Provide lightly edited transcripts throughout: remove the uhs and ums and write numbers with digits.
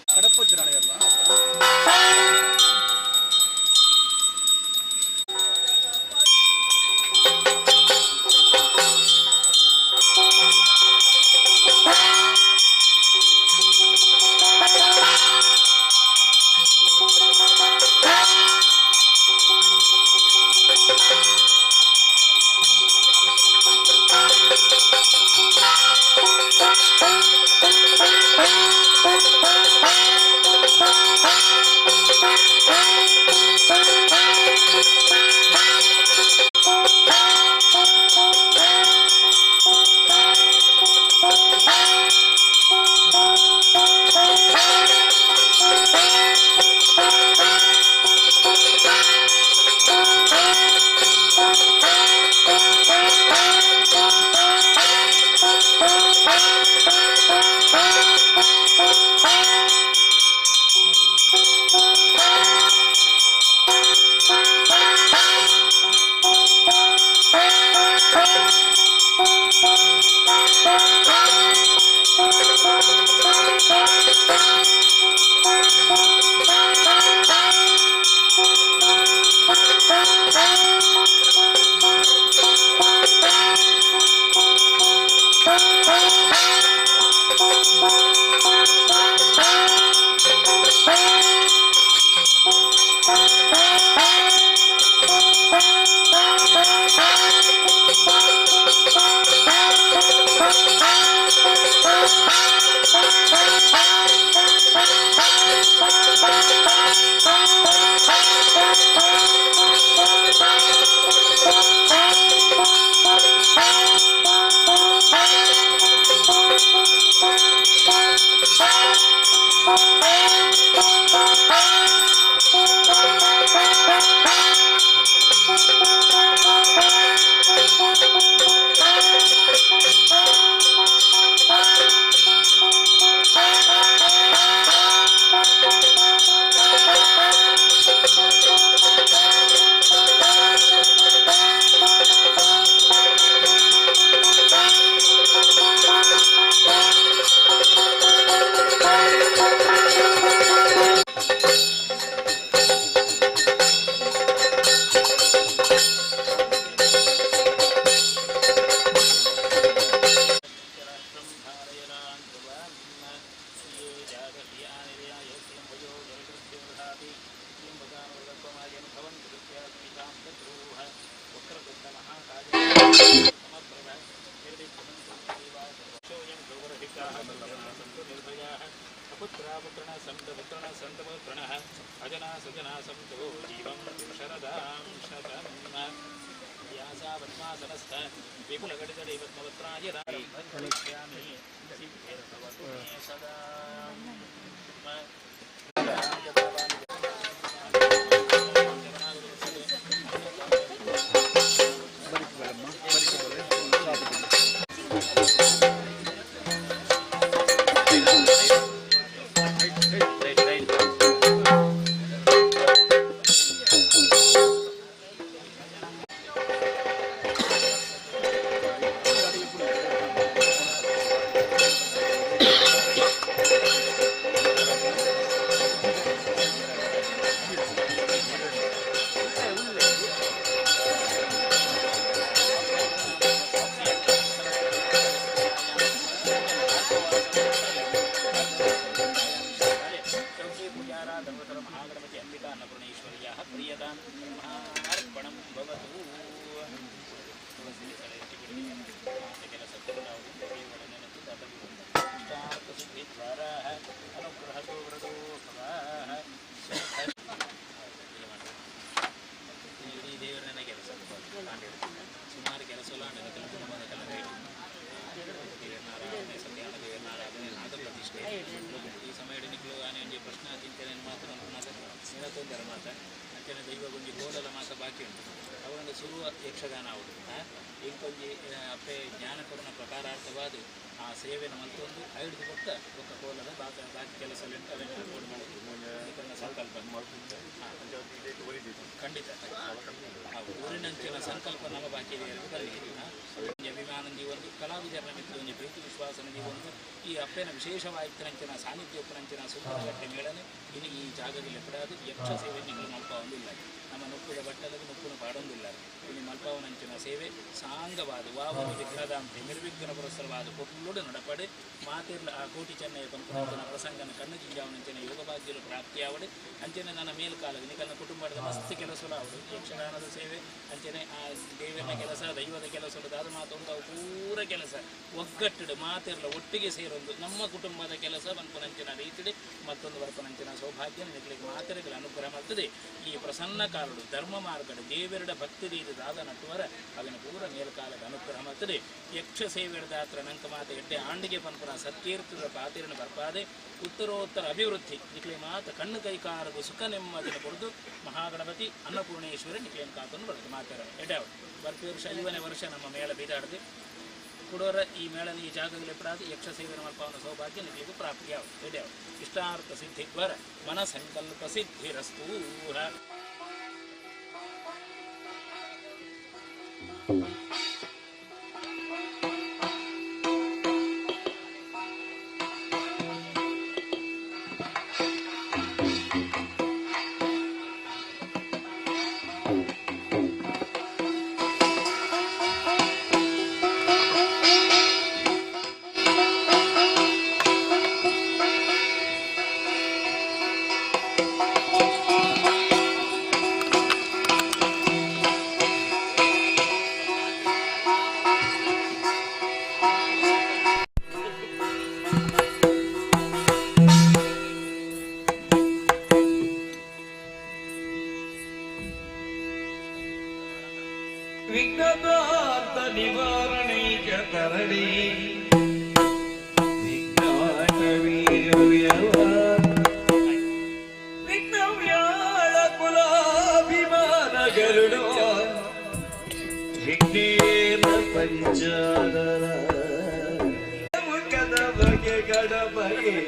ಕಡಪು ಚುನಾವಣೆ ಅವರ ಸುರುವ ಯಕ್ಷಗಾನ ಅವರು ಇಂಕೊಂಜಿ ಅಪ್ಪೆ ಜ್ಞಾನಕರಣ ಪ್ರಕಾರಾರ್ಥವಾದ ಆ ಸೇವೆನ ಮತ್ತೊಂದು ಐದು ಕೊಟ್ಟ ಒಕ್ಕ ಕೋಲದ ಬಾಕಿ ಕೆಲಸಲೆಂಟು ಅವೇನು ಹಾಕೊಂಡು ಮಾಡಿದ್ದು ಸಂಕಲ್ಪ ಖಂಡಿತ ಊರಿನಂಚಿನ ಸಂಕಲ್ಪ ನಮ್ಮ ಬಾಕಿ ಬರಲಿಲ್ಲ ಅಭಿಮಾನದಿ ಒಂದು ಕಲಾವಿದರ ಮಿತ್ರ ಒಂದು ಪ್ರೀತಿ ವಿಶ್ವಾಸನದಿ ಒಂದು ಈ ಅಪ್ಪನ ವಿಶೇಷವಾಯಿತನಂಚಿನ ಸಾನ್ನಿಧ್ಯೋಪನಂಚಿನ ಸುಂದರಗಟ್ಟೆ ಮೇಳನೆ ಇನ್ನು ಈ ಜಾಗದಲ್ಲಿ ಎಪ್ಪಡಾದು ಯಕ್ಷ ಸೇವೆ ನಿಗಳು ಮಲ್ಪ ಹೊಂದಿಲ್ಲ ನಮ್ಮ ನುಪ್ಪುದ ಬಟ್ಟಲದು ನುಪ್ಪುನ ಪಾಡೊಂದಿಲ್ಲ ಇನ್ನು ಮಲ್ಪವನಂಚಿನ ಸೇವೆ ಸಾಂಗವಾದ ವಾವನ ವಿಘ್ನದಾಂತೆ ನಿರ್ವಿಘ್ನ ಪುರಸ್ಸರವಾದ ಕೊಟ್ಟುಲುಡು ನಡಪಡೆ ಮಾತಿರ್ಲ ಆ ಕೋಟಿ ಚೆನ್ನಯ ಪಂಪನಂಚಿನ ಪ್ರಸಂಗನ ಕಣ್ಣು ಜಿಂಜಾವನಂಚಿನ ಯೋಗ ಭಾಗ್ಯಲು ಪ್ರಾಪ್ತಿಯಾವಡೆ ಅಂಚನೆ ನನ್ನ ಮೇಲ್ಕಾಲದ ನಿಕಲ್ನ ಕುಟುಂಬದ ಮಸ್ತ್ ಕೆಲಸಗಳು ಅವರು ಯಕ್ಷಗಾನದ ಸೇವೆ ಅಂಚನೆ ಆ ದೇವರ ಕೆಲಸ ದೈವದ ಕೆಲಸಗಳು ದಾದ ಮಾತೊಂದು ಪೂರ ಕೆಲಸ ಒಗ್ಗಟ್ಟಿಡು ಮಾತಿರ್ಲ ಒಟ್ಟಿಗೆ ಸೇರೊಂದು ನಮ್ಮ ಕುಟುಂಬದ ಕೆಲಸ ಪಂಪನಂಚಿನ ರೀತಿಡೆ ಮತ್ತೊಂದು ಬರ್ಪನಂಚಿನ ಸೌಭಾಗ್ಯ ನಿನಗೆ ಮಾತಿರಗಳ ಅನುಗ್ರಹ ಮಾಡ್ತದೆ ಈ ಪ್ರಸನ್ನ ಕಾಲಡು ಧರ್ಮ ಮಾರ್ಗಡು ದೇವರಡ ಭಕ್ತಿ ರೀತಿ ದಾದ ನಟುವರ ಅವನ ಪೂರ ಮೇಲ್ಕಾಲದ ಅನುಗ್ರಹ ಮಾಡ್ತದೆ ಯಕ್ಷ ಸೇವೆಯದ ಹತ್ರ ನಂಕ ಮಾತ ಎಡ್ಡೆ ಆಂಡಿಗೆ ಪಂಪನ ಸತ್ಕೀರ್ತದ ಪಾತಿರನ ಬರ್ಪಾದೆ ಉತ್ತರೋತ್ತರ ಅಭಿವೃದ್ಧಿ ನಿಕ್ಲೆ ಮಾತ ಕಣ್ಣು ಕೈಕಾರದು ಸುಖ ನೆಮ್ಮದಿನ ಕೊಡದು ಮಹಾಗಣಪತಿ ಅನ್ನಪೂರ್ಣೇಶ್ವರ ನಿಕ್ಲೇನು ಕಾತನ್ನು ಬರ್ತದೆ ಮಾತಾಡ ಎಡ್ಯಾವ ಬರ್ತಿ ವರ್ಷ 5ನೇ ವರ್ಷ ನಮ್ಮ ಮೇಳ ಬೀದಾಡದೆ ಕೊಡೋರ ಈ ಮೇಳನ ಈ ಜಾಗದಲ್ಲಿ ಎಪ್ಪಡಾದ ಯಕ್ಷ ಸೇವೆನ ಮಲ್ಪವನ ಸೌಭಾಗ್ಯ ನಿಕ್ಲಿಗೂ ಪ್ರಾಪ್ತಿಯಾವ ಎಡ್ಯಾವ ಇಷ್ಟಾರ್ಥ ಸಿದ್ಧಿಗ್ವರ ಮನ ಸಂಕಲ್ಪ ಸಿದ್ಧಿರಸ್ತೂರ ವಿಘ್ನದಾರ್ಥ ನಿವಾರಣೆ ಕರಡಿ ವಿಘ್ನವ್ಯಾಳ ಕುಲಾಭಿಮಾನ ಗರುಡು ವಿಘ್ನೇನ ಪಂಚಾದರ ಮುಖದ ಬಗೆ ಗಡಬಗೆ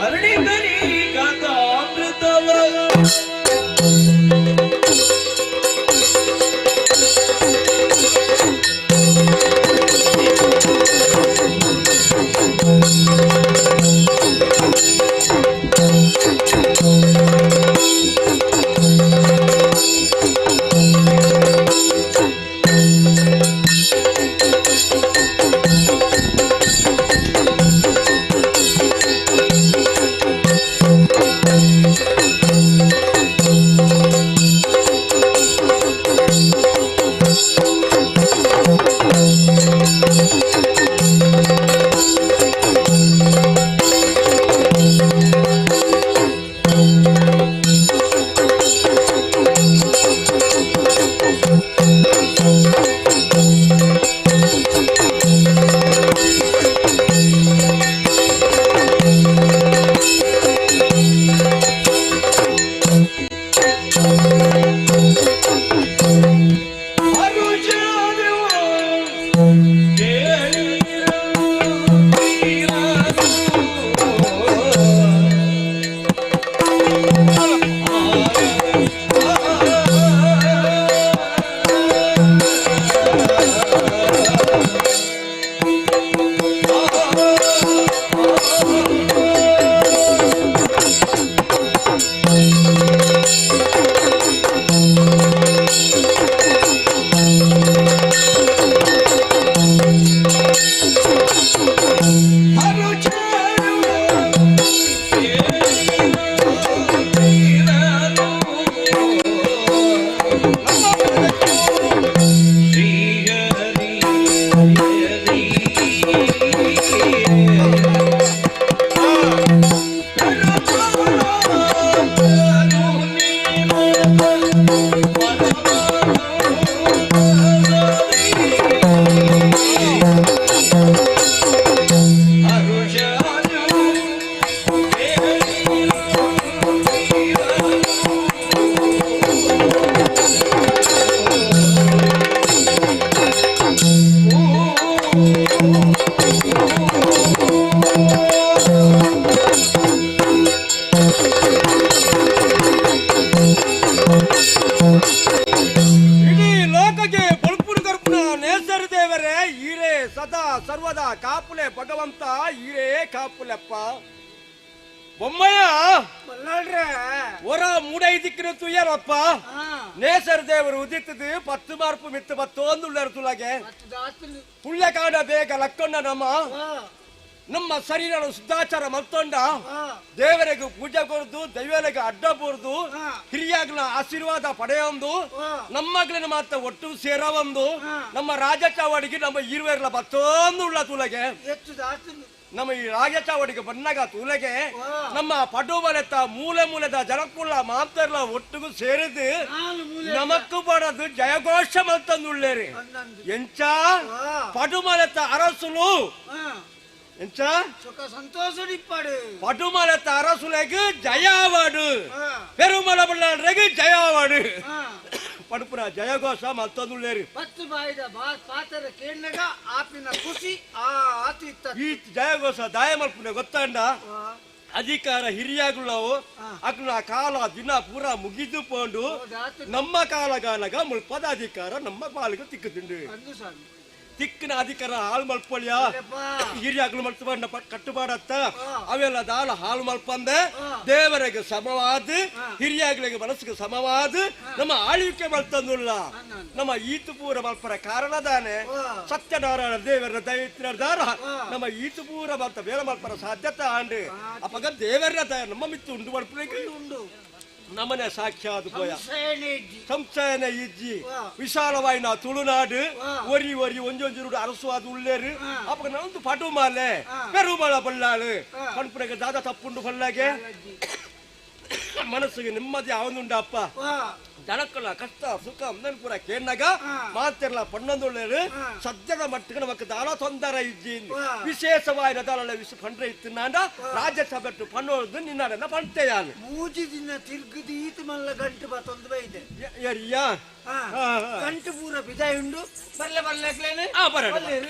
ವರ್ಣಿಕರಿ ಕಥಾಮೃತವ ನೇಸರ ದೇವರೇ ಈರೇ ಸದಾ ಸರ್ವದಾ ಕಾಪುಲೆ ಭಗವಂತ ಈರೇ ಕಾಪುಲೆಪ್ಪ ಬೊಮ್ಮಯ್ಯ ಹೊರ ಮೂಡೈದಿಕ್ಕಿನ ತುಯ್ಯರಪ್ಪ ನೇಸರ ದೇವರು ಉದಿತ್ತದು 10 ಮಾರ್ಪು ಮಿತ್ತು 11 ಉಳ್ಳರು ತುಳಗೆ ಪುಳ್ಳ ಕಾಡ ಬೇಗ ಲಕ್ಕೊಂಡ ನಮ್ಮ ಶರೀರ ಶುದ್ಧಾಚಾರ ಮತ್ತೊಂಡ ದೇವರಿಗೆ ಪೂಜೆ ಕೊಡುದು ದೈವರಿಗೆ ಅಡ್ಡ ಬೋರ್ದು ಹಿರಿಯಾಗ್ಲ ಆಶೀರ್ವಾದ ಪಡೆಯೊಂದು ನಮ್ಮಗ್ಲಿನ ಮಾತ್ರ ಒಟ್ಟು ಸೇರವೊಂದು ನಮ್ಮ ರಾಜ ಚಾವಡಿಗೆ ನಮ್ಮ ಈರುವೆರ್ಲ 11 ಉಳ್ಳ ತುಳಗೆ ನಮ್ಮ ಈ ರಾಜ ಚಾವಡಿಗೆ ಬಂದಾಗ ತೂಲೆಗೆ ನಮ್ಮ ಪಟುಬಲೆತ್ತ ಮೂಲೆ ಮೂಲೆದ ಜನಕ್ಕುಳ್ಳ ಮಾತರ್ಲ ಒಟ್ಟಿಗೂ ಸೇರಿದು ನಮಕ್ಕು ಪಡದು ಜಯಘೋಷ ಮತ್ತೊಂದುಳ್ಳೇರಿ ಎಂಚ ಪಟುಮಲೆತ್ತ ಅರಸುಲು ಎಂಚ ಸಂತೋಷಡಿಪ್ಪಾಡು ಪಟುಮಲೆತ್ತ ಅರಸುಲೆಗೆ ಜಯವಾಡು ಪೆರುಮಲ ಬಳ್ಳಾಡ್ರೆಗೆ ಜಯವಾಡು ಪಡುಪುರ ಜಯಘೋಷ ಮತ್ತೊಂದುಳ್ಳೇರಿ 10 ಬಾಯಿದ ಪಾತ್ರ ಕೇಳಿದಾಗ ಆಪಿನ ಖುಷಿ ಈ ಜಯಘೋಷ ದಾಯ ಮಲ್ಪುನೆ ಗೊತ್ತಂಡ ಅಧಿಕಾರ ಹಿರಿಯಾಗುಳ್ಳವು ಅಕ್ನ ಕಾಲ ದಿನ ಪೂರ ಮುಗಿದು ಪೋಂಡು ನಮ್ಮ ಕಾಲಗಾನಗ ಮುಲ್ಪದ ಅಧಿಕಾರ ನಮ್ಮ ಪಾಲಿಗೆ ತಿಕ್ಕುತ್ತುಂಡು ತಿಕ್ಕಿನ ಅಧಿಕಾರ ಹಾಳು ಮಲ್ಪೊಳ್ಯ ಹಿರಿಯಾಗ್ಲು ಮಲ್ಪಂಡ ಕಟ್ಟುಪಾಡತ್ತ ಅವೆಲ್ಲ ದಾಲ ಹಾಳು ಮಲ್ಪಂದೆ ದೇವರಿಗೆ ಸಮವಾದ ಹಿರಿಯಾಗ್ಲಿಗೆ ಮನಸ್ಸಿಗೆ ಸಮವಾದ ನಮ್ಮ ಆಳ್ವಿಕೆ ಮಲ್ತಂದುಲ್ಲ ನಮ್ಮ ಈತುಪೂರ ಮಲ್ಪರ ಕಾರಣದಾನೆ ಸತ್ಯನಾರಾಯಣ ದೇವರ ದೈತ್ಯದಾರ ನಮ್ಮ ಈತುಪೂರ ಮಲ್ತ ಬೇರೆ ಮಲ್ಪರ ಸಾಧ್ಯತೆ ಆಂಡು ಅಪ್ಪಗ ದೇವರ ದಯ ನಮ್ಮ ಮಿತ್ತು ಉಂಡು ಮಲ್ಪರಿಗೆ ಉಂಡು ನಮ್ಮನೆ ಸಾಕ್ಷಾತ್ ಪೋಯ ಸಂಶಯನ ಇಜ್ಜಿ ವಿಶಾಲವಾಯಿನ ತುಳುನಾಡು ಒರಿ ಒರಿ ಒಂಜೊಂಜುರುಡು ಅರಸುವಾದ ಉಳ್ಳೇರು ಅಪ್ಪ ನಂದು ಪಟು ಮಾಲೆ ಪೆರುಮಳ ಬಳ್ಳಾಳು ಕಣ್ಪುರೆಗೆ ದಾದ ತಪ್ಪುಂಡು ಬಲ್ಲಾಗೆ ಮನಸ್ಸಿಗೆ ನೆಮ್ಮದಿ ಅವನುಂಡ ಅಪ್ಪ ಜನಕ್ಕಳ ಕಷ್ಟ ಸುಖ ಪೂರ ಕೇಳಿನಾಗ ಮಾತೆಲ್ಲ ಪಣ್ಣೊಂದುಳ್ಳೇರು ಸದ್ಯದ ಮಟ್ಟಿಗೆ ನಮಕ್ ದಾಳ ತೊಂದರೆ ಇಜ್ಜಿ ವಿಶೇಷವಾದ ದಾಳ ಪಂಡ್ರೆ ಇತ್ತು ನಾಂಡ ರಾಜ್ಯಸಭೆ ಪಣ್ಣೋದು ನಿನ್ನ ಪಂತೆಯಾನು 3 ದಿನ ತಿರ್ಗದಿ ಈತ ಮಲ್ಲ ಗಂಟು ಬತ್ತೊಂದು ಬೈದೆ ಯರಿಯಾ ಗಂಟು ಪೂರ ಬಿದಾಯ ಉಂಡು ಬರ್ಲೆ ಬರ್ಲೇನೆ ಬರಲಿ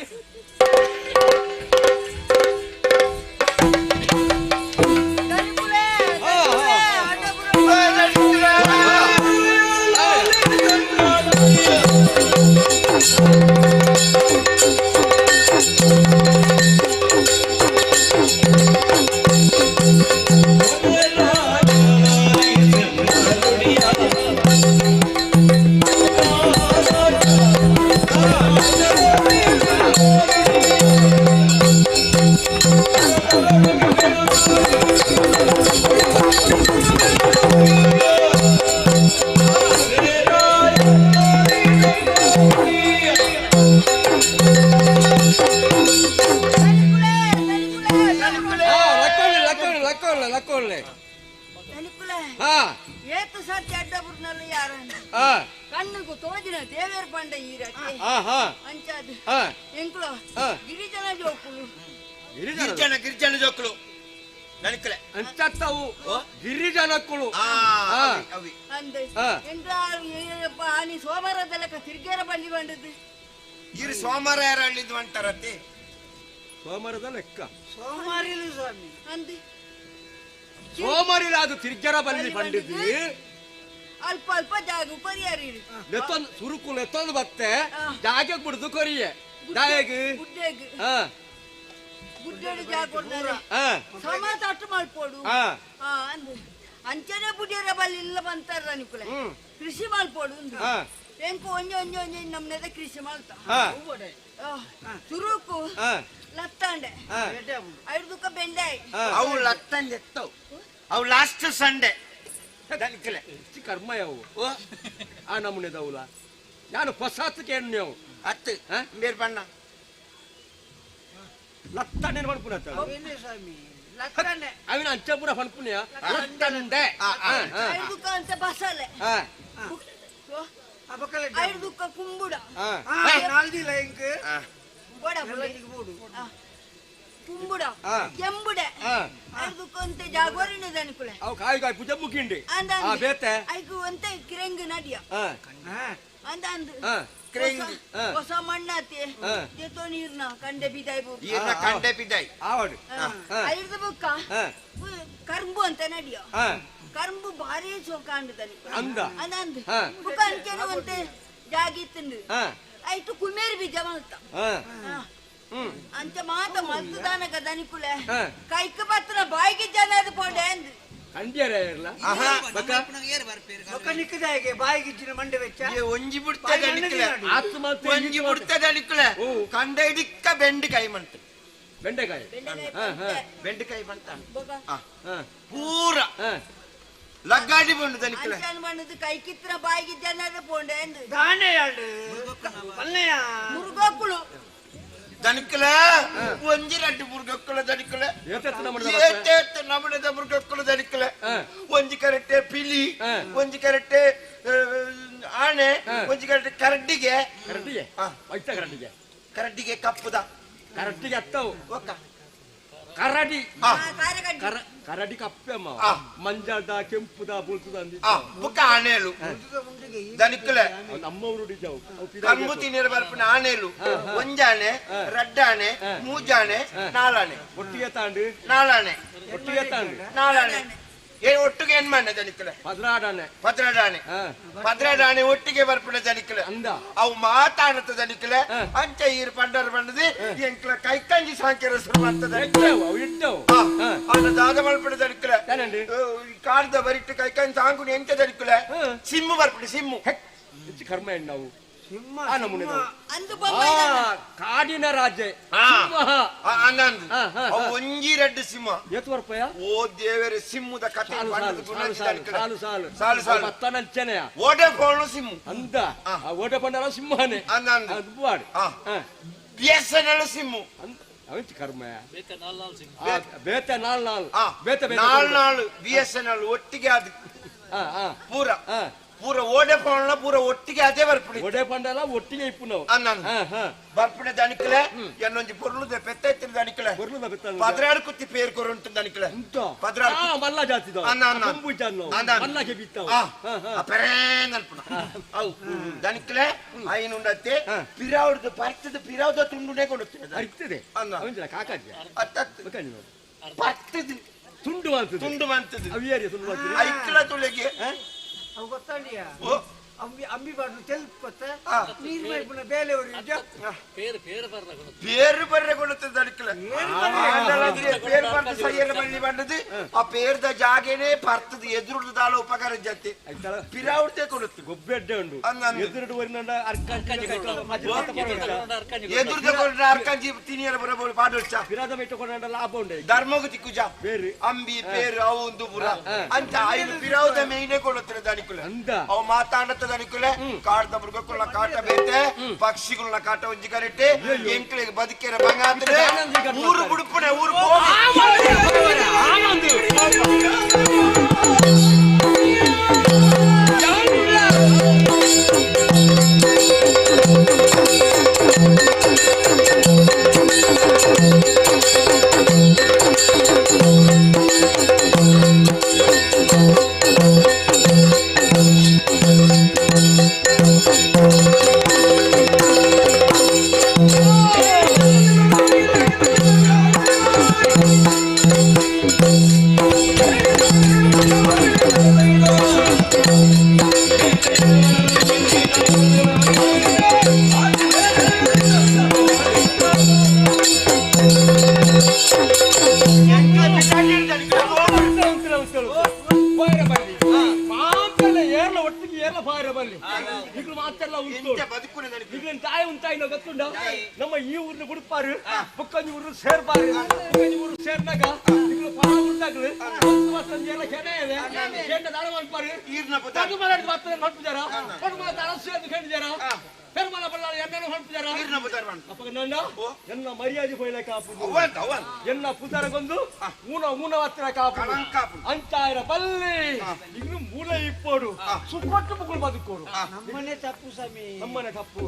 ಕಣ್ಣಿಗೂ ತೋಜಿನ ದೇವೇರ್ ಬಂಡ ಈರಕ್ಕೆ ಅಂಚಾದು ಎಂಕ್ಳು ಗಿರಿಜನ ಜೋಕುಲು ಗಿರಿಜನ ಜೋಕುಲು ನನಕಲೆ ಅಂಚತ್ತವು ಗಿರಿಜನಕ್ಕಳು ಅಂದೆ ಎಂಕ್ಳ ಆನಿ ಸೋಮವಾರದಲ್ಲಕ ತಿರ್ಗೇರ ಬಲ್ಲಿ ಬಂಡದ್ದು ಇರು ಸೋಮವಾರ ಯಾರು ಹಳ್ಳಿದ್ದು ಅಂತಾರತ್ತೆ ಸೋಮವಾರದ ಲೆಕ್ಕ ಸೋಮಾರಿಲು ಸ್ವಾಮಿ ಅಂದೆ ಸೋಮವಾರ ಅದು ತಿರ್ಗೇರ ಬಲ್ಲಿ ಬಂದಿದ್ವಿ ಅಲ್ಪ ಅಲ್ಪ ಜಾಗ ಪರಿಹಾರ ಲೆತ್ತೊಂದು ಸುರುಕು ಲೆತ್ತೊಂದು ಬತ್ತೆ ಜಾಗ ಬಿಡುದು ಕೊರಿಯೆ ಜಾಗ ಗುಡ್ಡೆಗ್ ಗುಡ್ಡೆಡು ಜಾಗ ಕೊಡ್ತಾರೆ ಸಮಾತ ಅಟ್ಟು ಮಾಡ್ಕೊಡು ಅಂದು ಅಂಚನೆ ಬುಡಿಯರ ಬಲ್ಲಿ ಇಲ್ಲ ಬಂತಾರ ನಿಕುಲೆ ಕೃಷಿ ಮಾಡ್ಕೊಡು ಎಂಕು ಒಂಜಿ ಒಂಜಿ ಒಂಜಿ ನಮ್ನೆದ ಕೃಷಿ ಮಾಡ್ತಾ ಸುರುಕು ಲತ್ತಂಡೆ ಐದುಕ ಬೆಂಡೆ ಅವು ಲತ್ತಂಡೆ ಎತ್ತವು ಅವು ಲಾಸ್ಟ್ ಸಂಡೆ ಕರ್ಮ ಯಾವು ಆ ನಮೂನೆದವುಲ ನಾನು ಹೊಸಕ್ಕೆ ನೀವು ಹತ್ತು ಬೇರೆ ಬಣ್ಣ ಲತ್ತಂಡೆ ಪಡ್ಪುನ ಸ್ವಾಮಿ ಅವಿನ ಅಂಚಪುರ ಪಡ್ಪುಣ್ಯ ಲತ್ತಂಡೆ ಐದುಕ ಅಂತ ಬಸಲೆ ಐದುಕ ಕುಂಬುಡ ನಾಲ್ದಿಲ್ಲ ಇಂಕ್ ಬೋಡ ಕುಂಬುಡ ಕೆಂಬುಡೆ ಐದುಕ ಅಂತ ಜಾಗೋರಿನ ದನಿಕುಳೆ ಅವು ಕಾಯಿ ಕಾಯಿ ಪೂಜೆ ಮುಗಿಂಡಿ ಅಂದ ಬೇತೆ ಐಕು ಅಂತ ಕಿರಂಗ್ ನಡಿಯ ಅಂದ ಅಂದು ಹೊಸ ಮಣ್ಣಾತಿ ಜೆತೋ ನೀರ್ನ ಕಂಡೆ ಬಿದಾಯ್ ಬೋದು ಈರ್ನ ಕಂಡೆ ಬಿದಾಯ್ ಆವಡು ಐದು ಬುಕ್ಕ ಕರ್ಂಬು ಅಂತ ನಡಿಯ ಕರ್ಂಬು ಭಾರಿ ಚೋಕ ಅಂದ ಅಂದ ಅಂದ ಬುಕ್ಕ ಅಂಚೆನು ಅಂತ ಜಾಗಿತ್ತಂದು ಆಯ್ತು ಕುಮೇರಿ ಬೀಜ ಮಲ್ತ ಅಂಚ ಮಾತ ಮಲ್ತದಾನಗ ದನಿಕುಲೆ ಕೈಕ ಪತ್ರ ಬಾಯಿಗೆ ಜನ ಪೋಡೆ ಅಂದ್ ಕಂಡ್ಯಾರ ಒಕ್ಕ ನಿಕ್ಕದಾಗೆ ಬಾಯಿಗಿಚ್ಚಿನ ಮಂಡೆ ವೆಚ್ಚ ಒಂಜಿ ಬಿಡ್ತದ ಒಂಜಿ ಬಿಡ್ತದ ಅಡಿಕ್ಲೆ ಕಂಡ ಹಿಡಿಕ್ಕ ಬೆಂಡೆಕಾಯಿ ಮಂತ ಬೆಂಡೆಕಾಯಿ ಬೆಂಡೆಕಾಯಿ ಬಂತ ಬೊಗ ಪೂರ ಲಗ್ಗಾಡಿ ಬಂಡು ದನಿಕ್ಲೆ ಅಂಚನ್ ಬಣ್ಣದ ಕೈಕಿತ್ರ ಬಾಯಿಗೆ ಜನ ಪೋಡೆ ಅಂದ್ ದಾನೆ ಯಾಳು ಪಲ್ಲೆಯ ಮುರುಗೋಕುಳು ದನಿಕ್ಲ ಒಂಜಿ ರಡ್ಡು ಮುರುಗಕ್ಕುಳ ದನಿಕ್ಲೆ ನಮ್ಮದ ಮುರುಗಕ್ಕುಳ ದನಿಕ್ಲೆ ಒಂಜಿ ಕರೆಕ್ಟೆ ಪಿಲಿ ಒಂಜಿ ಕರೆಕ್ಟೆ ಆನೆ ಒಂಜಿ ಕರೆಕ್ಟೆ ಕರಡಿಗೆ ಕರಡಿಗೆ ಕಪ್ಪುದ ಕರಡಿಗೆ ಅತ್ತವು ಒಕ್ಕ ಕರಡಿ ಕಾರಗಡ್ಡಿ ಕರಡಿ ಕಪ್ಪೆಮ್ಮ ಮಂಜದ ಕೆಂಪುದ ಬುಲ್ತದ ಬುಕ್ಕ ಆನೆಲು ದನಿಕ್ಲೆ ನಮ್ಮವರು ಕಂಬು ತಿನ್ನರ ಬರ್ಪನ ಆನೆಲು ಒಂಜಾನೆ ರಡ್ಡಾನೆ ಮೂಜಾನೆ ನಾಲಾನೆ ಒಟ್ಟಿಗೆ ತಾಂಡು ನಾಲಾನೆ ಒಟ್ಟಿಗೆ ತಾಂಡು ನಾಲಾನೆ ಒಟ್ಟಿಗೆ ಏನ್ ಮಾಡ ದನಿಕ್ಲೆ ಪದ್ರಾಡಾನೆ ಪದ್ರಾಡಾನೆ ಒಟ್ಟಿಗೆ ಬರ್ಪಣ ದನಿಕ್ಲೆ ಅಂದ ಅವು ಮಾತಾಡತ ದನಿಕ್ಲೆ ಅಂಚ ಈರ್ ಪಂಡರ್ ಬಂದದಿ ಎಂಕ್ಲ ಕೈಕಂಜಿ ಸಾಂಕ್ಯರ ಶುರು ಮಾಡ್ತದೆ ಅವನ ದಾದ ಮಲ್ಪಡ ದನಿಕ್ಲೆ ಕಾಡ್ದ ಬರಿಟ್ಟು ಕೈಕಂಜಿ ಸಾಂಗುನಿ ಎಂತ ದನಿಕ್ಲೆ ಸಿಮ್ಮು ಬರ್ಪಣ ಸಿಮ್ಮು ಕರ್ಮ ನಾವು ಅಂದು ಕಾಡಿನ ರಾಜೆ ಆನಂದ್ ಒಂಜಿ ರೆಡ್ಡು ಸಿಂಹ ಎತ್ತು ರೂಪಾಯ ಓ ದೇವರ ಸಿಂಹದ ಕಥೆ ಸಾಲು ಸಾಲು ಸಾಲು ಸಾಲು ಮತ್ತನಂಚನೆಯ ಓಡೆ ಫೋನು ಸಿಂಹ ಅಂದ ಓಡೆ ಪಂಡರ ಸಿಂಹನೇ ಆನಂದ್ ಅದ್ಬಾಡ್ ಬಿಎಸ್ಎನ್ಎಲ್ ಸಿಂಹ ಅವಂಚ ಕರ್ಮಯ ಬೇತೆ ನಾಲ್ ಬಿಎಸ್ಎನ್ಎಲ್ ಒಟ್ಟಿಗೆ ಅದು ಪೂರ ಪೂರ ಓಡೆ ಫೋನ್ ಪೂರ ಒಟ್ಟಿಗೆ ಅದೇ ಬರ್ಪಣೆ ಓಡೆ ಪಂಡಲ ಒಟ್ಟಿಗೆ ಇಪ್ಪು ನಾವು ಬರ್ಪಣೆ ದಣಿಕಲೆ ಎನ್ನೊಂಜಿ ಪೊರ್ಲುದ ಪೆತ್ತ ದಣಿಕಲೆ ಪದ್ರಾಡು ಕುತ್ತಿ ಪೇರ್ ಕೊರುಂಟು ದಣಿಕಲೆ ಪದ್ರಾಡು ಮಲ್ಲ ಜಾತಿ ಮಲ್ಲಗೆ ಬಿತ್ತವ ಪೆರೇನಲ್ಪುಣ ಅವು ದಣಿಕಲೆ ಐನುಂಡತ್ತೆ ಪಿರಾವ್ದು ಪರ್ತದ ಪಿರಾವ್ದ ತುಂಡುನೇ ಕೊಡುತ್ತೆ ಅರಿತದೆ ಕಾಕಾಜಿ ಪರ್ತದ ತುಂಡು ಅಂತದ್ದು ತುಂಡು ಅಂತದ್ದು ಅವಿಯಾರಿ ತುಂಡು ಐಕ್ಲ ತುಳಿಗೆ ಅವು ಗೊತ್ತಾಡಿಯಾ ಅಂಬಿ ಬಾಡ್ಲು ತೆಲ್ಪತ್ತ ನೀರ್ ಮೈಪುನ ಬೇಲೆಯವರು பேரு பர்ற கொடுத்தது அடிக்கல பேர் பார்த்து சையர் பண்ணி பண்ணது ಆ ಪೇರ್ದ ಜಾಗೇನೆ ಪರ್ತದ ಎದುರುದಾಲ ಉಪಕಾರ ಜತೆ ಪಿರಾವಡ್ತೆ ಕೊಡುತ್ತೆ ಗೊಬ್ಬೆಡ್ಡೆ ಉಂಡು ಎದುರುಡು ವರಿನಂಡ ಎದುರುದ ಕೊಂಡ ಅರ್ಕಂಜಿ ತಿನಿಯರ ಬರಬಹುದು ಪಾಡೊಚ್ಚ ಪಿರಾದ ಮೆಟ್ಟು ಕೊಂಡ ಲಾಭ ಉಂಡೆ ಧರ್ಮಗತಿ ಕುಜ ಬೇರೆ ಅಂಬಿ ಪೇರು ಅವಂದು ಪುರ ಅಂತ ಐದು ಪಿರಾವದ ಮೇಯ್ನೆ ಕೊಡುತ್ತೆ ದಣಿಕುಲೆ ಅವ ಮಾತಾಡತ್ತ ದಣಿಕುಲೆ ಕಾಡ್ದ ಮೃಗಕ್ಕುಲ್ಲ ಕಾಟ ಬೇತೆ ಪಕ್ಷಿಗುಲ್ಲ ಕಾಟ ಒಂಜಿ ಕರೆಟ್ಟೆ ಎಂಕ್ಳಿಗೆ ಬದುಕಿರ ಬಂಗಾದ್ರೆ ಊರು ಬುಡುಪುಣೆ ಊರು ನಮ್ಮ ಈ ಊರ್ನ ಬಿಡ್ಪಾರು ಬುಕ್ಕಂಜಿ ಊರು ಸೇರ್ಪಾರು ಬುಕ್ಕಂಜಿ ಊರು ಸೇರ್ನಾಗ ಪಣ ಉಂಟಾಗ್ಲು ಎಲ್ಲ ಕೆನೆ ಇದೆ ಕೆಂಡ ದಾಳ ಮಾಡ್ಪಾರು ಅದು ಮಾತಾಡಿ ಮಾತ್ರ ಹೊಂಟಿದಾರ ಅದು ಮಾತಾಡ ಸೇರ್ದು ಕಂಡಿದಾರ ಪೆರ್ಮಲ ಬಳ್ಳಾರಿ ಎಣ್ಣೆ ಹೊಂಟಿದಾರ ಎನ್ನ ಮರ್ಯಾದೆ ಹೋಯ್ಲ ಕಾಪು ಎನ್ನ ಪುದರಗೊಂದು ಮೂನ ಹತ್ತಿರ ಕಾಪು ಅಂಚಾಯಿರ ಬಲ್ಲಿ ಇನ್ನು ಮೂಲ ಇಪ್ಪೋಡು ಸುಕ್ಕೊಟ್ಟು ಮಕ್ಕಳು ಬದುಕೋಡು ನಮ್ಮನೆ ತಪ್ಪು ಸ್ವಾಮಿ ನಮ್ಮನೆ ತಪ್ಪು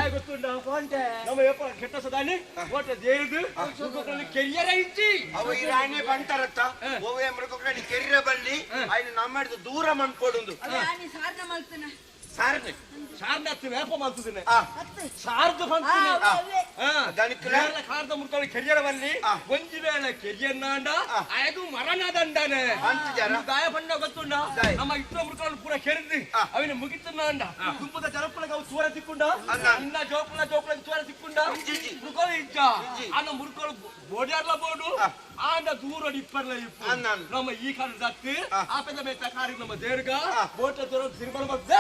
ಗೊತ್ತುಂಡ ನಮ್ಮ ವ್ಯಾಪಾರ ಕೆಟ್ಟ ಸದಾನಿ ಓಟ ದೇದು ಸುಕ್ಕೊಟ್ಟಲ್ಲಿ ಕೆರಿಯರ ಇಚ್ಚಿ ಅವ ಈ ರಾಣಿ ಬಂತಾರತ್ತ ಓವೇ ಮೃಗಕ್ಕಡಿ ಕೆರಿಯ ಬಲ್ಲಿ ಐನು ನಮ್ಮಡಿದ ದೂರ ಮಣ್ಕೊಡುಂದು ಸಾಧನ ಮಾಡ್ತಾನೆ ಸಾರನೆ ಸಾರ್ನತ್ತು ವ್ಯಾಪ ಮಾಡ್ತಿದ್ದೇನೆ ಆ ಸಾರ್ದು ಆ, ಬಂತೀನಿ ಅವೇ. ದನಿಕಲೆ ಕಾರದ ಮುರ್ತಾಳೆ ಕೆರಿಯರ ಬಲ್ಲಿ ಒಂಜಿ ವೇಳೆ ಕೆರಿಯನ್ನಾಂಡ ಅದು ಮರಣದಂಡನೆ ಅಂತಿದ್ದಾರ ಗಾಯ ಬಣ್ಣ ಗೊತ್ತುಂಡ ಗಾಯ. ನಮ್ಮ ಇಟ್ಟ ಮುರ್ತಾಳು ಪೂರ ಕೆರಿದಿ ಅವನ ಮುಗಿತನ್ನ ಅಂಡ ತುಂಬದ ಜಲಪುಳಗ ಅವು ಚೂರ ತಿಕ್ಕೊಂಡ ಅನ್ನ. ಅನ್ನ ಜೋಪುಳ ಚೂರ ತಿಕ್ಕೊಂಡ ಮುರುಕೋಳು ಇಜ್ಜ ಅನ್ನ ಮುರುಕೋಳು ಬೋಡ್ಯಾಡ್ಲ ಬೋಡು ಆಂಡ ದೂರ ಇಪ್ಪರ್ಲ ಇಪ್ಪು ಅನ್ನ. ನಮ್ಮ ಈ ಕಾಲ ದತ್ತಿ ಆ ಪೆದ್ದ ಮೇತ ಕಾರಿ ನಮ್ಮ ದೇರ್ಗ ಬೋಟ ದೂರ ಸಿರಿಬಳ ಬರ್ದೆ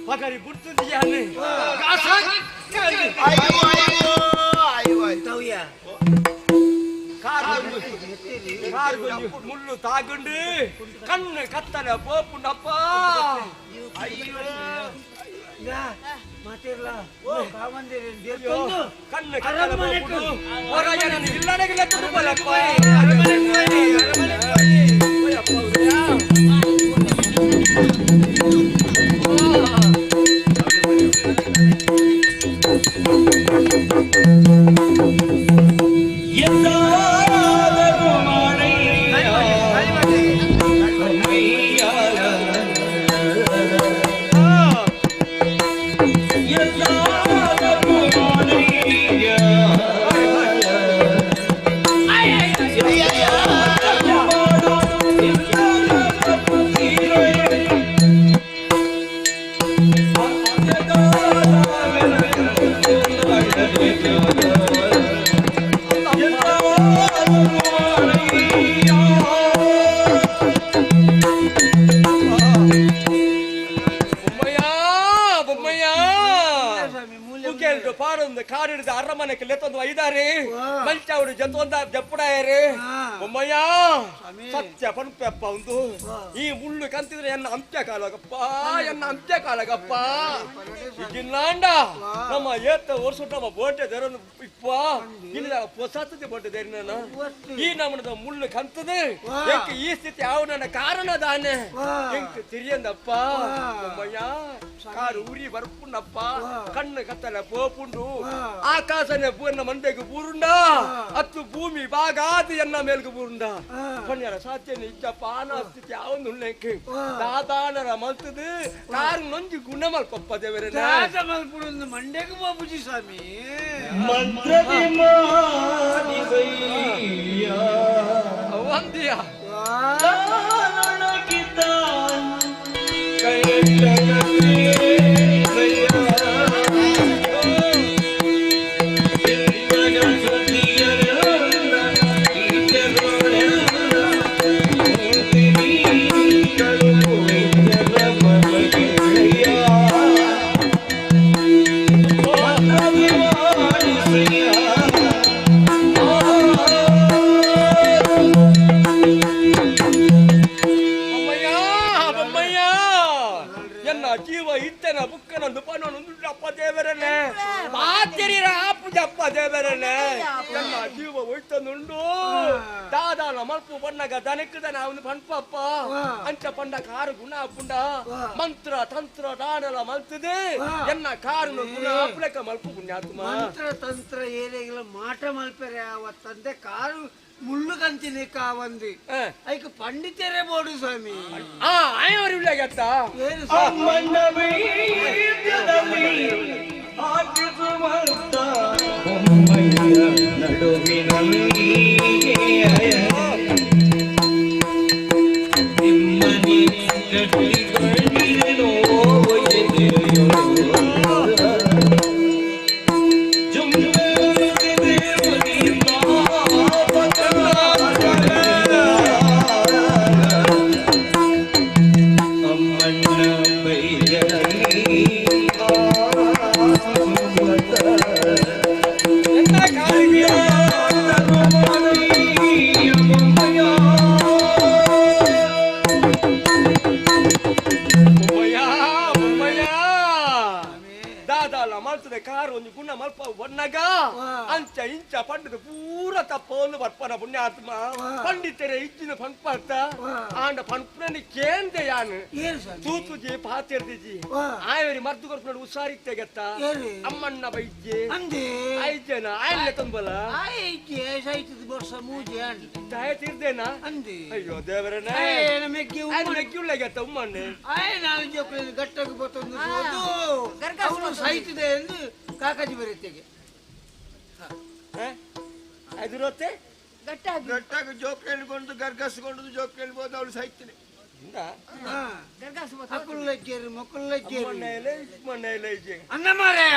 ಪಗರಿ ಬುಡ್ತಿದ್ಯಾನೆ ಮುಳ್ಳು ತಾಗುಂಡು ಕಣ್ಣು ಕತ್ತಲ ಪೋಪುಂಡಪ್ಪ ಕಣ್ಣು ಕತ್ತಲ ಪೋಪುಂಡು ಇಲ್ಲಡಗಿಲ್ಲ ಎಂದಾದರೂ ಮಾಡಯ್ಯ ಅಮ್ಮಯ್ಯ ಎಂದಾದರೂ ಮಾಡಯ್ಯ ಕಾಡಿಡಿದ ಅರಮನೆಗೆ ಲೆತ್ತೊಂದು ಐದಾರಿ ಮಂಚವರು ಜೊತ್ತೊಂದ ಜಪ್ಪಡಾಯರಿ ಒಮ್ಮಯ್ಯ ಸತ್ಯ ಪಣಪ್ಪ ಒಂದು ಈ ಮುಳ್ಳು ಕಂತಿದ್ರೆ ಎನ್ನ ಅಂತ್ಯ ಕಾಲಗಪ್ಪ ಎನ್ನ ಅಂತ್ಯ ಕಾಲಗಪ್ಪ ಈಗಿನ್ನಾಂಡ ನಮ್ಮ ಏತ್ತ ವರ್ಷ ನಮ್ಮ ಬೋಟೆ ತೆರನು ಇಪ್ಪ ಇಲ್ಲ ಹೊಸತದೆ ಬೋಟೆ ತೆರಿ ನಾನು ಈ ನಮ್ಮದ ಮುಳ್ಳು ಕಂತದೆ ಈ ಸ್ಥಿತಿ ಯಾವ ನನ್ನ ಕಾರಣ ದಾನೆ ಎಂಕ್ ತಿರಿಯಂದಪ್ಪ ಒಮ್ಮಯ್ಯ ಕಾರು ಉರಿ ಬರ್ಪುಂಡಪ್ಪ ಕಣ್ಣು ಕತ್ತಲ ಪೋಪುಂಡು ಆಕಾಶನೇ ಪೂರ್ಣ ಮಂದೆಗೆ ಬೂರುಂಡ ಹತ್ತು ಭೂಮಿ ಬಾಗಾದಿ ಎನ್ನ ಮೇಲ್ಗೆ ಬೂರುಂಡ ಪಣ್ಯರ ಸಾಧ್ಯನ ಇಜ್ಜಪ್ಪ ಆನ ಸ್ಥಿತಿ ಯಾವೊಂದು ಉಳ್ಳೆಂಕೆ ದಾದಾನರ ಮಲ್ತದು ಕಾರು ನೊಂಜಿ ಗುಣ ಮಲ್ಪಪ್ಪ ದೇವರೇ ಮಲ್ಪುಡು ಮಂಡ್ಯಕ್ಕೆ ಬಾಬುಜಿ ಸ್ವಾಮಿ ಮಂತ್ರದಿ ಮಾಡಿಸಯ್ಯ ಒಂದಿಯ ಕಾರಣಕ್ಕಿದ್ದ ಕೈಯಲ್ಲೇ ಜೀವ ಹೋಯ್ತನುಂಡು ದಾದಾನ ಮಲ್ಪು ಬಣ್ಣಗ ದನಕ್ಕದ ನಾವು ಪಂಪಪ್ಪ ಅಂಚ ಪಂಡ ಕಾರು ಗುಣ ಪುಂಡ ಮಂತ್ರ ತಂತ್ರ ದಾನಲ ಮಲ್ತದೆ ಎನ್ನ ಕಾರು ಗುಣ ಅಪ್ಲೆಕ್ಕ ಮಲ್ಪು ಪುಣ್ಯಾತ್ಮ ಮಂತ್ರ ತಂತ್ರ ಏರಿಯಾಗಲ ಮಾಟ ಮಲ್ಪೆರೆ ಅವತ್ತಂತೆ ಕಾರು ಮುಳ್ಳು ಕಂತಿನಿ ಕಾವಂದಿ ಐಕ ಪಂಡಿತರೇ ಬೋಡು ಸ್ವಾಮಿ ಆಯವರು ಇಲ್ಲಾಗತ್ತ ಏನು ನಡುವಿನಲ್ಲಿ ನಿಮ್ಮನೆ ಕಟ್ಟಿಕೊಂಡಿರೋ ಕಾರು ಒಂದು ಗುಣ ಮಲ್ಪ ಒನ್ನಗ ಅಂಚ ಇಂಚ ಪಂಡದ ಪೂರ ತಪ್ಪ ಒಂದು ಬರ್ಪನ ಪುಣ್ಯಾತ್ಮ ಪಂಡಿತರೆ ಇಜ್ಜಿನ ಪಂಪ ಆಂಡ ಪಂಪನಿ ಕೇಂದ್ರ ಯಾನು ತೂತುಜಿ ಪಾತಿರ್ದಿಜಿ ಆಯವರಿ ಮರ್ದು ಕೊರ್ಕೊಂಡು ಹುಷಾರಿತ್ತೆ ಗತ್ತ ಅಮ್ಮಣ್ಣ ಬೈಜ್ಜೆ ಐಜನ ಆಯಲ್ಲ ತಂಬಲ ವರ್ಷ ಮೂಜೆ ತೀರ್ದೇನ ಅಯ್ಯೋ ದೇವರನ ಮೆಕ್ಕಿ ಉಳ್ಳಗತ್ತ ಉಮ್ಮಣ್ಣೆ ನಾನು ಜೋಕುಲಿ ಗಟ್ಟಗೆ ಬತ್ತೊಂದು ಅವನು ಸಹಿತಿದೆ ಎಂದು ಕಾಕಾಜಿ ಬರೀತೆಗೆ ಅದಿರುತ್ತೆ ಗಟ್ಟಾಗ ಜೋಕ್ ಹೇಳ್ಕೊಂಡು ಗರ್ಗಸ್ಕೊಂಡು ಜೋಕ್ ಹೇಳ್ಬೋದು ಅವಳು ಸಾಯ್ತೀನಿ ಮಕ್ಕಳು ಮಕ್ಕಳು ಅನ್ನ ಮಾರಾಯ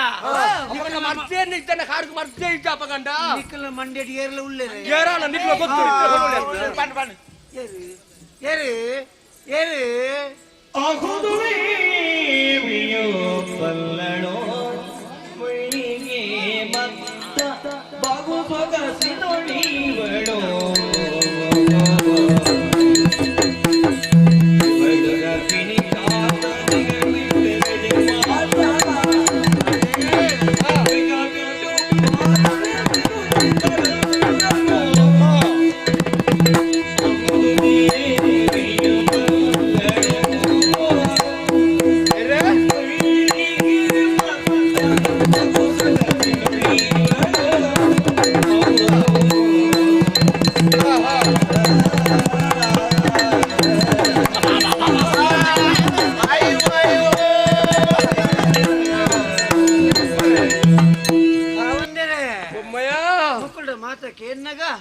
ಮರ್ತೇನೆ ಇದ್ದಾನೆ ಕಾರಿಗೆ ಮರ್ತೇ ಇದ್ದಪ್ಪ ಗಂಡ ನಿಕ್ಕಲ ಮಂಡ್ಯ ಏರ್ಲ ಉಳ್ಳೆ ಏರಾನ ನಿಕ್ಲ ಗೊತ್ತು ಬಣ್ಣ ಬಣ್ಣ ಏರು ಏರು ಆಗುದುವೆ ಪಲ್ಲಣೋ ಮುಳ್ಳಿಗೆ ಮತ್ತ ಬಾಗು ಬಗಸಿ ನೋಡಿವಳೋ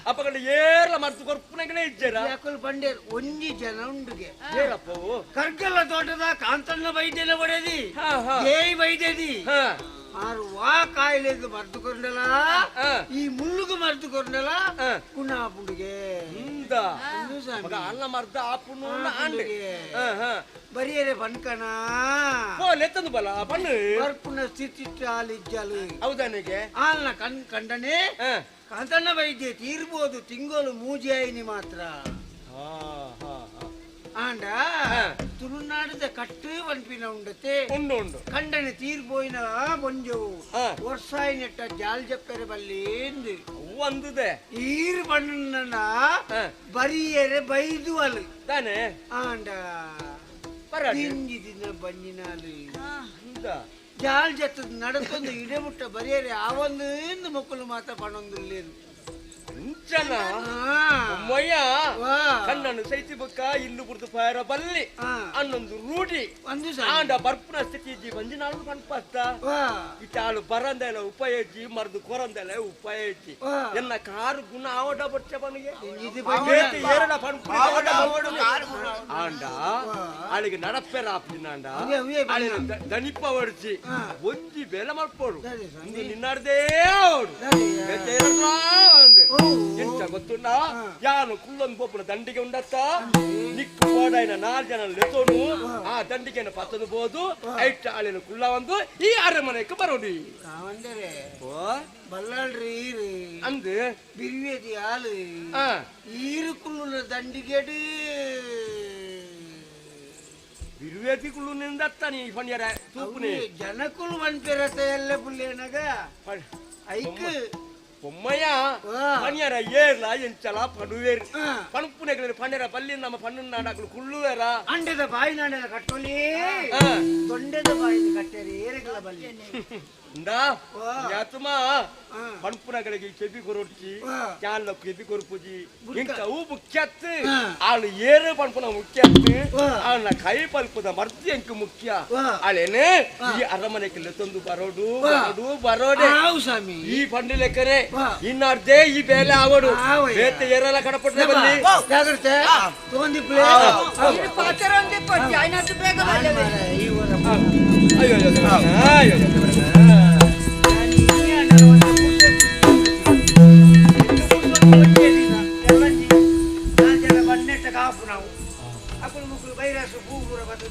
ಅಪ್ಪಗಂಡ ಏರ್ಲ ಮರ್ತು ಕೊರ್ಪುನಗಲೇ ಇಜ್ಜರ ಯಾಕಲ್ ಬಂಡೇರ್ ಒಂಜಿ ಜನ ಉಂಡುಗೆ ಹೇಳಪ್ಪವು ಕರ್ಗಲ್ಲ ತೋಟದ ಕಾಂತಣ್ಣ ವೈದ್ಯನ ಬಡದಿ ಹಾ ಹಾ ಏಯ್ ವೈದ್ಯದಿ ಹಾ ಆರು ವಾ ಕಾಯಿಲೆಗೆ ಮರ್ದುಕೊಂಡಲ ಈ ಮುಳ್ಳುಗು ಮರ್ದುಕೊಂಡಲ ಪುನಃ ಪುಂಡಿಗೆ ಹಿಂದ ಮಗ ಅಲ್ಲ ಮರ್ದ ಆಪುನು ಆಂಡೆ ಬರಿಯರೆ ಪನ್ಕಣ ಲೆತ್ತದು ಬಲ ಪಣ್ಣು ಪುನಃ ಸ್ಥಿತಿ ಆಲಿಜ್ಜಲು ಹೌದಾನಿಗೆ ಆಲ್ನ ಕಂಡನೆ ಕಾಂತಣ್ಣ ವೈದ್ಯ ತೀರ್ಬೋದು ತಿಂಗಳು ಮೂಜಿಯಾಯಿನಿ ಮಾತ್ರ ಆಂಡ ತುಳುನಾಡದ ಕಟ್ಟು ಪನ್ಪಿನ ಉಂಡತೆ ಉಂಡು ಉಂಡು ಕಂಡನೆ ತೀರ್ಬೋಯಿನ ಬೊಂಜವು ವರ್ಷಾಯಿ ನೆಟ್ಟ ಜಾಲ್ ಜಪ್ಪೆರೆ ಬಲ್ಲಿಂದು ಒಂದುದೆ ಈರು ಬಣ್ಣ ಬರಿಯರೆ ಬೈದು ಅಲು ತಾನೆ ಆಂಡ ತಿಂಜಿ ದಿನ ಬಂಜಿನಾಲು ಜಾಲ್ ಜತ್ತದ ನಡತೊಂದು ಇಡೆಮುಟ್ಟ ಬರಿಯರೆ ಆ ಒಂದು ಮಕ್ಕಳು ಮಾತ್ರ ಪಣೊಂದುಲ್ಲೇನು ಅಂಚನ ಮೊಯ್ಯ ಕಣ್ಣನ್ನು ಸೈತಿ ಬುಕ್ಕ ಇನ್ನು ಬುರ್ದು ಪಾರ ಬಲ್ಲಿ ಅನ್ನೊಂದು ರೂಢಿ ಆಂಡ ಬರ್ಪುನ ಸ್ಥಿತಿ ಇಜ್ಜಿ ಬಂಜಿನಾಳು ಕಣ್ಪಸ್ತ ಇಟ್ಟಾಳು ಬರಂದೆಲ್ಲ ಉಪಯೋಗಿ ಮರ್ದು ಕೊರಂದೆಲ್ಲ ಉಪಯೋಗಿ ಎನ್ನ ಕಾರು ಗುಣ ಆವಡ ಬಚ್ಚ ಬನಿಗೆ ಏರಡ ಆಂಡ ಅಳಿಗೆ ನಡಪೆರ ಆಪಿನಾಂಡ ದನಿಪ್ಪ ಹೊಡ್ಸಿ ಒಂಜಿ ಬೆಲೆ ಮಾಡ್ಕೋಡು ನಿನ್ನಡ್ದೇ ಅವಡು ಎಂತ ಗೊತ್ತುಂಡ ಯಾನು ಕುಲ್ಲೊಂದು ಪೋಪುನ ದಂಡಿಗೆ ಉಂಡತ್ತ ನಿಕ್ಕು ಕೋಡಾಯಿನ 4 ಜನ ಲೆತೋನು ಆ ದಂಡಿಗೆನ ಪತ್ತದು ಬೋದು ಐಟ ಆಳಿನ ಕುಲ್ಲ ಒಂದು ಈ ಅರಮನೆಗೆ ಬರೋಡಿ ಬಲ್ಲಾಳ್ರಿ ಅಂದು ಬಿರಿವೇದಿ ಹಾಲು ಈರು ಕುಳ್ಳುನ ದಂಡಿಗೆಡು ಬಿರುವೇದಿ ಕುಳ್ಳು ನಿಂದತ್ತ ನೀ ಪಣ್ಯರ ತೂಪುನೆ ಜನಕುಲು ಮನ್ಪಿರತ್ತೆ ಎಲ್ಲ ಪುಲ್ಲೇನಗ ಐಕ್ பொம்மைய பணியார ஏர்ல ಎಂಚಲ ಪಡುವೇರು ಪಣಪುನೆಗಳ ಪಣ್ಯರ ಬಲ್ಲಿ ನಮ್ಮ ಪಣ್ಣನ ನಾಡಗಳು ಕುಳ್ಳುವೇರ ಅಂಡದ ಬಾಯಿ ನಾಡದ ಕಟ್ಟೋಲಿ ದೊಂಡೆದ ಬಾಯಿ ಕಟ್ಟೇರಿ ಏರೆಗಳ ಬಲ್ಲಿ ಇಂದ ಯಾತುಮ ಪಣಪುನಗಳಿಗೆ ಕೆಬಿ ಕೊರೊಟ್ಟಿ ಕ್ಯಾನ್ಲ ಕೆಬಿ ಕೊರ್ಪುಜಿ ಇಂಕ ಹೂ ಮುಖ್ಯತ್ ಆಳು ಏರು ಪಣಪುನ ಮುಖ್ಯತ್ ಆಳ ಕೈ ಪಲ್ಪದ ಮರ್ತಿ ಎಂಕ ಮುಖ್ಯ ಆಳೇನೆ ಈ ಅರಮನೆಗೆ ತಂದು ಬರೋಡು ಬರೋಡು ಬರೋಡೆ ಸ್ವಾಮಿ ಈ ಪಂಡಿ ಲೆಕ್ಕರೆ ಇನ್ನರ್ದೇ ಈ ಬೇಲೆ ಆವಡು ಬೇತೆ ಏರೆಲ್ಲ ಕಡಪಟ್ಟೆ ಬಲ್ಲಿ ಜಾಗ್ರತೆ ತಗೊಂಡಿ ಪ್ಲೇ ಪಾತ್ರ ಒಂದೇ ಪಟ್ಟಿ ಐನತ್ತು ಬೇಗ ಬಲ್ಲವೆ ಅಯ್ಯೋ ಅಯ್ಯೋ ಅಕ್ಕಳು ಮಕ್ಕಳು ಬೈರಾಸು ಭೂಪುರ ಬಂದು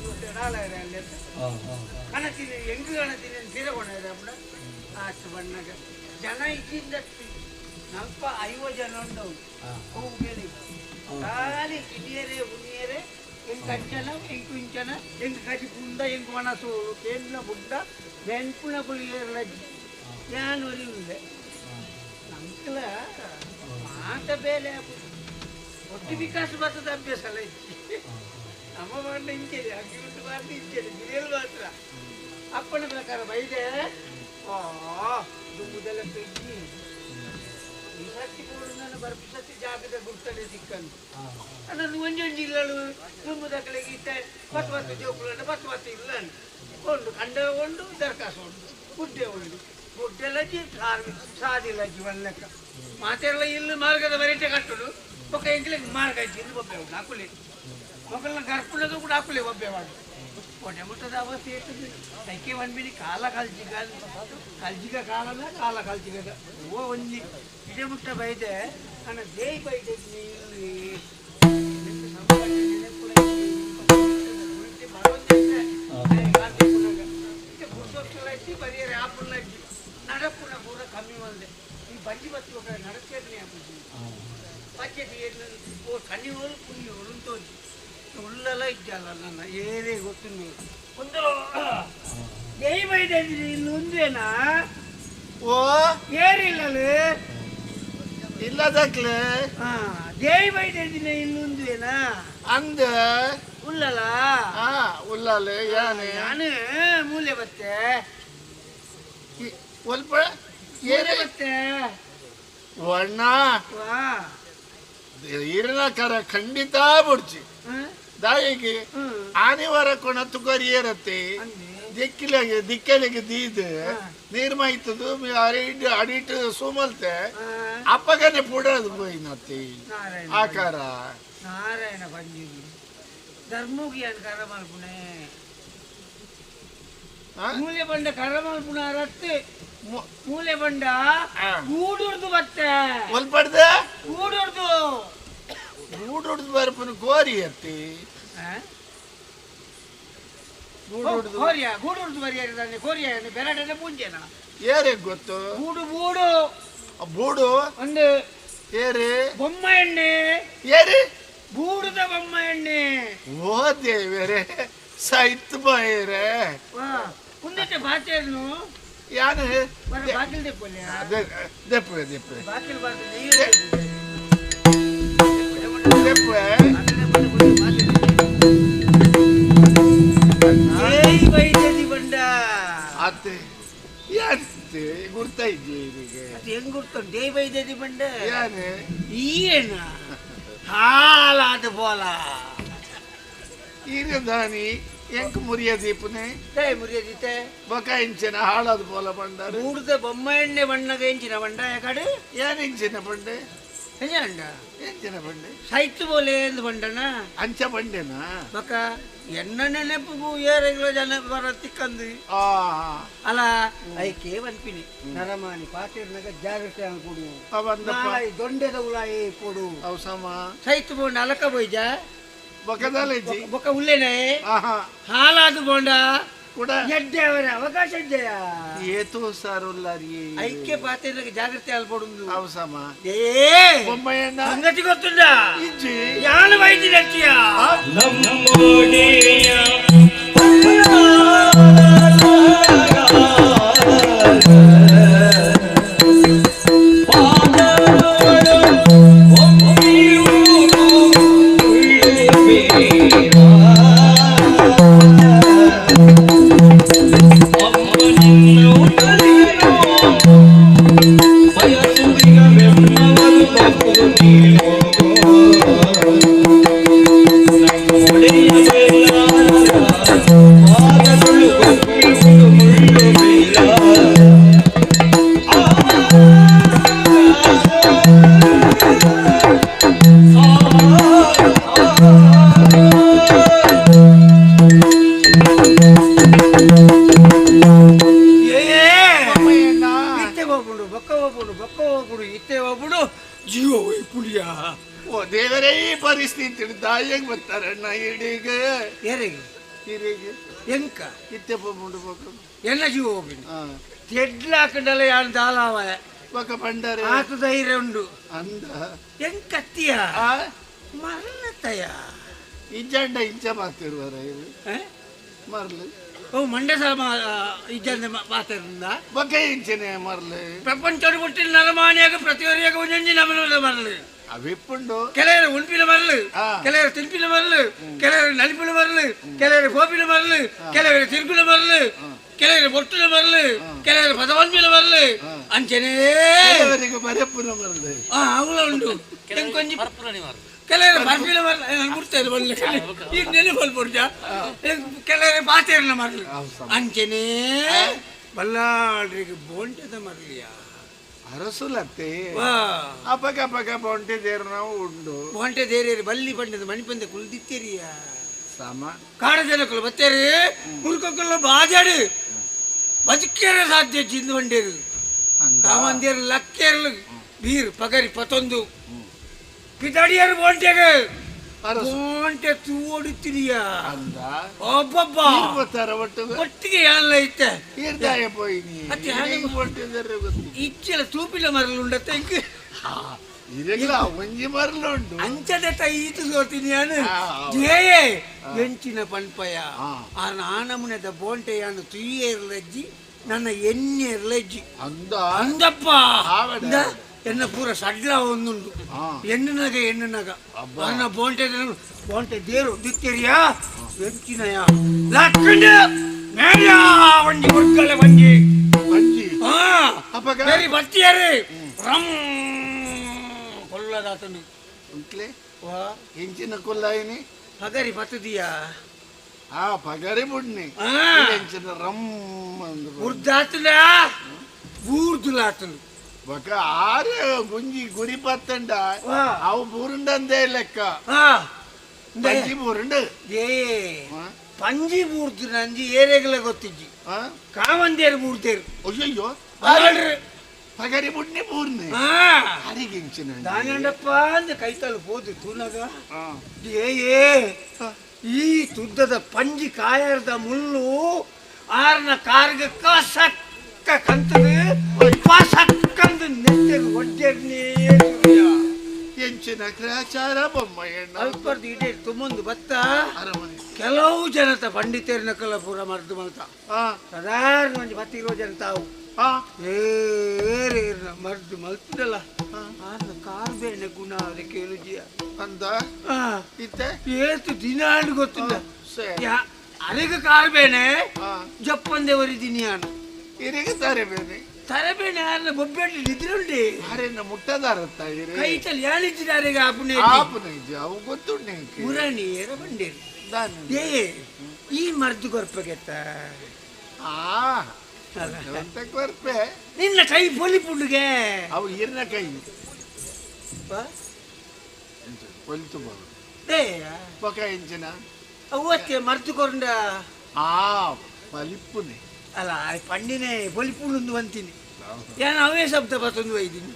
ಕಣತೀನಿ ಹೆಂಗ್ ಕಣತೀನಿ ತಿರಗೊಂಡ ಆಚೆ ಬಣ್ಣಗ ಜನ ಇದ್ದಿಂದ ನಲ್ಪ 50 ಜನ ಉಂಟವು ಹೋಗು ಕೇಳಿ ಖಾಲಿ ಕಿಡಿಯರೆ ಉಣಿಯರೆ ಹೆಂಗ್ ಕಂಚನ ಹೆಂಗ್ ಕುಂಚನ ಹೆಂಗ್ ಕಜಿ ಪುಂದ ಹೆಂಗ್ ಮನಸು ಕೇಂದ್ರ ಬುಡ್ಡ ಬೆನ್ಪುಣ ಪುಳಿಯರ್ಲ ಯಾನ್ ಒಲಿಯುಂದೆ ನಮ್ಕಲ ಮಾತ ಬೇಲೆ ಒಟ್ಟು ವಿಕಾಸ ಬರ್ತದ ಅಭ್ಯಾಸ ಅಲ್ಲ ಇಚ್ಚಿ ನಮ್ಮ ಮಾಡ್ಲ ಹಿಂಚೇರಿ ಅಕ್ಕಿ ಉಂಟು ಮಾಡ್ಲಿ ಹಿಂಚೇರಿ ಬಿರಿಯಲ್ ಮಾತ್ರ ಅಪ್ಪನ ಪ್ರಕಾರ ಬೈದೆ ದುಂಬುದೆಲ್ಲ ತೆಗ್ಗಿ ಈ ಸರ್ತಿ ನಾನು ಬರ್ಪು ಸತಿ ಜಾಗದ ಗುರ್ತಡೆ ಸಿಕ್ಕಂದು ನಾನು ಒಂಜೊಂದು ಇಲ್ಲಳು ದುಂಬುದಕ್ಕಳಿಗೆ ಇತ್ತ 10 ಜೋಕುಲಂಡ 10 ಇಲ್ಲ ಕೊಂಡು ಕಂಡ ಉಂಡು ದರ್ಕಾಸ ಉಂಡು ಗುಡ್ಡೆ ಉಂಡು ಗುಡ್ಡೆಲ್ಲಜ್ಜಿ ಸಾದಿಲ್ಲಜ್ಜಿ ಒಳ್ಳೆಕ್ಕ ಮಾತೆಲ್ಲ ಇಲ್ಲಿ ಮಾರ್ಗದ ಬರೀಟೆ ಕಟ್ಟುಡು ಒಕ್ಕ ಎಂಕ್ಲಿಗೆ ಮಾರ್ಗ ಇಜ್ಜಿ ಇಲ್ಲಿ ಒಬ್ಬೆ ಉಂಡು ಹಾಕುಲಿ ಮಕ್ಕಳನ್ನ ಗರ್ಪುಣದು ಕೂಡ ಹಾಕುಲಿ ಒಬ್ಬೆ ಮಾಡು ಕೊನೆ ಮುಟ್ಟದ ಅವಸ್ಥೆ ಇರ್ತದೆ ಕೈಕೆ ಒಂದ್ಬಿಡಿ ಕಾಲ ಕಲ್ಜಿಗ ಕಲ್ಜಿಗ ಕಾಲನ ಕಾಲ ಕಲ್ಜಿಗದ ಓ ಒಂಜಿ ಇಡೆ ಮುಟ್ಟ ಬೈದೆ ನನ್ನ ದೇಯಿ ಬೈದೆ ಇಲ್ಲಿ ಬರೀ ಆಪುಲ್ಲ ನಡಪುನ ಪೂರ ಕಮ್ಮಿ ಬಂದೆ ಈ ಬಂಜಿ ಬತ್ತಿ ಹೋಗ ನಡಚೇತನೆ ಆಪುಜಿ ಪಂಚಾಯತಿ ಕಣ್ಣಿ ಹೋಲು ಪುಣ್ಯ ಹೊರಂತೋಜಿ ಉಳ್ಳೆಲ್ಲ ಇದ್ದಲ್ಲ ನನ್ನ ಏನೇ ಗೊತ್ತು ನೀವು ಒಂದು ದೇಯಿ ಬೈದೆ ಇಲ್ಲಿ ಒಂದೇನಾ ಓ ಏರಿಲ್ಲಲು ಇಲ್ಲದಕ್ಲೆ ದೇಯಿ ಬೈದೆ ಇಲ್ಲೊಂದೇನಾ ಅಂದ ಉಳ್ಳಲ್ಲ ಉಳ್ಳಾಲೆ ಯಾನೆ ನಾನು ಮೂಲೆ ಬತ್ತೆ ಸ್ವಲ್ಪ ಏನೇ ಬತ್ತೆ ವರ್ಣ ವಾ ಈರಿನ ಕರ ಖಂಡಿತ ಬುಡ್ಚಿ ದಾಯಿಗೆ ಆನೆವರ ಕೊಣ ತುಗರಿ ಏರತ್ತೆ ದಿಕ್ಕಲಿಗೆ ದೀದ್ ನಿರ್ಮೈತದು ಅಡಿಟ್ ಸುಮಲ್ತೆ ಅಪ್ಪಗನೆ ಪುಡದು ಪೋಯಿನತ್ತಿ ಆಕಾರ ನಾರಾಯಣ ಬಂಜೀವಿ ಧರ್ಮೋಗಿ ಅಂತ ಕರ ಮಲ್ಪುಣೆ ಮೂಲೆ ಬಂಡ ಕರ ಮಲ್ಪುಣ ರತ್ತೆ ಮೂಲೆ ಬಂಡ ಗೂಡುರ್ದು ಬತ್ತೆ ಒಲ್ಪಡ್ದ ಗೂಡುರ್ದು ಬರ್ಪುನ ಗೋರಿ ಅತ್ತಿ ಗೂಡುರ್ದು ಬರಿಯಾರಿದ್ದಾನೆ ಕೋರಿಯ ಬೆರಡನೆ ಮುಂಜೆನ ಏರೇ ಗೊತ್ತು ಬೂಡು ಒಂದು ಏರಿ ಬೊಮ್ಮ ಎಣ್ಣೆ ಏರಿ ಬೂಡುದ ಬೊಮ್ಮ ಎಣ್ಣೆ ಓ ದೇವರೇ ಸೈತ್ ಬಾಯರೇ ಕುಂದಿಟ್ಟೆ ಬಾಚೇರ್ನು ಯಾನು ಬಾಕಿಲ್ ದೆಪ್ಪಲೆ ದೆಪ್ಪೆ ದೆಪ್ಪೆ ಬಾಕಿಲ್ ಬಾಕಿಲ್ ದೆಪ್ಪೆ ಜೈ ವೈದ್ಯದಿ ಬಂಡ ಅತ್ತೆ ಯಾನ್ತೆ ಗುರ್ತಾ ಇದ್ದೀರಿಗೆ ಅದು ಹೆಂಗ್ ಗುರ್ತುಂಟು ಜೈ ವೈದ್ಯದಿ ಬಂಡ ಯಾನೆ ಏನ ಹಾಲಾದ ಬೋಲ ಈಗ ದಾನಿ ಎಂಕ್ ಮುರಿಯ ದೀಪನೆ ಜೈ ಮುರಿಯದಿತ್ತೆ ಬಕ ಇಂಚಿನ ಹಾಳಾದ ಬೋಲ ಬಂಡಾರು ಬೂಡುದ ಬೊಮ್ಮ ಎಣ್ಣೆ ಬಣ್ಣದ ಎಂಚಿನ ಬಂಡ ಯಾಕಡೆ ಏನ್ ಇಂಚಿನ ಬಂಡೆ ಹೆಂಜಂಡ ಎಂಚಿನ ಬಂಡೆ ಸೈತ್ ಬೋಲೆ ಎಂದು ಬಂಡನ ಅಂಚ ಬಂಡೆನಾ ಬಕ ಎನ್ನ ನೆನಪಿಗೂ ಏರೆಗ್ಲ ಜನ ಬರ ತಿಕ್ಕಂದು ಆ ಅಲ್ಲ ಐಕೆ ಬಂಪಿನಿ ನರಮಾನಿ ಪಾತಿರ್ನಾಗ ಜಾಗ್ರತೆ ಕೊಡು ಅವಂದಪ್ಪ ನಾಳೆ ದೊಂಡೆದ ಉಳಾಯಿ ಕೊಡು ಅವಸಮ ಸೈತ್ ಬೋಂಡ ಅಲಕ ಬೊಯ್ಜ ಬಕದಲೆಜಿ ಬೊಕ್ಕ ಉಲ್ಲೇನೆ ಆಹಾ ಹಾಲಾದು ಬೋಂಡ ಕೂಡ ಎಡ್ಡೆ ಅವರ ಅವಕಾಶ ಇದೆಯಾ ಏತು ಸಾರುಲ್ಲಾರಿ ಐಕ್ಯ ಪಾತಿರ್ನಾಗ ಜಾಗ್ರತೆ ಅಲ್ಪಡುದು ಅವಸಮ ಏ ಬೊಮ್ಮಯ್ಯಣ್ಣ ಸಂಗತಿ ಗೊತ್ತುಂಡ ಇಜ್ಜಿ ಯಾನು ವೈದ್ಯ ನಚ್ಚಿಯ ದೇವರೇ ಈ ಪರಿಸ್ಥಿತಿ ದಾಯಿಗೆ ಬರ್ತಾರಣ್ಣ ಇಡೀಗ ಯಾರಿಗೆ ಹಿರಿಗೆ ಎಂಕ ಇತ್ತೆಪ್ಪ ಮುಂಡ್ಬೇಕು ಎಲ್ಲ ಜೀವ ಹೋಗಿನಿ ತೆಡ್ಲ ಹಾಕೊಂಡಲ್ಲ ಯಾರು ದಾಲಾವ ಬಕ ಬಂಡಾರೆ ಆತು ಧೈರ್ಯ ಉಂಡು ಅಂದ ಎಂಕತ್ತಿಯ ಆ ಮರಳತ್ತಯ್ಯ ಇಂಜಂಡ ಇಂಚ ಮಾತಿರುವರ ಇದು ಮರ್ಲು ಓ ಮಂಡ್ಯ ಸಹ ಇಜ್ಜಂದ ಮಾತಾಡಿದ ಬಕ ಇಂಚನೆ ಮರ್ಲು ಪ್ರಪಂಚ ಬಿಟ್ಟಿಲ್ಲ ನರಮಾನಿಯಾಗ ಪ್ರತಿಯೊರಿಯಾಗ ಒಂಜೊಂಜಿ ನಮನ ಮರಳು ಅವಿಪ್ಪುಂಡು ಕೆಲವರು ಉಣ್ಪಿನ ಮರಳು ಆ. ಕೆಲವರು ತಿನ್ಪಿನ ಮರಳು ಕೆಲವರು ನಲಿಪಿನ ಮರಳು ಕೆಲವರು ಗೋಪಿನ ಮರಳು ಕೆಲವರು ತಿರುಪಿನ ಮರಳು ಕೆಲವರು ಬೊಟ್ಟಿನ ಮರಳು ಕೆಲವರು ಪದವಂಪಿನ ಮರಳು ಅಂಚೆನೇ ಕೆಲವರಿಗೆ ಬರೆಪ್ಪುನ ಮರ್ಲು ಅವಳ ಉಂಟು ಕೊಂಚ ಕೆಲವರು ಬರ್ಪಿನ ಮರಳು ನಾನು ಗುರ್ತೇನೆ ಬರಲಿ ಈಗ ನೆನಪಲ್ಲಿ ಬಿಡ್ಜ ಕೆಲವರು ಪಾತೇರಿನ ಮರಳು ಅಂಚೆನೇ ಬಲ್ಲಾಡ್ರಿಗೆ ಬೋಂಟದ ಮರಳಿಯ ಅರಸುಲತ್ತೆ ಅಪಗ ಅಪಗ ಬೊಂಟೆ ದೇರು ನಾವು ಉಂಡು ಬೋಂಟೆ ದೇರೇರಿ ಬಲ್ಲಿ ಪಂಡದ ಮಣಿಪಂದ ಕುಲ್ದಿತ್ತೇರಿಯ ಸಮ ಕಾಡ ಜನಕ್ಕಳು ಬತ್ತೇರಿ ಮುಲ್ಕೊಕ್ಕಲ್ಲ ಬಾಜಾಡು ಬದುಕೇರ ಸಾಧ್ಯ ಜಿಂದು ಬಂಡೇರು ಕಾಮಂದಿರು ಲಕ್ಕೇರ್ಲು ಬೀರ್ ಪಗರಿ ಪತೊಂದು ಪಿತಡಿಯರು ಬೋಂಟೆಗೆ ಬೋಂಟೆ ತೂಡಿತಿರಿಯ ಅಂದ ಒಬ್ಬೊಬ್ಬ ಗೊತ್ತಾರ ಒಟ್ಟು ಒಟ್ಟಿಗೆ ಎಲ್ಲ ಐತೆ ಇರ್ದಾಯ ಪೋಯಿನಿ ಅತ್ತೆ ಹಾಗೆ ಬೊಂಟಿದ್ದಾರೆ ಗೊತ್ತು ಇಚ್ಚೆಲ್ಲ ತೂಪಿಲ ಮರಲು ಉಂಡತ್ತೆ ಇರಲ್ಲ ಒಂಜಿ ಮರ್ಲು ಉಂಡು ಅಂಚದ ಈತು ಸೋತೀನಿ ನಾನು ಜೇಯೇ ಎಂಚಿನ ಪನ್ಪಯ ಆ ನಾನಮುನದ ಬೋಂಟೆಯನ್ನು ತುಯ್ಯೇ ಇರ್ಲಜ್ಜಿ ನನ್ನ ಎಣ್ಣೆ ಇರ್ಲಜ್ಜಿ ಅಂದ ಅಂದಪ್ಪ ಆವಡ. ಎನ್ನ ಪೂರ ಸಡ್ಲ ಒಂದುಂಡು ಎಣ್ಣನಾಗ ಅನ್ನ ಬೋಂಟೆ ದೇರು ದಿತ್ತೇರಿಯಾ ಎಂಚಿನಯ ಲಕ್ಕಂಡ ಮೇಡ್ಯಾ ಒಂಜಿ ಒಡ್ಕಲೆ ಬಂಜಿ ಬಂಜಿ ಅಪ್ಪಗ ಬೇರೆ ಬರ್ತೀಯಾರಿ ರಮ್ ಕೊಲ್ಲದಾತನು ಉಂಟ್ಲೆ ಇಂಚಿನ ಕುಲ್ಲಾಯಿನಿ ಪಗರಿ ಪತ್ತದಿಯಾ ಆ ಪಗರಿ ಬುಡ್ನಿ ಉರ್ದಾತನ ಬೂರ್ದುಲಾತನು ಬಕ ಆರು ಗುಂಜಿ ಗುರಿ ಪತ್ತಂಡ ಅವು ಬೂರುಂಡಂದೇ ಲೆಕ್ಕ ಪಂಜಿ ಬೂರುಂಡು ಏ ಪಂಜಿ ಬೂರ್ದು ನಂಜಿ ಏರೆಗಳ ಗೊತ್ತಿಜ್ಜಿ ಕಾವಂದೇರು ಬೂರ್ತೇರು ಅಯ್ಯಯ್ಯೋ ಪಗರಿ ಬುಡ್ನಿ ಬೂರ್ನೆ ಅರಿಗಿಂಚಿನ ದಾನಂಡಪ್ಪ ಅಂದ ಕೈತಲು ಹೋದು ತೂನಗ ಏ ಈ ತುದ್ದದ ಪಂಜಿ ಕಾಯರ್ದ ಮುಳ್ಳು ಆರ್ನ ಕಾರ್ಗ ಸಕ್ಕ ಕಂತದು ಸಕ್ಕಂದು ನೆಟ್ಟರು ಒಡ್ಡೇರ್ನೇ ಎಂಚಿನ ಗ್ರಾಚಾರ ಬೊಮ್ಮಯ್ಯಣ್ಣ ಅಲ್ಪರ್ದು ಇಡೇ ತುಂಬೊಂದು ಬತ್ತ ಕೆಲವು ಜನತ ಪಂಡಿತೇರಿನ ಕಲ ಪೂರ ಮರ್ದು ಮಲ್ತ ಸಾಧಾರಣ ಒಂದು 10-20 ಜನ ತಾವು ಏರೇರ್ನ ಮರ್ದು ಮಲ್ತದಲ್ಲ ಆರ್ನ ಕಾರ್ ಬೇನೆ ಗುಣ ಅವ್ರೆ ಕೇಳುಜಿಯ ಅಂದ ಇತ್ತೆ ಏತು ದಿನ ಅಂಡ್ ಗೊತ್ತಿಲ್ಲ ಅರೆಗ ಕಾರ್ ಬೇನೆ ಜಪ್ಪಂದೆ ಒರಿದಿನಿ ಆನ ಇರೆಗ ತರಬೇನೆ ಆರ್ನ ಬೊಬ್ಬೆಟ್ಟು ನಿದ್ರುಂಡಿ ಅರೆನ್ನ ಮುಟ್ಟದಾರತ್ತ ಕೈತಲ್ಲಿ ಯಾಳಿದ್ದಾರೆ ಆಪುನೆ ಅವು ಗೊತ್ತುಂಡೆ ಪುರಾಣಿ ಏರ ಬಂಡೇರು ಏ ಈ ಮರ್ದು ಕೊರ್ಪಗೆತ್ತ ಕೊರ್ಪೆ ನಿನ್ನ ಕೈ ಪೊಲಿ ಪುಂಡುಗೆ ಅವು ಈರ್ನ ಕೈ ಪೊಲಿತು ಪೊಕ ಎಂಚಿನ ಅವತ್ತೆ ಮರ್ದು ಕೊಂಡ ಪಲಿಪ್ಪುನೆ ಅಲ್ಲ ಪಂಡಿನೇ ಪೊಲಿಪುಂಡು ಅಂತೀನಿ ಏನು ಅವೇ ಶಬ್ದ ಬತ್ತೊಂದು ಒಯ್ದೀನಿ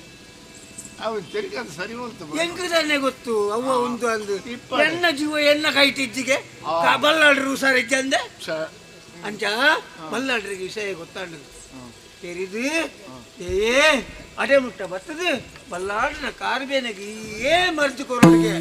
ಅವು ತಿರ್ಗಿ ಅದು ಸರಿ ಹೋಗ್ತು ಹೆಂಗದನ್ನೇ ಗೊತ್ತು ಅವ್ವ ಒಂದು ಅಂದು ಎನ್ನ ಜೀವ ಎನ್ನ ಕೈಟಿಜ್ಜಿಗೆ ಬಲ್ಲಾಡ್ರು ಸರ್ ಇದ್ದಂದೆ ಅಂಚ ಬಲ್ಲಾಡ್ರಿಗೆ ವಿಷಯ ಗೊತ್ತಾಂಡು ತೆರಿದು ಏ ಅಡೆ ಮುಟ್ಟ ಬರ್ತದೆ ಬಲ್ಲಾಡ್ರ ಕಾರ್ಬೇನೆಗೆ ಏ ಮರ್ಜು ಕೊರೋಡಿಗೆ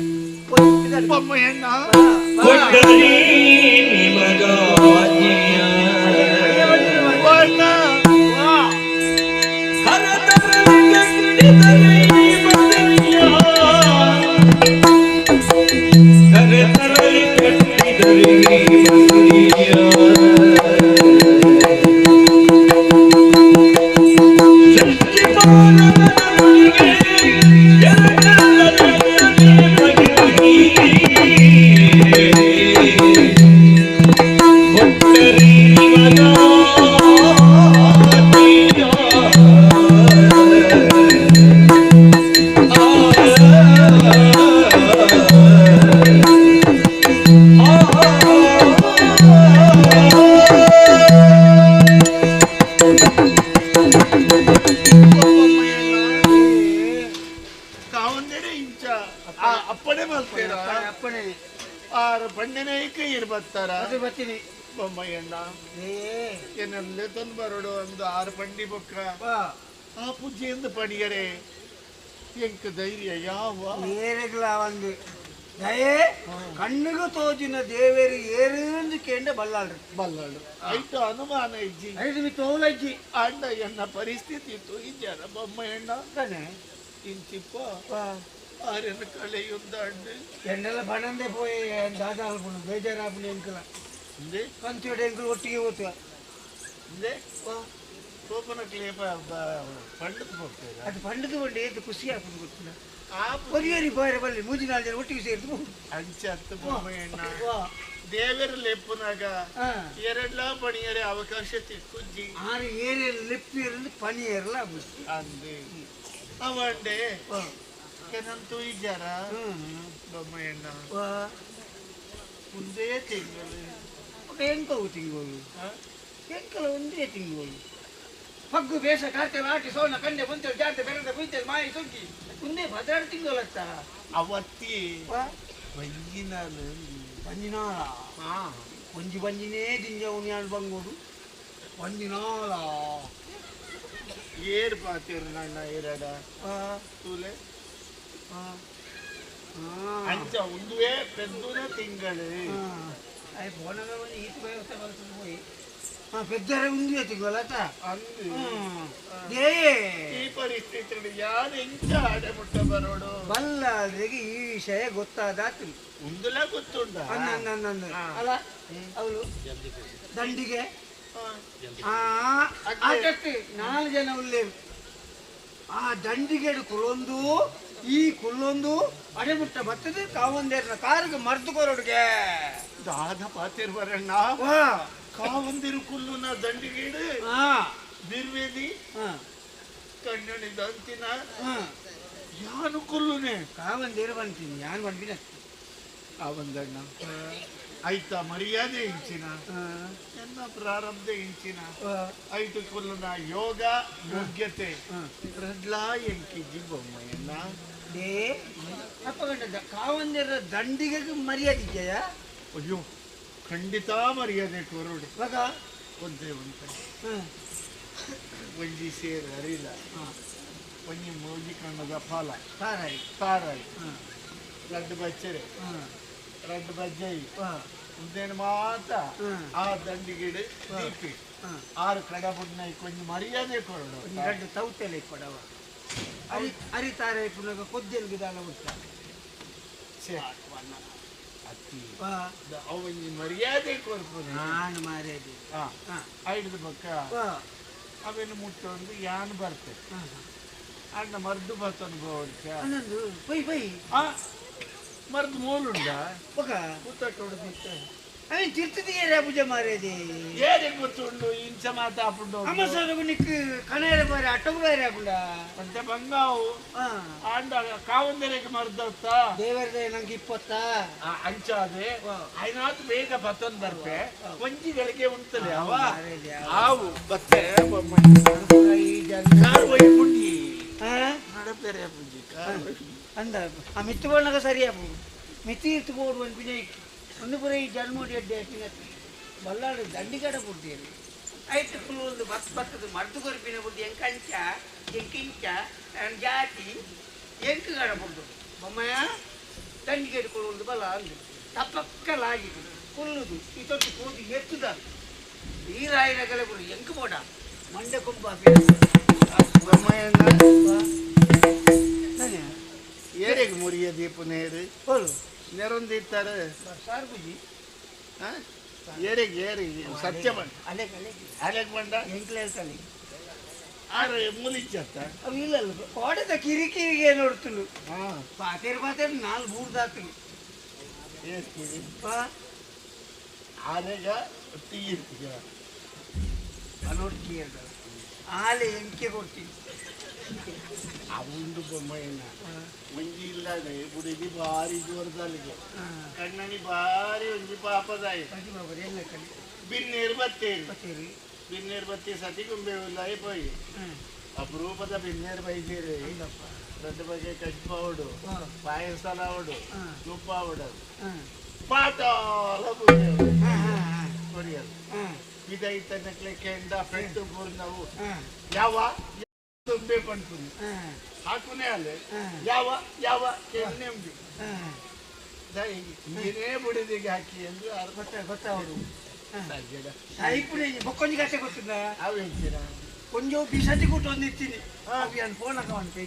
ಬೊಮ್ಮ ಹೆಣ್ಣ ಏನಲ್ಲೇ ತಂದು ಬರೋಡು ಒಂದು 6 ಪಂಡಿ ಬೊಕ್ಕ ಆ ಪೂಜೆಯಿಂದ ಪಣಿಯರೆ ಎಂಕ ಧೈರ್ಯ ಯಾವ ಏರೆಗಳ ಒಂದು ದಯೆ ಕಣ್ಣಿಗೂ ತೋಜಿನ ದೇವೇರಿ ಏರೆಂದು ಕೇಂಡ ಬಲ್ಲಾಳು ಆಯ್ತು ಅನುಮಾನ ಇಜ್ಜಿ ಐದು ತೋಲಜ್ಜಿ ಅಣ್ಣ ಎನ್ನ ಪರಿಸ್ಥಿತಿ ಇತ್ತು ಇಜ್ಜಾರ ಬೊಮ್ಮ ಎಣ್ಣ ತಾನೆ ಇಂಚಿಪ್ಪ ಆರೆನ ಕಳೆಯುಂದ ಅಣ್ಣ ಎನ್ನೆಲ್ಲ ಬಣಂದೆ ಪೋಯಿ ದಾದಾ ಅಲ್ಪುಣ ಬೇಜಾರಾಪುಣ ಎಂಕಲ ಕಂಚೋಡೆ ಎಂಕಲು ಒಟ್ಟಿಗೆ ಹೋಗ್ತವ ಸೋಪನಕ್ಲೇಪ ಪಂಡದು ಹೋಗ್ತೇವೆ ಅದು ಪಂಡದು ಬಂಡೆ ಎದ್ದು ಖುಷಿ ಹಾಕೊಂಡು ಗೊತ್ತಿಲ್ಲ ಒರಿಯರಿ ಬಾರೆ ಬಲ್ಲಿ 3-4 ಜನ ಒಟ್ಟಿಗೆ ಸೇರಿದು ಅಂಚೆ ಹತ್ತು ಬೊಮ್ಮಣ್ಣ ದೇವರ ಲೆಪ್ಪನಾಗ ಎರಡ್ಲ ಪಣಿಯರೆ ಅವಕಾಶ ತಿಕ್ಕುಜ್ಜಿ ಆರು ಏರಿಯಲ್ ಲೆಪ್ಪಿರಲು ಪಣಿಯರಲ್ಲ ಅಂದೆ ಅವಂಡೆ ಕೆನಂತೂ ಇದ್ದಾರ ಬೊಮ್ಮಣ್ಣ ಮುಂದೆ ತಿಂಗಳು ಎಂಕವು ತಿಂಗಳು ಎಂಕಲ ಒಂದೇ ತಿಂಗಳು ಹಗ್ಗು ಬೇಷ ಕಾರ್ತೆ ನಾಟಿ ಸೋನ ಕಂಡೆ ಬಂತೇಳಿ ಜಾತೆ ಬೆರೆದ ಕುಯ್ತೇಳಿ ಮಾಯಿ ಸುಗ್ಗಿ ಮುಂದೆ 16 ತಿಂಗಳತ್ತ ಅವತ್ತಿ ಬಂಜಿನಾಳ ಬಂಜಿನೇ ದಿಂಜವನಿ ಆಳು ಬಂಗೋಡು ಬಂಜಿನಾಳ ಏರ್ ಪಾತಿರು ನನ್ನ ಏರಡ ತೂಲೆ ಅಂಚ ಒಂದುವೇ ಪೆದ್ದುನ ತಿಂಗಳು ಫೋನಗ ಈತ ವ್ಯವಸ್ಥೆ ಬರ್ತದೆ ಹೋಗಿ పెద్దరే ఉంది ఎత్తుకోలేత ಈ ಪರಿಸ್ಥಿತಿ ಯಾರು ಇಂಚ ಆಡೆ ಮುಟ್ಟ ಬರೋಡು ಬಲ್ಲಾದ್ರಿಗೆ ಈ ವಿಷಯ ಗೊತ್ತಾದಾತು ಒಂದುಲ ಗೊತ್ತುಂಟ ಅಲ್ಲ ಅವಳು ದಂಡಿಗೆ 4 ಜನ ಉಳ್ಳೇರು ಆ ದಂಡಿಗೆ ಕುಲೊಂದು ಈ ಕುಲ್ಲೊಂದು ಅಡೆ ಮುಟ್ಟ ಬರ್ತದೆ ಕಾವಂದೇರ್ನ ಕಾರಿಗೆ ಮರ್ದು ಕೊರೋಡ್ಗೆ ದಾದ ಪಾತಿರ್ವರಣ್ಣ ಕಾವಂದಿರು ಕುಲ್ಲುನ ದಂಡಿಗೀಡು ಬಿರ್ವೇದಿ ಕಣ್ಣಣಿದ ಅಂತಿನ ಯಾನು ಕುಲ್ಲುನೆ ಕಾವಂದೇರು ಬಂತೀನಿ ಯಾರು ಬಂದಿನ ಕಾವಂದಣ್ಣ ಆಯ್ತಾ ಮರ್ಯಾದೆ ಇಂಚಿನ ನನ್ನ ಪ್ರಾರಂಭ ಇಂಚಿನ ಐಟು ಕುಲ್ಲುನ ಯೋಗ ಯೋಗ್ಯತೆ ಪ್ರಹ್ಲಾ ಎಂಕಿಜಿ ಬೊಮ್ಮಯ್ಯಣ್ಣ ಅಪ್ಪಗಂಡ ಕಾವಂದೇರ ದಂಡಿಗೆ ಮರ್ಯಾದೆ ಇದೆಯಾ ಅಯ್ಯೋ ಖಂಡಿತ ಮರ್ಯಾದೆ ಕೋರೋಡಿ ಮಗ ಒಂದೇ ಉಂಟು ಒಂಜಿ ಸೇರು ಅರಿಲ್ಲ ಒಂಜಿ ಮೋಜಿ ಕಣ್ಣದ ಫಲ ಸಾರಾಯಿ ತಾರಾಯಿ ರಡ್ಡು ಬಚ್ಚರೆ ರಡ್ಡು ಬಜ್ಜಾಯಿ ಉಂದೇನು ಮಾತ ಆ ದಂಡಿಗಿಡು ದೀಪಿ ಆರು ಕಡ ಬುಡ್ನ ಕೊಂಚ ಮರ್ಯಾದೆ ಕೊರಡು ಎರಡು ತೌತೆಲೆ ಕೊಡವ ಅರಿತಾರೆ ಪುನಃ ಕೊದ್ದೆಲ್ ಗಿದಾಲ ಉಂಟ ಅವನಿಗೆ ಮರ್ಯಾದೆ ಕೊರ್ಪುದು ನಾನು ಮಾರೇದಿ ಐದು ಪಕ್ಕ ಅವೆಲ್ಲ ಮುಟ್ಟೊಂದು ಯಾನ್ ಬರ್ತದೆ ಅಣ್ಣ ಮರ್ದು ಬರ್ತನು ಬೋಡ್ಕ ಅನ್ನೊಂದು ಪೈ ಪೈ ಮರ್ದು ಮೂರುಂಡ ಪಕ್ಕ ಕೂತಟ್ಟು ಹೊಡೆದಿತ್ತೆ ಅವನು ತಿರ್ತದಿಯರ ಪೂಜೆ ಮಾರೇದಿ ಏನೇ ಗೊತ್ತುಂಡು ಇಂಚ ಮಾತಾಪುಂಡು ಅಮ್ಮ ಸರ್ ನಿಕ್ ಕಣೇರ ಬಾರಿ ಅಟ್ಟಗು ಬೇರೆ ಆಗುಂಡ ಅಂತ ಬಂಗಾವು ಆಂಡ ಕಾವಂದರೆಗೆ ಮರ್ದತ್ತ ದೇವರದೇ ನಂಗೆ 20 ಅಂಚಾದೆ ಐನಾತ್ ಬೇಗ ಬತ್ತನ್ ಬರ್ಪೆ ಒಂಜಿಗಳಿಗೆ ಉಂಟಲೆ ಅವ ಆವು ಬತ್ತೆ ಕಾರ್ ಒಯ್ ಪುಂಡಿ ನಡಪೇರೆ ಪುಂಜಿ ಅಂದ ಆ ಮಿತ್ತು ಬಣ್ಣಗ ಸರಿಯಾಪು ಮಿತಿ ಇತ್ತು ಬೋಡು ಒಂದು ಪಿನ ಒಂದು ಪುರ ಈ ಜನ್ಮೋಡಿ ಅಡ್ಡೆ ಬಲ್ಲಾಡು ದಂಡಿಗಡ ಬುಡ್ಡಿಯಲ್ಲಿ ಐಟು ಒಂದು ಬತ್ತದು ಮರ್ದು ಕೊರಿಪಿನ ಬುಡ್ಡಿ ಎಂಕಂಚ ಎಂಕಿಂಚ ಜಾತಿ ಎಂಕುಗಡ ಬುಡ್ಡು ಬೊಮ್ಮಯ್ಯ ದಂಡಿಗೆ ಒಂದು ಬಲ ಅಂದು ತಪ್ಪಕ್ಕಲಾಗಿದ್ದು ಕುಲ್ಲುದು ಈ ತೊಟ್ಟು ಕೂದಿ ಎತ್ತುದ ಈ ರಾಯಿನಗಲ ಬುಡು ಎಂಕು ಬೋಡ ಮಂಡೆ ಕೊಂಬ ಏರೆಗೆ ಮುರಿಯ ದೀಪ ನೇರು ಹೋಲು ನೆರೊಂದಿತ್ತಾರೆ ಸಾರ್ ಬುಜಿ ಏರೆಗೆ ಏರಿ ಸತ್ಯ ಬಂಡ ಅಲೆ ಅಲೆಗ್ ಬಂಡ ಎಂಕ್ಲೆ ಕಲಿ ಆರು ಮೂಲಿಚ್ಚತ್ತ ಅವು ಇಲ್ಲಲ್ಲ ಕೋಟದ ಕಿರಿಕಿರಿಗೆ ನೋಡ್ತುಳು ಪಾತೇರು 4 ದಾತುಳು ಆನೆಗ ತೀರ್ತಿಗ ಅನೋಡ್ಕಿ ಆಲೆ ಎಂಕೆ ಕೊಡ್ತೀನಿ ಅವುಂಡು ಬೊಮ್ಮಯ್ಯನ ಮಂಜಿ ಇಲ್ಲದೆ ಬುಡಿದಿ ಭಾರಿ ಜೋರದಲ್ಲಿಗೆ ಕಣ್ಣನಿ ಭಾರಿ ಒಂಜಿ ಪಾಪದಾಯಿ ಎಲ್ಲ ಕಲಿ ಬಿನ್ನೇರು ಬತ್ತೇರಿ ಬಿನ್ನೇರು ಬತ್ತಿ ಸತಿ ಕುಂಬೆ ಉಲ್ಲಾಯಿ ಪೋಯಿ ಅಪರೂಪದ ಬಿನ್ನೇರು ಬೈಸೇರಿ ದೊಡ್ಡ ಬಗ್ಗೆ ಕಚ್ಪಾವಡು ಪಾಯಸಲಾವಡು ತುಪ್ಪಾವಡು ಪಾಟಾಲ ಕೊರಿಯದು ಇದೈತ ನಕ್ಲೆ ಕೆಂಡ ಪೆಟ್ಟು ನಾವು ಯಾವ ತುಂಬೆ ಪಂಪುನಿ ಹಾಕುನೇ ಅಲ್ಲೇ ಯಾವ ಕೆನ್ನೆಂಬಿ ನೀನೇ ಬುಡಿದಿಗೆ ಹಾಕಿ ಎಂದು ಗೊತ್ತವರು ಬೊಕ್ಕೊಂಜಿ ಕತೆ ಗೊತ್ತಿಲ್ಲ ಅವು ಹೇಳ್ತೀರ ಕೊಂಚ ಬಿಸತಿ ಕೊಟ್ಟು ಒಂದಿತ್ತೀನಿ ಅಭಿಯಾನ್ ಫೋನ್ ಹಾಕಿ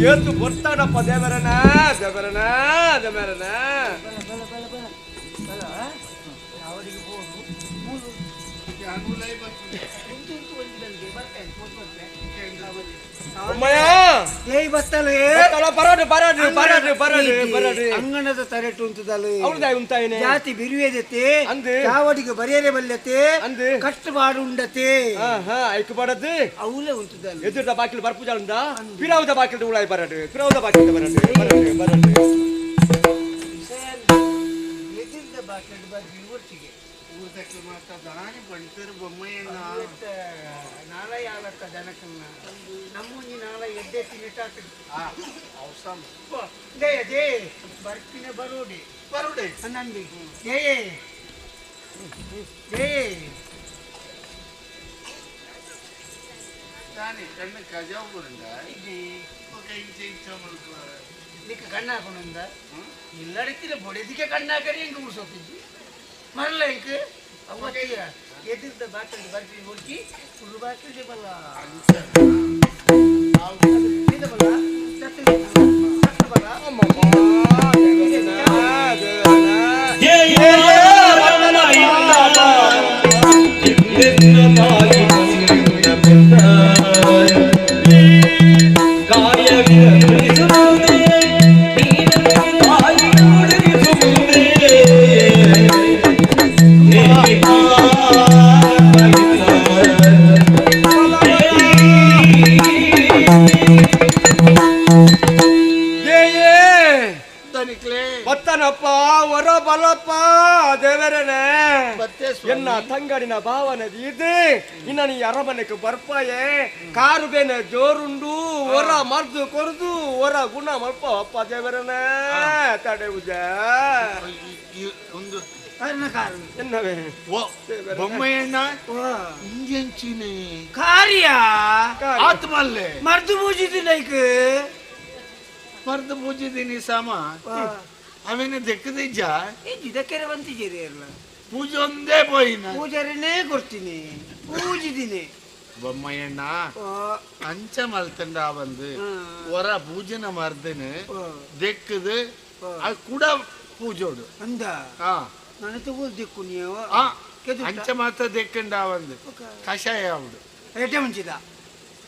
ಏತು ಬರ್ತಾನಪ್ಪ ದೇವರನ ದೇವರನ ದೇವರನ ಅವರಿಗೆ ಹೋಗು ಅಂಗಣದ ತರೆಟು ಉಂಟದಲ್ಲ ಜಾತಿ ಬಿರುವೆದತೆ ಯಾವಡಿಗೆ ಬರೆಯರೆ ಬಲ್ಲತೆ ಕಷ್ಟ ಬಾಡು ಉಂಡತೆ ಐಕ್ ಬಡದು ಅವಲೇ ಉಂಟದಲ್ಲ ಎದುರ್ದ ಬಾಕಿಲು ಬರ್ಪುಜಾಲುಂದ ಪಿರಾವದ ಬಾಕಿಲು ಉಳಾಯಿ ಬರಡು ಪಿರಾವದ ಬಾಕಿಲು ಬರಡು ಬರಡು ಎದುರ್ದ ಬಾಕಿಲು ಬರ್ಗಿ ಒಟ್ಟಿಗೆ ಊಟಕ್ಕೆ ಮಾತ್ರ ದಾನಿ ಬಂಟರು ಬೊಮ್ಮಯ್ಯನ ನಾಳೆ ಯಾಲಕ್ಕ ಜನಕನ್ನ ನಮ್ಮುಂಜಿ ನಾಳೆ ಎಡ್ಡೆ ತಿನ್ನಿಟ್ಟಾಕ ಅವಸರ ದೇ ಬರ್ಕಿನ ಬರೋಡಿ ಬರುಡೆ ನಂದಿ ದೇ ದಾನಿ ಕಣ್ಣು ಕಜಾವು ಬರಂಡ ಓಕೆ ಇಂಚ ಇಂಚ ಮಲ್ಕೋ నీకు కన్ను ಹಾಕೊಂಡ ಇಲ್ಲಡಿತ್ತಿನ ಬೊಡೆದಿಗೆ ಕಣ್ಣು ಹಾಕರಿ ಹೆಂಗೆ ಉಡ್ಸೋತಿದ್ವಿ ಮರಲ್ಲ ಹೆಂಗೆ ಅವತ್ತಿಗೆ ಎದುರ್ದ ಬಾಟಲ್ಲಿ ಬರ್ತೀನಿ ಹುಡುಕಿ ಫುಲ್ ಬಾಟಲ್ ಬಲ್ಲ ಬತ್ತನಪ್ಪ ಹೊರ ಬಲಪ್ಪ ದೇವರನೇ ಎನ್ನ ತಂಗಡಿನ ಭಾವನದಿ ಇದೆ ಇನ್ನ ನೀ ಅರಮನೆಗೆ ಬರ್ಪಾಯೆ ಕಾರು ಬೇನೆ ಜೋರುಂಡು ಹೊರ ಮರ್ದು ಕೊರದು ಹೊರ ಗುಣ ಮಲ್ಪ ಅಪ್ಪ ದೇವರನೇ ತಡೆಯುವುದ ಒಂದು ಎನ್ನವೇ ಬೊಮ್ಮೆಯಣ್ಣ ಇಂಜೆಂಚಿನೆ ಕಾರ್ಯ ಆತ್ಮಲ್ಲೇ ಮರ್ದು ಪೂಜಿದಿನೈಕ್ ಮರ್ದು ಪೂಜಿದಿನಿ ಸಾಮ ಅವನ ದೆಕ್ಕದಿಜ್ಜ ಇದಕ್ಕೆ ಬಂತಿದ್ದೀರಿ ಅಲ್ಲ ಪೂಜೆ ಒಂದೇ ಪೋಯಿನ ಪೂಜಾರಿನೇ ಕೊಡ್ತೀನಿ ಪೂಜಿದಿನಿ ಬೊಮ್ಮಯ್ಯಣ್ಣ ಅಂಚ ಮಲ್ತಂಡ ಬಂದು ಹೊರ ಪೂಜನ ಮರ್ದನು ದೆಕ್ಕದು ಕೂಡ ಪೂಜೋಡು ಅಂದ ನಾನು ತಗೋ ದೆಕ್ಕು ನೀವು ಅಂಚ ಮಾತ್ರ ದೆಕ್ಕಂಡ ಬಂದು ಕಷಾಯ ಅವಡು ಎಡ್ಡೆ ಮುಂಚಿದ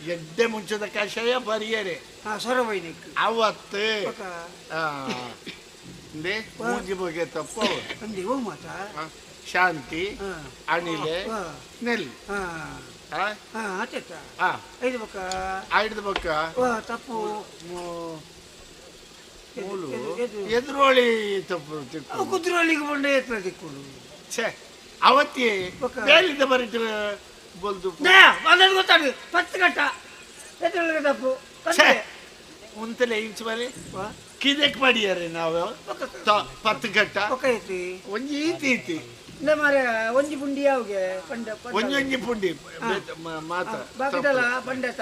ಎಡ್ಡೆ ಮುಂಚದ ಕಷಾಯ ಪರಿಯರೆ ಸೊರವೈನಿಕ್ ಅವತ್ತು ಮೂಜಿ ಬಗ್ಗೆ ತಪ್ಪು ಶಾಂತಿ ಅನಿಲೆ ನೆಲ್ ಐದು ಬಕ್ಕ ತಪ್ಪು ಎದುರೋಳಿ ತಪ್ಪು ಕುದ್ರೋಳಿಗೆ ಬಂಡ ಎತ್ತರ ತಿಕ್ಕೊಂಡು ಛೇ ಅವತ್ತಿ ಬೇಲಿದ್ದ ಬರೀತು ಬೋಲ್ದು ಗೊತ್ತಾಗ 10 ಗಂಟ ಎದುರೊಳಗೆ ತಪ್ಪು ಮುಂತಲೆ ಇಂಚು ಬರೀ ಕಿದಕ್ ಮಾಡಿಯಾರೆ ನಾವು 10 ಗಂಟ ಒಂಜಿ ಈತಿ ಮಾರೆ ಒಂಜಿ ಪುಂಡಿ ಯಾವ್ಗೆ ಒಂಜೊಂಜಿ ಪುಂಡಿ ಮಾತ ಬಾಕಿದಲ್ಲ ಪಂಡತ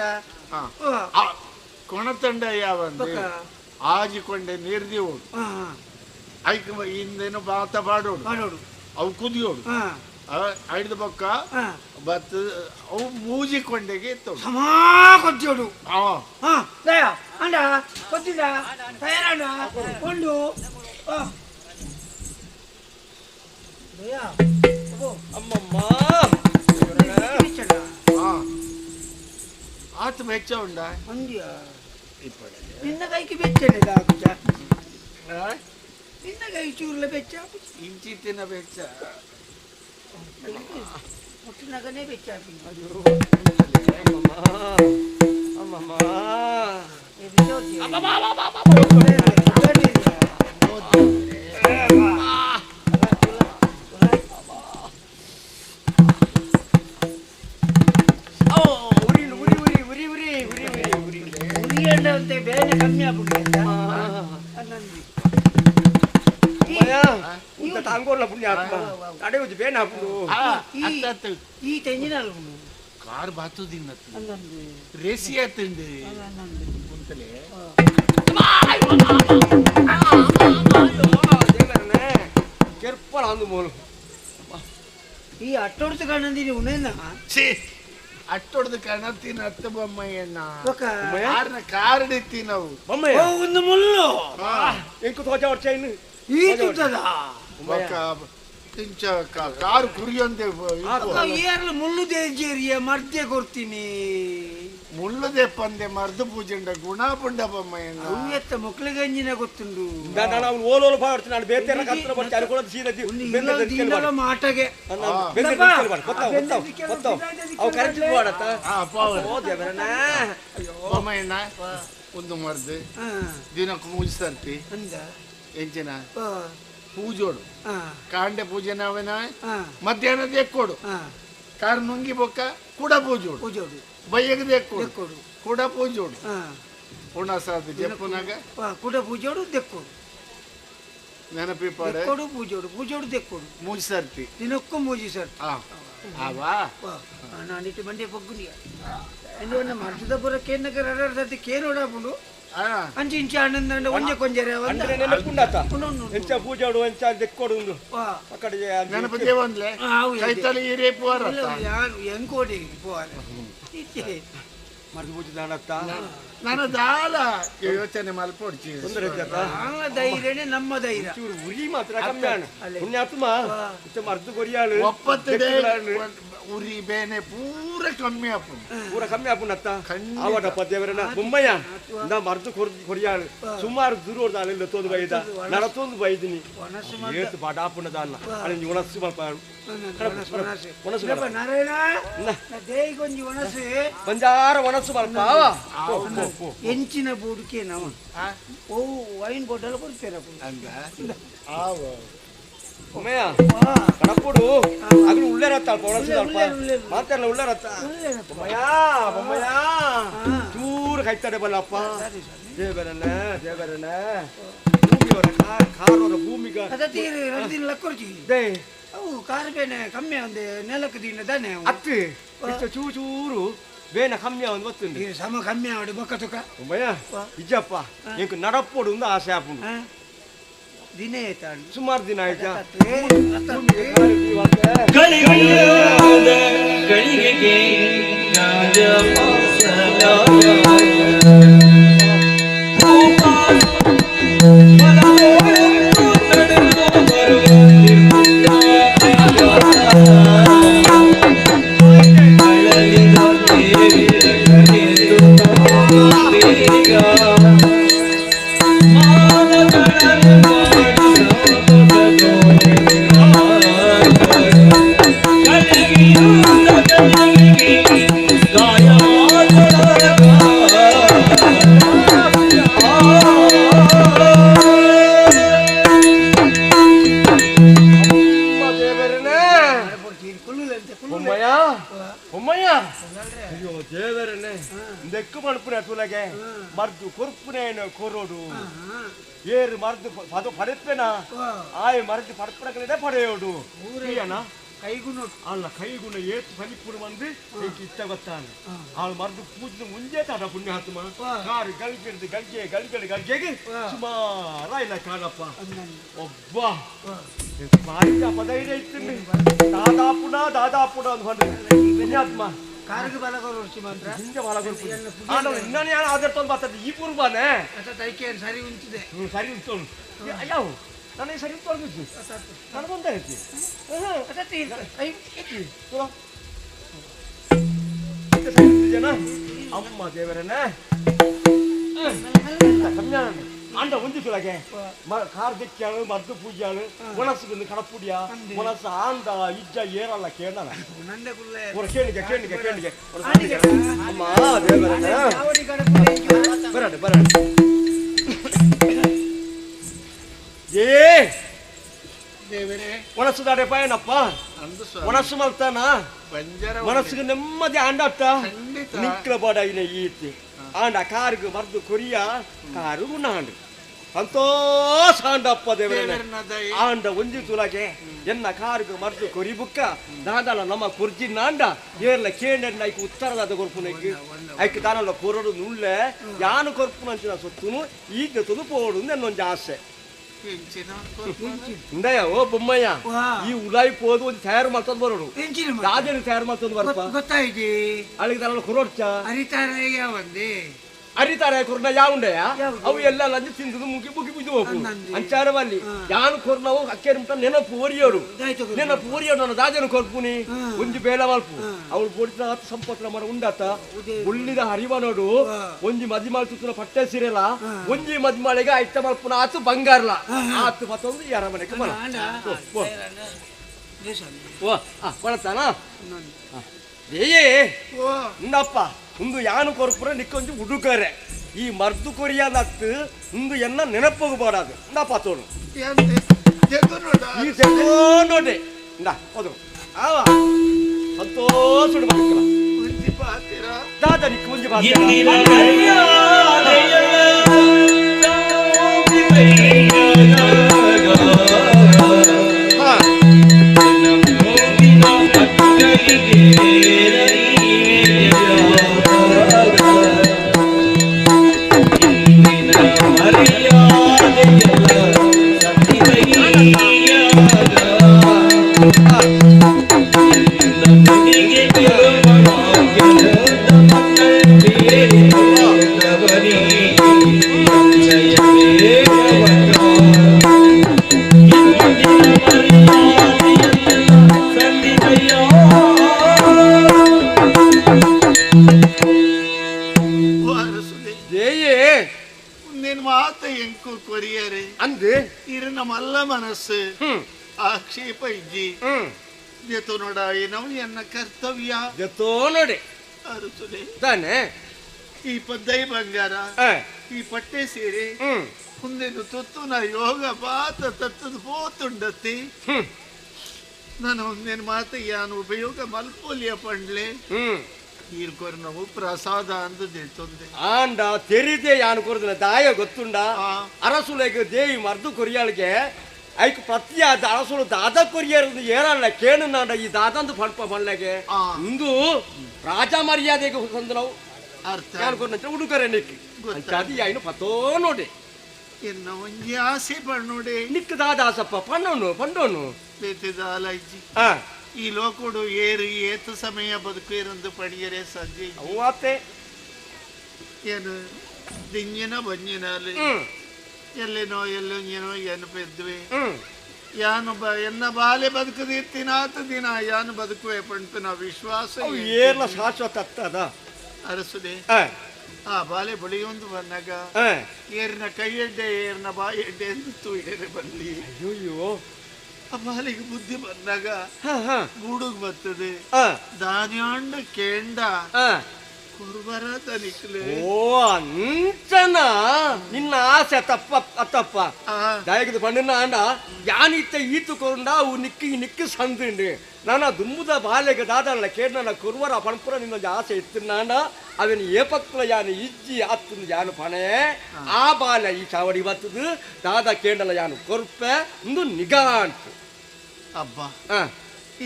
ಕೊಣತಂಡ ಯಾವಂದು ಆಜಿಕೊಂಡೆ ನೀರ್ದಿವೋಡು ಐಕ ಹಿಂದೇನು ಬಾತ ಬಾಡೋಡು ಅವು ಕುದಿಯೋಡು ಐದು ಬೊಕ್ಕ ಬತ್ ಅವು ಮೂಜಿಕೊಂಡೆಗೆ ಸಮಾ ಕೊಚ್ಚೋಡು ದಯ ಅಂಡ ಕೊಚ್ಚಿದ ತಯಾರಣ್ಣ ಕೊಂಡು ಅಮ್ಮಮ್ಮ ಆತ ಬೆಚ್ಚ ಉಂಡ ನಿನ್ನ ಕೈಗೆ ಬೆಚ್ಚನೆ ನಿನ್ನ ಕೈ ಚೂರ್ಲ ಬೆಚ್ಚ ಇಂಚಿತ್ತಿನ ಬೆಚ್ಚ ಮುಟ್ಟಿನಗನೇ ಬೆಚ್ಚ ಅಮ್ಮಮ್ಮ ಬೇರೆ ಕಮ್ಮಿ ಆಗ್ಬಿಟ್ಟು ತಾಂಗೋರ್ಲ ಪುಣ್ಯ ತಡೆ ಬೇನ ಈ ತೆಂಗಿನ ಕಾರ್ ಬಾತು ರೇಸಿ ಆತಂಡು ಅಂತಲೇ ಕೆರ್ಪಳ ಅಂದು ಮೂಲು ಈ ಅಟ್ಟೊಡ್ದು ಕಾಣಂದಿನಿ ಉನೇನ ಅಟ್ಟೊಡ್ದು ಕಾಣತ್ತೀನಿ ಅತ್ತ ಬೊಮ್ಮಯ್ಯಣ್ಣ ಕಾರಡಿತ್ತಿ ನಾವು ಒಂದು ಮುಳ್ಳು ಎಂಕು ತೋಜ ವರ್ಷ ಇನ್ನು ಈ ತುತ್ತದ ಕಾರು ಕುರಿಯೊಂದೆ ಏರ್ಲು ಮುಳ್ಳು ದೇಜೇರಿಯ ಮರ್ದೆ ಕೊಡ್ತೀನಿ ಮುಳ್ಳುದೆ ಪಂದೆ ಮರ್ದು ಪೂಜೆಂಡ ಗುಣ ಪುಂಡ ಬೊಮ್ಮಯ್ಯಣ್ಣ ಎತ್ತ ಮಕ್ಕಳಿಗೆ ಅಂಜಿನ ಗೊತ್ತುಂಡು ನಾನು ಓಲೋಲು ಬಾಡ್ತೀನಿ ನಾನು ಬೇರೆ ಕತ್ರ ಬರ್ತಿ ಅನ್ಕೊಳ್ಳೋದು ಸೀದಾ ಮಾಟಗೆ ಅವು ಕರೆಕ್ಟ್ ಮಾಡತ್ತ ಬೊಮ್ಮಯ್ಯಣ್ಣ ಒಂದು ಮರ್ದು ದಿನಕ್ಕೆ ಮೂಜಿ ಸರ್ತಿ ಎಂಚಿನ ಪೂಜೋಡು ಕಾಂಡೆ ಪೂಜೆನ ಅವನ ಮಧ್ಯಾಹ್ನ ದೇಕ್ಕೋಡು ಕಾರ್ ನುಂಗಿ ಬೊಕ್ಕ ಕೂಡ ಪೂಜೋಡು ಬಯ್ಯಗ ದೇಕ್ಕೋಡು ಕೂಡ ಪೂಜೋಡು ಪುಣಸಾದ ಜಪ್ಪನಾಗ ಕೂಡ ಪೂಜೋಡು ದೆಕ್ಕೋಡು ನೆನಪಿ ಪಾಡೆ ಪೂಜೋಡು ದೆಕ್ಕೋಡು ಮೂಜಿ ಸರ್ತಿ ದಿನಕ್ಕೂ ಮೂಜಿ ಸರ್ತಿ ಆವಾ ನಾನಿಟ್ಟು ಮಂಡ್ಯ ಪಗ್ಗುನಿಯ ಇನ್ನು ಮರ್ದದ ಬರೋಕೆ ಏನಕ್ಕೆ ರಡಾಡ್ದಕ್ಕೆ ಕೇನೋಡಾಪುಂಡು ಅಂಚಿ ಇಂಚಿ ಆನಂದ ಒಂಜೆ ಕೊಂಜರೆ ಅಂದ್ರೆ ನೆನಪುಂಡಾತ ಎಂಚ ಪೂಜಾಡು ಎಂಚ ದೆಕ್ಕೊಡು ಅಕಡೆ ನೆನಪದೇ ಒಂದ್ಲೆ ಕೈತಲಿ ಹಿರೇ ಪೋರ ಎಂಕೋಡಿ ಪೋರ ಮರ್ದು ಪೂಜಿದಾಣತ್ತ ನಾನು ದಾಲ ಯೋಚನೆ ಮಲ್ಪೊಡ್ಚಿ ತೊಂದರೆ ಧೈರ್ಯನೇ ನಮ್ಮ ಧೈರ್ಯ ಚೂರು ಉರಿ ಮಾತ್ರ ಕಮ್ಮಿ ಆಣ ಪುಣ್ಯಾತ್ಮ ಮರ್ದು ಕೊರಿಯಾಳು ಒಪ್ಪತ್ತಡೆ ಉರಿ ಬೇನೆ ಪೂರ ಕಮ್ಮಿ ಆಪುನತ್ತ ಆವಡಪ್ಪ ದೇವರನ ಬೊಮ್ಮಯ್ಯ ನಾ ಮರ್ದು ಕೊರಿಯಾಳು ಸುಮಾರು ದೂರ ಅಲ್ಲೆಲ್ಲ ತೊಂದು ಬೈದ ನಡತೊಂದು ಬೈದಿನಿ ಏತು ಬಡಾಪುನದ ಅಲ್ಲ ಅಲ್ಲಿ ಒಣಸು ಮಲ್ಪಾಳು ನಾರಾಯಣ ದೇಗೊಂಜಿ ಒಣಸು ಬಂಜಾರ ಒಣಸು ಮಲ್ಪ ಎಂಚಿನ ಬುಡುಕೆ ನಾವು ಓ ವೈನ್ ಬಾಟಲ್ ಕೊಡ್ತೀರ ಬೊಮ್ಮಯ್ಯ ಕಡಪುಡು ಅಗ್ಲು ಉಳ್ಳೇರತ್ತಾಳ ಒಣಸು ಸ್ವಲ್ಪ ಮಾತೆಲ್ಲ ಉಳ್ಳೇರತ್ತ ಬೊಮ್ಮಯ್ಯ ಚೂರು ಕೈತಾಡೆ ಬಲ್ಲಪ್ಪ ದೇವರನ್ನ ಭೂಮಿಯವರ ಕಾರವರ ಭೂಮಿಗ ತೀರು ರಡ್ದಿನ ಲಕ್ಕೊರ್ಚಿ ಅವು ಕಾರು ಬೇನೆ ಕಮ್ಮಿ ಒಂದು ನೆಲಕ್ಕೆ ದಿನ ತಾನೆ ಅತ್ತು ಚೂರು ಬೇನ ಕಮ್ಮಿ ಒಂದು ಗೊತ್ತುಂಡು ಸಮ ಕಮ್ಮಿ ಆವಡು ಬೊಕ್ಕ ತುಕ ಬೊಮ್ಮಯ್ಯ ಇಜ್ಜಪ್ಪ ಇಂಕ ನಡಪೋಡು ಒಂದು ಆಸೆ ಆಪುಂಡು ದಿನ ಆಯ್ತಾಳು ಸುಮಾರು ದಿನ ಆಯ್ತಾ ಅಯ್ಯೋ ದೇವರನ್ನೇ ದೆಕ್ಕು ಮಲ್ಪುನೆ ತುಲಗೆ ಮರ್ದು ಕೊರ್ಪುನೇನು ಕೊರೋಡು ಏರು ಮರ್ದು ಅದು ಪಡೆಪ್ಪೆನ ಆಯ್ ಮರ್ದು ಪಡ್ಪಡಕಲಿದೆ ಪಡೆಯೋಡು ಅಣ್ಣ ಕೈಗುಣ ಅಲ್ಲ ಕೈಗುಣ ಏತು ಪನಿಪುರು ಬಂದು ಇಷ್ಟ ಗೊತ್ತಾನೆ ಅವಳು ಮರ್ದು ಪೂಜೆ ಮುಂಜೆ ತಾಡ ಪುಣ್ಯಾತ್ಮ ಕಾರು ಗಲ್ಗೆಗೆ ಸುಮಾರ ಇಲ್ಲ ಕಾಣಪ್ಪ ಒಬ್ಬ ಭಾರಿ ಪದೈದೆ ಇತ್ತು ದಾದಾಪುಣ ಅಂದ್ಕೊಂಡ್ರೆ ಪುಣ್ಯಾತ್ಮ ಕಾರಿಗೆ ಬಲ ಕೊರ್ಚಿ ಮಾತ್ರ ಹಿಂದೆ ಬಲ ಕೊಡ್ತೀನಿ ಇನ್ನೊಂದು ಯಾರು ಆದರ್ತೊಂದು ಬರ್ತದೆ ಈ ಪೂರ್ವಾನೆ ತೈಕೆ ಸರಿ ಉಂಟಿದೆ ಸರಿ ಉಂಟು ಯಾವ ನನಗೆ ಸರಿ ತೊಳಗಿದ್ದು ನನಗೊಂದಾಯ್ತು ಜನ ಅಮ್ಮ ದೇವರನ್ನ ಕಮ್ಯಾಣ ಅಂಡ ಒಂದಿಸಲಾಗೆ ಕಾರ್ ದಿಕ್ಕಾಳು ಮದ್ದು ಪೂಜಾಳು ಒಣಸು ಕಡಪುಡಿಯ ಒಣಸ ಆಂದ ಇಜ್ಜ ಏರಲ್ಲ ಕೇಳಲ್ಲ ಕೇಳಿಗೆ ಅಮ್ಮ ದೇವರನ್ನ ಬರಡು ಒಣಸು ದಾಡೆ ಪಾಯನಪ್ಪ ಒಣಸು ಮಲ್ತಾನ ಮನಸ್ಸಿಗೆ ನೆಮ್ಮದಿ ಆಂಡತ್ತ ನಿಕ್ಲ ಬಡಾಯಿನ ಈತಿ ಆಂಡ ಕಾರಿಗೆ ಮರ್ದು ಕೊರಿಯ ಕಾರು ಉಣ್ಣಾಂಡು ಸಂತೋಷ ಆಂಡಪ್ಪ ದೇವರೇ ಆಂಡ ಒಂಜಿ ತುಲಗೆ ಎನ್ನ ಕಾರಿಗೆ ಮರ್ದು ಕೊರಿ ಬುಕ್ಕ ದಾದಲ ನಮ್ಮ ಕುರ್ಜಿ ನಾಂಡ ಏರ್ಲ ಕೇಂದ್ರ ಐಕ್ ಉತ್ತರದ ಕೊರ್ಪುನೈಕ್ ಐಕ್ ದಾನಲ್ಲ ಕೊರಡು ನುಳ್ಳೆ ಯಾನು ಕೊರ್ಪುನಂಚಿನ ಸೊತ್ತುನು ಈಗ ತುದುಪೋಡು ನನ್ನೊಂದು ಆಸೆ ಇಂದಯ್ಯ ಓ ಬೊಮ್ಮಯ್ಯ ಈ ಉಲಾಯಿ ಹೋದು ಒಂದು ತಯಾರು ಮಾಡ್ತಂದ್ ಬರೋಡು ರಾಜರು ತಯಾರು ಮಾಡ್ತಂದ್ ಬರಪ್ಪ ಗೊತ್ತಾಯ್ತಿ ಅಲ್ಲಿಗೆ ತಾನಲ್ಲ ಕೊರೋಡ್ಚ ಹರಿತಾರ ಒಂದೇ ಅರಿತಾರೆ ಕೊರ್ನ ಯಾವುಂಡೆಯ ಅವು ಎಲ್ಲ ಲಂಜ ತಿಂದು ಮುಗಿ ಮುಗಿ ಹೋಗು ಅಂಚಾರವಲ್ಲಿ ಯಾನು ಕೊರ್ನವು ಅಕ್ಕೇರಿ ಮುಟ್ಟ ನೆನಪು ಓರಿಯೋಡು ನನ್ನ ರಾಜನು ಕೊರ್ಪುನಿ ಒಂಜಿ ಬೇಲ ಮಲ್ಪು ಅವಳು ಬೋಡಿದ ಸಂಪತ್ರ ಮರ ಉಂಡಾತ ಉಳ್ಳಿದ ಹರಿವ ನೋಡು ಒಂಜಿ ಮದಿ ಮಾಲ್ತುನ ಪಟ್ಟೆ ಸಿರಲ ಒಂಜಿ ಮದಿ ಮಾಳಿಗೆ ಐತ ಮಲ್ಪುನ ಆತು ಬಂಗಾರ್ಲ ಆತು ಮತ್ತೊಂದು ಯಾರ ಮನೆಗೆ ಮರ ಓ ಕೊಳತಾನ ಏ ಉಂಡಪ್ಪ ಒಂದು ಯಾನು ಕೊರ್ಪುರ ನಿಕ್ಕೊಂದು ಹುಡುಕರೆ ಈ ಮರ್ದು ಕೊರಿಯಾದತ್ತು ಒಂದು ಎನ್ನ ನೆನಪೋಗಬಾರದು ನಾ ಪಾತೋಡು ಈ ನೋಡೆ ಇಂದ ಹೋದ್ರು ಆವ ಸಂತೋಷ ದಾದ ನಿಕ್ಕು ಮುಂಜಿ నేను మాత ఎంకు కొరియరే ಅಂದು ಇರನ ಮಲ್ಲ ಮನಸ್ಸು ಆಕ್ಷೇಪ ಇಜ್ಜಿ ಜತೋನೊಡಾಯಿನವು ಎನ್ನ ಕರ್ತವ್ಯ ಜತೋ ನೋಡಿ ಅರಸುಲೆ ತಾನೆ ಈ ಪದ್ದೈ ಬಂಗಾರ ಈ ಪಟ್ಟೆ ಸೀರೆ ಮುಂದೆನು ತುತ್ತುನ ಯೋಗ ಪಾತ ತತ್ತದು ಪೋತುಂಡತ್ತಿ ನಾನು ಒಂದೇನು ಮಾತ ಯಾನು ಉಪಯೋಗ ಮಲ್ಪೋಲಿಯ ಪಂಡ್ಲೆ ಈರ್ಕೊರ್ ನಾವು ಪ್ರಸಾದ ಅಂದು ತಿಳ್ತೊಂದೆ ಆಂಡ ತೆರಿದೆ ಯಾನು ಕೊರದಿನ ದಾಯ ಗೊತ್ತುಂಡ ಅರಸುಲೆಗೆ ದೇವಿ ಮರ್ದು ಕೊರಿಯಾಳಿಗೆ ಐಕ್ ಪ್ರತಿಯಾದ ಅರಸುಲು ದಾದ ಕೊರಿಯರು ಏರಲ್ಲ ಕೇಳು ನಾಡ ಈ ದಾದಂದು ಪಂಪ ಬಣ್ಣಗೆ ಇಂದು ರಾಜ ಮರ್ಯಾದೆಗೆ ಸಂದ್ರವು ಅರ್ಥ ಯಾನು ಕೊರ ಹುಡುಗರೆ ನಿಕ್ಕಿ ಅದು ಯಾಯಿನು ಪತೋ ನೋಡಿ ಎನ್ನ ಒಂಜಿ ಆಸೆ ಪಣ್ಣೋಡೆ ನಿಕ್ಕ ದಾದಾಸಪ್ಪ ಪಣ್ಣವನು ಪಂಡೋನು ಬೇತಿದಾಲ ಇಜ್ಜಿ ಈ ಲೋಕುಡು ಏರು ಏತು ಸಮಯ ಬದುಕೇರಂದು ಪಡಿಯರೆ ಸಂಜೆ ಅವತ್ತೆ ಏನು ದಿಂಜಿನ ಬಂಜಿನಲ್ಲಿ ಎಲ್ಲೇನೋ ಎಲ್ಲೋ ಏನು ಪೆದ್ವೆ ಯಾನು ಎನ್ನ ಬಾಲೆ ಬದುಕದಿರ್ತೀನಾತ ದಿನ ಯಾನು ಬದುಕುವೆ ಪಂಪಿನ ವಿಶ್ವಾಸ ಏರ್ಲ ಶಾಶ್ವತ ಅದ ಅರಸುದೆ ಆ ಬಾಲೆ ಬಳಿಯೊಂದು ಬಂದಾಗ ಏರಿನ ಕೈ ಎಡ್ಡೆ ಏರಿನ ಬಾ ಎಡ್ಡೆ ಎಂದು ತೂಯಿರೆ ಬರಲಿ ಅಯ್ಯೋ ಆ ಬಾಲಿಗೆ ಬುದ್ಧಿ ಬಂದಾಗ ಗೂಡುಗ್ ಬರ್ತದೆ ದಾನ್ಯಾಂಡ ಕೇಂಡ ಕುರ್ಬರ ತನಿಕ್ಲೆ ಓ ಅಂಚನ ನಿನ್ನ ಆಸೆ ತಪ್ಪ ದಯಗದು ಪಂಡಿನ ಆಂಡ ಯಾನಿತ್ತ ಈತು ಕೊಂಡ ಅವು ನಿಕ್ಕಿ ಸಂದಿಂಡು ನಾನು ದುಂಬುದ ಬಾಲೆಗೆ ದಾದಲ್ಲ ಕೇಂದ್ರ ಕುರ್ವರ ಪಣಪುರ ನಿನ್ನ ಆಸೆ ಇತ್ತಿನಾಂಡ ಅವನು ಏಪಕ್ಲ ಯಾನು ಇಜ್ಜಿ ಆತ್ತು ಯಾನು ಪಣೆ ಆ ಬಾಲೆ ಈ ಚಾವಡಿ ಬತ್ತದು ದಾದ ಕೇಂಡಲ ಯಾನು ಕೊರ್ಪೆ ಒಂದು ನಿಗಾ ಅಂಟು ಅಬ್ಬ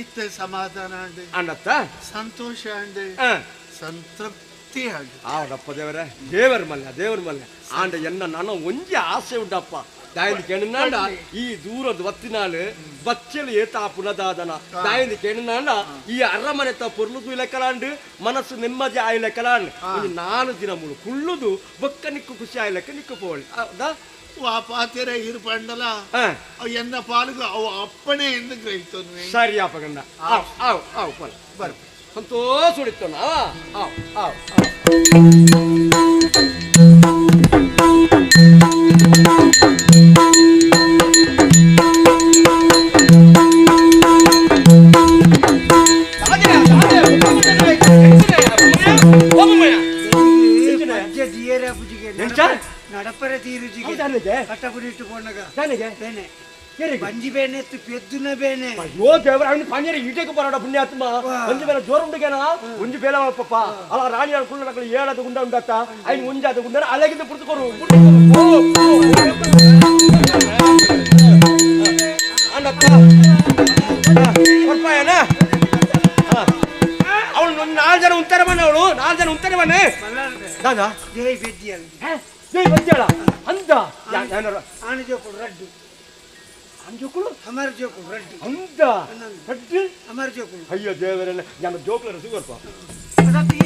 ಇತ್ತ ಸಮಾಧಾನ ಅಂಡೆ ಅಂಡತ್ತ ಸಂತೋಷ ಅಂಡೆ ಸಂತೃಪ್ತಿ ಆಗಿ ಆಡಪ್ಪ ದೇವರ ಮಲ್ಯ ಆಂಡ ಎನ್ನ ನಾನು ಒಂಜಿ ಆಸೆ ಉಂಡಪ್ಪ ದಾಯಂದು ಕೇಳಿನಾಂಡ ಈ ದೂರದ ಒತ್ತಿನಾಳು ಬಚ್ಚಲು ಏತಾ ಪುನದಾದನ ದಾಯಂದು ಕೇಳಿನಾಂಡ ಈ ಅರಮನೆ ಪೊರ್ಲುದು ಇಲೆಕ್ಕಲಾಂಡು ಮನಸ್ಸು ನೆಮ್ಮದಿ ಆಯ್ಲೆಕ್ಕಲಾಂಡು ಒಂದು 4 ದಿನ ಮುಳು ಕುಳ್ಳುದು ಬೊಕ್ಕ ನಿಕ್ಕು ಖುಷಿ ಆಯ್ಲೆಕ್ಕ ನಿಕ್ಕು ಪೋಳಿ ಆ ಪಾತೆರ ಇರು ಪಂಡಲ ಎನ್ನ ಪಾಲುಗು ಅವು ಅಪ್ಪಣೆ ಎಂದು ಗ್ರಹಿತನು ಸರಿ ಅಪ್ಪಗಂಡ ಬರ್ ಸಂತೋಷ ಉಳಿತು ನಡಪರ ತೀರುಜಿಗೆ ಕಟ್ಟಪುರಿಟ್ಟು ಪೋಣಗ ಬೇನೆ ಬಂಜಿ ಬೇನೆ ಎತ್ತು ಪೆದ್ದುನ ಬೇನೆ ಅಯ್ಯೋ ದೇವರ ಅವನು ಪಂಜರ ಈಟೆಗೆ ಬರೋಡ ಪುಣ್ಯಾತ್ಮ ಒಂಜಿ ಬೇಲ ಜೋರು ಉಂಟಗೇನ ಒಂಜಿ ಬೇಲ ಪಪ್ಪ ಅಲ್ಲ ರಾಣಿ ಕುಳ್ಳಗಳು ಏಳದ ಗುಂಡ ಉಂಡತ್ತ ಐನು ಒಂಜಾದ ಗುಂಡ ಅಲೆಗಿಂದ ಪುಡ್ತುಕೊಡು ಅಣ್ಣಪ್ಪ ಕೊಡ್ಪಾಯನ ಅವಳು 4 ಜನ ಉಂತಾರೆ ಬನ್ನಿ ಅವಳು 4 ಜನ ಉಂತಾರೆ ಬನ್ನಿ ದಾದಾ ಜೈ ಬೆದ್ದಿಯಲ್ಲ ಜೈ ಬಜ್ಜಾಳ ಅಂತ ಆಣಜೋಕುಳು ರಡ್ಡು ಅಂಜೋಕುಳು ಅಮರ ಜೋಕುಳು ರಡ್ಡು ಅಂತ ರಡ್ಡು ಅಮರ ಜೋಕುಳು ಅಯ್ಯೋ ದೇವರನ್ನ ನಾನು ಜೋಕ್ಲರ ಸುಗರ್ಪ ಅದಕ್ಕೆ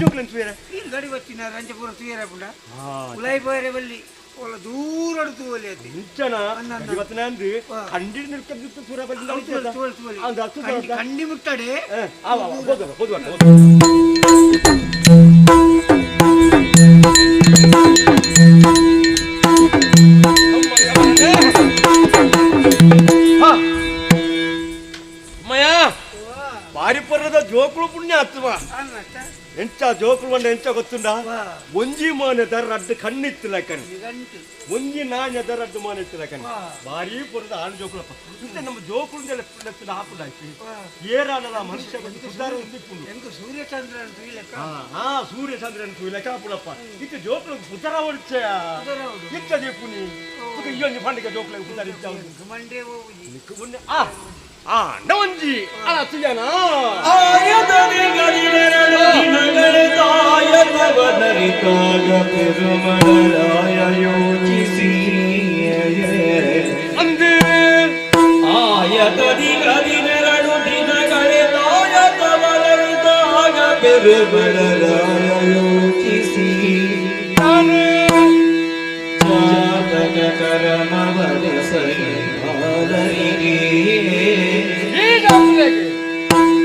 ಜೋಕ್ಲನ್ ಸುಯರ ಈ ಗಡಿ ಬಚ್ಚಿನ ರಂಜಪುರ ಸುಯರ ಪುಂಡ ಉಲೈ ಬೋರೆ ಬಲ್ಲಿ ಒಳ ದೂರ ಅಡುತ್ತು ಒಲೆ ಅತಿ ನಿಂಚನ ಇವತ್ತು ನಂದು ಕಂಡಿ ನಿಲ್ಕದ್ದು ಸುರ ಬಂದ ಕಂಡಿ ಮುಟ್ಟಡೆ ಪಾರಿಪರ್ರದ ಜೋಕುಳು ಪುಣ್ಯ ಹತ್ತುವ ಎಂಚ ಜೋಕುಳು ಬಂಡ ಎಂಚ ಗೊತ್ತುಂಡ ಒಂಜಿ ಮಾನ್ಯದ ರಡ್ಡು ಕಣ್ಣಿತ್ತು ಲೆಕ್ಕನ್ ಒಂಜಿ ನಾಣ್ಯದ ರಡ್ಡು ಮಾನ್ಯತ್ತು ಲೆಕ್ಕನ್ ಭಾರಿ ಪುರದ ಆಣ್ ಜೋಕುಳಪ್ಪ ಇಂತ ನಮ್ಮ ಜೋಕುಳು ಹಾಕುದಾಯ್ತು ಏರಾನಲ್ಲ ಮನುಷ್ಯ ಸುಧಾರ ಎಂಕು ಸೂರ್ಯಚಂದ್ರನ್ ಸೂರ್ಯಚಂದ್ರನ್ ಲೆಕ್ಕ ಹಾಪುಡಪ್ಪ ಇತ್ತು ಜೋಕುಳು ಸುಧಾರ ಹೊಡ್ಚೆ ಇತ್ತ ದೀಪುನಿ ಇಯ್ಯೊಂಜಿ ಪಂಡಿಗೆ ಜೋಕುಳು ಸುಧಾರ ಇತ್ತ ಮಂಡೇ ಹೋಗಿ ನವಂಜಿ ಅಲ್ಲ ತುಜನ ಯೋಚಿಸಿ ಅಂದು ಆಯತದಿಗದಿನೆರಡು ದಿನಗಳೆದಾಯತವಲರಿದಾಗ ಪೆರುಬಳರಾಯ ಯೋಚಿಸಿ ನಾನು ಕರಮವದಸರಿ ಬಾಲರಿಗೆ ಈಗ ಅವನಿಗೆ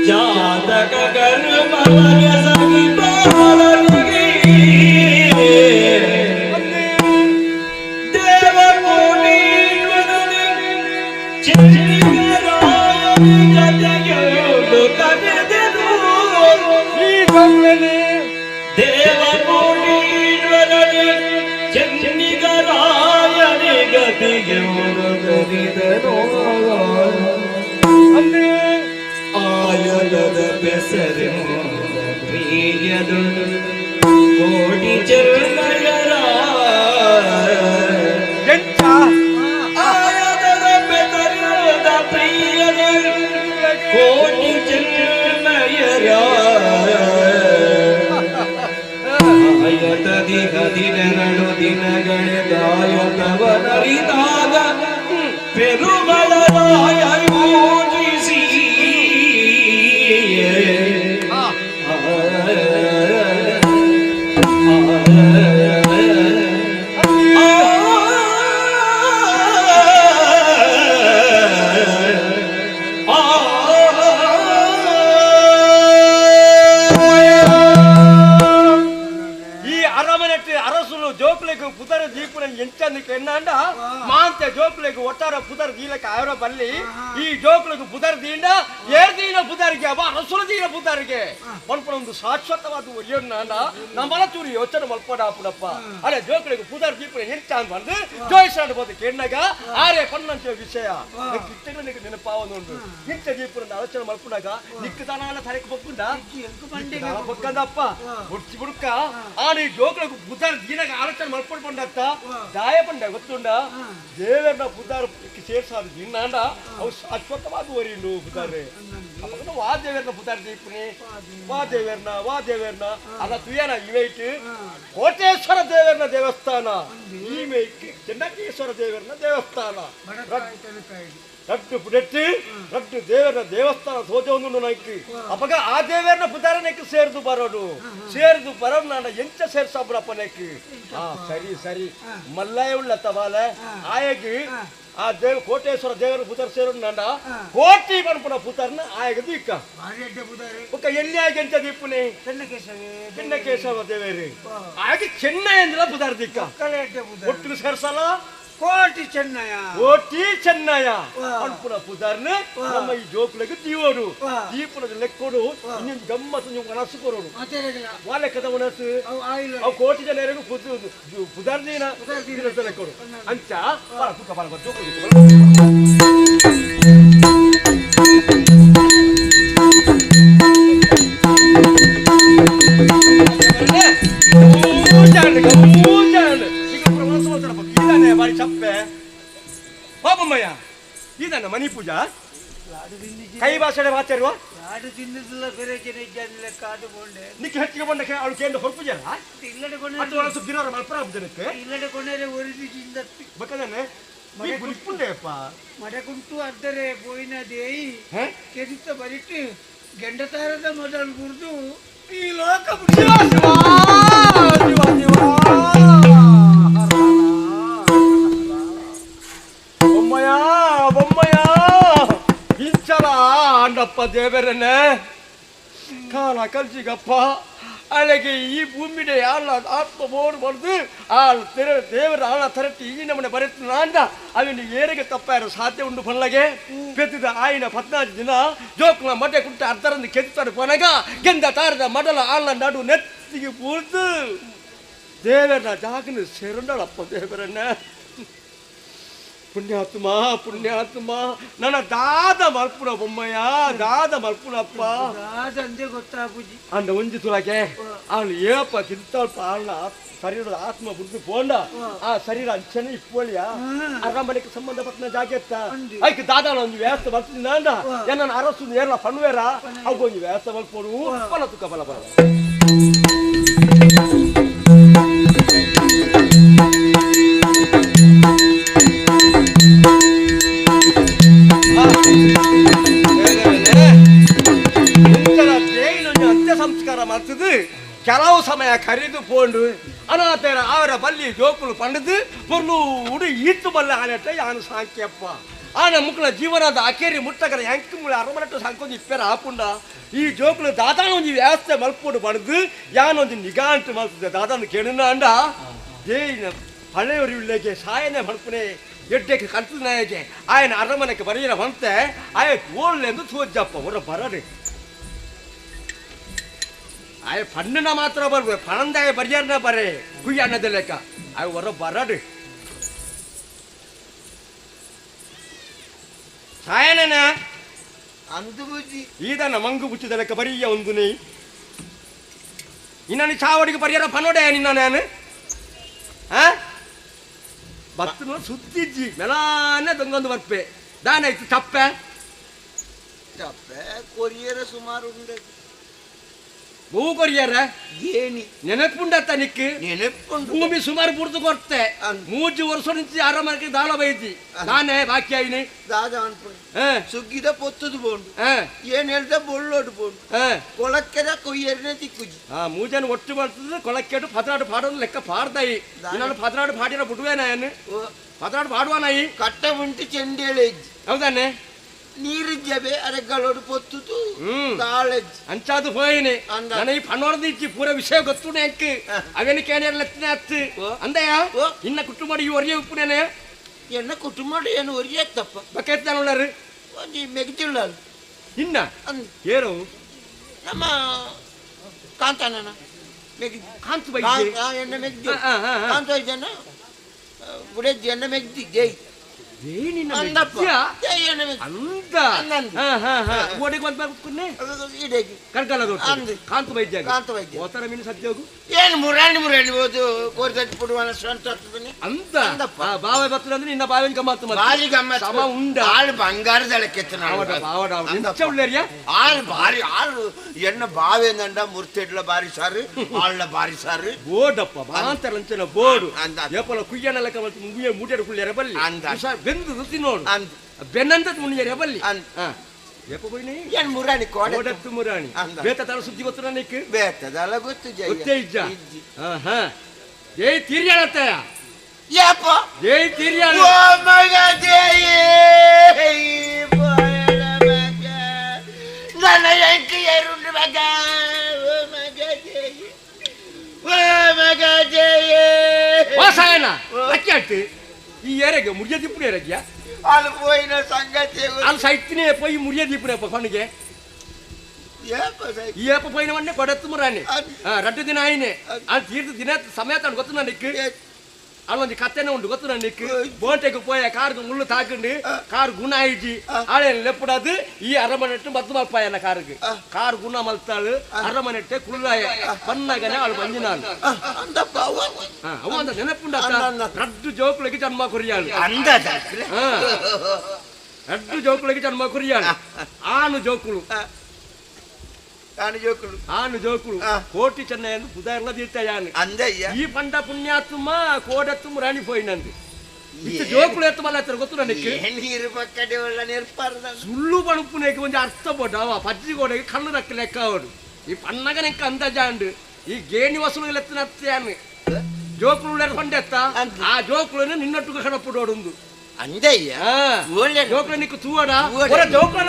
ಜಾತಕ ಕರ್ಮವದಸರಿ ಬಾಲರಿಗೆ ದೇವಕೋಟೀಶ್ವರನೇ ಚಂದ್ರಿಕರಾಯನಿ ಜತೆಗೆಯುವುದು ಕರೆದೆನು ಈಗ ಅವನಿಗೆ ದೇವಕೋಟೀಶ್ವರನೇ ಚಂದ್ರಿಕರಾಯನಿ ಗತಿಗೆಯುವುದು ಕರೆದೆನು ಆಯಲದ ಬೆಸರೆ ಪ್ರಿಯದು ಕೋಟಿ ಚೆನ್ನಯರ ಎಂಚ ಆಯಲದ ಬೆಸರದ ಪ್ರಿಯದ ಕೋಟಿ ಚೆನ್ನಯರ ಆಯತದಿ 12 ದಿನಗಳೇ ಗಾಯಕವನರಿದಾಗ ಪೆರುಮಳರಾಯ ಯೋಜಿಸಿ జోకులకు పుదర దీపున ఎంచందుకు ఎన్నాండ మాంత జోకులకు ఒట్టార పుదర దీలకు ఆవర బల్లి ఈ జోకులకు పుదర దీంಡ ಏರ್ ದೀನ ಪುದಾರಿಗೆ ಅವ ರಸುಲ ದೀನ ಪುದಾರಿಗೆ ಒಂದು ಶಾಶ್ವತವಾದ ಒರಿಯೋಣ್ಣ ನಮ್ಮಲ ಚೂರಿ ಯೋಚನೆ ಮಲ್ಪಡ ಅಪ್ಪಡಪ್ಪ ಅರೆ ಜೋಕಳಿಗೆ ಪುದಾರ ದೀಪನ ಎಂತ ಅಂತ ಬಂದು ಜೋಯಿಸಾಡ ಬೋದು ಕೆಣ್ಣಗ ಆರೆ ಪನ್ನಂಚ ವಿಷಯ ಕಿಟ್ಟೆಗೆ ನಿನಗೆ ನೆನಪಾವನು ಉಂಟು ಇಂಥ ದೀಪನ ಆಲೋಚನೆ ಮಲ್ಪುನಾಗ ನಿಕ್ಕದಾನ ತಲೆಗೆ ಬೊಕ್ಕುಂಡ ಬೊಕ್ಕಂದಪ್ಪ ಹುಡ್ಚಿ ಬುಡ್ಕ ಆನಿ ಜೋಕಳಿಗೆ ಪುದಾರ ದೀನಗ ಆಲೋಚನೆ ಮಲ್ಪೊಂಡು ಬಂದತ್ತ ದಾಯ ಬಂಡ ಗೊತ್ತುಂಡ ದೇವರನ್ನ ಪುದಾರ ಸೇರ್ಸಾದ ದಿನ್ನಾಂಡ ಅವು ಶಾಶ್ವತವಾದ ಒರಿಯುಂಡು ಪುದಾರೆ ವಾದೇವೇರ್ನ ಪುತಾರ್ ದೀಪನಿ ವಾದೇವೇರ್ನ ಅಲ್ಲ ತುಯನ ಇವೇಟ್ ಕೋಟೇಶ್ವರ ದೇವರನ ದೇವಸ್ಥಾನ ಈಮೆ ಚೆನ್ನಕೇಶ್ವರ ದೇವರನ ದೇವಸ್ಥಾನ ರಟ್ಟು ಪುಡೆಟ್ಟಿ ರಟ್ಟು ದೇವರನ ದೇವಸ್ಥಾನ ಸೋಜವನ್ನು ನೈಕಿ ಅಪಗ ಆ ದೇವರನ ಪುತಾರ ನೆಕ್ ಸೇರ್ದು ಬರೋಡು ನಾನು ಎಂಚ ಸೇರ್ಸಬ್ರಪ್ಪ ನೆಕ್ಕಿ ಸರಿ ಸರಿ ಮಲ್ಲಯ ಉಳ್ಳ ತವಾಲ ಆಯಗಿ ಆ ದೇವ ಕೋಟೇಶ್ವರ ದೇವರ ಪುತಾರ ಸೇರು ನಂಡ ಕೋಟಿ ಪಣಪುನ ಪುತಾರನ ಆಯಗ ದೀಕ್ಕ ಒಕ್ಕ ಎಲ್ಲಿ ಆಗಿ ದೀಪುನಿ ಚೆನ್ನಕೇಶವ ದೇವೇರಿ ಆಗಿ ಚೆನ್ನೈ ಅಂದ್ರ ಪುತಾರ ದೀಕ್ಕ ಒಟ್ಟು ಸೇರ್ಸಲ್ಲ ಕೋಟಿ ಚೆನ್ನಯ ಪಣಪುನ ಪುತಾರನ ನಮ್ಮ ಈ ಜೋಕ್ಲಗೆ ದೀವೋಡು ದೀಪನ ಲೆಕ್ಕೋಡು ಇನ್ನೊಂದು ಗಮ್ಮತ್ತು ನೀವು ಮನಸ್ಸು ಕೊರೋಡು ವಾಲೆ ಕದ ಮನಸ್ಸು ಅವು ಕೋಟಿ ಜನ ಪುತಾರ ದೀನ ಲೆಕ್ಕೋಡು ಅಂಚ ತುಕ ಪಾಲ ಬಾರಿ ಚಪ್ಪೆ ಬಾಬಮ್ಮಯ್ಯ ಇದನ್ನ ಮನಿ ಪೂಜಾ ಕೈ ಭಾಷೆ ಮಾತಾಡುವ ಕಾಡು ತಿನ್ನದಿಲ್ಲ ಬೇರೆ ಜನ ಇದ್ದಾನಿಲ್ಲ ಕಾಡು ಕೊಂಡೆ ನಿಕ್ಕೆ ಹೆಚ್ಚಿಗೆ ಬಂದಕ್ಕೆ ಅವಳು ಕೇಂದ್ರ ಹೊರಪೂಜಾರ ಇಲ್ಲಡೆ ಕೊಂಡೆ ಅದು ದಿನ ಮಲ್ಪರ ಜನಕ್ಕೆ ಇಲ್ಲಡೆ ಕೊಂಡರೆ ಒರಿಸಿ ಚಿಂದತ್ತಿ ಬೇಕಾದ್ರೆ ಪುಂಡೆಯಪ್ಪ ಮಡಕುಂಟು ಅರ್ಧರೆ ಬೋಯಿನ ದೇಯಿ ಕೆರಿತ ಬರಿಟ್ಟು ಗೆಂಡತಾರದ ಮೊದಲು ಗುರ್ದು ಈ ಲೋಕ ಬೊಮ್ಮಯ್ಯ ಇಂಚಲ ಅಂಡಪ್ಪ ದೇವರನ್ನೇ ಕಾಲ ಕಲ್ಸಿಗಪ್ಪ ಅಲ್ಲಿಗೆ ಈ ಭೂಮಿಡೆ ಆಳ ಆತ್ಮ ಬೋರ್ಡ್ ಬರೆದು ಆ ದೇವರ ಆಳ ತರಟ್ಟಿ ಈ ನಮ್ಮನೆ ಬರೀತ ಅಂದ ಅವನು ಏರಿಗೆ ತಪ್ಪಾರು ಸಾಧ್ಯ ಉಂಡು ಬಲ್ಲಗೆ ಕೆತ್ತಿದ ಆಯಿನ 14 ದಿನ ಜೋಕ್ನ ಮಡ್ಡೆ ಕುಟ್ಟ ಅರ್ಧರಂದು ಕೆತ್ತಾಡು ಕೊನೆಗ ಗೆಂದ ತಾರದ ಮಡಲ ಆಳ ನಡು ನೆತ್ತಿಗೆ ಬೂರ್ದು ದೇವರನ್ನ ಜಾಗನ ಸೇರಂಡಳಪ್ಪ ದೇವರನ್ನ ಪುಣ್ಯಾತ್ಮ ನನ್ನ ದಾದ ಮಲ್ಪುನ ಬೊಮ್ಮಯ್ಯ ದಾದ ಮಲ್ಪುನಪ್ಪ ಅಂದೆ ಗೊತ್ತಾ ಬುಜಿ ಅಂದ ಒಂಜಿ ತುಳಕೆ ಅವಳು ಏಪ ಕಿಂತಲ್ಪ ಅವಳ ಶರೀರದ ಆತ್ಮ ಬುದ್ಧಿ ಪೋಂಡ ಆ ಶರೀರ ಅಂಚನೆ ಇಪ್ಪೊಳಿಯ ಅರಮನೆಗೆ ಸಂಬಂಧಪಟ್ಟ ಜಾಗೆತ್ತ ಅದಕ್ಕೆ ದಾದಾನ ಒಂದು ವ್ಯವಸ್ಥೆ ಬರ್ತೀನಿ ಅಂದ ನನ್ನ ಅರಸು ಏರ್ಲ ಪಣ್ವೇರ ಅವು ಒಂದು ವ್ಯವಸ್ಥೆ ಮಲ್ಪೋಡು ಬಲ ತುಕ ಬಲ ಬಲ ಅಂತ್ಯ ಸಂಸ್ಕಾರ ಮಾಡ್ತಿದ್ದು ಕೆಲವು ಸಮಯ ಕರೆದುಕೊಂಡು ಅನಾಥರ ಅವರ ಬಲ್ಲಿ ಜೋಕುಲು ಪಂಡದು ಪೊರ್ಲೂಡು ಈತು ಬಲ್ಲ ಆನೆಟ್ಟ ಯಾನು ಸಾಂಕ್ಯಪ್ಪ ಆನ ಮುಕ್ಕಳ ಜೀವನದ ಅಕೇರಿ ಮುಟ್ಟಗರ ಹೆಂಕ ಮುಳ ಅರಮನಟ್ಟು ಸಾಂಕೊಂದು ಇಪ್ಪೆರ ಹಾಪುಂಡ ಈ ಜೋಕುಲು ದಾದಾನ ಒಂಜಿ ವ್ಯವಸ್ಥೆ ಮಲ್ಪೋಡು ಪಡೆದು ಯಾನೊಂದು ನಿಗಾ ಅಂಟು ಮಲ್ತದೆ ದಾದಾನು ಕೇಳಿನ ಅಂಡ ಏನ ಹಳೆಯವರು ಇಳ್ಳೆಗೆ ಸಾಯನೆ ಮಲ್ಪನೆ ಎಡ್ಡೆಗೆ ಕಲ್ತನಾಯಗೆ ಆಯನ ಅರಮನೆಗೆ ಬರೀರ ಬಂತೆ ಆಯ ಓಳ್ಳೆಂದು ತೋಜಪ್ಪ ಹೊರ ಬರಡೆ ಆಯ ಪಣ್ಣನ ಮಾತ್ರ ಬರ್ಬೇಕು ಪಣಂದಾಯ ಬರಿಯಾರನ ಬರೇ ಕುಯ್ಯ ಅನ್ನದ ಲೆಕ್ಕ ಆಯ ಹೊರ ಬರಡೆ ಸಾಯನ ಅಂದು ಬುಜ್ಜಿ ಈದನ ಮಂಗು ಬುಚ್ಚಿದ ಲೆಕ್ಕ ಬರೀಯ ಒಂದು ನೀ ಇನ್ನ ಚಾವಡಿಗೆ ಬರಿಯಾರ ಪನೋಡೆ ನಿನ್ನ ನಾನು ಬತ್ತನ ಸುತ್ತಿಜ್ಜಿ ಮೆಲಾನೆ ದೊಂಗೊಂದು ಬರ್ಪೆ ದಾನಾಯ್ತು ತಪ್ಪೆ ತಪ್ಪೆ ಕೊರಿಯರ ಸುಮಾರು ಉಂಡೆ ಹೂ ಕೊರಿಯರ ಏನಿ ನೆನಪುಂಡತ್ತ ನಿಕ್ಕು ನೆನಪುಂಡು ಭೂಮಿ ಸುಮಾರು ಪುಡ್ದು ಕೊಡ್ತೆ 3 ವರ್ಷ నుంచి ಆರಾಮಕ್ಕೆ ದಾಳ ಬೈತಿ ನಾನೇ ಬಾಕಿ ಆಯ್ನಿ ದಾದ ಅನ್ಪುಂಡು ಸುಗ್ಗಿದ ಪೊತ್ತದು ಬೋಂಡು ಏನ್ ಹೇಳ್ದ ಬೊಳ್ಳೋಡು ಬೋಂಡು ಕೊಳಕ್ಕೆದ ಕೊಯ್ಯರನೆ ತಿಕ್ಕುಜಿ ಮೂಜನ ಒಟ್ಟು ಮಾಡ್ತದೆ ಕೊಳಕ್ಕೆಡು ಪದರಾಡು ಪಾಡೋದು ಲೆಕ್ಕ ಪಾಡ್ದಾಯಿ ನಾನು ಪದರಾಡು ಪಾಡಿರ ಬಿಡುವೆ ನಾನು ಪದರಾಡು ಪಾಡುವ ನಾಯಿ ಕಟ್ಟ ಉಂಟು ಚೆಂಡೇಳೆ ಹೌದಾನೆ ನೀರು ಜಬೆ ಅರೆಗಳೋಡು ಪೊತ್ತುದು ತಾಳೆಜ್ ಅಂಚಾದು ಹೋಯಿನಿ ನನಗೆ ಪಣ್ಣೋರ್ದು ಇಚ್ಚಿ ಪೂರ ವಿಷಯ ಗೊತ್ತು ನೆಕ್ ಅವೇನು ಕೇಳಿಯರ್ ಲೆತ್ತನೆ ಹತ್ತು ಅಂದಯ್ಯ ಇನ್ನ ಕುಟುಂಬ ಈ ಒರಿಯ ಉಪ್ಪುನೇನೆ ಎನ್ನ ಕುಟುಂಬ ಏನು ಒರಿಯತ್ತಪ್ಪ ಬಕೆತ್ ಉಳ್ಳರು ಒಂಜಿ ಮೆಗ್ದಿಳ್ಳ ಇನ್ನ ಏರು ನಮ್ಮ ಕಾಂತಾನ ಮೆಗ್ದಿ ಕಾಂತು ಬೈ ಎನ್ನ ಮೆಗ್ದಿ ಕಾಂತ ವೈದ್ಯನ ಬುಡೆಜ್ಜಿ ಎನ್ನ ಮೆಗ್ದಿ ಜೈ ಏನಿನ್ನ ಅಂದಪ್ಪ ಎನ್ನ ಅಂತ ಓಡಿಗೆ ಬಂದ್ ಬರ್ಕೊನ್ನೆ ಇಡೆಗಿ ಕರ್ಕಲ್ಲ ಕಾಂತು ವೈದ್ಯ ಕಾಂತ ವೈದ್ಯ ಓತರ ಮೀನು ಸದ್ಯೋಗು ಏನು ಮುರಾಣಿ ಓದು ಕೋರ್ದಟ್ಟು ಪುಡುವನ ಸ್ವಂತ ಅಂತ ಬಾವೆ ಬರ್ತದೆ ಅಂದ್ರೆ ನಿನ್ನ ಬಾವಿನ ಗಮ್ಮತ್ತು ಬಾರಿ ಗಮ್ಮತ್ ಸಮ ಉಂಡ ಆಳು ಬಂಗಾರದ ಲೆಕ್ಕೆತ್ತನ ಆಳು ಬಾರಿ ಆಳು ಎನ್ನ ಬಾವೆ ನಂಡ ಮುರ್ತೆಡ್ಲ ಬಾರಿ ಸಾರು ಆಳ್ನ ಬಾರಿ ಸಾರು ಬೋಡಪ್ಪ ಬಾಂತರ ಅಂಚನ ಬೋಡು ಏಪಲ ಕುಯ್ಯನ ಲೆಕ್ಕ ಮತ್ತೆ ಮುಗಿಯ ಮೂಟೆಡು ಕುಳ್ಳಿಯರ ಬಲ್ಲಿ ಬೆಂದು ತಿನ್ನೋಡು ಬೆನ್ನಂತ ಮುನಿಯರ ಬಲ್ಲಿ ಏಪ ಬೈನಿ ಏನ್ ಮುರಾಣಿ ಕೋಡತ್ತು ಮುರಾಣಿ ಬೇತ ತರ ಸುದ್ದಿ ಗೊತ್ತು ನನಕ್ಕೆ ಬೇತದಲ್ಲ ಗೊತ್ತು ಗೊತ್ತೇ ಇಜ್ಜ ಜೈ ತೀರ್ಯಾಳತ್ತ ಯಪ್ಪ ಜೈ ತೀರ್ಯಾಳ ಓ ಮಗ ಜೈ ಬಾಯಡ ಮಗ ನನ್ನ ಎಂಕಿ ಎರುಂಡು ಮಗ ಓ ಮಗ ಜೈ ಓ ಮಗ ಜೈ ವಾಸಾಯನ ಅಕ್ಕಾಟ್ಟು ಈ ಏರೆಗೆ ಮುರಿಯ ದಿಪ್ಪು ಏರೆಗ್ಯಾ ಅಲ್ಲಿ పోయిన సంగతి ಅಲ್ಲಿ ಸೈತಿನೇ పోయి ಮುರಿಯ ದಿಪ್ಪುನೆ ಪಣಿಗೆ ಈ ಏಪ పోయిన వన్నే కొడత్తు మురాని రెండు ದಿನ ಆಯ್ನೆ ಅಲ್ಲಿ ತೀರ್ಥ ದಿನ ಸಮಯ ತಾನು ಗೊತ್ತು ನನಕ್ಕೆ ಅಲ್ಲೊಂದು ಕತ್ತೆನೇ ಉಂಟು ಗೊತ್ತು ನನಕ್ಕೆ ಬೋಟೆಗೆ ಪೋಯ ಕಾರ್ಗೆ ಮುಳ್ಳು ತಾಕಂಡು ಕಾರ್ ಗುಣ ಆಯ್ಜಿ ಆಳೇನು ಲೆಪ್ಪಡದು ಈ ಅರಮನೆಟ್ಟು ಮದ್ದು ಮಲ್ಪಾಯನ ಕಾರ್ಗೆ ಕಾರ್ ಗುಣ ಮಲ್ತಾಳು ಅರಮನೆಟ್ಟೆ ಕುಳ್ಳಾಯ ಪನ್ನಗನೆ ಅವಳು ಬಂಜಿನಾಳು ಅವ ಅಂತ ನೆನಪುಂಡ ರಡ್ಡು ಜೋಕುಳಿಗೆ ಜನ್ಮ ಕೊರಿಯಾಳು ರಡ್ಡು ಜೋಕುಳಿಗೆ ಜನ್ಮ ಕೊರಿಯಾಳು ಆನು ಜೋಕುಳು ಆನು ಜೋಕುಳು ಕೋಟಿ ಚೆನ್ನೈ ಎಂದು ಪುದಾರ್ಲ ದೀರ್ತಾಯಾನು ಅಂದಯ್ಯ ಈ ಪಂಡ ಪುಣ್ಯಾತ್ಮ ಕೋಡತ್ತು ರಾಣಿపోయినంది ಇತ್ತು ಜೋಕುಳು ಎತ್ತು ಮಲ್ಲ ಹತ್ರ ಗೊತ್ತು ನನಕ್ಕೆ ನೀರು ಪಕ್ಕಡೆ ಒಳ್ಳೆ ನಿರ್ಪಾರ್ದ ಸುಳ್ಳು ಪಣುಪ್ಪುನೇಗೆ ಒಂದು ಅರ್ಥ ಬೋಟ ಅವ ಪಜ್ಜಿ ಗೋಡೆಗೆ ಕಣ್ಣು ರಕ್ಕ ಲೆಕ್ಕ ಅವಡು ಈ ಪನ್ನಗ ನೆಕ್ಕ ಅಂದಾಜಾಂಡು ಈ ಗೇಣಿ ವಸೂಲು ಎತ್ತಿನ ಹತ್ಯಾನು ಜೋಕುಳು ಪಂಡೆತ್ತ ಆ ಜೋಕುಳನ್ನು ನಿನ್ನೊಟ್ಟಿಗೆ ಕಣಪುಡೋಡು ಅಂದಯ್ಯ ಒಳ್ಳೆ ಜೋಕುಳ ನಿಕ್ಕು ತೂವಡ ಜೋಕುಳ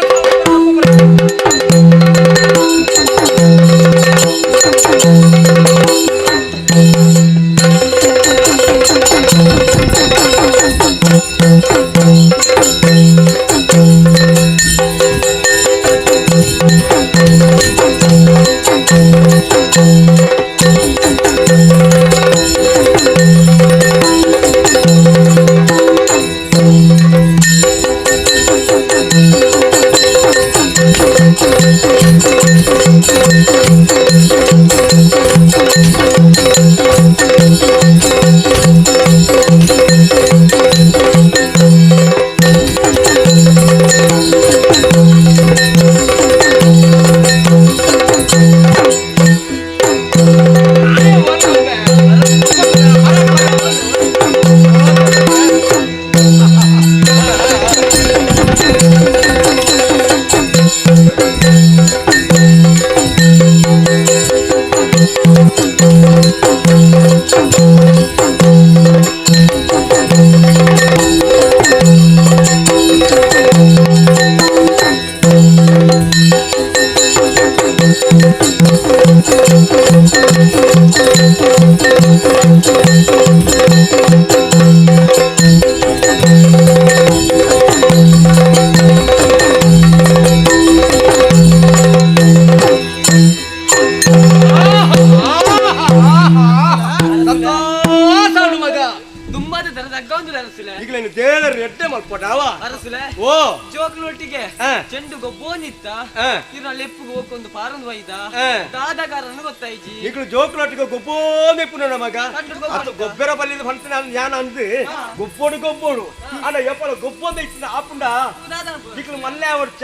ಈಗ ನೀನು ದೇವರ ಎಡ್ಡೆ ಮಲ್ಪಡಾವ ಓ ಜೋಕ್ಲೊಟ್ಟಿಗೆ ಹಾ. ಚೆಂಡು ಗೊಬ್ಬೋನಿತ್ತ ಹಾ. ಇದ್ರಲ್ಲಿ ಎಪ್ಪು ಹೋಗೊಂದು ಪಾರಂದು ಒಯ್ದ ಹಾ. ದಾದಗಾರನ್ನು ಗೊತ್ತಾಯ್ಜಿ ಈಗ ಜೋಕ್ಲೊಟ್ಟಿಗೆ ಗೊಬ್ಬೋಮೆ ಪುನಃ ಮಗ ಕಂಡು ಗೊಬ್ಬ ಅದು ಗೊಬ್ಬರ ಬಲ್ಲಿದ ಫಂಕ್ಷನ್ ಅದು ಯಾನ ಅಂದು ಗೊಬ್ಬೋಡು ಅಲ್ಲ ಎಪ್ಪಳ ಗೊಬ್ಬೋದ ಇಟ್ಟಿನ ಆಪುಂಡ ಈಗ ಮಲ್ಲೆ ಹೊಡ್ಚ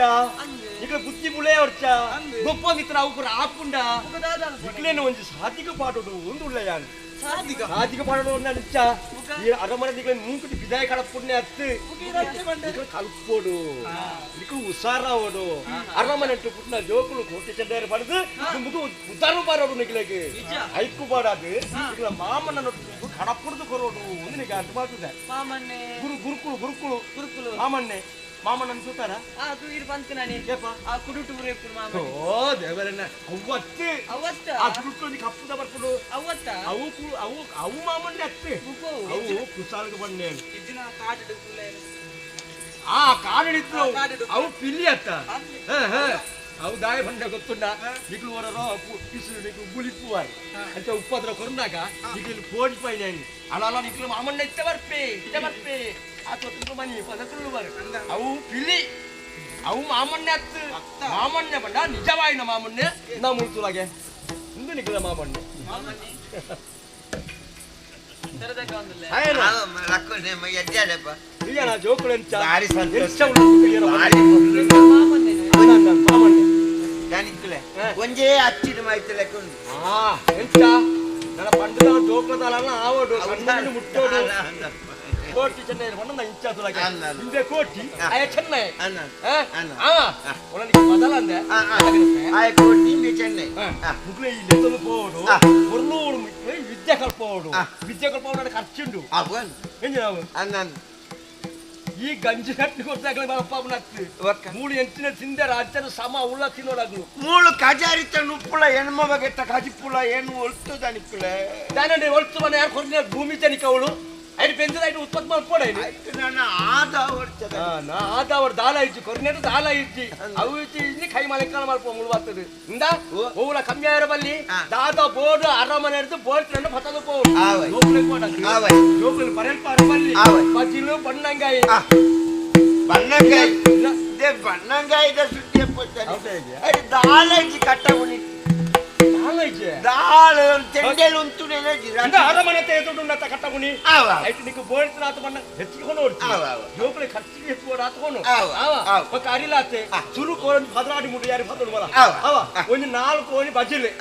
ಈಗ ಬುತ್ತಿ ಬುಳೆ ಹೊಡ್ಚ ಗೊಬ್ಬೋದ ಇತ್ತಿನ ಅವು ಕೂಡ ಆಪುಂಡ ಇಕ್ಲೇನು ಒಂದು ಸಾಧಿಕ ಪಾಡೋಡು ಒಂದು ಉಳ್ಳ ಯಾನು ಸಾಧಿಕ ಪಾಡೋಡು ನಿಚ್ಚ ಈ ಅರಮನೆ ದಿಗ್ಲ ಮೂಕುಟಿ ಬಿದಾಯ ಕಡ ಪುಣ್ಯ ಹತ್ತು ಕಲ್ಪೋಡು ಇಕ್ಕ ಉಸಾರಾವೋಡು ಅರಮನೆ ಅಂಟು ಪುಟ್ನ ಜೋಕುಲು ಕೋಟಿ ಚಂಡೇರು ಪಡೆದು ನಿಮ್ಗೆ ಉದ್ದಾರು ಬಾರೋಡು ನಿಗ್ಲೆಗೆ ಐಕು ಬಾಡಾದು ಈಗ ಮಾಮನ ನೊಟ್ಟು ಕಡಪುಡ್ದು ಕೊರೋಡು ಒಂದು ನಿಗ ಅರ್ಥ ಮಾಡ್ತಿದ್ದೆ ಮಾಮನ್ನೆ ಗುರುಕುಳು ಮಾಮನ್ನೆ ಮಾಮನ ಅನ್ಸುತ್ತಾರ ಅದು ಇರ್ ಬಂತು ನಾನೇ ಆ ಕುಡುಟು ಊರೇಪುರು ಮಾಮ ಓ ದೇವರನ್ನ ಅವತ್ತು ಅವತ್ತ ಆ ಕುಡುಟು ಕಪ್ಪುದ ಬರ್ಪುಡು ಅವತ್ತ ಅವು ಮಾಮನ್ನೆ ಅತ್ತೆ ಅವು ಕುಸಾಲ್ಗೆ ಬಂದೆ ಇದಿನ ಕಾಡು ಆ ಕಾಡಿತ್ತು ಅವು ಪಿಲ್ಲಿ ಅತ್ತ ಅವು ದಾಯ ಬಂಡ ಗೊತ್ತುಂಡ ನಿಕ್ಲು ಹೊರರೋ ಪಿಸುಲು ನಿಕ್ಲು ಗುಳಿಪುವಾರು ಅಂತ ಉಪ್ಪದ್ರ ಕೊರ್ನಾಗ ನಿಕ್ಲು ಪೋಡಿ ಪೈ ನಾನು ಅಲ್ಲ ನಿಕ್ಲು ಮಾಮಣ್ಣ ಇತ್ತ ಬರ್ಪೆ ಆ ತೊಟ್ಟು ಮನಿ ಪದಕುಳ್ಳು ಬರ್ ಅವು ಪಿಲಿ ಅವು ಮಾಮಣ್ಣೆ ಅತ್ತು ಮಾಮಣ್ಣೆ ಬಂಡ ನಿಜವಾಯಿನ ಮಾಮಣ್ಣೆ ನಾ ಮುಳ್ತುಲಾಗೆ ಇಂದು ನಿಕ್ಲ ಮಾಮಣ್ಣೆ ಈಗ ನಾ ಜೋಕುಳು ಎಂಚ ಮಾಮಣ್ಣೆ ಒಂದೇ ಹಚ್ಚಿದ ಮಾಹಿತಿ ಲೆಕ್ಕ ಎಂತ ನನ್ನ ಪಂಡದ ಜೋಕುಳದಲ್ಲ ಆವೋಡು ಕಣ್ಣು ಮುಟ್ಟೋಡು ಕೋಟಿ ಚೆನ್ನೈ ಬಣ್ಣ ಇಂಚಾತುಲಾಗೆ ಹಿಂದೆ ಕೋಟಿ ಆಯ ಚೆನ್ನೈ ಒಳಗೆ ಬದಲ ಅಂದೆ ಆಯ ಕೋಟಿ ಮೇ ಚೆನ್ನೈ ಮುಗ್ಲೆ ಈ ಲೆಕ್ಕಲು ಪೋಡು ಹೊರನೂರು ವಿದ್ಯೆ ಕಲ್ಪೋಡು ಖರ್ಚುಂಡು ಹೆಂಗೆ ನಾವು ಈ ಗಂಜಿ ಕಟ್ಟಿ ಕೊಡ್ತಾಗಲೇ ಬಾಪನತ್ತು ಮೂಳು ಎಂಟಿನ ತಿಂದೆ ರಾಜ್ಯದ ಸಮ ಉಳ್ಳ ತಿನ್ನೋಡಾಗ್ಲು ಮೂಳು ಕಜಾರಿತ ನುಪ್ಪುಳ ಹೆಣ್ಮ ಬಗೆತ್ತ ಕಜಿಪುಳ ಏನು ಒಳ್ತು ದನಿಕ್ಕುಳ ತಾನೇ ಒಳ್ತು ಮನೆ ಯಾರು ಕೊಡ್ಲಿ ಭೂಮಿ ತನಿಕ ಅವಳು ಐದು ಬೆಂದದ ಐದು ಉತ್ಪತ್ತಿ ಮಾಡ್ಕೊಡ ನನ್ನ ಆದ ಅವ್ರ ದಾಲ ಇಜ್ಜಿ ಕೊರ್ನೆದು ದಾಲ ಇಜ್ಜಿ ಅವು ಇಜ್ಜಿ ಇಲ್ಲಿ ಕೈ ಮಲೆಕಾಲ ಮಾಡ್ಕೊ ಮುಳುವಾಗ್ತದೆ ಇಂದ ಹೂಲ ಕಮ್ಮಿ ಆಯ್ರ ಬಲ್ಲಿ ದಾದ ಬೋರ್ಡ್ ಅರಮನೆ ಹಿಡಿದು ಬೋರ್ಡ್ ನನ್ನ ಪತದ ಬೋರ್ಡ್ ಜೋಕುಲಿ ಪರೆಲ್ಪಾರ ಬಲ್ಲಿ ಬಜ್ಜಿಲು ಬಣ್ಣಂಗಾಯಿ ಬಣ್ಣಂಗಾಯಿದ ಸುದ್ದಿ ದಾಲ ಇಜ್ಜಿ ಕಟ್ಟ ಉಳಿ ದಾಳ ತೆಂಡೆಲು ಉಂಟು ಅರಮನೆ ತೆಗೆದುಂಡ ಕಟ್ಟಗುಣಿ ಐಟು ನಿಕ್ಕು ಬೋರ್ಡ್ ಆತ ಬಣ್ಣ ಹೆಚ್ಚಿಕೊಂಡು ಜೋಕುಲಿ ಖರ್ಚಿಗೆ ಹೆಚ್ಚುವ ಆತಕೊಂಡು ಅರಿಲಾತೆ ಸುರು ಕೋಣಿ ಭದ್ರಾಡಿ ಮುಡಿ ಯಾರು ಭದ್ರ ಬಲ ಒಂದು 4 ಕೋಣಿ ಬಜಿಲೆ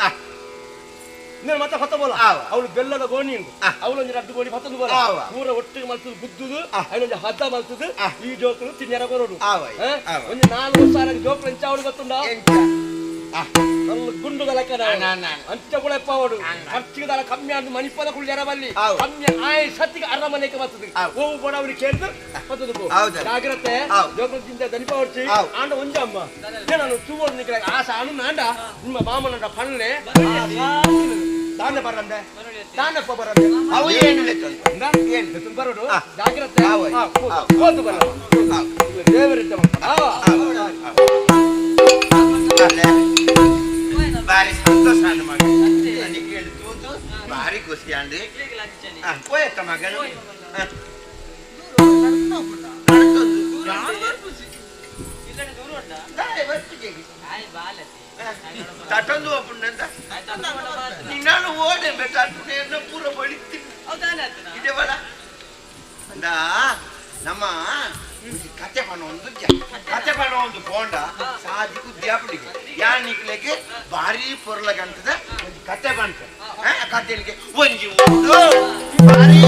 ನೀನು ಮತ್ತೆ ಹೊತ್ತ ಬೋಲ ಅವಳು ಬೆಲ್ಲದ ಗೋಣಿ ಉಂಟು ಅವಳೊಂದು 2 ಗೋಣಿ ಭತ್ತದ ಬೋಲ ಪೂರ ಒಟ್ಟಿಗೆ ಮಲ್ತದು ಗುದ್ದುದು ಅವಳೊಂದು ಹದ್ದ ಮಲ್ತದು ಈ ಜೋಕುಲು ತಿನ್ನರ ಕೊರೋಡು ಒಂದು 4 ವರ್ಷ ಜೋಕುಲು ಎಂಚ ಅವಳು ಗೊತ್ತುಂಡ ಗುಂಡುದ ಲೆಕ್ಕ ಅಂಚ ಕುಳೆಪ್ಪವಡು ಖರ್ಚಿಗೆ ದರ ಕಮ್ಮಿ ಆದ ಮನಿಪದ ಕುಳ್ಳ್ಯಾರ ಬಲ್ಲಿ ಕಮ್ಮಿ ಆಯ್ ಸತ್ತಿಗೆ ಅರಮನೆಗೆ ಬರ್ತದೆ ಹೋಗು ಕೂಡ ಅವ್ರಿಗೆ ಕೇಳಿದ್ರು ಬರ್ತದೆ ಜಾಗ್ರತೆ ಜೋಕುಲದಿಂದ ದನಿಪ ಹೊಡ್ಸಿ ಆಂಡ ಒಂಜ ಅಮ್ಮ ನಾನು ಚೂವೋಡು ನಿಕ್ಕಿದಾಗ ಆಸ ಅನು ನಾಂಡ ನಿಮ್ಮ ಮಾಮನಂಡ ಪಳ್ಳೆ ದಾನ ಬರಂದೆ ದಾನಪ್ಪ ಬರಂದೆ ಅವು ಏನು ಬರೋಡು ಜಾಗ್ರತೆ ಹೋದು ಬರ ದೇವರಿದ್ದ ಬಾರಿ ಸಂತೋಷ ಮಗ ನನಗೆ ಹೇಳ್ತು ಭಾರಿ ಖುಷಿ ಅಂಡಿ ಹೋಯ್ತ ಮಗನು ತಟೊಂದು ಒಪ್ಪುಂಡಂತ ನಾನು ಓಡೆ ಬೆಟ್ಟ ಪೂರ ಬಳಿತೀನಿ ಇದೆ ಬಲ ನಮ್ಮ ಕತೆ ಬಣ್ಣ ಒಂದು ಬೋಂಡ ಸಾಧಿಕು ದ್ಯಾಪಡಿಗೆ ಯಾನ್ ನಿಕ್ಲೆಗೆ ಭಾರಿ ಪೊರ್ಲಗಂತದ ಒಂದು ಕತೆ ಬಂತ ಕತೆಲಿಗೆ ಒಂಜಿ ಭಾರಿ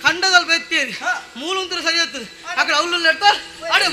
ಖಂಡದಲ್ಲಿ ಬೆತ್ತೀರಿ ಮೂಲಂತರ ಸರಿಯತ್ತು ಅక్కడ ಅವಳು ನೆಡ್ತಾ ಅಡೆ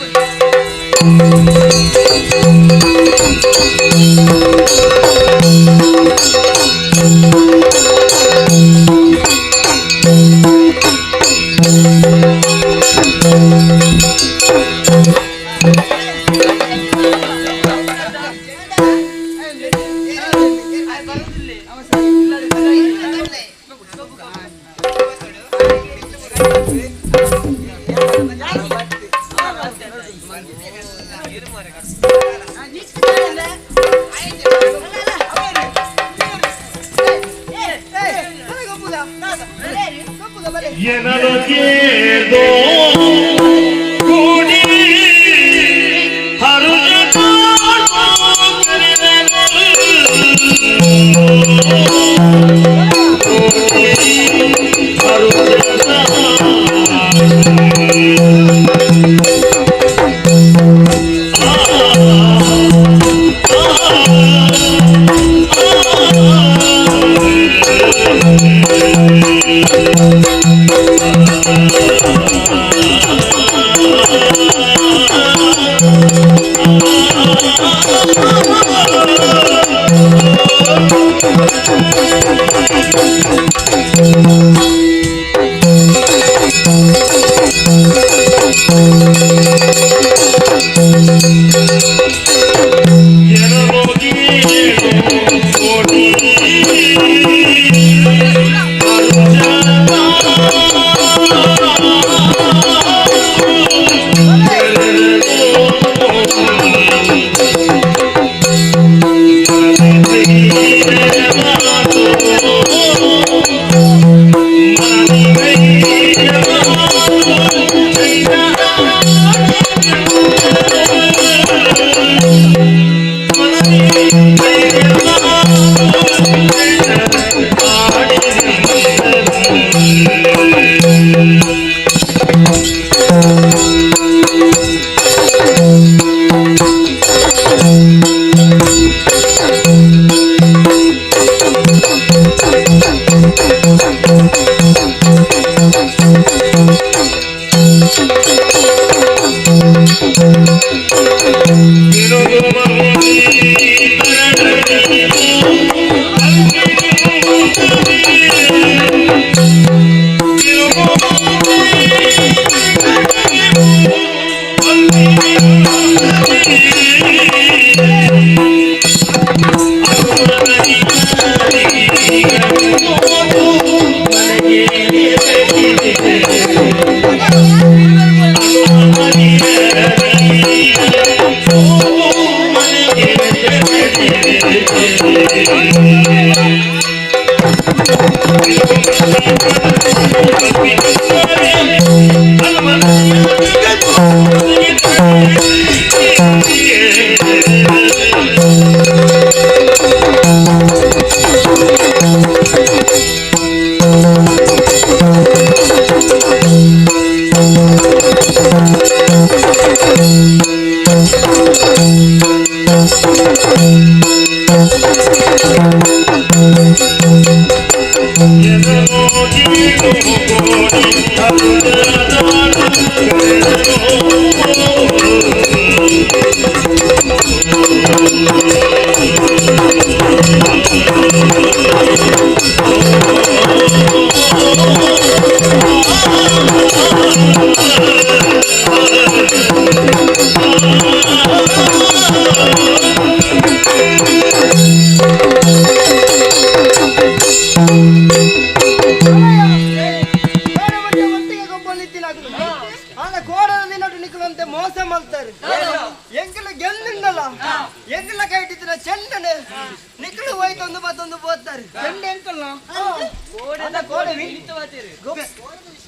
పోతారు చెండు ఎంకల్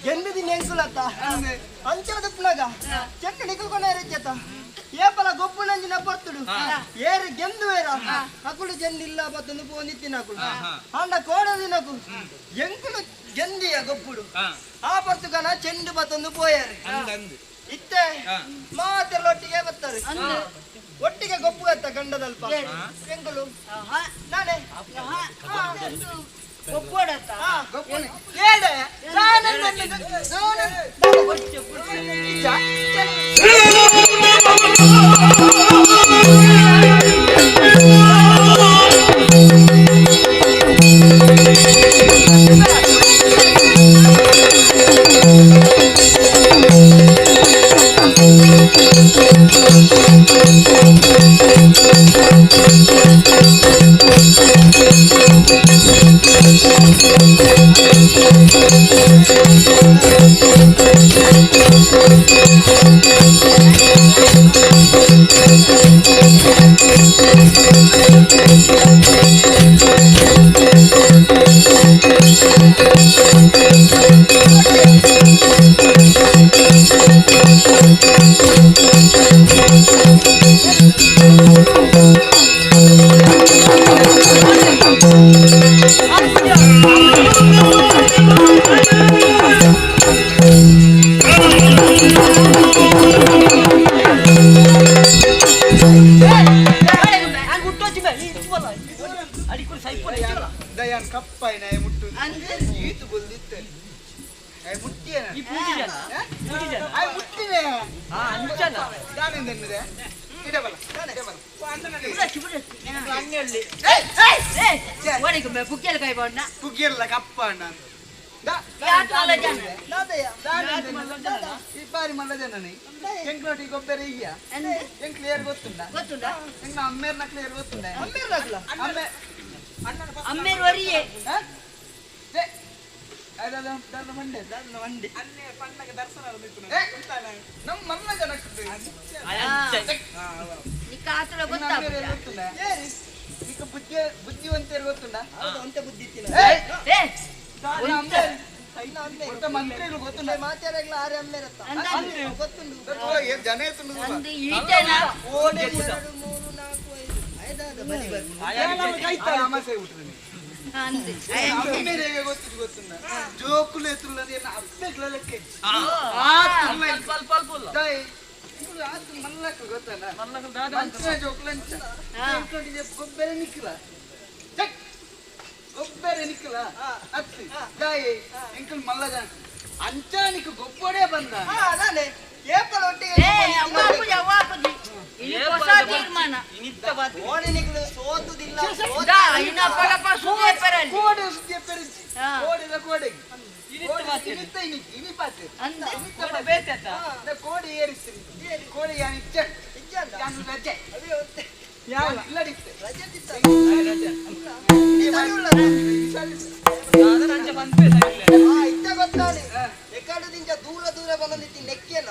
ಗೆಂದು ದಿನ ಎಂಕುಲತ್ತ ಅಂಚದ ಪುನಗ ಚೆಂಡು ನಿಕಲ್ಕೊಂಡಾರ ಜತ ಏಪಲ ಗೊಬ್ಬು ನಂಜಿನ ಬರ್ತುಡು ಏರು ಗೆಂದು ಬೇರ ಅಕುಳು ಚೆಂಡಿಲ್ಲ ಬತ್ತೊಂದು ಪೋಂದಿತ್ತಿನ ಅಕುಳು ಅಂಡ ಕೋಡ ದಿನಕು ಎಂಕುಲು ಗೆಂದಿಯ ಗೊಬ್ಬುಡು ಆ ಬರ್ತುಕನ ಚೆಂಡು ಬತ್ತೊಂದು ಪೋಯಾರು ಇತ್ತೆ ಮಾತೆಲ್ಲೊಟ್ಟಿಗೆ ಬರ್ತಾರೆ ಒಟ್ಟಿಗೆ ಗೊಬ್ಬು ಅತ್ತ ಗಂಡದಲ್ಪ ಎಂಕುಲು ನಾನೇ ಒಪ್ಪೋಡತ್ತ ಗೊಬ್ಬುನೆ ಏಡೆ ದಯಾನ್ ಕಪ್ಪಾಯಿನ ಮುಟ್ಟು ಈತು ಬಲ್ದಿತ್ತೆ ಮುಟ್ಟಿಯ ಮುಟ್ಟಿನೇ ನಾನೆಂದೆ ಇಡಬಲ್ಲ ಬುಕ್ಕಿಯಲ್ಲಿ ಕೈ ಬಣ್ಣ ಕುಗ್ಗಿರಲ್ಲ ಕಪ್ಪ ಅಣ್ಣ ಈ ಬಾರಿ ಮಲ್ಲ ಜನ ಎಂಕ್ಲೋಟಿ ಗೊಬ್ಬರ ಈಗ ಎಂಕ್ ಕ್ಲಿಯರ್ ಗೊತ್ತುಂಟಾ ಗೊತ್ತುಂಟಾ ಎಂಕ್ ಅಮ್ಮೇರ್ನ ಕ್ಲಿಯರ್ ಗೊತ್ತುಂಟಾ ಅಮ್ಮೇರ್ ವರಿಯೇ ನಮ್ ಮಲ್ಲ ಜನ ಬುದ್ಧಿವಂತರು ಗೊತ್ತುಂಟಾ ಅಂತ ಬುದ್ಧಿ ಮಂತ್ರಿಗಳು ಗೊತ್ತುಂಟ ಮಾತಾಡಲ್ಲ ಆರೆ ಅಮ್ಮೇರತ್ತ ಗೊತ್ತುಂಟು ಜನ ಎತ್ತುಂಡು 1 2 3 4 5 ಗೊತ್ತುಂಡ ಜೋಕುಲು ಎತ್ತುಲ್ಲ ಅರ್ಧಕ್ಕೆ ಮಲ್ಲಕ್ಕ ಗೊತ್ತಲ್ಲ ಜೋಕುಲ ಗೊಬ್ಬರ ನಿಕ್ಕಿಲ್ಲ ಗೊಬ್ಬರ ನಿಕ್ಕಿಲ್ಲ ಅತ್ತಿ ದಾಯಿ ಎಂಕಲ್ ಮಲ್ಲ ಜನ ಅಂಚಾನಿಕ ಗೊಬ್ಬರೇ ಬಂದ ಅದಾನೆ ಏಪಲ ಒಟ್ಟಿಗೆ ಸೋತುದಿಲ್ಲ ಕೋಡೆ ಸುದ್ದಿ ಪೆರಿಸಿ ಕೋಡೆದ ಕೋಡೆಗೆ ಕೋಡಿ ಏರಿಸ್ತೀನಿ ಕೋಡಿ ರಜೆ ಇತ್ತ ಗೊತ್ತಾನೆ ಎಕಡದಿಂದ ದೂರ ದೂರ ಬಂದಿತ್ತು ನೆಕ್ಕೆನ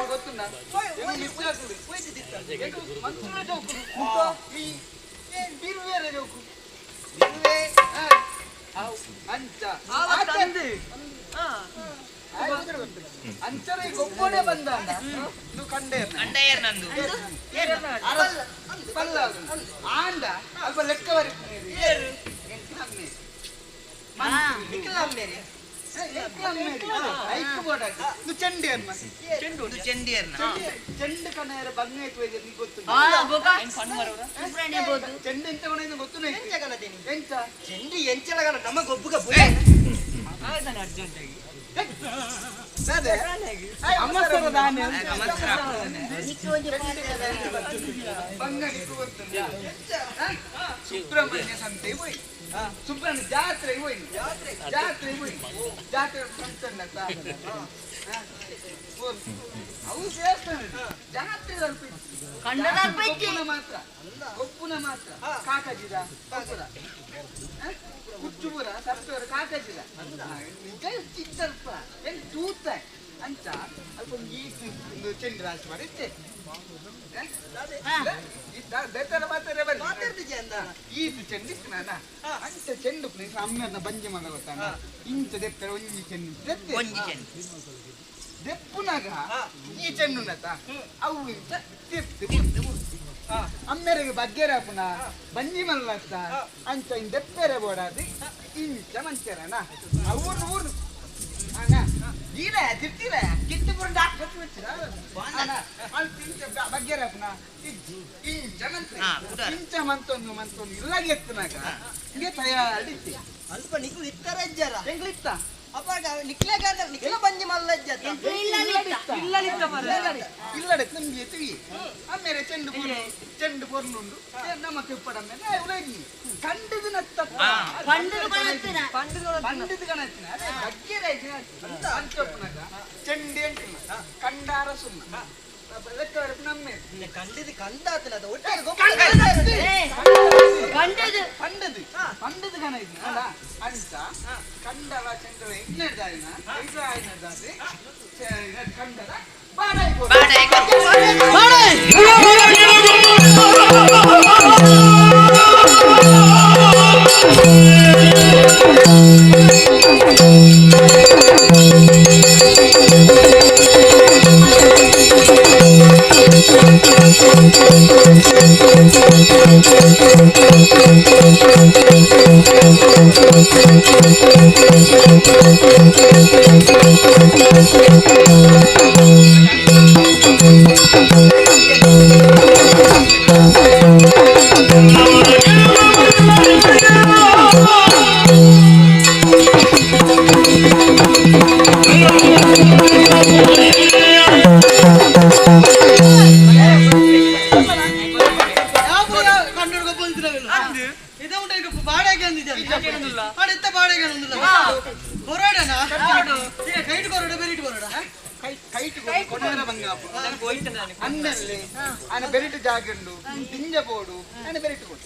ಗೊತ್ತುಂಡ ಬಿರುವೇರೆ ಜೋಕು ಬಿರುವೆ ಅಂಚ ಅಂಚರ ಗೊಬ್ಬರೇ ಬಂದ ನೀವು ಕಂಡೇರ್ ನಂದು ಪಲ್ಲ ಆಂಡ ಅಲ್ಪ ಲೆಕ್ಕ ಚೆಂಡು ಕಣ್ಣ ಬಂಗ ಗೊತ್ತು ಚೆಂಡು ಎಂತ ಗೊತ್ತು ಎಂತ ಚೆಂಡು ಎಂಚಲಗನ ನಮ್ಮ ಗೊಬ್ಬುಗ ಅರ್ಜೆಂಟಾಗಿ ಸುಬ್ರಹ್ಮಣ್ಯ ಸಂತೆ ಹೋಯ್ ಸುಬ್ರಹ್ಮಣ್ಯ ಜಾತ್ರೆ ಹೋಯ್ ಜಾತ್ರೆ ಅವು ಸೇರ್ತಾನೆ ಜಾತ್ರೆ ಗೊಪ್ಪುನ ಮಾತ್ರ ಕಾಕಜಿದ ಕುಚ್ಚುಪುರ ಸತ್ತವರ ಕಾಕಜಿದ ನಿಜ ಚಿತ್ತಲ್ಪ ಹೆಂಗ್ ತೂತ ಅಂಚ ಅಲ್ಕೊಂದು ಈಸು ಒಂದು ಚೆಂಡು ರಾಶಿ ಮಾಡಿತ್ತೆ ಬೇತಾರ ಮಾತಾಡ ಮಾತಾಡ್ತಿದ್ದೆ ಅಂದ ಈಸು ಚೆಂಡು ಇತ್ತು ನಾನ ಅಂಚ ಚೆಂಡು ಅಮ್ಮನ ಬಂಜೆ ಮಗ ಗೊತ್ತಾನ ಇಂಚ ದೆಪ್ಪರ ಒಂಜಿ ಚೆಂಡು ದೆಪ್ಪುನಾಗ ಈ ಚೆಂಡುನತ ಅವು ಇಂಚ ದೆಪ್ಪು ಅಮ್ಮೆರೆಗೆ ಬಗ್ಗೆರಾಪುನ ಬಂಜಿ ಮಲ್ಲತ್ತ ಅಂಚ ಇನ್ ದೆಪ್ಪೆರೆ ಬೋಡಾದಿ ಇಂಚ ಮಂಚರನ ಅವ್ರು ಊರು ಅಣ್ಣ ಈನ ತಿರ್ತೀರ ಕಿತ್ತು ಬುರುಂಡ ಹಾಕ್ಬೇಕು ಬಗ್ಗೆರಾಪುನ ಇಂಚ ಮಂತ್ರ ಇಂಚ ಮಂತೊಂದು ಇಲ್ಲಾಗಿ ಎತ್ತನಾಗ ಹಿಂಗೆ ತಯಾರಿಸಿ ಅಲ್ಪ ನಿಕ್ಲು ಇತ್ತರ ಇದ್ದಾರ ಹೆಂಗ್ಲಿತ್ತ ಅಪ್ಪಾಗ ನಿಕ್ಲ ಬಂಜಿ ಮಲ್ಲ ಇಲ್ಲಡೆ ತಂಗಿ ಎತ್ತಿವಿ ಆಮೇಲೆ ಚೆಂಡು ಪೊರ್ನುಂಡು ನಮ್ಮ ತಿಪ್ಪಡಮ್ಮೆ ಉಳಗಿ ಕಂಡದು ನತ್ತ ಪಂಡದು ಗಣತಿನ ಅದೇ ಬಗ್ಗೆರೆ ಅಂಚಪ್ಪನಾಗ ಚೆಂಡೆ ಅಂಟಿಲ್ಲ ಕಂಡಾರ ಸುಮ್ಮ ನಮ್ಮೆ ಕಂಡಿದ್ದು ಕಂದಾತನ ಅದು ಒಟ್ಟಾರೆ ಪಂಡದು ಗಣ ಇದ್ನ ಅಂಚ ಕಂಡಲ ಚೆಂಡಲ ಎಣ್ಣೆದಾಯಿನ ಐದಾಯಿನದಾದ್ರೆ ಕಂಡಲ ಬಾಡಾಯಿ ಅನ್ನಲ್ಲಿ ಆನೆ ಬೆರಿಟು ಜಾಗಂಡು ದಿಂಜ ಬೋಡು ಆನೆ ಬೆರಿಟು ಕೊಡು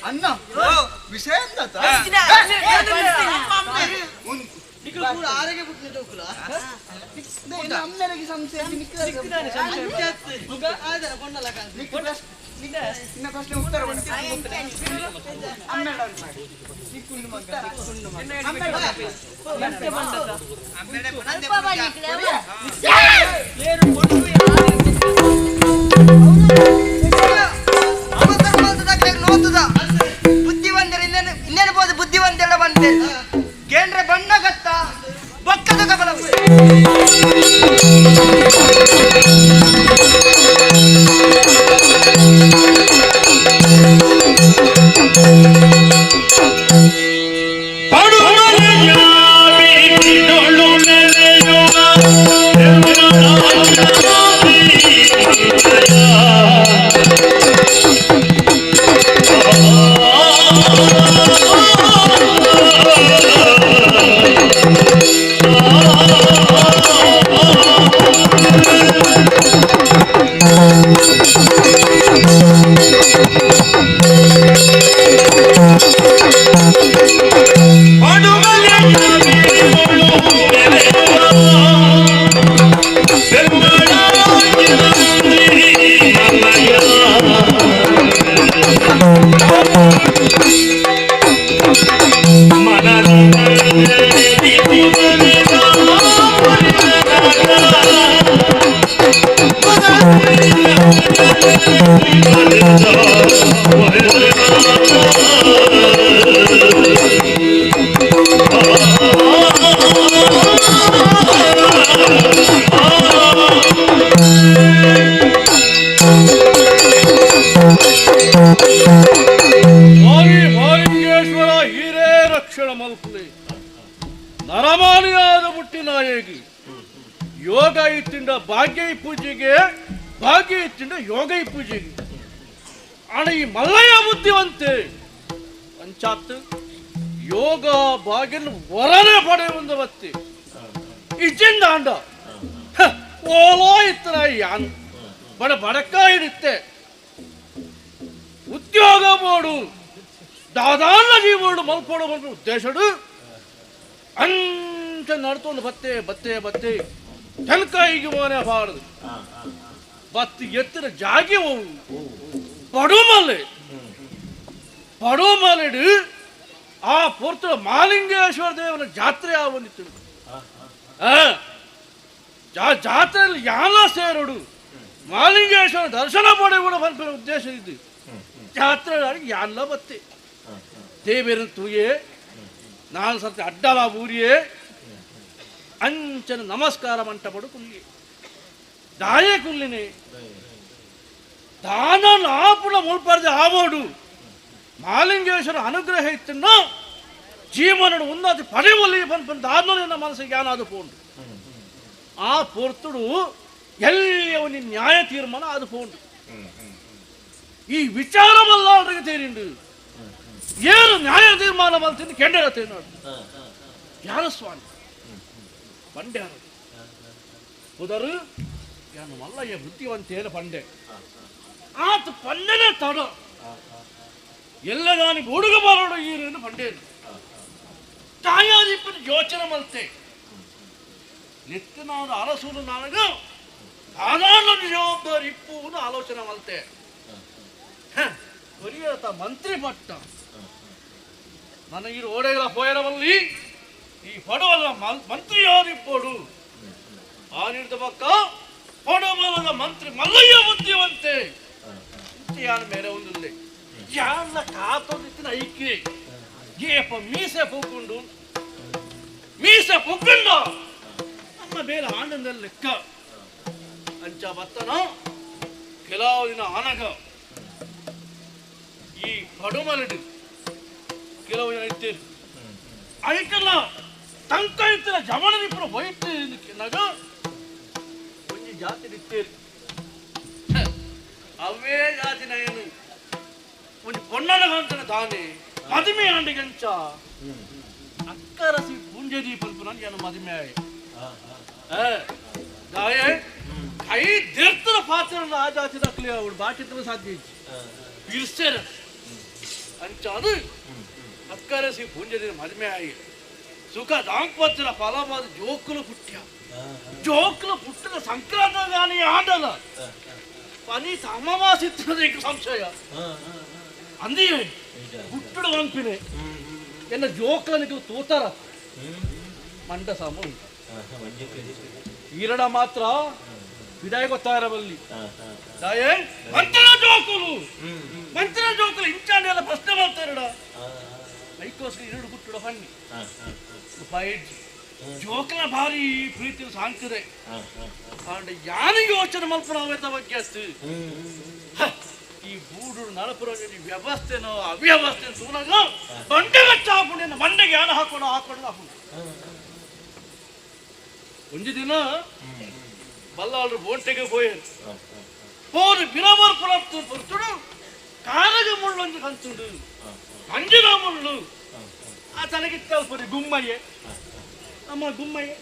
అన్న విషయం ఆరోగ్య పుట్టిన జోకులా అందరికి సంశయం చిన్న ప్రశ్న ఉత్తరం ಬುದ್ಧಿವಂತರು ಇನ್ನೇನು ಬೋದು ಬುದ್ಧಿವಂತೆಲ್ಲ ಬಂತೆ ಕೇಂದ್ರ ಬಣ್ಣಗತ್ತ ಬಕ್ಕದ ಕಬಲವು ನರಮಾನಿಯಾದ ಮುಟ್ಟಿನಾಯಗಿ ಯೋಗ ಇತ್ತಿಂಡ ಭಾಗ್ಯ ಪೂಜೆಗೆ ಭಾಗ್ಯ ಇತ್ತಿಂಡ ಯೋಗ ಪೂಜೆಗೆ ಆಣ ಈ ಮಲ್ಲಯ್ಯ ಬುದ್ಧಿವಂತೆ ಪಂಚಾತ್ ಯೋಗ ಭಾಗ್ಯನ ಹೊರನೆ ಪಡೆಯುವಂದ ಬತ್ತಿ ಇಜ್ಜಿಂದ ಅಂಡ ಓಲೋ ಇತ್ತನ ಯಾನು ಬಡಕ ಇರುತ್ತೆ ಉದ್ಯೋಗ ಮಾಡು ದಾದಾನ ಜೀವೋಡು ಮಲ್ಪೋಡು ಬಂದು ಉದ್ದೇಶಡು ಅಂಚ ನಡ್ತೊಂದು ಬತ್ತೆ ತೆನ್ಕಾಯಿಗೆ ಮನೆ ಬಾರದು ಬತ್ತಿ ಎತ್ತಿನ ಜಾಗಿ ಪಡುಮಲೆಡು ಆ ಪುರ್ತು ಮಾಲಿಂಗೇಶ್ವರ ದೇವನ ಜಾತ್ರೆ ಆವನಿತ್ತು ಜಾತ್ರೆಯಲ್ಲಿ ಯಾನ ಸೇರೋಡು ಮಾಲಿಂಗೇಶ್ವರ ದರ್ಶನ ಪಡೆಯುವ ಬಂದ ಉದ್ದೇಶ ಇದ್ದು ಜಾತ್ರೆ ಯಾನ ಬತ್ತೆ ದೇವೇರನ್ ತೂಯೇ ನಾನು ಸರ್ತಿ ಅಡ್ಡಲ ಊರಿಯೇ ಅಂಚನ ನಮಸ್ಕಾರ ಮಂಟ ಪಡು ಕುಲ್ಲಿ ದಾಯೇ ಕುಲ್ಲಿನೇ ದಾನ ನಾಪುಣ ಮುಳ್ಪರ್ದೆ ಆವೋಡು ಮಾಲಿಂಗೇಶ್ವರ ಅನುಗ್ರಹ ಇತ್ತನ್ನ ಜೀವನ ಉನ್ನತಿ ಪಡೆಯುವಲ್ಲಿ ಬಂದು ದಾನ ನನ್ನ ಮನಸ್ಸಿಗೆ ಏನಾದ್ರು ಪೋಂಡು ಆ ಪೊರ್ತುಡು ಎಲ್ಲಿ ಅವನಿಗೆ ನ್ಯಾಯ ತೀರ್ಮಾನ ಅದು ಪೋಂಡು ಈ ವಿಚಾರವಲ್ಲ ಅವರಿಗೆ ತೇರಿಂಡು ಏನು ನ್ಯಾಯ ತೀರ್ಮಾನ ಮಾಡ್ತೀನಿ ಕೆಂಡರತ್ತೆ ನೋಡು ಯಾರ ಸ್ವಾಮಿ ಪಂಡ್ಯಾರ ಉದರು ಯಾನು ಮಲ್ಲಯ್ಯ ಬುದ್ಧಿವಂತೇನ ಪಂಡೆ ಆತ ಪಂಡನೆ ತಡ ಎಲ್ಲ ನಾನಿಗೆ ಹುಡುಗ ಬರೋಡು ಈರೇನು ಪಂಡೇನು ತಾಯಾದಿಪ್ಪನ ಯೋಚನೆ ಮಲ್ತೆ ನಿತ್ಯನಾದ ಅರಸೂರು ನನಗ ಸಾಧಾರಣ ಜವಾಬ್ದಾರಿ ಇಪ್ಪುವುದು ಆಲೋಚನೆ ಮಲ್ತೆ ಕೊರಿಯತ ಮಂತ್ರಿ ಪಟ್ಟ ನನಗೆ ಓಡೆಗಳ ಪೋಯರವಲ್ಲಿ ಈ ಪಡುವಲ್ಲ ಮಂತ್ರಿ ಯಾರಿಪ್ಪೋಡು ಆ ನೀಡಿದ ಪಕ್ಕ ಪಡಮಲದ ಮಂತ್ರಿ ಮಲ್ಲಯ್ಯ ಬುದ್ಧಿವಂತೆ ಯಾನ ಮೇಲೆ ಒಂದಿಲ್ಲ ಯಾನ ಕಾತೊಂದಿತ್ತಿನ ಐಕ್ಯ ಏಪ ಮೀಸೆ ಪೊಕ್ಕೊಂಡು ನಮ್ಮ ಬೇರೆ ಆನಂದ ಲೆಕ್ಕ ಅಂಚ ಬತ್ತನ ಕೆಲವು ದಿನ ಆನಗ ಈ ಪಡುಮಲಡಿ ಕೆಲವು ಜನ ಇತ್ತೇರು ಅದಕ್ಕೆಲ್ಲ ತಂಕ ಇತ್ತಿನ ಜಮಣರಿಪುರ ವೈಟ್ ನಗ ಒಂಜಿ ಜಾತಿ ಇತ್ತೇರು ಅವೇ ಜಾತಿ ನಯನು ಒಂದು ಪೊನ್ನಡಗಂತನ ತಾನೆ ಮದುವೆ ಆಂಡಿಗಂಚ ಅಕ್ಕರಸಿ ಪುಂಜದಿ ಪಲ್ಪು ನಾನು ಮದುವೆ ದಾಯ ಕೈ ದೇರ್ತನ ಪಾತ್ರ ಆ ಜಾತಿ ದಾಖಲೆ ಅವಳು ಬಾಚಿತ್ರ ಸಾಧ್ಯ ಇರ್ಸೇರ ಅಂಚ ಅದು ಅಕ್ಕರಸಿ ಪುಂಜದಿ ಮದುವೆ ಆಗಿ ಸುಖ ದಾಂಪತ್ಯದ ಫಲವಾದ ಜೋಕುಲು ಪುಟ್ಟದ ಸಂಕ್ರಾಂತ ಗಾನಿ ಆಡಲ್ಲ ಪನಿ ಅಮಾವಾಸಿತ್ತದ ಸಂಶಯ ಅಂದಿಯೇ ಪುಟ್ಟಡ ವಂಪಿನೆ ಎನ್ನ ಜೋಕಲನಿಗೆ ತೋತಾರ ಮಂಡ ಸಮ ಉಂಟು ಈರಡ ಮಾತ್ರ ವಿದಾಯ ಗೊತ್ತಾಯಿರಬಲ್ಲಿ ಮಂತ್ರ ಜೋಕುಲು ಇಂಚಾನೆಲ್ಲ ಪ್ರಶ್ನೆ ಮಾಡ್ತಾರಡ ಐಕೋಸ್ಕರ ಎರಡು ಪುಟ್ಟಡ ಹಣ್ಣಿ ಜೋಕಲ ಭಾರಿ ಪ್ರೀತಿ ಸಾಂತಿದೆ ಯಾನ ಯೋಚನೆ ಮಲ್ಪನ ಬಗ್ಗೆ ಅಷ್ಟು ಈ ಬೂಡು ನಳಪುರ ವ್ಯವಸ್ಥೆನೋ ಅವ್ಯವಸ್ಥೆ ತೂನಾಗ ಬಂಡೆಗೆ ಚಾಪುಂಡಿನ ಮಂಡೆಗೆ ಯಾನ ಹಾಕೊಂಡು ಒಂದು ದಿನ ಬಲ್ಲಾಳರು ಬೋಂಟೆಗೆ ಹೋರು ಬಿರಾಬರ್ ಪುರತ್ತು ಪುರ್ತುಡು ಕಾರಗ ಮುಳ್ಳೊಂದು ಕಂತುಂಡು ಅಂಜಿನ ಮುಳ್ಳು ಆ ತನಗೆ ತಲ್ಪರಿ ಗುಮ್ಮಯ್ಯೆ ನಮ್ಮ ಗುಮ್ಮಯ್ಯೆ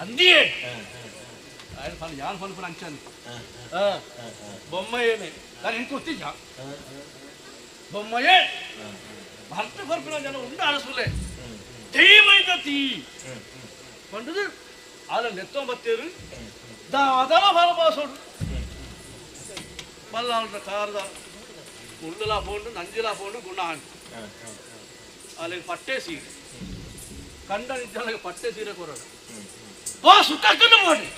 ಅಂದಿಯೇ ಯಾನ್ ಫಲ್ಪನ ಅಂಚನ್ ಬೊಮ್ಮಯ್ಯನೇ ನಾನು ಹೆಂಗೆ ಗೊತ್ತಿದ್ದ ಬೊಮ್ಮಯ್ಯೇ ಭರ್ತ ಫಲ್ಪನ ಜನ ಉಂಡ ಅರಸುಲೆ ದೈವೈದ ತೀ ಪಂಡದು ಆಲ ನೆತ್ತೊಂಬತ್ತೇರು ದಾದಲ ಬರಬಾಸೋಡು ಬಲ್ಲಾಳ ಕಾರದ ಉಳ್ಳುಲ ಪೋಂಡು ನಂಜಿಲ ಪೋಂಡು ಗುಣ ಅಂಟು ಅಲ್ಲಿಗೆ ಪಟ್ಟೆ ಸೀರೆ ಕಂಡ ನಿದ್ದೆಗೆ ಪಟ್ಟೆ ಸೀರೆ ಕೊರೋಡು ಓ ಸುಖಕ್ಕನ್ನು ಮಾಡಿ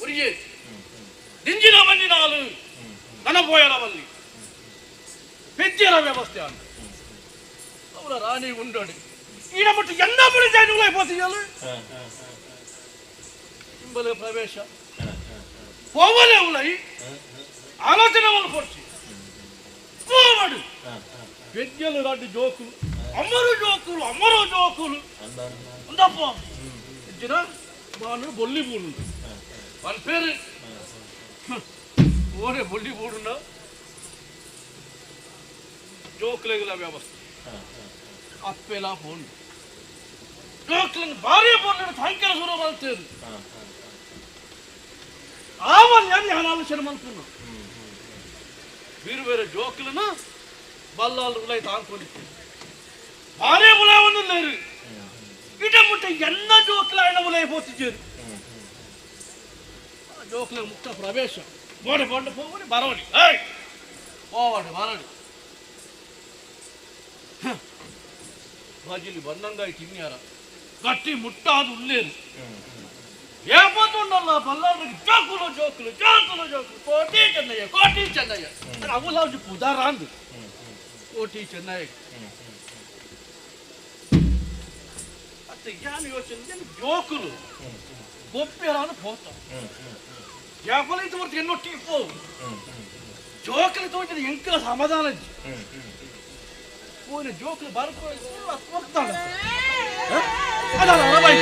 ಉರಿಗೆ ದಿಂಜಿನ ಮಂಜಿನಾಲು ನನಪೋಯರ ಬಲ್ಲಿ ಪೆಜ್ಜರ ವ್ಯವಸ್ಥೆ ಅಂತ ಅವರ ರಾಣಿ ಉಂಡೋಡಿ ಈಡ ಬಿಟ್ಟು ಎಲ್ಲ ಬಿಡಿದ ಪೋತಿಯಲ್ಲ ಇಂಬಲೆ ಪ್ರವೇಶ ಹೋಗಲೇ ಉಲೈ ಆಲೋಚನೆವನ್ನು ಕೊಡ್ಸಿ ಮಾಡು ಪೆಜ್ಜಲು ರಾಡಿ ಜೋಕುಲು ಅಮರು ಜೋಕುಲು ಅಂದಪ್ಪ ಹೆಚ್ಚಿನ ಬಾನು ಬೊಲ್ಲಿ ಬೂಡು వాళ్ళ పేరు ఓరే బొల్లి బోడుండ జోకుల వ్యవస్థ అప్పేలా పోండు జోకులను భార్య పోండు సంఖ్యల సుర బల్తేరు ఆవల్ అని ఆలోచన అనుకున్నా వేరు జోకులను బల్లాలు ఉలై తాంకొని భార్య ఉలైవను లేరు ఇట ముట్ట ఎన్న జోకులు ఆయన ఉలైపోతు ಜೋಕ್ಲ ಮುಕ್ತ ಪ್ರವೇಶ ಬೋಡೆ ಬಂಡು ಹೋಗಿ ಬರೋಡಿ ಬರೋಡಿ ಬಾಜಿಲಿ ಬಂದಂಗಾಯಿ ತಿನ್ಯಾರ ಗಟ್ಟಿ ಮುಟ್ಟಾದು ಉಳ್ಳೇನು ಏಪತ್ತುಂಡಲ್ಲ ಬಲ್ಲಾರಿಗೆ ಜೋಕುಲು ಕೋಟಿ ಚೆನ್ನಯ್ಯ ಅವಲಾಜಿ ಪುದಾರ ಅಂದು ಕೋಟಿ ಚೆನ್ನಯ್ಯ ಮತ್ತೆ ಯಾನು ಯೋಚನೆ ಜೋಕುಲು ಗೊಪ್ಪೆರಾನು ಹೋಗ್ತಾವ ಯಾಕಲೆ ತೋರ್ತಿ ಎನ್ನೊಟ್ಟಿಗೆ ಪೋ ಜೋಕಲೆ ತೋರ್ತಿದ ಎಂಕಲ ಸಮಾಧಾನ ಓನೆ ಜೋಕಲೆ ಬರ್ಕೊ ಹೋಗ್ತಾಳ ಅದಲ್ಲ ಬಾಯಿ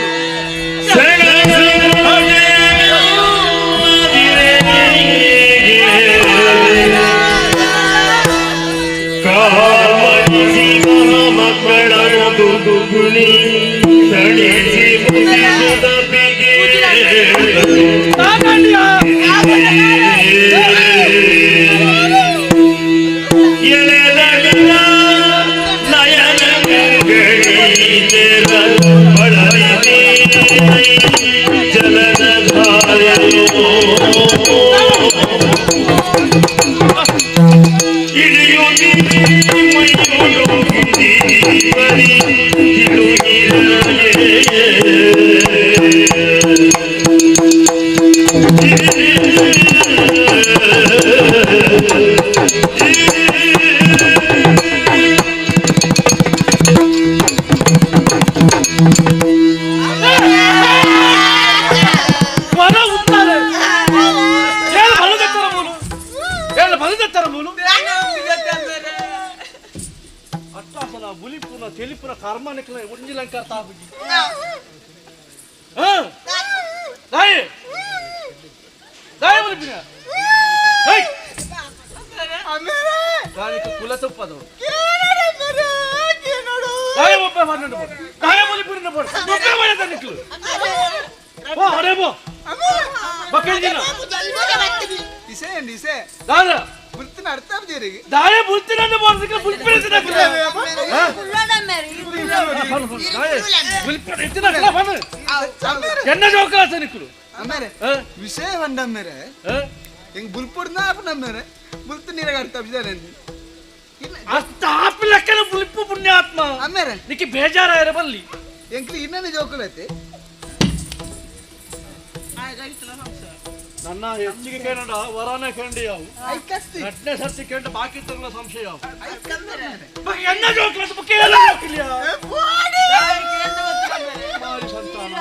Yeah. ಅಟ್ಟಾಸನ ಬುಲಿಪುನ ತೆಲಿಪುನ ಕರ್ಮನಿಕಲ ಒಂಜಿಲಂಕರ್ ತಾಬುಜಿ ದಾಯಿ ದಾಯಿ ಬುಲಿಪಿನ దానికి కుల తప్పదు దాయ ముప్పై పన్నెండు దాయ బులిపురిన పడు ముప్పై పడేదా నీకు పో అరే పో బక్కేంజినా ಇಸೆ దాదా ಬುಲ್ತಿನ ಅರ್ಥ ಜೇರಿಗೆ దాయ బుల్తినన్న పోడుక బులిపిరిన బులిపిరిన పను ఎన్న జోకాస నీకు ಅಮ್ಮೇರೆ ವಿಷಯ ಹೊಂಡಮ್ಮೇರೆ ಹೆಂಗ್ ಬುಲ್ಪುಡ್ನ ನಮ್ಮೇರೆ ಬುಲ್ತು ನೀರಾಗ ಅರ್ಥ ಬಿದ್ದಾನೆ ಅಷ್ಟಾಪ್ ಲೆಕ್ಕನ ಬುಲಿಪು ಪುಣ್ಯಾತ್ಮ ಅಮ್ಮೇರೆ నీకు ಬೇಜಾರಾಯರ ಬಲ್ಲಿ ಎಂಕ್ಲಿ ಇನ್ನೇನು ಜೋಕುಲೈತೆ ನನ್ನ ಹೆಚ್ಚಿಗೆ ಕೇಳಂಡ ವರಾನೆ ಕೇಂಡಿ ಯಾವು ಐಕಸ್ತಿ ಘಟನೆ ಸತ್ಯ ಕೇಂಡ ಬಾಕಿ ತರಲ ಸಂಶಯ ಯಾವು ಬಗ್ಗೆ ಎನ್ನ ಜೋಕ್ಲಸ್ ಬಗ್ಗೆ ಎಲ್ಲ ಜೋಕಿಲ್ಲ ಮಾರಿ ಸಂತಾನ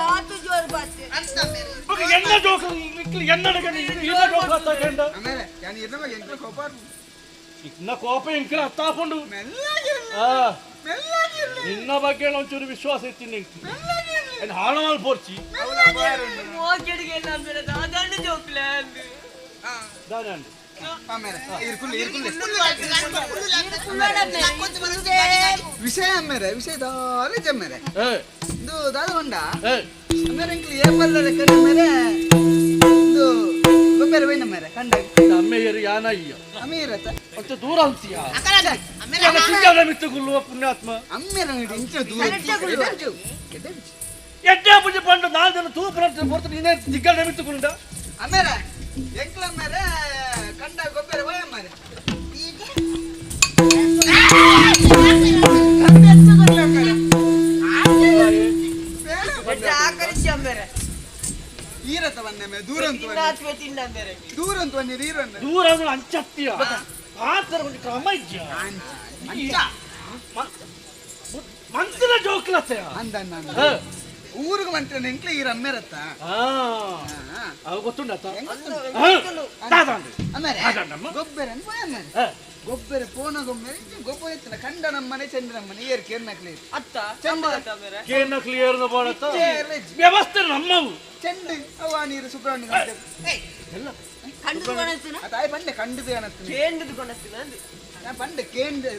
ಬಗ್ಗೆ ಎನ್ನ ಜೋಕ್ಲ ಎನ್ನಡಗನಿ ಇಲ್ಲ ಜೋಕ್ಲ ಕೇಂಡ ಅಮ್ಮೇರೆ ಯಾನಿ ಇನ್ನ ಬಗ್ಗೆ ಎಂಕ್ಲ ಕೋಪಾರ್ ಇನ್ನ ಕೋಪ ಎಂಕ್ಲ ಹತ್ತಾಕೊಂಡು ನಿನ್ನ ಬಗ್ಗೆ ಒಂಚೂರು ವಿಶ್ವಾಸ ಇರ್ತೀನಿ ಹಾಳು ಮಾಡಿ ಪೋರ್ಚಿ ವಿಷಯ ಅಮ್ಮೇರೆ ವಿಷಯ ದಾರಿ ಜಮ್ಮೇರೆ ಇದು ದಾದ ಹೊಂಡ ಅಮ್ಮೇರೆ ಎಂಕ್ಲಿ ಏಪಲ್ಲ ಲೆಕ್ಕ ನಮ್ಮೇರೆ ಇದು ಗೊಬ್ಬರ ವೈ ನಮ್ಮೇರೆ ಕಂಡ ಅಮ್ಮೆಯರು ಯಾನ ಅಯ್ಯ ಅಮೀರತ ಮತ್ತೆ ದೂರ ಅಂತೀಯ ಮಿತ್ತುಗುಲ್ಲುವ ಪುಣ್ಯಾತ್ಮ ಅಮ್ಮೇರೆ ಇಂಚ ದೂರ ಎಡ್ಡೆ ಪುಜಿ ಪಂಡು 4 ಜನ ತೂಪು ಹೊರತು ನೀನೇ ದಿಗ್ಗಡೆ ಮಿತ್ತುಗುಂಡ ಅಮ್ಮೇರೆ ಎಂಕ್ಲ ಅಮ್ಮೇರೆ ಕಂಡ ಗೊಬ್ಬರ ವೈ ಅಮ್ಮೇರೆ ಈರತ ಬನ್ನೆ ದೂರಂತ ಬನ್ನಿ ದೂರ ಅಂಚತ್ತೀಯ ಪಾತ್ರ ಒಂದು ಕ್ರಮ ಇದ್ಯ ಮಂತ್ರ ಜೋಕ್ಲತ್ತೆ ಊರಿಗೆ ಮಂತ್ರ ಎಂಕ್ಲೆ ಈರ ಅಮ್ಮೇರತ್ತ ಅವು ಗೊತ್ತುಂಡತ್ತ ಗೊಬ್ಬರ ಗೊಬ್ಬರ ಪೋನ ಗೊಬ್ಬರ ಇತ್ತಿನ ಕಂಡ ನಮ್ಮನೆ ಚಂದ್ರ ನಮ್ಮನೆ ಏರ್ ಕೇರ್ನಕ್ಲಿ ಕೇರ್ನ ಕ್ಲಿಯರ್ ಮಾಡತ್ತ ವ್ಯವಸ್ಥೆ ನಮ್ಮವು ಚೆಂಡು ಅವ ನೀರು ಸುಬ್ರಹ್ಮಣ್ಯ ಅದಾಯ್ ಬಂಡೆ ಕಂಡದು ಬಂಡೆ ಕೇಂದ್ರ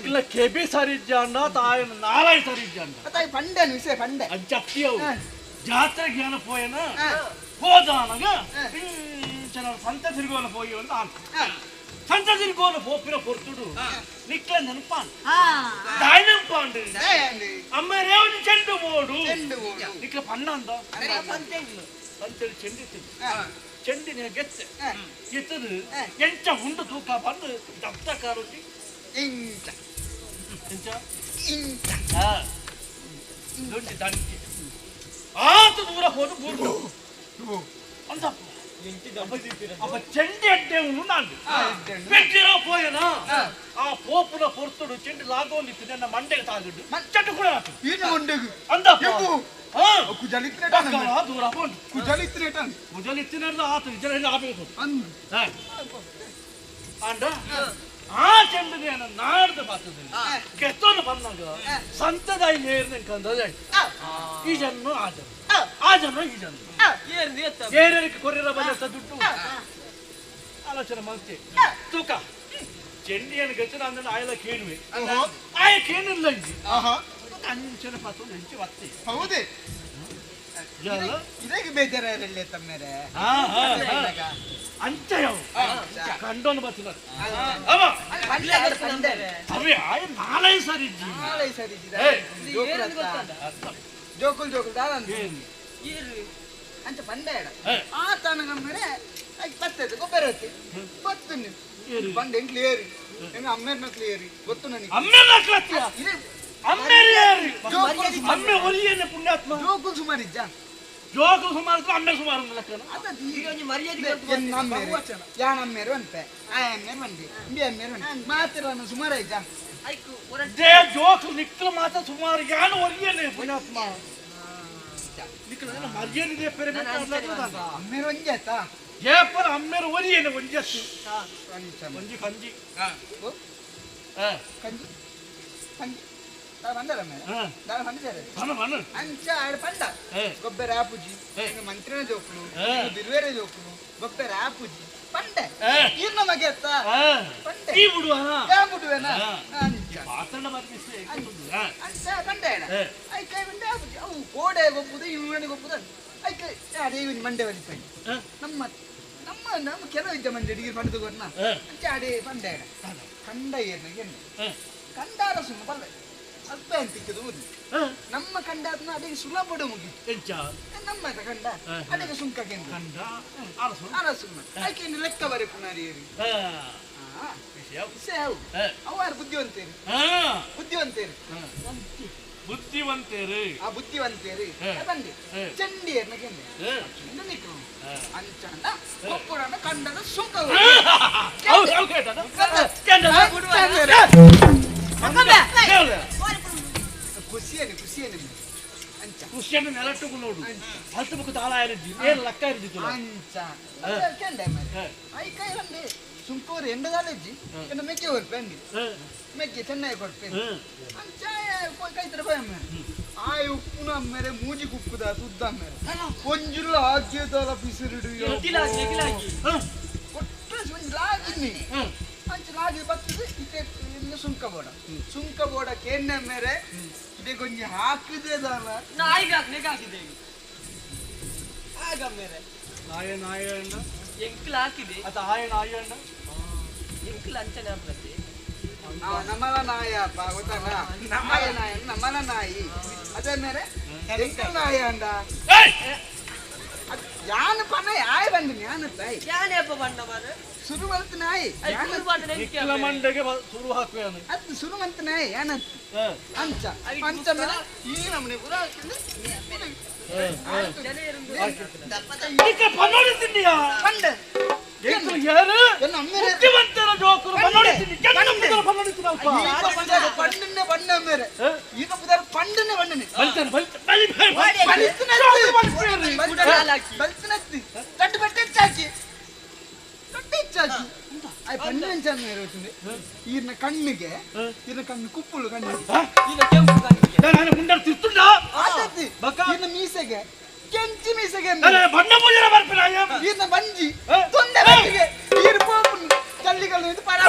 ಇಲ್ಲ ಕೆಬಿ ಸರಿಜ್ಜಾಂಡ ತಾಯ ನಾರಾಯಣ ಸರಿಜ್ಜಾಂಡ ಅದಾಯ್ ಬಂಡೆ ವಿಷಯ ಬಂಡೆ ಅಂಚತ್ತಿಯವು ಜಾತ್ರೆ ಜ್ಞಾನ ಪೋಯನ ಹೋದಾನಗ ಸಂತ ತಿರುಗೋಲ ಪೋಯಿ ಅಂತ ಸಂತ ತಿರುಗೋಲ ಪೋಪಿನ ಪೊರ್ತುಡು ನಿಕ್ಲ ನೆನಪಾನ್ ದಾಯನಂಪಾಂಡು ಅಮ್ಮ ರೇವಣಿ ಚೆಂಡು ಬೋಡು ನಿಕ್ಲ ಪಣ್ಣ ಅಂದ ಸಂತೇಳಿ ಚೆಂಡಿತ್ತು ಚೆಂಡಿನ ಗೆತ್ತೆ ಎತ್ತದು ಎಂಚ ಉಂಡು ತೂಕ ಬಂದು ದಪ್ತ ಕಾರುಟ್ಟಿ ಎಂಚ ದೊಡ್ಡ ದಂಟಿ ಆತ ದೂರ ಹೋದು ಬೂರ್ದು ಅಂತ ಅಪ್ಪ ಚೆಂಡಿ ಅಡ್ಡೆವನು ನಾನು ಬೆಟ್ಟಿರೋ ಪೋಯನ ಆ ಪೋಪುನ ಪೊರ್ತುಡು ಚೆಂಡಿ ಲಾಗೋಲಿತ್ತು ನನ್ನ ಮಂಡೆಗೆ ತಾಗಿದ್ದು ಚಟ್ಟು ಕೂಡ ಅಂದ ದೂರ ಕುಜಲಿತ್ತಿನ ಆತ ಜನ ಆಬೇಕು ಅಂಡ ಆ ಚೆಂಡಿಗೆ ನಾಡ್ದು ಬರ್ತದೆ ಕೆತ್ತೋನು ಬಂದಾಗ ಸಂತದಾಯಿ ನೇರ್ನ ಕಂದದೆ ಈ ಜನ ಆ ಜನ ಈ ಜನ ಏನೇನಕ್ಕೆ ಕೊರಿಯರ ಬಂದ ದುಡ್ಡು ಆಲೋಚನೆ ಮಾಡ್ತೀವಿ ತೂಕ ಚೆಂಡಿಯನ್ನು ಗಚ್ಚನ ಅಂದ್ರೆ ಆಯಲ ಕೇಳುವೆ ಆಯ ಕೇಳಿಲ್ಲ ಇಲ್ಲಿ ಅಂಚನ ಪಾತ್ರ ನೆಂಚಿ ಒತ್ತಿ ಹೌದೇ ಇದಕ್ಕೆ ಬೇಜಾರಲ್ಲ ತಮ್ಮೇರೆ ಅಂಚಯವು ಕಂಡೋನು ಬರ್ತಿಲ್ಲ ಅವೇ ಆಯ ನಾಳೆ ಸರಿಜ್ಜಿ ಜೋಕುಲ್ ದಾದ ಅಂಚ ಬಂಡೆ ಆ ತಾನಗಮ್ಮನೆ ಬರ್ತದೆ ಗೊಬ್ಬರ ಹೊತ್ತಿ ಬತ್ತು ಬಂಡೆ ಎಂಕ್ಲಿ ಏರಿ ಹೆಂಗ ಅಮ್ಮೇರ್ನಕ್ಲಿ ಏರಿ ಗೊತ್ತು ನನಗೆ ಅಮ್ಮೆ ಒಲಿಯೇನೆ ಪುಣ್ಯಾತ್ಮ ಜೋಕುಲ್ ಸುಮಾರು ಇಜ್ಜ ಜೋಕುಲ್ ಸುಮಾರು ಅಮ್ಮೆ ಸುಮಾರು ಯಾನಮ್ಮೇರು ಅಂತೆ ಆಯಮ್ಮೇರು ಬಂದಿ ಇಂಡಿ ಅಮ್ಮೇರು ಮಾತಿರ ಸುಮಾರು ಇಜ್ಜ ಜೋಕು ನಿಕ್ಕಲು ಮಾತ್ರ ಸುಮಾರು ಯಾನು ಒಲಿಯೇನೆ ಪುಣ್ಯಾತ್ಮ ಮರ್ಯಾದೆ ಅಮ್ಮೇರು ಒಂಜಿ ಆಯ್ತಾ ಏಪರ ಅಮ್ಮೇರ ಒರಿ ಏನು ಒಂಜತ್ತು ಒಂಜಿ ಕಂಜಿ ಕಂಜಿ ಕಂಜಿ ಬಂದಲ್ಲ ಬಂದಿದ್ದಾರೆ ಮನ ಅಂಚ ಆಡ ಪಂಡ ಗೊಬ್ಬರ ಆಪುಜಿ ಮಂತ್ರಿನ ಜೋಕುಲು ಬಿರುವೇರೆ ಜೋಕುಲು ಗೊಬ್ಬರ ಆಪುಜಿ ಪಂಡೆ ಇರ್ನ ಮಗೆ ಅತ್ತ ಪಂಡೆ ಈ ಬಿಡುವ ಯಾ ಬಿಡುವೆನ ಅಂಚ ಮಾತಣ್ಣ ಬರ್ಮಿಸಿ ಅಂಚ ಪಂಡೆ ಐಕೈ ಬಂಡೆ ಆಪುಜಿ ಅವು ಕೋಡೆ ಗೊಬ್ಬುದು ಇವನಿಗೆ ಗೊಬ್ಬುದು ಐಕೈ ಅದೇ ಇವನ್ ಮಂಡೆ ಬಲಿಪಂಡಿ ನಮ್ಮ ನಮ್ಮ ನಮ್ಮ ಕೆಲವು ಇದ್ದ ಮಂಡೆ ಡಿಗ್ರಿ ಪಂಡದು ಗೊನ್ನ ಅಂಚ ಅದೇ ಪಂಡೆ ಕಂಡ ಏರ್ನ ಕಂಡಾರ ಸುಮ್ಮ ಬಲ್ಲೆ ಅಲ್ಪ ಅಂತಿಕ್ಕದು ಊರಿ ನಮ್ಮ ಕಂಡ ಅದನ್ನ ಅಡಿಗೆ ಸುಲಭ ಮುಗಿ ಎಂಚ ನಮ್ಮ ಕಂಡ ಅಡಿಗೆ ಸುಂಕ ಕಂಡ ಅರಸುಮ್ಮ ಆಯ್ಕೆ ಲೆಕ್ಕ ಬರೆ ಪುನಾರಿಯರಿ ಸೇವು ಅವರು ಬುದ್ಧಿವಂತೇರಿ ಬುದ್ಧಿವಂತೇರಿ ಬುದ್ಧಿವಂತೇರಿ ಆ ಬುದ್ಧಿವಂತೇರಿ ಬಂದಿ ಚಂಡಿಯರ್ನ ಕೆಂದೆ ನಿಕ್ಕು ಅಂಚಂದ ಒಪ್ಪುಡನ ಕಂಡದ ಸುಂಕ ಖುಷಿಯೇನೆ ಅಂಚ ಖುಷಿಯನ್ನು ನೆಲಟ್ಟುಕು ನೋಡು ಹತ್ತು ಮುಖ ತಾಳ ಇರಿದ್ದಿ ಏನು ಲಕ್ಕ ಇರಿದ್ದಿತ್ತು ಅಂಚ ಕೆಂಡೆ ಐಕೈ ಬಂದೆ ಸುಂಕೂರು ಎಂಡದಾಲೆಜ್ಜಿ ಎಂಡ ಮೆಕ್ಕೆ ಹೊರ್ಪೆಂಡಿ ಮೆಕ್ಕೆ ಚೆನ್ನಾಗಿ ಕೊಡ್ಪೇನೆ ಅಂಚ ಕೈತರ ಭಯಮ್ಮ ಆಯ್ ಉಪ್ಪುನ ಅಮ್ಮೇರೆ ಮೂಜಿ ಕುಕ್ಕುದ ತುದ್ದ ಅಮ್ಮೇರೆ ಒಂಜುಲ್ಲ ಹಾಕಿಯದಲ್ಲ ಬಿಸಿರಿಡು ಕೊಟ್ಟರೆ ಒಂದು ಲಾಗಿನಿ ಅಂಚ ಲಾಗಿ ಬರ್ತದೆ ಇತ್ತೆ ಸುಂಕ ಬೋಡ ಕೇಂದ್ರ ಮೇರೆ ಇದೇ ಕೊಂಚ ಹಾಕಿದೆ ಹಾಕಿದೆ ಆಗ ಮೇರೆ ನಾಯ ಅಂಡ ಎಂಕ್ಲ ಹಾಕಿದೆ ಅತ ನಾಯ ಅಂಡ ಎಂಕ್ಲ ಅಂಚನೆ ಆಗ್ತದೆ ನಮ್ಮಲ ನಾಯ ಅಪ್ಪ ಗೊತ್ತಲ್ಲ ನಮ್ಮಲ ನಾಯಿ ಅದೇ ಮೇರೆ ಎಂಕಲ್ ನಾಯ ಅಂಡ ಯಾನ ಪನ ಯಾಯ ಬಂದಿನಿ ಯಾನ ತಾಯಿ ಯಾನೇಪ್ಪ ಬಣ್ಣ ಮಾರೆ ಸುರುವಂತ ನಾಯಿ ಇಕ್ಲ ಮಂಡೆಗೆ ಶುರು ಹಾಕುವೆ ಅದು ಸುರುವಂತ ನಾಯಿ ಯಾನ ಅಂಚ ಅಂಚ ಮೇಲೆ ಈ ನಮ್ಮನೆ ಪುರ ಪನ್ನೋಡಿ ತಿಂಡಿಯಾ ಪಂಡ ಯಾರು ಅಮ್ಮೇರೆ ಬುದ್ಧಿವಂತರ ಜೋಕರು ಪನ್ನೋಡಿ ತಿಂಡಿ ಪನ್ನೋಡಿ ತಿನ್ನಲ್ಪ ಪಂಡನೆ ಬಣ್ಣ ಮೇರೆ ಈಗ ಪುದರ್ ಪಂಡನೆ ಬಣ್ಣನೆ ಬಲ್ತನತ್ತಿ ತಟ್ಟು ಬಟ್ಟೆ ಚಾಕಿ ಆಯ್ ಪಂಡ ಅಂಚ ಮೇರೆ ಹೋಗ್ತದೆ ಈರ್ನ ಕಣ್ಣಿಗೆ ಈರ್ನ ಕಣ್ಣು ಕುಪ್ಪುಳು ಕಣ್ಣಿಗೆ ನಾನು ಮುಂಡರ್ ತಿರ್ತುಂಡ ಈರ್ನ ಮೀಸೆಗೆ ಕೆಂಚಿ ಮೀಸೆಗೆ ಬಣ್ಣ ಮುಳ್ಳರ ಬರ್ಪಿನ ಈರ್ನ ಬಂಜಿ ತೊಂದೆ ಬಂಜಿಗೆ ಈರ್ ಪೋಪು ಕಲ್ಲಿಗಳು ಇದು ಪರ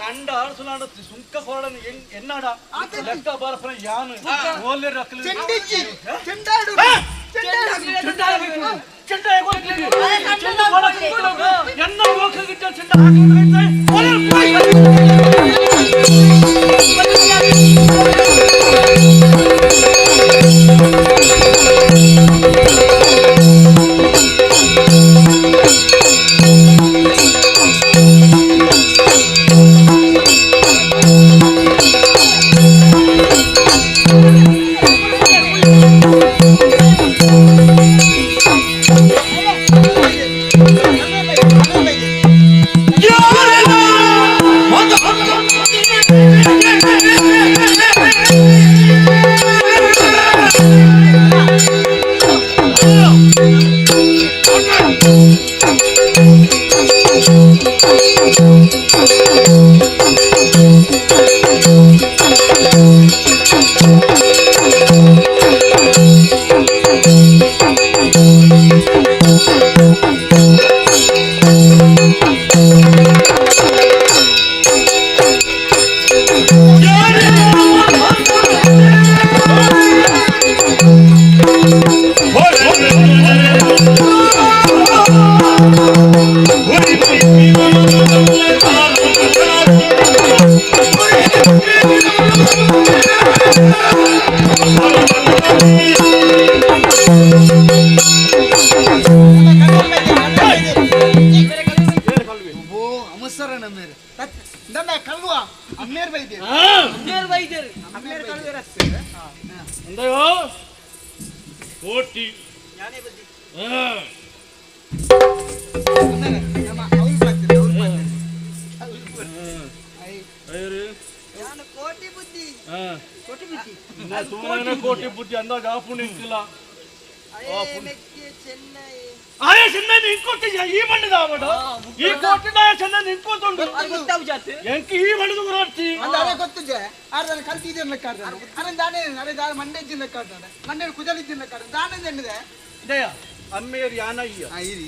ಕಂಡ ಆಡ್ಸುನಾಡ ಸುಂಕ ಕೊರಡನ್ನು ಎನ್ನಾಡ ಲೆಕ್ಕ ಬರಪನ ಯಾನು ಓಲೆ ರಕ್ಕಲು ಚೆಂಡಿಚ್ಚಿ ಚೆಂಡಾಡು ಚೆಂಡ ಎನ್ನ ಹೋಗಿದ್ದ ಚೆಂಡ ಹಾಕಿ You're ಅಮಸರ ನಮ್ಮೇರು ನನ್ನ ಕಲ್ವಾ ಅಮ್ಮೇರ್ ಬೈದೇರು ಅಮ್ಮೇರು ಬೈದೇರು ಅಮ್ಮೇರ್ ಕಲ್ವೇರ ಅಂದಯೋ ಕೋಟಿ ಯಾನೇ ಬದ್ದಿ ನಮ್ಮ ಅವ್ರು ಬರ್ತಾರೆ ನಾನು ಕೋಟಿ ಬುದ್ಧಿ ಕೋಟಿ ಬಿಚ್ಚಿ ಸುಮ್ಮನೆ ಕೋಟಿ ಬುದ್ಧಿ ಅಂದಾಗ ಆಪುಣ ಇಕ್ಕಿಲ್ಲ ಅಯ್ಯೇ ಮೆಕ್ಕೆ ಚೆನ್ನೈ ಆಯಾ ಚೆನ್ನ ನಿಂತ್ಕೊಟ್ಟಿದ್ಯಾ ಈ ಬಣ್ಣದ ಅವಡು ಈ ಕೋಟಿನ ಚೆನ್ನ ನಿಂತ್ಕೊಂಡುಂಡು ಎಂಕಿ ಈ ಬಣ್ಣದ ಹೊರಡ್ತಿ ಅದೇ ಗೊತ್ತಿದೆ ಆದ್ರೆ ಕಲ್ತಿದ್ದೆ ಲೆಕ್ಕ ಅರೆ ದಾನೆ ಅರೆ ದಾನೆ ಮಂಡೆ ಇದ್ದ ಲೆಕ್ಕ ಆಡ್ತಾನೆ ಮಂಡೆ ಕುಜಲಿದ್ದ ಲೆಕ್ಕ ಆಡ್ತಾನೆ ದಾನೆ ಎಂದಿದೆ ಇದೆಯಾ ಅಮ್ಮೇರ್ ಯಾನ ಇಯ್ಯ ಇರಿ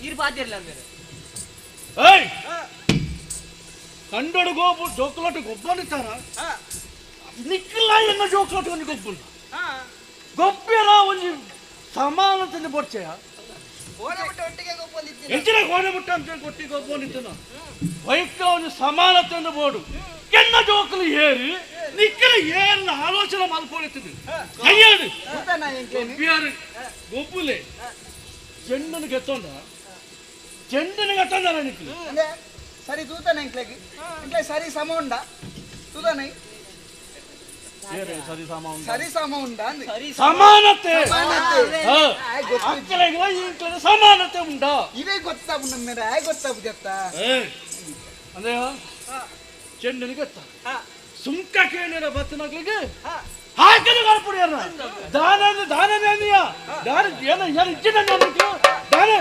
ಇರ್ ಬಾದಿರ್ಲ ಅಂದ್ರೆ ಏಯ್ ಕಂಡೋಡು ಗೋಪು ಜೋಕ್ಲಾಟ್ ಗೊಬ್ಬನಿತ್ತಾರ ನಿಕ್ಕಿಲ್ಲ ಎನ್ನ ಜೋಕ್ಲಾಟ್ ಒಂದು ಗೊಬ್ಬನ ಗೊಬ್ಬರ ಒಂದು ಸಮಾನತೆಯಿಂದ ಬರ್ಚೆಯ ಓಡಬಿಟ್ಟು ಒಟ್ಟಿಗೆ ಗೊಬ್ಬಂದಿದ್ದೀನಿ ಎಂಚಿನ ಗೋಡೆ ಬಿಟ್ಟ ಅಂತ ಕೊಟ್ಟಿ ಗೊಬ್ಬನಿತ್ತನ ವೈಕ ಒಂದು ಸಮಾನತೆಯಿಂದ ಬೋಡು ಎನ್ನ ಜೋಕಲು ಏರಿ ನಿಕ್ಕಿನ ಏರಿನ ಆಲೋಚನೆ ಮಲ್ಕೊಂಡಿತ್ತು ಕೈಯಾಡು ಗೊಬ್ಬಿಯಾರು ಗೊಬ್ಬುಲೆ ಚೆಂಡನ ಗೆತ್ತೊಂಡ ಚೆಂಡನ ಗೆತ್ತೊಂಡ ನಿಕ್ಕಿಲ್ಲ ಅಂದ್ರೆ ಸರಿ ತೂತಾನೆ ಇಂಕ್ಲೆಗೆ ಇಂಕ್ಲೆ ಸರಿ ಸಮ ಉಂಡ ತೂತಾನೆ ಸರಿ ಸಮ ಉಂಡ ಅಂದ್ರೆ ಸಮಾನತೆ ಗೊತ್ತಿಲ್ಲ ಅಕ್ಕಲೆಗಳ ಈಕಲ ಸಮಾನತೆ ಉಂಟಾ ಇವೇ ಗೊತ್ತಾವು ನಮ್ಮ ಗೊತ್ತಾವು ಜತ್ತ ಅಂದ್ರೆ ಚೆಂಡನಿಗೆ ಗೊತ್ತ ಸುಂಕ ಕೇಳಿರ ಬತ್ತನಗಳಿಗೆ ಹಾಕಿದ ಕಳ್ಪುಡಿಯರ ದಾನವೇನಿಯ ದಾನ ಏನ ಯಾರು ಇಚ್ಚಿನ ದಾನ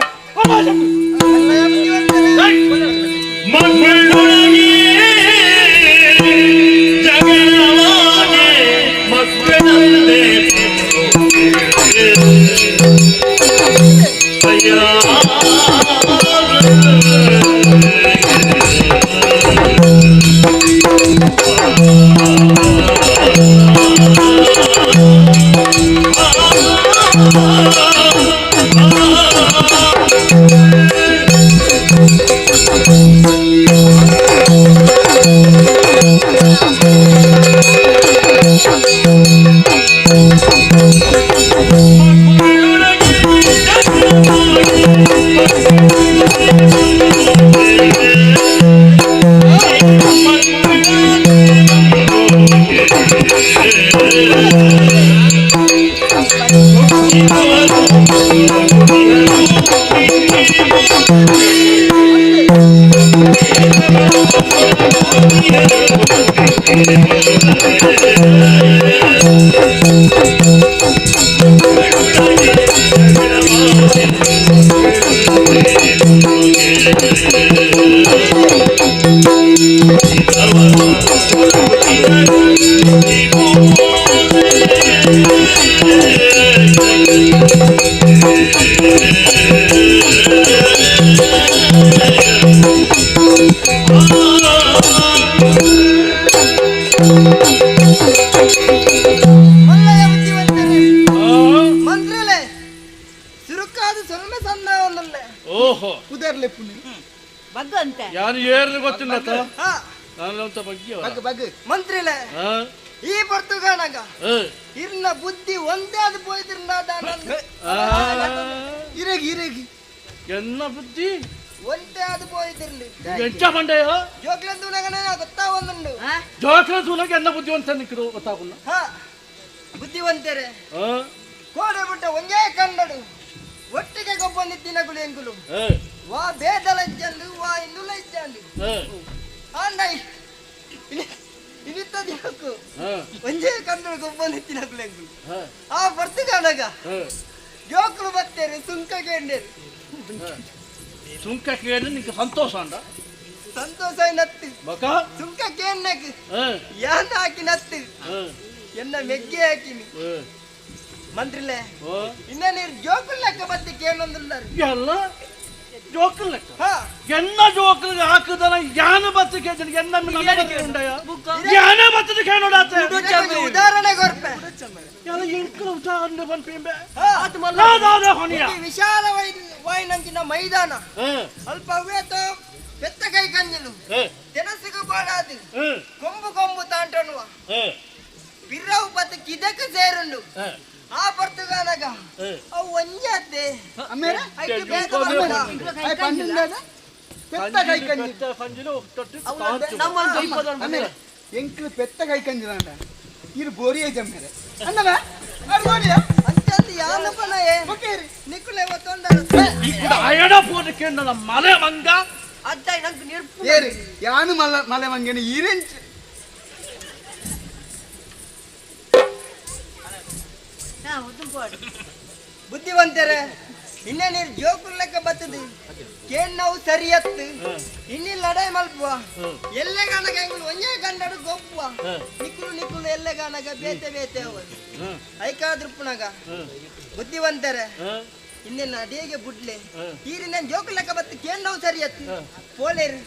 ಮಂತ್ರಲೆ ಸುರುಕಾದ ಸೊನ್ನೆ ಸಣ್ಣ ಒಂದಲ್ಲೇ ಓಹೋ ಕುದರ್ಲೆ ಪುನಿ ಬಗ್ಗ ಅಂತ ಯಾರು ಏರ್ದು ಗೊತ್ತಿಲ್ಲ ನಾನಂತ ಬಗ್ಗೆ ಬಗ್ ಬಗ್ ಮಂತ್ರಿಲೆ ಈ ಪರ್ತುಗಾನಾಗ ಇರ್ನ ಬುದ್ಧಿ ಒಂದೇ ಅದು ಪೋಯ್ತಿರ್ನ ಇರೇಗಿ ಇರೇಗಿ ಎನ್ನ ಬುದ್ಧಿ ಒಂದೇ ಅದು ಪೋಯ್ತಿರ್ಲಿ ಎಂಚ ಬಂಡೆಯ ಜೋಕ್ಲಂದು ನಗನ ಗೊತ್ತಾ ಒಂದುಂಡು ಜೋಕ್ರ ಸೂಲಕ್ಕೆ ಎನ್ನ ಬುದ್ಧಿವಂತ ನಿಕ್ಕರು ಗೊತ್ತಾಗುಲ್ಲ ಬುದ್ಧಿವಂತರೆ ಕೋಡೆ ಬಿಟ್ಟ ಒಂದೇ ಕಂಡಡು ಒಟ್ಟಿಗೆ ಗೊಬ್ಬಂದಿತ್ತಿನ ಗುಳಿಯಂಗುಲು ವಾ ಬೇದಲ ಇಜ್ಜಂದು ವಾ ಇಂದುಲ ಇಜ್ಜಂದು ಆಂಡೈ ಇವಿತ್ತ ದಿನಕ್ಕೂ ಒಂದೇ ಕಂಡಡು ಗೊಬ್ಬಂದಿತ್ತಿನ ಗುಳಿಯಂಗುಲು ಆ ಪರ್ತುಗಾನಾಗ ಜೋಕ್ಲು ಬತ್ತೇರು ಸುಂಕ ಕೇಂಡೇರು ಸುಂಕ ಕೇಳಿ ನಿಂಗೆ ಸಂತೋಷ ಅಂಡ ಸಂತೋಷ ನತ್ತು ಬಕ ಸುಂಕ ಕೇನ್ನಕ್ ಯಾನ್ ಹಾಕಿ ನತ್ತು ಎನ್ನ ಮೆಗ್ಗೆ ಹಾಕಿನಿ ಮಂತ್ರಿಲೆ ಇನ್ನ ನೀರು ಜೋಕುಲ್ ಲೆಕ್ಕ ಬತ್ತಿ ಕೇಳೊಂದಿಲ್ಲಾರು ಎಲ್ಲ ಜೋಕಲ್ ಲೆಕ್ಕ ಎನ್ನ ಜೋಕಲ್ ಹಾಕಿದನ ಯಾನ ಬತ್ತ ಕೇಜನ ಎನ್ನ ಉಂಡಯ ಯಾನ ಬತ್ತದ ಕೇಳೋಡಾತ ಉದಾಹರಣೆ ಕೊರ್ಪೆ ಎಲ್ಲ ಎಂಕಲ ಉದಾಹರಣೆ ಬಂಪೆಂಬೆ ವಿಶಾಲವಾಯಿನಂಚಿನ ಮೈದಾನ ಅಲ್ಪ ವೇತ ಬೆತ್ತ ಕೈ ಕಂಜನು ತೆನಸಿಗ ಬಾಡಾದು ಕೊಂಬು ಕೊಂಬು ತಾಂಟನುವ ಬಿರ್ರಾವು ಬತ್ತ ಕಿದಕ ಸೇರುಂಡು ಆ ಬರ್ತಗಾನಾಗ ಅವು ಒಂಜಾತೆ ಅಮ್ಮೇರ ಐಕೆ ಬೇಗ ಬರ್ತದ ಐ ಪಂಡಿಂದಾದ ಪೆತ್ತ ಕೈ ಕಂಜಿ ಅಮ್ಮೇರ ಎಂಕ್ಲು ಪೆತ್ತ ಕೈ ಕಂಜಿರಾಂಡ ಇರು ಬೋರಿಯ ಜಮ್ಮೇರ ಅನ್ನವ ಅದು ಬೋರಿಯ ಅಂಚಂದು ಯಾನಪನಯೇ ಓಕೆರಿ ನಿಕ್ಕುಲೆ ಒತ್ತೊಂಡ ಅಯಣ ಪೋದಕ್ಕೆ ನನ್ನ ಮಲೆ ಮಂಗ ಅಜ್ಜ ನಂಗೆ ನಿರ್ಪು ಏರಿ ಯಾನು ಮಲೆ ಮಂಗೇನ ಈರೆಂಚ್ ಬುದ್ಧಿವಂತರೆ ಇನ್ನೇ ನೀರು ಜೋಕುಲ್ ಲೆಕ್ಕ ಬರ್ತದೆ ಕೇನ್ ನಾವು ಸರಿಯತ್ತು ಇನ್ನಿಲ್ಲ ಲಡಾಯಿ ಮಲ್ಪುವ ಎಲ್ಲೆ ಗಾನಗ ಹೆಂಗ್ ಒಂಜೇ ಗಂಡಡು ಗೊಪ್ಪುವ ನಿಕ್ಕುಲು ಎಲ್ಲೆ ಗಾನಗ ಬೇತೆ ಬೇತೆ ಅವರು ಐಕಾದ್ರುಪ್ಪುನಗ ಬುದ್ಧಿವಂತರೆ ಇನ್ನೇನು ಅಡಿಗೆ ಬುಡ್ಲೆ ಈರಿನ ಜೋಕುಲ್ ಲೆಕ್ಕ ಬತ್ತು ಕೇನ್ ನಾವು ಸರಿಯತ್ತು ಪೋಲೇರು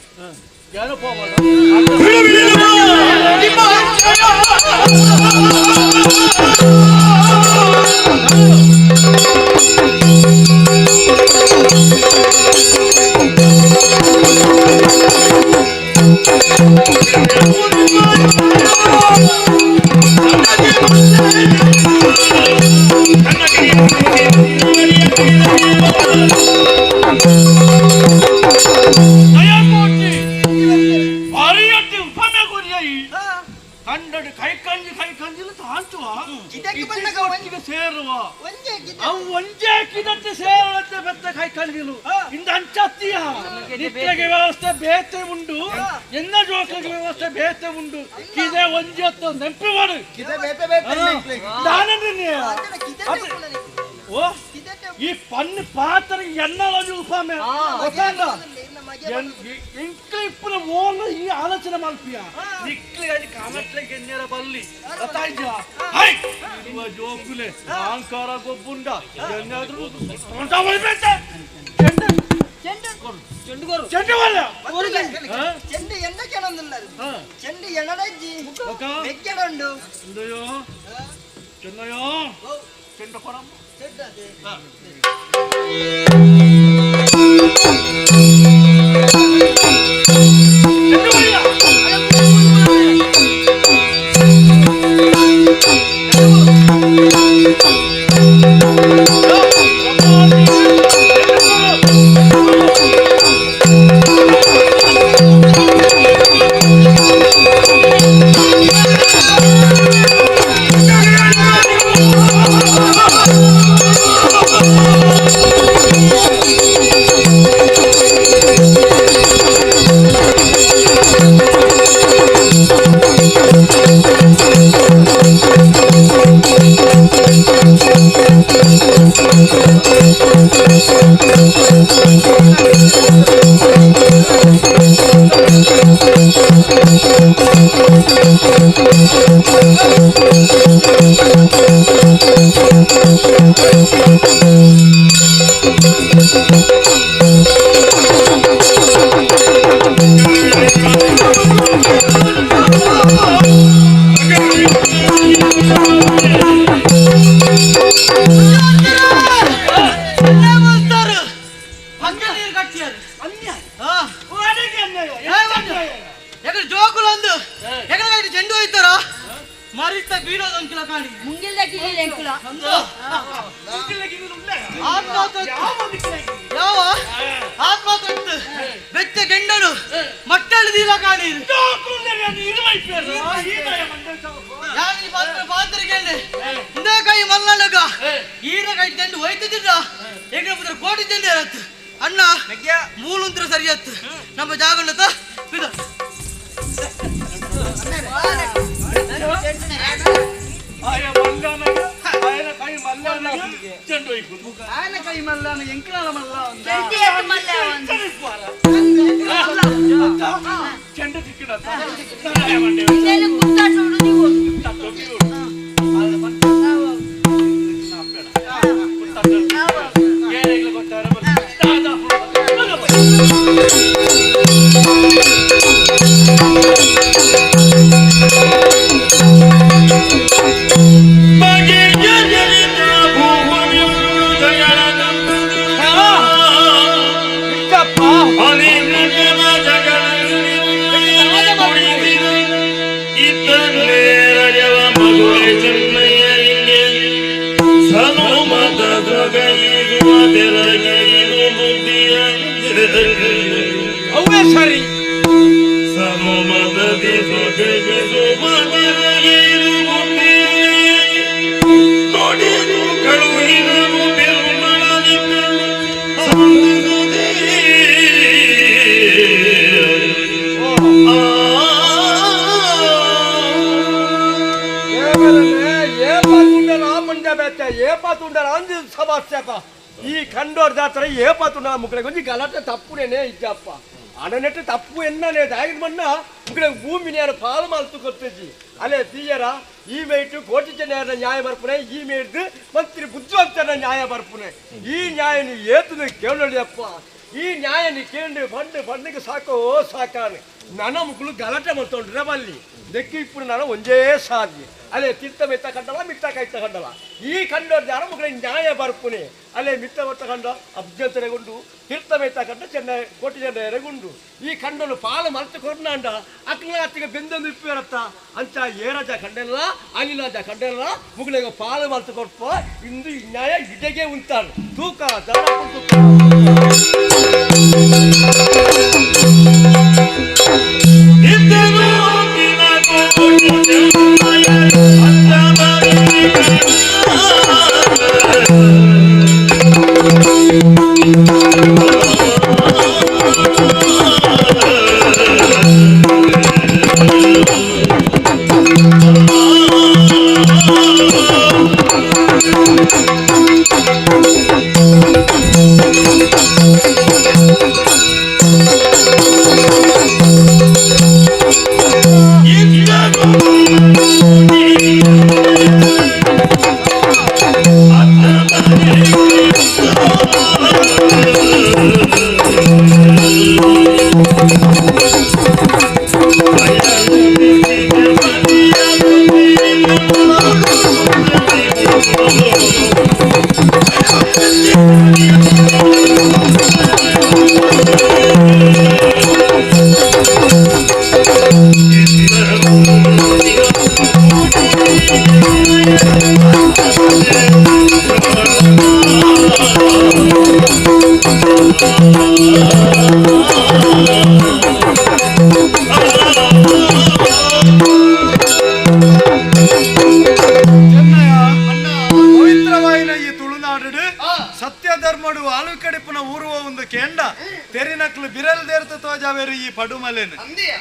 ವ್ಯವಸ್ಥೆ ಬೇತೆ ಉಂಡು ಎನ್ನ ಜೋಕಲಿಗೆ ವ್ಯವಸ್ಥೆ ಬೇತೆ ಉಂಡು ಕಿದೆ ಒಂಜತ್ತು ನೆನಪು ಮಾಡು ಓ ಈ ಪನ್ను ಪಾತ್ರ ఎన్నలో ఉపామే ఒకంగా ఇంక్లిప్పుల ఓల ఈ ఆలోచన మల్పియా నిక్లి అది కామట్లకి ఎన్నర బల్లి అతాయిజ హై ఇవ జోకులే ఆంకార గొబ్బుండ ఎన్నದ್ರು కొంట వల్పెట్ట చెండు వల్ల చెండు ఎండ కెనందున్నారు చెండు ఎనడజ్జి వెక్కెడండు ఎందయో చెన్నయో చెండు కొరమ్మ ಅಣ್ಣ ಮೂಲಂತ್ರ ಸರಿಯತ್ತು ನಮ್ಮ ಜಾಗಣ್ಣತ ఆయన కై మల్లాన ఎంకరాల మల్లా చెండు తిక్కడ ಅವೇ ಸರಿ ఈ కండోర్ జాతర ఏ పాతున్నా ముగ్గురు కొంచెం గలట తప్పునేనే ఇచ్చప్ప అడనట్టు తప్పు ఎన్ననే దాగిమన్నా ముగ్గురు భూమి నేను పాలు మలుతుకొచ్చేసి అలే తీయరా ఈ మేటు కోటి చెన్న న్యాయ బర్పునే ఈ మేటు మంత్రి బుద్ధివంతన న్యాయ బర్పునే ఈ న్యాయాన్ని ఏతుని కేవలం చెప్ప ఈ ನ್ಯಾಯని ಕೇಂದ್ರ ಬಂಡಿಗೆ ಸಾಕೋ ಸಾಕಾನೆ ನನ್ನ ಮುಕ್ಕಳು ಗಲಾಟೆ ಮಾಡ್ತೊಂಡ್ರೆ ಬಲ್ಲಿ ದೆಕ್ಕಿ ఇప్పుడు ನಾನು ಒಂದೇ ಸಾಧಿ ಅಲ್ಲೇ ತಿರ್ತ ಮೆತ್ತ ಕಂಡಲ್ಲ ಮಿತ್ತ ಕೈತ ಕಂಡಲ್ಲ ಈ ಕಂಡೋರ್ ಜಾರ ಮುಕ್ಕಳ ನ್ಯಾಯ ಬರ್ಪುನೆ ಅಲ್ಲೇ ಮಿತ್ತ ಹೊತ್ತ ಕಂಡ ಅಭ್ಯಂತರಗೊಂಡು ತಿರ್ತ ಮೆತ್ತ ಕಂಡ ಚೆನ್ನ ಕೋಟಿ ಜನ ಎರೆಗುಂಡು ಈ ಕಂಡನು ಪಾಲು ಮಲ್ತು ಕೊಡ್ನಾಂಡ ಅಕ್ಲ ಅತ್ತಿಗೆ ಬೆಂದೊಂದು ಇಪ್ಪಿರತ್ತ ಅಂಚ ಏರಾಜ ಕಂಡೆಲ್ಲ ಅನಿಲಾಜ ಕಂಡೆಲ್ಲ ಮುಗಳಿಗೆ ಪಾಲು ಮಲ್ತು ಕೊಡ್ಪ ಇಂದು ಈ ನ್ಯಾಯ ಇಡೆಗೆ ಉಂಟಾನು ತೂಕ ದರ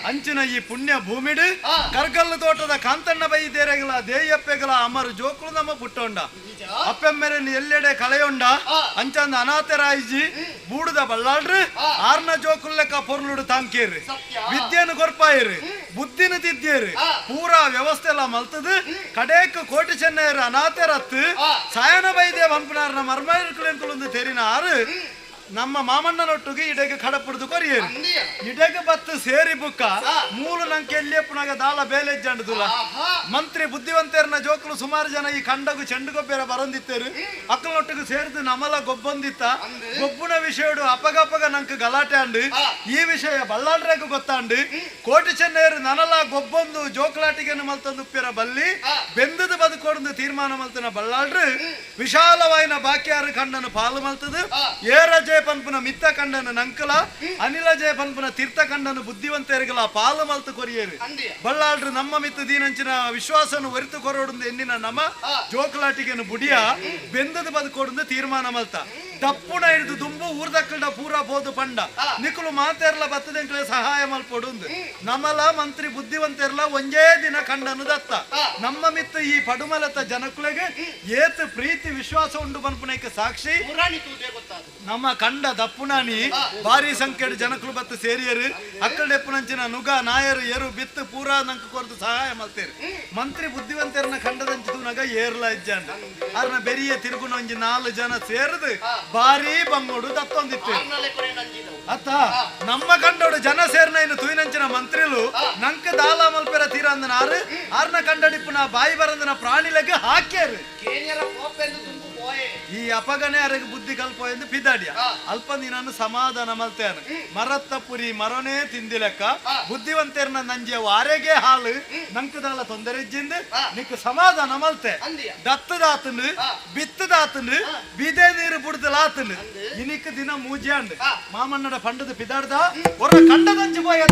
ಅಂಚಿನ ಈ ಪುಣ್ಯ ಭೂಮಿಡು ಕರ್ಗಲ್ಲು ತೋಟದ ಕಾಂತಣ್ಣ ಬೈದೇರೆಗಳ ದೇಯಪ್ಪೆಗಳ ಅಮರು ಜೋಕುಳು ನಮ್ಮ ಪುಟ್ಟೊಂಡ ಅಪ್ಪೆಮ್ಮೆರನ್ನು ಎಲ್ಲೆಡೆ ಕಳೆಯೊಂಡ ಅಂಚಂದ ಅನಾಥರಾಯಿಜಿ ಬೂಡುದ ಬಳ್ಳಾಡ್ರು ಆರ್ನ ಜೋಕುಲ್ ಲೆಕ್ಕ ಪೊರ್ಲುಡು ತಾಂಕೇರಿ ವಿದ್ಯೆನು ಕೊರ್ಪಾಯಿರಿ ಬುದ್ಧಿನ ತಿದ್ದೇರಿ ಪೂರಾ ವ್ಯವಸ್ಥೆ ಎಲ್ಲ ಮಲ್ತದು ಕಡೇಕ್ ಕೋಟಿ ಚೆನ್ನೈರು ಅನಾಥರತ್ತು ಸಾಯನ ಬೈದೇ ಪಂಪನಾರ್ನ ಮರ್ಮೈರ್ಕುಳೆಂತುಳೊಂದು ತೆರಿನ ಆರು ನಮ್ಮ ಮಾಮಣ್ಣನೊಟ್ಟಿಗೆ ಇಡೆಗೆ ಕಡಪುಡ್ದು ಕೊರಿಯೇರಿ ಇಡೆಗೆ ಬತ್ತು ಸೇರಿ ಬುಕ್ಕ ಮೂಲ ನಂಗೆ ಎಲ್ಲಿಯಪ್ಪನಾಗ ದಾಳ ಬೇಲೆ ಜಂಡುದಿಲ್ಲ ಮಂತ್ರಿ ಬುದ್ಧಿವಂತರನ್ನ ಜೋಕುಲು ಸುಮಾರು ಜನ ಈ ಕಂಡಗು ಚೆಂಡುಗೊಬ್ಬರ ಬರಂದಿತ್ತೇರು ಅಕ್ಕಲೊಟ್ಟಿಗೆ ಸೇರಿದು ನಮಲ ಗೊಬ್ಬೊಂದಿತ್ತ ಗೊಬ್ಬುನ ವಿಷಯಡು ಅಪಗಪಗ ನಂಗೆ ಗಲಾಟೆ ಅಂಡು ಈ ವಿಷಯ ಬಳ್ಳಾಡ್ರೆಗ ಗೊತ್ತಾಂಡು ಕೋಟಿ ಚೆನ್ನೈರು ನನಲ ಗೊಬ್ಬೊಂದು ಜೋಕಲಾಟಿಗೆ ಮಲ್ತಂದು ಉಪ್ಪಿರ ಬಲ್ಲಿ ಬೆಂದದು ಬದುಕೊಡೊಂದು ತೀರ್ಮಾನ ಮಲ್ತನ ಬಳ್ಳಾಡ್ರು ವಿಶಾಲವಾಯಿನ ಬಾಕಿಯಾರು ಕಂಡನು ಪಾಲು ಮಲ್ತದು ಏರಜೆ ಪನ್ಪುನ ಮಿತ್ತ ಕಂಡನ ನಂಕಲ ಅನಿಲ ಜಯ ಪನ್ಪುನ ತೀರ್ಥ ಕಂಡನು ಬುದ್ಧಿವಂತರಿಗಲ ಪಾಲು ಮಲ್ತು ಕೊರಿಯೇರು ಬಳ್ಳಾಳ್ರು ನಮ್ಮ ಮಿತ್ತ ದೀನಂಚಿನ ವಿಶ್ವಾಸನು ಒರಿತು ಕೊರೋಡು ಎನ್ನಿನ ನಮ್ಮ ಜೋಕಲಾಟಿಗೆನು ಬುಡಿಯ ಬೆಂದದ ಬದುಕೋಡು ತೀರ್ಮಾನ ಮಲ್ತ ದಪ್ಪುಣ ಹಿಡಿದು ದುಂಬು ಊರ್ದಕ್ಕಲ್ಡ ಪೂರ ಬೋದು ಪಂಡ ನಿಕುಲು ಮಾತೆರ್ಲ ಬತ್ತದೆಂಕ್ಲೆ ಸಹಾಯ ಮಲ್ಪೊಡು ನಮಲ ಮಂತ್ರಿ ಬುದ್ಧಿವಂತರ್ಲ ಒಂದೇ ದಿನ ಕಂಡನು ದತ್ತ ನಮ್ಮ ಮಿತ್ತ ಈ ಪಡುಮಲತ ಜನಕುಲೆಗೆ ಏತು ಪ್ರೀತಿ ವಿಶ್ವಾಸ ಉಂಡು ಪನ್ಪುನಕ್ಕೆ ಸಾಕ್ಷಿ ನಮ್ಮ ಕಂಡ ದಪ್ಪುನಾನಿ ಭಾರಿ ಸಂಖ್ಯೆಡು ಜನಕುಲು ಬತ್ತು ಸೇರಿಯರು ಅಕ್ಕಡೆಪ್ಪುನಂಚಿನ ನುಗ ನಾಯರು ಏರು ಬಿತ್ತು ಪೂರಾ ನಂಕ ಕೊರತು ಸಹಾಯ ಮಲ್ತೇರು ಮಂತ್ರಿ ಬುದ್ಧಿವಂತರನ್ನ ಕಂಡದಂಚಿತು ನಗ ಏರ್ಲ ಇಜ್ಜಂಡ ಅರ್ನ ಬೆರಿಯ ತಿರುಗುನ ಒಂಜಿ 4 ಜನ ಸೇರಿದು ಭಾರಿ ಬಂಗೋಡು ದತ್ತೊಂದಿತ್ತು ಅತ್ತ ನಮ್ಮ ಕಂಡೋಡು ಜನ ಸೇರ್ನ ಇನ್ನು ತುಯಿನಂಚಿನ ಮಂತ್ರಿಲು ನಂಕ ದಾಲ ಮಲ್ಪೆರ ತೀರಂದನ ಆರ್ನ ಕಂಡಡಿಪ್ಪುನ ಬಾಯಿ ಬರಂದನ ಪ್ರಾಣಿಲೆಗೆ ಹಾಕ್ಯಾರು ಈ ಅಪಗನೆ ಅರೆಗೆ ಬುದ್ಧಿ ಕಲ್ಪ ಎಂದು ಪಿದಾಡಿಯ ಅಲ್ಪ ನೀನನ್ನು ಸಮಾಧಾನ ಮಲ್ತೇನೆ ಮರತ್ತ ಪುರಿ ಮರನೇ ತಿಂದಿಲೆಕ್ಕ ಬುದ್ಧಿವಂತೇರ್ನ ನಂಜೆ ವಾರೆಗೆ ಹಾಲು ನಂಕದಾಲ ತೊಂದರೆ ಇಜ್ಜಿಂದು ನಿಕ್ ಸಮಾಧಾನ ಮಲ್ತೆ ದತ್ತದಾತನು ಬಿತ್ತದಾತನು ಬಿದೆ ನೀರು ಬುಡ್ದಲಾತನು ಇನಿಕ್ ದಿನ ಮೂಜ್ಯಾಂಡ್ ಮಾಮಣ್ಣಡ ಪಂಡದ ಪಿದಾಡ್ದ ಹೊರ ಕಂಡದಂಚು போய்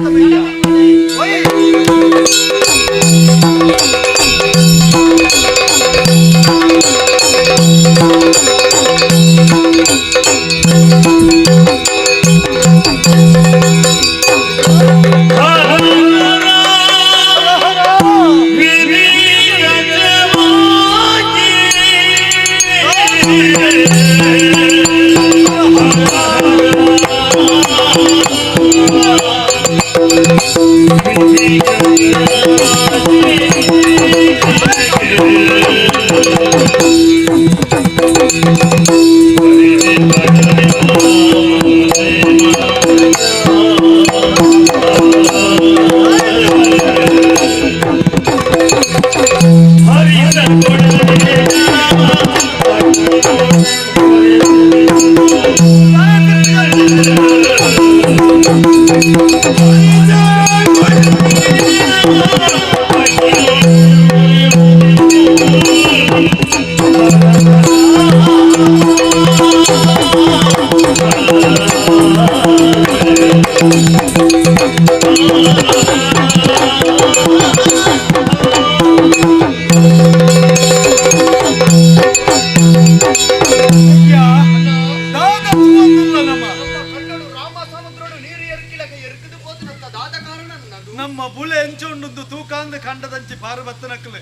ನಮ್ಮ ಬುಲೆ ಎಂಚುಂಡು ತೂಕಾಂದ ಕಂಡದಂಚಿ ಪಾರ್ವತನಕ್ಕಲೆ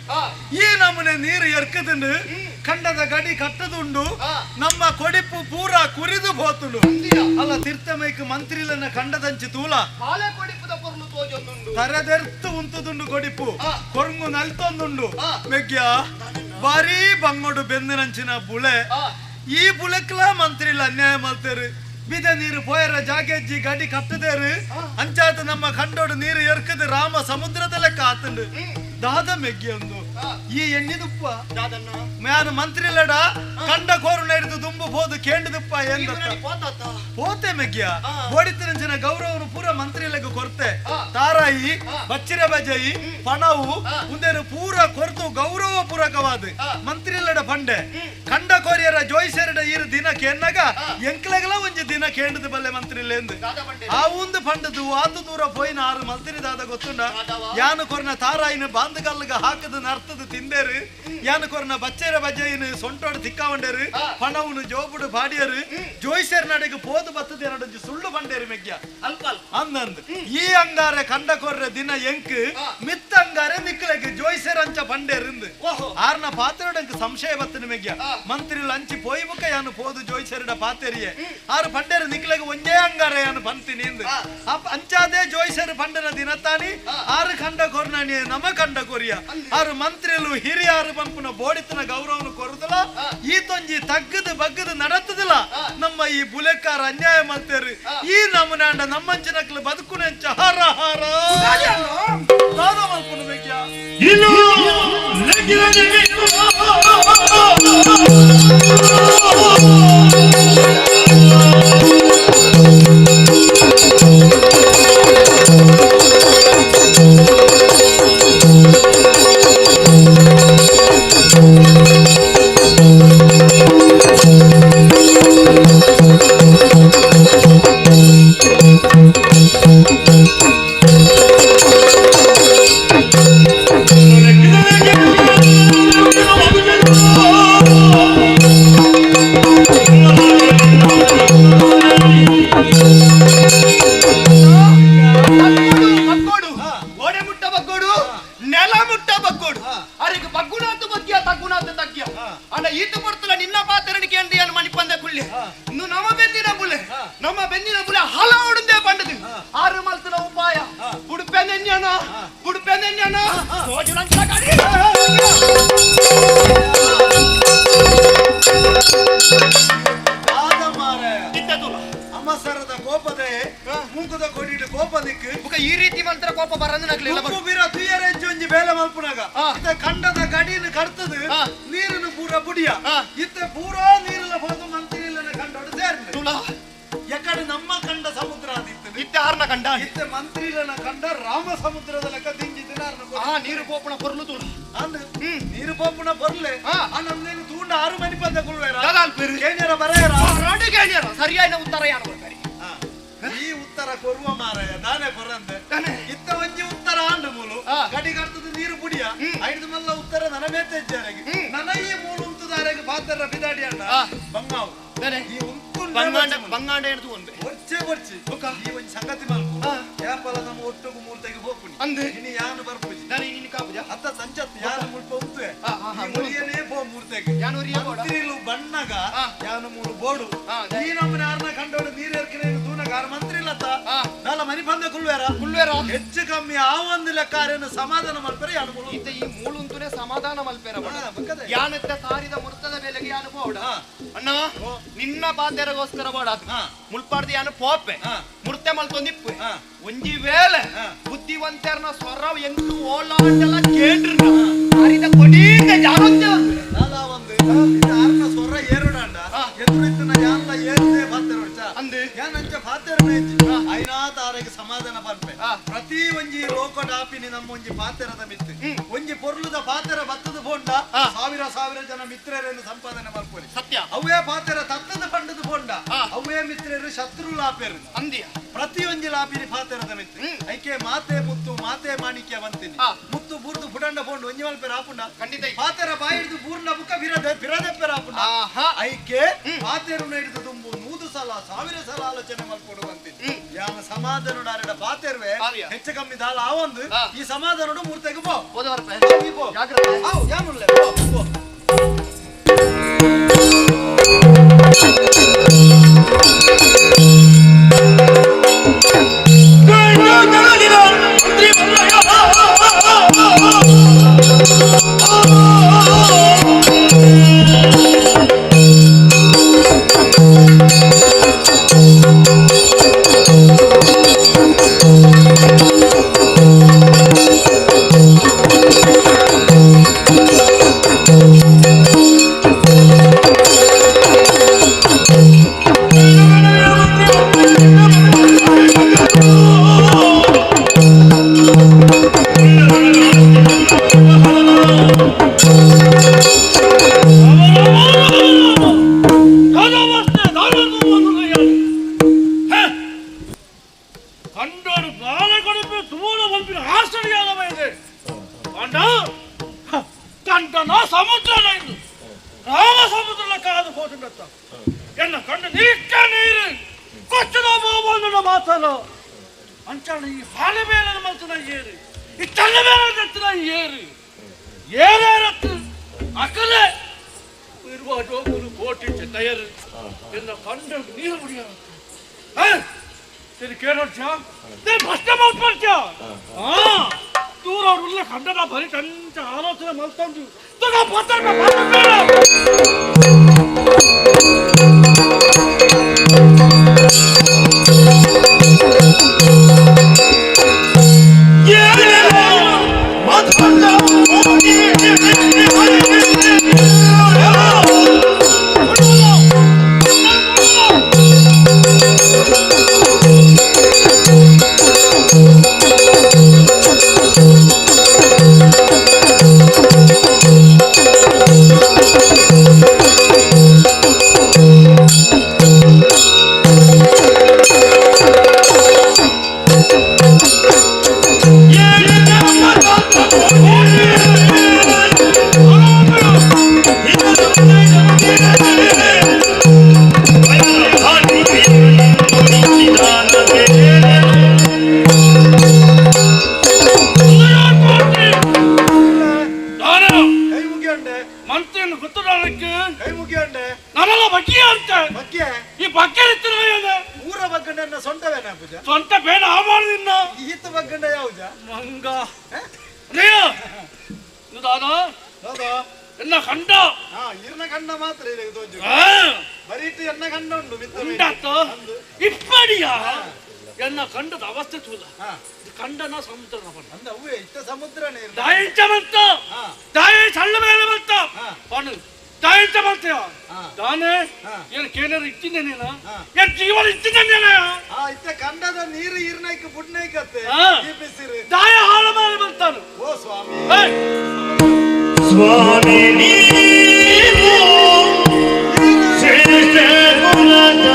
ಈ ನಮ್ಮನೆ ನೀರು ಎರ್ಕದಂಡು ಕಂಡದ ಗಡಿ ಕಟ್ಟದುಂಡು ನಮ್ಮ ಕೊಡಿಪು ಪೂರ ಕುರಿದು ಹೋತುಂಡು ಅಲ್ಲ ತೀರ್ಥಮೈಕ್ ಮಂತ್ರಿಲನ್ನ ಕಂಡದಂಚಿ ತೂಲ ತರದೆರ್ತು ಉಂತುದುಂಡು ಕೊಡಿಪು ಕೊರ್ಮು ನಲ್ತೊಂದುಂಡು ಮೆಗ್ಯ ಬಾರಿ ಬಂಗೋಡು ಬೆಂದಿನಂಚಿನ ಬುಳೆ ಈ ಬುಲೆಕ್ಲ ಮಂತ್ರಿಲ ಅನ್ಯಾಯ ಮಾಡ್ತೇರು ಬಿದ ನೀರು ಪೋಯರ ಜಾಗೆಜ್ಜಿ ಗಡಿ ಕಟ್ಟದೇರು ಅಂಚಾತ ನಮ್ಮ ಕಂಡೋಡು ನೀರು ಎರ್ಕದ ರಾಮ ಸಮುದ್ರದ ಲೆಕ್ಕ ಆತಂಡು ದಾದ ಮೆಗ್ಗಿ ಒಂದು ಈ ಎಣ್ಣಿದುಪ್ಪ ಮ್ಯಾನ ಮಂತ್ರಿಲಡ ಕಂಡ ಕೋರು ನಡೆದು ದುಂಬು ಹೋದು ಕೇಂಡದುಪ್ಪ ಪೋತೆ ಮೆಗ್ಗಿಯ ಓಡಿತಿನ ಗೌರವನು ಪೂರ ಮಂತ್ರಿಲೆಗ ಕೊರ್ತೆ ತಾರಾಯಿ ಬಚ್ಚಿರ ಬಜಾಯಿ ಪಣವು ಮುಂದೇನು ಪೂರ ಕೊರ್ತು ಗೌರವ ಪೂರಕವಾದ ಮಂತ್ರಿಲಡ ಪಂಡೆ ಕಂಡ ಕೋರಿಯರ ಜೋಯಿಸೆರಡ ಈರು ದಿನ ಕೇನ್ನಗ ಎಂಕ್ಲೆಗಲ ಒಂಜಿ ದಿನ ಕೇಂಡದ ಬಲ್ಲೆ ಮಂತ್ರಿಲೆಂದು ಆ ಒಂದು ಪಂಡದು ಆತು ದೂರ ಪೋಯಿನ ಆರು ಮಂತ್ರಿದಾದ ಗೊತ್ತುಂಡ ಯಾನು ಕೊರ್ನ ತಾರಾಯಿನ ಬಾಂಧಗಲ್ಗ ಹಾಕದ ನರ್ತದ ತಿಂದೇರು ಯಾನು ಕೊರ್ನ ಬಚ್ಚೆರ ಬಜಾಯಿನ ಸೊಂಟೋಡು ತಿಕ್ಕಾವಂಡೇರು ಪಣವನು ಜೋಬುಡು ಬಾಡಿಯರು ಜೋಯಿಸೆರ್ ನಡೆಗೆ ಪೋದು ಬತ್ತದ ಎರಡಂಜು ಸುಳ್ಳು ಬಂಡೇರು ಮೆಗ್ಯ ಅಂದಂದು ಈ ಅಂಗಾರೆ ಕಂಡ ಕೊರ್ರೆ ದಿನ ಎಂಕ್ ಮಿತ್ತ ಅಂಗಾರೆ ನಿಕ್ಲೆಗೆ ಜೋಯಿಸೆರ್ ಅಂಚ ಬಂಡೇರಿಂದು ಆರ್ನ ಪಾತ್ರೆಡಂಕ್ ಸಂಶಯ ಬತ್ತನ ಮೆಗ್ಯ ಮಂತ್ರಿ ಲಂಚಿ ಪೋಯಿ ಬುಕ್ಕ ಯಾನು ಪೋದು ಜೋಯಿಸೆರಡ ಪಾತೆರಿಯೇ ಆರು ಪಂಡೇರು ನಿಕ್ಲೆಗೆ ಒಂದೇ ಅಂಗಾರೆ ಯಾನು ಬಂತೀನಿ ಎಂದು ಅಂಚಾದೆ ಜೋಯಿಸೆರ್ ಪಂಡನ ದಿನ ತಾನಿ ಆರು ಕಂಡ ಕೊರ್ನಾನಿ ನಮ ಕಂಡ ಕೊರಿಯ ಆರು ಮಂತ್ರಿಲು ಹಿರಿಯಾರು ಬಂಪುನ ಬೋಡಿತನ ಗೌರವನು ಕೊರದಲ ಈತೊಂಜಿ ತಗ್ಗದ ಬಗ್ಗದ ನಡತದಿಲ್ಲ ನಮ್ಮ ಈ ಬುಲೆಕಾರ ಅನ್ಯಾಯ ಮಾಡ್ತೇರು ಈ ನಮ್ಮನಾಂಡ ನಮ್ಮಂಚಿನಕ್ಲು ಬದುಕುನೆಂಚ ಹಾರ ಹಾರ ದಾದ ಮಲ್ಪುನ ಬೇಕ್ಯಾ ಅಮಸರದ ಕೋಪದೆ ಮುಂಗುದ ಕೊಡಿಡು ಕೋಪ ನಿಕ್ಕು ಈ ರೀತಿ ಮಂತ್ರ ಕೋಪ ಬರಂದು ಬೇಲ ಮಲ್ಪುನಾಗ ಕಂಡದ ಗಡಿನ ಕಡ್ತದು ನೀರನ್ನು ಪೂರ ಬುಡಿಯ ಇತ್ತೆ ಪೂರಾ ನೀರು ಆರ್ನ ಕಂಡ ಇತ್ತೆ ಮಂತ್ರಿಲನ ಕಂಡ ರಾಮ ಸಮುದ್ರದ ಲೆಕ್ಕ ದಿಂಜಿದಿನ ನೀರು ಪೋಪಣ ಬರ್ಲು ತೂಣ ಅಂದ್ರೆ ನೀರು ಪೋಪುನ ಬರ್ಲೆ ನಮ್ದೇನು ತೂಂಡ 6 ಮನಿ ಪದ ಕುಳ್ವೇರ ಕೇಂದ್ರ ಬರೆಯರ ಸರಿಯಾದ ಉತ್ತರ ಯಾರು ಬರ್ತಾರೆ ಈ ಉತ್ತರ ಕೊರುವ ಮಾರಾಯ ನಾನೇ ಕೊರಂದೆ ಇತ್ತ ಒಂಜಿ ಉತ್ತರ ಆಂಡ ಮೂಲು ಕಡಿಗರ್ತದ ನೀರು ಪುಡಿಯ ಐದು ಮಲ್ಲ ಉತ್ತರ ನನ್ನ ಮೇತೆಜ್ಜಾರೆಗೆ ನನ್ನ ಈ ಮೂಲು ಉಂತುದಾರೆಗೆ ಪಾತ್ರ ಬಿದಾಡಿ ಅಂಡ ಬಂಗಾವು ಈ ಉಂತು ಬಂಗಾಂಡ ಎಡ್ದು ಒಂದೆ ಒರ್ಚೆ ಈ ಒಂಜಿ ಸಂಗತಿ ಮಲ್ಪು ಯಾಪಲ ನಮ್ಮ ಒಟ್ಟುಗು ಮೂರ್ತೆಗೆ ಹೋಗ್ಬಿಡಿ ಅಂದೆ ಇನ್ನು ಯಾನು ಬರ್ಪುಜಿ ನಾನು ಇನ್ನು ಕಾಪುಜ ಅತ್ತ ಸಂಚತ್ ಯಾನು ಮುಲ್ಪ ಉಂತುವೆ ಮುಳಿಯನೇ ಬೋ ಮೂರ್ತೆಗೆ ಮಂತ್ರಿಲು ಬಣ್ಣಗ ಯಾನು ಮೂರು ಬೋಡು ಈ ನಮ್ಮನೆ ಆರ್ನ ಕಂಡೋಡು ನೀರು ಎರ್ಕಿನ ತೂನಗ ಆರು ಮಂತ್ರಿ ಇಲ್ಲತ್ತ ನಾಲ ಮನಿ ಬಂದ ಕುಳ್ವೇರ ಹೆಚ್ಚು ಕಮ್ಮಿ ಆ ಒಂದು ಲೆಕ್ಕಾರೇನು ಸಮಾಧಾನ ಮಲ್ಪರೆ ಯಾನು ಮೂಳು ಈ ಮೂಳು ಅಂತೂನೆ ಸಮಾಧಾನ ಮಲ್ಪೇರ ಯಾನತ್ತ ತಾರಿದ ಮುರ್ತದ ಬೆಲೆಗೆ ಯಾನು ಬೋಡ ಅಣ್ಣ ನಿನ್ನ ಬಾಧ್ಯರಗೋಸ್ಕರ ಬೋಡ ಮುಲ್ಪಾಡ್ದು ಯಾನು ಪೋಪೆ ಮುರ್ತೆ ಮಲ್ತೊಂದಿಪ್ಪು ಒಂಜಿ ವೇಳೆ ಬುದ್ಧಿವಂತರ್ನ ಸ್ವರ ಎಂಟು ಓಲಾಂಡಲ ಕೇಂದ್ರ ತಾರಿದ ಕೊಡೀಗ ಜಾಗತ್ಯ ನಾಲ ಒಂದು ಆರ್ನ ಸ್ವರ ಏರುಡಾಂಡ ಎದುರಿತ್ತಿನ ಯಾನ್ಲ ಏರುದೇ ಬಾಧ್ಯರ ಅಂದು ಯಾನಂಚ ಬಾಧ್ಯರ ಐನಾ ತಾರೆಗೆ ಸಮಾಧಾನ ಬರ್ಪೆ ಪ್ರತಿ ಒಂಜಿ ಲೋಕಡಾಪಿನಿ ನಮ್ಮ ಒಂಜಿ ಪಾತೆರದ ಮಿತ್ತು ಒಂಜಿ ಪೊರ್ಲುದ ಪಾತೆರ ಬತ್ತದ ಬೋಂಡ ಸಾವಿರ ಜನ ಮಿತ್ರರನ್ನು ಸಂಪಾದನೆ ಮಾಡ್ಕೊಳ್ಳಿ ಸತ್ಯ ಅವೇ ಪಾತೆರ ತತ್ತದ ಪಂಡದ ಬೋಂಡ ಅವೇ ಮಿತ್ರರು ಶತ್ರು ಲಾಪೇರು ಅಂದಿಯ ಪ್ರತಿ ಒಂಜಿ ಲಾಪಿನಿ ಪಾತೆರದ ಮಿತ್ತು ಐಕೆ ಮಾತೆ ಮುತ್ತು ಮಾತೆ ಮಾಣಿಕ್ಯ ಬಂತೀನಿ ಮುತ್ತು ಬೂರ್ದು ಬುಡಂಡ ಬೋಂಡು ಒಂಜಿ ಮಲ್ಪೇರ ಆಪುಂಡ ಖಂಡಿತ ಪಾತೆರ ಬಾಯಿಡ್ದು ಬೂರ್ನ ಬುಕ್ಕ ಬಿರದೆಪ್ಪೆರ ಆಪುಂಡ ಐಕೆ ಪಾತೆರು ಹಿಡಿದು ತುಂಬು 100 ಸಲ 1000 ಸಲ ಆಲೋಚನೆ ಮಲ್ಕೊಡು ಬಂತೀನಿ ಯಾನ ಸಮಾಧಾನ ಪಾತೆರ್ವೆ ಹೆಚ್ಚು ಕಮ್ಮಿ ದಾಲ ಆ ಒಂದು ಈ ಸಮಾಧಾನ ಮೂರ್ತೆಗೆ ಪೋ ಜಾಗ್ರತೆ ಯಾನುಲ್ಲ ಆಲೋಚನೆ ಮಲ್ತಂದು ತಾಯಂತ ಮಾಡ್ತೇವ ತಾನೇ ಏನು ಕೇನಾರು ಇಟ್ಟಿದ್ದೆ ನೀನು ಏನ್ ಜೀವನ ಇಟ್ಟಿದ್ದೆ ನೀನು ಇತ್ತೆ ಕಂಡದ ನೀರು ಈರ್ನೈಕ್ ಬುಡ್ನೈಕತ್ತೆ ದಾಯ ಹಾಳ ಮಾಡಿ ಬರ್ತಾನು ಓ ಸ್ವಾಮಿ ಸ್ವಾಮಿ ನೀನು ಶ್ರೇಷ್ಠ ಗುಣದ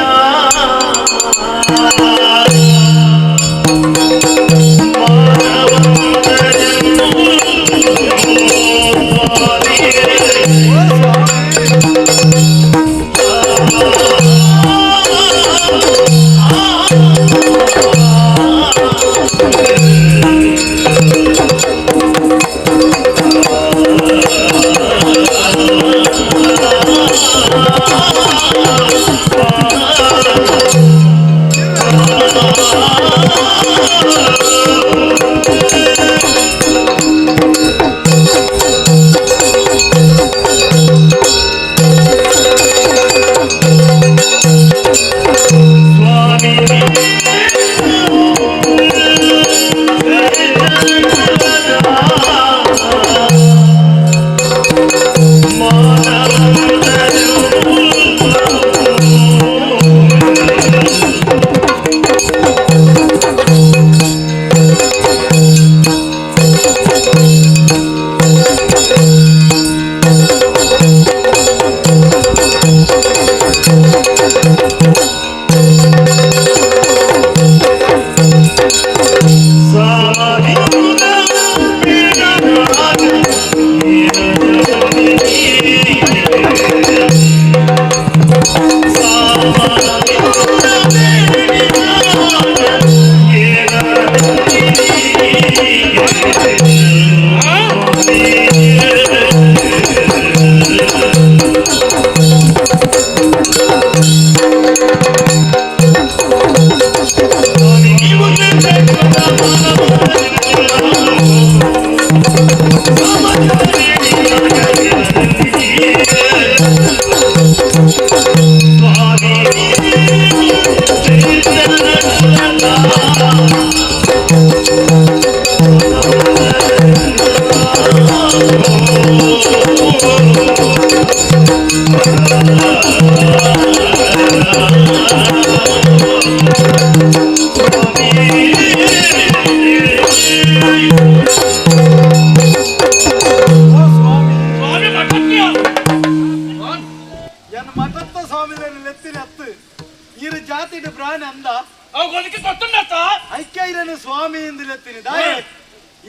ಸ್ವಾಮಿ ಎಂದಿಲೆತ್ತೀನಿ ದಾಯ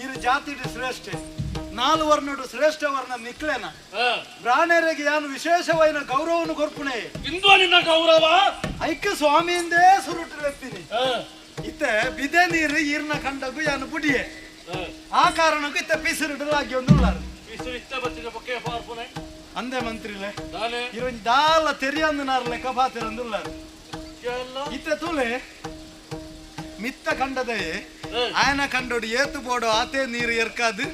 ಇರು ಜಾತಿ ಶ್ರೇಷ್ಠ ನಾಲ್ ವರ್ಣಡು ಶ್ರೇಷ್ಠ ವರ್ಣ ನಿಕ್ಲೇನ ಬ್ರಾಹ್ಮಣರಿಗೆ ಯಾನು ವಿಶೇಷವಾದ ಗೌರವವನ್ನು ಕೊರ್ಪುಣೆ ಇಂದು ನಿನ್ನ ಗೌರವ ಐಕ್ಯ ಸ್ವಾಮಿಯಿಂದೇ ಸುರುಟಿಲೆತ್ತೀನಿ ಇತ್ತೆ ಬಿದೆ ನೀರು ಈರ್ನ ಕಂಡಗು ಯಾನು ಬುಡಿಯೆ ಆ ಕಾರಣಕ್ಕೂ ಇತ್ತೆ ಪಿಸಿರುಡಲಾಗಿ ಒಂದುಳ್ಳಾರು ಅಂದೆ ಮಂತ್ರಿಲೆ ಇರೊಂದು ದಾಲ ತೆರಿಯಂದು ನಾರ್ ಲೆಕ್ಕ ಪಾತಿರಂದುಳ್ಳಾರು ಇತ್ತೆ ತೂಲೆ ಮಿತ್ತ ಕಂಡದೇ ಆಯನ ಕಂಡೋಡು ಏತು ಬೋಡೋ ಆತೆ ನೀರು ಎರ್ಕಾದು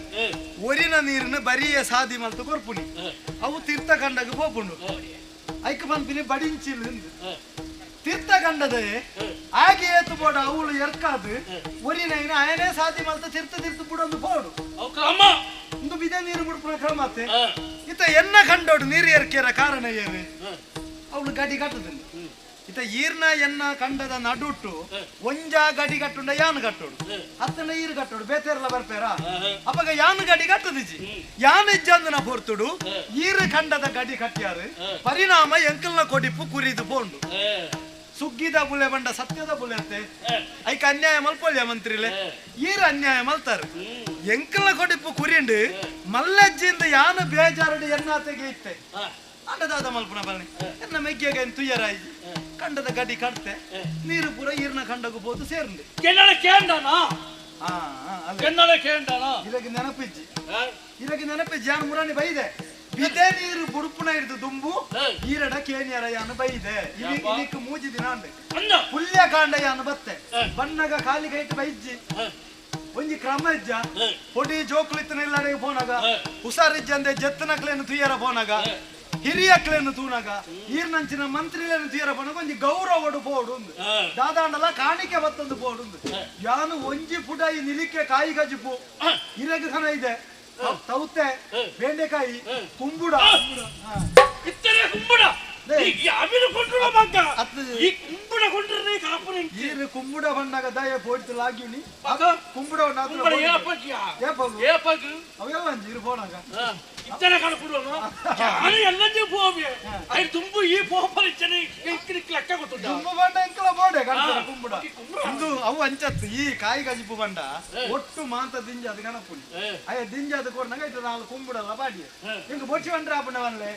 ಒರಿನ ನೀರಿನ ಬರಿಯ ಸಾದಿ ಮಲ್ತು ಕೊರ್ಪುನಿ ಅವು ತೀರ್ಥ ಕಂಡಗ ಪೋಪುಂಡು ಐಕ ಪಂಪಿನಿ ಬಡಿಂಚಿಲ್ ತೀರ್ಥ ಕಂಡದೇ ಆಗಿ ಏತು ಬೋಡ ಅವಳು ಎರ್ಕಾದು ಒರಿನ ಆಯನೇ ಸಾದಿ ಮಲ್ತು ತೀರ್ಥ ತೀರ್ಥ ಬಿಡೊಂದು ಬೋಡು ಒಂದು ಬಿದೆ ನೀರು ಬಿಡ್ಪುನ ಕ್ರಮತ್ತೆ ಇತ್ತ ಎನ್ನ ಕಂಡೋಡು ನೀರು ಎರ್ಕೆರ ಕಾರಣ ಏನು ಅವಳು ಗಡಿ ಕಟ್ಟುದಿಲ್ಲ ಇತ ಈರ್ನ ಎನ್ನ ಕಂಡದ ನಡುಟ್ಟು ಒಂಜ ಗಡಿ ಕಟ್ಟುಂಡ ಯಾನ್ ಕಟ್ಟೋಡು ಹತ್ತನ ಈರು ಕಟ್ಟೋಡು ಬೇತೆರ್ಲ ಬರ್ಪೇರ ಅವಾಗ ಯಾನ್ ಗಡಿ ಕಟ್ಟದಿಜಿ ಯಾನ್ ಇಜ್ಜಂದನ ಹೊರ್ತುಡು ಈರು ಕಂಡದ ಗಡಿ ಕಟ್ಟ್ಯಾರು ಪರಿಣಾಮ ಎಂಕಲ್ನ ಕೊಡಿಪು ಕುರಿದು ಪೋಂಡು ಸುಗ್ಗಿದ ಬುಲೆ ಬಂಡ ಸತ್ಯದ ಬುಲೆತ್ತೆ ಐಕ ಅನ್ಯಾಯ ಮಲ್ಪೊಳ್ಯ ಮಂತ್ರಿಲೆ ಈರು ಅನ್ಯಾಯ ಮಲ್ತಾರೆ ಎಂಕಲ್ನ ಕೊಡಿಪು ಕುರಿಂಡು ಮಲ್ಲಜ್ಜಿಂದ ಯಾನು ಬೇಜಾರಡು ಎನ್ನಾತೆಗೆ ಇತ್ತೆ ಅಂಡದಾದ ಮಲ್ಪುನ ಬನ್ನಿ ಎನ್ನ ಮೆಗ್ಗೆಗೆ ತುಯ್ಯರಾಯಿ ಕಂಡದ ಗಡಿ ಕಟ್ತೆ ನೀರು ಪೂರ ಈರ್ನ ಕಂಡಗು ಬೋದು ಸೇರ್ಲಿ ಇದಕ್ಕೆ ನೆನಪಿಜ್ಜಿ ಯಾನು ಮುರಾನಿ ಬೈದೆ ಬಿದೆ ನೀರು ಬುಡುಪುನ ಹಿಡಿದು ದುಂಬು ಈರಡ ಕೇನಿಯರ ಯಾನು ಬೈದೆ ಇದಕ್ಕೆ ಮೂಜಿ ದಿನ ಅಂದೆ ಪುಲ್ಯ ಕಾಂಡ ಯಾನು ಬತ್ತೆ ಬಣ್ಣಗ ಕಾಲಿಗೆ ಇಟ್ಟು ಬೈಜ್ಜಿ ಒಂಜಿ ಕ್ರಮ ಇಜ್ಜ ಹೊಡಿ ಜೋಕ್ಲಿತ್ತನ ಎಲ್ಲಾಡೆಗೆ ಪೋನಾಗ ಹುಷಾರಿಜ್ಜಂದೆ ಜತ್ತನಕ್ಲೇನು ತುಯ್ಯರ ಪೋನಾಗ ಹಿರಿಯಕ್ಲೇನು ತೂನಾಗ ಈರ್ನಂಚಿನ ಮಂತ್ರಿಲೇನು ತುಯ್ಯರ ಪೋನಾಗ ಒಂಜಿ ಗೌರವಡು ಬೋಡು ದಾದಾಂಡಲ ಕಾಣಿಕೆ ಬತ್ತೊಂದು ಬೋಡು ಯಾನು ಒಂಜಿ ಪುಡ ಈ ನಿಲಿಕೆ ಕಾಯಿ ಗಜ್ಜು ಪೋ ಇರಗ ಕನ ಇದೆ ತೌತೆ ಬೆಂಡೆಕಾಯಿ ಕುಂಬುಡ ಇತ್ತರೆ ಕುಂಬುಡ ಯಾವಿನ ಕೊಂಡ್ರು ಮಗ ಈ ಕುಂಬುಡ ಕೊಂಡ್ರೆ ಕಾಪುರ ಈರು ಕುಂಬುಡ ಬಂದಾಗ ದಯ ಪೋಡ್ತು ಲಾಗಿನಿ ಕುಂಬುಡ ಅವೆಲ್ಲ ಇರು ಫೋನಾಗ ಇತ್ತರೆ ಕಳ್ಕೊಡುವನು ನಾನು ಎಲ್ಲಂಜಿ ಪೋಬೆ ಐ ತುಂಬು ಈ ಪೋಪರಿಚನೆ ಲೆಕ್ಕ ಗೊತ್ತುಂಟು ತುಂಬ ಬಂಡ ಎಂಕಲ ಬೋಡೆ ಕಳ್ಕೊಡ ಕುಂಬುಡ ಇಂದು ಅವು ಅಂಚತ್ತು ಈ ಕಾಯಿ ಗಜಿಪು ಬಂಡ ಒಟ್ಟು ಮಾಂತ ದಿಂಜ ಅದು ಗಣಪುನಿ ಅಯ್ಯ ದಿಂಜ ಅದು ಕೊಡ್ನಾಗ ಇದು ನಾಲ್ಕು ಕುಂಬುಡಲ್ಲ ಬಾಡಿ ಇಂಕ ಬೊಚ್ಚಿ ಬಂಡ್ರೆ ಆಪಣವನ್ಲೆ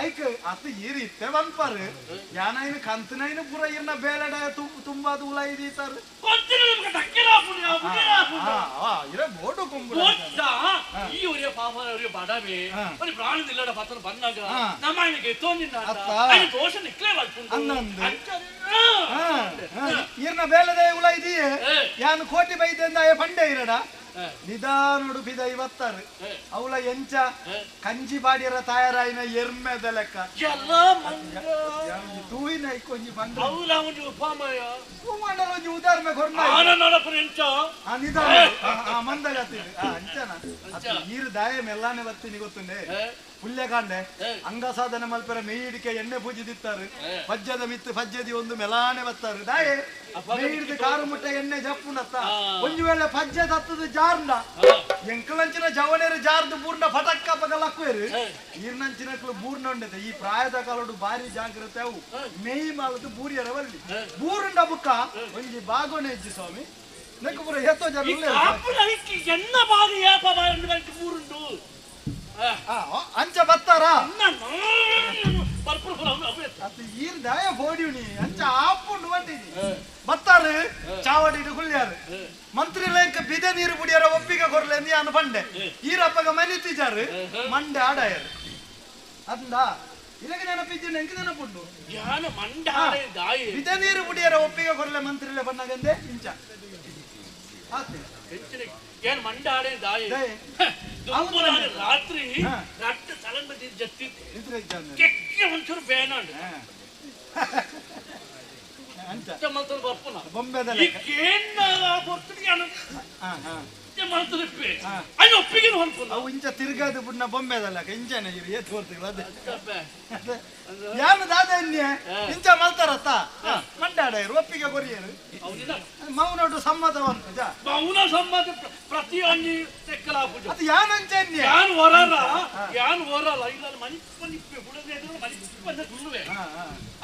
ಐಕ್ ಅತ್ತು ಈರಿ ಇತ್ತೆ ಬಂದ್ಪಾರು ಯಾನೈನ ಕಂತನೈನ ಪೂರ ಇರ್ನ ಬೇಲಡ ತುಂಬಾ ದೂಲ ಇದೀತಾರು ಇರ ಬೋಡು ಕುಂಬುಡ ಈ ಊರಿಯ ಪಾಪ ಊರಿಯ ಬಡವೆ మరి ప్రాణం నిల్లడ పతన బన్నగా నమాయనకి ఎత్తోందిన్నాట అది దోష నిక్లే వల్పుండు అన్నందు ఈర్న ಬೇಲದೆ ಉಲ ಇದೀಯೆ ಯಾನು ಕೋಟಿ ಬೈದೆಂದ ಅಯ್ಯ ಪಂಡೆ ಇರಡ ನಿಧಾನುಡು ಬಿದ ಇವತ್ತಾರು ಅವಳ ಎಂಚ ಕಂಜಿ ಬಾಡಿಯರ ತಯಾರಾಯಿನ ಎರ್ಮೆದ ಲೆಕ್ಕ ತೂಯಿನ ಇಕ್ಕೊಂಜಿ ಬಂದ ಅವಳ ಒಂದು ಉಪಮಯ ಉಪಮಂಡಲ ಒಂಜಿ ಉದಾಹರಣೆ ಕೊರ್ನ ಆನನಡ ಎಂಚ ಆ ನಿಧಾನ ಮಂದಗತ್ತಿದೆ ಅಂಚನ ಈರು ದಾಯ ಮೆಲ್ಲಾನೆ ಬತ್ತೀನಿ ಗೊತ್ತುಂಡೆ ಪುಲ್ಯಕಾಂಡೆ ಅಂಗಸಾಧನೆ ಮಲ್ಪರ ಮೇಯಿಡಿಕೆ ಎಣ್ಣೆ ಪೂಜೆ ದಿತ್ತಾರೆ ಪಜ್ಜದ ಮಿತ್ತು ಪಜ್ಜದಿ ಒಂದು ಮೆಲಾನೆ ಬತ್ತಾರೆ ದಾಯೆ ಮೇಯಿಡಿದ ಕಾರು ಮುಟ್ಟ ಎಣ್ಣೆ ಜಪ್ಪುನತ್ತ ಒಂದು ವೇಳೆ ಪಜ್ಜದ ಹತ್ತದ ಜಾರ್ಂಡ ಎಂಕಲಂಚಿನ ಜವನೇರು ಜಾರ್ದು ಬೂರ್ಣ ಪಟಕ್ಕ ಪಗಲಕ್ವೇರು ಈರ್ನಂಚಿನಕ್ಲು ಬೂರ್ಣ ಉಂಡತೆ ಈ ಪ್ರಾಯದ ಕಾಲೋಡು ಭಾರಿ ಜಾಗ್ರತೆ ಅವು ಮೇಯಿ ಮಾಲದು ಬೂರಿಯರ ಬರ್ಲಿ ಬೂರುಂಡ ಬುಕ್ಕ ಒಂಜಿ ಬಾಗೋನೆ ಇಜ್ಜಿ ಸ್ವಾಮಿ ನೆಕ್ಕು ಪುರ ಎತ್ತೋ ಜನ ಎನ್ನ ಬಾಗಿ ಯಾಪ ಬೂರುಂಡು ಅಂಚ ಬತ್ತಾರ ಅದು ಈರ್ ದಯ ಬೋಡಿವ್ನಿ ಅಂಚ ಆಪುಂಡು ಬಂದಿನಿ ಬತ್ತಾರು ಚಾವಡಿಡು ಗುಳ್ಳ್ಯಾರು ಮಂತ್ರಿ ಲೇಖ ಬಿದೆ ನೀರು ಬುಡಿಯರ ಒಪ್ಪಿಗೆ ಕೊರ್ಲೆ ಎಂದು ಯಾನು ಬಂಡೆ ಈರಪ್ಪಗ ಮನಿತಿಜಾರು ಮಂಡೆ ಆಡಾಯರು ಅಂದ ಇಲ್ಲಗೆ ನೆನಪಿದ್ದು ನೆಂಕ ನೆನಪುಂಡು ಬಿದೆ ನೀರು ಬುಡಿಯರ ಒಪ್ಪಿಗೆ ಕೊರ್ಲೆ ಮಂತ್ರಿಲೆ ಬಣ್ಣಗಂದೆ ಇಂಚ ಏನ್ ಮಂಡಾಡೆ ದಾಯಿ ರಾತ್ರಿ ರಟ್ಟ ತಲೆ ಮೇಲೆ ಜತ್ತಿ ಒಂಚೂರು ಬೇನಾಡು ಮಲ್ತದ ಬರ್ಪುನ ಬೊಂಬೆದ ಅಲ್ಲಿ ಒಪ್ಪಿಗೆ ಹೊಂದ್ಪುನ ಅವು ಇಂಚ ತಿರ್ಗಾದು ಬುಡ್ನ ಬೊಂಬೆದಲ್ಲ ಇಂಚನೆ ಇರು ಏತ್ ಹೊರ್ತಿಗಳು ಅದೇ ಯಾನು ದಾದನ್ಯ ಇಂಚ ಮಲ್ತಾರತ್ತ ಮಂಡಾಡೆಯರು ಒಪ್ಪಿಗೆ ಕೊರಿಯರು ಮೌನೋಡು ಸಮ್ಮತವಂತ ಮೌನ ಸಮ್ಮತ ಪ್ರತಿಯೊಂದು ತೆಕ್ಕಲಾಪುಜ ಅದು ಯಾನಂಚನ್ಯ ಯಾನ್ ಓರಲ್ಲ ಇಲ್ಲ ಮನಿಪ್ಪನಿಪ್ಪೆ ಹುಡುಗ ಮನಿಪ್ಪನ್ನ ಗುಳ್ಳುವೆ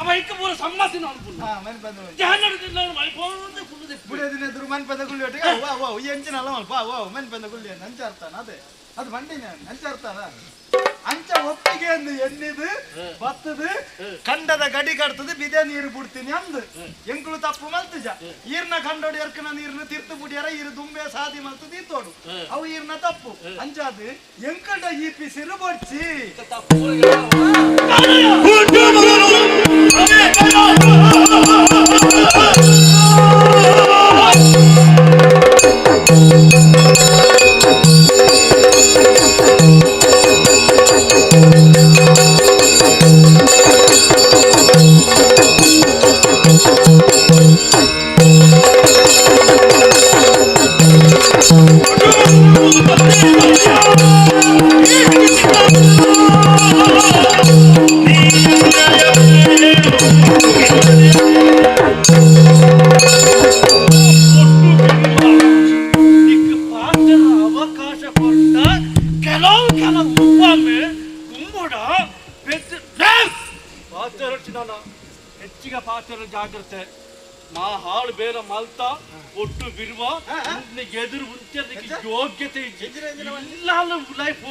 ಅವ ಇಕ್ಕ ಪೂರ ಸಮ್ಮತಿನ ಅನ್ಪುನ್ನ ಮನೆ ಬಂದು ಜಾನಡಿಲ್ಲ ಮನಿಪ್ಪೊಂದು ಗುಳ್ಳುದೆ ಬುಡದಿನ ಎದುರು ಮನೆ ಪದ ಗುಳ್ಳಿ ಒಟ್ಟಿಗೆ ವಾ ಈ ಎಂಚಿನಲ್ಲ ಮಲ್ಪ ವಾ ಮನೆ ಪದ ಗುಳ್ಳಿ ಅಂಚ ಅರ್ಥನ ಅದೇ ಅದು ಬಂಡಿನ ಅಂಚ ಅರ್ಥನ ಅಂಚ ಒಪ್ಪಿಗೆ ಅಂದು ಎಣ್ಣಿದು ಬತ್ತದು ಕಂಡದ ಗಡಿ ಕಡ್ತದು ಬಿದೆ ನೀರು ಬಿಡ್ತೀನಿ ಅಂದು ಎಂಕುಳು ತಪ್ಪು ಮಲ್ತುಜ ಈರ್ನ ಕಂಡೋಡಿ ಎರ್ಕನ ನೀರ್ನ ತೀರ್ತು ಬಿಡಿಯಾರ ಈರು ದುಂಬೆ ಸಾದಿ ಮಲ್ತು ತೀತೋಡು ಅವು ಈರ್ನ ತಪ್ಪು ಅಂಚಾದು ಎಂಕಂಡ ಈ ಪಿಸಿರು ಬಡ್ಸಿ ಹೆಚ್ಚಿಗೆ ಪಾತ್ರ ಜಾಗ್ರತೆ ಮಾ ಹಾಳು ಬೇರೆ ಮಲ್ತ ಒಟ್ಟು ಬಿರುವ ಎದುರು ಮುಂಚೆ ಯೋಗ್ಯತೆ ಇಲ್ಲ ಲೈಫ್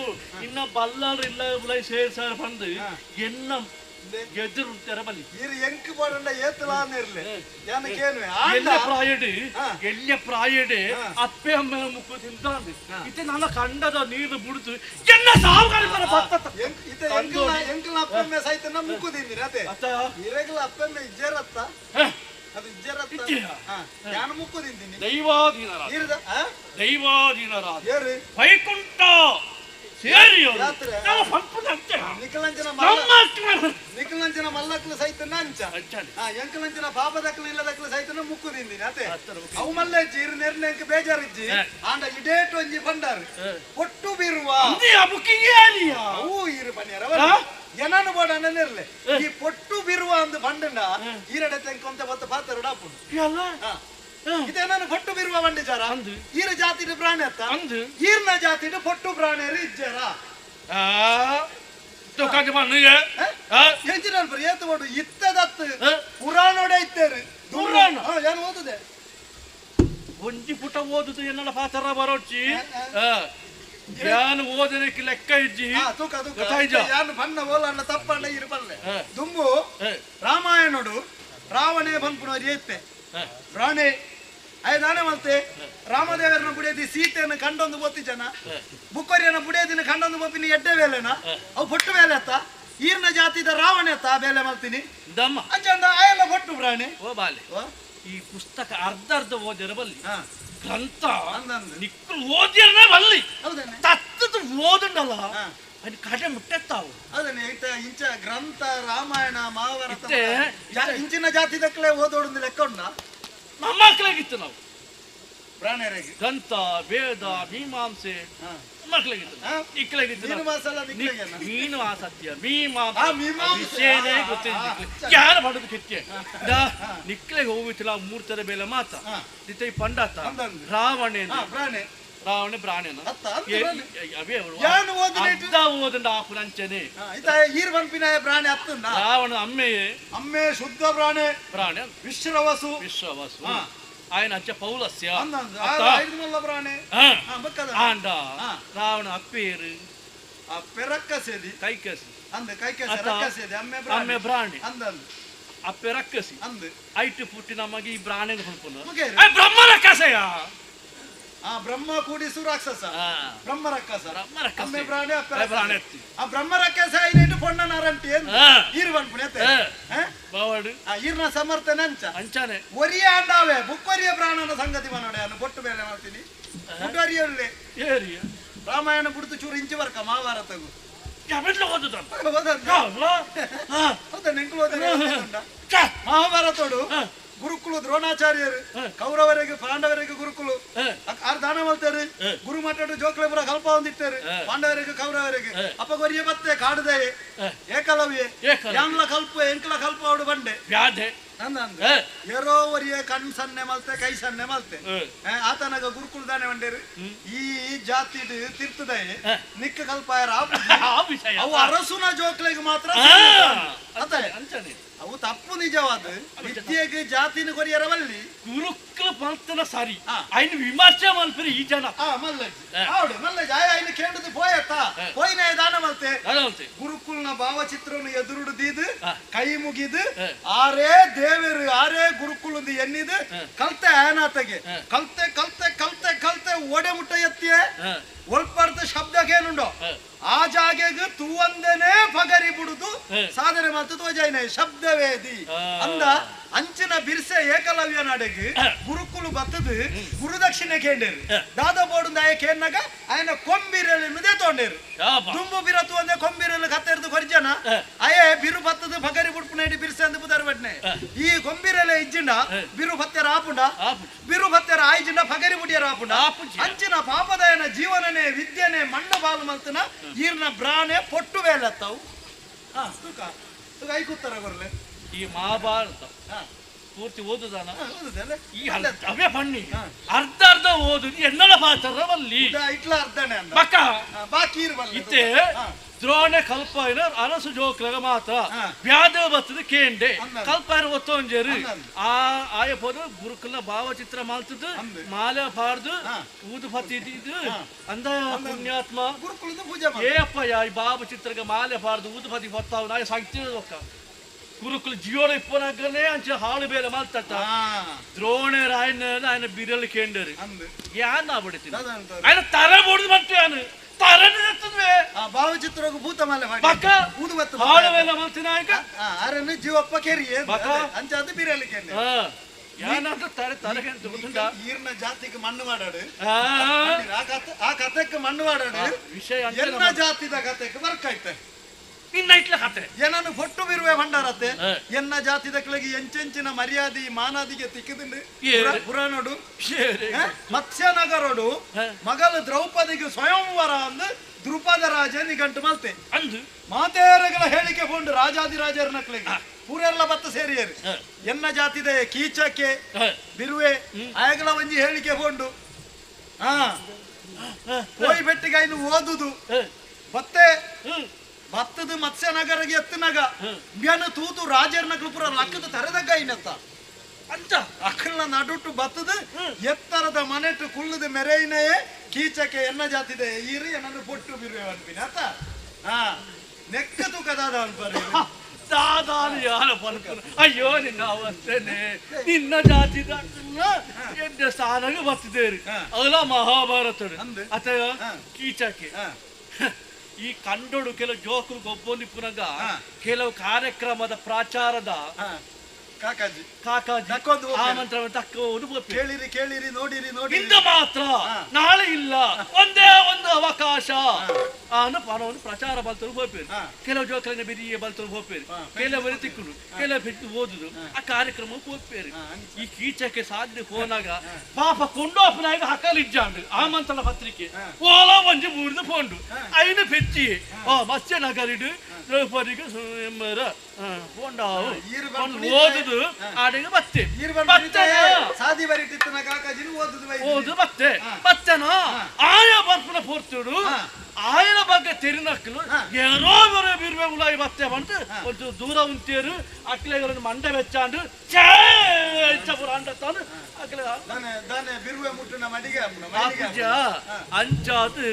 ಇನ್ನ ಬಲ್ಲಾರು ಇಲ್ಲ ಉಲೈ ಸೇರ್ ಬಂದು ಎನ್ನ ಎದುರು ಬಲ್ಲಿ ಎಂಕ್ ಬೋಡಂಡ ಏತಲಾನ ಇರ್ಲಿ ಎಣ್ಣೆ ಪ್ರಾಯಡೆ ಅಪ್ಪೆ ಅಮ್ಮ ಮುಕ್ಕು ತಿಂತಾಂದು ಇತ್ತೆ ನನ್ನ ಕಂಡದ ನೀರು ಬಿಡ್ತು ಎನ್ನ ಸಾವುಗಾರ ಎಂಕಲ್ ಅಪ್ಪಮ್ಮೆ ಸಹಿತ ನಮ್ಮ ಮುಕ್ಕು ತಿಂದಿರಿ ಅದೇ ಇರಗಲ ಅಪ್ಪಮ್ಮೆ ಇಜ್ಜರತ್ತ ಅದು ಇಜ್ಜರತ್ತ ನಾನು ಮುಕ್ಕು ತಿಂತೀನಿ ದೈವಾಧೀನರಾದ ಏರು ವೈಕುಂಠ ಸೇರಿ ಯಾತ್ರೆ ನಿಖಲಂಚನ ಮಲ್ಲಕ್ಲು ಸೈತನ ಅಂಚ ಎಂಕಲಂಚನ ಪಾಪದಕ್ಲು ಇಲ್ಲದಕ್ಲು ಸೈತನ ಮುಕ್ಕುದಿಂದಿ ಅತೆ ಅವು ಮಲ್ಲೆಜ್ಜಿ ಇರು ನೆರ್ನೆ ಎಂಕ ಬೇಜಾರಿಜ್ಜಿ ಆಂಡ ಇಡೇಟ್ ಒಂಜಿ ಬಂಡಾರು ಒಟ್ಟು ಬೀರುವ ಅವು ಇರು ಬನ್ಯಾರ ಏನನ್ನು ಬೋಡ ನೆರ್ಲೆ ಈ ಪೊಟ್ಟು ಬೀರುವ ಅಂದು ಬಂಡನ ಈರಡೆ ತೆಂಕೊಂತ ಬತ್ತ ಪಾತ್ರ ಡಾಪುಂಡು ಇದೇನಾನು ಪೊಟ್ಟು ಬೀರುವ ಬಂಡಿಜಾರ ಈರ ಜಾತಿಡ ಪ್ರಾಣಿ ಅತ್ತ ಈರ್ನ ಜಾತಿಡ ಪೊಟ್ಟು ಪ್ರಾಣಿಯರು ಇಜ್ಜಾರ ಎಂಚಿನ ಏತು ಬೋಡು ಇತ್ತದತ್ತು ಪುರಾಣೋಡೆ ಇತ್ತೇರು ಏನು ಓದುದೆ ಒಂಜಿ ಪುಟ ಓದುದು ಎನ್ನಡ ಪಾತ್ರ ಬರೋಚಿ ಯಾನು ಓದನಕ್ಕೆ ಲೆಕ್ಕ ಇಜ್ಜಿ ಯಾನು ಬಣ್ಣ ಓಲಣ್ಣ ತಪ್ಪಣ್ಣ ಇರು ಬಲ್ಲೆ ದುಂಬು ರಾಮಾಯಣೋಡು ರಾವಣೇ ಬಂದ್ಪುಣವ್ರು ಏಪೆ ರಾಣೆ ಆಯ್ದಾನೆ ಮತ್ತೆ ರಾಮದೇವರನ್ನ ಬುಡಿಯದಿ ಸೀತೆಯನ್ನು ಕಂಡೊಂದು ಬೋತಿ ಜನ ಬುಕ್ಕರಿಯನ್ನ ಬುಡಿಯದಿನ ಕಂಡೊಂದು ಬೋಪಿನಿ ಎಡ್ಡೆ ವೇಲೆನ ಅವು ಪೊಟ್ಟು ವೇಲೆ ಅತ್ತ ಈರ್ನ ಜಾತಿದ ರಾವಣೆ ಅತ್ತ ಬೇಲೆ ಮಾಡ್ತೀನಿ ದಮ್ಮ ಅಂಚಂದ ಆಯಲ್ಲ ಪೊಟ್ಟು ಪ್ರಾಣಿ ಓ ಬಾಲೆ ಈ ಪುಸ್ತಕ ಅರ್ಧ ಅರ್ಧ ಓದಿರ ಬಲ್ಲಿ ಗ್ರಂಥ ನಿಕ್ಕಲು ಓದಿರನ ಬಲ್ಲಿ ತತ್ತದ ಓದುಂಡಲ್ಲ ಅದು ಕಡೆ ಮುಟ್ಟೆತ್ತಾವು ಅದನ್ನೇ ಇಂಚ ಗ್ರಂಥ ರಾಮಾಯಣ ಮಹಾಭಾರತ ಇಂಚಿನ ಜಾತಿದಕ್ಕಲೇ ಓದೋಡು ಲೆಕ್ಕ ಉಂಡ ನಮ್ಮ ಮಕ್ಕಳಿಗಿತ್ತು ನಾವು ಪ್ರಾಣಿಯರಿಗೆ ಗ್ರಂಥ ವೇದ ಮೀಮಾಂಸೆ ಮಕ್ಕಳಿಗಿತ್ತು ಮೀನು ಆಸತ್ಯ ಮೀಮಾಂಸೆ ಯಾರು ಮಾಡೋದು ಕೆಚ್ಚೆ ನಿಕ್ಲೆಗೆ ಹೋಗಿತ್ತಿಲ್ಲ ಮೂರ್ತರ ಬೇಲೆ ಮಾತ ನಿತ್ಯ ಪಂಡಾತ ರಾವಣ ರಾವಣ ಪ್ರಾಣಿನ ಓದಂಡ ಆಪುರಂಚನೆ ಪ್ರಾಣಿ ಹತ್ತಂದ ರಾವಣ ಅಮ್ಮೆ ಶುದ್ಧ ಪ್ರಾಣಿ ವಿಶ್ರವಸು ఆయన అచ్చ పౌలస్య ప్రాణి ఆండ రావణ అప్పేరు పెరక్కసేది కైకసి కైకసి అమ్మే బ్రాణి అప్పే రక్కసి ఐటు పుట్టిన మగి ఈ బ్రాణి బ్రహ్మ రక్కసయ ಬ್ರಹ್ಮ ಕೂಡಿಸು ರಾಕ್ಷಸ ಬ್ರಹ್ಮ ರಕ್ಕಸ ಅಮ್ಮೆ ಪ್ರಾಣಿ ಪ್ರಾಣಿ ಆ ಬ್ರಹ್ಮ ರಕ್ಕಸ ಐನೇಟು ಪೊಣ್ಣನಾರಂಟಿ ಈರು ಬಂದ್ಪುಣೆ ಬಾವಡು ಈರ್ನ ಸಮರ್ಥನೆ ಅಂಚಾನೆ ಒರಿಯ ಅಂಡಾವೆ ಬುಕ್ಕೊರಿಯ ಪ್ರಾಣನ ಸಂಗತಿ ಮನೋಡೆ ಅನ್ನು ಬೊಟ್ಟು ಬೇಲೆ ಮಾಡ್ತೀನಿ ಬುಡ್ಡರಿಯಲ್ಲಿ ಏರಿಯ ರಾಮಾಯಣ ಬಿಡ್ತು ಚೂರು ಇಂಚು ಬರ್ಕ ಮಹಾಭಾರತಗೂ ಮಹಾಭಾರತೋಡು ಗುರುಕುಲು ದ್ರೋಣಾಚಾರ್ಯರು ಕೌರವರಿಗೆ ಪಾಂಡವರಿಗೆ ಗುರುಕುಲು ಆರು ದಾನ ಮಾಡ್ತಾರೆ ಗುರು ಮಾತಾಡು ಜೋಕ್ಲೆ ಪುರ ಕಲ್ಪ ಹೊಂದಿಟ್ಟಾರೆ ಪಾಂಡವರಿಗೆ ಕೌರವರಿಗೆ ಅಪ್ಪ ಗೊರಿಯ ಮತ್ತೆ ಕಾಡದೆ ಏಕಲವ್ಯ ಯಾಂಗ್ಲ ಕಲ್ಪ ಎಂಕ್ಲ ಕಲ್ಪ ಅವಡು ಬಂಡೆ ವ್ಯಾಧೆ ಏರೋ ಒರಿಯ ಕಣ್ ಸನ್ನೆ ಮಲ್ತೆ ಕೈ ಸನ್ನೆ ಮಲ್ತೆ ಆತನಾಗ ಗುರುಕುಲ್ ದಾನೆ ಬಂಡೇರು ಈ ಜಾತಿ ತಿರ್ತದೆ ನಿಕ್ಕ ಕಲ್ಪಾಯರ ಅವು ಅರಸುನ ಜೋಕ್ಲೆಗೆ ಮಾತ್ರ ಅವು ತಪ್ಪು ನಿಜವಾದ ವಿದ್ಯೆಗೆ ಜಾತಿನ ಕೊರಿಯರವಲ್ಲಿ ಗುರುಕುಲ ಪಂತನ ಸಾರಿ ఆయన ವಿಮರ್ಶೆ ಮಲ್ಪರಿ ಈ ಜನ ಮಲ್ಲಜ್ ఆయన ಕೇಳಿದ್ದು ಪೋಯತ್ತ ಪೋಯಿನ ದಾನ ಮಲ್ತೆ ಗುರುಕುಲ್ನ ಭಾವಚಿತ್ರವನ್ನು ಎದುರುಡಿದು ಕೈ ಮುಗಿದು ಆರೇ ದೇವರು ಆರೇ ಗುರುಕುಲದ ಎನ್ನಿದು ಕಲ್ತೆ ಆಯನಾತಗೆ ಕಲ್ತೆ ಕಲ್ತೆ ಕಲ್ತೆ ಕಲ್ತೆ ಓಡೆ ಮುಟ್ಟ ಎತ್ತಿಯೇ ಒಲ್ಪರ್ದ ಶಬ್ದಕ್ಕೇನುಂಡೋ ಆ ಜಾಗೆಗೆ ತೂವಂದನೆ ಪಗರಿ ಬಿಡುದು ಸಾಧನೆ ಮಾಡ್ತು ತೋಜಾಯ್ನ ಶಬ್ದವೇದಿ ಅಂದ ಅಂಚಿನ ಬಿರ್ಸೆ ಏಕಲವ್ಯ ನಾಡೆಗೆ ಗುರುಕುಲು ಬತ್ತದು ಗುರುದಕ್ಷಿಣೆ ಕೇಂಡೇರು ದಾದ ಬೋರ್ಡ್ ಆಯ ಕೇನ್ನಾಗ ಆಯನ ಕೊಂಬಿರಲು ನುದೇ ತೊಂಡೇರು ದುಂಬು ಬಿರತು ಒಂದೇ ಕೊಂಬಿರಲು ಕತ್ತೆರ್ದು ಕೊರ್ಜನ ಅಯೇ ಬಿರು ಬತ್ತದು ಪಗರಿ ಬುಡ್ಪುನೇಡಿ ಬಿರ್ಸೆ ಅಂದು ಬುದರ್ ಬಟ್ನೆ ಈ ಕೊಂಬಿರಲೆ ಇಜ್ಜಿಂಡ ಬಿರು ಭತ್ತೆರ ಆಪುಂಡ ಬಿರು ಭತ್ತೆರ ಆಯ್ಜಿಂಡ ಪಗರಿ ಬುಡಿಯರ ಆಪುಂಡ ಅಂಚಿನ ಪಾಪದಯನ ಜೀವನನೇ ವಿದ್ಯೆನೆ ಮಣ್ಣು ಬಾಲು ಮಲ್ತನ ಈರ್ನ ಬ್ರಾಣೆ ಪೊಟ್ಟು ಬೇಲತ್ತವು ಐ ಕೂತಾರ ಬರ್ಲೆ ಈ ಮಹಾಭಾರತ ಪೂರ್ತಿ ಓದುದಾನ ಈ ಅವೇ ಬನ್ನಿ ಅರ್ಧ ಅರ್ಧ ಓದು ಎನ್ನಡ ಪಾತ್ರವಲ್ಲಿ ಇಟ್ಲ ಅರ್ಧನೆ ಬಕ್ಕ ಬಾಕಿ ಇತ್ತೆ ದ್ರೋಣೆ ಕಲ್ಪಾಯನ ಅರಸು ಜೋಕ್ಲಗ ಮಾತ್ರ ವ್ಯಾಧ ಬತ್ತದ ಕೇಂಡೆ ಕಲ್ಪಾಯನ ಒತ್ತೊಂಜೇರು ಆಯ ಪೋದು ಗುರುಕುಲ ಭಾವಚಿತ್ರ ಮಾಲ್ತದ್ದು ಮಾಲೆ ಪಾಡ್ದು ಊದು ಪತ್ತಿದ್ದು ಅಂದ ಪುಣ್ಯಾತ್ಮ ಗುರುಕುಲದ ಪೂಜೆ ಏಪ್ಪ ಈ ಭಾವಚಿತ್ರಗ ಮಾಲೆ ಪಾಡ್ದು ಊದು ಪತಿ ಹೊತ್ತಾವ್ ನಾಯ ಸಾಕ್ತಿರೋಕ್ಕ ಗುರುಕುಲ ಜಿಯೋಡ ಇಪ್ಪನಾಗಲೇ ಅಂಚೆ ಹಾಳು ಬೇರೆ ಮಾಲ್ತಟ್ಟ ದ್ರೋಣೆ ರಾಯನ ఆయన ಬಿರಲ್ ಕೇಂಡರು ಯಾನ್ ಆಗ್ಬಿಡ್ತೀನಿ ఆయన ತರ ಬೋಡ್ದು ಮತ್ತೆ ಯಾನು ಭಾವಚಿತ್ರಗೂ ಭೂತ ಮಾಲೆ ಹಾಳು ಬೇಲೆ ಮಾಲ್ತಿನ ಅರನ್ನು ಜೀವಪ್ಪ ಕೇರಿ ಅಂಚಾದ ಬಿರಲಿ ಕೇಂದ್ರ ಯಾನಂತ ತಲೆಗೆ ಅಂತ ಗೊತ್ತುಂಟಾ ಈರ್ನ ಜಾತಿಗೆ ಮಣ್ಣು ಮಾಡಾಡು ಆ ಕಥೆಗೆ ಮಣ್ಣು ಮಾಡಾಡು ವಿಷಯ ಎಲ್ಲ ಜಾತಿದ ಕಥೆಗೆ ಬರ್ಕಾಯ್ತೆ ಇನ್ನ ಇಟ್ಲ ಕತೆ ಏನನ್ನು ಫೊಟ್ಟು ಬಿರುವೆ ಭಂಡಾರತ್ತೆ ಎನ್ನ ಜಾತಿದ ಕೆಳಗೆ ಎಂಚೆಂಚಿನ ಮರ್ಯಾದಿ ಮಾನಾದಿಗೆ ತಿಕ್ಕಿದಿಂದ ಪುರಾಣೋಡು ಮತ್ಸ್ಯನಗರೋಡು ಮಗಳು ದ್ರೌಪದಿಗೆ ಸ್ವಯಂವರ ಅಂದು ದ್ರುಪದ ರಾಜ ನಿಘಂಟು ಮಲ್ತೆ ಅಂದು ಮಾತೇರಗಳ ಹೇಳಿಕೆ ಕೊಂಡು ರಾಜಾದಿರಾಜರ ನಕ್ಲಿಗೆ ಪೂರೆಲ್ಲ ಬತ್ತ ಸೇರಿಯರು ಎನ್ನ ಜಾತಿದೆ ಕೀಚಕ್ಕೆ ಬಿರುವೆ ಆಯಗಳ ಒಂಜಿ ಹೇಳಿಕೆ ಕೊಂಡು ಹೋಯ್ ಬೆಟ್ಟಿಗೆ ಇನ್ನು ಓದುದು ಮತ್ತೆ ಭತ್ತದ ಮತ್ಸ್ಯನಗರಿಗೆ ಎತ್ತನಗ ಬ್ಯಾನ ತೂತು ರಾಜರ ನಗಲು ಪುರ ಲಕ್ಕದ ತರದಗ ಇನ್ನತ್ತ ಅಂತ ಅಕ್ಕಳ ನಡುಟ್ಟು ಭತ್ತದ ಎತ್ತರದ ಮನೆಟ್ಟು ಕುಳ್ಳದ ಮೆರೆಯಿನೆಯೇ ಕೀಚಕ್ಕೆ ಎನ್ನ ಜಾತಿದೆ ಈರಿ ನನ್ನ ಬೊಟ್ಟು ಬಿರುವೆ ಅನ್ಪಿನ ಆತ ನೆಕ್ಕದು ಕದಾದ ಅನ್ಪರಿ ದಾದಾನು ಯಾರ ಪನ್ಪನ ಅಯ್ಯೋ ನಿನ್ನ ಅವಸ್ಥೆನೆ ನಿನ್ನ ಜಾತಿದ ಎಡ್ಡೆ ಸ್ಥಾನಗೆ ಬರ್ತಿದ್ದೇರಿ ಅಲ್ಲ ಮಹಾಭಾರತಡು ಅತ ಕೀಚಕ್ಕೆ ಈ ಕಂಡೋಡು ಕೆಲವು ಜೋಕರು ಗೊಬ್ಬೊಂದಿ ಪುನಗ ಕೆಲವು ಕಾರ್ಯಕ್ರಮದ ಪ್ರಾಚಾರದ ಕಾಕಾಜಿ ಆಮಂತ್ರ ತಕ್ಕ ಕೇಳಿರಿ ನೋಡಿರಿ ಇಂದ ಮಾತ್ರ ನಾಳೆ ಇಲ್ಲ ಒಂದೇ ಒಂದು ಅವಕಾಶ ಪಣವನ್ನು ಪ್ರಚಾರ ಬಲ್ತರು ಹೋಗ್ಬೇರು ಕೆಲವು ಜೋಕರನ್ನ ಬೆರಿಯ ಬಲ್ತರು ಹೋಗ್ಬೇರು ಕೆಲವರು ತಿಕ್ಕುಡು ಕೆಲವು ಬಿಟ್ಟು ಓದುದು ಆ ಕಾರ್ಯಕ್ರಮಕ್ಕೆ ಹೋಗ್ಬೇರು ಈ ಕೀಚಕ್ಕೆ ಸಾಧ್ಯ ಹೋನಾಗ ಪಾಪ ಕೊಂಡೋಪನಾಗ ಹಕ್ಕಲಿಜ್ಜಾಂಡು ಆಮಂತ್ರಣ ಪತ್ರಿಕೆ ಓಲ ಒಂಜಿ ಮೂರ್ದು ಪೋಂಡು ಐನು ಪೆಚ್ಚಿ ಮತ್ಸ್ಯ ನಗರಿಡು ದ್ರೌಪದಿಗೆ ಓದುದು ಆಡಿಗೆ ಬತ್ತೆ ಸಾದಿ ಬರಿಟ್ಟಿನ ಕಾಕಾಜಿನ ಓದು ಬತ್ತೆ ಬತ್ತನ ಆಯ ಬರ್ಪನ ಪೋರ್ತಿಡು ఆయన ಬಗ್ಗೆ తెరినక్కులు ఏరో వరే బిర్వే ఉలాయి బత్తే అంటే కొంచెం దూరం ఉంటేరు అక్కలే ఎవరైనా మండ వెచ్చాండు చేచ్చపుర అంటాను అక్కలే దానే బిర్వే ముట్టున మడిగే అంచాదు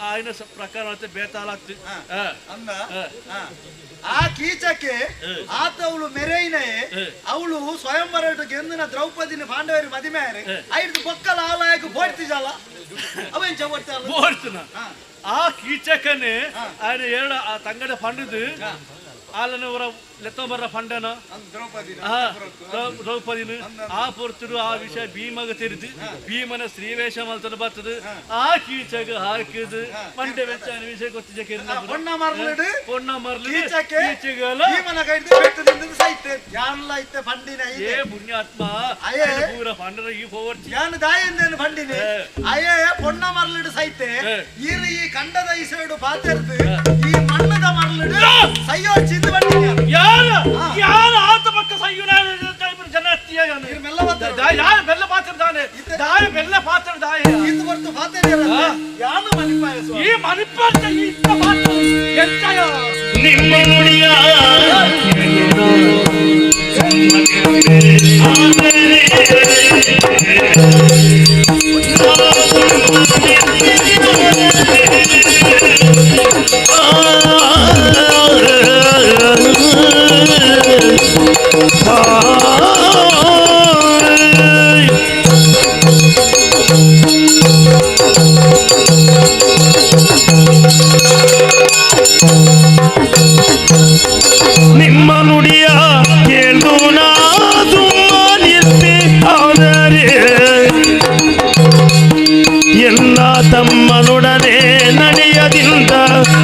ఆయన ప్రకారం అయితే బేతాలాಗ್ತಿ ಅಂದ ಆ ಕೀಚಕ್ಕೆ ಆತವಳು ಮೆರೆಯಿನೇ ಅವಳು ಸ್ವಯಂವರ ಗೆಂದಿನ ದ್ರೌಪದಿನ ಪಾಂಡವರಿ ಮದಿಮೇರೆ ಐದು ಬೊಕ್ಕಲ ಆಲಯಕ್ಕೆ ಬೋಡ್ತಿಜಲ್ಲ ಅವೇನ್ ಚವರ್ತಾರ ಬೋಡ್ತನ ಆ ಕೀಚಕನೆ ఆయన ఏడు ఆ తంగడ పండుదు వాళ్ళని లెత్తబర్ర పండన ದ್ರೌಪದಿನ ಆ ಪೊರ್ತುಡು ಆ ವಿಷಯ ಭೀಮಗ ತೆರೆದು ಭೀಮನ ಶ್ರೀವೇಷ ಮಲ್ತದ ಬರ್ತದ ಆ ಕೀಚಗ ಹಾಕಿದು ಮಂಡೆ ವೆಚ್ಚನ ವಿಷಯ ಗೊತ್ತಿದೆ ಪೊಣ್ಣ ಮರ್ಲಡು ಕೀಚಗಲ ಭೀಮನ ಕೈದು ಬೆಟ್ಟದಿಂದ ಸೈತೆ ಯಾನ್ಲ ಐತೆ ಬಂಡಿನ ಏ ಪುಣ್ಯಾತ್ಮ ಪೂರ ಪಂಡರ ಈ ಪೋವರ್ತಿ ಯಾನ್ ದಾಯಂದೇನು ಬಂಡಿನಿ ಅಯ್ಯೇ ಪೊಣ್ಣ ಮರ್ಲಡು ಸೈತೆ ಈರು ಈ ಕಂಡದ ಈ ಸೈಡು ಪಾತೆರ್ದು ಈ ಮಣ್ಣದ ಮರ್ಲಡು ಸಯ್ಯೋ ಚಿಂದ ಬಂಡಿನಿ ಯಾರ ಆತ ಪಕ್ಕ ಸಯ್ಯುನ ಜನ ಯಾರ ಬೆಲ್ಲ ಪಾತ್ರ ದಾನೆ ದಾಯ ಬೆಲ್ಲ ಪಾತ್ರ ದಾಯ ಇದು ಬರ್ತು ಪಾತ್ರ ಯಾನು ಮನಿಪಾಯ ಈ ಮನಿಪಾಯ ಇತ್ತ ಪಾತ್ರ ಎಂತಯ ನಿಮ್ಮ ನುಡಿಯ ನಿಮ್ಮ ನುಡಿಯ ಕೇಳು ನಾ ಸುಮ್ಮನಿರ್ತಿ ಆದರೆ ಎಲ್ಲ ತಮ್ಮನೊಡನೆ ನಡೆಯದಿಂದ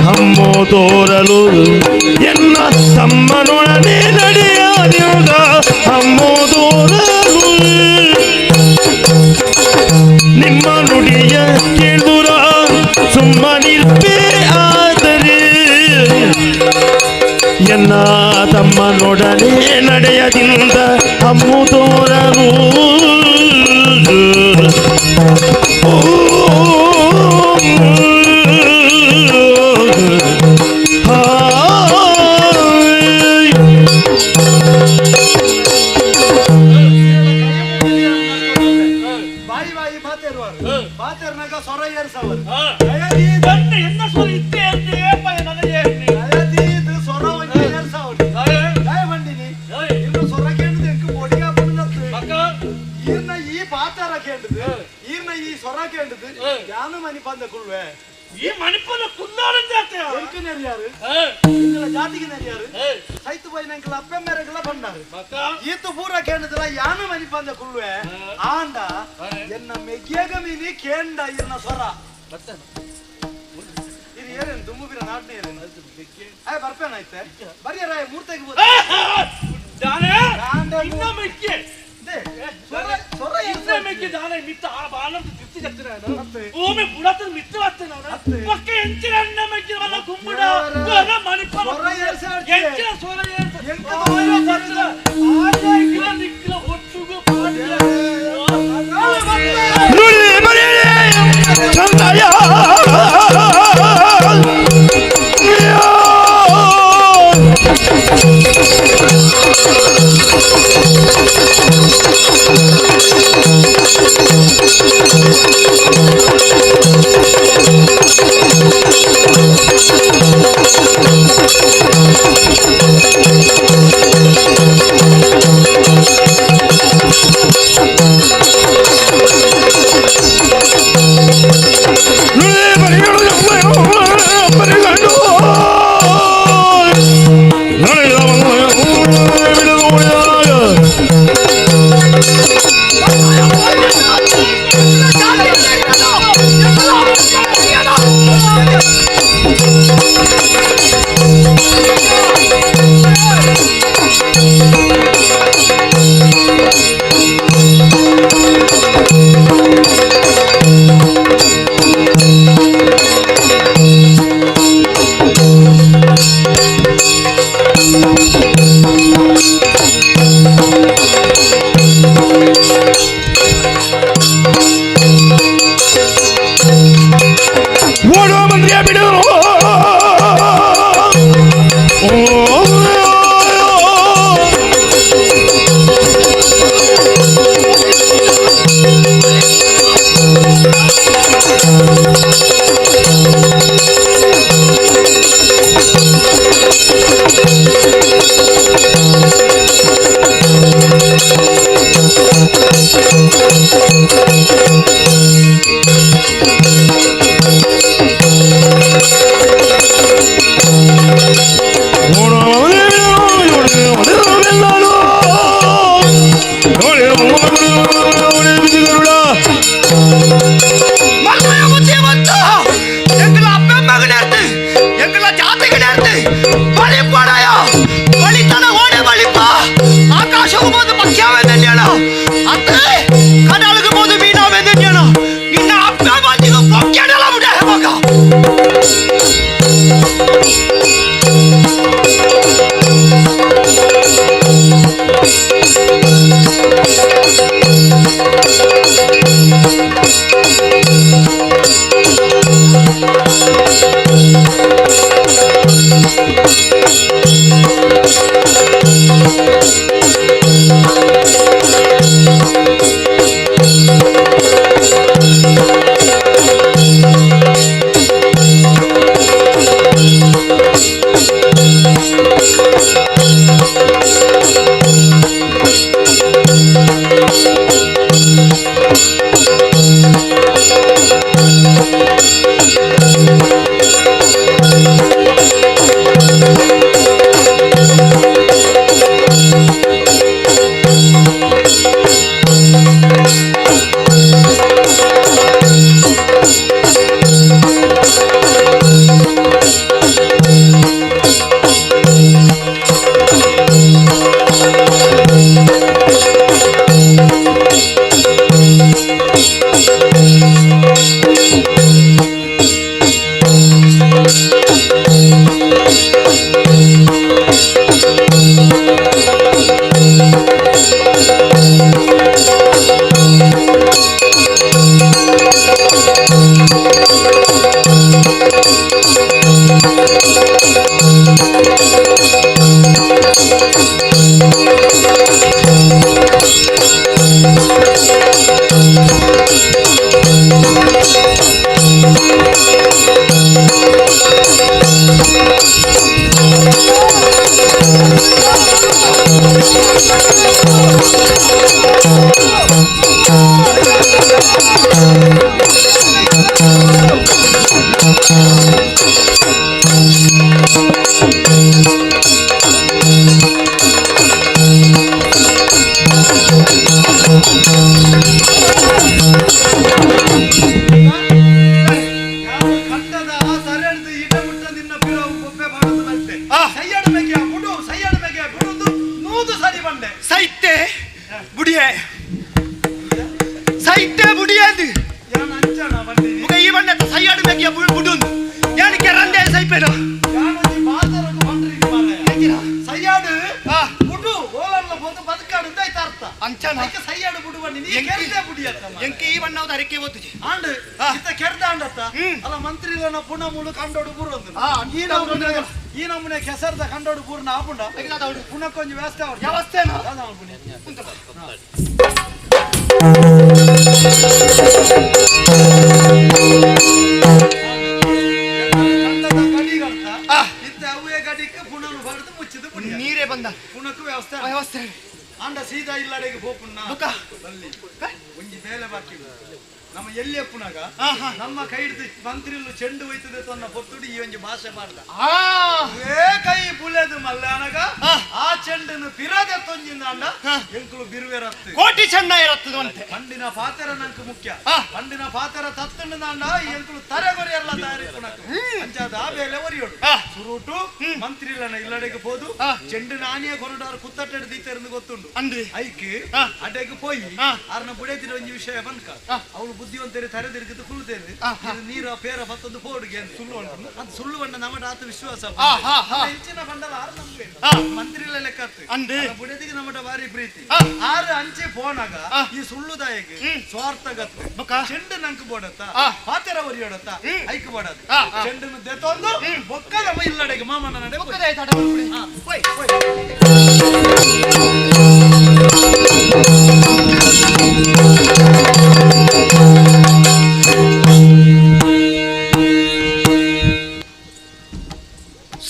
ಹಮ್ಮು ತೋರಲು ಎಲ್ಲ ತಮ್ಮನೊಡನೆ ನಡೆಯದಿಂದ ಹಮ್ಮು ತೋರಲು ನಿಮ್ಮ ನುಡಿಯ ಕೇಳುರ ಸುಮ್ಮನಿರ್ತಿ ಆದರೆ ಎನ್ನ ತಮ್ಮನೊಡನೆ ನಡೆಯದಿಂದ ಹಮ್ಮು ತೋರಲು ಬಾಯಿ ಬಾಯಿ ಪಾತೆರುವರು ಪಾತೆರ್ನಾಗ ಸೊರ ಏರ್ಸವರು ಎನ್ನ ಸ್ವರ ಇದ್ದೇ ಅಂತ ನನಗೆ ಸೊರ ಒಂಜಿ ಏರ್ಸವರು ಗಾಯ ಬಂಡಿನಿ ಇನ್ನು ಸೊರ ಕೇಳಿದ ಬೊಡಿಗ ಬಂದದ್ದು ಈರ್ನ ಈ ಪಾತಾರ ಕೇಳಿದ್ ಈರ್ನ ಈ ಸೊರ ಕೇಳಿದ್ ಯಾನು ಮನಿ ಬಂದ ಕುಳ್ವೆ ಈ ಮಣಿಪುರ ಕುಂದಾಳನ್ ಜಾತಿ ಯಾರು ಜಾತಿಗೆ ಯಾರು ಸೈತು ಬೈನಂಕಲ ಅಪ್ಪೆ ಮೇರೆಗಳ ಬಂದಾರು ಈತು ಪೂರ ಕೇಂದ್ರ ಯಾನು ಮಣಿಪಂದ ಕುಳ್ಳುವೆ ಆಂಡ ಎನ್ನ ಮೆಗ್ಗಿಯಾಗ ಮೀನಿ ಕೇಂಡ ಇನ್ನ ಸ್ವರ ಇದು ಏನೇನು ದುಮ್ಮುಬಿರ ನಾಟ್ನೆ ಏನೇನು ಬರ್ಪೇನಾಯ್ತೆ ಬರ್ಯಾರ ಮೂರ್ತಿಗೆ ಭೂಮಿ ಬುಡತ ಮಿತ್ರ ಪಕ್ಕ ಎಂಚಿನ ಅಣ್ಣ ಮೆಚ್ಚಿನ ವಲ್ಲ ಕುಂಬುಡ ಮಣಿಪುರ ಎಂಚಿನ ಸ್ವರ ನಿಕ್ಕಿಲ ಒಟ್ಟುಗು ಬುಡಿಯಂದು ಮುಗ ಈ ಬಣ್ಣ ಸೈಯಾಡು ಬೇಕಿಯ ಬುಡುಂದು ಯಾನು ಕೆರಂದೆ ಸೈಪೇನ ಸೈಯಾಡು ಬುಡು ಓಲನ್ನ ಬಂದು ಬದುಕಾಡು ಅಂತ ಅರ್ಥ ಅಂಚನ ಸೈಯಾಡು ಬುಡು ಬನ್ನಿ ನೀ ಕೆರ್ದೆ ಬುಡಿಯತ್ತ ಎಂಕಿ ಈ ಬಣ್ಣದ ಅರಿಕೆ ಓದುಜಿ ಆಂಡ್ ಇತ್ತ ಕೆರ್ದ ಆಂಡತ್ತ ಅಲ್ಲ ಮಂತ್ರಿಗಳನ್ನ ಪುಣ ಮೂಲು ಕಂಡೋಡು ಬೂರು ಅಂದ್ರು ಈ ನಮ್ಮನೆ ಕೆಸರ್ದ ಕಂಡೋಡು ಬೂರ್ನ ಆಪುಂಡ ಪುಣ ಕೊಂಚ ವ್ಯವಸ್ಥೆ ಅವ್ರು ವ್ಯವಸ್ಥೆನ ನೀರೇ ಬಂದ ಪುಣಕ್ಕೂ ವ್ಯವಸ್ಥೆ ವ್ಯವಸ್ಥೆ ಅಂಡ ಸೀದಾ ಇಲ್ಲಡೆಗೆ ಹೋಪುಣ್ಣ ಒಂಜಿ ಬೇಲೆ ಬಾಕಿ ನಮ್ಮ ಎಲ್ಲಿಯ ಪುನಗ ನಮ್ಮ ಕೈ ಹಿಡಿದು ಮಂತ್ರಿಲು ಚೆಂಡು ಹೋಯ್ತದೆ ತನ್ನ ಹೊತ್ತುಡಿ ಈ ಒಂಜಿ ಭಾಷೆ ಮಾಡ್ದ ಕೈ ಬುಲೆದು ಮಲ್ಲಾನಗ ಆ ಚೆಂಡನ್ನು ಪಿರದೆ ತೊಂಜಿಂದ ಅಂಡ ಎಂಕುಲು ಬಿರುವೆ ರತ್ತು ಕೋಟಿ ಚೆನ್ನ ಇರತ್ತದು ಅಂತೆ ಪಂಡಿನ ಪಾತೆರ ನಂಕು ಮುಖ್ಯ ಪಂಡಿನ ಪಾತೆರ ತತ್ತುಂಡ ಅಂಡ ಈ ಎಂಕುಲು ತರೆಗೊರಿ ಎಲ್ಲ ತಯಾರಿ ಪುನಕ ಅಂಚಾದ ಆ ಬೇಲೆ ಒರಿಯೋಡು ಸುರುಟು ಮಂತ್ರಿಲನ ಇಲ್ಲಡೆಗೆ ಹೋದು ಚೆಂಡು ನಾನಿಯ ಕೊರಡಾರು ಕುತ್ತಟ್ಟೆಡು ದೀತೆರಂದು ಗೊತ್ತುಂಡು ಅಂದ್ರೆ ಐಕೆ ಅಡೆಗೆ ಹೋಯಿ ಆರ್ನ ಬುಡೇತಿರ ಒಂಜಿ ವಿಷಯ ಬಂದ್ಕ ಅವಳು ಬುದ್ಧಿವಂತರಿ ತರೆದಿರ್ಗಿದ್ದು ಕುಳ್ತೇನೆ ನೀರ ಪೇರ ಮತ್ತೊಂದು ಪೋಡುಗೆ ಅಂತ ಸುಳ್ಳು ಅಂಟು ಅದು ಸುಳ್ಳು ಬಂಡ ನಮ್ಮಟ ಆತ ವಿಶ್ವಾಸ ಹೆಚ್ಚಿನ ಬಂಡಲ ಆರು ನಮ್ಗೆ ಮಂತ್ರಿಲ ಲೆಕ್ಕತ್ತು ಅಂದ್ರೆ ಬುಡೇದಿಗೆ ನಮ್ಮಟ ಬಾರಿ ಪ್ರೀತಿ ಆರು ಅಂಚೆ ಪೋನಾಗ ಈ ಸುಳ್ಳುದಾಯಗೆ ಸ್ವಾರ್ಥಗತ್ತು ಚೆಂಡು ನಂಕು ಬೋಡತ್ತ ಪಾತೆರ ಒರಿಯೋಡತ್ತ ಐಕ್ ಬೋಡತ್ತ ಚೆಂಡನ್ನು ದೆತ್ತೊಂದು ಬೊಕ್ಕದ ಇಲ್ಲಡೆಗೆ ಮಾಮನ ನಡೆ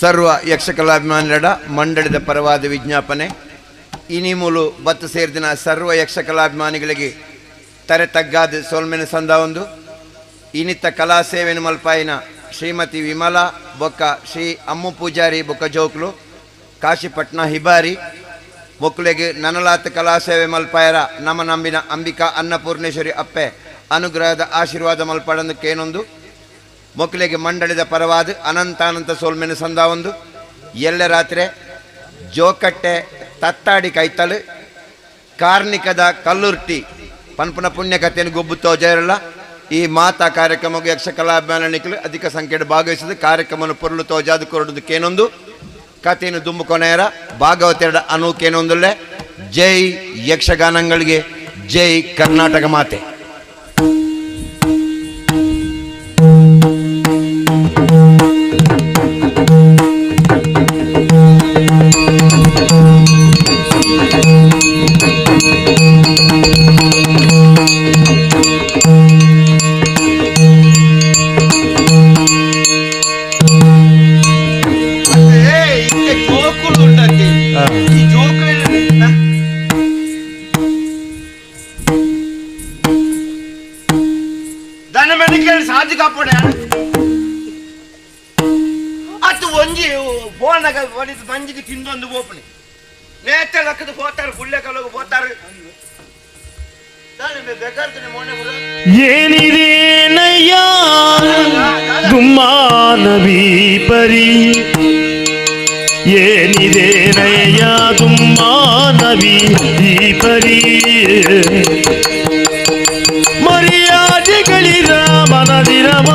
ಸರ್ವ ಯಕ್ಷಕಲಾಭಿಮಾನಿಗಳ ಮಂಡಳಿದ ಪರವಾದ ವಿಜ್ಞಾಪನೆ ಇನಿ ಮೂಲು ಬತ್ತು ಸೇರಿದಿನ ಸರ್ವ ಯಕ್ಷಕಲಾಭಿಮಾನಿಗಳಿಗೆ ತರೆ ತಗ್ಗಾದ ಸೋಲ್ಮೆನ ಸಂದ ಒಂದು ಇನಿತ್ತ ಕಲಾ ಸೇವೆನ ಮಲ್ಪಾಯಿನ ಶ್ರೀಮತಿ ವಿಮಲಾ ಬೊಕ್ಕ ಶ್ರೀ ಅಮ್ಮು ಪೂಜಾರಿ ಬೊಕ್ಕ ಜೋಕ್ಲು ಕಾಶಿಪಟ್ನ ಹಿಬಾರಿ ಮೊಕ್ಕಳಿಗೆ ನನಲಾತ ಕಲಾ ಸೇವೆ ಮಲ್ಪಾಯರ ನಮ್ಮ ನಂಬಿನ ಅಂಬಿಕಾ ಅನ್ನಪೂರ್ಣೇಶ್ವರಿ ಅಪ್ಪೆ ಅನುಗ್ರಹದ ಆಶೀರ್ವಾದ ಮಲ್ಪಾಡಂದು ಕೇನೊಂದು ಮೊಕ್ಕಳಿಗೆ ಮಂಡಳಿದ ಪರವಾದ ಅನಂತಾನಂತ ಸೋಲ್ಮೆನ ಸಂದ ಒಂದು ಎಲ್ಲ ರಾತ್ರಿ ಜೋಕಟ್ಟೆ ತತ್ತಾಡಿ ಕೈತಲು ಕಾರ್ಣಿಕದ ಕಲ್ಲುರ್ಟಿ ಪನ್ಪುನ ಪುಣ್ಯಕಥೆಯನ್ನು ಗೊಬ್ಬು ತೋಜರಲ್ಲ ಈ ಮಾತಾ ಕಾರ್ಯಕ್ರಮಕ್ಕೆ ಯಕ್ಷಕಲಾಭಿಮಾನಿಗಳು ಅಧಿಕ ಸಂಖ್ಯೆಯಲ್ಲಿ ಭಾಗವಹಿಸಿದ ಕಾರ್ಯಕ್ರಮವನ್ನು ಪೊರ್ಲು ತೋಜಾದು ಕೊರಡುದು ಕೇನೊಂದು ಕಥೆಯನ್ನು ದುಂಬುಕೊನೆಯರ ಭಾಗವತೆರಡ ಅನೂಕೇನೊಂದುಲ್ಲೆ ಜೈ ಯಕ್ಷಗಾನಗಳಿಗೆ ಜೈ ಕರ್ನಾಟಕ ಮಾತೆ. ಮಂಜಿಗೆ ತಿಂದೊಂದು ಓಪಣಿ ನೇತ ಲಕ್ಕದ ಹೋತಾರೆ ಗುಳ್ಳೆ ಕಲೋಗ ಹೋತಾರೆ ಏನಿದೇನಯ್ಯ ದುಮ್ಮಾನವಿ ಪರಿ ಏನಿದೇನಯ್ಯ ದುಮ್ಮಾನವಿ ಪರಿ ಮರ್ಯಾದೆಗಳಿರ ಮನದಿರಮ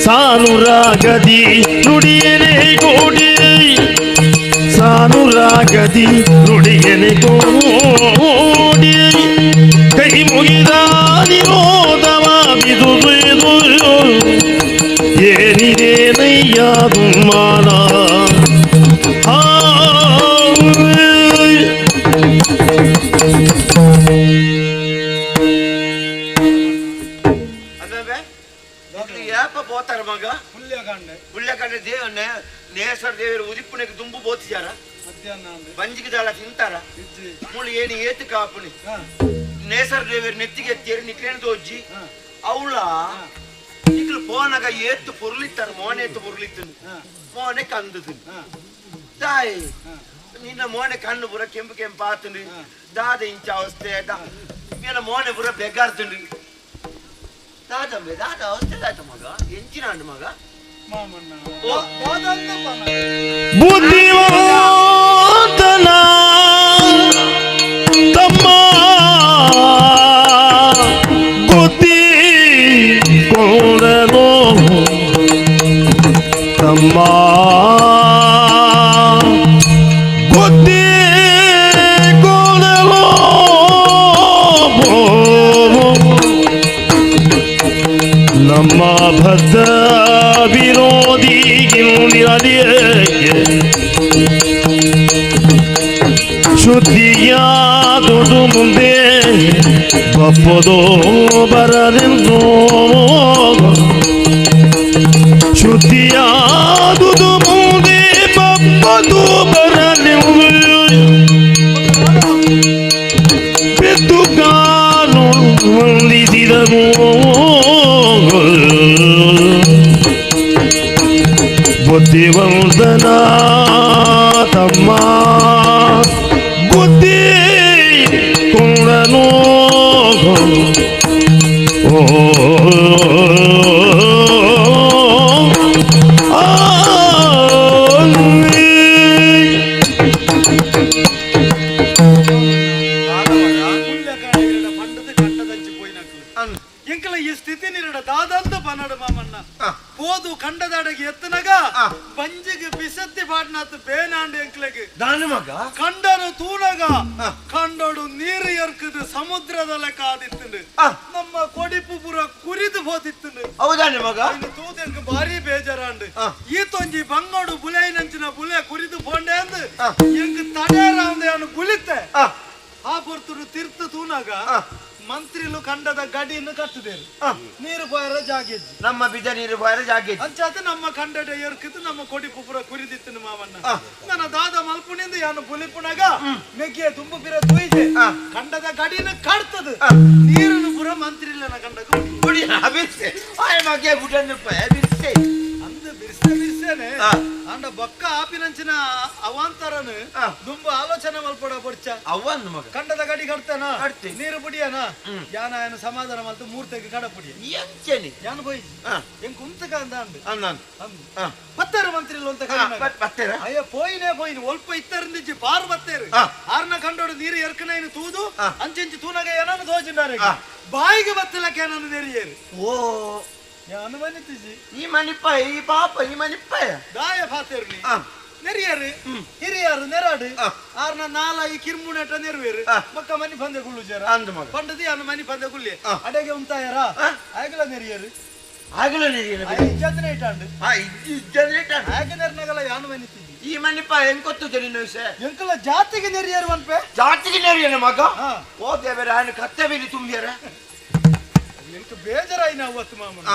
ಸಾನುರಾಗದಿ ನುಡಿಯನೆ ಗೋಡಿ ಸಾನುರಾಗದಿ ನುಡಿಯನೆ ಗೋಡಿ ಕೈ ಮುಗಿದ ನಿರೋಧವ ಬಿದುದು ಏನಿದೆ ನಯ್ಯ ದುಮ್ಮಾನ పోతారు మగ పుల్యకండ దేవుని నేసర దేవరు ఉదిప్పునికి దుంబు పోతిచారా ಬಂಜಿಗೆ ದಾಳ ತಿಂತಾರ ಮುಳ್ಳು ಏನು ಏತು ಕಾಪುನಿ ನೇಸರ ದೇವರು ನೆತ್ತಿಗೆ ಎತ್ತೇರಿ ನಿಕ್ಲೇನು ದೋಜ್ಜಿ ಅವಳ ನಿಕ್ಲು ಪೋನಾಗ ಏತ್ತು ಪುರ್ಲಿತ್ತಾರ ಮೋನೆ ಎತ್ತು ಪುರ್ಲಿತ್ತು ಮೋನೆ ಕಂದದು ತಾಯಿ ನಿನ್ನ ಮೋನೆ ಕಣ್ಣು ಬುರ ಕೆಂಪು ಕೆಂಪು ಆತುಂಡು ದಾದ ಇಂಚ ಅವಸ್ಥೆ ನಿನ್ನ ಮೋನೆ ಬುರ ಬೆಗಾರ್ತುಂಡು ದಾದಂಬೆ ದಾದ ಅವಸ್ಥೆ ದಾತ ಮಗ ಎಂಚಿನಾಂಡು ಮಗ ಬುದ್ಧಿವಂತನ ಮುಂದೆ ಬಪ್ಪದೋ ಬರಲೆಂದು ಶ್ರುತಿಯಾದುದು ಮುಂದೆ ಬಪ್ಪದು ಬರಲೆಂದು ಬೆತ್ತುಗಾನು ವಂದಿಸಿದನು ಬುದ್ಧಿವಂತನ ತಮ್ಮ ಬುದ್ಧಿ ಕೊಂಡನು ಎಂಕಲ ಈ ಸ್ಥಿತಿ ನಿರಡ ದಾದಂತ ಪನ್ನಡ ಮಾಮಣ್ಣ ಪೋದು ಕಂಡದಾಡಗೆ ಎತ್ತನಗ ಬಂಜಿಗೆ ಬಿಸತ್ತಿ ಪಾಡ್ನಾತ್ ಬೇನಾಂಡ್ ಎಂಕ್ಲೆಗೆ ನಾನು ಮಗ ಕಂಡನು ತೂನಗ ಕಂಡೋಡು ನೀರು ಎರ್ಕದು ಸಮುದ್ರದ ಕಾದಿತ್ತು ನಮ್ಮ ಕೊಡಿಪು ಪುರ ಕುರಿದು ಹೋದಿತ್ತು ಹೌದಾನೆ ಮಗ ತೂದೆಂಕ ಭಾರಿ ಬೇಜಾರಾಂಡ್ ಈತೊಂಜಿ ಬಂಗೋಡು ಬುಲೆನಂಚಿನ ಬುಲೆ ಕುರಿದು ಪೋಂಡೆ ಅಂದ್ ಎಂಕ ತಡೇರ ಅಂದೆ ಅನ್ನು ಬುಲಿತ್ತೆ ಆ ಪೊರ್ತುಡು ತಿರ್ತು ತೂನಾಗ ಮಂತ್ರಿಲು ಕಂಡದ ಗಡಿಯನ್ನು ಕಟ್ಟುದೇರು ನೀರು ಬಾಯರ ಜಾಗೆಜ್ಜಿ ನಮ್ಮ ಬಿಜ ನೀರು ಬಾಯರ ಜಾಗೆಜ್ಜಿ ಅಂಚಾತ ನಮ್ಮ ಕಂಡಡ ಎರ್ಕಿದ್ದು ನಮ್ಮ ಕೊಡಿ ಪುಪುರ ಕುರಿದಿತ್ತು ಮಾವಣ್ಣ ನನ್ನ ದಾದ ಮಲ್ಪುನಿಂದ ಯಾನು ಬುಲಿಪುನಾಗ ಮೆಗ್ಗೆ ತುಂಬು ಬಿರ ತುಯ್ಜೆ ಕಂಡದ ಗಡಿಯನ್ನು ಕಟ್ತದು ನೀರನ್ನು ಪುರ ಮಂತ್ರಿಲನ ಕಂಡಗ ಕುಡಿ ಅಬಿಸ್ಸೆ ಆಯ ಮಗೆ ಬುಡನ್ನು ಅಬಿಸ್ಸೆ ಅಂದ ಬಿರ್ಸೇನೆ ಅಂಡ ಬೊಕ್ಕ ಆಪಿನಂಚಿನ ಅವಾಂತರನು ದುಂಬ ಆಲೋಚನೆ ಮಲ್ಪಡ ಬಡ್ಚ ಅವನ್ ಮಗ ಕಂಡದ ಗಡಿ ಕಟ್ತಾನ ಕಟ್ತಿ ನೀರು ಪುಡಿಯನ ಯಾನ ಏನು ಸಮಾಧಾನ ಮಲ್ತು ಮೂರ್ತಿಗೆ ಕಡ ಪುಡಿ ಎಂಚೆನಿ ಯಾನು ಹೋಯ್ ಎಂಕ್ ಉಂತಕ ಅಂದ ಅಂದು ಅನ್ನ ಪತ್ತರ ಮಂತ್ರಿಲು ಅಂತ ಬತ್ತೇರ ಅಯ್ಯ ಪೋಯಿನೆ ಒಲ್ಪ ಇತ್ತರಿಂದಿಜ್ಜಿ ಪಾರು ಬತ್ತೇರು ಆರ್ನ ಕಂಡೋಡು ನೀರು ಎರ್ಕನೇನು ತೂದು ಅಂಚಿಂಚಿ ತೂನಗ ಏನನ್ನು ತೋಜಿಂದಾರೆ ಬಾಯಿಗೆ ಬತ್ತಲಕ್ಕೆ ಏನನ್ನು ನೆರಿಯೇರು ಓ ಅನುಮಾನಿತಿಜಿ ಈ ಮನಿಪ್ಪ ಈ ಪಾಪ ಈ ಮನಿಪ್ಪ ದಾಯ ಪಾತೇರು ನೀ ನೆರಿಯರು ಹಿರಿಯರು ನೆರಾಡು ಆರ್ನ ನಾಲ ಈ ಕಿರ್ಮುನೆಟ ನೆರವೇರು ಮಕ್ಕ ಮನಿ ಪಂದೆ ಗುಳ್ಳು ಜರ ಅಂದ ಮಗ ಪಂಡದಿ ಅನ್ನ ಮನಿ ಪಂದೆ ಗುಳ್ಳಿ ಅಡೆಗೆ ಉಂತಾಯರ ಆಗಲ ನೆರಿಯರು ಆಗಲ ನೆರಿಯರು ಇಜ್ಜನೆ ಇಟ್ಟಾಂಡು ಆಗ ನೆರ್ನಗಲ ಯಾನು ಮನಿತಿದ್ದಿ ಈ ಮನಿಪ್ಪ ಹೆಂಗ್ ಗೊತ್ತು ಜನಿನ ವಿಷಯ ಎಂಕಲ ಜಾತಿಗೆ ನೆರಿಯರು ಅನ್ಪೆ ಜಾತಿಗೆ ನೆರಿಯನ ಮಗ ಓ ದೇವರ ఆయన ಕತ್ತೆ ಬೀರಿ ತುಂಬಿಯರ ಎಂಕ ಬೇಜಾರಾಯಿನ ಅವತ್ತು ಮಾಮನ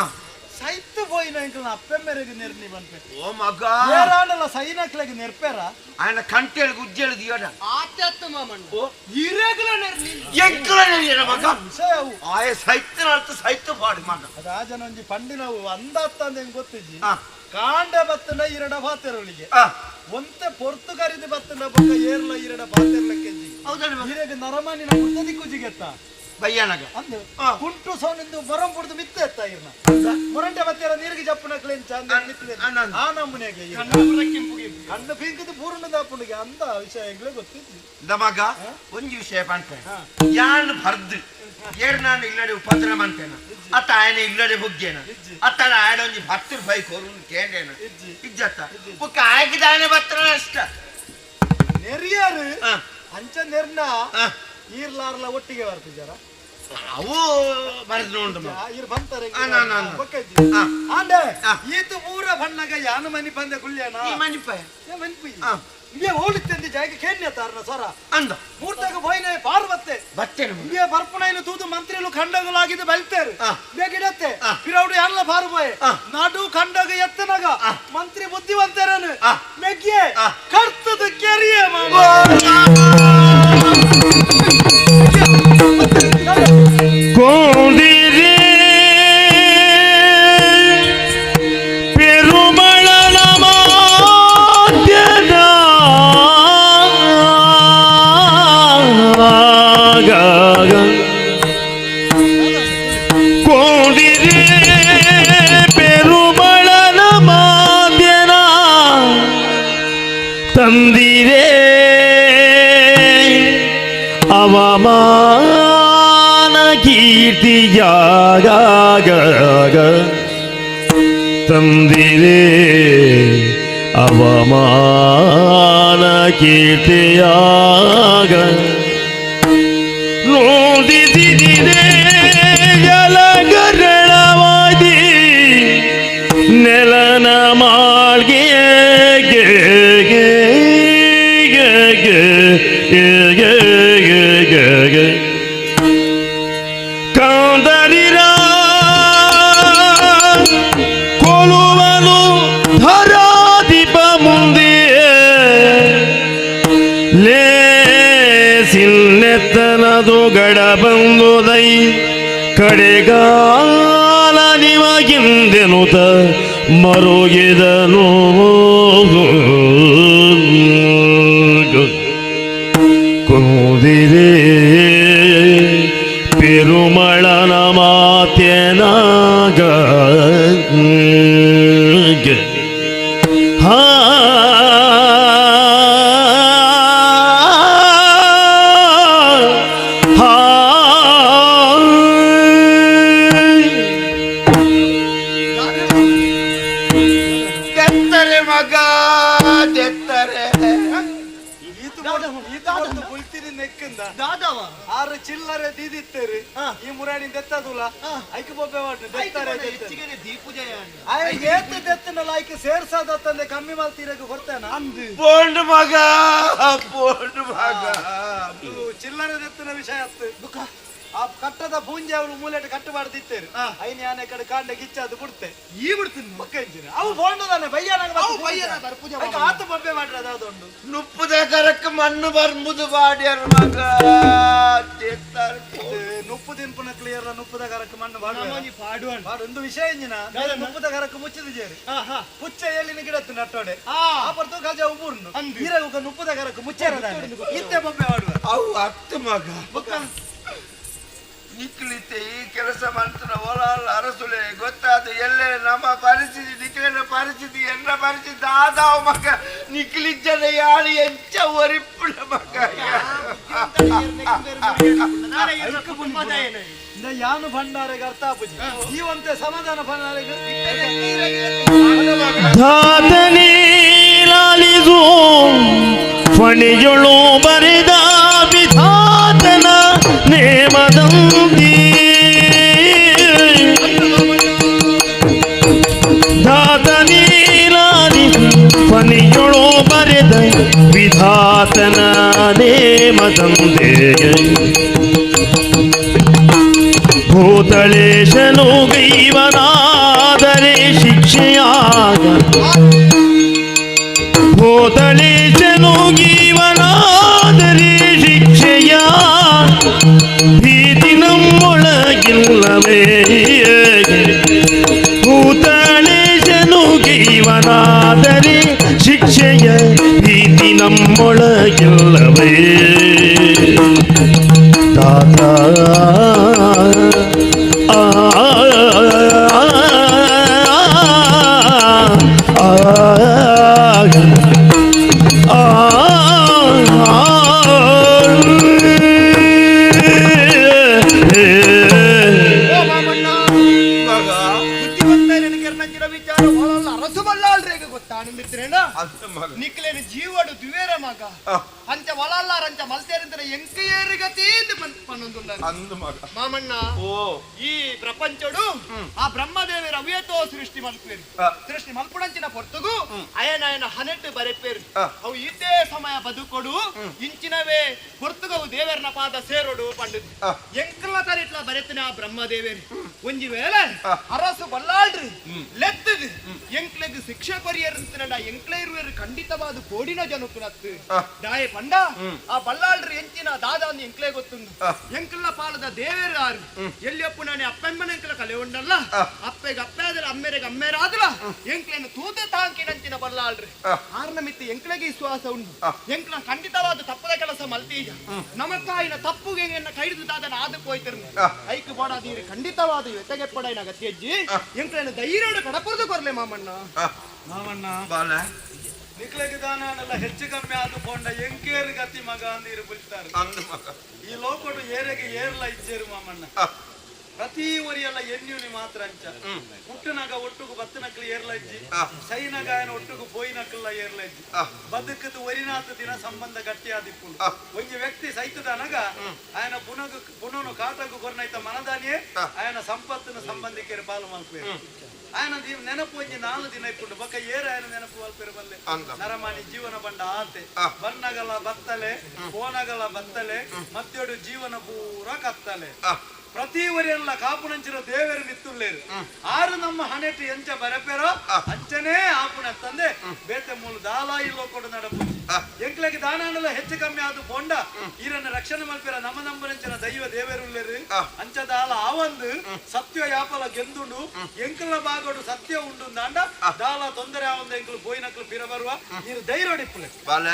ಸೈತ್ పోయిన ఇంక నా అప్పెమ్మెరగి నెర్ని వన్పే ఓ మగ ఏరాండల సైనక్లకి నెర్పేరా ఆయన కంటేలు గుజ్జేలు దియడ ఆత్యత్త మామన్ ఓ ఇరేగుల నెర్ని ఎంకల నెర్ని మగ సేవు ಆಯ ಸೈತ್ನ ಅರ್ಥ ಸೈತ್ ಪಾಡಿ ಮಗ ರಾಜನೊಂಜಿ ಪಂಡಿನವು ಅಂದಾತ್ತಂದ ಹೆಂಗ್ ಗೊತ್ತಿಜ್ಜಿ ಕಾಂಡ ಬತ್ತನ ಇರಡ ಬಾತೆರೊಳಿಗೆ ಒಂತೆ ಪೊರ್ತುಗಾರಿದ ಬತ್ತನ ಬೊಕ್ಕ ಏರ್ಲ ಇರಡ ಬಾತೆರ್ಲಕ್ಕೆಜ್ಜಿ ಹೌದಲ್ಲ ಇರೆಗೆ ನರಮಾನಿನ ಮುರ್ತದಿ ಕುಜಿಗೆತ್ತ ಬಯ್ಯನಗ ಅಂದು ಕುಂಟು ಸೋನಿಂದು ಮೊರಂ ಪುಡ್ದು ಮಿತ್ತೆ ಎತ್ತ ಇರ್ನ ಮೊರಂಟೆ ಬತ್ತೆರ ನೀರಿಗೆ ಜಪ್ಪನ ಕ್ಲೆಂಚ ಅಂದ ಮಿತ್ತೆ ಆ ನಮ್ಮನೆಗೆ ಕಣ್ಣು ಪಿಂಕದ ಪೂರ್ಣ ದಾಪುಣಿಗೆ ಅಂದ ವಿಷಯ ಹೆಂಗ್ಲೇ ಗೊತ್ತಿದ್ದಿ ದಮಗ ಒಂಜಿ ವಿಷಯ ಪಂತೆ ಯಾನ್ ಬರ್ದು ಏರ್ನಾಂಡ ಇಲ್ಲಡೆ ಉಪದ್ರ ಮಂತೇನ ಅತ್ತ ಆಯನ ಇಲ್ಲಡೆ ಬುಗ್ಗೇನ ಅತ್ತನ ಆಯನ ಒಂಜಿ 10 ರೂಪಾಯಿ ಕೊರುನ್ ಕೇಂಡೇನ ಇಜ್ಜತ್ತ ಬುಕ್ಕ ಆಗಿದಾನೆ ಬತ್ರ ಅಷ್ಟ ನೆರಿಯಾರು ಅಂಚ ನೆರ್ನ ಈರ್ಲಾರ್ಲ ಒಟ್ಟಿಗೆ ಬರ್ತಿದ್ದಾರ ಅವು ಬರೆದು ನೋಡು ಇರ್ ಬಂತಾರೆ ಆಂಡೆ ಈತು ಪೂರ ಬಣ್ಣಗ ಯಾನು ಮನಿ ಬಂದೆ ಗುಳ್ಯಾನ ಈ ಮನಿಪ ಮನಿಪಿ ಇಂಗೆ ಹೋಲಿತ್ತೆಂದಿ ಜಾಗ ಕೇನ್ಯ ತಾರನ ಸ್ವರ ಅಂದ ಮೂರ್ತಕ ಹೋಯ್ನೆ ಪಾರ್ವತ್ತೆ ಬತ್ತೇನು ಇಂಗೆ ಬರ್ಪುನೈನು ತೂದು ಮಂತ್ರಿಲು ಖಂಡಗಳಾಗಿದ್ದು ಬಲ್ತೇರು ಬೇಗಿಡತ್ತೆ ಪಿರೌಡು ಯಾನ್ಲ ಪಾರುಬೋಯ್ ನಾಡು ಖಂಡಗ ಎತ್ತನಗ ಮಂತ್ರಿ ಬುದ್ಧಿವಂತರನು ಮೆಗ್ಗೆ ಕರ್ತದ ಕೆರಿಯ ಕೋದಿರೆ ಪೆರುಮಳನ ಮಾಧ್ಯದ ಕೋದಿರೆ ಪೆರುಮಳನ ಮಾಧ್ಯನ ತಂದಿರೆ ಅವಮಾನ ಕೀರ್ತಿಯಾಗ ತಂದಿರೆ ಅವಮಾನ ಕೀರ್ತಿಯಾಗ ನೋದಿಸಿದಿದೆ ಜಲಗರಣವಾದಿ ನೆಲನ ಮಾಳ್ಗೆ ಗೆ ಕಾಂದರಿರ ಕೊಲುವನು ಧರಾಧಿಪ ಮುಂದೆ ಲೇಸಿನ್ನೆತ್ತನದು ಗಡ ಬಂದುದೈ ಕಡೆಗಾಲ ನಿಮಗಿಂದೆನುತ ಮರುಗಿದನು ಕುದಿರೆ ಪೆರುಮಳನ ಮಾತೆನಾಗ ಹಾ ತೆತ್ತರೆ ಮಗ ತೆತ್ತರೆ ದಾದವ ಆರು ಚಿಲ್ಲರೆ ದೀದಿತ್ತೇರಿ ಈ ಮುರಾಣಿ ದೆತ್ತದುಲ ಐಕ ಬೊಬ್ಬೆ ಮಾಡ್ರಿ ದೆತ್ತಾರೆ ಹೆಚ್ಚಿಗೆ ದೀಪೂಜಯ ಏತು ದೆತ್ತನಲ್ಲ ಐಕ ಸೇರ್ಸಾದತ್ತಂದೆ ಕಮ್ಮಿ ಮಾಡ್ತೀರಕ್ಕೆ ಕೊಡ್ತೇನ ಬೋಂಡ್ ಮಗ ಬೋಂಡ್ ಮಗ ಚಿಲ್ಲರೆ ದೆತ್ತನ ವಿಷಯ ಅತ್ತು ಆ ಕಟ್ಟದ ಪೂಂಜೆ ಅವರು ಮೂಲೆಟ್ ಕಟ್ಟು ಮಾಡ್ದಿತ್ತೇರಿ ಐನ್ ಯಾನೆ ಕಡೆ ಕಾಂಡೆ ಗಿಚ್ಚದು ಬಿಡ್ತೆ ಈ ಬಿಡ್ತೀನಿ ಮಕ್ಕ ಇಂಜಿನ ಅವು ಬೋಂಡದಾನೆ ಬಯ್ಯನಾಗ ಪೂಜೆ ಆತ ಬೊಬ್ಬೆ ಮಾಡ್ರಿ ಅದೊಂದು ನುಪ್ಪುದ ಕರಕ್ಕೆ ಮಣ್ಣು ಬರ್ಮುದು ಬಾಡ್ಯಾರ ಮಗ ತೆತ್ತಾರೆ ನುಪ್ಪುದಿನ ಪುನಃ ಕ್ಲಿಯರ್ ನುಪ್ಪದ ಕರಕ್ಕೆ ಮಣ್ಣು ಪಾಡುವ ಒಂದು ವಿಷಯ ಇಂಜಿನ ನುಪ್ಪದ ಕರಕ್ಕೆ ಮುಚ್ಚಿದ ಜೇರಿ ಪುಚ್ಚ ಎಲ್ಲಿನ ಗಿಡತ್ತು ನಟ್ಟೋಡೆ ಆ ಬರ್ತು ಗಜ ಉಬೂರ್ನು ನೀರಾಗ ನುಪ್ಪದ ಕರಕ್ಕೆ ಮುಚ್ಚೇರದಾನೆ ಇತ್ತೆ ಬೊಬ್ಬೆ ಮಾಡುವ ಅವು ಹತ್ತು ಮಗ ನಿಕ್ಲಿತ್ತೆ ಈ ಕೆಲಸ ಮಾಡ್ತಾರ ಹೊಲ ಅರಸುಲೆ ಗೊತ್ತಾದ ಎಲ್ಲೇ ನಮ್ಮ ಪರಿಸ್ಥಿತಿ ನಿಕ್ಲಿನ ಪರಿಸ್ಥಿತಿ ಎನ್ನ ಪರಿಸ್ಥಿತಿ ಆದಾವ ಮಗ ನಿಕ್ಲಿಜ್ಜನ ಯಾಳಿ ಎಂಚ ಒರಿಪುಳ ಮಗ ಯಾನು ಭಂಡಾರೆಗೆ ಅರ್ಥ ಆಪುಜಿ ಜೀವಂತೆ ಸಮಾಧಾನ ಭಂಡಾರೆಗೆ ಧಾತನಿ ಲಾಲಿಸು ಫಣಿಗಳು ಬರೆದ ವಿಧಾತನ ನೇಮದಂತಿ ಧಾತನಿ ಲಾಲಿಸು ಫಣಿಗಳು ಬರೆದ ವಿಧಾತನ ನೇಮದಂತೆ ಭೂತಳೇಶನು ಗೈವನಾದರೆ ಶಿಕ್ಷೆಯಾಗ ಭೂತಳೇಶನು ಗೀವನಾದರೆ ಶಿಕ್ಷೆಯ ಭೀತಿ ನಮ್ಮೊಳಗಿಲ್ಲವೇ ಭೂತಳೇಶನು ಗೈವನಾದರೆ ಶಿಕ್ಷೆಯ ಭೀತಿ ನಮ್ಮೊಳಗಿಲ್ಲವೇ ದಾತ ನಿಕ್ಲೇನು ಜೀವಡು ದ್ವೇರ ಮಗ ಅಂಚ ವಲಲ್ಲಾರಂಚ ಮಲ್ತೇರಿಂತರ ಎಂಕೇರಿಗತಿ ಮಾಮಣ್ಣ ಈ ಪ್ರಪಂಚಡು ಆ ಬ್ರಹ್ಮದೇವರ ಅವಿಯತೋ ಸೃಷ್ಟಿ ಮಲ್ಪೇರು ಸೃಷ್ಟಿ ಮಲ್ಪುಡಂಚಿನ ಪೊರ್ತುಗು ಅಯನ ಹನೆಟ್ಟು ಬರೆಪೇರು ಅವು ಇದೇ ಸಮಯ ಬದುಕೊಡು ಇಂಚಿನವೇ ಪೊರ್ತುಗವು ದೇವರನ ಪಾದ ಸೇರೋಡು ಪಂಡಿತು ಎಂಕಲ ತರಿಟ್ಲ ಬರೆತಿನ ಆ ಬ್ರಹ್ಮದೇವೇರು ಒಂಜಿ ವೇಳೆ ಅರಸು ಬಲ್ಲಾಳ್ರಿ ಲೆತ್ತದು ಎಂಕ್ಲೆಗ್ ಶಿಕ್ಷೆ ಪರಿಹರಿಸ್ತಿನ ಎಂಕ್ಲೆ ಇರುವರು ಖಂಡಿತವಾದ ಕೋಡಿನ ಜನಕ್ಕುನತ್ತು ದಾಯ ಪಂಡ ಆ ಬಲ್ಲಾಳ್ರಿ ಎಂಚಿನ ದಾದಾಂದು ಎಂಕ್ಲೆ ಗೊತ್ತುಂಡು ಎಂಕಲ ಪಾಲದ ದೇವೇರು ಆರು ಎಲ್ಲಿಯಪ್ಪು ನಾನೇ ಅಪ್ಪೆಮ್ಮನ ಎಂಕಲ ಕಲೆ ಉಂಡಲ್ಲ ಅಪ್ಪೆಗೆ ಅಪ್ಪೆ ಆದ್ರೆ ಅಮ್ಮೆರೆಗೆ ಅಮ್ಮೆರಾದ್ರ ಎಂಕ್ಲೆನ್ನು ತೂತ ತಾಂಕಿನಂಚಿನ ಬಲ್ಲಾಳ್ರಿ ಆರ್ನ ಮಿತ್ತು ಎಂಕ್ಲೆಗೆ ವಿಶ್ವಾಸ ಉಂಡು ಎಂಕ್ಲ ಖಂಡಿತವಾದ ತಪ್ಪದ ಕೆಲಸ ಮಲ್ತೀಜ ನಮಕ್ಕಾಯಿನ ತಪ್ಪುಗೆ ಕೈದು ದಾದನ ಆದಕ್ಕೆ ಹೋಯ್ತಿರ್ ಐಕ್ ಬೋಡಾದೀರಿ ಖಂಡಿತವಾದ ಎತ್ತಗೆ ಪಡೈನ ಗತಿಯಜ್ಜಿ ಎಂಕ್ಲೆನ್ನು ಧೈರ್ಯ ಕಡಪುರದು ಕೊರ್ಲೆ ಮಾಮಣ್ಣ ನಿಕ್ಲೆಗೆ ದಾನಲ್ಲ ಹೆಚ್ಚು ಕಮ್ಮಿ ಆದು ಕೊಂಡ ಎಂಕೇರು ಗತಿ ಮಗ ಅಂದಿರು ಬಿಡ್ತಾರೆ ಈ ಲೋಕಡು ಏರೆಗೆ ಏರ್ಲ ಇಜ್ಜೇರು ಮಾಮಣ್ಣ ಪ್ರತಿ ಒರಿಯಲ್ಲ ಎಣ್ಣೆ ಮಾತ್ರ ಅಂಚ ಹುಟ್ಟನಾಗ ಒಟ್ಟುಗು ಬತ್ತನಕ್ಲು ಏರ್ಲಜ್ಜಿ ಸೈನಗ ఆయన ಒಟ್ಟುಗು ಪೋಯಿನಕ್ಲ ಏರ್ಲಜ್ಜಿ ಬದುಕದು ಒರಿನಾಥ ದಿನ ಸಂಬಂಧ ಗಟ್ಟಿ ಆದಿಪ್ಪುಂಡು ಒಂಜಿ ವ್ಯಕ್ತಿ ಸೈತದನಗ ఆయన ಪುನನು ಕಾಟಗು ಕೊರ್ನೈತ ಮನದಾನಿಯೇ ఆయన ಸಂಪತ್ತಿನ ಸಂಬಂಧಿಕರು ಪಾಲು ಮಲ್ಪೇರು ఆయన ನೆನಪು ಒಂಜಿ 4 ದಿನ ಇಪ್ಪುಂಡು ಬೊಕ್ಕ ಏರು ఆయన ನೆನಪು ಮಲ್ಪೇರು ಬಲ್ಲೆ ನರಮಾನಿ ಜೀವನ ಬಂಡ ಆತೆ ಬಣ್ಣಗಲ ಬತ್ತಲೆ ಕೋಣಗಲ ಬತ್ತಲೆ ಮತ್ತೊಡು ಜೀವನ ಪೂರ ಕತ್ತಲೆ ಪ್ರತಿ ಒರಿಯಲ್ಲ ಕಾಪುನಂಚಿನ ದೇವರು ಮಿತ್ತುಳ್ಳೇರು ಆರು ನಮ್ಮ ಹಣೆಟ್ಟು ಎಂಚ ಬರಪೇರೋ ಅಂಚನೇ ಆಪುಣ ತಂದೆ ಬೇತೆ ಮೂಲ ದಾಲ ಇಲ್ಲೋ ಕೊಡು ನಡಪುಂಜಿ ಎಂಕ್ಲೆಗೆ ದಾನಾಂಡಲ ಹೆಚ್ಚು ಕಮ್ಮಿ ಆದು ಪೊಂಡ ಈರನ್ನ ರಕ್ಷಣೆ ಮಲ್ಪೇರ ನಮ್ಮ ನಂಬರಂಚಿನ ದೈವ ದೇವರುಳ್ಳೇರು ಅಂಚ ದಾಲ ಆವಂದು ಸತ್ಯ ಯಾಪಲ ಗೆಂದುಂಡು ಎಂಕಲ ಬಾಗೋಡು ಸತ್ಯ ಉಂಡು ದಾಂಡ ದಾಲ ತೊಂದರೆ ಆವಂದ ಎಂಕಲು ಪೋಯಿನಕ್ಲು ಪಿರ ಬರುವ ನೀರು ಧೈರ್ಯಡಿಪ್ಪುಲೆ ಬಾಲ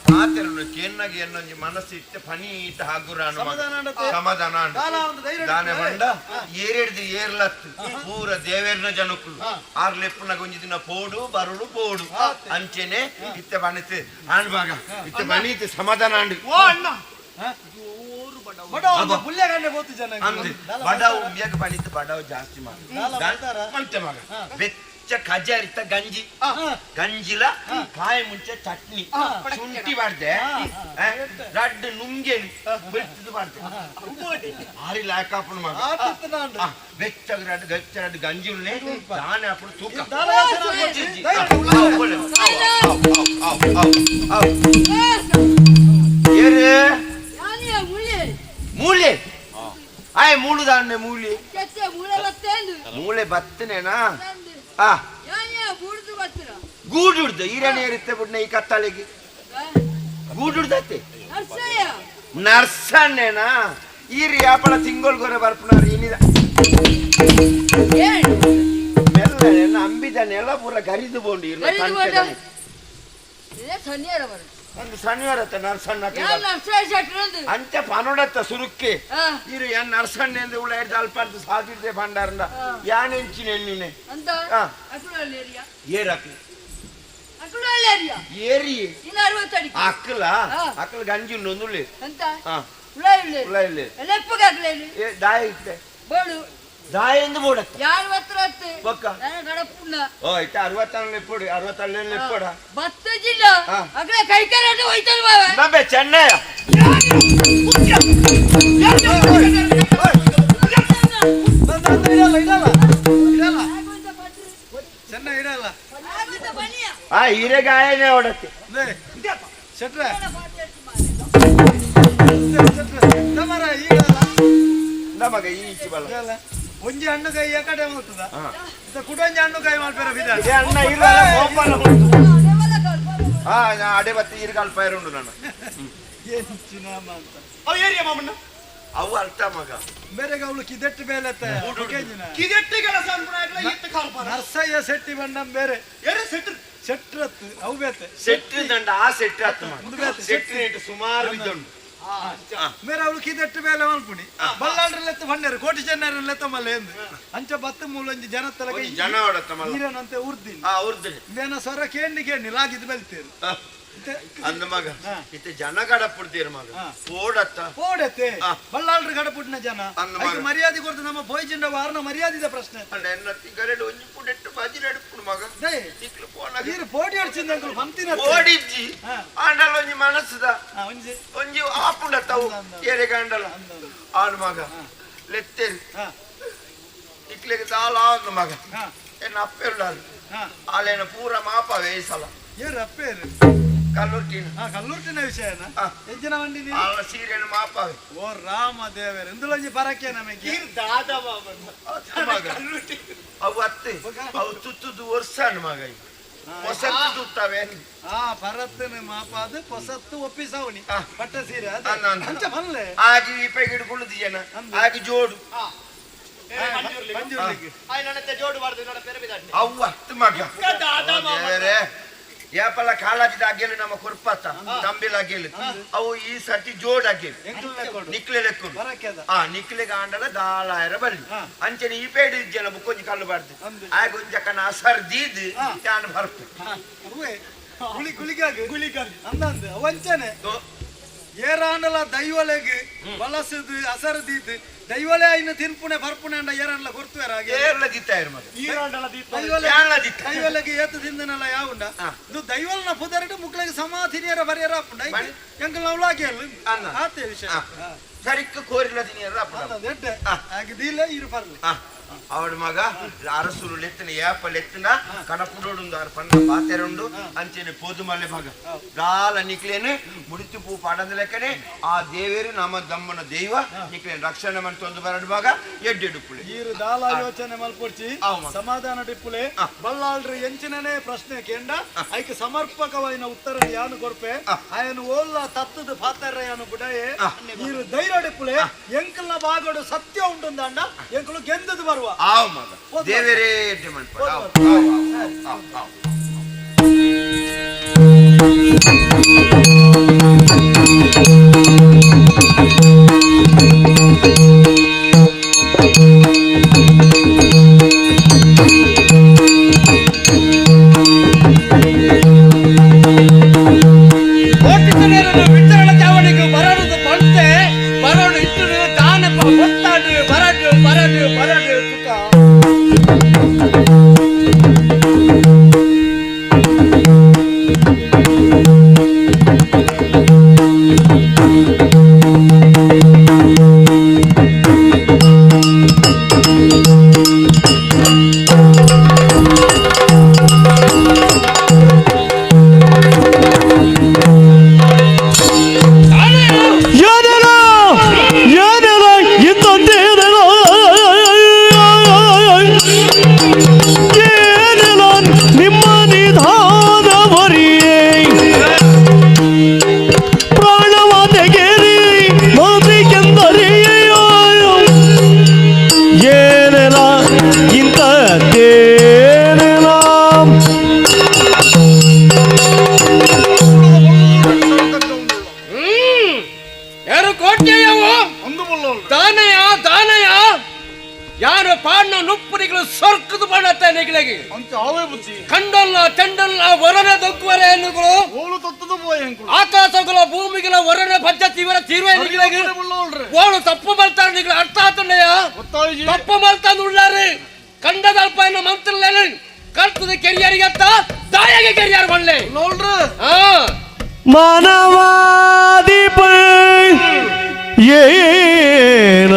ಪಾತೆರನ್ನು ಕೆನ್ನಗೆ ಎನ್ನೊಂಜಿ ಮನಸ್ಸು ಇಟ್ಟು ಪನಿ ಇಟ್ಟು ಹಾಗುರಾನು ಸಮಾಧಾನ ದಾನೆ ಬಂಡ ಏರೆಡ್ದು ಏರ್ಲತ್ತು ಪೂರ ದೇವೇರ್ನ ಜನಕ್ಕಳು ಆರ್ಲೆಪ್ಪುನ ಗೊಂಜಿ ದಿನ ಪೋಡು ಬರುಡು ಪೋಡು ಅಂಚೆನೆ ಇತ್ತೆ ಬಣಿತೆ ಆಣ್ಬಾಗ ಇತ್ತೆ ಬಣಿತೆ ಸಮಾಧಾನ ಅಂಡಿ ಓ ಅಣ್ಣ ಬಡಾವು ಉಮ್ಯಾಗ ಬಣಿತೆ ಬಡಾವು ಜಾಸ್ತಿ ಮಂತೆ ಮಗ ಬೆಚ್ಚ ಕಜಾರಿತ ಗಂಜಿ ಗಂಜಿಲ ಕಾಯಿ ಮುಂಚೆ ಚಟ್ನಿ ಶುಂಠಿ ಮಾಡ್ದೆ ರಡ್ಡು ನುಂಗೆನಿ ಬೆಚ್ಚದು ಮಾಡ್ದೆ ಭಾರಿ ಲಾಯಕ ಹಾಪಣ ಮಗ ಬೆಚ್ಚಗ ರಡ್ಡು ಗಚ್ಚ ರಡ್ಡು ಗಂಜಿಲ್ನೆ ದಾನೆ ಹಾಪಣ ತೂಕ ಏರೆ ಮೂಲೆ ಆಯ್ ಮೂಳು ದಾನೆ ಮೂಲೆ ಮೂಳೆ ಬತ್ತನೇನಾ ಗೂಡುಡ್ದು ಈರನೇ ಇರುತ್ತೆ ಬಿಡ್ನ ಈ ಕತ್ತಲೆಗೆ ಗೂಡುಡ್ದತ್ತೆ ನರ್ಸನ್ನೇನಾ ಈರಿ ಯಾಪಳ ತಿಂಗೋಲ್ ಗೊರೆ ಬರ್ಪುನಾರ ಏನಿದ ಮೆಲ್ಲ ಅಂಬಿದನೆಲ್ಲ ಪೂರ ಗರಿದು ಬೋಂಡು ಇರ್ಲ ಒಂದು ಶನಿವಾರ ನರ್ಸಣ್ಣ ಅಂಚ ಪನೋಡತ್ತ ಸುರುಕ್ಕೆ ಇರು ಏನ್ ನರ್ಸಣ್ಣ ಎಂದು ಉಳ ಹಿಡ್ದು ಅಲ್ಪಾರ್ದು ಸಾಧಿರ್ದೆ ಭಂಡಾರಂದ ಯಾನ್ ಹೆಂಚಿನ ಎಣ್ಣಿನೆ ಏರಾಕಿ ಏರಿ ಅಕ್ಕಲ ಅಕ್ಕಲ ಗಂಜಿ ಉಂಡು ದಾಯ ಇತ್ತೆ ದಾಯ ಎಂದು ಬೋಡತ್ತೆ ಬೊಕ್ಕ ಓ ಇಟ್ಟ 60 ಎಪ್ಪೋಡು 60 ಎಪ್ಪೋಡ ನಮ್ಮೆ ಚೆನ್ನೈ ಚೆನ್ನೈ ಇರಲ್ಲ ಹಿರೇಗಾಯನೇ ಹೊಡತ್ತೆ ಶೆಟ್ರೆ ನಮಗ ಈಚೆ ಬಲ್ಲ ಒಂಜಿ ಹಣ್ಣು ಕೈ ಕಡೆ ಮಾಡ್ತದ ಕುಟೊಂಜಿ ಹಣ್ಣು ಕೈ ಮಾಡ್ಬೇರ ಅಣ್ಣ ಅಡೆ ಬತ್ತಿ ಈರ್ಗಾಲ್ ಪೈರ್ ಉಂಡು ನಾನು ಅವು ಅರ್ಥ ಮಗ ಬೇರೆ ಅವಳು ಕಿದೆಟ್ಟು ಬೇಲೆ ನರ್ಸಯ್ಯ ಸೆಟ್ಟಿ ಬಂಡ ಬೇರೆ ಸೆಟ್ರತ್ತು ಅವು ಬೇತೆ ಸೆಟ್ರಿ ದಂಡ ಆ ಸೆಟ್ರಿ ಹತ್ತು ಸೆಟ್ರಿ ಸುಮಾರು ಇದ್ದುಂಡು ಬೇರೆ ಅವಳು ಕಿದೆಟ್ಟು ಬೇಲೆ ಮಲ್ಪುಣಿ ಬಲ್ಲಾಡ್ರಲ್ಲೆತ್ತ ಬಂಡೇರು ಕೋಟಿ ಚೆನ್ನೈರಲ್ಲೆತ್ತ ಮಲ್ಲೆ ಎಂದು ಅಂಚ ಬತ್ತ ಮೂಲೊಂಜಿ ಜನತ್ತಲ ಜನ ನೀರನಂತೆ ಉರ್ದಿನಿ ಬೇನ ಸ್ವರ ಕೇಂಡಿ ಲಾಗಿದ್ದು ಬೆಲ್ತೇರು ಅಂದ ಮಗ ಇತ್ತೆ ಜನ ಗಡಪುಡ್ತೀರ ಮಗ ಓಡತ್ತೆ ಬಲ್ಲಾಳ್ರು ಗಡಪುಟ್ಟಿನ ಜನ ಮರ್ಯಾದೆ ಕೊಡ್ತು ನಮ್ಮ ಪೋಯ್ಜಿಂಡ ವಾರನ ಮರ್ಯಾದಿದ ಪ್ರಶ್ನೆ ಪೋಟಿ ಅಡ್ಚಿಂದ ಬಂತಿನ ಓಡಿಜ್ಜಿ ಆಂಡಲ ಒಂಜಿ ಮನಸ್ಸದ ಒಂಜಿ ಆಪುಂಡತ್ತವು ಏರೆ ಗಂಡಲ ಆಡು ಮಗ ಲೆತ್ತೇರು ಇಕ್ಲೆಗೆ ದಾಲ ಆಂದು ಮಗ ಏನ ಅಪ್ಪೆರುಡಾರು ಆಲೇನ ಪೂರ ಮಾಪ ವೇಸಲ ಏರು ಅಪ್ಪೇರು ಕಲ್ಲೂರ್ಟಿನ ವಿಷಯನ ಹೆಚ್ಚಿನ ಮಂಡಿ ಸೀರೆನ ಮಾಪವೆ ಓ ರಾಮ ದೇವರ ಎಂದುಲೊಂಜಿ ಬರಕ್ಕೆ ನಮಗೆ ಅವು ಅತ್ತೆ ಅವು ತುತ್ತುದು ವರ್ಷ ಮಗ ಹೊಸತ್ತು ತುತ್ತವೆ ಭರತನ ಮಾಪಾದ ಹೊಸತ್ತು ಒಪ್ಪಿಸವನಿ ಪಟ್ಟ ಸೀರೆ ಅಂಚ ಬಲ್ಲೆ ಆಗಿ ಇಪ್ಪಗಿಡ್ಕೊಳ್ಳುದು ಜನ ಆಗಿ ಜೋಡು ಅವು ಹತ್ತು ಮಗ ದೇವರೇ ಯಾಪಲ ಕಾಲಾಜಿದ ಆಗ್ಯಲು ನಮ್ಮ ಕುರ್ಪತ್ತ ತಂಬಿಲ ಆಗ್ಯಲು ಅವು ಈ ಸರ್ತಿ ಜೋಡ್ ಆಗ್ಯಲು ನಿಕ್ಲೆ ಲೆಕ್ಕಲು ನಿಕ್ಲೆಗೆ ಆಂಡಲ ದಾಲಾಯರ ಬಲ್ಲಿ ಅಂಚನೆ ಈ ಪೇಡಿ ಜನ ಬುಕ್ಕೊಂಜಿ ಕಲ್ಲು ಬಾರ್ದು ಆಗೊಂಜಕನ ಅಸರ್ ದೀದ್ ಯಾನ್ ಬರ್ಪು ಗುಳಿಗಾಗಿ ಅಂದಂದು ವಂಚನೆ ಏರಾಂಡಲ ದೈವಲೆಗೆ ಬಲಸದು ಅಸರದಿದ್ದು ದೈವಲೆ ಇನ್ನು ತಿನ್ಪುಣೆ ಬರ್ಪುಣೆ ಅಂಡ ಏರಾಂಡಲ ಗೊರ್ತುವರ ದೈವಲೆಗೆ ಏತು ತಿಂದನಲ್ಲ ಯಾವುಂಡ ಇದು ದೈವಲ್ನ ಪುದರಡು ಮುಕ್ಳಿಗೆ ಸಮಾಧಿನಿಯರ ಬರೆಯರ ಅಪ್ಪುಂಡ ಎಂಕಲ್ ನವಲಾಗಿ ಅಲ್ಲ ಆತೆ ವಿಷಯ ಸರಿಕ್ಕ ಕೋರಿಲ್ಲ ದಿನಿಯರ ಹಾಗೆ ದಿಲ್ಲ ಇರು ಬರ್ಲಿ ಅವಳ ಮಗ ಅರಸುರು ಲೆತ್ತನ ಏಪಲ್ ಎತ್ತನ ಕನಪುಡೋಡು ಪಂಡ ಪಾತೆರುಂಡು ಅಂಚೆನೆ ಪೋದು ಮಲ್ಲೆ ಮಗ ಗಾಲ ನಿಕ್ಲೇನು ಮುಡಿತು ಪೂ ಪಾಡದ ಲೆಕ್ಕನೆ ಆ ದೇವೇರು ನಮ್ಮ ದಮ್ಮನ ದೈವ ನಿಕ್ಲೇನು ರಕ್ಷಣೆ ಮಂತೊಂದು ಬರಡು ಮಗ ಎಡ್ಡೆಡುಪ್ಪುಳೆ ಈರು ದಾಲ ಯೋಚನೆ ಮಲ್ಪೊಡ್ಚಿ ಸಮಾಧಾನ ಡಿಪ್ಪುಲೆ ಬಲ್ಲಾಳ್ರಿ ಎಂಚಿನನೇ ಪ್ರಶ್ನೆ ಕೇಂಡ ಐಕೆ ಸಮರ್ಪಕವಾಯಿನ ಉತ್ತರ ಯಾನು ಕೊರ್ಪೆ ಆಯನು ಓಲ್ಲ ತತ್ತದ ಪಾತರ ಯಾನು ಬುಡಯೆ ಈರು ಧೈರ್ಯ ಡಿಪ್ಪುಲೆ ಎಂಕಲ್ನ ಬಾಗೋಡು ಸತ್ಯ ಉಂಟುಂದಾಂಡ ಎಂಕಲು ಗೆಂದದು ಬರುವ ಆವ್ ಮಗ ದೇವೇರೇ ಡಿಮಾಂಡ್ ಪಡ ವಿತರಣಾ ಚಾವಣಿಗೆ ಬರೋದು ಬಂತೆ ಬರೋದು ಇಟ್ಟು ದಾನಪ್ಪ ಗೊತ್ತಾಡು ಬರಡು ಬರಡು ಬರಡು ತುಕ ಕಂಡಲ್ಲ ಚೆಂಡಲ್ಲ ವರನ ದೊಕ್ಕುವರೆ ಎನ್ನುಗಳು ಆಕಾಶಗಳ ಭೂಮಿಗಳ ವರನ ಪದ್ಧತಿ ಇವರ ತೀರ್ವೆ ಓಳು ತಪ್ಪು ಮಲ್ತಾನ ನಿಗಳು ಅರ್ಥ ಆತಣ್ಣಯ್ಯ ತಪ್ಪು ಮಲ್ತಾನ ಉಳ್ಳಾರೆ ಕಂಡದ ಅಲ್ಪ ಎನ್ನುವ ಮಂತ್ರದಲ್ಲಿ ಕರ್ತದ ಕೆರಿಯರಿಗೆ ಅತ್ತ ದಾಯಗೆ ಕೆರಿಯರ್ ಬಳ್ಳೆ ನೋಡ್ರ ಮಾನವಾದೀಪ ಏನ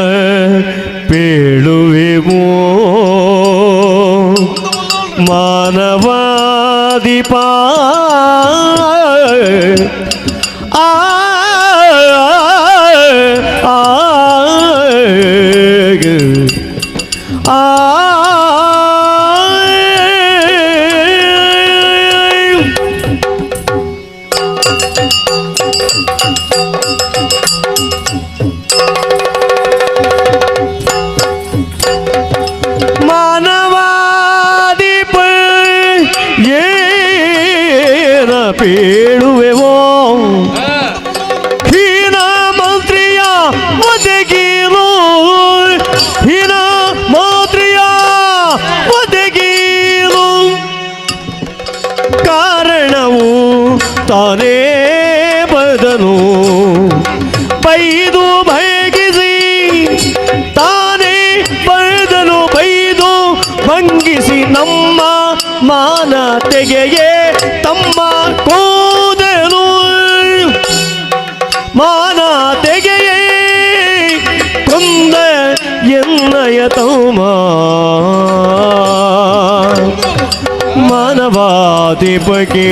ಪೇಳುವೆಮೋ ಮಾನವಾದೀಪ ಆ ಪೇಳುವೆವೋ ಹೀನ ಮಂತ್ರಿಯ ಒದಗಿರು ಹೀನ ಮಂತ್ರಿಯ ಒದಗಿರು ಕಾರಣವು ತಾನೇ ಬದನು ಬೈದು ಭಯಗಿಸಿ ತಾನೇ ಬದನು ಬೈದು ಭಂಗಿಸಿ ನಮ್ಮ ಮಾನತೆಗೆಯೇ ತಮ್ಮ ಕೂದಲು ಮಾನತೆಗೆಯೇ ಕೊಂದ ಎನ್ನಯ ತಮ್ಮ ಮಾನವಾಧಿಪಕ್ಕೆ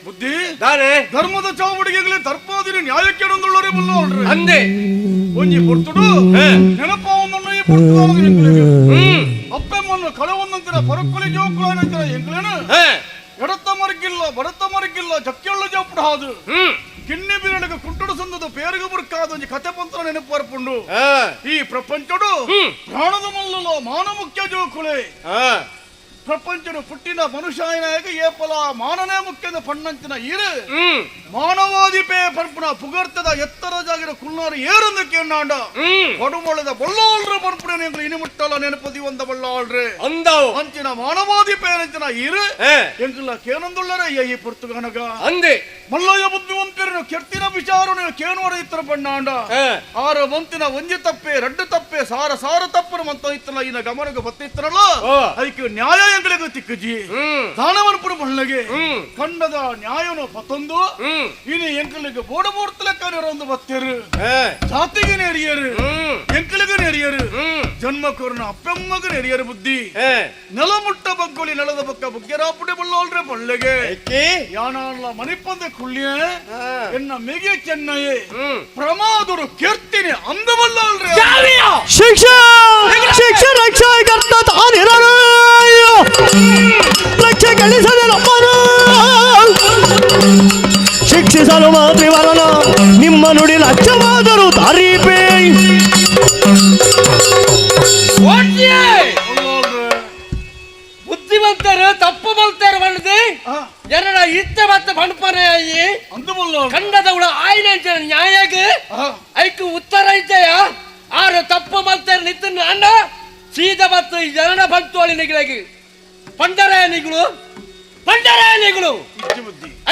ಬುದ್ಧಿ ಧರ್ಮದ ಚಾವಡಿಗೆ ತರ್ಪಾದಿನ ನ್ಯಾಯಕ್ಕೆ ಅಂದೆ ಒಂಜಿ ಪೊರ್ತುಡು ನೆನಪವನ್ನು ಅಪ್ಪೆಮ್ಮನ್ನು ಕಳವನ್ನಂತಿರ ಪರಕೊಲಿ ಜೋಕುಳಂತಿರ ಎಂಗ್ಲೇನು ಎಡತ್ತ ಮರಗಿಲ್ಲ ಬಡತ್ತ ಮರಗಿಲ್ಲ ಜಕ್ಕೆಳ್ಳ ಜಪ್ಪು ಹಾದು ಕಿಣ್ಣಿ ಬೀರಳಿಗೆ ಕುಂಟುಡು ಸಂದದ ಪೇರುಗ ಬುರ್ಕಾದ ಒಂಜಿ ಕತೆ ಪಂತ್ರ ನೆನಪು ಬರ್ಪುಂಡು ಈ ಪ್ರಪಂಚಡು ಪ್ರಾಣದ ಮಲ್ಲಲ ಮಾನ ಮುಖ್ಯ ಜೋಕುಳೆ ಪ್ರಪಂಚದ ಪುಟ್ಟಿನ ಮನುಷ್ಯನಾಗ ಏಪಲ ಮಾನನೇ ಮುಖ್ಯದ ಪಣ್ಣಂಚಿನ ಇರು ಮಾನವಾದಿಪೇ ಪಂಪುನ ಪುಗರ್ತದ ಎತ್ತರ ಜಾಗಿರ ಕುಲ್ನಾರು ಏರಂದು ಕೇಳಾಂಡ ಕೊಡುಮೊಳದ ಬಳ್ಳಾಳ್ರ ಪಂಪುನ ನೀವು ಇನಿಮುಟ್ಟಲ ನೆನಪದಿ ಒಂದ ಬಳ್ಳಾಳ್ರೆ ಅಂದವು ಅಂಚಿನ ಮಾನವಾದಿಪೇ ಅಂಚಿನ ಇರು ಎಂಕಲ್ಲ ಕೇನಂದುಳ್ಳರೆ ಈ ಪುರ್ತುಗನಗ ಅಂದೆ ಮಲ್ಲಯ್ಯ ಬುದ್ಧಿವಂತರನ್ನು ಕೆರ್ತಿನ ವಿಚಾರವನ್ನು ಕೇನುವರ ಇತ್ತರ ಪಣ್ಣಾಂಡ ಆರ ಮಂತಿನ ಒಂಜಿ ತಪ್ಪೆ ರಡ್ಡು ತಪ್ಪೆ ಸಾರ ಸಾರ ತಪ್ಪರು ಮಂತ ಇತ್ತಲ್ಲ ಇನ್ನ ಗಮನಕ್ಕೆ ಬತ್ತಿತ್ತರಲ್ಲ ಅದಕ್ಕೆ ನ್ಯಾಯ ಎಂಗಳಿಗೆ ತಿಕ್ಕಜಿ ದಾನವನ್ಪುರ ಮಳ್ಳಗೆ ಕಂಡದ ನ್ಯಾಯನು ಪತ್ತೊಂದು ಇನ್ನು ಎಂಕಲಿಗೆ ಬೋಡಮೂರ್ತ ಲೆಕ್ಕ ಬತ್ತೇರು ಜಾತಿಗೆ ನೆರಿಯರು ಎಂಕಲಿಗೆ ನೆರಿಯರು ಜನ್ಮಕೂರ್ನ ಅಪ್ಪೆಮ್ಮಗ ನೆರಿಯರು ಬುದ್ಧಿ ನೆಲಮುಟ್ಟ ಬಗ್ಗೊಲಿ ನೆಲದ ಬಕ್ಕ ಬುಗ್ಗೆರಾಪುಡಿ ಬಳ್ಳೋಳ್ರೆ ಬಳ್ಳೆಗೆ ಯಾನಲ್ಲ ಮನಿಪ್ಪಂದೆ ಕುಳ್ಳಿಯ ಎನ್ನ ಮೆಗೆ ಚೆನ್ನಯೇ ಪ್ರಮಾದರು ಕೆರ್ತಿನಿ ಅಂದ ಬಳ್ಳೋಳ್ರೆ ಶಿಕ್ಷೆ ಶಿಕ್ಷೆ ರಕ್ಷೆ ಕರ್ತ ತಾನಿರಲು ರಕ್ಷೆ ಗಳಿಸದೆ ನಮ್ಮನು ಶಿಕ್ಷಿಸಲು ಮಾತ್ರಿವರನ ನಿಮ್ಮ ನುಡಿ ಲಕ್ಷ್ಯವಾದರೂ ದಾರಿಪೇ ಬುದ್ಧಿವಂತರು ತಪ್ಪು ಬಲ್ತಾರೆ ಬಂದದೆ ಎರಡ ಇತ್ತ ಮತ್ತೆ ಬಣ್ಪನೆ ಅಯ್ಯಿ ಕಂಡದವಳ ಆಯ್ನ ನ್ಯಾಯಾಗ ಐಕು ಉತ್ತರ ಇದ್ದೆಯ ಆರು ತಪ್ಪು ಬಲ್ತಾರೆ ನಿಂತು ಅಣ್ಣ ಸೀದ ಬತ್ತು ಎರಡ ಬಂತೋಳಿ ನಿಗಳಿಗೆ ಪಂಡರಾಯನಿಗಳು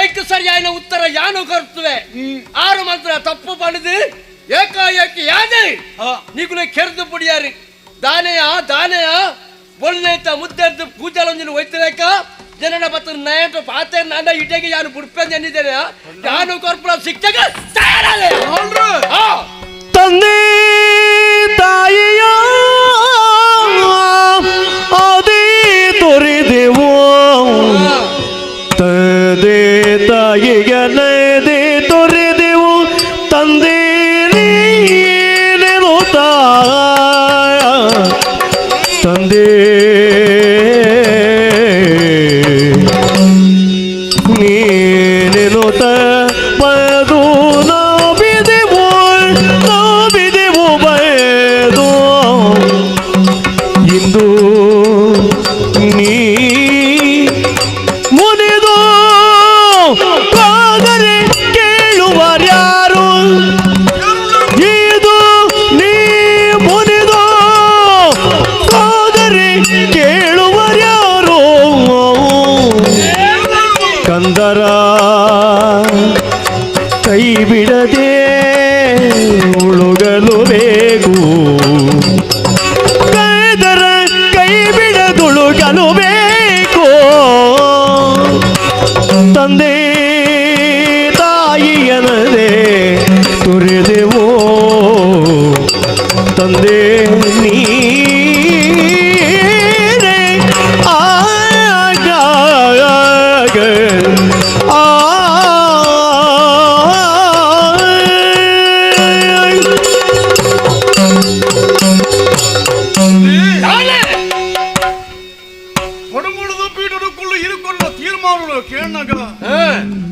ಐಕು ಸರಿಯಾದ ಉತ್ತರ ಯಾನು ಕೊಡ್ತವೆ ಆರು ಮಾತ್ರ ತಪ್ಪು ಪಡೆದು ಏಕಾಏಕಿ ಯಾದೆ ನಿಗುಲು ಕೆರೆದು ಪುಡಿಯಾರಿ ದಾನೆಯ ಒಳ್ಳೆತ ಮುದ್ದೆದ್ದು ಪೂಜಾಲೊಂದಿನ ಒಯ್ತಲೇಕ ಜನನ ಬತ್ತ ನಯಂಟ ಪಾತೆ ನನ್ನ ಇಟೆಗೆ ಯಾನು ಬುಡ್ಪೆಂದು ಎನ್ನಿದ್ದೇನೆ ಯಾನು ಕೊರ್ಪುರ ಶಿಕ್ಷಕ ತಯಾರಾದೆ ತಂದೆ ತಾಯಿಯ ಅದೇ ತೊರೆದೆವು ತಂದೆ ತಾಯಿಗೆ ನದೆ ತೊರೆದೆವು ತಂದೆ ನೀನೇನು ತಂದೆ ನೀನೇನು ಬದು ನಾವಿದೆವು ಬಯದು ಇಂದು ನೀ ಮುನಿದು ಕಾದರೆ ಕೇಳುವರ್ಯಾರು ಇದು ನೀ ಮುನಿದು ಕಾದರೆ ಕೇಳುವರ್ಯಾರು ಕಂದರ ಕೈ ಬಿಡದೆ ಉಳುಗಲು ಬೇಕು ಕೈದರ ಕೈ ಬಿಡದುಳುಗಲು ಬೇಕು ತಂದೆ ತಾಯಿಯನದೆ ತುರಿದೆವೋ ತಂದೆ ನೀರೇ ಆಗ ಹೊರಮುಳಿದು ಪೀಠದಕ್ಕುಳ್ಳು ಇರುಕೊಂಡ ತೀರ್ಮಾನಗಳು ಕೇಳನಾಗ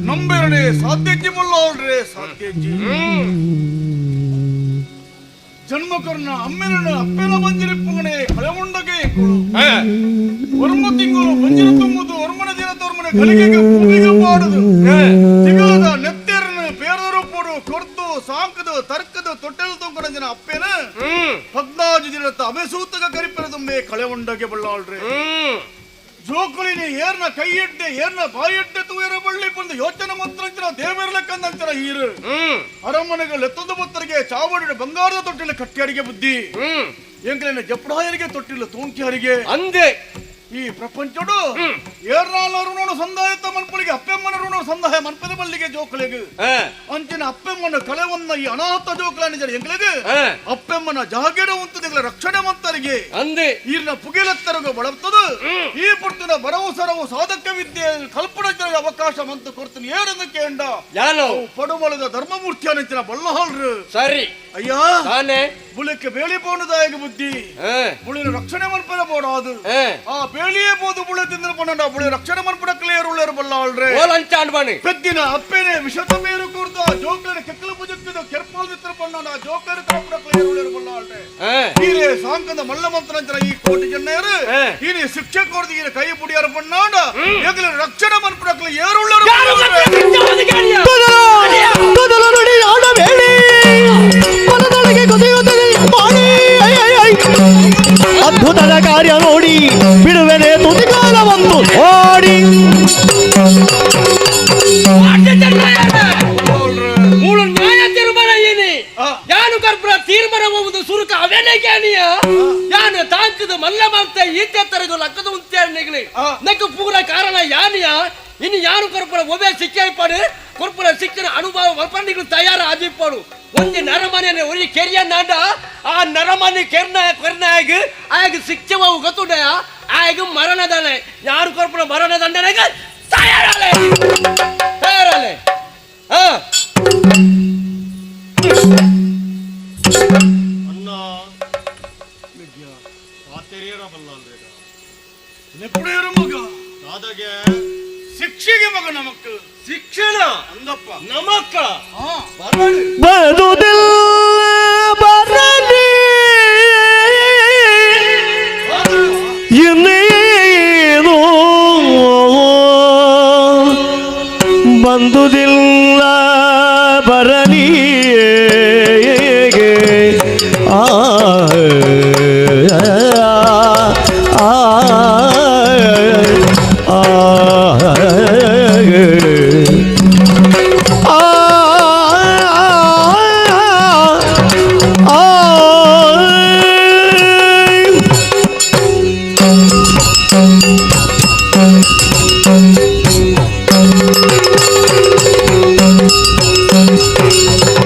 ನಂಬೆರಡೆ ಸಾಧ್ಯಜ್ಜಿ ಬಳ್ಳೋಳ್ರೆ ಸಾಧ್ಯಜ್ಜಿ ಜನ್ಮಕರ್ನ ಅಮ್ಮೆರನ ಅಪ್ಪೆನ ಮಂಜಿರಿಪ್ಪುಗಣೆ ಕಳೆಮುಂಡಗೆ ಕೊಡು ವರ್ಮ ತಿಂಗಳು ಮಂಜಿರ ತುಂಬುದು ವರ್ಮನ ದಿನ ತೋರ್ಮನೆ ಗಳಿಗೆಗೆ ಭೂಮಿಗೆ ಮಾಡುದು ತಿಂಗಳದ ನೆತ್ತೆರನ್ನು ಬೇರದರು ಪೋಡು ಕೊರ್ದು ಸಾಂಕದು ತರ್ಕದು ತೊಟ್ಟೆಲು ತುಂಗಡಂಜನ ಅಪ್ಪೆನ 14 ದಿನದ ಅಮೆಸೂತಗ ಕರಿಪೆರದುಮ್ಮೆ ಕಳೆಮುಂಡಗೆ ಬಳ್ಳಾಳ್ರೆ ಜೋಕುಳಿನಿ ಏರ್ನ ಕೈ ಎಡ್ಡೆ ಏರ್ನ ಬಾಯಿ ಎಡ್ಡೆ ತೂಯರ ಬಳ್ಳಿ ಬಂದು ಯೋಚನೆ ಮಾತ್ರ ದೇವರಲೆಕ್ಕಂದಂತರ ಹೀರು ಅರಮನೆಗಳು ಎತ್ತೊಂದು ಬತ್ತರಿಗೆ ಚಾವಡಿ ಬಂಗಾರದ ತೊಟ್ಟಿಲ ಕಟ್ಟಿಯಾರಿಗೆ ಬುದ್ಧಿ ಎಂಕಲಿನ ಜಪಡಾಯರಿಗೆ ತೊಟ್ಟಿಲ್ಲ ತೂಂಕಿಯಾರಿಗೆ ಅಂದೆ ಈ ಪ್ರಪಂಚಡು ಏರ್ನಾಳರು ನೋಡು ಸಂದಾಯತ ಮನ್ಪಳಿಗೆ ಅಪ್ಪೆಮ್ಮನ ನೋಡು ಸಂದಾಯ ಮನ್ಪದ ಬಲ್ಲಿಗೆ ಜೋಕಳಿಗೆ ಅಂಚಿನ ಅಪ್ಪೆಮ್ಮನ ಕಳೆವನ್ನ ಈ ಅನಾಥ ಜೋಕಲಾನಿ ಜನ ಎಂಗಳಿಗೆ ಅಪ್ಪೆಮ್ಮನ ಜಾಗೇಡ ಉಂಟದಿಗಳ ರಕ್ಷಣೆ ಮಂತರಿಗೆ ಅಂದೆ ಈರ್ನ ಪುಗಿಲೆತ್ತರಗ ಬಳರ್ತದು ಈ ಪುಟ್ಟಿನ ಬರವು ಸರವು ಸಾಧಕ ವಿದ್ಯೆ ಕಲ್ಪನೆ ಅವಕಾಶ ಮಂತು ಕೊಡ್ತೀನಿ ಏನೆಂದು ಕೇಂಡ ಯಾನು ಪಡುಮಳದ ಧರ್ಮಮೂರ್ತಿ ಅನಿಂಚಿನ ಬಲ್ಲಹಾಳ್ರು ಸರಿ ಅಯ್ಯ ತಾನೆ ಬುಳಕ್ಕೆ ಬೇಳಿ ಪೋಣದಾಯಕ ಬುದ್ಧಿ ಬುಳಿನ ರಕ್ಷಣೆ ಮನ್ಪದ ಬೋಡಾದು ಆ ಬೇಳಿಯೇ ಬೋದು ಬುಳ ತಿಂದ್ರ ಪಣ್ಣ ಬಳಿ ರಕ್ಷಣೆ ಮನ್ಪಡಕ್ಕಲೇ ಏರುಳ್ಳೇರು ಬಲ್ಲಾಳ್ರೆ ಓಲಂಚಾಂಡ್ ಬನ್ನಿ ಪೆದ್ದಿನ ಅಪ್ಪೇನೆ ವಿಷತ ಮೇರು ಕೂರ್ದ ಜೋಕೇನೆ ಕೆಕ್ಕಲ ಪುಜಕ್ಕಿದ ಕೆರ್ಪಾಲ್ ದಿತ್ರ ಪಣ್ಣನ ಜೋಕೇರು ಕಾಪಡಕ್ಕಲೇ ಏರುಳ್ಳೇರು ಬಲ್ಲಾಳ್ರೆ ಹೀರೆ ಸಾಂಕದ ಮಲ್ಲ ಮಂತ್ರಂಚನ ಈ ಕೋಟಿ ಜನ್ನೇರು ಹೀನೆ ಶಿಕ್ಷೆ ಕೋರ್ದಿಗೆ ಕೈ ಪುಡಿಯಾರ ಪಣ್ಣಾಂಡ ಏಗಲ ರಕ್ಷಣೆ ಮನ್ಪಡಕ್ಕಲೇ ಏರುಳ್ಳೇರು ತೊದಲು ನುಡಿ ಆಡಬೇಡಿ ಮನದೊಳಗೆ ಕುದಿಯುತ್ತದೆ ಮಾಡಿ ಅದ್ಭುತದ ಕಾರ್ಯ ನೋಡಿ ಬಿಡುವೆನೆ ತುದಿಗಾಲವನ್ನು ಓಡಿ ಮೂಳು ನ್ಯಾಯ ತೀರ್ಮಾನ ಏನಿ ಯಾನು ಕರ್ಪುರ ತೀರ್ಮಾನ ಹೋಗುದು ಸುರುಕ ಅವೇನೇ ಕ್ಯಾನಿಯ ಯಾನು ತಾಂಕದ ಮಲ್ಲ ಮಾಡ್ತಾ ಈತೆ ತರದು ಲಕ್ಕದ ಉಂಟೆ ನಕ್ಕು ಪೂರ ಕಾರಣ ಯಾನಿಯ ಇನ್ನು ಯಾರು ಕರ್ಪುರ ಒಬ್ಬೆ ಶಿಕ್ಷೆ ಪಾಡು ಕೊರ್ಪುರ ಶಿಕ್ಷಣ ಅನುಭವ ವಲ್ಪಂಡಿಗಳು ತಯಾರ ಆದಿಪ್ಪಡು ಒಂದು ನರಮನೆ ಒಳ್ಳೆ ಕೆರಿಯ ನಾಡ ಆ ನರಮನೆ ಕೆರ್ನಾಗ ಆಗ ಶಿಕ್ಷೆ ಗೊತ್ತುಂಡಯ ಆಗ ಮರಣದಂಡ ಯಾರು ಕೊರ್ಪುರ ಮರಣದಂಡನಾಗ ತಯಾರಾಲೆ ಅಣ್ಣ ಪಾತೆರಿಯರ ಬಲ್ಲಾಳ್ರೆ ನೆಪ್ಪುಡೇರು ಮಗ ದಾದಾಗೆ ಶಿಕ್ಷೆಗೆ ಮಗ ನಮಕ್ ಶಿಕ್ಷಣ ಅಂದಪ್ಪ ನಮಕ್ಕ ಬದುದಿಲ್ಲ ಬರಲಿ ಇನ್ನೇನು ಬಂದುದಿಲ್ಲ ಬರಲಿ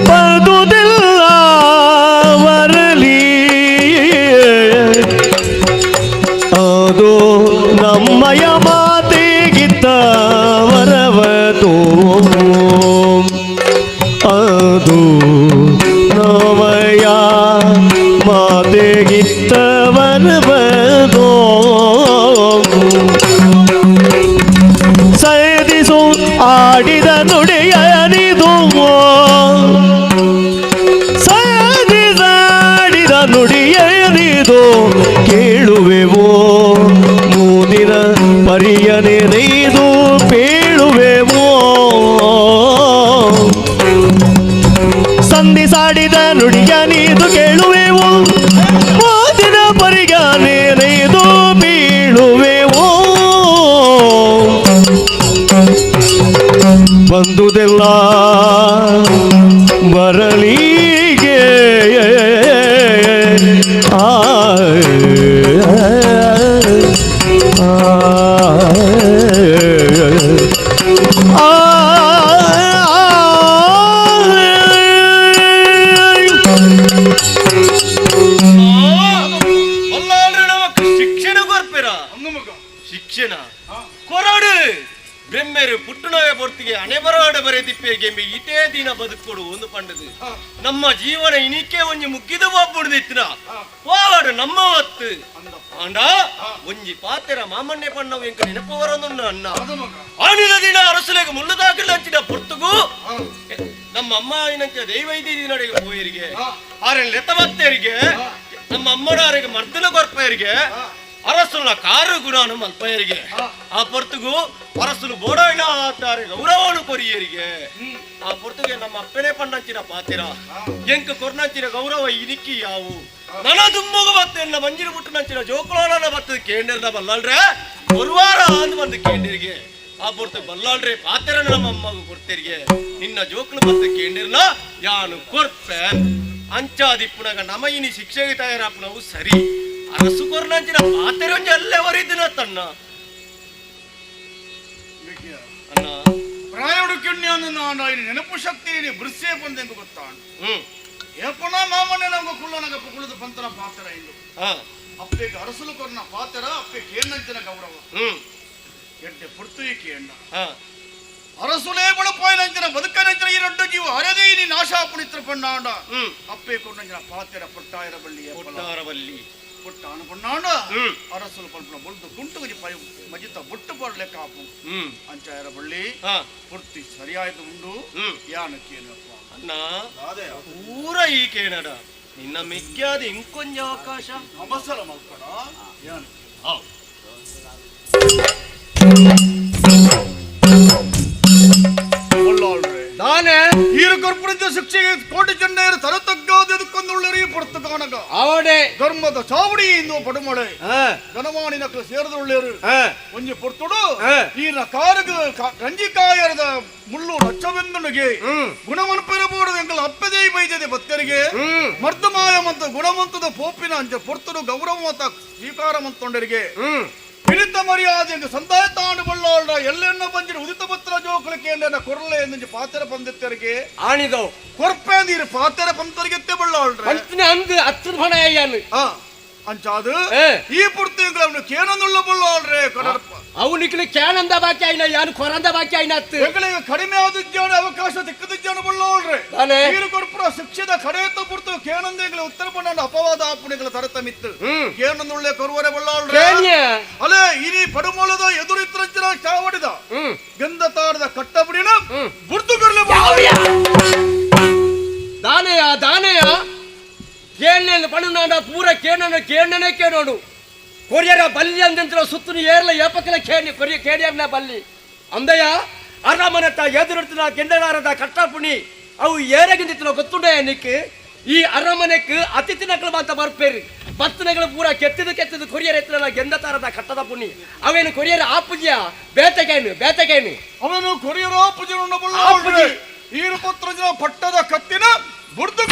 ಬದುದಿಲ್ಲ ಬರಲಿ ಅದು ನಮ್ಮಯ ಮಾತಿಗಿತ್ತ ವರವತು ಅದು ನಮಯ ಮಾತಿಗಿತ್ತ ವರವದು ಸೈದಿಸು ಆಡಿದ ನುಡಿಯನಿದು ಸೈದಿಸಾಡಿದ ನುಡಿಯನಿದು ಕೇಳುವೆವೋ ಮೂದಿನ ಪರಿಯನೆದು ಪೇಳುವೆವೋ ಸಂಧಿಸಾಡಿದ ನುಡಿಯನಿದು ಕೇಳುವೆವೋ ಮೂದಿನ ಪರಿಯನೆದು ಬೀಳುವೆವೋ ಬಂದುದೆಲ್ಲ ಬರಲಿಗೆ ಬಲ್ಲಾಳ್ರೆ ನಮಕ್ ಶಿಕ್ಷಣ ಕೊರ್ಪೆರ ಶಿಕ್ಷಣ ಕೊರಡು ಬ್ರೆಮ್ಮೆರು ಪುಟ್ಟುನೋಯ ಪೊರ್ತಿಗೆ ಅನೆಬರಾಡ ಬರೆದಿಪ್ಪೆ ಗೆಂಬೆ ಇಟೇ ದಿನ ಬದುಕೊಡು ಒಂದು ಪಂಡದು ನಮ್ಮ ಜೀವನ ಇನಿಕೆ ಒಂಜಿ ಮುಗ್ಗಿದ ಬಾಪುಡ್ದಿತ್ತಿನ ಹೋವಾಡು ನಮ್ಮ ಹೊತ್ತು ಅಂಡ ಒಂಜಿ ಪಾತೆರ ಮಾಮಣ್ಣೆ ಪಣ್ಣವು ಎಂಕ ನೆನಪವರೊಂದು ಅನ್ನ ಆಣಿದ ದಿನ ಅರಸಲೆಗೆ ಮುಳ್ಳುದಾಕಲು ಹಂಚಿದ ಪೊರ್ತುಗೂ ನಮ್ಮ ಅಮ್ಮ ಏನಂತ ದೈವೈದ್ಯ ದಿನಡೆಗೆ ಹೋಯರಿಗೆ ಆರೆನ್ ಲೆತ್ತವತ್ತೇರಿಗೆ ನಮ್ಮ ಅಮ್ಮನವರಿಗೆ ಮರ್ದನ ಕೊರ್ಪೆಯರಿಗೆ ಅರಸುಲ ಕಾರು ಗುಣಾನು ಮಲ್ಪಯರಿಗೆ ಆ ಪೊರ್ತುಗು ಅರಸುಲು ಬೋಡೋಯ್ನ ಆತಾರೆ ಗೌರವನು ಕೊರಿಯರಿಗೆ ಆ ಪೊರ್ತುಗೆ ನಮ್ಮ ಅಪ್ಪನೇ ಪಣ್ಣಂಚಿನ ಪಾತಿರ ಎಂಕ ಕೊರ್ನಂಚಿನ ಗೌರವ ಇದಿಕ್ಕಿ ಯಾವು ನನ ದುಮ್ಮುಗ ಬತ್ತೆಲ್ಲ ಮಂಜಿನ ಬಿಟ್ಟು ನಂಚಿನ ಜೋಕುಳನ ಬತ್ತದ ಕೇಂದ್ರದ ಬಲ್ಲಾಳ್ರೆ ಒಂದು ವಾರ ಅಂದು ಬಂದು ಕೇಂದ್ರಿಗೆ ಆ ಪೊರ್ತು ಬಲ್ಲಾಳ್ರೆ ಪಾತಿರನ ನಮ್ಮ ಅಮ್ಮಗೂ ಕೊಡ್ತಿರಿಗೆ ನಿನ್ನ ಜೋಕುಳು ಬತ್ತ ಕೇಂದ್ರನ ಯಾನು ಕೊರ್ಪೆ ಅಂಚಾದಿಪ್ಪುನಾಗ ನಮಗಿನಿ ಶಿಕ್ಷೆಗೆ ತಯಾರಾಪನವು ಸರಿ ಅರಸು ಕೊರ್ನಂಚಿನ ಪಾತೆರೊಂಜಿ ಅಲ್ಲೇ ವರಿದಿನ ತನ್ನ ಅಣ್ಣ ಪ್ರಾಯೋಡು ಕಿಣ್ಯನು ನಾನು ನೆನಪು ಶಕ್ತಿ ಬೃಸ್ಸೇ ಬಂದೆಂದು ಗೊತ್ತಾನು ಏಪನ ಮಾಮನೆ ನಮ್ಗೆ ಕುಳ್ಳನಗ ಕುಳಿದು ಪಂತನ ಪಾತ್ರ ಇಂದು ಅಪ್ಪೆಗೆ ಅರಸಲು ಕೊರ್ನ ಪಾತ್ರ ಅಪ್ಪೆ ಕೇನಂಚಿನ ಗೌರವ ಎಡ್ಡೆ ಪುರ್ತುಯಿ ಕೇಂಡ ಅರಸುಲೇ ಬಳುಪಾಯನಂಚಿನ ಬದುಕನಂಚಿನ ಈ ರೊಡ್ಡು ಜೀವ ಹರದೇ ನೀ ನಾಶ ಪುಣಿತ್ರ ಪಣ್ಣಾಂಡ ಅಪ್ಪೆ ಕೊರ್ನಂಚಿನ ಪಾತ್ರ ಪುಟ್ಟಾಯರ ಬಳ್ಳಿ ಪುಟ್ಟಾರ ಬಳ್ಳಿ ಪುಟ್ಟಾನು ಪುಣ್ಣಾಂಡ ಅರಸಲು ಪಲ್ಪನ ಬುಲ್ದು ಕುಂಟುಗುಜಿ ಪೈ ಮಜಿತ ಬುಟ್ಟು ಬರ್ಲೆಕ್ಕ ಆಪು ಅಂಚಾಯರ ಬಳ್ಳಿ ಪೂರ್ತಿ ಸರಿಯಾಯ್ತು ಉಂಡು ಯಾನಕ್ಕೇನಪ್ಪ ಅಣ್ಣ ಪೂರ ಈ ಕೇನಡ ನಿನ್ನ ಮಿಕ್ಕಾದ ಇಂಕೊಂಜ ಅವಕಾಶ ಅವಸರ ಮಲ್ಪಡ ಯಾನ தானே ಈರಕರ್ಪುರದ ಶಿಕ್ಷೆಗೆ ಕೋಟಿ ಜನರು ತರತಗ್ಗಾದಕೊಂಡುಳ್ಳರಿ ಪುರತು ಕಾಣಗ ಅವಡೆ ಧರ್ಮದ ಚಾವಡಿಯಿಂದ ಪಡುಮಳೆ ಘನವಾಣಿನ ಸೇರಿದುಳ್ಳರು ಒಂಜಿ ಪುರ್ತುಡು ಈನ ಕಾರಗ ರಂಜಿಕಾಯರದ ಮುಳ್ಳು ನಚ್ಚವೆಂದನಿಗೆ ಗುಣಮನ್ಪಿರಬಹುದು ಎಂಕಲ್ ಅಪ್ಪದೇ ಬೈದದೆ ಭಕ್ತರಿಗೆ ಮರ್ದಮಾಯ ಮತ್ತು ಗುಣವಂತದ ಪೋಪಿನ ಅಂಚ ಪುರ್ತುಡು ಗೌರವಮತ ಸ್ವೀಕಾರ ಮಂತೊಂಡರಿಗೆ ಹಿಡಿತ ಮರ್ಯಾದೆ ಸಂದಾಯ ತಾಂಡು ಬಳ್ಳಾಳ ಎಲ್ಲೆನ್ನ ಬಂದಿರ ಉದಿತ ಪತ್ರ ಜೋಕಳಿಕೆ ಕೊರಲೆ ಎಂದು ಪಾತ್ರ ಪಂದಿತ್ತರಿಗೆ ಆಣಿದವು ಕೊರ್ಪೆ ನೀರು ಪಾತ್ರ ಪಂತರಿಗೆ ಬಳ್ಳಾಳ್ರೆ ಅಂದು ಹತ್ತು ಹಣ ಅಯ್ಯಾನು ಅಂಚಾದು ಈ ಪುರ್ತಿ ಅವನು ಕೇನಂದುಳ್ಳ ಬಳ್ಳಾಳ್ರೆ ಕಡಪ್ಪ ಅವನಿಗೆ ಕ್ಯಾನಂದ ಬಾಕಿ ಆಯ್ನ ಯಾನು ಕೊರಂದ ಬಾಕಿ ಆಯ್ನ ಎಂಗಳಿಗೆ ಕಡಿಮೆ ಆದಿಜ್ಜಾನ ಅವಕಾಶ ದಿಕ್ಕದಿಜ್ಜಾನ ಬಳ್ಳಾಳ್ರೆ ನೀರು ಕೊರ್ಪುರ ಶಿಕ್ಷದ ಕಡೆಯತ್ತ ಪುರ್ತು ಕೇನಂದ ಉತ್ತರ ಪಂಡ ಅಪವಾದ ಆಪುಣಿಗಳ ತರತ ಮಿತ್ತು ಕೇನಂದುಳ್ಳೆ ಕೊರುವರೆ ಬಳ್ಳಾಳ್ರೆ ಅಲೆ ಇನಿ ಪಡುಮೂಲದ ಎದುರಿತ್ರ ಚಾವಡಿದ ಗಂಧ ತಾಡದ ಕಟ್ಟಬಡಿನ ಬುರ್ದು ಕರ್ಲೆ ದಾನೆಯ ದಾನೆಯ ಕೇಳನೆ ಪಣನಾಡ ಪೂರ ಕೇಣನೆ ಕೇಳೋಡು ಕೊರಿಯರ ಬಲ್ಲಿ ಅಂದಂತ ಸುತ್ತನು ಏರ್ಲ ಏಪಕಲ ಕೇಳಿಯರ್ನ ಬಲ್ಲಿ ಅಂದಯ್ಯ ಅರಮನತ್ತ ಎದುರುತ್ತಿನ ಕೆಂಡಗಾರದ ಕಟ್ಟಪುಣಿ ಅವು ಏರಗಿಂದಿತ್ತಿನ ಗೊತ್ತುಂಡ ನಿಕ್ಕೆ ಈ ಅರಮನೆಕ್ ಅತಿಥಿ ನಕಲು ಅಂತ ಬರ್ಪೇರಿ ಭಕ್ತನಗಳು ಪೂರ ಕೆತ್ತಿದು ಕೊರಿಯರ್ ಎತ್ತಿನ ಗೆಂದತಾರದ ಕಟ್ಟದ ಪುಣಿ ಅವೇನು ಕೊರಿಯರ್ ಆಪುಜಿಯ ಬೇತಕೇನು ಅವನು ಕೊರಿಯರ್ ಆಪುಜಿ ಈರುಪತ್ರ ಜನ ಪಟ್ಟದ ಕತ್ತಿನ ಬುರ್ದು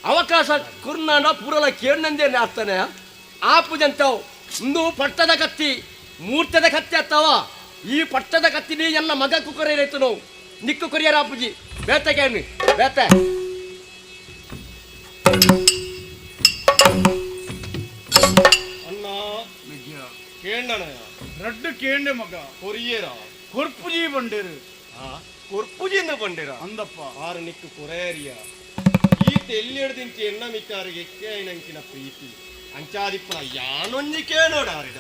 ಅವಕಾಶ ಕುರ್ನಾಡ ಪೂರಲ ಕೇಳಂದೇನೆ ಆಗ್ತಾನೆ ಆಪುಜಂತವ್ ಇಂದು ಪಟ್ಟದ ಕತ್ತಿ ಮೂರ್ತದ ಕತ್ತಿ ಅತ್ತವ ಈ ಪಟ್ಟದ ಕತ್ತಿನಿ ಎಲ್ಲ ಮಗ ಕುಕ್ಕರೇತು ನಾವು ನಿಕ್ಕು ಕೊರಿಯರ ಆಪುಜಿ ಬೇತಕೇನು ಬೇತ ಅಣ್ಣ ಕೇಂಡಣ ರಡ್ಡು ಕೇಂಡೆ ಮಗ ಕೊರಿಯರ ಕೊರ್ಪುಜಿ ಬಂಡೇರು ಕೊರ್ಪುಜಿಂದ ಬಂಡಿರ ಅಂದಪ್ಪ ಆರು ನಿಕ್ಕು ಕೊರೇರಿಯ ಈತ ಎಲ್ಲಿ ಹಿಡ್ದಿಂಚಿ ಎನ್ನ ಮಿಕ್ಕಾರಿಗೆ ಎಕ್ಕೆನಂಚಿನ ಪ್ರೀತಿ ಅಂಚಾದಿಪ್ಪನ ಯಾನೊಂಜಿ ಕೇಳೋಡಾರಿಡ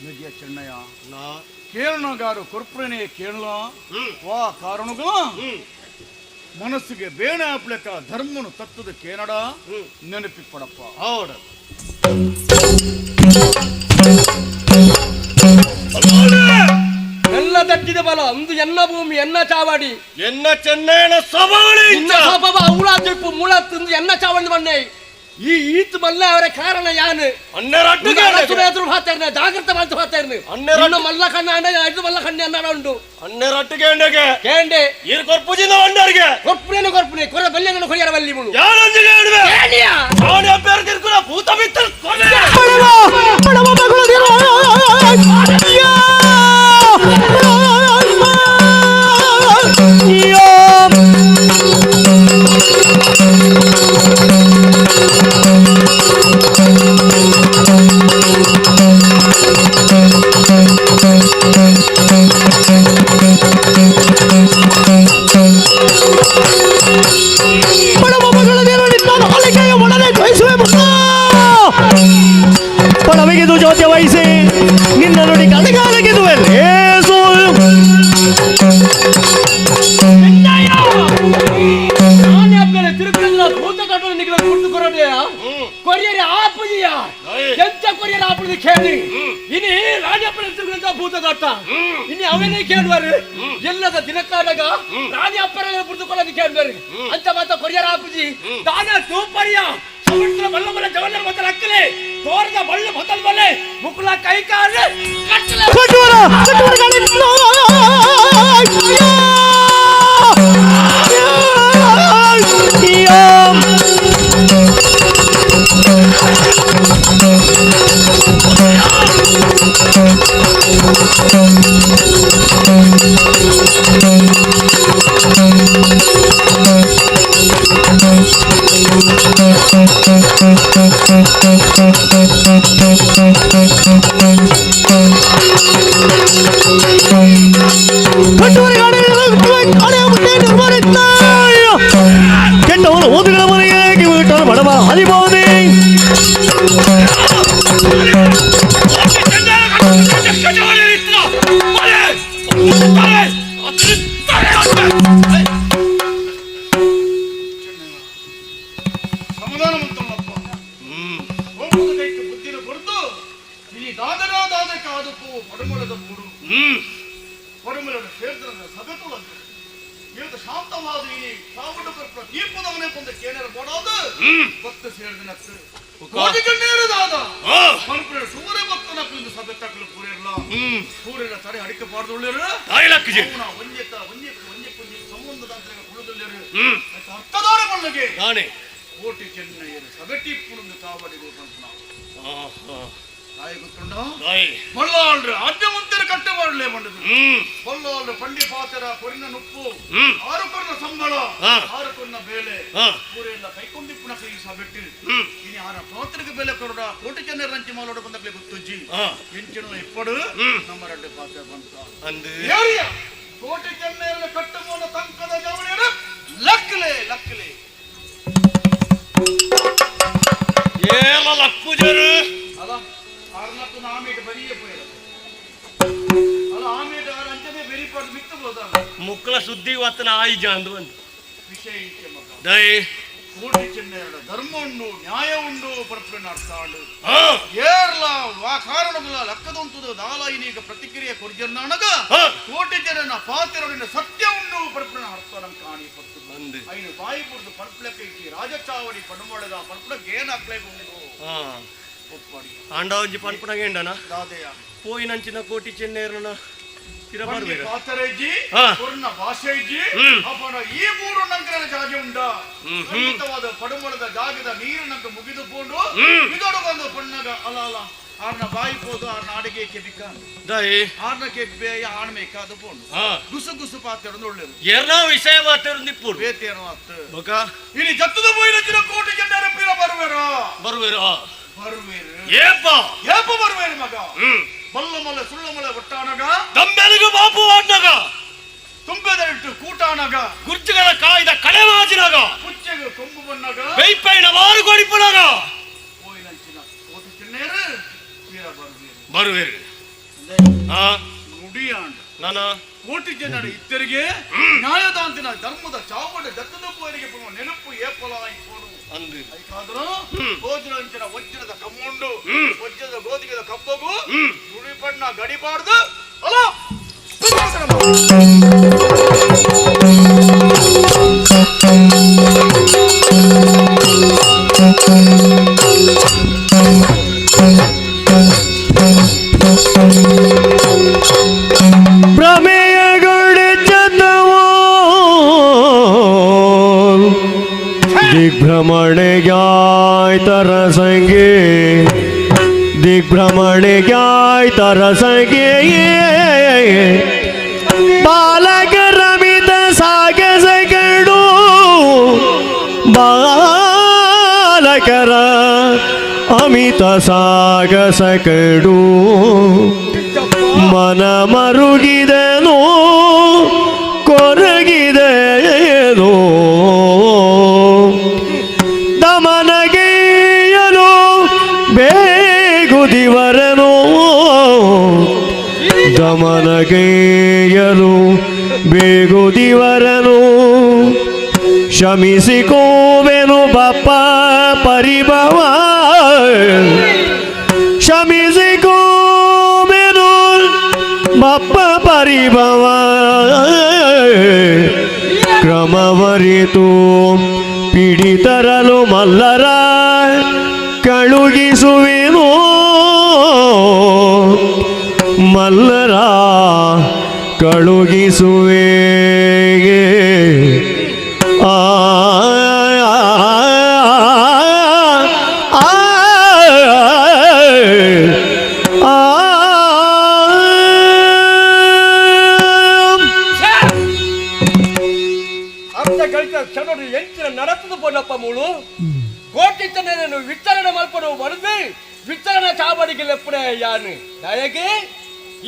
ನದಿಯ ಚೆನ್ನಯ್ಯ ನಾ ಕೇಳನಗಾರು ಕೊರ್ಪುರನೇ ಕೇಳಲ ವಾ ಕಾರಣಗಳು ಮನಸ್ಸಿಗೆ ಬೇಣೆ ಹಾಪ್ಲೆಕ್ಕ ಧರ್ಮನು ತತ್ತದ ಕೇನಡ ನೆನಪಿ ಪಡಪ್ಪ ಹೌಡ ಎಲ್ಲ ತಟ್ಟಿದ ಬಲ ಅಂದು ಎನ್ನ ಭೂಮಿ ಎನ್ನ ಚಾವಾಡಿ ಎನ್ನ ಚೆನ್ನೈನ ಸವಾಳಿ ಅವಳ ತಿಪ್ಪು ಮುಳ ತಿಂದು ಎನ್ನ ಚಾವಡಿ ಬನ್ನೆ ಈ ಈತ್ ಮಲ್ಲ ಅವರ ಕಾರಣ ಯಾನು ಎದುರು ಹಾತಾರ್ನೆ ಜಾಗ್ರತೆ ಮಾಡ್ತು ಹಾತಾರ್ನೆ ಮಲ್ಲ ಕಣ್ಣ ಐದು ಮಲ್ಲ ಕಣ್ಣೆ ಅನ್ನ ಉಂಟು ಹನ್ನೆರಡು ಕೇಂಡೆಗೆ ಕೇಂಡೆ ಈರು ಕೊರ್ಪುಜಿಂದ ಬಂಡರಿಗೆ ಕೊರ್ಪುನೆ ಕೊರ ಬಲ್ಲೆಂಗನ ಕೊರಿಯರ ಬಲ್ಲಿ ಮುಳು ಯಾರೊಂದಿಗೆ ಹೇಳುವೆ ಅವನ ಅಭ್ಯರ್ಥಿ ತಿರ್ಕುಲ ಭೂತ ಬಿತ್ತಲ್ ಪಡವಿಗಿದು ಜೋತ್ಯ ವಹಿಸಿ ನಿನ್ನ ನುಡಿ ಕಡೆಗಾಲಗಿದು ಕೊರಿಯರ್ ಆಪುಜಿಯ ಎಂತ ಕೊರಿಯರ್ ಆಪುಜಿ ಕೇಳಿ ಇನಿ ರಾಜಪ್ಪನ ತಿರುಗಿದ ಭೂತಗಾಟ ಇನ್ನು ಅವನೇ ಕೇಳುವರು ಎಲ್ಲದ ದಿನಕಾದಾಗ ರಾಜಪ್ಪನ ಬುಡ್ದುಕೊಳ್ಳೋದು ಕೇಳುವರು ಅಂತ ಮಾತ ಕೊರಿಯರ್ ಆಪುಜಿ ದಾನ ಸೂಪರ್ಯ ಸಮುದ್ರ ಬಲ್ಲ ಜವಲ್ಲ ಮೊದಲ ಅಕ್ಕಲೆ ತೋರದ ಬಳ್ಳು ಮೊದಲ ಬಲ್ಲೆ ಮುಕುಲ ಕೈ ಕಾಲು ಕಟ್ಟಲೆ Thank you. ಬಿಡು ಪರಮೇಶ್ವರ ಸೇರಿದ್ರೆ ಸಗತು ಅಂತ ಇವತ್ತು ಶಾಂತವಾದ ಈ ಸಾಗುಂಡ ಕರ್ಪುರ ತೀರ್ಪದವನೇ ಬಂದ ಕೇಂದ್ರ ಕೊಡೋದು ಭಕ್ತ ಸೇರಿದ ಕೋಟಿ ಗಣ್ಯರದಾದ ಪರಮೇಶ್ವರ ಸುಮರೆ ಭಕ್ತನ ಪಿಂದು ಸಭೆತ್ತಕ್ಕಲು ಪೂರಿರಲ್ಲ ಪೂರಿರ ತಡೆ ಅಡಿಕೆ ಪಾಡ್ದೊಳ್ಳಿರು ಒಂಜೆತ್ತ ಒಂಜೆ ಪುಂಜಿ ಸಂಬಂಧದ ಕುಳಿದೊಳ್ಳಿರು ಅರ್ಥದವರ ಮಣ್ಣಿಗೆ ಕೋಟಿ ಚೆನ್ನಯ್ಯರು ಸಗಟಿ ಪುಣಂದು ಕಾವಡಿಗೆ ಬಂತು ತಾಯಿ ಗೊತ್ತುಂಡ ಬಲ್ಲಾಳ್ರು ಆದ್ಯವಂತರ ಕಟ್ಟೆ ಮಾಡಲೇ ಬಂದದು ಬಲ್ಲಾಳ್ರು ಪಂಡಿ ಪಾತ್ರ ಕೊರಿನ ನುಪ್ಪು 6 ಕೊರಿನ ಸಂಬಳ 6 ಕೊರಿನ ಬೇಲೆ ಪೂರೆಲ್ಲ ಕೈಕೊಂಡಿಪ್ಪುನ ಕೈ ಸಬೆಟ್ಟು ಇನಿ ಆರ ಪಾತ್ರಕ್ಕೆ ಬೆಲೆ ಕೊರಡ ಕೋಟಿ ಜನ ರಂಚಿ ಮಾಲೋಡ ಬಂದಕ್ಕೆ ಗೊತ್ತುಜ್ಜಿ ಎಂಚಿನ ಇಪ್ಪಡು ನಮ್ಮ ರೆಡ್ಡೆ ಪಾತ್ರ ಬಂತ ಅಂದು ಏರಿಯ ಕೋಟಿ ಜನ ಕಟ್ಟು ಮೂಲ ತಂಕದ ಜವಳಿಯರು ಲಕ್ಕಲೆ ಏಲ ಲಕ್ಕುಜರು ಅಲ್ಲ ಆರ್ನತ್ತು ಆಮೇಲೆ ಬರಿಯೇ ಪೋಯಲ್ಲ ಅಲ್ಲ ಆಮೇಲೆ ಆರ ಅಂಚನೆ ಬೆರಿ ಪಡ್ ಬಿಟ್ಟು ಹೋದ ಮುಕ್ಕಳ ಸುದ್ದಿ ವತ್ತನ ಆಯಿ ಜಾಂದು ಅಂತ ವಿಷಯ ಇಕ್ಕೆ ಮಗ ದೈ ಕೋಟಿ ಚೆನ್ನೈರ ಧರ್ಮ ಉಂಡು ನ್ಯಾಯ ಉಂಡು ಪರಪರೆ ನಡ್ಸಾಡು ಏರ್ಲ ಆ ಕಾರಣಗಳ ಲೆಕ್ಕದಂತದ ದಾಲಾಯಿನೀಗ ಪ್ರತಿಕ್ರಿಯೆ ಕೊರ್ಜನ್ನಗ ಕೋಟಿ ಜನನ ಪಾತ್ರರೊಡಿನ ಸತ್ಯ ಉಂಡು ಪರಪರೆ ನಡ್ಸಾಡಂ ಕಾಣಿ ಪತ್ತು ಬಂದು ಐನು ಬಾಯಿ ಪುರ್ದು ಪರಪಳಕ್ಕೆ ಇಕ್ಕಿ ರಾಜಚಾವಡಿ ಪಡಮಳದ ಪರಪಳಕ್ಕೆ ಏನು ಅಕ್ಲೇಗ ಉಂಡು ಒಪ್ಪಡಿ ಆಂಡಾವಂಜಿ ಪನ್ಪುನಗೇಂಡನ ರಾಧೆಯ ಪೋಯಿನಂಚಿನ ಕೋಟಿ ಚೆನ್ನೈರನ ಬರ್ಬೇರು ಪಾತರೈಜಿ ಕೊರ್ನ ಭಾಷೆಜಿ ಅಪನ ಈ ಮೂರು ನಂಕರ ಜಾಗ ಉಂಡ ಖಂಡಿತವಾದ ಪಡುಮಳದ ಜಾಗದ ನೀರು ನಂಕ ಮುಗಿದುಕೊಂಡು ಇದೊಡು ಬಂದು ಪಣ್ಣಗ ಅಲ್ಲ ಆರ್ನ ಬಾಯಿ ಪೋದು ಆರ್ನ ಅಡಿಗೆ ಕೆಬಿಕ ಆರ್ನ ಕೆಬ್ಬೆ ಆಣ್ಮೆ ಕಾದು ಪೋಂಡು ಗುಸು ಗುಸು ಪಾತ್ರದ ಒಳ್ಳೆದು ಎರ್ನ ವಿಷಯ ಮಾತಾಡೋದು ಇಪ್ಪು ಬೇತೇನೋ ಅತ್ತ ಇನಿ ಜತ್ತದ ಬೋಯಿನ ಕೋಟಿ ಜನರ ಪೀರ ಬರುವೇರು ಏಪ ಬರುವೇರು ಮಗ ಬಲ್ಲಮಲೆ ಸುಳ್ಳಮಲೆ ಒಟ್ಟಾನಗ ದಮ್ಮೆಲಿಗು ಬಾಪು ಆಡ್ನಗ ತುಂಬೆದರಿಟ್ಟು ಕೂಟಾನಗ ಗುರ್ಜುಗಳ ಕಾಯ್ದ ಕಳೆ ಮಾಜಿನಗ ಕುಚ್ಚೆಗೆ ಕೊಂಬು ಬಣ್ಣಗ ಬೈಪೈನ ಮಾರು ಕೊಡಿಪುನಗ ಕೋಯಿನಂಚಿನ ಕೋಟಿ ಚಿನ್ನೇರು ವೀರ ಬರುವೇರು ನುಡಿಯಾಂಡ ನಾನ ಕೋಟಿ ಜನರ ಇತ್ತರಿಗೆ ನ್ಯಾಯದಾಂತಿನ ಧರ್ಮದ ಚಾವಡ ದತ್ತದ ಪೋರಿಗೆ ನೆನಪು ಏಪಲಾಯಿ ಕೊಡು ಅಂದು ಐಕಾದ್ರು ಗೋಜುರಂಚಿನ ವಜ್ರದ ಕಮ್ಮುಂಡು ವಜ್ರದ ಗೋಧಿಗೆದ ಕಬ್ಬಗು ನುಡಿ ಬಣ್ಣ ಗಡಿಬಾರ್ದು ಅಲ್ಲ दिग्भ्रमणे गाय तरसंगे दिग्भ्रमणे गाय तरसंगे बालक रमित सागस गडू बालकर अमित सागस कಡು मन मरुगिदेनो ಕೊರಗಿದೆಯೋ ದಮನಗೆಯಲು ಬೇಗುದಿವರನು ದಮನಗೆಯಲು ಬೇಗುದಿವರನು ಶಮಿಸಿಕೋವೆನು ಬಪ್ಪ ಪರಿಭವ ಶಮಿಸಿಕೋವೆನು ಬಪ್ಪ ಪರಿಭವ ಕ್ರಮವರಿತು ಪೀಡಿತರಲು ಮಲ್ಲರ ಕಳುಗಿಸುವೆನು ಮಲ್ಲರ ಕಳುಗಿಸುವೆ ಆ ಎಂಚಿನ ನಡತದ ಪೊನ್ನಪ್ಪ ಮೂಳು ಕೋಟಿ ಜನರನ್ನು ವಿಚಾರಣೆ ಮಲ್ಪಡು ಬರುದು ವಿಚಾರಣೆ ಚಾವಡಿಗೆ ಲೆಪ್ಪಡೆ ಯಾನು ನಾಯಕಿ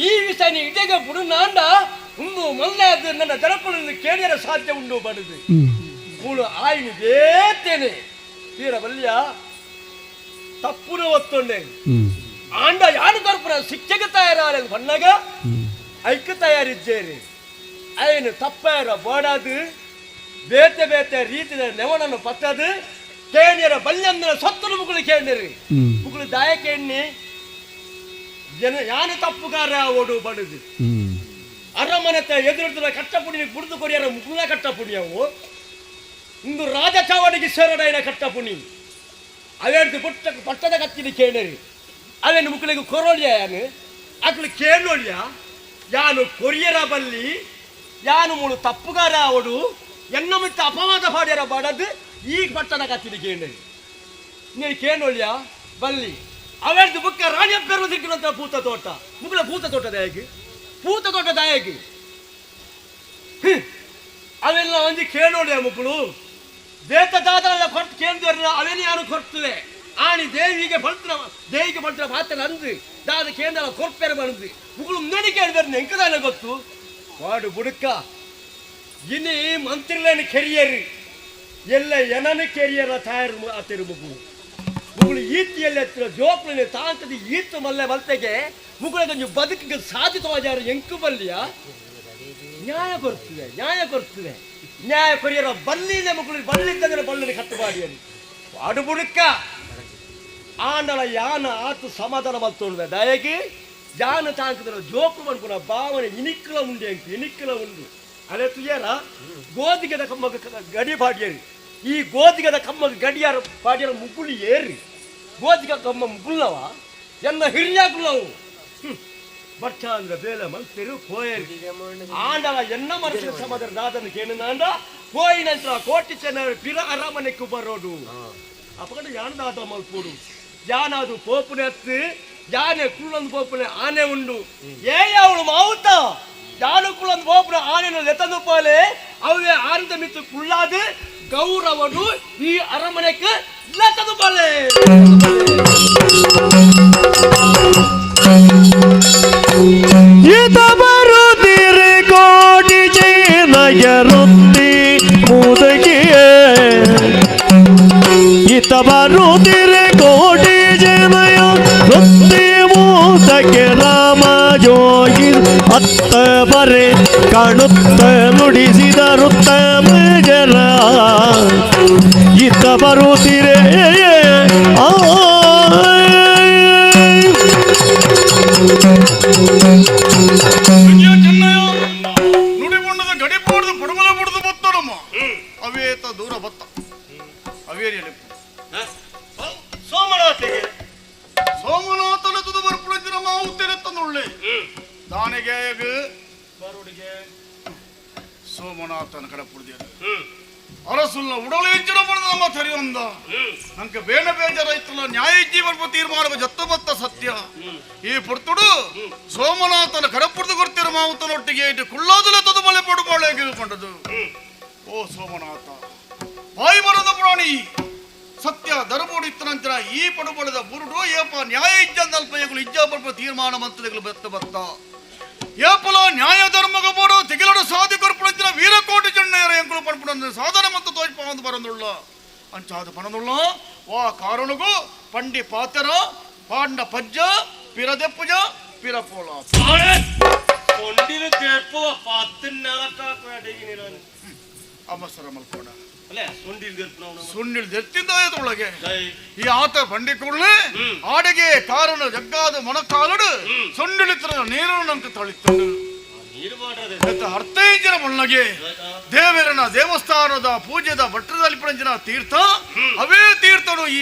ಈ ವಿಷಯ ಇದೀಗ ಬುಡು ನಾಂಡ ಉಂದು ಮೊನ್ನೆ ನನ್ನ ಜನಪದನ್ನು ಕೇಳಿಯರ ಸಾಧ್ಯ ಉಂಡು ಬರುದು ಮೂಳು ಆಯ್ನು ಬೇತೇನೆ ತೀರ ಬಲ್ಯ ತಪ್ಪುನ ಒತ್ತೊಂಡೆ ಆಂಡ ಯಾನು ತರ್ಪುನ ಶಿಕ್ಷೆಗೆ ತಯಾರಾದ ಬಣ್ಣಗ ಐಕ್ಯ ತಯಾರಿದ್ದೇನೆ ಅಯ್ಯನು ತಪ್ಪಾರ ಬೋಡಾದು ಬೇತೆ ಬೇತೆ ರೀತಿಯ ನೆವನನ್ನು ಪತ್ತದು ಕೇಣಿಯರ ಬಲ್ಯಂದಿನ ಸತ್ತರು ಮುಗುಳು ಕೇಳಿರಿ ಮುಗುಳು ದಾಯ ಕೇಣಿ ಯಾನು ತಪ್ಪುಗಾರ ಓಡು ಬಡುದು ಅರಮನೆತ ಎದುರುದ ಕಟ್ಟಪುಡಿ ಬುಡ್ದು ಕೊರಿಯರ ಮುಗುಲ ಕಟ್ಟಪುಡಿ ಅವು ಇಂದು ರಾಜ ಚಾವಡಿಗೆ ಶರಣೈನ ಕಟ್ಟಪುಣಿ ಅವೇರ್ದು ಪಟ್ಟದ ಕತ್ತಿನ ಕೇಳರಿ ಅವೇನು ಮುಕ್ಕಳಿಗೆ ಕೊರೋಳಿಯ ಯಾನು ಅಕ್ಳು ಕೇಳೋಳಿಯ ಯಾನು ಕೊರಿಯರ ಬಲ್ಲಿ ಯಾನು ಮೂಳು ತಪ್ಪುಗಾರ ಅವಡು ಎನ್ನ ಮಿತ್ತ ಅಪವಾದ ಪಾಡ್ಯರ ಬಾಡದು ಈಗ ಪಟ್ಟದ ಕತ್ತಿನ ಕೇಳರಿ ನೀನು ಕೇಳೋಳಿಯ ಬಲ್ಲಿ ಅವೇರ್ದು ಬುಕ್ಕ ರಾಜ ಪೆರುವುದಿಕ್ಕಿನಂತ ಭೂತ ತೋಟ ಮುಕ್ಕಳ ಭೂತ ತೋಟದ ಹೇಗೆ ಭೂತ ತೋಟದ ಹೇಗೆ ಅವೆಲ್ಲ ಒಂದು ಕೇಳೋಳಿಯ ಮುಕ್ಕಳು ಬೇತದಾದ ಕೊಟ್ಟು ಕೇಂದ್ರ ಅವೇನು ಯಾರು ಕೊಡ್ತವೆ ಆಣಿ ದೇವಿಗೆ ಬಳ್ತರ ಮಾತ್ರ ಅಂದು ದಾದ ಕೇಂದ್ರ ಕೊರ್ಪೆರ ಬಂದು ಮುಗಳು ಮುಂದೆ ಕೇಳಿದ್ರೆ ಎಂಕದಾನ ಗೊತ್ತು ವಾಡು ಬುಡುಕ ಇನಿ ಮಂತ್ರಿಲೇನು ಕೆರಿಯರು ಎಲ್ಲ ಏನನ್ನು ಕೆರಿಯರ ತಯಾರು ಆತಿರು ಮುಗಳು ಈತಿಯಲ್ಲಿ ಹತ್ತಿರ ಜೋಪ್ಲನೆ ತಾಂತದ ಈತು ಮಲ್ಲೆ ಬಲ್ತೆಗೆ ಮುಗುಳಗೊಂದು ಬದುಕಿಗೆ ಸಾಧಿತವಾದ ಎಂಕು ಬಲ್ಲಿಯ ನ್ಯಾಯ ಕೊಡ್ತದೆ ನ್ಯಾಯ ಕೊರಿಯರ ಬಲ್ಲಿದೆ ಮಕ್ಕಳು ಬಲ್ಲಿದ್ದರೆ ಬಲ್ಲಿನ ಕಟ್ಟುಬಾಡಿಯಲ್ಲಿ ವಾಡು ಬುಡುಕ ಆಂಡಲ ಯಾನ ಆತು ಸಮಾಧಾನ ಮಲ್ತೊಳ್ವೆ ದಯಗೆ ಯಾನ ತಾಂಕಿದ್ರೆ ಜೋಕು ಮಾಡ್ಕೊಳ ಭಾವನೆ ಇನಿಕ್ಕಲ ಉಂಡು ಅದೇ ತುಯ್ಯಾರ ಗೋದಿಗೆದ ಕಮ್ಮಗ ಗಡಿ ಬಾಡಿಯರಿ ಈ ಗೋದಿಗೆದ ಕಮ್ಮಗ ಗಡಿಯಾರ ಬಾಡಿಯರ ಮುಗುಳಿ ಏರಿ ಗೋದಿಗೆ ಕಮ್ಮ ಮುಗುಳ್ಳವ ಎನ್ನ ಹಿರಿಯಾಗುಳ್ಳವು ಬಟ್ಟ ಅಂದ್ರೆ ಬೇಲೆ ಮಲ್ತಿರು ಕೋಯರಿ ಆಂಡಲ ಎನ್ನ ಮನಸ್ಸಿನ ಸಮಾಧಾನ ದಾದನ್ನು ಕೇಳಿದ ಕೋಯಿ ನಂತರ ಕೋಟಿ ಚೆನ್ನ ಪಿರ ಅರಮನೆಕ್ಕೂ ಬರೋದು ಅಪಕಡ ಯಾನದಾದ ಮಲ್ಪೋಡು ಯಾನದು ಪೋಪುನೆ ಹತ್ತು ಯಾನೆ ಕುಳ್ಳೊಂದು ಪೋಪುನೆ ಆನೆ ಉಂಡು ಅವಳು ಮಾವುತ ಯಾನು ಕುಳ್ಳೊಂದು ಪೋಪುನೆ ಆನೆಯನ್ನು ಲೆತಂದು ಪೋಲೆ ಅವೇ ಆನಂದ ಮಿತ್ತು ಕುಳ್ಳಾದು ಗೌರವನು ಈ ಅರಮನೆಗೆ ಲೆತಂದು ಪೋಲೆ ಇತ ಬರುತ್ತಿರೆ ಕೋಟಿ ನಯರುತ್ತಿ ಮುದಗಿಯೇ ಇತ ಬರುತ್ತಿರೆ ಕೋಟಿ ಜನಯ ವೃತ್ತಿ ಮೂತಕ್ಕೆ ರಾಮ ಜೋಗಿ ಅತ್ತ ಬರೆ ಕಾಣುತ್ತ ನುಡಿಸಿದರುತ್ತಮ ಜನ ಇತ ಬರುತ್ತಿರೆ ನುಡಿಬಣ್ಣದ ಗಡಿ ಪೋಡ್ದು ಪುಡುಮಲ ಪುಡ್ದು ಬತ್ತಡಮ್ಮ ಅವೇತ ದೂರ ಬತ್ತ ಅವೇರಿ ಸೋಮನಾಥನ ತುದ ಬರ್ಪುಳಿಸಿನ ಮಾವುತ್ತೆರೆತ್ತನುಳ್ಳೆ ದಾನಿಗೆ ಬರುಡಿಗೆ ಸೋಮನಾಥನ ಕಡೆ ಪುಡ್ದಿಯರು ಅರಸುಲ್ಲ ಉಡಲು ಹೆಚ್ಚಿನ ಪಡೆದ ನಮ್ಮ ಸರಿಯೊಂದ ನಂಗೆ ಬೇಡ ಬೇಜಾರಾಯ್ತಲ್ಲ ನ್ಯಾಯ ಜೀವನ ತೀರ್ಮಾನ ಜತ್ತು ಬತ್ತ ಸತ್ಯ ಈ ಪುರ್ತುಡು ಸೋಮನಾಥನ ಕಡಪುಡ್ದು ಕೊಡ್ತಿರ ಮಾವುತನೊಟ್ಟಿಗೆ ಇಟ್ಟು ಕುಳ್ಳಾದಲೆ ತದು ಮಳೆ ಪಡು ಮಳೆ ಗೆಲ್ಕೊಂಡದು ಓ ಸೋಮನಾಥ ಬಾಯಿ ಬರದ ಪ್ರಾಣಿ ಸತ್ಯ ದರಬೋಡಿತ್ತ ನಂತರ ಈ ಪಡುಬಳದ ಬುರುಡು ಏಪ ನ್ಯಾಯ ಇಜ್ಜಂದಲ್ಪಯಗಳು ಇಜ್ಜಾಪಲ್ಪ ತೀರ್ಮಾನ ಮಂತ್ರಗಳು ಬೆತ್ತ ಬತ್ತ ಏಪಲ ನ್ಯಾಯ ಧರ್ಮಗ ಬೋಡು ತೆಗಿಲಡು ಸಾಧಿ ಕೊರ್ಪುಳಿನ ವೀರಕೋಟಿ ಜಣ್ಣೆಯರ ಎಂಕುಳು ಪಡ್ಪುಡ ಸಾಧನೆ ಮತ್ತು ತೋಜ್ಪಾಂದು ಬರಂದುಳ್ಳ ಅಂಚಾದ ಪಣದುಳ್ಳ ವಾ ಕಾರಣಗೂ ಪಂಡಿ ಪಾತೆರ ಪಾಂಡ ಪಜ್ಜ ಪಿರದೆಪ್ಪುಜ ಪಿರಪೋಳ ಅಮಸರ ಮಲ್ಕೋಡ ಸುಣ್ಣಿಲ್ ದೆತ್ತಿಂದ ಒಳಗೆ ಈ ಆತ ಬಂಡಿಕೊಳ್ಳೆ ಆಡೆಗೆ ಕಾರಣ ಜಗ್ಗಾದ ಮೊಣಕಾಲಡು ಸೊಂಡಿಳಿತರ ನೀರು ನಂಕ ತಳಿತಂಡು ಅರ್ಥೈಂಜಿನ ಮುಳ್ಳಗೆ ದೇವರನ ದೇವಸ್ಥಾನದ ಪೂಜೆದ ಭಟ್ರದಲ್ಲಿ ಪಂಜಿನ ತೀರ್ಥ ಅವೇ ತೀರ್ಥನು ಈ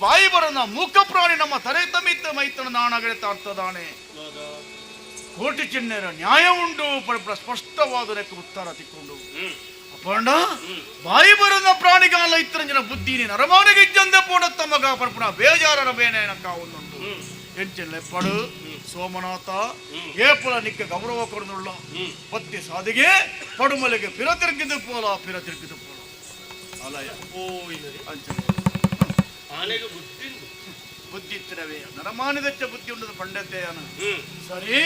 ಬಾಯಿ ಬರನ ಮೂಕ ಪ್ರಾಣಿ ನಮ್ಮ ತರೆ ತಮಿತ್ತ ಮೈತನ ನಾಣಗಡೆ ತಾಡ್ತದಾನೆ ಕೋಟಿ ಚಿಹ್ನೆರ ನ್ಯಾಯ ಉಂಡು ಸ್ಪಷ್ಟವಾದ ಉತ್ತರ ತಿಕ್ಕೊಂಡು ಪಂಡ ಬಾಯಿ ಬರದ ಪ್ರಾಣಿಗಾಲ ಇತ್ತರಂಜನ ಬುದ್ಧಿ ನರಮಾನಿಗೆ ಇಜ್ಜಂದೆ ಪೋಡತ್ತ ಮಗ ಪರ್ಪುಣ ಬೇಜಾರರ ಬೇನೇನಕ್ಕ ಒಂದೊಂದು ಎಂಚೆಲ್ಲೆ ಪಡು ಸೋಮನಾಥ ಏಪಲ ನಿಕ್ಕ ಗೌರವ ಕೊಡನುಳ್ಳ ಪತ್ತಿ ಸಾದಿಗೆ ಪಡುಮಲೆಗೆ ಪಿರತಿರ್ಗಿದು ಪೋಲ ಅಲಯ ಆನೆಗೆ ಬುದ್ಧಿ ಇತ್ತಿರವೇ ನರಮಾನಿದಚ್ಚ ಬುದ್ಧಿ ಉಂಡದ ಪಂಡತೆ ಸರಿ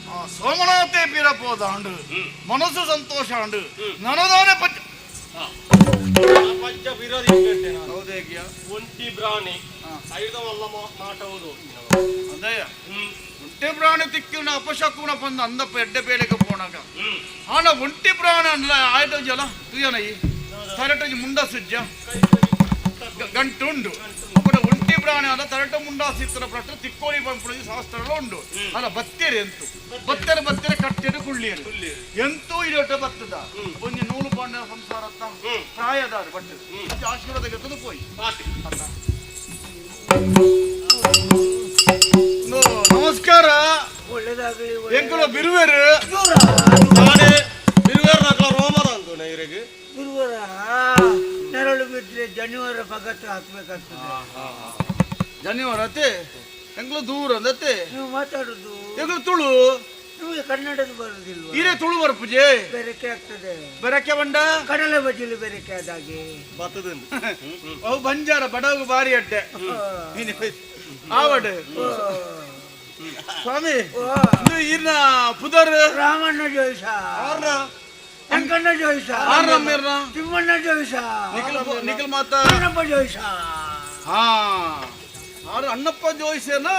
ಆ ಸೋಮನಾಥೇ ಪೀರಪೋದಾಂಡು ಮನಸ್ಸು ಸಂತೋಷ ಅಂಡು ನನದಾನೆ ಪಂಚ ಹೌದೇಗ್ಯ ಒಂಟಿ ಪ್ರಾಣಿ ಅದೇ ಒಂಟಿ ಪ್ರಾಣಿ ತಿಕ್ಕಿನ ಅಪಶಕುನ ಬಂದ ಅಂದಪ್ಪ ಎಡ್ಡೆ ಬೇಳೆಗೆ ಪೋಣಾಗ ಆನ ಒಂಟಿ ಪ್ರಾಣಿ ಅಲ್ಲ ಆಯ್ತು ಜಲ ತುಯ್ಯನಯ್ಯಿ ತರಟಜಿ ಮುಂಡ ಸುಜ್ಜ ಗಂಟುಂಡು ಅಪ್ಪನ ಒಂಟಿ ಒಂಟಿ ಪ್ರಾಣಿ ಅಂತ ತರಟ ಮುಂಡಾಸಿತ್ತರ ಪ್ರಶ್ನೆ ತಿಕ್ಕೋಳಿ ಪಂಪುಳಿ ಶಾಸ್ತ್ರ ಉಂಡು ಅಲ್ಲ ಬತ್ತೇರಿ ಎಂತು ಬತ್ತರೆ ಕಟ್ಟೆರು ಕುಳ್ಳಿಯರು ಎಂತೂ ಇಡೋಟ ಬತ್ತದ ಒಂದು ನೂಲು ಪಾಂಡ ಸಂಸಾರ ಪ್ರಾಯದಾರು ಬಟ್ಟೆ ಆಶೀರ್ವಾದ ಗೆದ್ದು ಪೋಯಿ ನಮಸ್ಕಾರ ಒಳ್ಳೇದಾಗಲಿ ಎಂಕುಲ ಬಿರುವೇರು ನಾನೇ ಬಿರುವೇರು ನಕಲ ರೋಮದ ಅಂತು ನೈರಿಗೆ ಗುರುವಾರ ನೆರಳು ಬಿಟ್ಟರೆ ಜನಿವಾರ ಪಗತ್ತು ಹಾಕ್ಬೇಕಾಗ್ತದೆ. ಜನಿವಾರ ಅತ್ತೆ ಎಂಕುಲ ದೂರ ಅಂದತ್ತೆ ನೀವು ಮಾತಾಡುದು ಎಂಕುಲ ತುಳು ನಿಮಗೆ ಕನ್ನಡದ ಬರುದಿಲ್ವ? ಇರೇ ತುಳು ಬರ್ಪುಜೆ ಬೆರಕೆ ಆಗ್ತದೆ. ಬೆರಕೆ ಬಂಡ ಕಡಲೆ ಬಜ್ಜಿಲು ಬೆರಕೆ ಆದಾಗೆ ಬತ್ತದಲ್ಲಿ ಅವು ಬಂಜಾರ ಬಡವು ಬಾರಿ ಅಡ್ಡೆ ಆವಡ್ ಸ್ವಾಮಿ ಇದು ಇರ್ನ ಪುದರ್ ರಾಮಣ್ಣ ಜೋಯಿಸ ಅಂಕಣ್ಣ ಜೋಯಿಸ ತಿಮ್ಮಣ್ಣ ಜೋಯಿಸ ನಿಖಿಲ್ ಮಾತ ಅಣ್ಣಪ್ಪ ಜೋಯಿಸ ಹಾ ಆರು ಅಣ್ಣಪ್ಪ ಜೋಯಿಸೇನ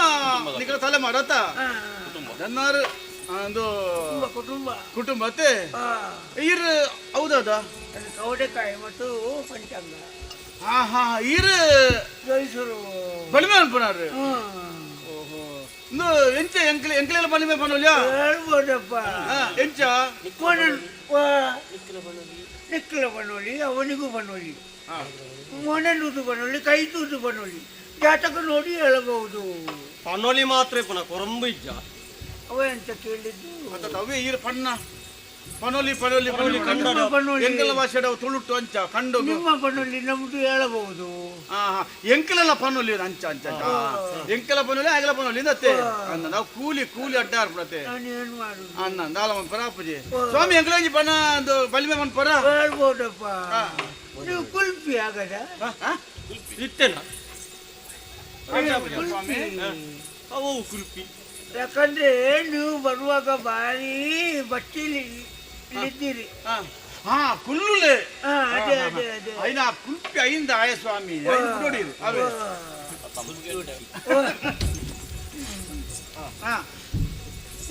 ನಿಖಿಲ್ ತಲೆ ಮಾಡತ್ತ ಜನ್ನಾರು ಒಂದು ಕುಟುಂಬ ಕುಟುಂಬ ಅತ್ತೆ ಈರ್ ಹೌದದ ಕವಡೆಕಾಯಿ ಮತ್ತು ಪಂಚಾಂಗ ಹಾ ಹಾ ಈರ್ ಜೋಯಿಸರು ಬಲಿಮೆ ಅನ್ಪನಾರು ಓಹೋ ಇಂದು ಎಂಚ ಎಂಕಲೆಲ್ಲ ಬಲಿಮೆ ಪನೋಲ್ಯ ಹೇಳ್ಬೋದಪ್ಪ. ಎಂಚ ನಿಕ್ಕಲ ಬನ್ನೋಳಿ ಅವನಿಗೂ ಬನ್ನೋಳಿ ಮೊನೆಲೂದು ಬನ್ನೋಳಿ ಕೈ ತೂದು ಬನ್ನೋಳಿ ಜಾತಕ ನೋಡಿ ಹೇಳಬಹುದು. ಪನೋಲಿ ಮಾತ್ರ ಪುನಃ ಕೊರಂಬು ಇಜ್ಜ ಅವ ಎಂತ ಕೇಳಿದ್ದು ಅವೇ ಈರ್ ಪಣ್ಣ ಪನೋಲಿ ಪನೋಲಿ ಪನೋಲಿ ಬನ್ನೋಳಿ ಎಂಕಲ ಭಾಷೆ ತುಳುಟ್ಟು ಅಂಚ ಕಂಡು ನಿಮ್ಮ ಬನ್ನೋಳಿ ನಮ್ದು ಹೇಳಬಹುದು. ಎಂಕಲೆಲ್ಲ ಪನೋಲಿ ಅಂಚ ಅಂಚ ಎಂಕಲ ಪನೋಲಿ ಆಗಲ ಪನೋಲಿ ಇಂದತ್ತೆ ಅನ್ನ ನಾವು ಕೂಲಿ ಅಡ್ಡಾರ್ ಬಿಡತ್ತೆ ನಾನು ಏನು ಮಾಡುದು ಅನ್ನ ದಾಲ ಮನ್ ಪರಾಪಜಿ ಸ್ವಾಮಿ ಎಂಕಲಾಜಿ ಪನ ಒಂದು ಬಲಿಮೆ ಮನ್ ಪರ ಹೇಳ್ಬೋದಪ್ಪ. ನೀವು ಕುಲ್ಪಿ ಆಗದ ಇತ್ತೇನ ಸ್ವಾಮಿ ಅವು ಕುಲ್ಪಿ ಯಾಕಂದ್ರೆ ನೀವು ಬರುವಾಗ ಬಾರಿ ಬಟ್ಟಿಲಿ ಇಲ್ಲಿದ್ದೀರಿ. ಹಾ ಕುಲ್ಲುಲೆ ಅದೇ ಅದೇ ಅದೇ ಐನ ಕುಲ್ಪಿ ಐಂದ ಆಯ ಸ್ವಾಮಿ ನೋಡಿ ಅವೇ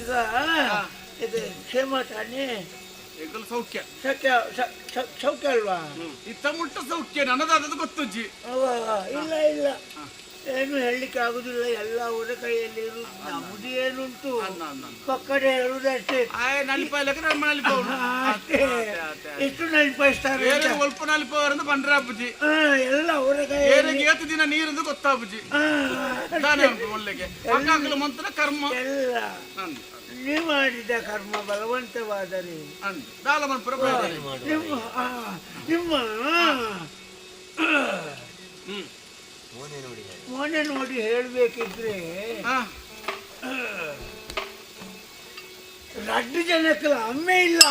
ಈಗ ಇದು ಕ್ಷೇಮ ತಾನೇ ಎಂಕಲ್ ಸೌಖ್ಯ ಸೌಖ್ಯ ಅಲ್ವಾ? ಇತ್ತ ಮುಟ್ಟ ಸೌಖ್ಯ ನನ್ನದಾದದ್ದು ಗೊತ್ತುಜ್ಜಿ ಇಲ್ಲ ಇಲ್ಲ ಏನು ಹೇಳಲಿಕ್ಕೆ ಆಗುದಿಲ್ಲ. ಎಲ್ಲ ಅವರ ಕೈಯಲ್ಲಿ ಇರುವುದು. ನಮ್ಮದು ಏನುಂಟು ಪಕ್ಕಡೆ ಹೇಳುದಷ್ಟೇ. ಅಷ್ಟೇ ಎಷ್ಟು ನಲಿಪಾಯಿಸ್ತಾರೆ ಸ್ವಲ್ಪ ನಲಿಪವರಿಂದ ಬಂಡ್ರಾಪುಜಿ ಎಲ್ಲ ಅವರ ಕೈಯಲ್ಲಿ ಏತು ದಿನ ನೀರಿಂದ ಗೊತ್ತಾಪುಜಿ ಒಳ್ಳೆಗೆ ಮಂತ್ರ ಕರ್ಮ ಎಲ್ಲ ನೀವು ಮಾಡಿದ ಕರ್ಮ ಬಲವಂತವಾದರೆ ನಿಮ್ಮ ಮೊನ್ನೆ ನೋಡಿ ಹೇಳ್ಬೇಕಿದ್ರೆ ರಡ್ಡು ಜನಕ್ಕಲ್ಲ ಅಮ್ಮೆ ಇಲ್ಲ.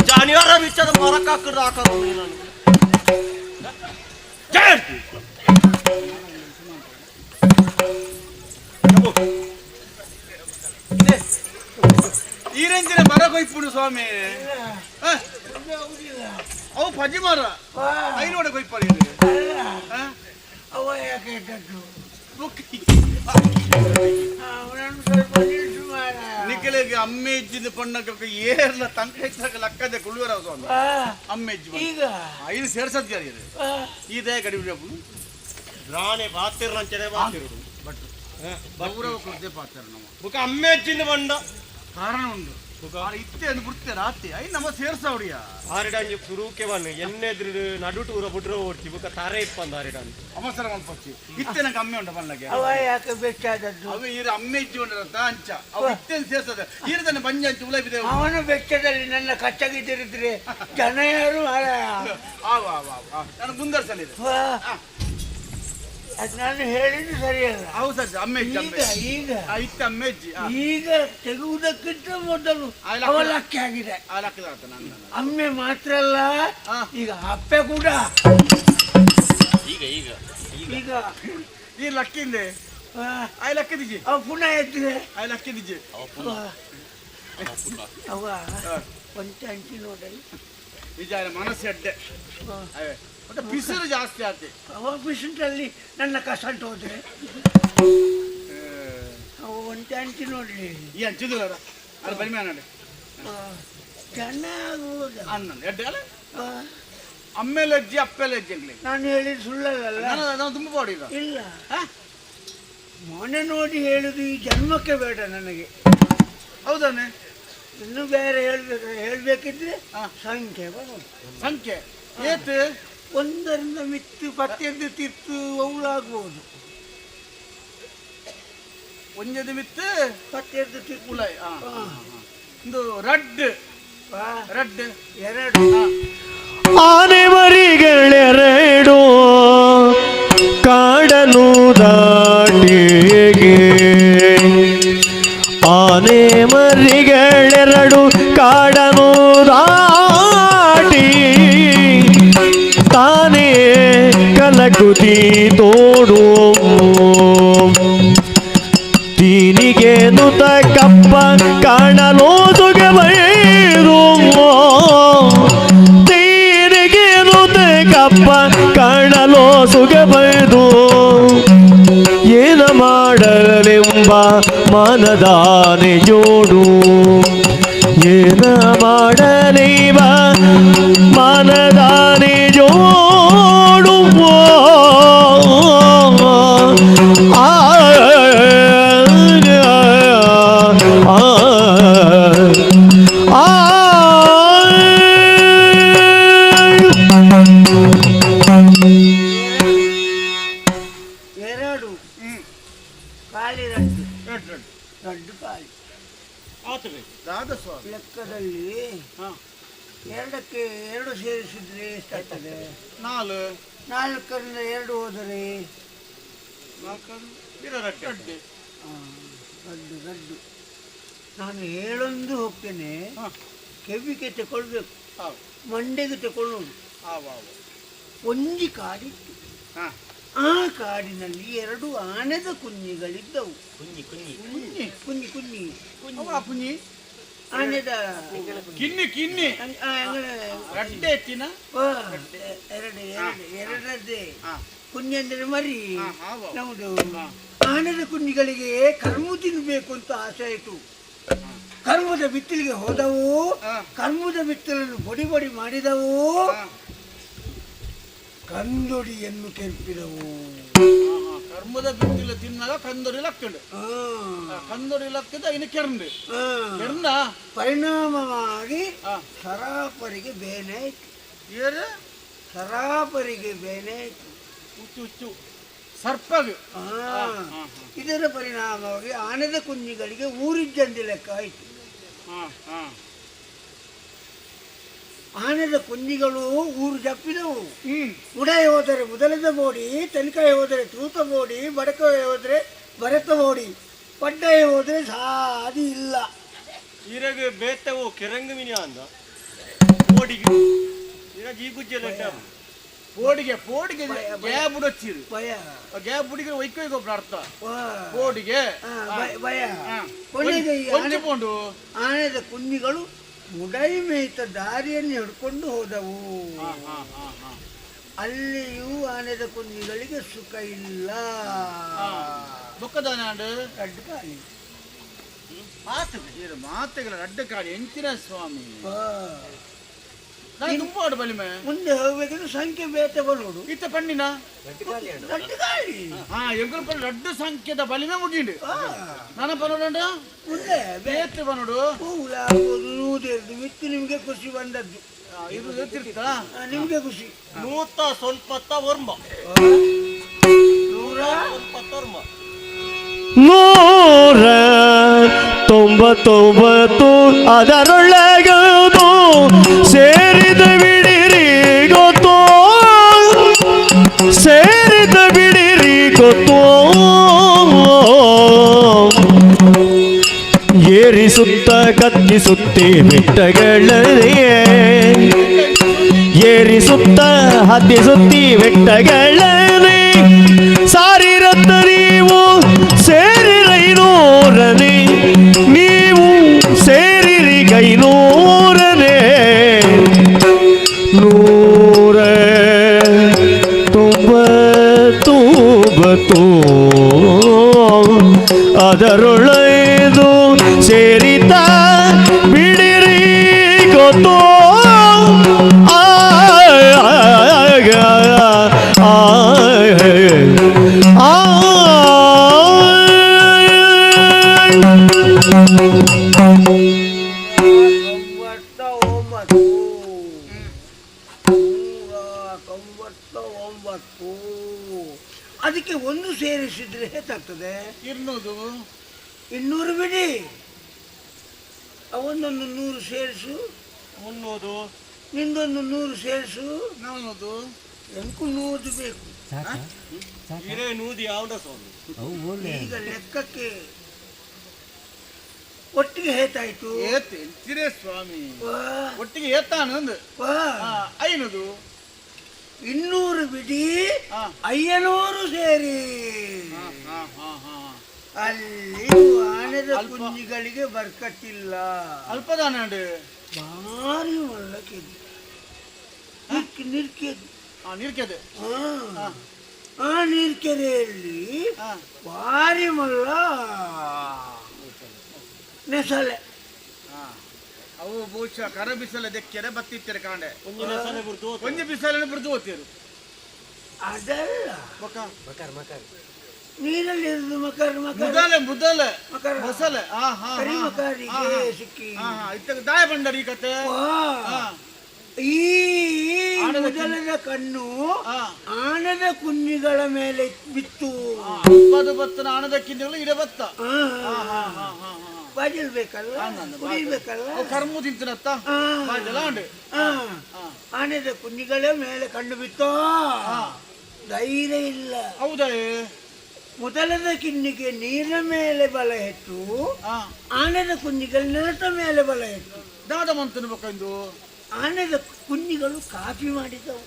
ಜಾನಿವಾರ ಬಿಚ್ಚದ ಮರಕ್ಕೆ ಹಾಕಿದ್ರೆ ಹಾಕೋದು ನಾನು ಈ ರೇಂಜಿನ ಮರ ಕೊಯ್ಪುಡು ಸ್ವಾಮಿ ಅವು ಪಜಿ ಮರ ಐನೋಡ ಕೊಯ್ಪಾಡಿ ಅವ ಯಾಕೆ ಇದ್ದದ್ದು ನಿಖಿಲಿಗೆ ಅಮ್ಮೆ ಇಜ್ಜಿದ ಪಣ್ಣಕ್ಕೆ ಏರ್ಲ ತಂಕ ಲಕ್ಕದೆ ಕುಳುವರ ಸ್ವಾಮಿ ಅಮ್ಮೆ ಇಜ್ಜಿ ಈಗ ಐದು ಸೇರ್ಸದ್ ಜಾರಿ ಇದೇ ಗಡಿ ರಾಣೆ ಬಾತಿರ್ರಂಚನೆ ಬಾತಿರುಡು ಗೌರವ ಕೊಡದೆ ಪಾತ್ರ ನಮ್ಮ ಬುಕ ಅಮ್ಮೆ ಇಜ್ಜಿಂದ ಬಂಡ ಕಾರಣ ಉಂಟು ಇತ್ತೆ ಅಂದು ಬಿಡ್ತೆ ರಾತ್ರಿ ಐ ನಮ್ಮ ಸೇರ್ಸವಡಿಯ ಆರಿಡಾಂಜಿ ಸುರುಕೆ ಬನ್ನು ಎನ್ನೆದ್ರು ನಡುಟು ಊರ ಬಿಟ್ರೆ ಓಡ್ತಿ ಬುಕ ತಾರೆ ಇಪ್ಪಂದು ಆರಿಡಾಂಜಿ ಅವಸರ ಮಲ್ಪಚ್ಚಿ ಇತ್ತೆ ನಂಗೆ ಅಮ್ಮೆ ಉಂಟ ಬಣ್ಣಗೆ ಅವ ಯಾಕೆ ಬೆಚ್ಚಾದದ್ದು? ಅವ ಈರ ಅಮ್ಮೆ ಇಜ್ಜಿ ಉಂಟ ಅಂಚ ಅವ ಇತ್ತೆ ಸೇರ್ಸದ ಈರದನ್ನ ಬಂಜ ಅಂಚ ಉಳ ಬಿದೆ ಅವನು ಬೆಚ್ಚದಲ್ಲಿ ನನ್ನ ಕಚ್ಚಾಗಿದ್ದಿರಿದ್ರೆ ಜನ ಯಾರು ನಾನು ಮುಂದರ್ಸಲಿದೆ ಅದು ನಾನು ಹೇಳಿದ್ದು ಸರಿಯಲ್ಲ. ಹೌದು ಸರ್ ಅಮ್ಮೆ ಈಗ ಈಗ ಇತ್ತೆ ಅಮ್ಮೆ ಇಜ್ಜಿ ಈಗ ತೆಗುವುದಕ್ಕಿಂತ ಮೊದಲು ಅವಲಕ್ಕಿ ಆಗಿದೆ. ಅಮ್ಮೆ ಮಾತ್ರ ಅಲ್ಲ ಈಗ ಅಪ್ಪೆ ಕೂಡ ಈಗ ಈಗ ಈಗ ಈ ಲಕ್ಕಿಂದೆ ಆಯ್ ಲಕ್ಕದಿಜಿ ಅವ ಪುನಃ ಎದ್ದಿದೆ. ಆಯ್ ಲಕ್ಕಿದಿಜಿ ಅವ ಪಂಚ ಅಂಚಿ ನೋಡಲಿ ನಿಜ ಮನಸ್ಸು ಅಡ್ಡೆ ಮತ್ತೆ ಬಿಸಿಲು ಜಾಸ್ತಿ ಆಯ್ತು. ಅವ ಬಿಸಿಲಲ್ಲಿ ನನ್ನ ಕಸಂಟ್ ಹೋದ್ರೆ ಅವ ಒಂಟೆ ಅಂಚಿ ನೋಡ್ಲಿ ಈ ಅಂಚಿದ ಅದು ಬರಿಮೆ ನೋಡಿ ಚೆನ್ನಾಗುವುದು ಅನ್ನೊಂದು ಎಡ್ಡೆ ಅಲ್ಲ ಅಮ್ಮೆಲೆಜ್ಜಿ ಅಪ್ಪೆಲೆಜ್ಜಿ ನಾನು ಹೇಳಿದ್ ಸುಳ್ಳಲ್ಲ. ನಾನು ತುಂಬ ಬಾಡಿಲ್ಲ. ಇಲ್ಲ, ಮೊನ್ನೆ ನೋಡಿ ಹೇಳುದು ಈ ಜನ್ಮಕ್ಕೆ ಬೇಡ ನನಗೆ. ಹೌದಾನೆ? ಇನ್ನು ಬೇರೆ ಹೇಳ್ಬೇಕಿದ್ರೆ ಸಂಖ್ಯೆ ಸಂಖ್ಯೆ ಏತ್ 1ರಿಂದ ಮಿತ್ತು 10 ತಿತ್ತು ಅವಳಾಗ್ಬೋದು. 1 ಮಿತ್ತು 10 ತಿತ್ತು ಉಳಾಯ್. ಒಂದು ರಡ್ 2 ಆನೆ ಮರಿಗಳೆರಡು ಕಾಡನು ದಾಟಿಗೆ, ಆನೆ ಮರಿಗಳೆರಡು ಕಾಡನು ದಾಟಿ ತಾನೇ ಕಲಕುತಿ ತೋಡು ತೀನಿಗೆ ನುತ ಕಪ್ಪ ಕಾಣಲು ಸುಗಬೈದು, ತೀನಿಗೆ ನುತ ಕಪ್ಪ ಕಾಣಲು ಸುಗಬೈದು ಏನ ಮಾಡಲೆಂಬ ಮನದಾನೆ ಜೋಡು, ಏನ ಮಾಡಲೇವ ಮನದಾನೆ ಜೋಡು. ಎರಡು ಕಾಲಿ ರಡ್ಡು ಕಾಲಿ ಲೆಕ್ಕದಲ್ಲಿ 2ಕ್ಕೆ 2 ಸೇರಿಸಿದ್ರೆ ಎಷ್ಟಾಗ್ತದೆ? 4ರಿಂದ 2 ಹೋದರೆ ರಡ್ಡು. ನಾನು ಹೇಳೊಂದು ಹೋಗ್ತೇನೆ, ಕೆವಿಗೆ ತಗೊಳ್ಬೇಕು, ಮಂಡೆಗೆ ತಗೊಳ್ಳೋದು. ಒಂಜಿ ಕಾಡಿತ್ತು, ಆ ಕಾಡಿನಲ್ಲಿ 2 ಆನೆದ ಕುഞ്ഞിಗಳಿದ್ದವು. ಕುഞ്ഞി ಆನೆದ ಕಿನ್ನಿ ಎರಡದೇ ಕುഞ്ഞി ಅಂದರೆ ಮರಿ. ನಮ್ದು ಆನೆದ ಕುഞ്ഞിಗಳಿಗೆ ಕರ್ಮು ತಿನ್ಬೇಕು ಅಂತ ಆಸೆ ಆಯಿತು. ಕರ್ಮದ ಬಿತ್ತಲಿಗೆ ಹೋದವು, ಕರ್ಮದ ಬಿತ್ತಲನ್ನು ಬಡಿ ಮಾಡಿದವು, ಕಂದೊಡಿಯನ್ನು ಕೆರ್ಪಿದವು. ಕರ್ಮದ ಬಿತ್ತಿಲ್ಲ ತಿನ್ನಾಗ ಕಂದೊಡಿ ಲಕ್ಕಂಡು, ಕಂದೊಡಿ ಲಕ್ಕದ ಇನ್ನು ಕೆರಂಡು ಪರಿಣಾಮವಾಗಿ ಸರಾಪರಿಗೆ ಬೇನೆ ಆಯ್ತು. ಸರಾಪರಿಗೆ ಬೇನೆ ಆಯ್ತು, ಹುಚ್ಚು ಸರ್ಪಗ. ಇದರ ಪರಿಣಾಮವಾಗಿ ಆನೆದ ಕುഞ്ഞിಗಳಿಗೆ ಊರಿದ್ದಂತೆ ಲೆಕ್ಕ ಆಯ್ತು. ಆನೆದ ಕುഞ്ഞിಗಳು ಊರು ಜಪ್ಪಿದವು. ಉಡಾಯ ಹೋದರೆ ಮೊದಲದ ಬೋಡಿ, ತೆನಕಾಯಿ ಹೋದರೆ ತೂತ ಬೋಡಿ, ಬಡಕಾಯಿ ಹೋದರೆ ಬರತ ಬೋಡಿ, ಪಡ್ಡಾಯ ಹೋದರೆ ಸಾದಿ ಇಲ್ಲ. ಇರಗ ಬೇತವು ಕೆರಂಗ ಮಿನಿ ಅಂದ ಓಡಿಗೆ ಇರಗ ಈ ಗುಜ್ಜೆ ಲಟ್ಟ ಪೋಡಿಗೆ ಗ್ಯಾಪ್ ಬಿಡೊಚ್ಚಿರು ಭಯ ಗ್ಯಾಪ್ ಬಿಡಿಗೆ ಒಯ್ಕೊ ಅರ್ಥ ಪೋಡಿಗೆ ಭಯ. ಆನೆದ ಕುഞ്ഞിಗಳು ಮುಡೈ ಮೇಯ್ತ ದಾರಿಯನ್ನು ಹಿಡ್ಕೊಂಡು ಹೋದವು. ಅಲ್ಲಿಯೂ ಆನೆದ ಕುഞ്ഞിಗಳಿಗೆ ಸುಖ ಇಲ್ಲ. ರಡ್ಡು ಕಾಲಿ ಮಾತೆಗಳ ರಡ್ಡು ಕಾಲಿ ಎಂಚಿನ ಸ್ವಾಮಿ. ಮುಂದೆ ಹೋಗ್ಬೇಕಂದ್ರೆ ಸಂಖ್ಯೆ ಬೇತೆ ಬರೋಡು ಇತ್ತ ಪಣ್ಣಿನ ರಡ್ಡು ಕಾಲಿ. ಎಂಕಲ್ ಪಣ್ಣ ರಡ್ಡು ಸಂಖ್ಯೆದ ಬಲಿಮೆ ಮುಗಿಂಡು ನನ್ನ ಪನ್ನೋಡ ಮುಂದೆ ಬೇತೆ ಪನ್ನೋಡು ನೂದೇರ್ದು ಮಿತ್ತು ನಿಮ್ಗೆ ಖುಷಿ ಬಂದದ್ದು. ಇದು ಗೊತ್ತಿರ್ತ ನಿಮ್ಗೆ ಖುಷಿ. ನೂತ ಸ್ವಲ್ಪ ವರ್ಮ 199 ಅದರೊಳಗದು ಸೇರಿದ ಬಿಡಿರಿ ಗೊತ್ತೋ, ಸೇರಿದ ಬಿಡಿರಿ ಗೊತ್ತೋ, ಏರಿಸುತ್ತ ಕತ್ತಿಸುತ್ತಿ ಬೆಟ್ಟಗಳೇ, ಏರಿಸುತ್ತ ಹತ್ತಿಸುತ್ತಿ ಬೆಟ್ಟಗಳೇ, ಸಾರಿರತ್ತ ನೀವು ಸೇರಿರೈನೂರನೇ, ನೀವು ಸೇರಿರಿ ಗೈನೂರನೇ, 199 ಅದರೊಳದು ಸೇರಿತ ಬಿಡಿರಿ ಗೊತ್ತೋ. ಬರ್ತದೆ? 200 ಬಿಡಿ, ಅವನೊಂದು 100 ಸೇರಿಸು. 300 ನಿಂದೊಂದು 100 ಸೇರಿಸು. 400 ಎಂಕು 100 ಬೇಕು. ಇರೇ ನೂದಿ ಯಾವ್ದ ಸ್ವಾಮಿ? ಈಗ ಲೆಕ್ಕಕ್ಕೆ ಒಟ್ಟಿಗೆ ಹೇತಾಯ್ತು. ಏತಿರೆ ಸ್ವಾಮಿ, ಒಟ್ಟಿಗೆ ಏತಾನಂದು 500 200 ಬಿಡಿ, 500 ಸೇರಿ. ಅಲ್ಲಿ ಆನೆದ ಕುಂಜಿಗಳಿಗೆ ಬರ್ಕಟ್ಟಿಲ್ಲ. ಅಲ್ಪದಾನ ಭಾರಿ ಒಳ್ಳಕ್ಕಿದ್ದು ನಿರ್ಕೆದು. ಆ ನೀರ್ಕೆರೆಯಲ್ಲಿ ಭಾರಿ ಮಲ್ಲ ನೆಸಲೆ. ಅವು ಬಹುಶಃ ಕರ ಬಿಸಲ ದೆಕ್ಕೆರೆ ಬತ್ತಿತ್ತಾರೆ ಕಾಂಡೆ. ಒಂಜಿ ಬಿಸಲನ್ನು ಬಿಡ್ದು ಓದ್ತೀರು. ಅದಲ್ಲ ನೀರಲ್ಲಿ ಇರುದು ಮಕರ್ ಮುದಲೆ ಮೊಸಲೆ ಕರಿಮಕಾರಿಗೆ ಸಿಕ್ಕಿ ದಾಯ ಬಂಡರಿ ಕತೆ. ಈ ಮೊದಲದ ಕಣ್ಣು ಆನದ ಕುಂಜಿಗಳ ಮೇಲೆ ಬಿತ್ತು. ಬತ್ತನ ಆನದ ಕಿಂಡಿಗಳು ಇಡ ಬತ್ತ ಬಾಜಿಲ್ಬೇಕಲ್ಲ, ಕುಡಿಬೇಕಲ್ಲ. ಕರ್ಮು ತಿಂತನತ್ತ ಆನೆದ ಕುಂಜಿಗಳ ಮೇಲೆ ಕಣ್ಣು ಬಿತ್ತೋ. ಧೈರ್ಯ ಇಲ್ಲ. ಹೌದಾ? ಮೊದಲದ ಕಿನ್ನಿಗೆ ನೀರಿನ ಮೇಲೆ ಬಲ ಹೆಚ್ಚು, ಆನೆದ ಕುಂಜಿಗಳ ನೆಲದ ಮೇಲೆ ಬಲ ಹೆಚ್ಚು. ದಾದ ಮಂತನ ಬೇಕೆಂದು ಆನೆದ ಕುಂಜಿಗಳು ಕಾಫಿ ಮಾಡಿದವು.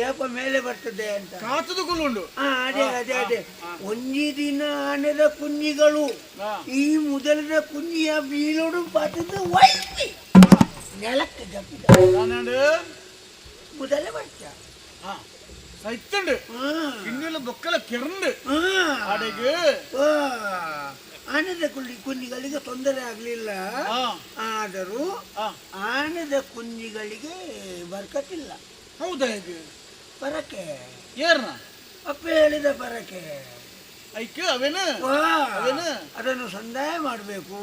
ಯಾಪ ಮೇಲೆ ಬರ್ತದೆ ಅಂತ ಕಾತುದುಗುಳ್ಳುಂಡು. ಅದೇ ಅದೇ ಅದೇ ಒಂಜಿ ದಿನ ಆನೆದ ಕುಂಜಿಗಳು ಈ ಮೊದಲದ ಕುಂಜಿಯ ಬೀಳೋಡು ಪಾತದ ವೈಕಿ ನೆಲಕ್ಕೆ ಜಪ್ಪಿದ ಮೊದಲೇ ಬರ್ತ ಸೈತಂಡು ಇನ್ನೆಲ್ಲ ಬೊಕ್ಕಲ ಕೆರಂಡು ಅಡೆಗೆ ಆನೆದ ಕುಂಜಿಗಳಿಗೆ ತೊಂದರೆ ಆಗಲಿಲ್ಲ. ಆದರೂ ಆನೆದ ಕುಂಜಿಗಳಿಗೆ ಬರ್ಕತ್ತಿಲ್ಲ. ಹೌದಾ? ಇದು ಪರಕೆ ಏರ್ನ ಅಪ್ಪ ಹೇಳಿದ ಪರಕೆ ಐಕೆ ಅವೇನು ಅದನ್ನು ಸಂದಾಯ ಮಾಡಬೇಕು.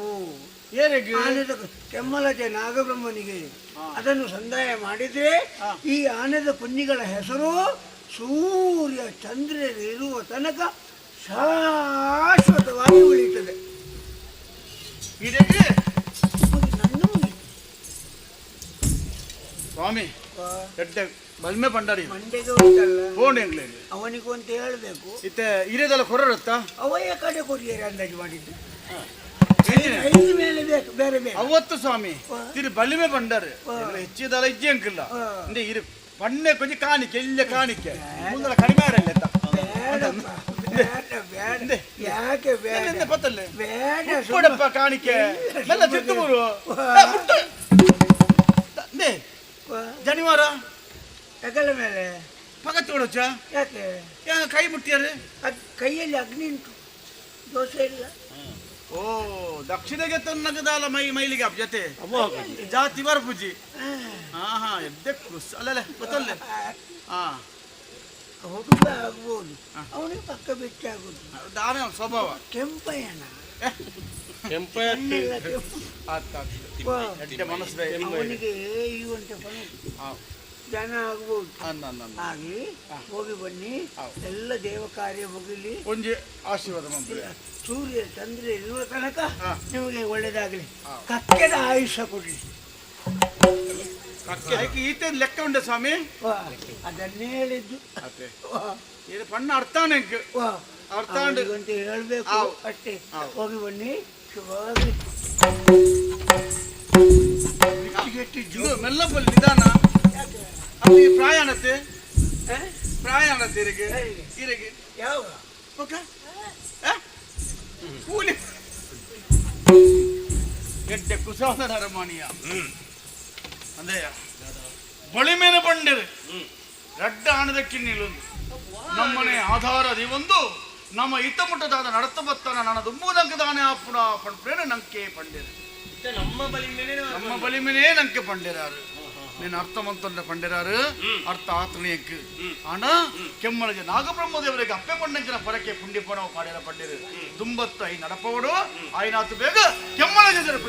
ಏನಿಗೆ ಆನೆದ ಕೆಮ್ಮಲಜೆ ನಾಗಬ್ರಹ್ಮನಿಗೆ ಅದನ್ನು ಸಂದಾಯ ಮಾಡಿದ್ರೆ ಈ ಆನೆದ ಕುಂಜಿಗಳ ಹೆಸರು ಸೂರ್ಯ ಚಂದ್ರರಿರುವ ತನಕ ಶಾಶ್ವತವಾಗಿ ಉಳಿಯುತ್ತದೆ. ಸ್ವಾಮಿ ಬಲ್ಮೆ ಪಂಡರಿ ಮಂಡೆಗೆ ಉಂಟಲ್ಲ ಬೋಂಡೆಂಗ್ಲೆ ಅವನಿಗೂ ಅಂತ ಹೇಳ್ಬೇಕು. ಇತ್ತೆ ಇರೇದಲ್ಲ ಕೊರತ್ತ ಅವಯ್ಯ ಕಡೆ ಕೊರಿಯರ್ ಅಂದಾಜು ಮಾಡಿದ್ದು ಮೇಲೆ ಬೇಕು ಬೇರೆ ಬೇರೆ ಅವತ್ತು ಸ್ವಾಮಿ ತಿರು ಬಲಿಮೆ ಪಂಡರು ಹೆಚ್ಚಿದಲ್ಲ ಇಜ್ಜೆ ಅಂಕಿಲ್ಲ ಇಂದೆ ಇರು ಪಣ್ಣೆ ಕೊಂಚ ಕಾಣಿಕೆ ಇಲ್ಲ ಕಾಣಿಕೆ ಮುಂದಲ ಕಡಿಮೆ ಆಡಲ್ಲ ಯಾಕೆ ಬೇಡ ಪತ್ತಲ್ಲ ಬೇಡ ಕೊಡಪ್ಪ ಕಾಣಿಕೆ ಎಲ್ಲ ತಿಂದು ಜನಿವಾರ ಎಗಲ ಮೇಲೆ ಪಗತ್ತು ಕೊಡೋಚ ಯಾಕೆ ಕೈ ಮುಟ್ಟಿಯಾರೆ ಕೈಯಲ್ಲಿ ಅಗ್ನಿ ಉಂಟು, ದೋಸೆ ಇಲ್ಲ. ಓ ದಕ್ಷಿಣಗೆ ತನ್ನಗದಾಲ ಮೈಲಿಗೆ ಜೊತೆ ಜಾತಿ ಬರ್ಪುಜಿ ಎದ್ದೆ ಅಲ್ಲಲ್ಲ ಗೊತ್ತಲ್ಲ ಹುಡುಗ ಆಗ್ಬೋದು, ಅವನಿಗೆ ಪಕ್ಕ ಬೆಚ್ಚ ಆಗುದು. ದಾನ ಸ್ವಭಾವ ಕೆಂಪಯ್ಯನ ಅವನಿಗೆ ಇವಂತೆ ಜನ ಆಗ್ಬೋದು. ಹಾಗೆ ಹೋಗಿ ಬನ್ನಿ, ಎಲ್ಲ ದೇವ ಕಾರ್ಯ ಮುಗಿಲಿ, ಒಂಜಿ ಆಶೀರ್ವಾದ ಸೂರ್ಯ ಚಂದ್ರ ಇರುವ ತನಕ ನಿಮಗೆ ಒಳ್ಳೇದಾಗಲಿ, ಕಕ್ಕೆದ ಆಯುಷ್ಯ ಕೊಡ್ಲಿ. ಈತ ಲೆಕ್ಕ ಉಂಟೆ ಸ್ವಾಮಿ? ಅದನ್ನೇ ಹೇಳಿದ್ದು. ಇದು ಪಣ್ಣ ಅರ್ಥಾನೆ ಅರ್ಥ ಅಂತ ಹೇಳ್ಬೇಕು ಅಷ್ಟೇ. ಹೋಗಿ ಬನ್ನಿ, ಶುಭವಾಗಿ. ಮೆಲ್ಲ ಬಲ್ಲಿ ನಿಧಾನ. ಅಲ್ಲಿ ಪ್ರಯಾಣತೆ ಪ್ರಯಾಣತೆ ಇರಗೆ ಯಾವ ಕೂಲಿ ಎಡ್ಡೆ ಕುಸಾದ ರಮಣೀಯ ಅಂದಯ್ಯ ಬಳಿಮೇನ ಬಂಡಿರು ರಡ್ಡ ಆಣದಕ್ಕೆ ನಿಲ್ಲೊಂದು ನಮ್ಮನೆ ಆಧಾರದಿ ಒಂದು ನಮ್ಮ ಇತ್ತಮುಟ್ಟದಾದ ನಡತ ಬತ್ತನ ನನ್ನ ದುಂಬುದಂಕದಾನೆ ಆಪುಣ ಪಂಡ್ರೇನ ನಂಕೆ ಪಂಡಿರು ನಮ್ಮ ಬಲಿಮೇನೆ ನಂಕೆ ಪಂಡಿರಾರು నేను అర్థమంతుండే పండిరారు అర్థ ఆత్మీయకు ఆన ಕೆಮ್ಮಳಜ ನಾಗಬ್ರಹ್ಮದೇವರಿಗೆ ಅಪ್ಪೆ ಪಂಡಂಕಿನ ಪರಕ್ಕೆ ಪುಂಡಿ ಪಣವ ಪಾಡಿರ ಪಂಡಿರು ದುಂಬತ್ತು ಐ ನಡಪವಡು ಆಯ್ನಾತು ಬೇಗ ಕೆಮ್ಮಳಜ ಜರಪು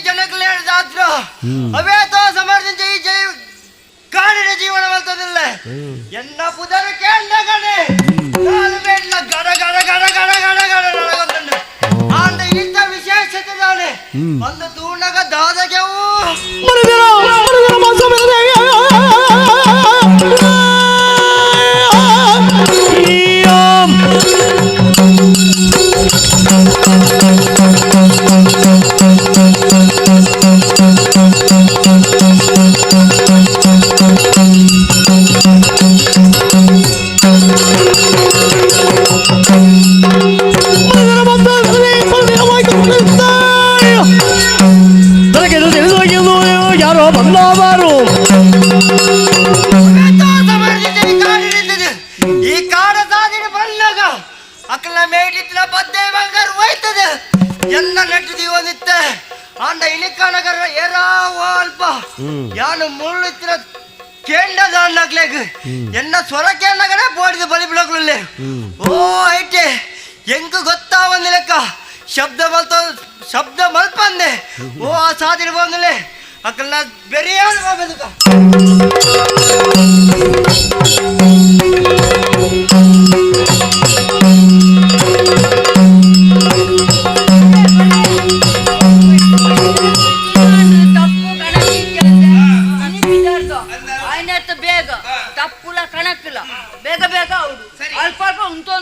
ಜನಕ್ಕೆ ಹೇಳಿದಾತ್ರ ಅವೇತೋ ಸಮರ್ಥಿಂಚ ಈ ಕಾಡಿನ ಜೀವನ ಬರ್ತದಿಲ್ಲ ಎನ್ನ ಪುದರ ಕೇಂದ್ರಗಣೆ ಕಾಲು ಬೇಡ ಗಡ ಗಡ ಗಡ ಗಡ ಗಡ ಗಡ ನಡಗೊಂಡು ಆಂಡ ಇಂಥ ವಿಶೇಷತೆ ನಾಳೆ ಒಂದು ತೂಣಗ ದಾದಗೆವು ಯಾರೋ ಬಂದವರು ಈ ಕಾಡ ಸಾಧಿನ ಬಂದಾಗ ಅಕ್ಕಲ ಮೇಟಿತ್ತಿನ ಪದ್ದೆ ಬಂಗಾರ ಹೋಯ್ತದೆ ಎಲ್ಲ ನೆಟ್ಟು ಒಂದಿತ್ತೆ ಅಂಡ ಇಳಿಕಾನಗರ ಏರಾ ಅಲ್ಪ ಯಾನು ಮುಳ್ಳಿತ್ತಿನ ಕೇಂಡದ ಅನ್ನಕ್ಲೇಗ ಎನ್ನ ಸ್ವರಕ್ಕೆ ಅನ್ನಗಡೆ ಬೋಡಿದ ಬಲಿ ಬಿಳಕುಲ್ಲೇ ಓ ಐಟೆ ಹೆಂಗ್ ಗೊತ್ತಾ ಒಂದು ಲೆಕ್ಕ ಶಬ್ದ ಮಲ್ಪಂದೆ ಓ ಆ ಸಾಧಿನ ಬಂದಲೇ ಅಕ್ಕಲ್ಲ ಬೆರಿಯಾದ ಬಾಬೆದುಕ ಬೇಗ ತಪ್ಪುಲ ಕಣಕ್ಕಿಲ್ಲ ಬೇಗ ಬೇಗ ಹೌದು ಅಲ್ಪ ಅಲ್ಪ ಉಂಟು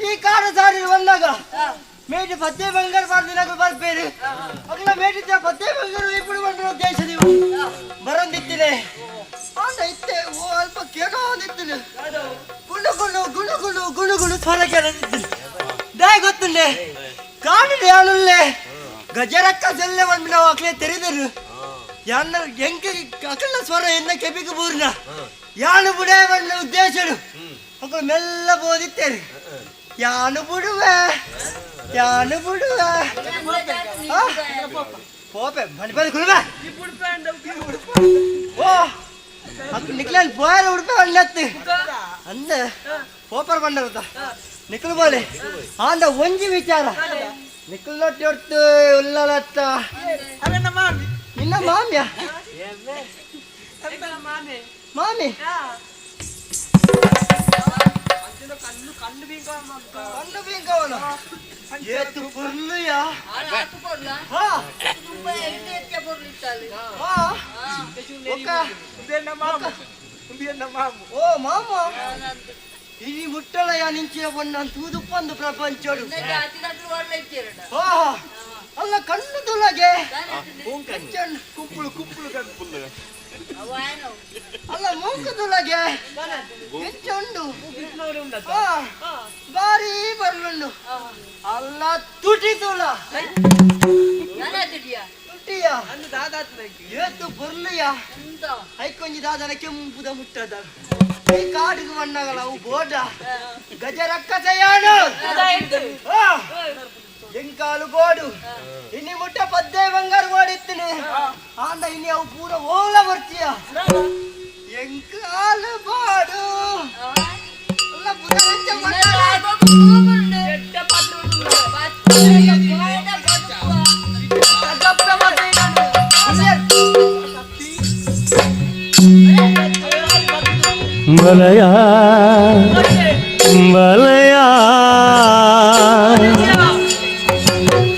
ಈ ಕಾಡ ಸಾರಿ ಬಂದಾಗ ಮೇಟಿ ಪದ್ದೆ ಬಂಗಾರ ಬರ್ದಿನಾಗ ಬರ್ಬೇಡಿ ಅಗಲ ಮೇಟಿದ್ದ ಪದ್ದೆ ಬಂಗಾರ ಇಬ್ಬರು ಬಂದ್ರು ದೇಶದಿ ಬರಂದಿತ್ತಿದೆ ಅಂದ ಇತ್ತೆ ಓ ಅಲ್ಪ ಕೇಗ ಒಂದಿತ್ತಿದೆ ಗುಂಡು ಗುಂಡು ಗುಂಡು ಗುಂಡು ಗುಂಡು ಗುಂಡು ಸ್ವರ ಕೇಳಿದ್ದಿಲ್ಲ ದಾಯ್ ಗೊತ್ತುಂಡೆ ಕಾಣಿದೆ ಯಾನುಲ್ಲೆ ಗಜರಕ್ಕ ಸೆಲ್ಲೆ ಬಂದು ನಾವು ಅಕ್ಲೆ ತೆರೆದರು ಯಾನ ಹೆಂಗೆ ಅಕಲ ಸ್ವರ ಎನ್ನ ಕೆಬಿಗೆ ಬೂರ್ನ ಯಾನು ಬುಡೇ ಬಂದ ಉದ್ದೇಶಡು ಅಕಲು ಮೆಲ್ಲ ಬೋದಿತ್ತೇರಿ ಯಾನು ಬಿಡುವೆ ಪೋಪೆ ಬಲಿ ಬಲಿ ಕುರುವೆ ಓ ಅಕ್ಕ ನಿಕ್ಲೇನ್ ಬೋಯರ ಉಡುಪೆ ಬಂದತ್ತು ಅಂದ ಪೋಪರ್ ಬಂದರುತ್ತ ನಿಕ್ಲು ಬೋಲೆ ಆಂದ ಒಂಜಿ ವಿಚಾರ ನಿಕ್ಲು ನೊಟ್ಟಿ ಹೊಡ್ತು ಉಲ್ಲಲತ್ತ ನಿನ್ನ ಮಾಮ್ಯ ಮಾಮಿ ಕಣ್ಣು ಬೀಂಕವನ ಏತು ಪುರ್ಲುಯ ಓ ಮಾಮ ఇది ముట్టలయ నుంచి ఉన్నంత తూదుపందు ప్రపంచడు అల్ల కన్ను తులగే కుంపులు కుంపులు కన్పులు ಅಲ್ಲ ಮೂಕುದುಲಗೆ ಹೆಚ್ಚುಂಡು ಬಾರಿ ಬರ್ಲುಂಡು ಅಲ್ಲ ತುಟಿತುಲ ತುಟಿಯ ಏತು ಬರ್ಲಿಯ ಐಕೊಂಜಿ ದಾದನ ಕೆಂಪುದ ಮುಟ್ಟದ ಈ ಕಾಡಿಗೆ ಬಣ್ಣಗಳ ಅವು ಬೋಡ ಗಜ ರಕ್ಕಸಯಾನು ಎಂಕಾಲು ಗೋಡು ಇನಿ ಮುಟ್ಟ ಪದ್ದೆ ಬಂಗಾರ ಓಡಿತ್ತಿನಿ ಆಂದ ಇನಿ ಅವು ಪೂರ ಓಲ ಬರ್ತೀಯ ಎಂಕಾಲ ಬಾಡು ಅಲ್ಲ ಬುಧರಂಚ ಬಲಯ ಬಲಯ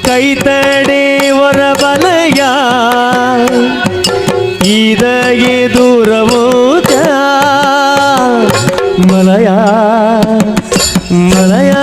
ಕೈತಡೆಯವರ ಬಲಯ ಇದಗೆ ದೂರವೋದ ಮಲಯ ಮಲಯ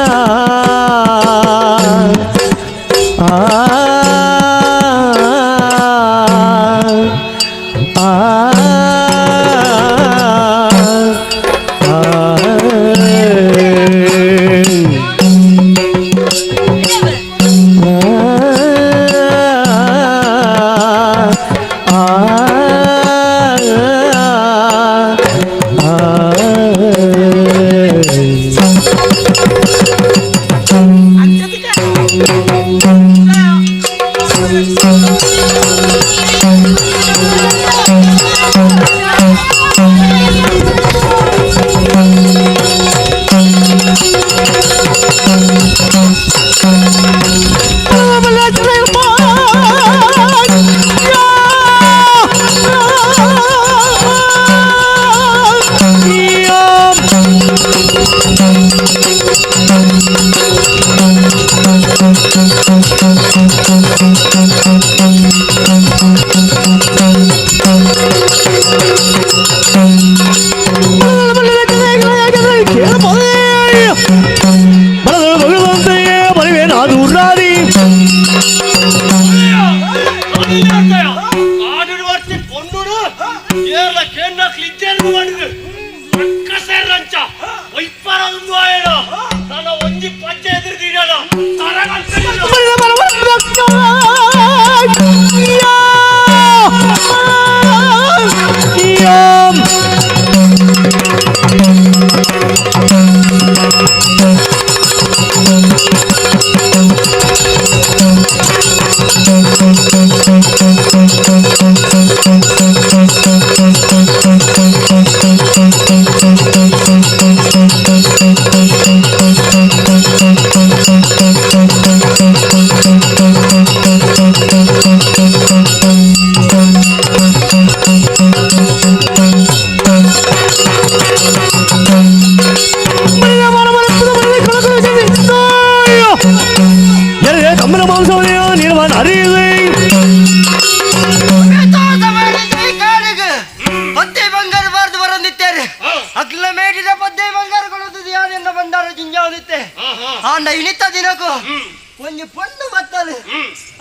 ಒಂಜಿ ಪೊಣ್ಣು ಬತ್ತಲು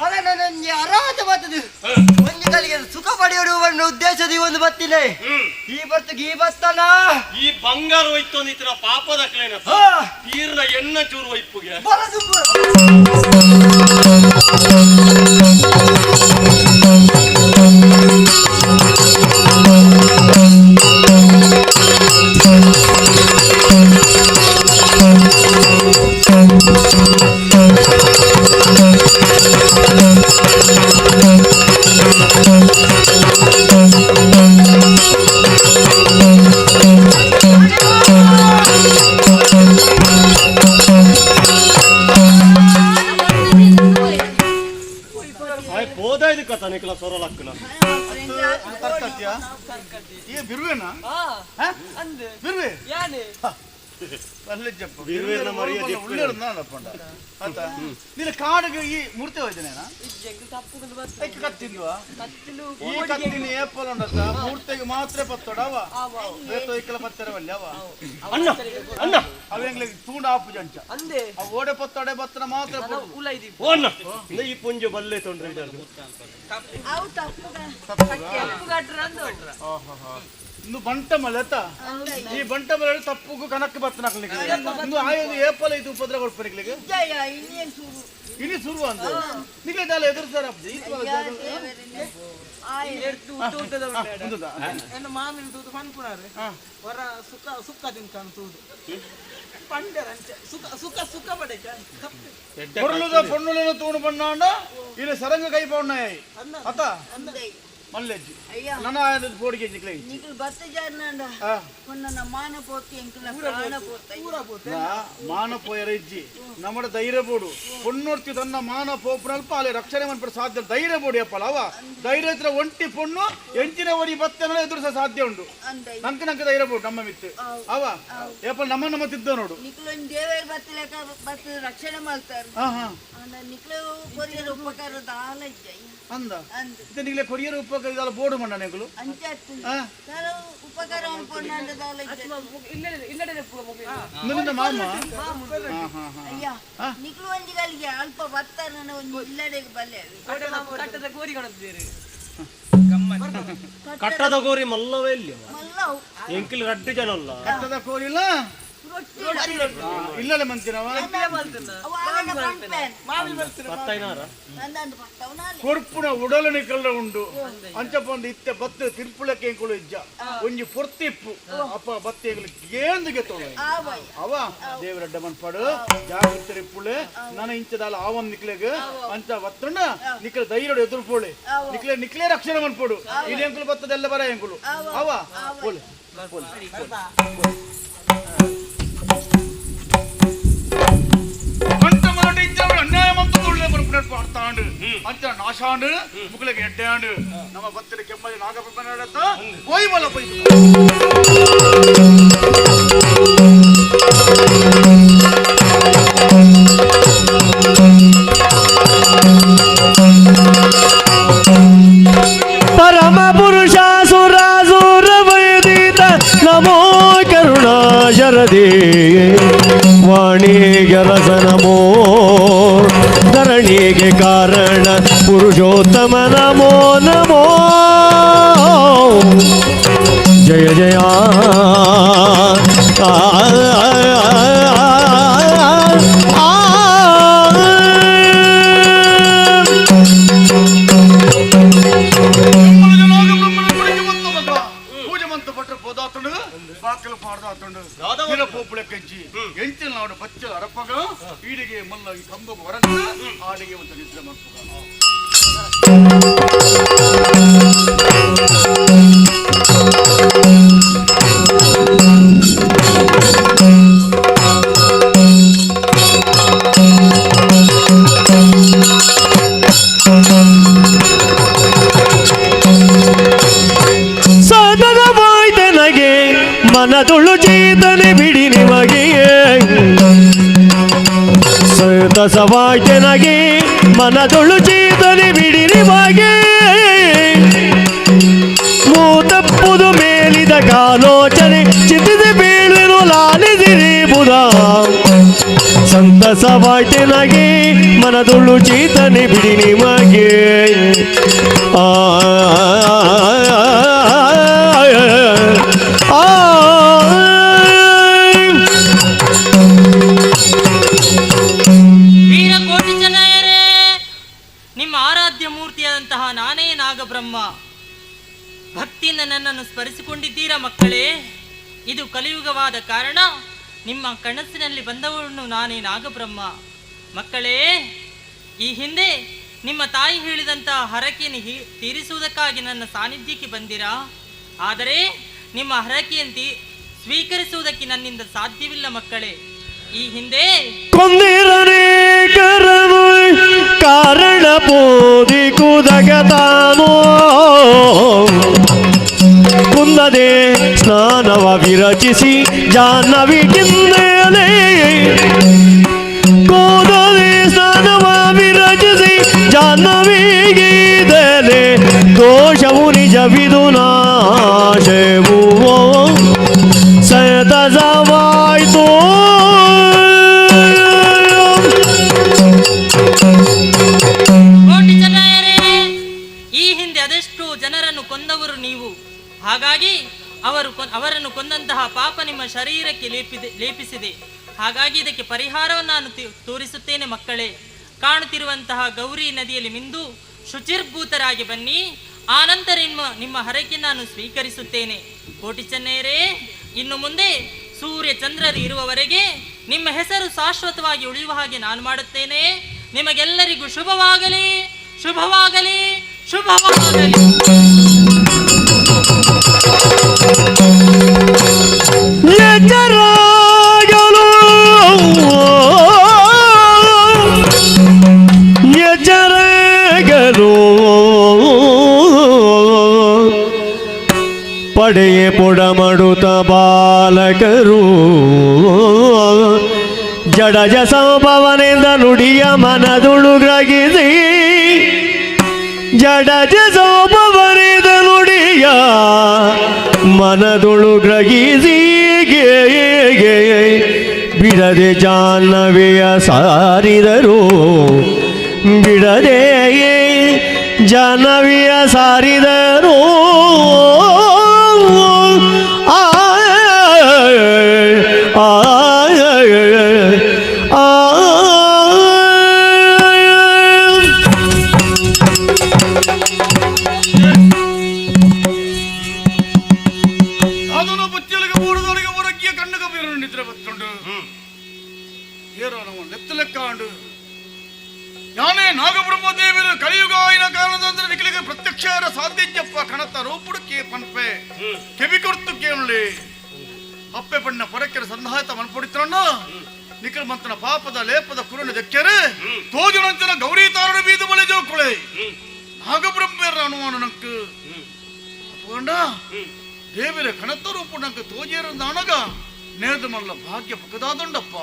ಅದನ್ನ ನನಗೆ ಅರಾಧ ಬತ್ತದು ಒಂಜಿ ಕಲಿಗೆ ಸುಖ ಪಡೆಯುವ ಉದ್ದೇಶದ ಒಂದು ಬತ್ತಿನೆ ಈ ಬರ್ತಗೆ ಈ ಬತ್ತನ ಈ ಬಂಗಾರ ಹೋಯ್ತು ಅಂದಿತ್ತಿನ ಪಾಪದ ಕ್ಲೇನ ತೀರ್ನ ಎಣ್ಣ ಚೂರು ವೈಪುಗೆ ಬರದು ನಿಖಲ ಸೊರಲಕ್ಕನ ಈ ಬಿರುವೇನಾ ಬಿರುವೆ ನಿನ್ನ ಕಾಡಿಗೆ ಈ ಮೂರ್ತಿ ಹೋಯ್ತೇನೇನಾ ಕತ್ತಿಲ್ವಾ ಈ ಕತ್ತಿನ ಏಪಲ್ ಉಂಡತ್ತ ಮೂರ್ತಿಗೆ ಮಾತ್ರ ಪತ್ತೋಡವ ಬೇತೋಯ್ಕಲ ಪತ್ತರವಲ್ಲಿ ಅವ ಅಣ್ಣ ಅಣ್ಣ ಅವೆಂಗ್ಲೆ ತೂಂಡ ಆಪು ಜಂಚ ಅವ ಓಡೆ ಪತ್ತೋಡೆ ಬತ್ತನ ಮಾತ್ರ ಓಣ್ಣ ಈ ಪುಂಜ ಬಲ್ಲೆ ತೊಂದ್ರೆ ಇನ್ನು ಬಂಟ ಮಲೆತ ಈ ಬಂಟ ಮಲೆ ತಪ್ಪುಗೂ ಕನಕ್ಕೆ ಬತ್ತನಾಕ್ಲಿಕ್ಕೆ ಇನ್ನು ಆಯ್ದು ಏಪಲ್ ಇದು ಉಪದ್ರ ಕೊಡ್ಪನಿಕ್ಲಿಕ್ಕೆ ಇನಿ ಶುರು ಅಂತ ನಿಗಲೆಲ್ಲ ಎದುರ್ಸಾರ ಮಾಮಿನ ತೂತು ಪನ್ಪುನಾರೆ ಹೊರ ಸುಖ ಸುಖ ತಿನ್ಕಾನ್ ತೂದು ಸುಖ ಸುಖ ಪಡೆ பொருளுத பொண்ணுல தூணு பண்ணாண்டா இது சரங்க கை போண்ணாய் அத்தா ಅಲ್ಲೆಜ್ಜಿ ಅಯ್ಯ ನನ್ನ ಬೋಡಿಗೆ ನಿಕ್ಲೆ ನಿಖಿಲ್ ಬತ್ತ ಜಾರ್ನಂಡ ನನ್ನ ಮಾನ ಪೋತಿ ಎಂಕಲ ಪ್ರಾಣ ಪೋತ ಮಾನ ಪೋಯರ ಇಜ್ಜಿ നമ്മുടെ ಧೈರ್ಯ ಬೋಡು പൊണ്ണൊರ್ತಿ ತನ್ನ ಮಾನ ಪೋಪನಲ್ಪ ಅಲ್ಲಿ ರಕ್ಷಣೆ ಮಾಡ್ಬಿಡ ಸಾಧ್ಯ ಧೈರ್ಯ ಬೋಡಿ ಅಪ್ಪಲ್ಲ ಅವ ಧೈರ್ಯ ಇದ್ರೆ ಒಂಟಿ ಪೊಣ್ಣು ಎಂಚಿನ ಒಡಿ ಬತ್ತನ ಎದುರಿಸ ಸಾಧ್ಯ ಉಂಟು ನಂಕ ಧೈರ್ಯ ಬೋಡು ನಮ್ಮ ಮಿತ್ತು ಅವ ಏಪಲ್ ನಮ್ಮ ತಿದ್ದ ನೋಡು ನಿಖಿಲ್ ಒಂದು ದೇವೇ ಬತ್ತಲೇಕ ಬತ್ತ ರಕ್ಷಣೆ ಮಾಡ್ತಾರೆ ನಿಖಿಲ್ ಕೊರಿಯರ ಉಪಕಾರದ ಆಲಜ್ಜ ಅಂದ ಇದು ನಿಗ್ಲೆ ಕೊರಿಯರ್ ಉಪಕಾರ ಇದಲ್ಲ ಬೋರ್ಡು ಮಣ್ಣ ನೆಗಳು ಅಂಚಾತ್ತು ಉಪಕಾರ ಅನ್ಕೊಂಡ ನಿನ್ನ ಮಾಮ ಅಯ್ಯ ನಿಖಿಲ್ ಒಂಜಿಗಳಿಗೆ ಅಲ್ಪ ಬತ್ತಾರ ಒಂದು ಇಲ್ಲಡೆಗೆ ಬಲ್ಲೆ ಕಟ್ಟದ ಗೋರಿ ಮಲ್ಲವೇ ಇಲ್ಲಿ ಮಲ್ಲವು ಎಂಕಿಲ್ ರಡ್ಡು ಜನ ಅಲ್ಲ ಕಟ್ಟದ ಕೋರಿಲ್ಲ ಇಲ್ಲೇ ಮಂತಿನವ ಕೊರ್ಪುನ ಉಡಲು ನಿಕಲ್ರ ಉಂಡು ಅಂಚಪಂದು ಇತ್ತೆ ಬತ್ತ ತಿರ್ಪುಳಕ್ಕೆ ಎಂಕುಳು ಇಜ್ಜ ಒಂಜಿ ಪೊರ್ತಿಪ್ಪು ಅಪ್ಪ ಬತ್ತೆಗಳು ಏಂದಿಗೆ ತೊಳೆ ಅವ ದೇವರಡ್ಡ ಮನ್ಪಾಡು ಜಾಗೃತಿ ಇಪ್ಪುಳೆ ನನ್ನ ಇಂಚದಾಲ ಆವನ್ ನಿಕ್ಲೆಗ್ ಅಂಚ ಬತ್ತಣ್ಣ ನಿಕ್ಲೆ ಧೈರ್ಯ ಎದುರುಪೋಳೆ ನಿಕ್ಲೆ ರಕ್ಷಣೆ ಮನ್ಪೋಡು ಇದು ಎಂಕುಲು ಬತ್ತದೆಲ್ಲ ಬರ ಎಂಕುಲು ಅವ ಪೋಳೆ ಪಾಡ್ತಾಂಡು ಅಂಚ ನಾಶಾಂಡು ಮುಗ್ಲಿಗೆ ಎಡ್ಡಾಂಡು ನಮ್ಮ ಬತ್ತಿರ ಕೆಮ್ಮಲ್ಲಿ ನಾಗಪ್ಪ ಕೊಯ್ಬಲ ಕೊಯ್ದು ಪರಮ ಪುರುಷ ಸುರಾಸುರ ವೈದಿತ ನಮೋ ಕರುಣಾ ಶರದಿ ವಾಣಿಗೆ ರಸ ನಮೋ ಧರಣಿಗೆ ಕಾರಣ ಪುರುಷೋತ್ತಮ ನಮೋ ನಮೋ ಜಯ ಜಯ ಎಂಚಿನ ನಾಡು ಬಚ್ಚಲ ಅರಪ್ಪಗ ಈಡಿಗೆ ಮಲ್ಲ ಈ ಕಂಬಗ ಹೊರ ಆಡಿಗೆ ಒಂದು ನಿದ್ರೆ ಮಾಡ್ತದ ಸದನವಾಯ್ತನಗೆ ಮನದುಳು ಚೇತನೆ ಬಿಡಿ ನಿಮಗೆ ಸತಸವಾಯ್ತನಗೆ ಮನದುಳು ಚೇತನೆ ಬಿಡಿ ನಿಮಗೆ ಮೂತಪ್ಪುದು ಮೇಲಿದ ಕಾಲೋಚನೆ ಚಿಂತಿಸಿ ಬೀಳುವೆನು ಲಾಲಿಸಿರಿ ಬುಧ ಸಂತಸವಾಯ್ತನಗೆ ಮನದುಳು ಚೇತನೆ ಬಿಡಿ ನಿಮಗೆ ವೀರಕೋಟಿ ಜನಯರೇ, ನಿಮ್ಮ ಆರಾಧ್ಯ ಮೂರ್ತಿಯಾದಂತಹ ನಾನೇ ನಾಗಬ್ರಹ್ಮ. ಭಕ್ತಿಯಿಂದ ನನ್ನನ್ನು ಸ್ಮರಿಸಿಕೊಂಡಿದ್ದೀರಾ ಮಕ್ಕಳೇ. ಇದು ಕಲಿಯುಗವಾದ ಕಾರಣ ನಿಮ್ಮ ಕನಸಿನಲ್ಲಿ ಬಂದವನು ನಾನೇ ನಾಗಬ್ರಹ್ಮ. ಮಕ್ಕಳೇ, ಈ ಹಿಂದೆ ನಿಮ್ಮ ತಾಯಿ ಹೇಳಿದಂತಹ ಹರಕೆಯನ್ನು ತೀರಿಸುವುದಕ್ಕಾಗಿ ನನ್ನ ಸಾನ್ನಿಧ್ಯಕ್ಕೆ ಬಂದಿರಾ. ಆದರೆ ನಿಮ್ಮ ಹರಕೆಯನ್ನು ಸ್ವೀಕರಿಸುವುದಕ್ಕೆ ನನ್ನಿಂದ ಸಾಧ್ಯವಿಲ್ಲ ಮಕ್ಕಳೇ. ಈ ಹಿಂದೆ ಕೊಂದಿರನೇಕರನು ಕಾರಣ ಬೋಧಿ ಕುದಗತಾನೋ ಕುಂದದೆ ಸ್ನಾನವ ವಿರಚಿಸಿ ಜಾಹ್ನವಿಗಿಂದಲೇ ಕೂದಲೆ ಸ್ನಾನವ ವಿರಚಿಸಿ ಜಾಹ್ನವಿಗಿದಲೆ ದೋಷವು ನಿಜವಿದು ನಾಶವು ಸತಸವಾಯ್ತು. ಕೋಟಿ ಜನರೇ, ಈ ಹಿಂದೆ ಅದೆಷ್ಟು ಜನರನ್ನು ಕೊಂದವರು ನೀವು. ಹಾಗಾಗಿ ಅವರನ್ನು ಕೊಂದಂತಹ ಪಾಪ ನಿಮ್ಮ ಶರೀರಕ್ಕೆ ಲೇಪಿಸಿದೆ. ಹಾಗಾಗಿ ಇದಕ್ಕೆ ಪರಿಹಾರವನ್ನು ನಾನು ತೋರಿಸುತ್ತೇನೆ ಮಕ್ಕಳೇ. ಕಾಣುತ್ತಿರುವಂತಹ ಗೌರಿ ನದಿಯಲ್ಲಿ ಮಿಂದು ಶುಚಿರ್ಭೂತರಾಗಿ ಬನ್ನಿ. ಆನಂತರ ನಿಮ್ಮ ಹರಕೆ ನಾನು ಸ್ವೀಕರಿಸುತ್ತೇನೆ. ಕೋಟಿ ಚೆನ್ನೈರೇ, ಇನ್ನು ಮುಂದೆ ಸೂರ್ಯ ಚಂದ್ರರು ಇರುವವರೆಗೆ ನಿಮ್ಮ ಹೆಸರು ಶಾಶ್ವತವಾಗಿ ಉಳಿಯುವ ಹಾಗೆ ನಾನು ಮಾಡುತ್ತೇನೆ. ನಿಮಗೆಲ್ಲರಿಗೂ ಶುಭವಾಗಲಿ, ಶುಭವಾಗಲಿ, ಶುಭವಾಗಲಿ. ಎಚ್ಚರಾಗಲು ಎಚ್ಚರಾಗಲು ಪಡೆಯೇ ಪೊಡಮಡುತ್ತ ಬಾಲಕರು ಜಡಜ ಸಂಭವನೆಂದ ನುಡಿಯ ಮನದುಳು ಗ್ರಹಿಸಿ ಜಡಜ ಸಂಭವನೆಂದ ನುಡಿಯ ಮನದುಳು ಗ್ರಹಿಸಿ ಬಿಡದೆ ಜಾಹ್ನವಿಯ ಸಾರಿದರು ಬಿಡದೆ ಜಾಹ್ನವಿಯ ಸಾರಿದರು ಅದನ್ನು ಬುಚ್ಚಲಿಗೆ ಮೂಡದವರಿಗೆ ಹೊರಗಿಯ ಕಣ್ಣು ಕಬೀರನು ನಿದ್ರೆ ಬತ್ತುಂಡು ಏರೋ ನಮ್ಮ ನೆತ್ತಲೆಕ್ಕಾಂಡು ಯಾನೇ ನಾಗಬ್ರಹ್ಮ ದೇವರು ಕಲಿಯುಗ ಆಯ್ನ ಕಾರಣದಂದ್ರೆ ನಿಖಿಲಿಗೆ ಪ್ರತ್ಯಕ್ಷ ಸಾಧ್ಯಪ್ಪ ಕಣತ ರೂಪುಡುಕ್ಕೆ ಪನ್ಪೆ ಕೆವಿ ಕೊಡ್ತು ಕೇಳಿ ಅಪ್ಪೆ ಪಣ್ಣ ಪರಕ್ಕೆರ ಸಂಧಾತ ಮನ್ಪೊಡಿತ್ರಣ್ಣ ನಿಖಿಲ್ ಮಂತನ ಪಾಪದ ಲೇಪದ ಕುರುಣ ದಕ್ಕೆರೆ ತೋಜುನಂಚನ ಗೌರಿ ತಾರಣ ಬೀದು ಬಳೆ ಜೋಕುಳೆ ನಾಗಬ್ರಹ್ಮೇರ ಅನುಮಾನ ನಂಕು ಅಪ್ಪಗಂಡ ದೇವಿರ ಕಣತ ರೂಪು ನಂಗೆ ತೋಜೇರಂದ ಅಣಗ ನೇದು ಮಲ್ಲ ಭಾಗ್ಯ ಪಕ್ಕದಾದೊಂಡಪ್ಪ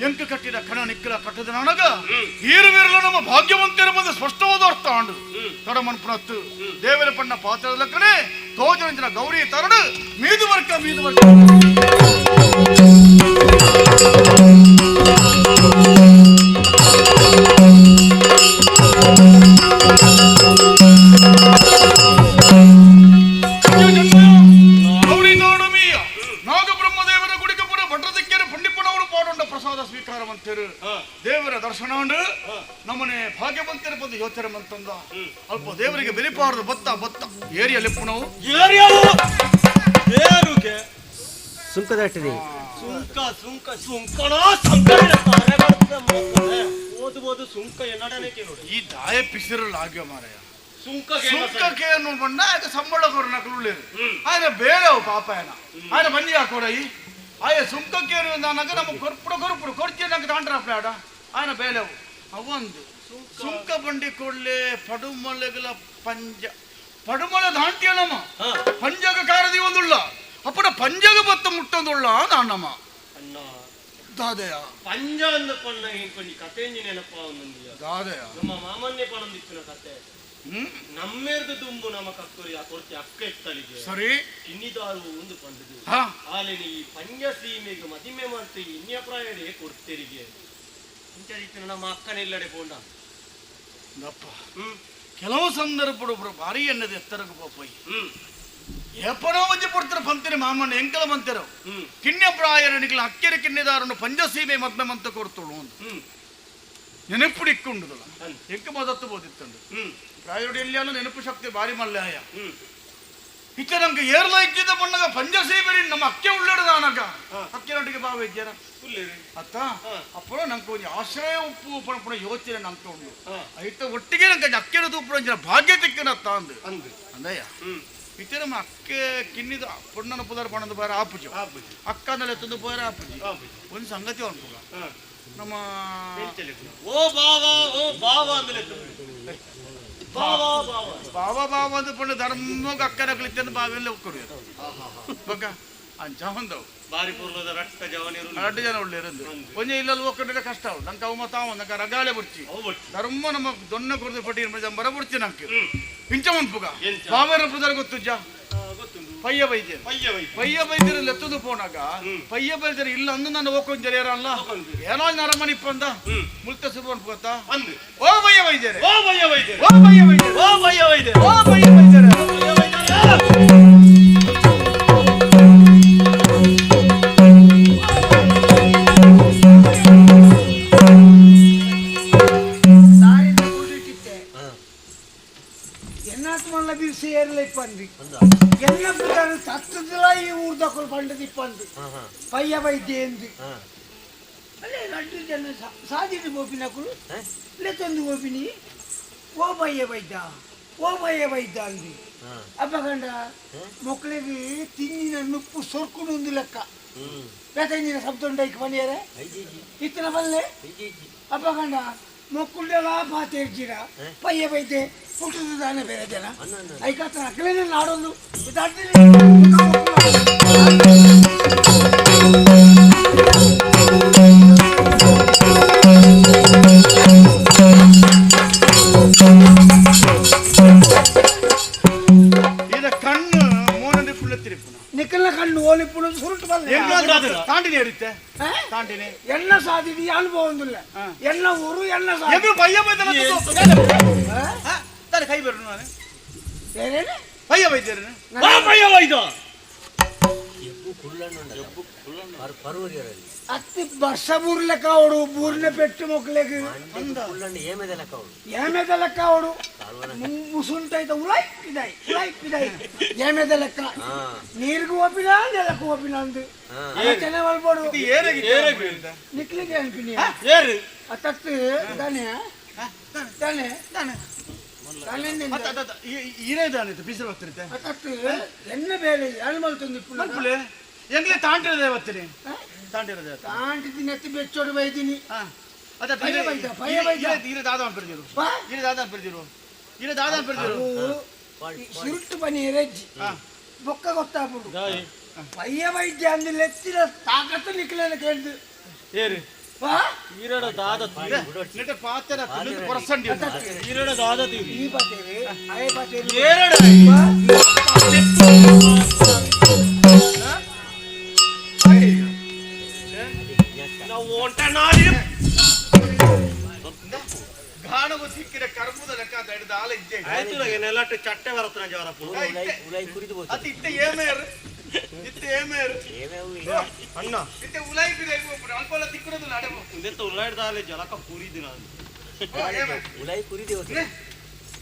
ಎಂಕ ಕಟ್ಟಿದ ಕಣ ನಿಕ್ಕಲ ಕಟ್ಟದ ನನಗ ಈರುವೀರಲು ನಮ್ಮ ಭಾಗ್ಯವಂತರ ಬಂದು ಸ್ಪಷ್ಟವಾದ ಅರ್ಥ ಆಂಡು ತಡಮನ್ಪುನತ್ತು ದೇವರ ಪಣ್ಣ ಪಾತ್ರದ ಕಡೆ ತೋಜನ ಗೌರಿ ತರಡು ಮೀದು ವರ್ಕ ಗೌರಿ ನೋಡಮೀಯ ನಾಗಬ್ರಹ್ಮದೇವರ ಗುಡಿಕಪುರ ಭಟ್ರದಿಕ್ಕರ ಪಂಡಿಪನವರು ಪಾಡೊಂಡ ಪ್ರಸಾದ ಸ್ವೀಕಾರವಂತರು ದೇವರ ದರ್ಶನ ನಮ್ಮನೆ ಭಾಗ್ಯವಂತರ ಬಂದು ಯೋಚನೆ ಮಂತಂದ ಅಲ್ಪ ದೇವರಿಗೆ ಬೆಲಿಪಾರದು ಬತ್ತ ಬತ್ತ ಏರಿಯಲ್ಲಿ ಪುಣವು ಸುಂಕದಟ್ಟಿದೆ ಸುಂಕ ಓದುವುದು ಸುಂಕ ಎನ್ನಡನೆ ಕೇಳೋದು ಈ ದಾಯ ಪಿಸಿರಲ್ಲ ಆಗ್ಯ ಮಾರಾಯ ಸುಂಕಕ್ಕೆ ಅನ್ನು ಬಣ್ಣ ಆಗ ಸಂಬಳ ಕೊರ ನಕಲುಳ್ಳೇರು ಆಯ್ನ ಬೇಡವು ಪಾಪ ಆಯ್ನ ಬಂದಿ ಹಾಕೋಡ ಈ ಆಯ ಸುಂಕಕ್ಕೆ ನಗ ನಮ್ಮ ಕೊರ್ಪುಡು ಕೊರ್ಚಿ ನಂಗೆ ತಾಂಡ್ರ ಪ್ಲಾಡ ಆಯ್ನ ಬೇಲೆವು ಅವೊಂದು ಸುಂಕ ಬಂಡಿ ಕೊಡ್ಲೆ ಪಡುಮಲೆಗಳ ಪಡುಮಲ ದಾಂಟ್ಯ ನಮ್ಮ ಪಂಜಗ ಕಾರದಿ ಒಂದುಳ್ಳ ಅಪ್ಪಡ ಪಂಜಗ ಬತ್ತ ಮುಟ್ಟೊಂದುಳ್ಳ ನಾನಮ್ಮ ದಾದಯ ಪಂಜ ಅಂದ ಪಣ್ಣ ಹಿಂಕೊಂಡಿ ಕತೆ ನೆನಪ ದಾದಯ ನಮ್ಮ ಮಾಮನ್ನೇ ಪಣಂದಿತ್ತಿನ ಕತೆ ನಮ್ಮೇರ್ದು ದುಂಬು ನಮ್ಮ ಕಕ್ಕರಿ ಕೊರ್ತಿ ಅಕ್ಕ ಎತ್ತಲಿಗೆ ಸರಿ ಇನ್ನಿದಾರು ಒಂದು ಪಂಡದು ಆಲೆನಿ ಈ ಪಂಜ ಸೀಮೆಗೆ ಮದಿಮೆ ಮಾಡ್ತಿ ಇನ್ಯ ಪ್ರಾಯಡೆ ಕೊಡ್ತೆರಿಗೆ ಇಂಚದಿತ್ತಿನ ನಮ್ಮ ಅಕ್ಕನೆಲ್ಲಡೆ ಪೋಂಡ ದಪ್ಪ ಕೆಲವು ಸಂದರ್ಭ ಭಾರಿ ಎನ್ನದ ಎತ್ತರಕ್ಕೆ ಪೋಪೈ ಎಪ್ಪಡೋ ವಜ್ಜೆ ಕೊಡ್ತಾರೆ ಪಂತಿನ ಮಾಮಣ್ಣ ಎಂಕಲ ಬಂತಿರೋ ಕಿಣ್ಯ ಪ್ರಾಯರಣಿಗಳ ಅಕ್ಕೆರೆ ಕಿಣ್ಯದಾರನ್ನು ಪಂಜಸೀಮೆ ಮದ್ಮೆ ಮಂತ ಕೊಡ್ತೋಳು ಒಂದು ನೆನಪುಡಿಕ್ಕೊಂಡುದಲ್ಲ ಎಂಕ ಮೊದತ್ತು ಬೋದಿತ್ತಂಡು ಪ್ರಾಯರುಡಿ ಎಲ್ಲಿಯಲ್ಲ ನೆನಪು ಶಕ್ತಿ ಭಾರಿ ಮಲ್ಯಾಯ ಇತ್ತ ನಂಗೆ ಏರ್ಲ ಇದ್ದಿದ್ದ ಬಣ್ಣಗ ಪಂಜಸೀಮೆರಿ ನಮ್ಮ ಅಕ್ಕೆ ಉಳ್ಳಾಡದ ಅನಗ ಅಕ್ಕೆನೊಟ್ಟಿಗೆ ಭಾವ ಇದ್ದಾರ ಅತ್ತ ಅಪ್ಪಳ ನಂಗೆ ಒಂದು ಆಶ್ರಯ ಉಪ್ಪು ಪಣ ಯೋಚನೆ ನಂಗೆ ಉಂಡು ಐತ ಒಟ್ಟಿಗೆ ನಂಗೆ ಅಕ್ಕೆನ ತೂಪು ಭಾಗ್ಯ ತಿಕ್ಕನತ್ತ ಅಂದು ಅಂದಯ್ಯ ಇತ್ತೆ ನಮ್ಮ ಅಕ್ಕೆ ಕಿನ್ನಿದ ಪೊಣ್ಣನ ಪುದರ್ ಪಣದ ಬಾರ ಆಪುಜು ಅಕ್ಕನಲ್ಲಿ ಎತ್ತದು ಬಾರ ಆಪುಜಿ ಒಂದು ಸಂಗತಿ ಅನ್ಪುಗ ನಮ್ಮ ಬಾವ ಅಂದು ಪಣ್ಣ ಧರ್ಮಕ್ಕೆ ಅಕ್ಕನ ಕಲಿತ ಬಾವೆಲ್ಲ ಒಕ್ಕರು ಅಂಚ ಹೊಂದವು ಬಾರಿ ಪೂರ್ವದ ರಟ್ಟ ಜವನಿರು ಎರಡು ಜನ ಒಳ್ಳೆಯರು ಕೊಂಚ ಇಲ್ಲಲ್ಲಿ ಹೋಗ್ಕೊಂಡ್ರೆ ಕಷ್ಟ ಅವು ನಂಗೆ ಅವ ತಾವ ನಂಗೆ ರಗಾಳೆ ಬುಡ್ಚಿ ಧರ್ಮ ನಮ್ಮ ದೊನ್ನ ಕೊರದು ಪಟ್ಟಿ ಬರ ಬುಡ್ಚಿ ನಂಗೆ ಇಂಚ ಮಂಪುಗ ಬಾವೇರ ಪುದರ್ ಗೊತ್ತುಜ್ಜ ಪಯ್ಯ ವೈದ್ಯರು ಲೆತ್ತದು ಪೋನಾಗ ಪಯ್ಯ ವೈದ್ಯರು ಇಲ್ಲ ಅಂದು ನಾನು ಹೋಗ್ಕೊಂಡು ಜರಿಯಾರಲ್ಲ ಏನೋ ನರಮನಿ ಇಪ್ಪಂದ ಮುಲ್ತ ಸುರು ಅನ್ಕೋತ ಓ ಪಯ್ಯ ವೈದ್ಯರೇ ಓ ಭಯ ವೈದ್ಯ ಓ ಪಯ್ಯ ವೈದ್ಯರೇ ಓ ಭಯ ವೈದ್ಯ ಓ ಪಯ್ಯ ವೈದ್ಯರೇ என்ன தத்துலாம் ஊர் தக்கல் பண்டது இப்ப பைய வைத்தியந்து ಅಲ್ಲೇ ಲಡ್ಡು ಜನ ಸಾದಿಟ್ಟು ಗೋಪಿನಕುಲು ಲೆತ್ತೊಂದು ಗೋಪಿನಿ ಓ ಬಯ್ಯ ಬೈದ ಅಂದಿ ಅಪ್ಪ ಕಂಡ ಮಕ್ಕಳಿಗೆ ತಿಂದಿನ ನುಪ್ಪು ಸೊರ್ಕೊಂಡು ಒಂದು ಲೆಕ್ಕ ಬೇತಂದಿನ ಸಬ್ತೊಂಡೈಕ್ ಬನ್ನಿಯಾರ ಇತ್ತನ ಬಲ್ಲೆ ಅಪ್ಪ ಕಂಡ ಮಕ್ಕಳೆಲ್ಲ ಪಾತೇರ್ಜಿರ ಪಯ್ಯ ಬೈತೆ ಪುಟ್ಟದ ದಾನ ಬೇರೆ ಜನ ಐಕಾತ ಅಕ್ಕಲೇನೆ ನಾಡೊಂದು ಕಣ್ಣು ಮೋನದಿ ಪುಳ್ಳ ತಿರುಪುನ ನಿಕ್ಕಲ್ನ ಕಣ್ಣು ಓಲಿ ಪುಳ್ಳ ಸುರುಟು ಬಲ್ಲ ತಾಂಡಿನಿ ಇರುತ್ತೆ ತಾಂಡಿನಿ ಎಣ್ಣ ಸಾಧಿಡಿ ಅನುಭವ ಒಂದಿಲ್ಲ ಎಣ್ಣ ಊರು ಎಣ್ಣ ಎದು ಪಯ್ಯ ಬೈದಲ್ಲ ತಾನೆ ಕೈ ಬರು ನಾನು ಬೇರೆನೆ ಪಯ್ಯ ಬೈದೇರು ಪಯ್ಯ ಬೈದ ಅತ್ತಿ ವರ್ಷ ಬೂರ್ಲೆಕ್ಕ ಅವಡು ಬೂರ್ನೆ ಪೆಟ್ಟು ಮಕ್ಕಳಿಗೆ ಏಮೆದ ಲೆಕ್ಕ ಅವಡು ಮುಸುಂಟೈತ ಉಲಾಯ್ ಪಿದಾಯ್ ಏಮೆದ ಲೆಕ್ಕ ನೀರಿಗೂ ಒಪ್ಪಿನ ನೆಲಕ್ಕೂ ಒಪ್ಪಿನ ಅಂದು ಚೆನ್ನಾಗಿ ಮಲ್ಬೋಡು ನಿಕ್ಲಿಗೆ ಅನ್ಪಿನಿ ಅತ್ತತ್ತು ತಾನೆ ಏನೇದಾನಿತ್ತು ಬಿಸಿಲು ಹೋಗ್ತಿರುತ್ತೆ ಅತ್ತತ್ತು ಎಣ್ಣೆ ಬೇಳೆ ಎಣ್ಣೆ ಮಲ್ತೊಂದು ಮಲ್ಪುಲೆ ಎಂಗ್ಲೇ ತಾಂಟಿರದೆ ಬರ್ತೀನಿ ತಾಂಟಿರದೆ ತಾಂಟಿದ್ದೀನಿ ಎತ್ತಿ ಬೆಚ್ಚೋಡು ಬೈತೀನಿ ಸುರುಟ್ಟು ಬನ್ನಿ ರೆಜ್ಜಿ ಬೊಕ್ಕ ಗೊತ್ತಾಗ್ಬಿಡು ಪಯ್ಯ ವೈದ್ಯ ಅಂದ್ರೆ ಲೆಚ್ಚಿನ ತಾಕತ್ತು ನಿಕ್ಲೆಲ್ಲ ಕೇಳ್ದು ಏರಿ ಈರಡ ದಾದ ನೆಟ ಪಾತ್ರ ಪರ್ಸೆಂಟ್ ಈರಡ ದಾದ ಈ ಪಾತೇರಿ ಅದೇ ಪಾತೇರಿ ಏರಡ ಗಾಣವು ಸಿಕ್ಕಿದ ಕರ್ಮದ ಲೆಕ್ಕ ಹಿಡಿದ ಆಲ ಇದ್ದೆ ಆಯ್ತು ನೆಲಟ್ಟು ಚಟ್ಟೆ ಬರತ್ತನ ಜವರ ಅತಿ ಇತ್ತೆ ಏಮೇರು ಅಣ್ಣ ಇತ್ತೆ ಉಲಾಯಿ ಬಿದ ಅಲ್ಪಲ್ಲ ತಿಕ್ಕುರದು ನಡಬು ಇದೆಂತ ಉಳ್ಳಾಡ್ದಾಲೆ ಜಲಕ ಕೂರಿದ್ದು ನಾನು ಉಲಾಯಿ ಕುರಿದಿ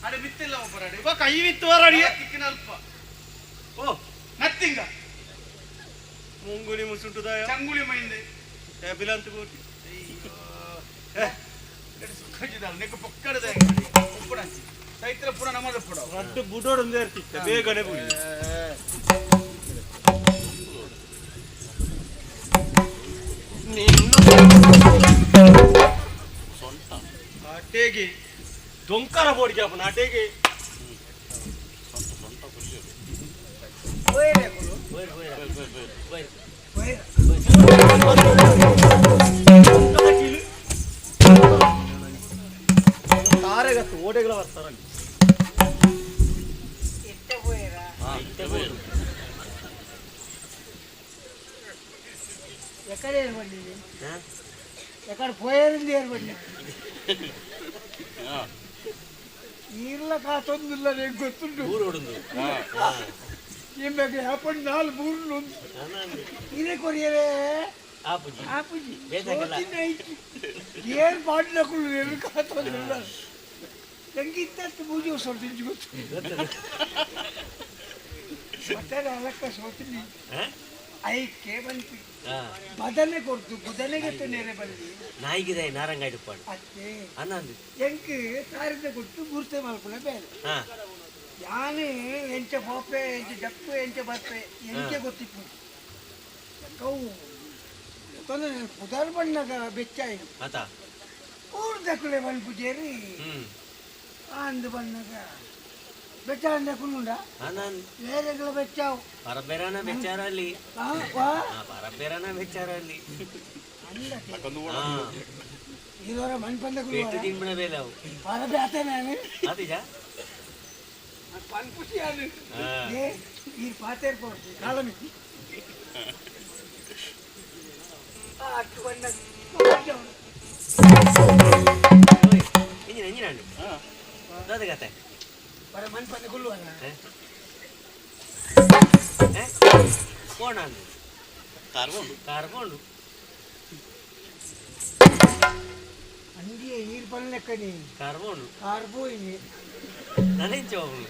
ಅಡೆ ಬಿತ್ತಿಲ್ಲ ಒಬ್ಬರಡೆ ಇವಾಗ ಕೈ ಬಿತ್ತು ವರಡಿ ತಿಕ್ಕಿನ ಅಲ್ಪ ಓ ನತ್ತಿಂಗ ಮುಂಗುಲಿ ಮುಸುಂಟುದ ಚಂಗುಳಿ ಮೈಂದೆ ಟೇಬಲ್ ಅಂತ ಕೂತಿ ನೆಕ್ಕ ಪಕ್ಕಡದ ಉಪ್ಪುಡ ಚೈತ್ರ ಪುರ ನಮ್ಮದ ಪುಡ ರಟ್ಟು ಬುಡೋಡು ಒಂದೇ ಇರ್ತಿತ್ತೆ ಬೇಗನೆ ಬುಡಿ ಅಟೇಗೆ ದೊಂಕರ ಬೋಡಿಗೆ ಅಪ್ಪನ ಅಟೇಗೆ ತಾರೆಗತ್ತು ಓಡೆಗಳ ಬರ್ತಾರಲ್ಲಿ ఎక్కడ ఏర్పడింది ఎక్కడ పోయేది ఏర్పడింది నీళ్ళ కాతొందుల్లో నేను ಗೊತ್ತುಂಟು ನಿಮಗೆ ಹಾಪಂಡ್ 4 ಊರ್ಲು ಇದೇ ಕೊರಿಯರೆ ಆಪುಜಿ ಏನ್ ಮಾಡ್ಲಕ್ಕೂ ಏನು ಕಾತೊಂದಿಲ್ಲ ನಂಗಿತ್ತ ಬೂಜಿ ಸೊಲ್ತೀನಿ ಗೊತ್ತು ಮತ್ತೆ ಅಲಕ್ಕ ಸೋತೀನಿ ಐಕೆ ಬಂತು ಬದನೆ ಕೊಡ್ತು ಬುಧನೆಗೆ ನೇರೆ ಬಂದಿ ನಾಯಿಗಿದೆ ನಾರಂಗಾಯ್ಡು ಪಾಡು ಅತ್ತೆ ಅನ್ನಂದು ಎಂಕ್ ಕಾರಿದ ಕೊಟ್ಟು ಮೂರ್ತೆ ಮಾಡ್ಕೊಳ್ಳೆ ಬೇರೆ ಯಾನೇ ಎಂಚ ಪೋಪೆ ಎಂಚ ಜಪ್ಪು ಎಂಚ ಬಪ್ಪೆ ಎಂಚೆ ಗೊತ್ತಿಪ್ಪು ಕವು ತೊಂದರೆ ಪುದಾರ್ ಬಣ್ಣಗ ಬೆಚ್ಚಾಯಿ ಆತ ಊರ್ದಕ್ಕಳೆ ಬಂದು ಪೂಜೇರಿ ಅಂದು ಬಣ್ಣಗ ಬೆಚ್ಚಾಂದ ಕುಳ್ಳುಂಡ ಬೇರೆಗಳ ಬೆಚ್ಚಾವು ಪರಬೇರನ ಬೆಚ್ಚಾರಲ್ಲಿ ಪರಬೇರನ ಬೆಚ್ಚಾರಲ್ಲಿ ಇದರ ಮಣ್ಪಂದ ಪೆಟ್ಟು ತಿಂಬಣ ಬೇಲೆ ಅವು ಪರಬೆ ಆತ ನಾನು ಆತಿಜಾ ಪನ್ಪುಸಿ ಅದು ಈ ಪಾತೇರ್ ಕೊಡ್ತು ಕಾಲಮಿ ಅಟ್ಟು ಬಣ್ಣ ಇಂಜಿನ ಇಂಜಿನ ದಾದಗತ್ತೆ ಪರ ಮಣ್ಪಂದ ಕುಳ್ಳುವಲ್ಲ ಕೋಣ ಕಾರ್ಕೊಂಡು ಅಂದಿಯ ನೀರು ಪಲ್ಲೆಕ್ಕನಿ ಕಾರ್ಕೊಂಡು ಕಾರ್ಬೋಯಿನಿ ನನಂಚೋಗಳು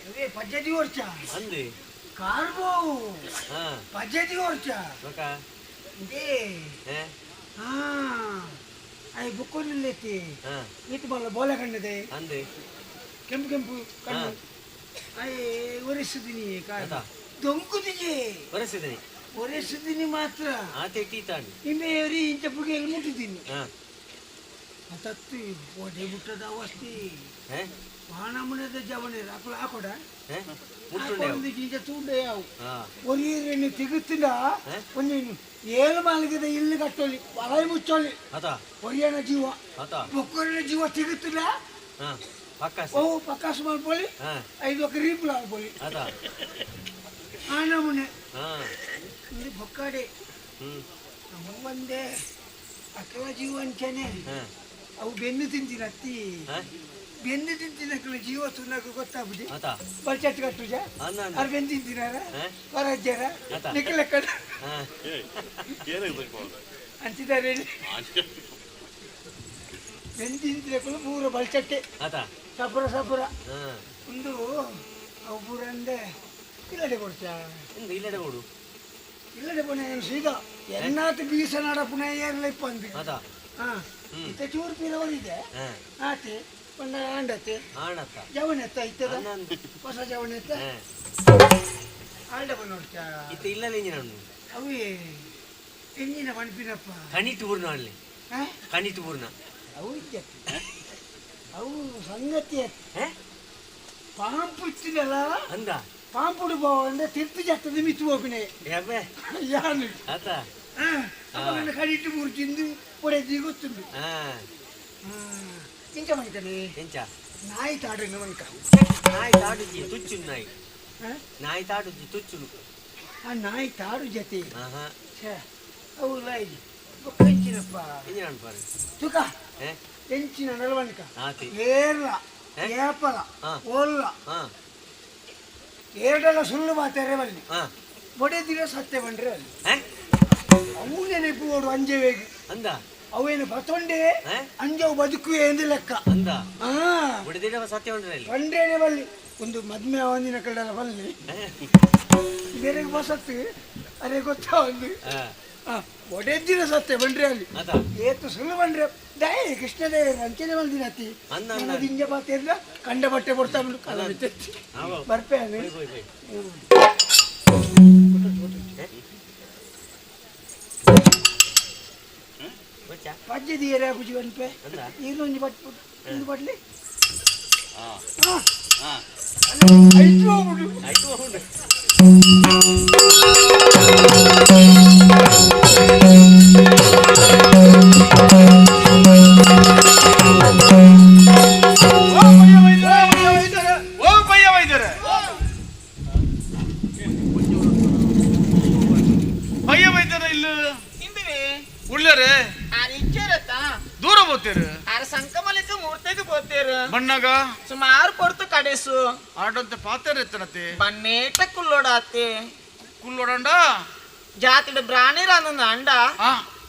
ಅವೇ ಪಜ್ಜದಿ ವರ್ಷ ಅಂದೆ ಕಾರ್ಬೋ ಪಜ್ಜದಿ ವರ್ಷ ಅಯ್ಯ ಬುಕ್ಕೋನಿಲ್ಲೈತಿ ಇತ್ತು ಬಲ್ಲ ಬೋಲೆ ಕಣ್ಣದೆ ಅಂದೆ ಕೆಂಪು ಕೆಂಪು ಕಣ್ಣು ಅಯ್ಯ ಒರೆಸಿದೀನಿ ದೊಂಕುದಿಗೆ ಒರೆಸಿದೀನಿ ಮಾತ್ರ ಇನ್ನು ಎವರಿ ಇಂಚ ಪುಡಿಯಲ್ಲಿ ಮುಟ್ಟಿದ್ದೀನಿ ತತ್ತು ಒಡೆ ಬಿಟ್ಟದ ಅವಸ್ಥೆ ಬಾಣಮನದ ಜವನೆ ಹಾಕೋಡ ಇಂಚ ತೂಂಡೆ ಯಾವು ಒರಿಯರೇನು ತೆಗುತ್ತಿಲ್ಲ ಒಂದು ಏಳು ಮಾಲಿಗದ ಇಲ್ಲಿ ಕಟ್ಟೋಲಿ ಹೊಲ ಮುಚ್ಚೋಲಿ ಒರಿಯನ ಜೀವ ಬೊಕ್ಕರಿನ ಜೀವ ತೆಗುತ್ತಿಲ್ಲ ಓ ಪಕ್ಕಾಸು ಮಾಡ್ಕೊಳ್ಳಿ 5 ಒಕ್ಕ ರೀಪುಲ್ ಆಗ್ಕೊಳ್ಳಿ ಆ ನಮೂನೆ ಬೊಕ್ಕಾಡೆ ಒಂದೇ ಅಕ್ಕಲ ಜೀವ ಅಂಚನೆ ಅವು ಬೆನ್ನು ತಿಂತೀನಿ ಅತ್ತಿ ಬೆನ್ನು ತಿಂತೀನಿ ಅಕ್ಕಲ ಜೀವ ಸುನ್ನಾಕ ಗೊತ್ತಾಗ್ಬಿಡಿ ಬಲ್ಚಟ್ ಕಟ್ಟುಜ ಅವ್ರು ಬೆನ್ನು ತಿಂತಿನಾರ ಹೊರಜ್ಜಾರ ನಿಕ್ಕಲೆಕ್ಕ ಅಂತಿದ್ದಾರೆ ಬೆನ್ನು ತಿಂತಿರಕ್ಕಲು ಪೂರ ಬಲ್ಚಟ್ಟೆ ಸಪುರ ಸಪುರ ಒಂದು ಅವು ಪೂರ ಅಂದೆ ಇಲ್ಲಡೆ ಕೊಡ್ತಾ ಇಲ್ಲಡೆ ಕೊಡು ಇಲ್ಲಡೆ ಪುಣ ಸೀದಾ ಎನ್ನಾತ ಬೀಸನಾಡ ಪುಣ ಏರ್ಲ ಇಪ್ಪಂದು ಇತ್ತ ಚೂರು ಪೀರವರಿದೆ ಆತೆ ಪಂಡ ಆಂಡತೆ ಜವನ ಎತ್ತ ಇತ್ತದ ಹೊಸ ಜವನ ಎತ್ತ ಆಂಡ ಬಂದು ನೋಡ್ತಾ ಇತ್ತ ಇಲ್ಲ ಅವೇ ಎಂಜಿನ ಪಂಪಿನಪ್ಪ ಕಣಿತು ಪೂರ್ಣ ಅಲ್ಲಿ ಕಣಿತು ಪೂರ್ಣ ಅವು ಇದ್ದ ಅವು ಸಂಗತಿ ಪಾಂಪು ಇತ್ತಿದಲ್ಲ ಅಂದ ಪಾಂಪುಡು ಬಾವಂದ್ರೆ ತಿರ್ತು ಜತ್ತದ ಮಿತ್ತು ಹೋಗಿನೆ ಯಾನು ಅವನ ಕಡಿಟ್ಟು ಮುರ್ಚಿಂದು ಹೊಡೆದಿ ಗೊತ್ತುಂಡು ಇಂಚ ಮನಿತಾನೆ ಎಂಚ ನಾಯಿ ತಾಡು ಮನಿಕ ನಾಯಿ ತಾಡುಜಿ ತುಚ್ಚು ನಾಯಿ ತಾಡುಜಿ ತುಚ್ಚು ಆ ನಾಯಿ ತಾಡು ಜತೆ ಅವು ಲೈಜಿ ಎಂಚಿನಪ್ಪ ತುಕ ಎಂಚಿನ ನಲವಣಿಕ ಏರ್ಲ ಏಪಲ ಓಲ್ಲ ಏಡಲ ಸುಳ್ಳು ಮಾತಾರೆ ಬಲ್ಲಿ ಬೊಡೆದಿರ ಸತ್ಯ ಬಂದ್ರೆ ಅಲ್ಲಿ ಅವು ನೆನಪು ಓಡು ಅಂಜೆವೇಗ ಅಂದ ಅವೇನು ಬತ್ತೊಂಡೆ ಅಂಜವು ಬದುಕುವೆ ಎಂದು ಲೆಕ್ಕ ಅಂದ ಸತ್ಯ ಬಂಡ್ರೇನೆ ಬಲ್ಲಿ ಒಂದು ಮದ್ಮೆ ಒಂದಿನ ಕಡೆಲ್ಲ ಬಲ್ಲಿ ಬೇರೆ ಬಸತ್ತು ಅದೇ ಗೊತ್ತ ಒಂದು ಒಡೆದಿನ ಸತ್ಯ ಬಂಡ್ರೆ ಅಲ್ಲಿ ಏತು ಸುಳ್ಳು ಬಂಡ್ರೆ ದಯ ಕೃಷ್ಣದೇವ ಅಂಚನೆ ಬಂದಿನತಿ ದಿಂಜ ಬಾತಿರ್ಲ ಕಂಡ ಬಟ್ಟೆ ಕೊಡ್ತಾ ಬಿಡು ಕಲ ಬಿತ್ತಿ ಬರ್ಪೆ ಪಜ್ಜೆ ದಿಯರ ಬುಜಿ ಬನ್ಪೆ ಈರೊಂದು ಬಟ್ಟು ಒಂದು ಬಟ್ಲಿ ಆಯ್ತು ಹೋಗ್ಬಿಡು ಬಣ್ಣಗ ಸುಮಾರು ಕೊಡ್ತು ಕಡೆಸು ಆಡಂತೆ ಪಾತ್ರ ಎತ್ತನತೆ ಬನ್ನೇಟ ಕುಲ್ಲೋಡಾತೆ ಕುಲ್ಲೋಡಂಡ జాతిడు బ్రాణి రానుంది అండ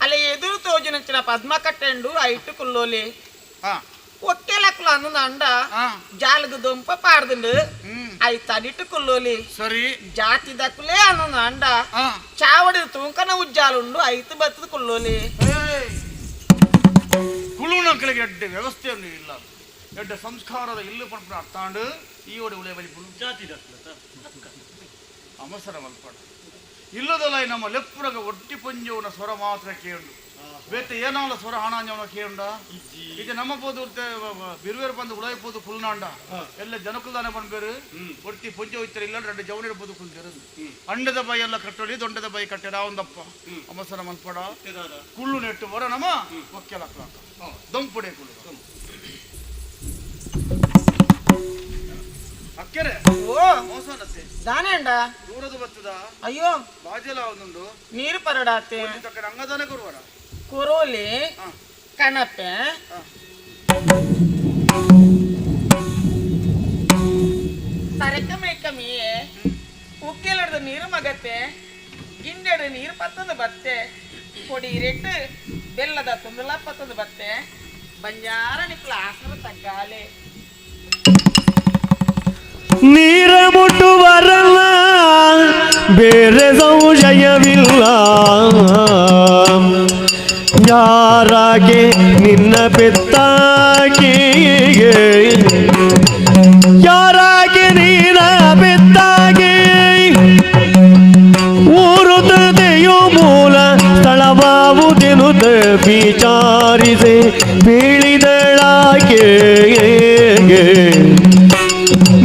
అలా ఎదురు తోజిన పద్మ కట్టండు ఐటు కుల్లోలి ఒకే లెక్కలు అన్నది అండ జాలుగు దుంప పాడుతుండు అవి తడిటు కుల్లోలి సరి జాతి దక్కులే అన్నది అండ చావడి తూంకన ఉజ్జాలుండు ఐతు బతుకు కుల్లోలి ಕುಳುನಕ್ಕಳಿಗೆ ಎಡ್ಡ ವ್ಯವಸ್ಥೆ ಇಲ್ಲ ಎಡ್ಡ ಸಂಸ್ಕಾರದ ಇಲ್ಲು ಪಡ್ಪಡ ಅರ್ಥಾಂಡು ಈ ಒಡೆ ಉಳೆ ಬಲಿಪುಳು ಜಾತಿ ಅವಸರ ಮಲ್ಪಡ ಇಲ್ಲದಲ್ಲ ನಮ್ಮ ಲೆಪ್ಪುರಗ ಒಟ್ಟಿ ಪಂಜವನ ಸ್ವರ ಮಾತ್ರ ಕೇಳು ಬೇತೆ ಏನಾಲ ಸ್ವರ ಹಣಾಂಜವನ ಕೇಳುಂಡ ಈಗ ನಮ್ಮ ಪೋದು ಬಿರುವೇರು ಬಂದು ಉಳಾಯಿಪೋದು ಕುಲ್ನಾಂಡ ಎಲ್ಲ ಜನಕುಲ್ದಾನೆ ಬಂದ್ಬೇರು ಒಟ್ಟಿ ಪಂಜ ಹೋಯ್ತಾರೆ ಇಲ್ಲ ಎರಡು ಜವನಿರ ಬೋದು ಕುಲ್ದೇರು ಅಂಡದ ಬಾಯಿ ಎಲ್ಲ ಕಟ್ಟೋಳಿ ದೊಡ್ಡದ ಬಾಯಿ ಕಟ್ಟೆ ರಾವಂದಪ್ಪ ಅವಸರ ಮಲ್ಪಡ ಕುಳ್ಳು ನೆಟ್ಟು ಬರ ನಮ್ಮ ಒಕ್ಕೆಲ ದೊಂಪುಡೆ ಕುಳ್ಳು ಅಕ್ಕೆರೆ ಓ ಮೋಸನತ್ತೆ ದಾನೆ ಅಂಡ ದೂರದ ಬತ್ತದ ಅಯ್ಯೋ ಬಾಜಲ ಒಂದುಂಡು ನೀರು ಪರಡಾತೆ ಅಂಗದಾನೆ ಕೊರುವರ ಕೊರೋಲಿ ಕಣಪೆ ತರಕ ಮೇಕಮಿಯೇ ಉಕ್ಕೆಲಡ್ದ ನೀರು ಮಗತ್ತೆ ಗಿಂಡೆಡು ನೀರು ಪತ್ತದ ಬತ್ತೆ ಕೊಡಿ ರೆಟ್ಟು ಬೆಲ್ಲದ ತುಂದಲ ಪತ್ತದ ಬತ್ತೆ ಬಂಜಾರ ನಿಕ್ಲ ಆಸರ ತಗ್ಗಾಲೆ ನೀರ ಮುಟ್ಟುವರಲ್ಲ ಬೇರೆ ಸಂಶಯವಿಲ್ಲ. ಯಾರಾಗೆ ನಿನ್ನ ಪೆತ್ತಾಗೆ, ಯಾರಾಗೆ ನೀನ ಪೆತ್ತಾಗೆ, ಊರುತ್ತದೆಯೋ ಮೂಲ ಸ್ಥಳವಾವುದೆನುತ ವಿಚಾರಿಸಿ ಬೀಳಿದಳಾಗೆ.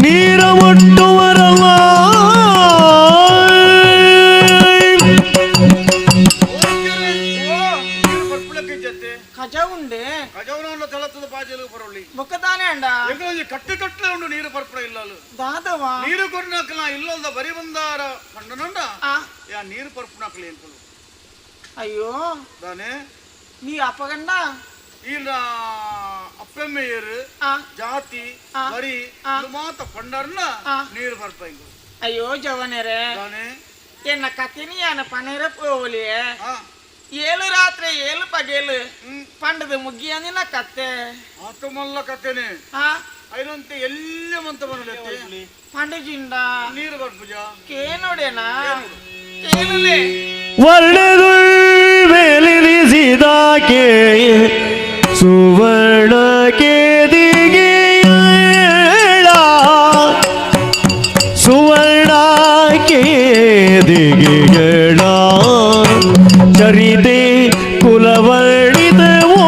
ನೀರ ಮುಟ್ಟುವರಲ್ಲ ಕಜ ಉಂಡೆ ಕಜವನ ತಳತದ ಪಾಜಲು ಬರಲಿ ಬೊಕ್ಕದಾನೆ ಅಂಡ ಕಟ್ಟು ಕಟ್ಟಲೆ ಉಂಡು ನೀರು ಪರ್ಪಡ ಇಲ್ಲಲು ದಾದವ ನೀರು ಕೊಡ್ನಾಕಲ ಇಲ್ಲದ ಬರಿ ಬಂದಾರ ಕಂಡನಂಡ ಯಾ ನೀರು ಪರ್ಪುನಾಕಲಿ ಅನ್ಕೊಳ್ಳು. ಅಯ್ಯೋ ದಾನೆ ನೀ ಅಪ್ಪಗಂಡ ಇಲ್ಲ ಅಪ್ಪೆಮ್ಮೆಯರು ಜಾತಿ ಬರಿ ಮಾತ ಪಂಡರ್ನ ನೀರು ಪರ್ಪ ಇಂಗು. ಅಯ್ಯೋ ಜವನರೇ ದಾನೆ ಎನ್ನ ಕಥೆನಿ ಯಾನ ಪನೆರ ಪೋಲಿಯೇ ಏಳು ರಾತ್ರಿ ಏಳು ಪಗೇಲು ಪಂಡದ ಮುಗಿಯನಿನ ಕತ್ತೆ ಆತಮಲ್ಲ ಕಥೆನೆ ಐನಂತೆ ಎಲ್ಲಿ ಮಂತ ಬಂದಲೆ ಪಂಡಜಿಂಡ ನೀರು ಬರ್ಪುಜ ಕೇನೋಡೇನಾ ಕೇಳುಲೆ ವರ್ಣದುಳ್ ಮೇಲಿರಿಸಿದಾಕೆ ಸುವರ್ಣ ಕೇದಿಗೆ ಸುವರ್ಣ ಕೇದಿಗೆಗಳ ಚರಿತೆ ಕುಲವರ್ಣಿದವೋ,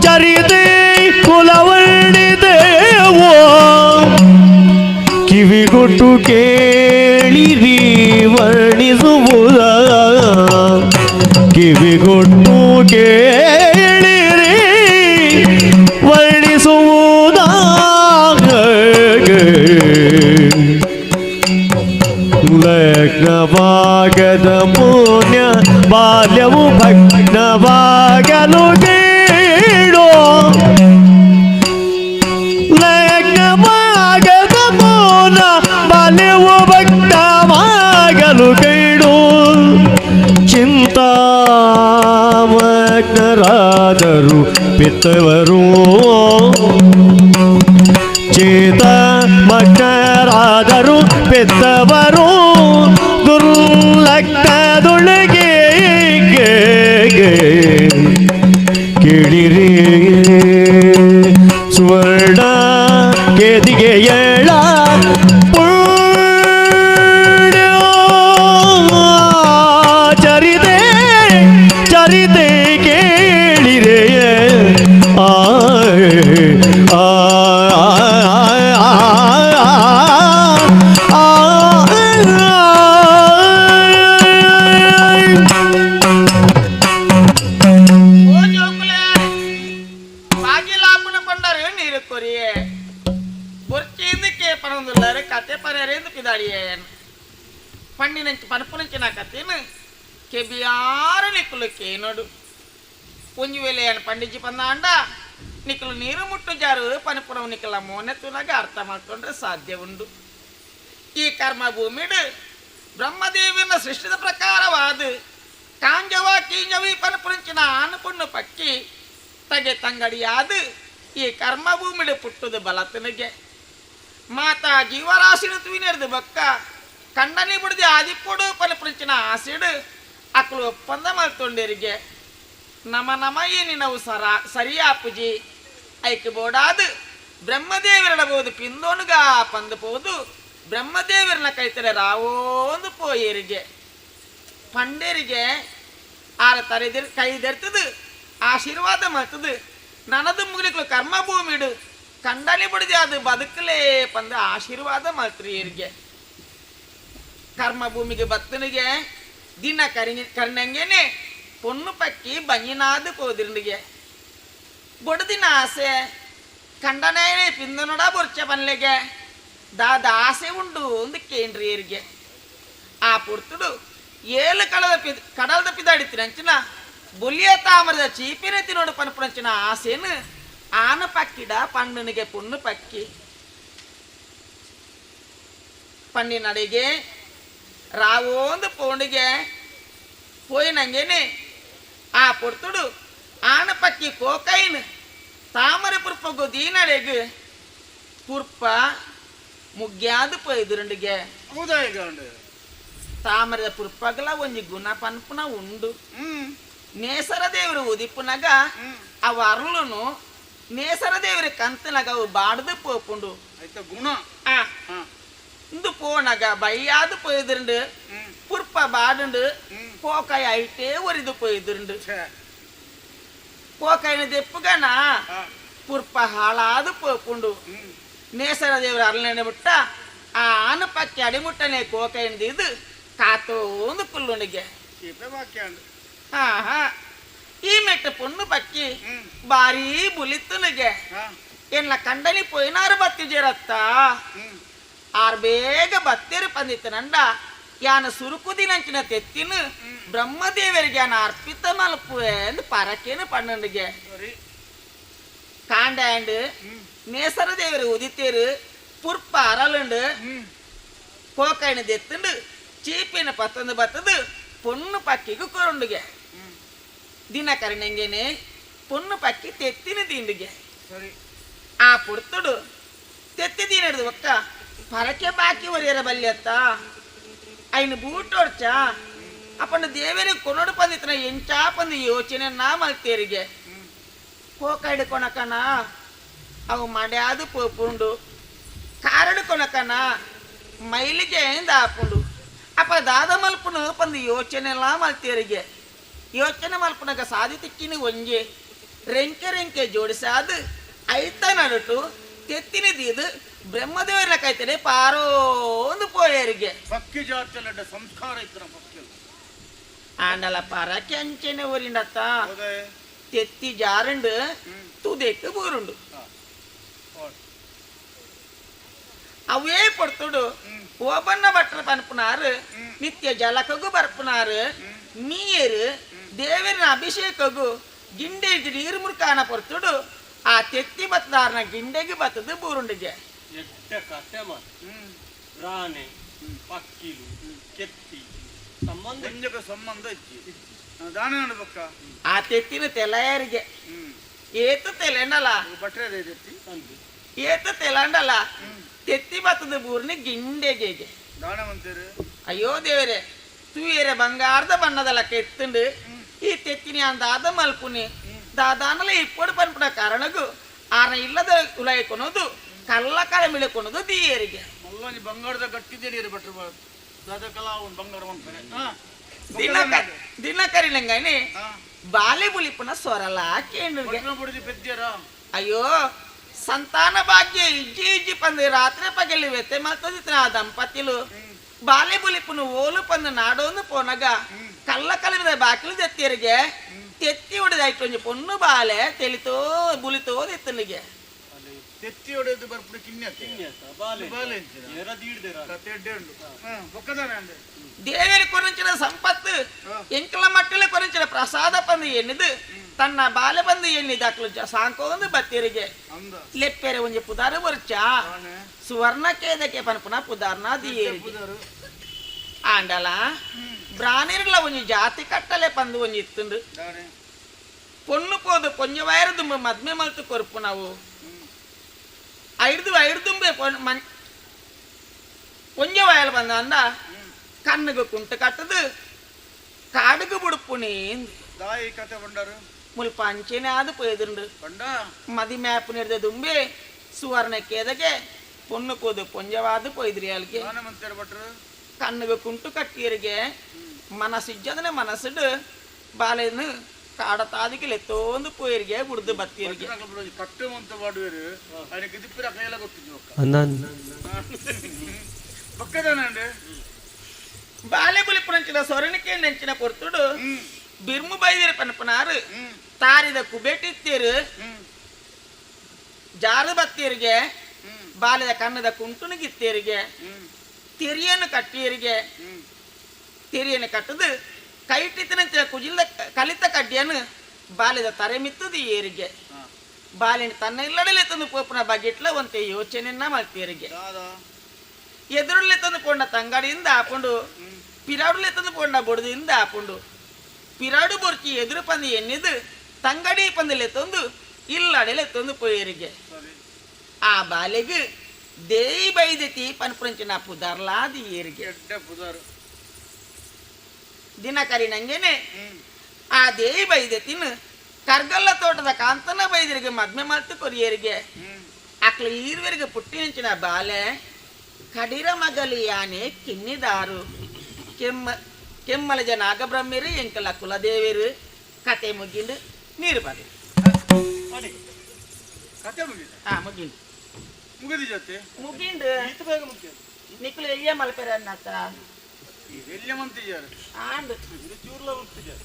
ಚರಿತೆ ಕುಲವರ್ಣಿದವೋ, ಕಿವಿಗೊಟ್ಟು ಕೇಳಿರಿ ವರ್ಣಿಸುವುದ, ಕಿವಿಗೊಟ್ಟು ಕೇಳಿರಿ ವರ್ಣಿಸುವುದ. ಲಗ್ನವಾಗದ ಪುಣ್ಯ ಬಾಲ್ಯವು ಭಗ್ನವಾಗಲು ಕೇಳೋ, ಲಗ್ನವಾಗದ ಪುಣ್ಯ ಬಾಲ್ಯವು ಭಗ್ನವಾಗಲು ಕೇಳೋ. ಚಿಂತಾಮಗ್ನರಾದರು ಪಿತ್ತವರು, ಚೇತ ಮಗ್ನರಾದರು ಪೆತ್ತವರು, ದುರ್ಲಗ್ನದೊಳಗೆ ಕೇಳಿರಿ ಸುವರ್ಣ ಕೇದಿಗೆ ಏಳ ಪುಣ್ಯ ಚರಿತೆ ಚರಿತೆ ಕೇಳಿರೆ. కథ పనేరేందు పిదాడియేన్ పండి నుంచి పనుపు నుంచి నా కథేను ಕೆಬಿಯಾರು ನಿಕ್ಕಲು ಕೇನೋಡು ಪುಂಜಿ ವೇಲೆಯನ್ನು ಪಂಡಿಜಿ ಪಂದ ಅಂಡ ನಿಕ್ಕಲು ನೀರು ಮುಟ್ಟು ಜಾರು ಪನಿಪುರವು ನಿಕ್ಕಲ ಮೋನೆ ತುನಗ ಅರ್ಥ ಮಾಡ್ಕೊಂಡ್ರೆ ಸಾಧ್ಯ ಉಂಡು. ಈ ಕರ್ಮ ಭೂಮಿಡು ಬ್ರಹ್ಮದೇವಿನ ಸೃಷ್ಟಿದ ಪ್ರಕಾರವಾದ ಕಾಂಜವ ಕೀಂಜವಿ ಪನಪುರಂಚಿನ ಆನುಪುಣ್ಣು ಪಕ್ಕಿ ತಗೆ ತಂಗಡಿಯಾದ ಈ ಕರ್ಮ ಭೂಮಿಡು ಪುಟ್ಟುದು ಬಲತನಿಗೆ ಮಾತಾ ಜೀವರಾಶಿನ ತುವಿನೆರ್ದು ಬಕ್ಕ ಕಂಡನಿ ಬಿಡದೆ ಆದಿಪ್ಪುಡು ಪನಪುರಂಚಿನ ಆಸಿಡು ಅಕ್ಕಳು ಒಪ್ಪಂದ ಮಾಡ್ಕೊಂಡೇರಿಗೆ ನಮ ನಮ ಏನಿನವು ಸರಿಯಾಪುಜಿ ಐಕೆ ಬೋಡಾದು ಬ್ರಹ್ಮದೇವರಿಡಬಹುದು ಪಿಂದೋನುಗ ಪಂದಬಹುದು ಬ್ರಹ್ಮದೇವರನ್ನ ಕೈತರೆ ರಾವೋಂದು ಪೋಯರಿಗೆ ಪಂಡೇರಿಗೆ ಆರ ತರೆದಿರ್ ಕೈದೆರ್ತದು ಆಶೀರ್ವಾದ ಮಾಡ್ತದು ನನದು ಮುಗಿಲಿಕ್ಲು ಕರ್ಮ ಭೂಮಿಡು ಕಂಡನಿ ಬಿಡದೆ ಅದು ಬದುಕಲೇ ಪಂದ ಆಶೀರ್ವಾದ ಮಾಡ್ತ್ರಿ ಇರಿಗೆ ಕರ್ಮ ಭೂಮಿಗೆ ಬತ್ತನಿಗೆ ದಿನ ಕರ್ನಂಗೆನೆ ಪೊಣ್ಣು ಪಕ್ಕಿ ಬಂಜಿನಾದು ಪೋದಿರಿಗೆ ಬೊಡದಿನ ಆಸೆ ಕಂಡನೇ ಪಿಂದನೊಡ ಬೊರ್ಚ ಪನ್ಲೆಗೆ ದಾದ ಆಸೆ ಉಂಡು ಒಂದು ಕೇಂದ್ರಿಯರಿಗೆ ಆ ಪುರ್ತುಡು ಏಳು ಕಡಲ್ದ ಪಿದಾಡಿತೀನಿ ಅಂಚಿನ ಬೊಲಿಯ ತಾಮರದ ಚೀಪಿನ ತಿನ್ನೋಡು ಪನ್ಪುರಂಚಿನ ಆಸೆನು ಆನ ಪಕ್ಕಿಡ ಪಂಡನಿಗೆ ಪುಣ್ಣು ಪಕ್ಕಿ ಪಂಡಿನಡಿಗೆ ರಾವೋಂದು ಪೋಣಿಗೆ పోయినంగేనే ఆ పొర్తుడు ఆనపక్కి కోకైన్ తామర పుర్పగు దీనడెగు పుర్ప ముగ్గ్యాదు పోయిదురుండిಗೆ ಹೌದಾಯಿಗಾಂಡು ತಾಮರದ ಪುರ್ಪಗಲ ಒಂಜಿ ಗುಣ ಪನ್ಪುನ ಉಂಡು ನೇಸರ ದೇವರು ಉದಿಪುನಗ ಅವ ಅರುಳುನು ನೇಸರ ದೇವರ ಕಂತನಗ ಅವು ಬಾಡ್ದು ಪೋಪುಂಡು ಗುಣ ಇಂದು ಪೋನಗ ಬೈಯಾದು ಪೋಯ್ದುಂಡು ಪುರ್ಪ ಬಾಡುಂಡು போக்காய் ஆயிட்டே ஒரு இது போயிதுண்டு போக்காயின தெப்புகன ಪುರ್ಪ ಹಾಳಾದು ಪೋಪುಂಡು ನೇಸರ ದೇವರ ಅರಳನೆ ಬಿಟ್ಟ ಆ ಆನ ಪಕ್ಕಿ ಅಡಿಮುಟ್ಟನೆ ಕೋಕೈಂದು ಇದು ಕಾತೋಂದು ಪುಲ್ಲುಣಿಗೆ ಈ ಮೆಟ್ಟ ಪುಣ್ಣು ಪಕ್ಕಿ ಬಾರಿ ಬುಲಿತ್ತುನಿಗೆ ಎನ್ನ ಕಂಡನಿ ಪೋಯಿನಾರು ಬತ್ತಿಜೇರತ್ತ ಆರ್ ಬೇಗ ಬತ್ತೇರು ಪಂದಿತ್ತನಂಡ ಯಾನ ಸುರುಕುದಿನಂಚಿನ ತೆತ್ತಿನ ಬ್ರಹ್ಮದೇವರಿಗೆ ಯಾನ ಅರ್ಪಿತ ಮಲ್ಪುವೆ ಎಂದು ಪರಕೇನು ಪಣ್ಣಂಡಿಗೆ ಕಾಂಡಾಂಡ್ ನೇಸರ ದೇವರು ಉದಿತೇರು ಪುರ್ಪ ಅರಳುಂಡು ಕೋಕಾಯಿನ ದೆತ್ತುಂಡು ಚೀಪಿನ ಪತ್ತೊಂದು ಬತ್ತದು ಪೊಣ್ಣು ಪಕ್ಕಿಗೂ ಕೊರುಂಡುಗೆ ದಿನ ಕರಿಣಂಗೆನೆ ಪೊಣ್ಣು ಪಕ್ಕಿ ತೆತ್ತಿನ ದಿಂಡಿಗೆ ಆ ಪುಡ್ತುಡು ತೆತ್ತಿ ದೀನಡ್ದು ಒಕ್ಕ ಪರಕೆ ಬಾಕಿ ಒರಿಯರ ಬಲ್ಯತ್ತ ఆయన బూటోడ్చా అప్పుడు దేవేరి కొనడు పందితన ఎంచా పంది యోచನೆ ನಾ ಮಲ್ತೇರಿಗೆ ಕೋಕೈಡು ಕೊನಕನ ಅವು ಮಾಡ್ಯಾದು ಪೋಪುಂಡು ಕಾರಡು ಕೊನಕನ ಮೈಲಿಗೆ ದಾಪುಂಡು ಅಪ್ಪ ದಾದ ಮಲ್ಪುನು ಪಂದು ಯೋಚನೆ ಎಲ್ಲ ಮಲ್ತೇರಿಗೆ ಯೋಚನೆ ಮಲ್ಪುನಾಗ ಸಾದಿ ತಿಕ್ಕಿನ ಒಂಜೆ ರೆಂಕೆ ರೆಂಕೆ ಜೋಡಿಸಾದು ಐತ ನಡುಟು ತೆತ್ತಿನ ದೀದು ಬ್ರಹ್ಮದೇವರ ಕೈತಡೆ ಪಾರೋ ಒಂದು ಪೋಯರಿಗೆ ಪಕ್ಕಿ ಜಾತಿಯಲ್ಲ ಸಂಸ್ಕಾರ ಇತ್ತು ಪಕ್ಕಿ ಆಂಡಲ ಪರಕ್ಕೆ ಅಂಚೆನೆ ಊರಿಂಡತ್ತ ತೆತ್ತಿ ಜಾರುಂಡು ತುದೆಕ್ಕೆ ಬೂರುಂಡು ಅವೇ ಪಡ್ತುಡು ಓಬಣ್ಣ ಭಟ್ರ ಪನ್ಪುನಾರು ನಿತ್ಯ ಜಲಕಗೂ ಬರ್ಪುನಾರು ನೀರು ದೇವರಿನ ಅಭಿಷೇಕಗೂ ಗಿಂಡೆ ನೀರು ಮುರ್ಕಾನ ಪಡ್ತುಡು ಆ ತೆತ್ತಿ ಬತ್ತದಾರನ ಗಿಂಡೆಗೆ ಬತ್ತದು ಬೂರುಂಡಿಗೆ ರಾಣೆ ಪಕ್ಕಿಲು ಕೆತ್ತಿ ಸಂಬಂಧ ದಾನ ಪಕ್ಕ ಆ ತೆತ್ತಿನ ತೆಲೆಯರಿಗೆ ಏತು ತೆಲೆಂಡಲ್ಲ ಬಟ್ರೆ ಏತು ತೆಲಂಡಲ್ಲ ತೆತ್ತಿ ಬತ್ತದ ಬೂರ್ನಿ ಗಿಂಡೆಗೆ ದಾನವಂತರು ಅಯ್ಯೋ ದೇವರೇ ತೂಯರೆ ಬಂಗಾರದ ಬಣ್ಣದಲ್ಲ ಕೆತ್ತುಂಡು ಈ ತೆತ್ತಿನಿ ಅಂದಾದ ಮಲ್ಪುನಿ ದಾದಾನಲ್ಲ ಇಪ್ಪಡು ಪನ್ಪುಡ ಕಾರಣಗೂ ಆನ ಇಲ್ಲದ ಉಲಾಯಿ ಕೊನೋದು ಕಲ್ಲ ಕಳ ಮಿಳೆ ಕೊನೋದು ದೀಯರಿಗೆ ಮಲ್ಲೊಂದು ಬಂಗಾರದ ಗಟ್ಟಿದೆ ನೀರು ಬಟ್ರು ದಾದ ಕಲಾ ಒಂದು ಬಂಗಾರ ದಿನ ಕರಿಲಂಗಾನಿ ಬಾಲೆ ಬುಲಿಪುನ ಸೊರಲ ಕೇಂದ್ರ ಪೆದ್ಯರ ಅಯ್ಯೋ ಸಂತಾನ ಭಾಗ್ಯ ಇಜ್ಜಿ ಇಜ್ಜಿ ಪಂದು ರಾತ್ರಿ ಪಗಲಿ ವ್ಯತೆ ಮತ್ತೊಂದಿತ್ತು ಆ ದಂಪತಿಲು ಬಾಲೆ ಬುಲಿಪುನು ಓಲು ಪಂದು ನಾಡೋನು ಪೋನಗ ಕಲ್ಲ ಕಲಿದ ಬಾಕಿಲು ತೆತ್ತಿಯರಿಗೆ ತೆತ್ತಿ ಹೊಡೆದಾಯ್ತು ಒಂಜಿ ಪೊಣ್ಣು ಬಾಲೆ ತೆಲಿತೋ ಬುಲಿತೋ ಎತ್ತನಿಗೆ ತೆತ್ತಿ ಹೊಡೆದು ಬರ್ಪುಡು ದೇವರಿ ಕೊರಂಚಿನ ಸಂಪತ್ತು ಎಂಕಲ ಮಟ್ಟಲೆ ಕೊರಂಚಿನ ಪ್ರಸಾದ ಪಂದು ಎನ್ನಿದು ತನ್ನ ಬಾಲೆ ಬಂದು ಎನ್ನಿದ ಸಾಂಕೋಂದು ಬತ್ತಿಯರಿಗೆ ಲೆಪ್ಪೆರೆ ಒಂಜಿ ಪುದಾರು ಬರ್ಚ ಸುವರ್ಣ ಕೇದಕ್ಕೆ ಪನ್ಪುನ ಪುದಾರ್ನ ದಿಯೇರಿಗೆ ಆಂಡಲ ಬ್ರಾಣಿರ್ಲ ಒಂಜಿ ಜಾತಿ ಕಟ್ಟಲೆ ಪಂದು ಒಂಜಿ ಇತ್ತುಂಡು ಪೊಣ್ಣು ಪೋದು ಕೊಂಜ ವೈರು ದುಂಬ ಮದ್ಮೆ ಮಲ್ತು ಕೊರ್ಪು ನಾವು ಐದು ದುಂಬೆ ಕೊಂಜ ವಯಲು ಬಂದ ಅಂದ ಕಣ್ಣುಗು ಕುಂಟು ಕಟ್ಟದು ಕಾಡುಗು ಬುಡುಪುನಿ ಕತೆ ಬಂಡಾರು ಮುಲ್ಪ ಅಂಚೆನೆ ಆದು ಪೋಯ್ದುಂಡು ಮದಿ ಮ್ಯಾಪ್ ನಿರ್ದ ದುಂಬೆ ಸುವರ್ಣ ಕೇದಗೆ ಪೊಣ್ಣು ಕೋದು ಪೊಂಜವಾದು ಪೋಯ್ದ್ರಿ ಅಲ್ಲಿಗೆ ಕಣ್ಣುಗು ಕುಂಟು ಕಟ್ಟಿಯರಿಗೆ ಮನಸ್ಸಿಜ್ಜದನೆ ಮನಸ್ಸುಡು ಬಾಲೆನು ಕಾಡತಾದಿಗೆ ಲೆತ್ತೋಂದು ಪೋಯರಿಗೆ ಬುಡ್ದು ಬತ್ತಿಯರಿಗೆ ಕಟ್ಟುವಂತ ಮಾಡುವರು ಅದಕ್ಕೆ ದಿಪ್ಪಿರ ಕೈಯೆಲ್ಲ ಗೊತ್ತಿದ್ವು ಪಕ್ಕದನಂಡೆ ಬಾಲೆ ಬುಲಿಪುನಂಚಿನ ಸೊರಣಿಕೆ ನೆಂಚಿನ ಪೊರ್ತುಡು ಬಿರ್ಮು ಬೈದಿರ ಪನ್ಪನಾರು ತಾರಿದ ಕುಬೇಟಿತ್ತೀರು ಜಾರು ಬತ್ತಿಯರಿಗೆ ಬಾಲೆದ ಕಣ್ಣದ ಕುಂಟುನಿಗಿತ್ತೀರಿಗೆ ತೆರಿಯನ್ನು ಕಟ್ಟಿಯರಿಗೆ ತೆರಿಯನ್ನು ಕಟ್ಟದು ಕೈಟಿತ್ತಿನಂಚಿನ ಕುಜಿಲ್ದ ಕಲಿತ ಕಡ್ಡಿಯನ್ನು ಬಾಲಿದ ತರೆ ಮಿತ್ತದು ಏರಿಗೆ ಬಾಲಿನ ತನ್ನ ಇಲ್ಲಡಲೆ ತಂದು ಪೋಪುನ ಬಗೆಟ್ಲ ಒಂತೆ ಯೋಚನೆಯನ್ನ ಮಾಡ್ತೀರಿಗೆ ಎದುರುಲೆ ತಂದು ಪೋಂಡ ತಂಗಾಡಿಯಿಂದ ಹಾಕೊಂಡು ಪಿರಾಡುಲೆ ತಂದು ಪೋಂಡ ಬೊಡದಿಂದ ಹಾಕೊಂಡು ಪಿರಾಡು ಬೊರ್ಚಿ ಎದುರು ಪಂದು ಎನ್ನಿದು ತಂಗಡಿ ಪಂದಲೆ ತಂದು ಇಲ್ಲಡೆಲೆ ತಂದು ಪೋಯರಿಗೆ ಆ ಬಾಲೆಗೆ ದೇಯಿ ಬೈದತಿ ಪನ್ಪುರಂಚಿನ ಪುದಾರ್ಲಾದಿ ಏರಿಗೆ ದಿನಕರಿ ನಂಗೆನೆ ಆ ದೇವಿ ಬೈದೆ ತಿನ್ನು ಕರ್ಗಲ್ಲ ತೋಟದ ಕಾಂತನ ಬೈದರಿಗೆ ಮದ್ಮೆ ಮಲ್ತು ಕೊರಿಯರಿಗೆ ಅಕ್ಲ ಈರ್ವರಿಗೆ ಪುಟ್ಟಿನಿಂಚಿನ ಬಾಲೆ ಕಡಿರ ಮಗಲಿ ಯಾನೆ ಕಿನ್ನಿದಾರು ಕೆಮ್ಮಲಜ ನಾಗಬ್ರಹ್ಮಿರು ಎಂಕಲ ಕುಲದೇವಿರು ಕತೆ ಮುಗಿಂಡು ನೀರು ಬರಿ ಕತೆ ಮುಗಿದ ಮುಗಿಂಡು ಮುಗಿದ ಜೊತೆ ಮುಗಿಂಡು ಬೇಗ ಮುಗಿದ ನಿಕ್ಲು ಎಲ್ಲಿಯ ಮಲ್ಪೆರ ಅನ್ನತ್ತ ಎಲ್ಲಿಯ ಮಂತಿಜಾರ ಆಂಡು ಚೂರ್ಲ ಮಂತಿಜಾರ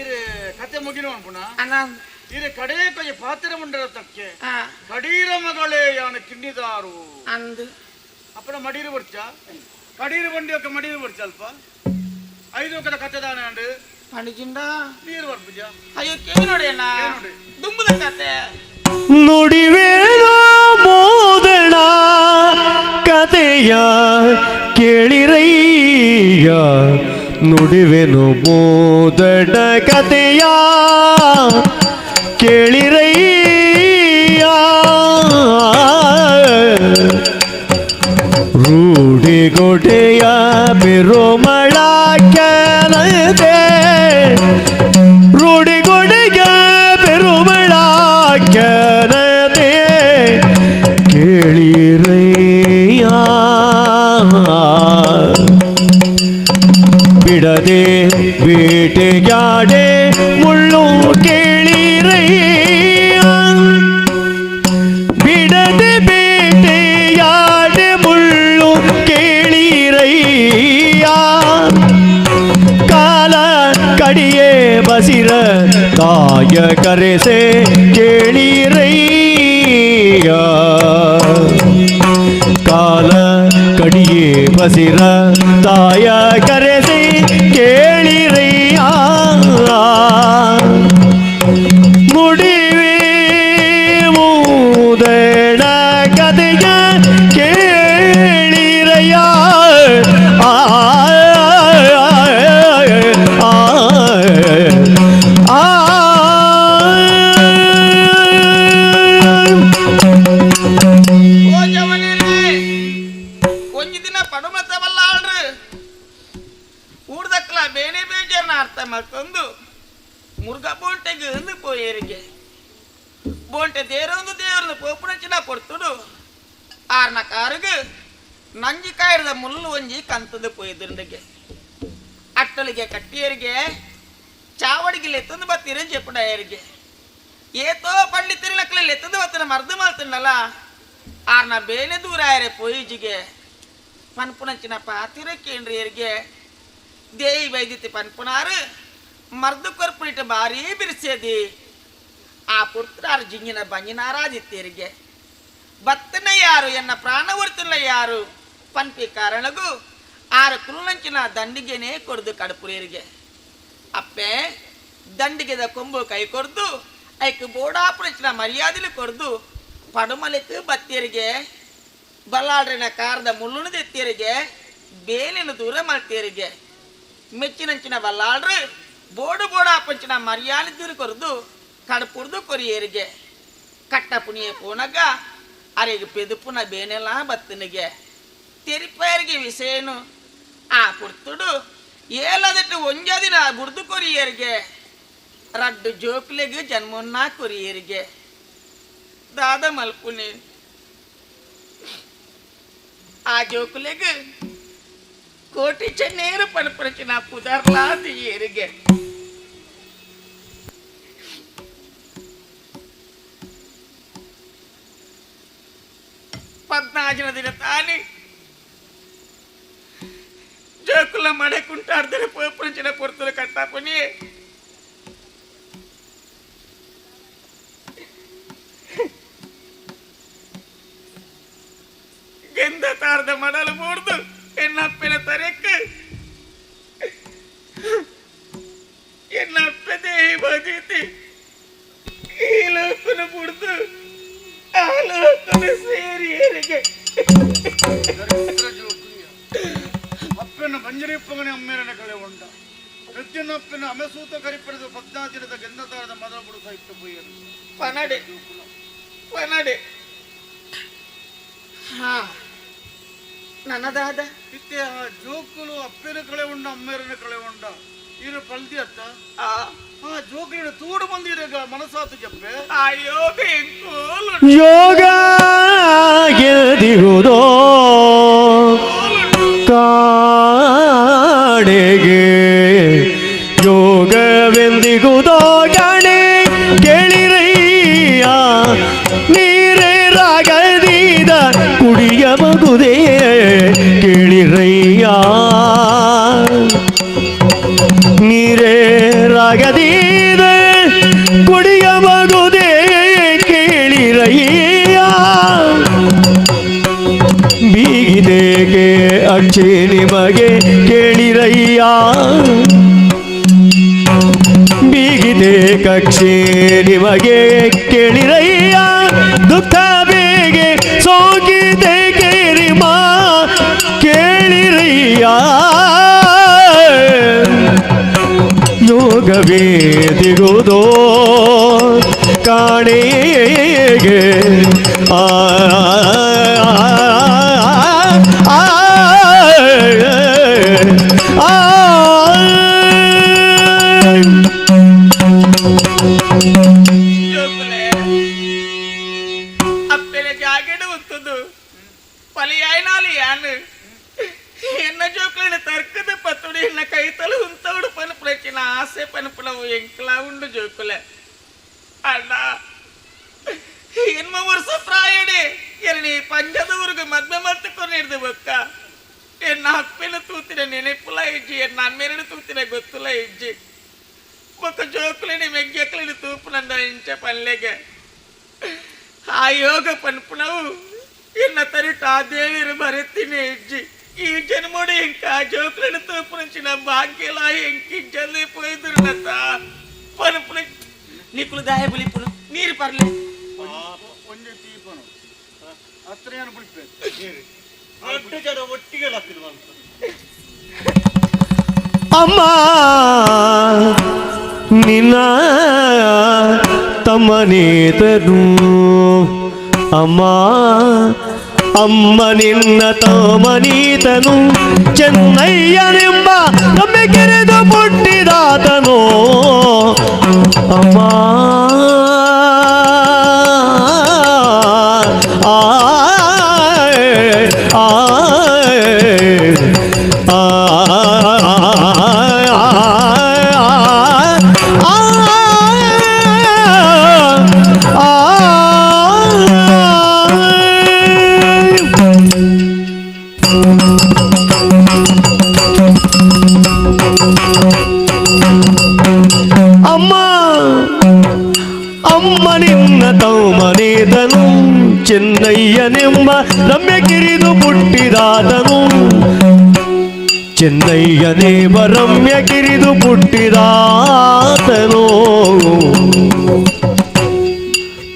ಇರೆ ಕತೆ ಮುಗಿನ ಅನ್ಪುಣ ಅಣ್ಣ ಇರೆ ಕಡೆ ಕೊಯ್ಯ ಪಾತ್ರ ಮುಂಡರ ತಕ್ಕೆ ಕಡೀರ ಮಗಳೇ ಯಾನ ಕಿನ್ನಿದಾರು ಅಂದು ಅಪ್ಪನ ಮಡೀರು ಬರ್ಚ ಕಡೀರು ಬಂಡಿ ಒಕ್ಕ ಮಡೀರು ಬರ್ಚ ಅಲ್ಪ 5 ಒಕ್ಕದ ಕತೆ ದಾನ ಅಂಡು ಪಣಿಜಿಂಡ ನೀರು ಬರ್ಪುಜ ಅಯ್ಯೋ ಕೇಳಿ ನೋಡಿ ಅಣ್ಣ ದುಂಬುದ ಕತೆ ನುಡಿವೇನೋ ಮೋದಣ ಕತೆಯ ಕೇಳಿರಯ್ಯ ನುಡಿವೆನು ಮೋದಣ ಕತೆಯ ಕೇಳಿರಯ್ಯ ರೂಢಿಗೊಡೆಯ ಬಿರುಮಳ ಕೆನದೆ ರೂಢಿಗೊಡೆಯ ಬಿರುಮಳ ಕೆನದೆ ಕೇಳಿರಯ್ಯ ಬಿಡದೆ ಬೇಟೆಯಾಡೆ ಮುಳ್ಳು ಕೇಳಿರಯ್ಯ ಬಿಡದೆ ಬೇಟೆಯಾಡೆ ಮುಳ್ಳು ಕೇಳಿರಯ್ಯ ಕಾಲ ಕಡಿಯೇ ಬಸಿರ ತಾಯ ಕರೆಸೆ ಕೇಳಿರಯ್ಯ ಕಾಲ ಕಡಿಯೇ ಬಸಿರ ತಾಯ ಕರೆಸಿ ಕೇಳಿರಯ್ಯ ಮುಡಿವೆ ಮೂದಣ ಕದೆಯ ಕೇಳಿರಯ್ಯ கொஞ்ச ದಿನ ಪಡುಮತ್ತವಲ್ಲಾಳ್ರು ಊರ್ದಕ್ಲ ಬೇನೆ ಬೇಜಾರ್ನ ಅರ್ಥ ಮಾಡ್ಕೊಂಡು ಮುರುಘಾ ಬೋಂಟೆಗೆ ಅಂದು ಪೋಯರಿಗೆ ಬೋಂಟೆ ದೇರೊಂದು ದೇವರನ್ನು ಪೋಪುಣಚಿನ ಕೊಡ್ತುಡು ಆರ್ನ ಕಾರುಗೆ ನಂಜಿ ಕಾಯಿರದ ಮುಳ್ಳು ಒಂಜಿ ಕಂತದು ಪೋಯ್ದುಂಡಿಗೆ ಅಟ್ಟಲಿಗೆ ಕಟ್ಟಿಯರಿಗೆ ಚಾವಡಿಗೆ ಲೆತ್ತಂದು ಬತ್ತೀರ ಜೆಪುಡಯರಿಗೆ ಏತೋ ಪಂಡಿತರಿನಕ್ಲೆ ಲೆತ್ತಂದು ಬತ್ತಿನ ಮರ್ದು ಮಾಲ್ತುಂಡಲ್ಲ ಆರ್ನ ಬೇನೆ ದೂರ ಆಯರೆ ಪೋಯಿಜಿಗೆ ಪನ್ಪುನಂಚಿನ ಪಾತಿರ ಕೇಂದ್ರಿಯರಿಗೆ ದೇವಿ ವೈದ್ಯತಿ ಪನ್ಪುನಾರು ಮರ್ದು ಕೊರ್ಪುನಿಟ ಭಾರಿ ಬಿರ್ಸೇದಿ ಆ ಪುತ್ರಾರು ಜಿಂಗಿನ ಬಂಜಿನಾರಾದಿತ್ಯರಿಗೆ ಬತ್ತನ ಯಾರು ಎನ್ನ ಪ್ರಾಣ ಉರ್ತನ ಯಾರು ಪನ್ಪಿ ಕಾರಣಗೂ ಆರು ಕುರುನಂಚಿನ ದಂಡಿಗೆನೇ ಕೊಡ್ದು ಕಡಪುರಿಯರಿಗೆ ಅಪ್ಪೆ ದಂಡಿಗೆದ ಕೊಂಬು ಕೈ ಕೊಡ್ದು ಐಕ್ ಬೋಡಾಪುನಂಚಿನ ಮರ್ಯಾದೆಲಿ ಕೊಡ್ದು ಪಡುಮಲೆಕ್ ಬತ್ತಿಯರಿಗೆ ಬಲ್ಲಾಳ್ರಿನ ಕಾರದ ಮುಳ್ಳುಣದ ಎತ್ತಿಯರಿಗೆ ಬೇಲಿನ ದೂರ ಮಲ್ತಿಯರಿಗೆ ಮೆಚ್ಚಿನಂಚಿನ ಬಲ್ಲಾಳ್ರು ಬೋಡು ಬೋಡಾಪಂಚಿನ ಮರ್ಯಾದೆ ದೂರ ಕೊರ್ದು ಕಡಪುರ್ದು ಕೊರಿಯರಿಗೆ ಕಟ್ಟ ಪುಣಿಯ ಪೋನಗ ಅರಿಗೆ ಪೆದುಪುನ ಬೇನೆಲ್ಲ ಬತ್ತನಿಗೆ ತೆರಿಪಯರಿಗೆ ವಿಷಯನು ಆ ಪುರ್ತುಡು ಏಲದಟ್ಟು ಒಂಜ ದಿನ ಬುಡ್ದು ಕೊರಿಯರಿಗೆ ರಡ್ಡು ಜೋಕ್ಲೆಗೆ ಜನ್ಮನ್ನ ಕೊರಿಯರಿಗೆ ದಾದ ಮಲ್ಪುನಿ ಆ ಜೋಕುಲೆಗೆ ಕೋಟಿ ಚೆನ್ನೇರು ಪಣಪಣಚಿನ ಪುದರ್ಲಾದ ಏರಿಗೆ ಪದ್ನಾಜನ ದಿನ ತಾನೇ ಜೋಕುಲ ಮಡೆ ಕುಂಟಾಡ್ದರೆ ಪೋಪಣಚಿನ ಪೊರ್ತದ ಕಟ್ಟಾಪನಿ ಗೆಂದ ತಾರದ ಮಡಲು ಮೂಡ್ದು ಎನ್ನಪ್ಪನ ತರೆಕ್ಕೆ ಎನ್ನಪ್ಪ ದೇಹಿ ಬದೀತಿ ಈ ಲೋಕನ ಬುಡ್ದು ಆ ಲೋಕನ ಸೇರಿ ಏರಿಗೆ ಅಪ್ಪನ ಬಂಜರಿಪ್ಪಗನೆ ಅಮ್ಮೇರನ ಕಳೆ ಉಂಡ ಪ್ರತಿಯೊನ್ನಪ್ಪನ ಅಮೆಸೂತ ಕರಿಪಡೆದು 14 ದಿನದ ಗೆಂದತಾರದ ಮದ ಬುಡುಕ ಇಟ್ಟು ಪೊಯ್ಯರು ಪನಡೆ ಪನಡೆ ಹಾ ನನ್ನ ದಾದ ಇತ್ತೆ ಆ ಜೋಕುಲು ಅಪ್ಪೆನ ಕಳೆ ಉಂಡ ಅಮ್ಮೇರನ ಕಳೆ ಉಂಡ ಇರು ಪಲ್ದಿ ಅತ್ತ ಆ ಜೋಕುಲಿನ ತೂಡು ಬಂದಿರ ಮನಸ್ಸಾತು ಜಪ್ಪೆ ಅಯ್ಯೋ ಬೆಂಕೋಲು ಯೋಗ ಗೆದಿಗುವುದೋ ಕಾಣೆಗೆ ಯೋಗವೆಂದಿಗುವುದೋ ಕಾಣೆ ಕೇಳಿರಯ್ಯ ನೀರೇ ರಾಗದೀದ ಕುಡಿಯಬಹುದೇ ಕೇಳಿರಯ್ಯ ನೀರೇ ರಾಗದೀದ ಕುಡಿಯಬಹುದೇ ಕೇಳಿರಯ್ಯ ಬೀಗಿದೇಗೆ ಅಕ್ಷಿ ನಿಮಗೆ ಕೇಳಿರಯ್ಯ ಬೀಗಿದೆ ಕಕ್ಷಿ ನಿಮಗೆ ಕೇಳಿರಯ್ಯ ದುಃಖ ಬೇಗೆ ಸೋಗಿದೆ ಕೇರಿಮ ಕೇಳಿರಯ್ಯ ಯೋಗವೇದಿಗುವುದೋ ಕಾಣೆಗೆ అప్పెల జాకెట్ వస్తుంది పలి అయినాలి యాను ఎన్న జోకులను తర్కద పత్తుడు ఎన్న కైతలు ఉంతవుడు పనుపులకిన ఆసೆ పనుపులవు ఎంకలా ఉండు జోకులే ಅಣ್ಣ ಇನ್ನು ವರ್ಷ ಪ್ರಾಯಡೆ ಎರಡಿ ಪಂಚದವರೆಗೂ ಮದ್ವೆ ಮತ್ತಕೊಂಡು ಹಿಡ್ದು ಬೊಕ್ಕ ಎನ್ನ ಅಪ್ಪೆನ ತೂತಿನ ನೆನಪುಲ ಇಜ್ಜಿ ಎನ್ನ ಅಮ್ಮೆರಡು ತೂತಿನ ಗೊತ್ತುಲ ಇಜ್ಜಿ ఒక జోకులని వెగ్గెక్కలని తూపునంద ఇంచ పల్లెಗೆ ఆ ಯೋಗ ಪನ್ಪುನವು ಎನ್ನ ತರಿಟ ಆ ದೇವಿರು ಬರೆತಿನಿ ಇಜ್ಜಿ ಈ ಜನ್ಮೋಡು ಇಂಕ ಆ ಜೋకులను ತೂಪು నుంచి నా భాగ్యల ఇంకి జల్లి పోయిదురునత పన్పున నీకులు దాయ బులిపును నీరు పర్లే ಒಂದೇ ತೀಪನು ಹತ್ರ ಏನು ಬಿಡ್ಬೇಕು ಅಡ್ಡು ಜನ ಒಟ್ಟಿಗೆ ಲಾಕ್ತಿಲ್ವ ಅಮ್ಮ ನಿನ್ನ ತಮ್ಮನೇತನು ಅಮ್ಮ ಅಮ್ಮ ನಿನ್ನ ತಮ್ಮನೀತನು ಚೆನ್ನಯ್ಯನೆಂಬ ನಂಬಿಕೆರೆದು ಪುಟ್ಟಿದಾತನು ಅಮ್ಮ ಚೆನ್ನಯ್ಯನೆಂಬ ರಮ್ಯಗಿರಿದು ಪುಟ್ಟಿದಾತನು ಚೆನ್ನಯ್ಯನೆಂಬ ರಮ್ಯಗಿರಿದು ಪುಟ್ಟಿದಾತನು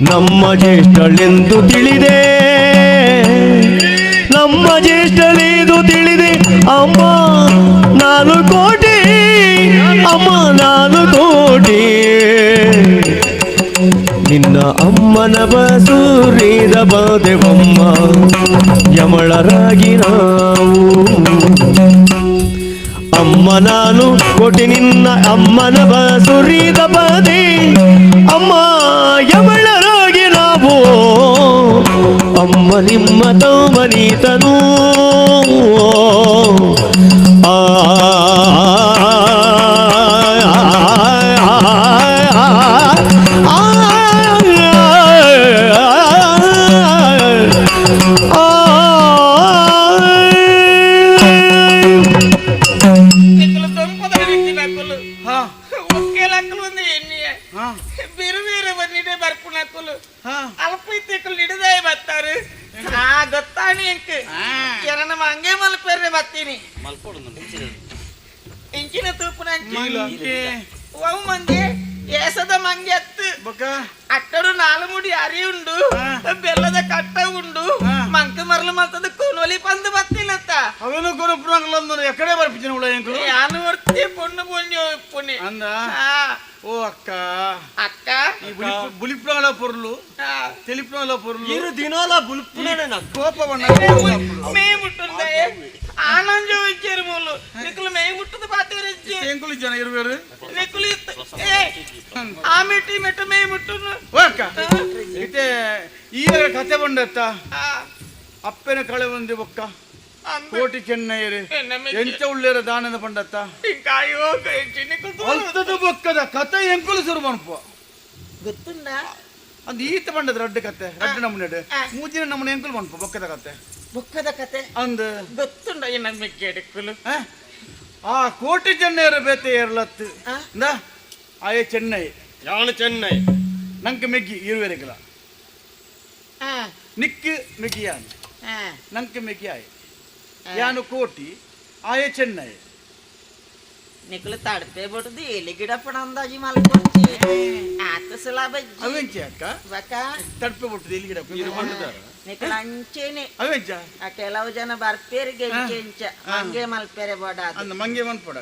ನಮ್ಮ ಜ್ಯೇಷ್ಠಳೆಂದು ತಿಳಿದೆ ನಮ್ಮ ಜ್ಯೇಷ್ಠಳೆಂದು ತಿಳಿದೆ ಅಮ್ಮ ನಾನು ಕೋಟಿ ಅಮ್ಮ ನಾನು ಕೋಟಿ ನಿನ್ನ ಅಮ್ಮನ ಬಸೂರಿದ ಬಾದೆವಮ್ಮ ಯಮಳರಾಗಿ ನಾವು ಅಮ್ಮ ನಾನು ಕೋಟಿ ನಿನ್ನ ಅಮ್ಮನ ಬಸೂರಿದ ಬಾದೆ ಅಮ್ಮ ಯಮಳರಾಗಿ ನಾವು ಅಮ್ಮ ನಿಮ್ಮ ತಮ್ಮನೀತನು ಇಂಚಿನ ತೂಪುನ ಮಂಗೆ ಏಸದ ಮಂಗೆ ಅತ್ತು ಅಟ್ಟಡು ನಾಲುಮುಡಿ ಅರಿ ಉಂಡು ಬೆಲ್ಲದ ಕಟ್ಟ ಉಂಡು ಮಂಕ ಮರಲು ಮತ್ತದ ಕೋನೋಲಿ ಪಂದು ಬತ್ತಿಲ್ಲತ್ತ ಅವನು ಕೊರಪುರಂಗಲಂದು ಎಕಡೆ ಬರ್ಪಿದ್ದೀನಿ ಉಳ ಎಂಕು ಯಾನು ವರ್ತಿ ಪೊಣ್ಣು ಪೊಣ್ಣು ಪೊಣ್ಣೆ ಅಂದ ಓ ಅಕ್ಕ ಅಕ್ಕ ಈ ಬುಲಿಪುರಂಗಲ ಪೊರ್ಲು తెలిపినోళ్ళ పొరులు ఇరు దినోల బుల్పునే నాకు కోపవన్న మేముట్టుందే ఆనందం ఇచ్చారు మూలు నిక్కులు మేముట్టుంది పాతేరిచ్చి ఎంకులు ఇచ్చాను 20 నిక్కులు ఆ మెట్టి మెట్ట మేముట్టును ಓಕ ಇತ್ತೆ ಈಗ ಕತೆ ಬಂದತ್ತ ಅಪ್ಪನ ಕಳೆ ಒಂದು ಬೊಕ್ಕ ಕೋಟಿ ಚೆನ್ನೈರೆ ಎಂಚ ಉಳ್ಳೇರ ದಾನದ ಬಂದತ್ತ ಅಲ್ತದ ಬೊಕ್ಕದ ಕತೆ ಎಂಕುಲು ಸುರು ಮನ್ಪ ಗೊತ್ತುಂಡಾ ಅಂದ್ ಈತ ಬಂದದ ರಡ್ಡ ಕತೆ ರಡ್ಡ ನಮ್ಮನೆ ಮೂಜಿನ ನಮ್ಮನೆ ಎಂಕುಲು ಮನ್ಪ ಬೊಕ್ಕದ ಕತೆ ಬೊಕ್ಕದ ಕತೆ ಅಂದ್ ಗೊತ್ತುಂಡ ಏನ ಮೆಕ್ಕೆಡಕ್ಕುಲು ಆ ಕೋಟಿ ಚೆನ್ನೈರ ಬೇತೆ ಏರ್ಲತ್ತು ಇಂದ ಆಯೆ ಚೆನ್ನೈ ಯಾನು ಚೆನ್ನೈ ನಂಗೆ ಮೆಗ್ಗಿ 20 ಕಿಲೋ ನಿಕ್ಕು ಮೆಗ್ಗಿಯಾನ್ ನಂಗೆ ಮೆಗ್ಗಿ ಆಯ್ ಯಾನು ಕೋಟಿ ಆಯೆ ಚೆನ್ನೈ ನಿಕ್ಕಲು ತಡಪೆ ಬಿಡುದು ಎಲೆ ಗಿಡ ಪಡ ಅಂದಾಜಿ ಮಲ್ಕೊಂಚಿ ಆತ ಸಲ ಬಜ್ಜಿ ಅವೆಂಚೆ ಅಕ್ಕ ಬಕ ತಡಪೆ ಬಿಟ್ಟದು ಎಲ್ಲಿ ಗಿಡ ನಿಕ್ಕಲು ಅಂಚೇನೆ ಅವೆಂಚ ಆ ಕೆಲವು ಜನ ಬರ್ಪೇರಿ ಗೆಂಚ ಮಂಗೆ ಮಲ್ಪೆರೆ ಬೋಡ ಅಂದ ಮಂಗೆ ಮನ್ಪಡ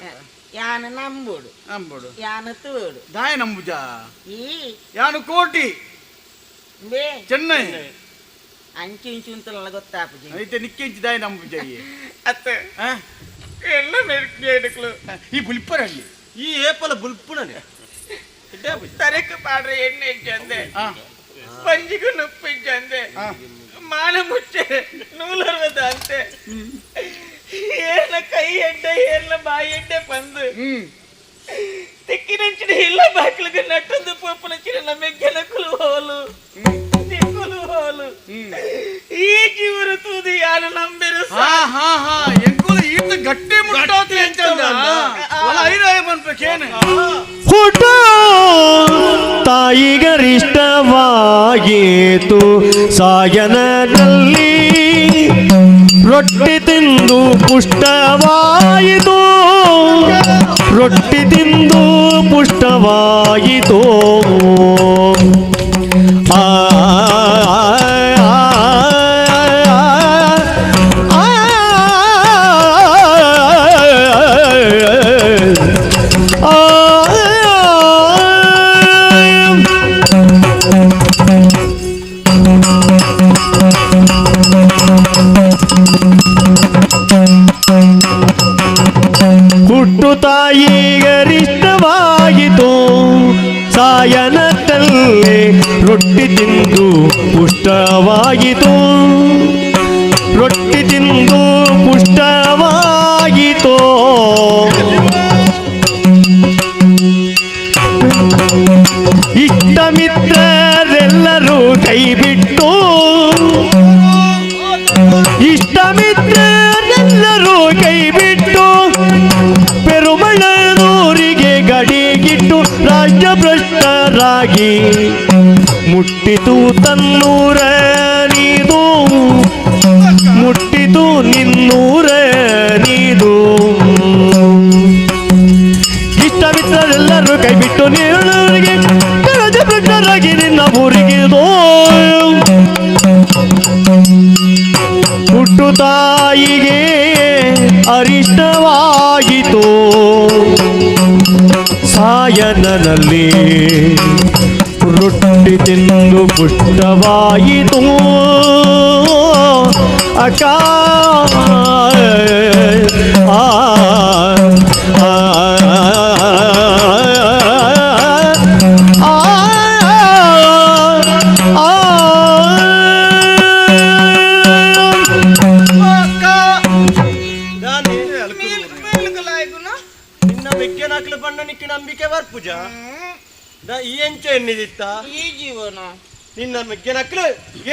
ಯಾನು ನಂಬುಡು ನಂಬುಡು ಯಾನು ತೂಡು ದಾಯ ನಂಬುಜ ಈ ಯಾನು ಕೋಟಿ ಬೇ ಚೆನ್ನೈ ಅಂಚು ಇಂಚು ಅಂತಲ್ಲ ಗೊತ್ತಾಪುಜಿ ಐತೆ ನಿಕ್ಕೆಂಚಿ ದಾಯ ನಂಬುಜ ಅತ್ತೆ ಎಲ್ಲ ಮೆರ್ಕೆ ಎಡಕ್ಲು ಈ ಬುಲ್ಪರಲ್ಲಿ ಈ ಏಪಲ ಬುಲ್ಪುಣನೆ ತರಕ ಪಾಡ್ರೆ ಎಣ್ಣೆ ಚಂದೆ ಪಂಜಿಗೂ ನುಪ್ಪಿ ಚಂದೆ ಮಾನ ಮುಚ್ಚೆ ನೂಲರ್ವದ ಅಂತೆ ಏರ್ಲ ಕೈ ಎಡ್ಡೆ ಏರ್ಲ ಬಾಯಿ ಎಡ್ಡೆ ಪಂದು ತಿಕ್ಕಿನಂಚಿನ ಇಲ್ಲ ಬಾಕ್ಲಿಗೆ ನಟ್ಟೊಂದು ಪೋಪನಂಚಿನ ನಮಗೆ ನಕುಲು ಹೋಲು ತಿಕ್ಕುಲು ಹೋಲು ಈ ಜೀವನ ತೂದಿ ಯಾರು ನಂಬಿರು ಎಂಕುಲು ಈತ ಗಟ್ಟಿ ಮುಟ್ಟೋತಿ ಎಂಚಂದ ಅಲ್ಲ ಐದಾಯ ಬಂದ್ಬೇಕೇನು ಹುಟ್ಟ ತಾಯಿಗರಿಷ್ಟವಾಗಿತು ಸಾಯನದಲ್ಲಿ ರೊಟ್ಟಿ ತಿಂದು ಪುಷ್ಟವಾಯಿತು ರೊಟ್ಟಿ ತಿಂದು ಪುಷ್ಟವಾಯಿತು ಆ ಹುಟ್ಟು ತಾಯಿಗರಿಷ್ಟವಾಯಿತು ಸಾಯನದಲ್ಲಿ ರೊಟ್ಟಿ ತಿಂದು ಪುಷ್ಟವಾಯಿತು ರೊಟ್ಟಿ ತಿಂದು ಪುಷ್ಟವಾಯಿತು ಇಷ್ಟ ಮಿತ್ರರೆಲ್ಲರೂ ಕೈಬಿಟ್ಟು ಇಷ್ಟ ಮಿತ್ರರೆಲ್ಲರೂ ಕೈಬಿಟ್ಟು ಪೆರುಮಳನೂರಿಗೆ ಗಡಿಗಿಟ್ಟು ರಾಜ್ಯಭ್ರಷ್ಟರಾಗಿ ಮುಟ್ಟಿತು ತನ್ನೂರ ನೀದು ಮುಟ್ಟಿತು ನಿನ್ನೂರ ನೀದು ಇಷ್ಟ ಮಿತ್ರರೆಲ್ಲರೂ ಕೈಬಿಟ್ಟು ನೀರಿಗೆ ರಾಜ್ಯಭ್ರಷ್ಟರಾಗಿ ನಿನ್ನ ಊರಿಗಿದು ಹುಟ್ಟು ತಾಯಿಗೆ ಅರಿಷ್ಟವಾಯಿತು ಸಾಯನನಲ್ಲಿ ರೊಟ್ಟಿ ತಿಂದು ಪುಷ್ಟವಾಯಿತು ಅಕ್ಕ ನಿನ್ನ ಬೆಕ್ಕೆ ನಾಕ್ಲು ಬಣ್ಣ ನಿಕ್ಕಿ ನಂಬಿಕೆ ಬರ್ಪುಜ ಈ ಎಂಚ ಎಣ್ಣಿದಿತ್ತ ಈ ಜೀವನ ನಿನ್ನ ಮೆಗ್ಗೆ ನಕ್ಲು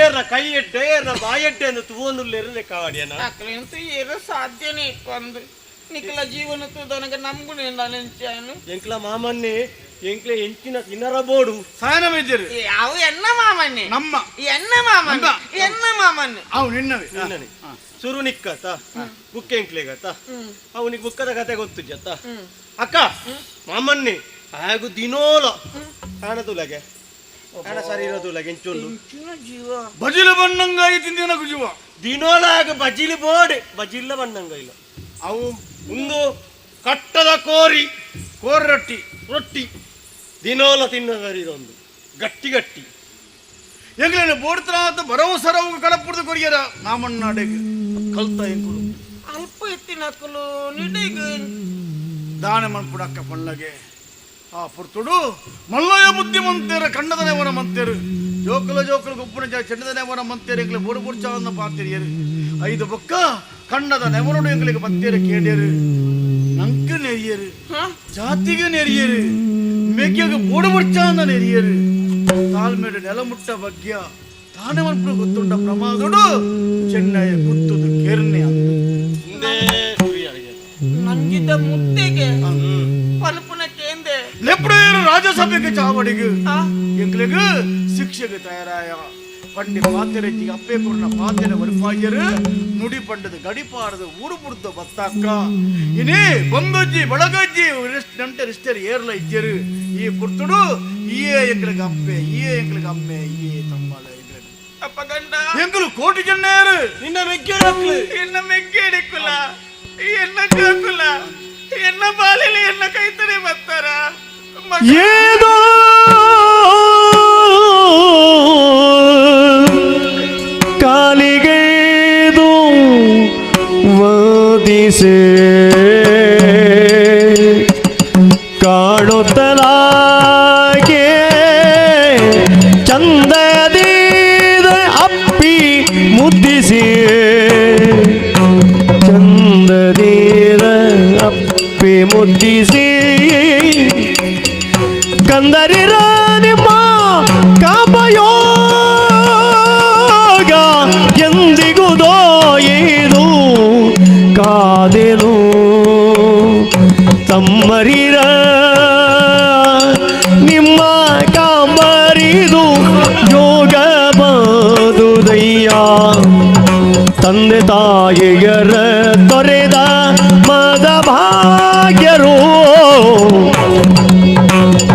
ಏರ್ನ ಕೈ ಎಡ್ಡೆ ಏರ್ನ ಬಾಯೆಡ್ಡೆ ಎಂದು ತೂವೊಂದುಲ್ಲೆರನೆ ಕಾವಾಡಿಯನ ಅಕ್ಲೆಂತೂ ಏರೋ ಸಾಧ್ಯನೇ ಇಪ್ಪಂದು ನಿಖಲ ಜೀವನ ತೂದನಗೆ ನಂಬುನೆ ನೆಂಚಾನು ಎಂಕ್ಲ ಮಾಮನ್ನೆ ಎಂಕ್ಲೆ ಎಂಚಿನ ತಿನ್ನರ ಬೋಡು ಸಾಯನ ಮೆಜ್ಜರು ಅವು ಎನ್ನ ಮಾಮನ್ನೆ ನಮ್ಮ ಎನ್ನ ಮಾಮನ್ನೆ ಎನ್ನ ಮಾಮನ್ನೆ ಅವು ನಿನ್ನವೇ ನಿನ್ನನೆ ಸುರು ನಿಕ್ಕತ ಬುಕ್ಕೆ ಎಂಕ್ಲೆಗತ ಅವನಿಗೆ ಬುಕ್ಕದ ಕತೆ ಗೊತ್ತು ಜತ ಅಕ್ಕ ಮಾಮನ್ನೆ ಹಾಗೂ ದಿನೋಲ ಕಾಣ ತುಲಗೆ ಕಾಣ ಶರೀರ ತುಲಗೆ ಎಂಚೊಂದು ಜೀವ ಬಜಿಲ ಬಣ್ಣಂಗಾಯಿ ತಿಂದಿನ ಜೀವ ದಿನೋಲ ಆಗ ಬಜಿಲಿ ಬೋಡೆ ಬಜಿಲ್ಲ ಬಣ್ಣಂಗ ಇಲ್ಲ ಅವು ಒಂದು ಕಟ್ಟದ ಕೋರಿ ರೊಟ್ಟಿ ರೊಟ್ಟಿ ದಿನೋಲ ತಿನ್ನ ಶರೀರ ಒಂದು ಗಟ್ಟಿ ಗಟ್ಟಿ ಎಂಗ್ಲೇನು ಬೋಡ್ತಾತ ಭರವಸರವು ಕಡಪುಡ್ದು ಕೊರಿಯರ ನಾಮಣ್ಣಾಡೆಗೆ ಕಲ್ತ ಎಂಕುಲು ಅಲ್ಪ ಎತ್ತಿನಕ್ಕಲು ನಿಡಿಗೆ ದಾನ ಮನ್ಪುಡಕ್ಕ ಪಳ್ಳಗೆ ಆ ಪುರ್ತುಡು ಮಲ್ಲಯ್ಯ ಬುದ್ಧಿಮಂತೇರ ಕಣ್ಣದನೆವರ ಮಂತೇರು ಜೋಕಲ ಗೊಬ್ಬನ ಚೆನ್ನದನೆವರ ಮಂತೇರು ಎಂಗ್ಲೆ ಬೋಡು ಬುಡ್ಚಾವನ್ನ ಪಾತಿರಿಯರು 5 ಬೊಕ್ಕ ಕಣ್ಣದ ನೆವರಡು ಎಂಗ್ಲಿಗೆ ಬತ್ತೇರು ಕೇಳಿಯರು ನಂಗೆ ನೆರಿಯರು ಜಾತಿಗೆ ನೆರಿಯರು ಮೆಗ್ಗಿಗೆ ಬೋಡು ಬುಡ್ಚಾವನ್ನ ನೆರಿಯರು ತಾಳ್ಮೇಡು ನೆಲಮುಟ್ಟ ಭಾಗ್ಯ ತಾನೆ ಮನ್ಪುಡು ಗೊತ್ತುಂಡ ಪ್ರಮಾದೋಡು ಚೆನ್ನೈ ಗುತ್ತುದು ಕೇರ್ನೆ ನಂಗಿದ್ದ ಮುದ್ದೆಗೆ ಪಲ್ಪುನ ಕೇಂದೆ ಲೆಪ್ಡೇರು ರಾಜ್ಯಸಭೆಗೆ ಚಾವಡಿಗೆ ಎಂಗ್ಲಿಗೆ ಶಿಕ್ಷೆಗೆ ತಯಾರಾಯ ಪಂಡಿ ಪಾತೆರೆಜ್ಜಿಗೆ ಅಪ್ಪೆ ಕುರ್ನ ಪಾತೆರೆ ವರಿಪಾಯರು ನುಡಿ ಪಂಡದ ಗಡಿಪಾಡದ ಊರು ಬುಡ್ದ ಬತ್ತಾಕ್ಕ ಇನ್ನೇ ಬಂಗಜ್ಜಿ ಬಳಗಜ್ಜಿ ನಂಟೆ ರಿಷ್ಟೇರು ಏರ್ಲ ಇಜ್ಜರು ಈ ಪುರ್ತುಡು ಈಯೇ ಎಂಗ್ಲಿಗೆ ಅಪ್ಪೆ ಈಯೇ ಎಂಗ್ಲಿಗೆ ಅಮ್ಮೆ ಈಯೇ ತಮ್ಮಲ ಅಪ್ಪ ಗಂಡ ಎಂಗ್ಲು ಕೋಟಿ ಜನ್ನೇರು ನಿನ್ನ ಮೆಗ್ಗೇಡಕ್ಲು ಎನ್ನ ಮೆಗ್ಗೇಡಿಕ್ಕುಲ ಎನ್ನ ಕೇಕುಲ ಎನ್ನ ಬಾಲೆಲಿ ಎನ್ನ ಕೈತನೆ ಬರ್ತಾರ ಏದೋ ಕಾಲಿಗೆದು ವಾದಿಸೆ ಕಾಣುತ್ತಲಾಗೆ ಚಂದದೀದ ಅಪ್ಪಿ ಮುದ್ದಿಸಿ ಚಂದದೀದ ಅಪ್ಪಿ ಮುದ್ದಿಸಿ ಕಂದರಿರ ನಿಮ್ಮ ಕಾಪಯೋಗ ಎಂದಿಗೂ ದೋಯಿದು ಕಾದೆನು ತಮ್ಮರಿರ ನಿಮ್ಮ ಕಾಂಬರಿದು ಯೋಗ ಬಾದುದಯ್ಯ ತಂದೆ ತಾಯಿಯರ ತೊರೆದ ಮದ ಭಾಗ್ಯರು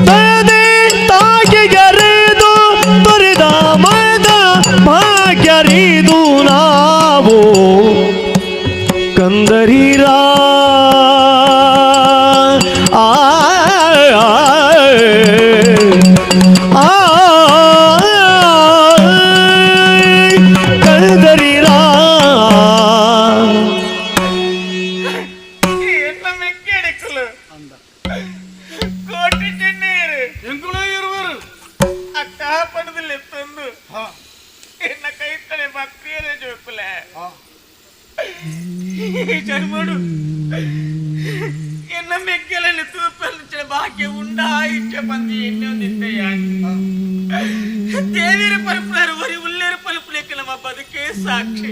ತಂದೆ ತಾಯಿಯರೆದು ತೊರೆದ ಮದ ಭಾಗ್ಯರಿದು ನಾವು ಕಂದರೀರ ಕಂದರೀರ ಎನ್ನ ಮೆಗ್ಗೇಡಿಕ್ಕುಲು ಕೋಟಿ ಚೆನ್ನೀರು ಎಂಗುಳೇ ಇರುವರು ಅಕ್ಕ ಪಡದಲ್ಲಿ ತಂದು ಎನ್ನ ಕೈತನೆ ಭಕ್ತಿಯರೇ ಜೋಕುಲ ಚರ್ಮಡು ಎನ್ನ ಮೆಗ್ಗಲಲ್ಲಿ ತೂಪಲ್ಲಿನ ಭಾಗ್ಯ ಉಂಡ ಇಚ್ಚ ಬಂದಿ ಎನ್ನೊಂದಿದ್ದಯ್ಯ ದೇವಿರ ಪರಪುನರು ಒರಿ ಉಲ್ಲೇರ ಪಲಪುಲೆಕ್ಕ ನಮ್ಮ ಬದುಕೇ ಸಾಕ್ಷಿ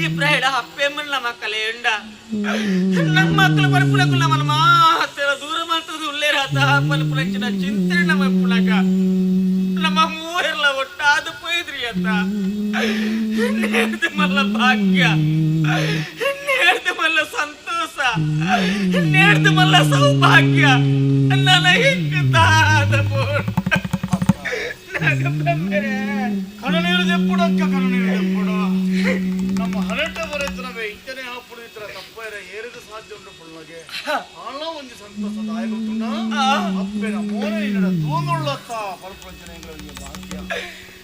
ಈ ಪ್ರಾಯಡ ಹಪ್ಪೆಮ್ಮನ ಮಕ್ಕಳೇ ಎಂಡ ನಮ್ಮ ಮಕ್ಕಳ ಪರಪುನಕು ನಮ್ಮನ್ನು ಮಾತ್ರ ದೂರ ಮಾಡ್ತದ ಉಲ್ಲೇರ ಹತ್ತ ಪಲಪುಲೆಂಚಿನ ಚಿಂತನೆ ನಮ್ಮ ಪುನಕ ನಮ್ಮ ಮೂವರೆಲ್ಲ ಒಟ್ಟಾದ ಪೋಯಿದ್ರಿ ಅಂತ ನೇರ್ದ ಮಲ್ಲ ಭಾಗ್ಯ ನೇರ್ದ ಮಲ್ಲ ಸಂತೋಷ ನೇರ್ದ ಮಲ್ಲ ಸೌಭಾಗ್ಯ ನನ್ನ ಹಿಂಗದಾದ ಕಣನೀರು ತೆಪ್ಪುಡಕ್ಕ ಕಣನೀರು ತೆಪ್ಪುಡ ನಮ್ಮ ಹರಟ ಬರೆತನವೇ ಇಂಚನೆ ಹಾಪುಡು ಇತರ ತಪ್ಪೈರ ಏರಿದ ಸಾಧ್ಯ ಉಂಟು ಪುಳ್ಳಗೆ ಆಳ ಒಂದು ಸಂತೋಷದ ಆಯ್ಗುತ್ತುಂಡ ಅಪ್ಪೆನ ಮೋನೆ ಇನ್ನಡ ತೂಂಗುಳ್ಳತ್ತ ಪರಪಂಚನೆಗಳಿಗೆ ಭಾಗ್ಯ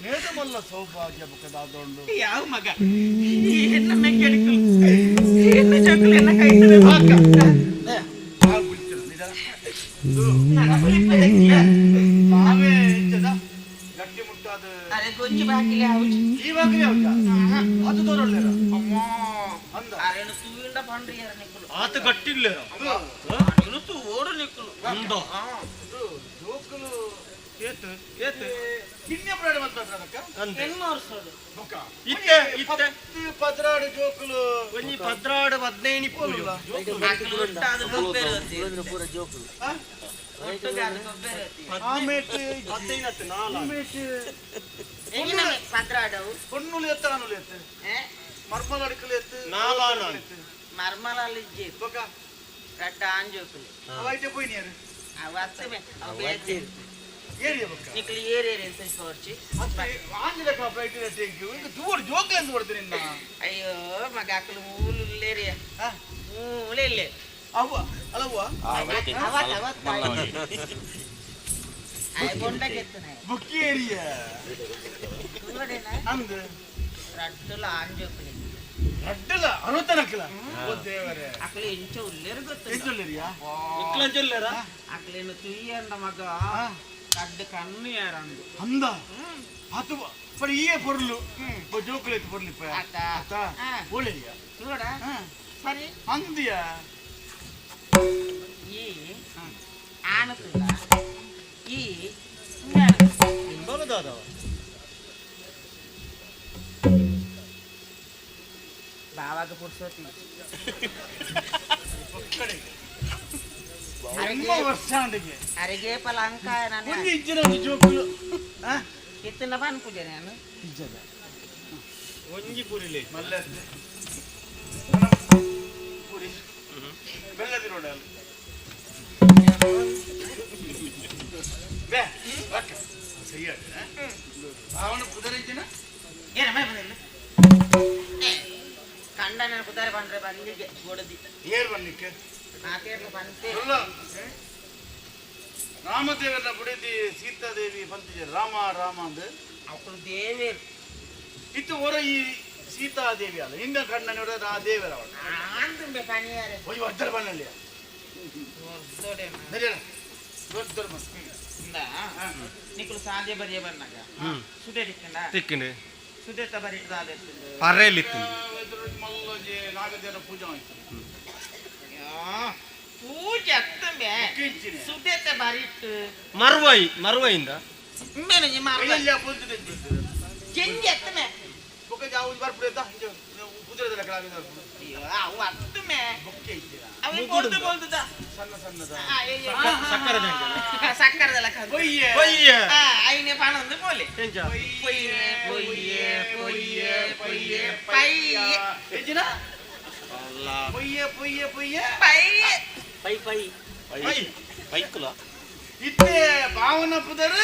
ನೇದಮಲ್ಲ ಸೌಭಾಗ್ಯ ಬುಕ್ಕದಾದೊಂಡು ಯಾವ ಮಗ ಎನ್ನ ಮೆಗ್ಗಡಿಕಲು ಎನ್ನ ಚಕ್ಕಲು ಎನ್ನ ಕೈತನೆ ಭಾಗ್ಯ ನಾವೇ ಇಂಚದ ಗಟ್ಟಿ ಮುಟ್ಟಾದ ಅರೆ ಗೊಂಚಿ ಬಾಕಿಲೆ ಆವುಚಿ ಈ ಬಾಗಿಲೇ ಹೌದಾ ಅದು ದೊರೊಳ್ಳೆರ ಅಮ್ಮ ಅಂದ ಅರೆನು ತೂವಿಂಡ ಪಂಡ್ರಿಯರ ನಿಕ್ಕಲು ಆತ ಗಟ್ಟಿಲ್ಲೇರ ಅರೆನು ತೂ ಓಡು ನಿಕ್ಕಲು ಅಂದ ಇದು ಜೋಕುಲು ಏತು ಏತು ಕಿನ್ಯ ಪ್ರಾಣ ಮಾತಾಡ್ರಕ್ಕ ಅಂದೆ ಎನ್ನೋರ್ಸೋದು ಬೊಕ್ಕ ಇತ್ತೆ ಇತ್ತೆ ಪದ್ರಾಡು ಜೋಕುಲು ಒಂಜಿ 15 ಪೂಜು ಆಕಲು ಒಟ್ಟಾದ ಗೊಬ್ಬರ ಪೂರ ಜೋಕುಲು ಒಟ್ಟುಗಾದ ಗೊಬ್ಬರ ಆಮೇಟ್ 15 ನಾಲ ಎಂಗಿನ ಪದ್ರಾಡವು ಪೊನ್ನುಲು ಎತ್ತ ನಾನುಲು ಎತ್ತ ಮರ್ಮಲ ಅಡಿಕಲು ಎತ್ತ ನಾಲ ನಾನು ಮರ್ಮಲಲ್ಲಿ ಜಿ ಬೊಕ್ಕ ರಡ್ಡ ಆಂಜೋಕುಲು ಅವೈತೆ ಪೋಯಿನಿಯರು ಅವತ್ತಮೆ ಅವೇತಿ ಏರಿಯ ಬೊಕ್ಕ ನಿಕ್ಲಿ ಏರೇರೆ ಅಂತ ತೋರ್ಚಿ ಆಂಜಲ ಕಾಪೈಟಿನ ಟೇಕ್ಯು ಈಗ ದೂರ ಜೋಕಲೆ ಅಂತ ಹೊಡ್ತೀನಿ ನಿನ್ನ ಅಯ್ಯೋ ಮಗ ಆಕಲು ಮೂಲೆರೇಯ ಮೂಲೆಲ್ಲೇ ಅವ್ವ ಅಲ್ಲವ್ವ ಅವತ್ತ ಬುಕ್ಕೇರಿಯ ಅಂದ ರಡ್ಡಲ ಆಂಜೋಕ್ಲಿ ರಡ್ಡಲ ಅರುತನಕ್ಲ ಓ ದೇವರೇ ಅಕ್ಲೆ ಇಂಚ ಉಲ್ಲೇರು ಗೊತ್ತು ಎಂಚೊಲ್ಲೇರಿಯಾ ಇಕ್ಲಂಚೊಲ್ಲೇರ ಅಕ್ಲೇನು ತುಯ್ಯಂಡ ಮಗ ಕಡ್ಡ ಕಣ್ಣು ಯಾರಂದು ಅಂದ ಅದು ಪಡಿ ಈಯೇ ಪೊರ್ಲು ಜೋಕುಲೇತು ಪೊರ್ಲಿಪ್ಪ ಅತ್ತ ಅತ್ತ ಓಳೆರಿಯಾ ನೋಡ ಸರಿ ಅಂದಿಯಾ ಈ ಆನತುಲ್ಲ ಈ ಬಲದಾದವ ಬಾವಾಗ ಪುರ್ಸೋತಿ ವರ್ಷ ಅಂಡಿಗೆ ಅರೆಗೆ ಪಲಂಕ ನಾನು ಒಂದು ಇಜ್ಜನ ಒಂದು ಜೋಕುಲು ಎತ್ತಿನ ಬಾನ್ ಪೂಜೆ ನಾನು ಇಜ್ಜದ ಒಂಜಿ ಪುರಿಲಿ ಮಲ್ಲ ಪುರಿ ಬೆಲ್ಲದಿ ನೋಡ ಬೇ ರಕ್ಕ ಸರಿಯ ಭಾವನ ಪುದರಿಂಚಿನ ಏನ ಮೈ ಬಂದಿಲ್ಲ ಕಂಡ ನಾನು ಪುದಾರ ಬಂದ್ರೆ ಬಂದಿಗೆ ಗೋಡದಿ ಏರ್ ಬನ್ನಿಕ್ಕೆ ನಾಕೇರ್ಲು ಬಂತೆ ರಾಮದೇವರ ಬುಡಿದಿ ಸೀತಾದೇವಿ ಬಂತಿದೆ ರಾಮ ರಾಮ ಅಂದ ಅವಳು ದೇವೇರು ಇತ್ತು ಹೊರ ಈ ಸೀತಾದೇವಿ ಅಲ್ಲ ಹಿಂಗ ಕಣ್ಣ ನೋಡಿದ್ರೆ ಆ ದೇವರ ಅವಳು ಆಂದುಂಬೆ ಪಣಿಯಾರೆ ಹೋಯ್ ಅದ್ದರ ಬಣ್ಣಲ್ಲಿ ದೊಡ್ಡ ನಿಕ್ಕಲು ಸಾಧ್ಯ ಬರಿಯ ಬಂದಾಗ ಸುಡೆ ತಿಕ್ಕಂಡ ತಿಕ್ಕಿಂಡು ಸುದೇತ ಬರಿದಾದ ಪರೇಲಿತ್ತು ಮಲ್ಲಜೆ ನಾಗದೇವರ ಪೂಜೆ ಆಯ್ತು ಪೂಜೆ ಅತ್ತಂಬೆ ಸುದೇತ ಬರಿಟ್ಟು ಮರುವೈಂದ ಮೇನಜಿ ಮಾರ್ಲ ಪೂಜೆ ಚೆಂಜಿ ಅತ್ತಮೆ ಬೊಕ್ಕ ಜಾವು ಬರ್ಬಿಡುತ್ತಾ ಪೂಜೆದಲ್ಲ ಕೆಳಗೆ ಅಯ್ಯೋ ಅವು ಅತ್ತಮೆ ಬೊಕ್ಕೆ ಇದ್ದೀರಾ ಅವು ಬೋಲ್ದುದ ಸಣ್ಣ ಸಣ್ಣದ ಸಕ್ಕರದಲ್ಲ ಕೊಯ್ಯೆ ಐನೆ ಪಾಣ ಒಂದು ಬೋಲೆ ಕೊಯ್ಯೆ ಪೊಯ್ಯೆ ಪೊಯ್ಯೆ ಪೊಯ್ಯೆ ಹೆಚ್ಚಿನ ಪೊಯ್ಯೆ ಪೊಯ್ಯೆ ಪೊಯ್ಯೆ ಪೈ ಪೈ ಪೈ ಪೈಕುಲ ಇತ್ತೆ ಭಾವನ ಪುದರು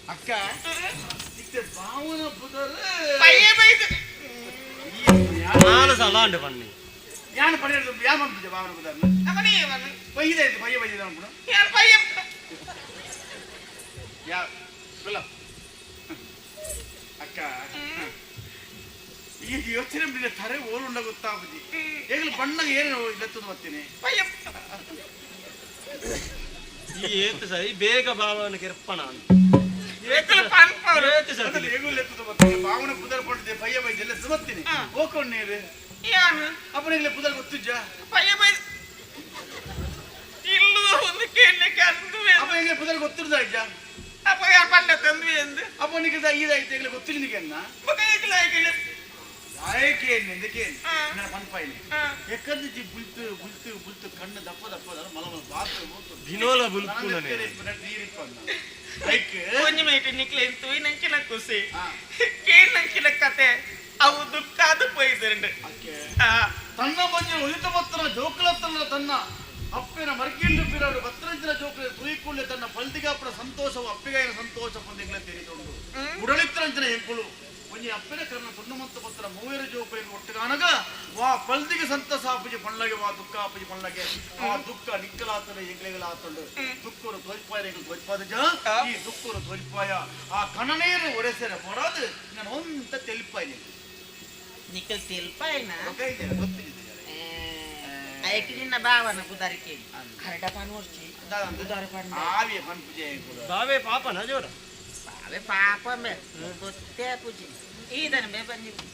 ಅಕ್ಕ ಇತ್ತೆ ಭಾವನ ಪುದರು ನಾಲು ಸಲ ಅಂಡು ಬನ್ನಿ ಯಾನು ಪಡೆಯೋದು ಯಾ ಮಾಡ್ತಿದ್ದೆ ಭಾವನ ಪುದರ್ನ ಪೈದೆ ಆಯ್ತು ಪಯ್ಯ ಪೈದೆ ಅನ್ಬಿಡು ಯಾ ಬಿಲ್ಲ ಅಕ್ಕ ಈಗ ಯೋಚನೆ ಬಿಡಿದೆ ತರೆ ಓರುಂಡ ಗೊತ್ತಾಗುದಿ ಈಗಲೂ ಬಣ್ಣಗೆ ಏನು ಇಲ್ಲತ್ತದು ಬರ್ತೀನಿ ಈ ಏತು ಸರಿ ಬೇಗ ಭಾವನ ಕೆರ್ಪಣ ಹೇಗೂ ಲೆತ್ತದು ಬರ್ತೀನಿ ಭಾವನ ಪುದರ್ ಪಡ್ದೆ ಪಯ್ಯ ಪೈದೆ ಎಲ್ಲ ಬರ್ತೀನಿ ಹೋಗ್ಕೊಂಡು ನೀರು ಅಪ್ಪನಿಗೆ ಪುದರ್ ಗೊತ್ತಿಜ್ಜ ಅಪ್ಪನಿಗೆ ಪುದರ್ ಗೊತ್ತಿರುದ ಅಜ್ಜ ಅಪ್ಪನಿಗೆ ಇದಾಯ್ತು ಈಗಲೇ ಗೊತ್ತಿಲ್ಲ ಅನ್ನ ಆಯ್ಕೆ ನನ್ನ ಪನ್ಪಾಯಿನಿ ಎಕ್ಕಂದಿ ಬುಲ್ತು ಬುಲ್ತು ಬುಲ್ತು ಕಣ್ಣು ದಪ್ಪ ದಪ್ಪ ಮಲ ಬಾತು ದಿನೋಲ ಬುಲ್ತು ನಂಚಿನ ಖುಷಿ ಕೇಳ್ ನಂಚಿನ ಕತೆ ಅವು ದುಃಖ ಅದು ಪೋಯ್ದು ತನ್ನ ಬಂಜ ಉಳಿತ ಬತ್ತನ ಜೋಕುಲತ್ತನ ತನ್ನ ಅಪ್ಪಿನ ಮರ್ಕಿಂಡು ಪಿರಾಡು ಬತ್ತರಂಚಿನ ಜೋಕುಲ ತುಯಿಕುಳ್ಳೆ ತನ್ನ ಪಲ್ದಿಗಾಪುರ ಸಂತೋಷವು ಅಪ್ಪಿಗಾಯಿನ ಸಂತೋಷ ಪೊಂದಿಗಳ ತೆರೆದುಂಡು ಉಡಳಿತ್ತರಂಚಿನ ಎಂಕುಳು ಒಂಜಿ ಅಪ್ಪಿನ ಕರ್ಣ ತುಣ್ಣಮಂತ ಪತ್ರ ಮೂವೇರು ಜೋಕುಲಿಗೆ ಒಟ್ಟುಗಾನಗ ವಾ ಪಲ್ದಿಗೆ ಸಂತಸ ಆಪುಜಿ ಪಣ್ಣಗೆ ವಾ ದುಃಖ ಆಪುಜಿ ಪಣ್ಣಗೆ ಆ ದುಃಖ ನಿಕ್ಕಲಾತನ ಎಂಗ್ಲೆಗಳಾತಂಡು ದುಃಖರು ತೋಲ್ಪಾಯಗಳು ತೋಲ್ಪಾದ ಈ ದುಃಖರು ತೋಲ್ಪಾಯ ಆ ಕಣನೇರು ಒರೆಸೆರ ಬರೋದು ನಾನು ಒಂತ ತೆಲ್ಪಾಯಿ ನಿಕ್ಕಲ್ ತೆಲ್ಪಾಯಿನ ಗೊತ್ತಿದೆ ಅಯ್ಯಕ್ಕೆ ನಿನ್ನ ಭಾವನ ಕುದಾರಿಕೆ ಕರಡ ಪಾನೋರ್ಚಿ ಕುದಾರ ಪಾನ ಆವಿಯ ಪನ್ ಪೂಜೆ ಬಾವೆ ಪಾಪನ ಜೋರ ಬಾವೆ ಪಾಪ ಮೇ ಗೊತ್ತೇ ಪೂಜೆ ಈದನ ಮೇ ಬಂದಿದ್ದು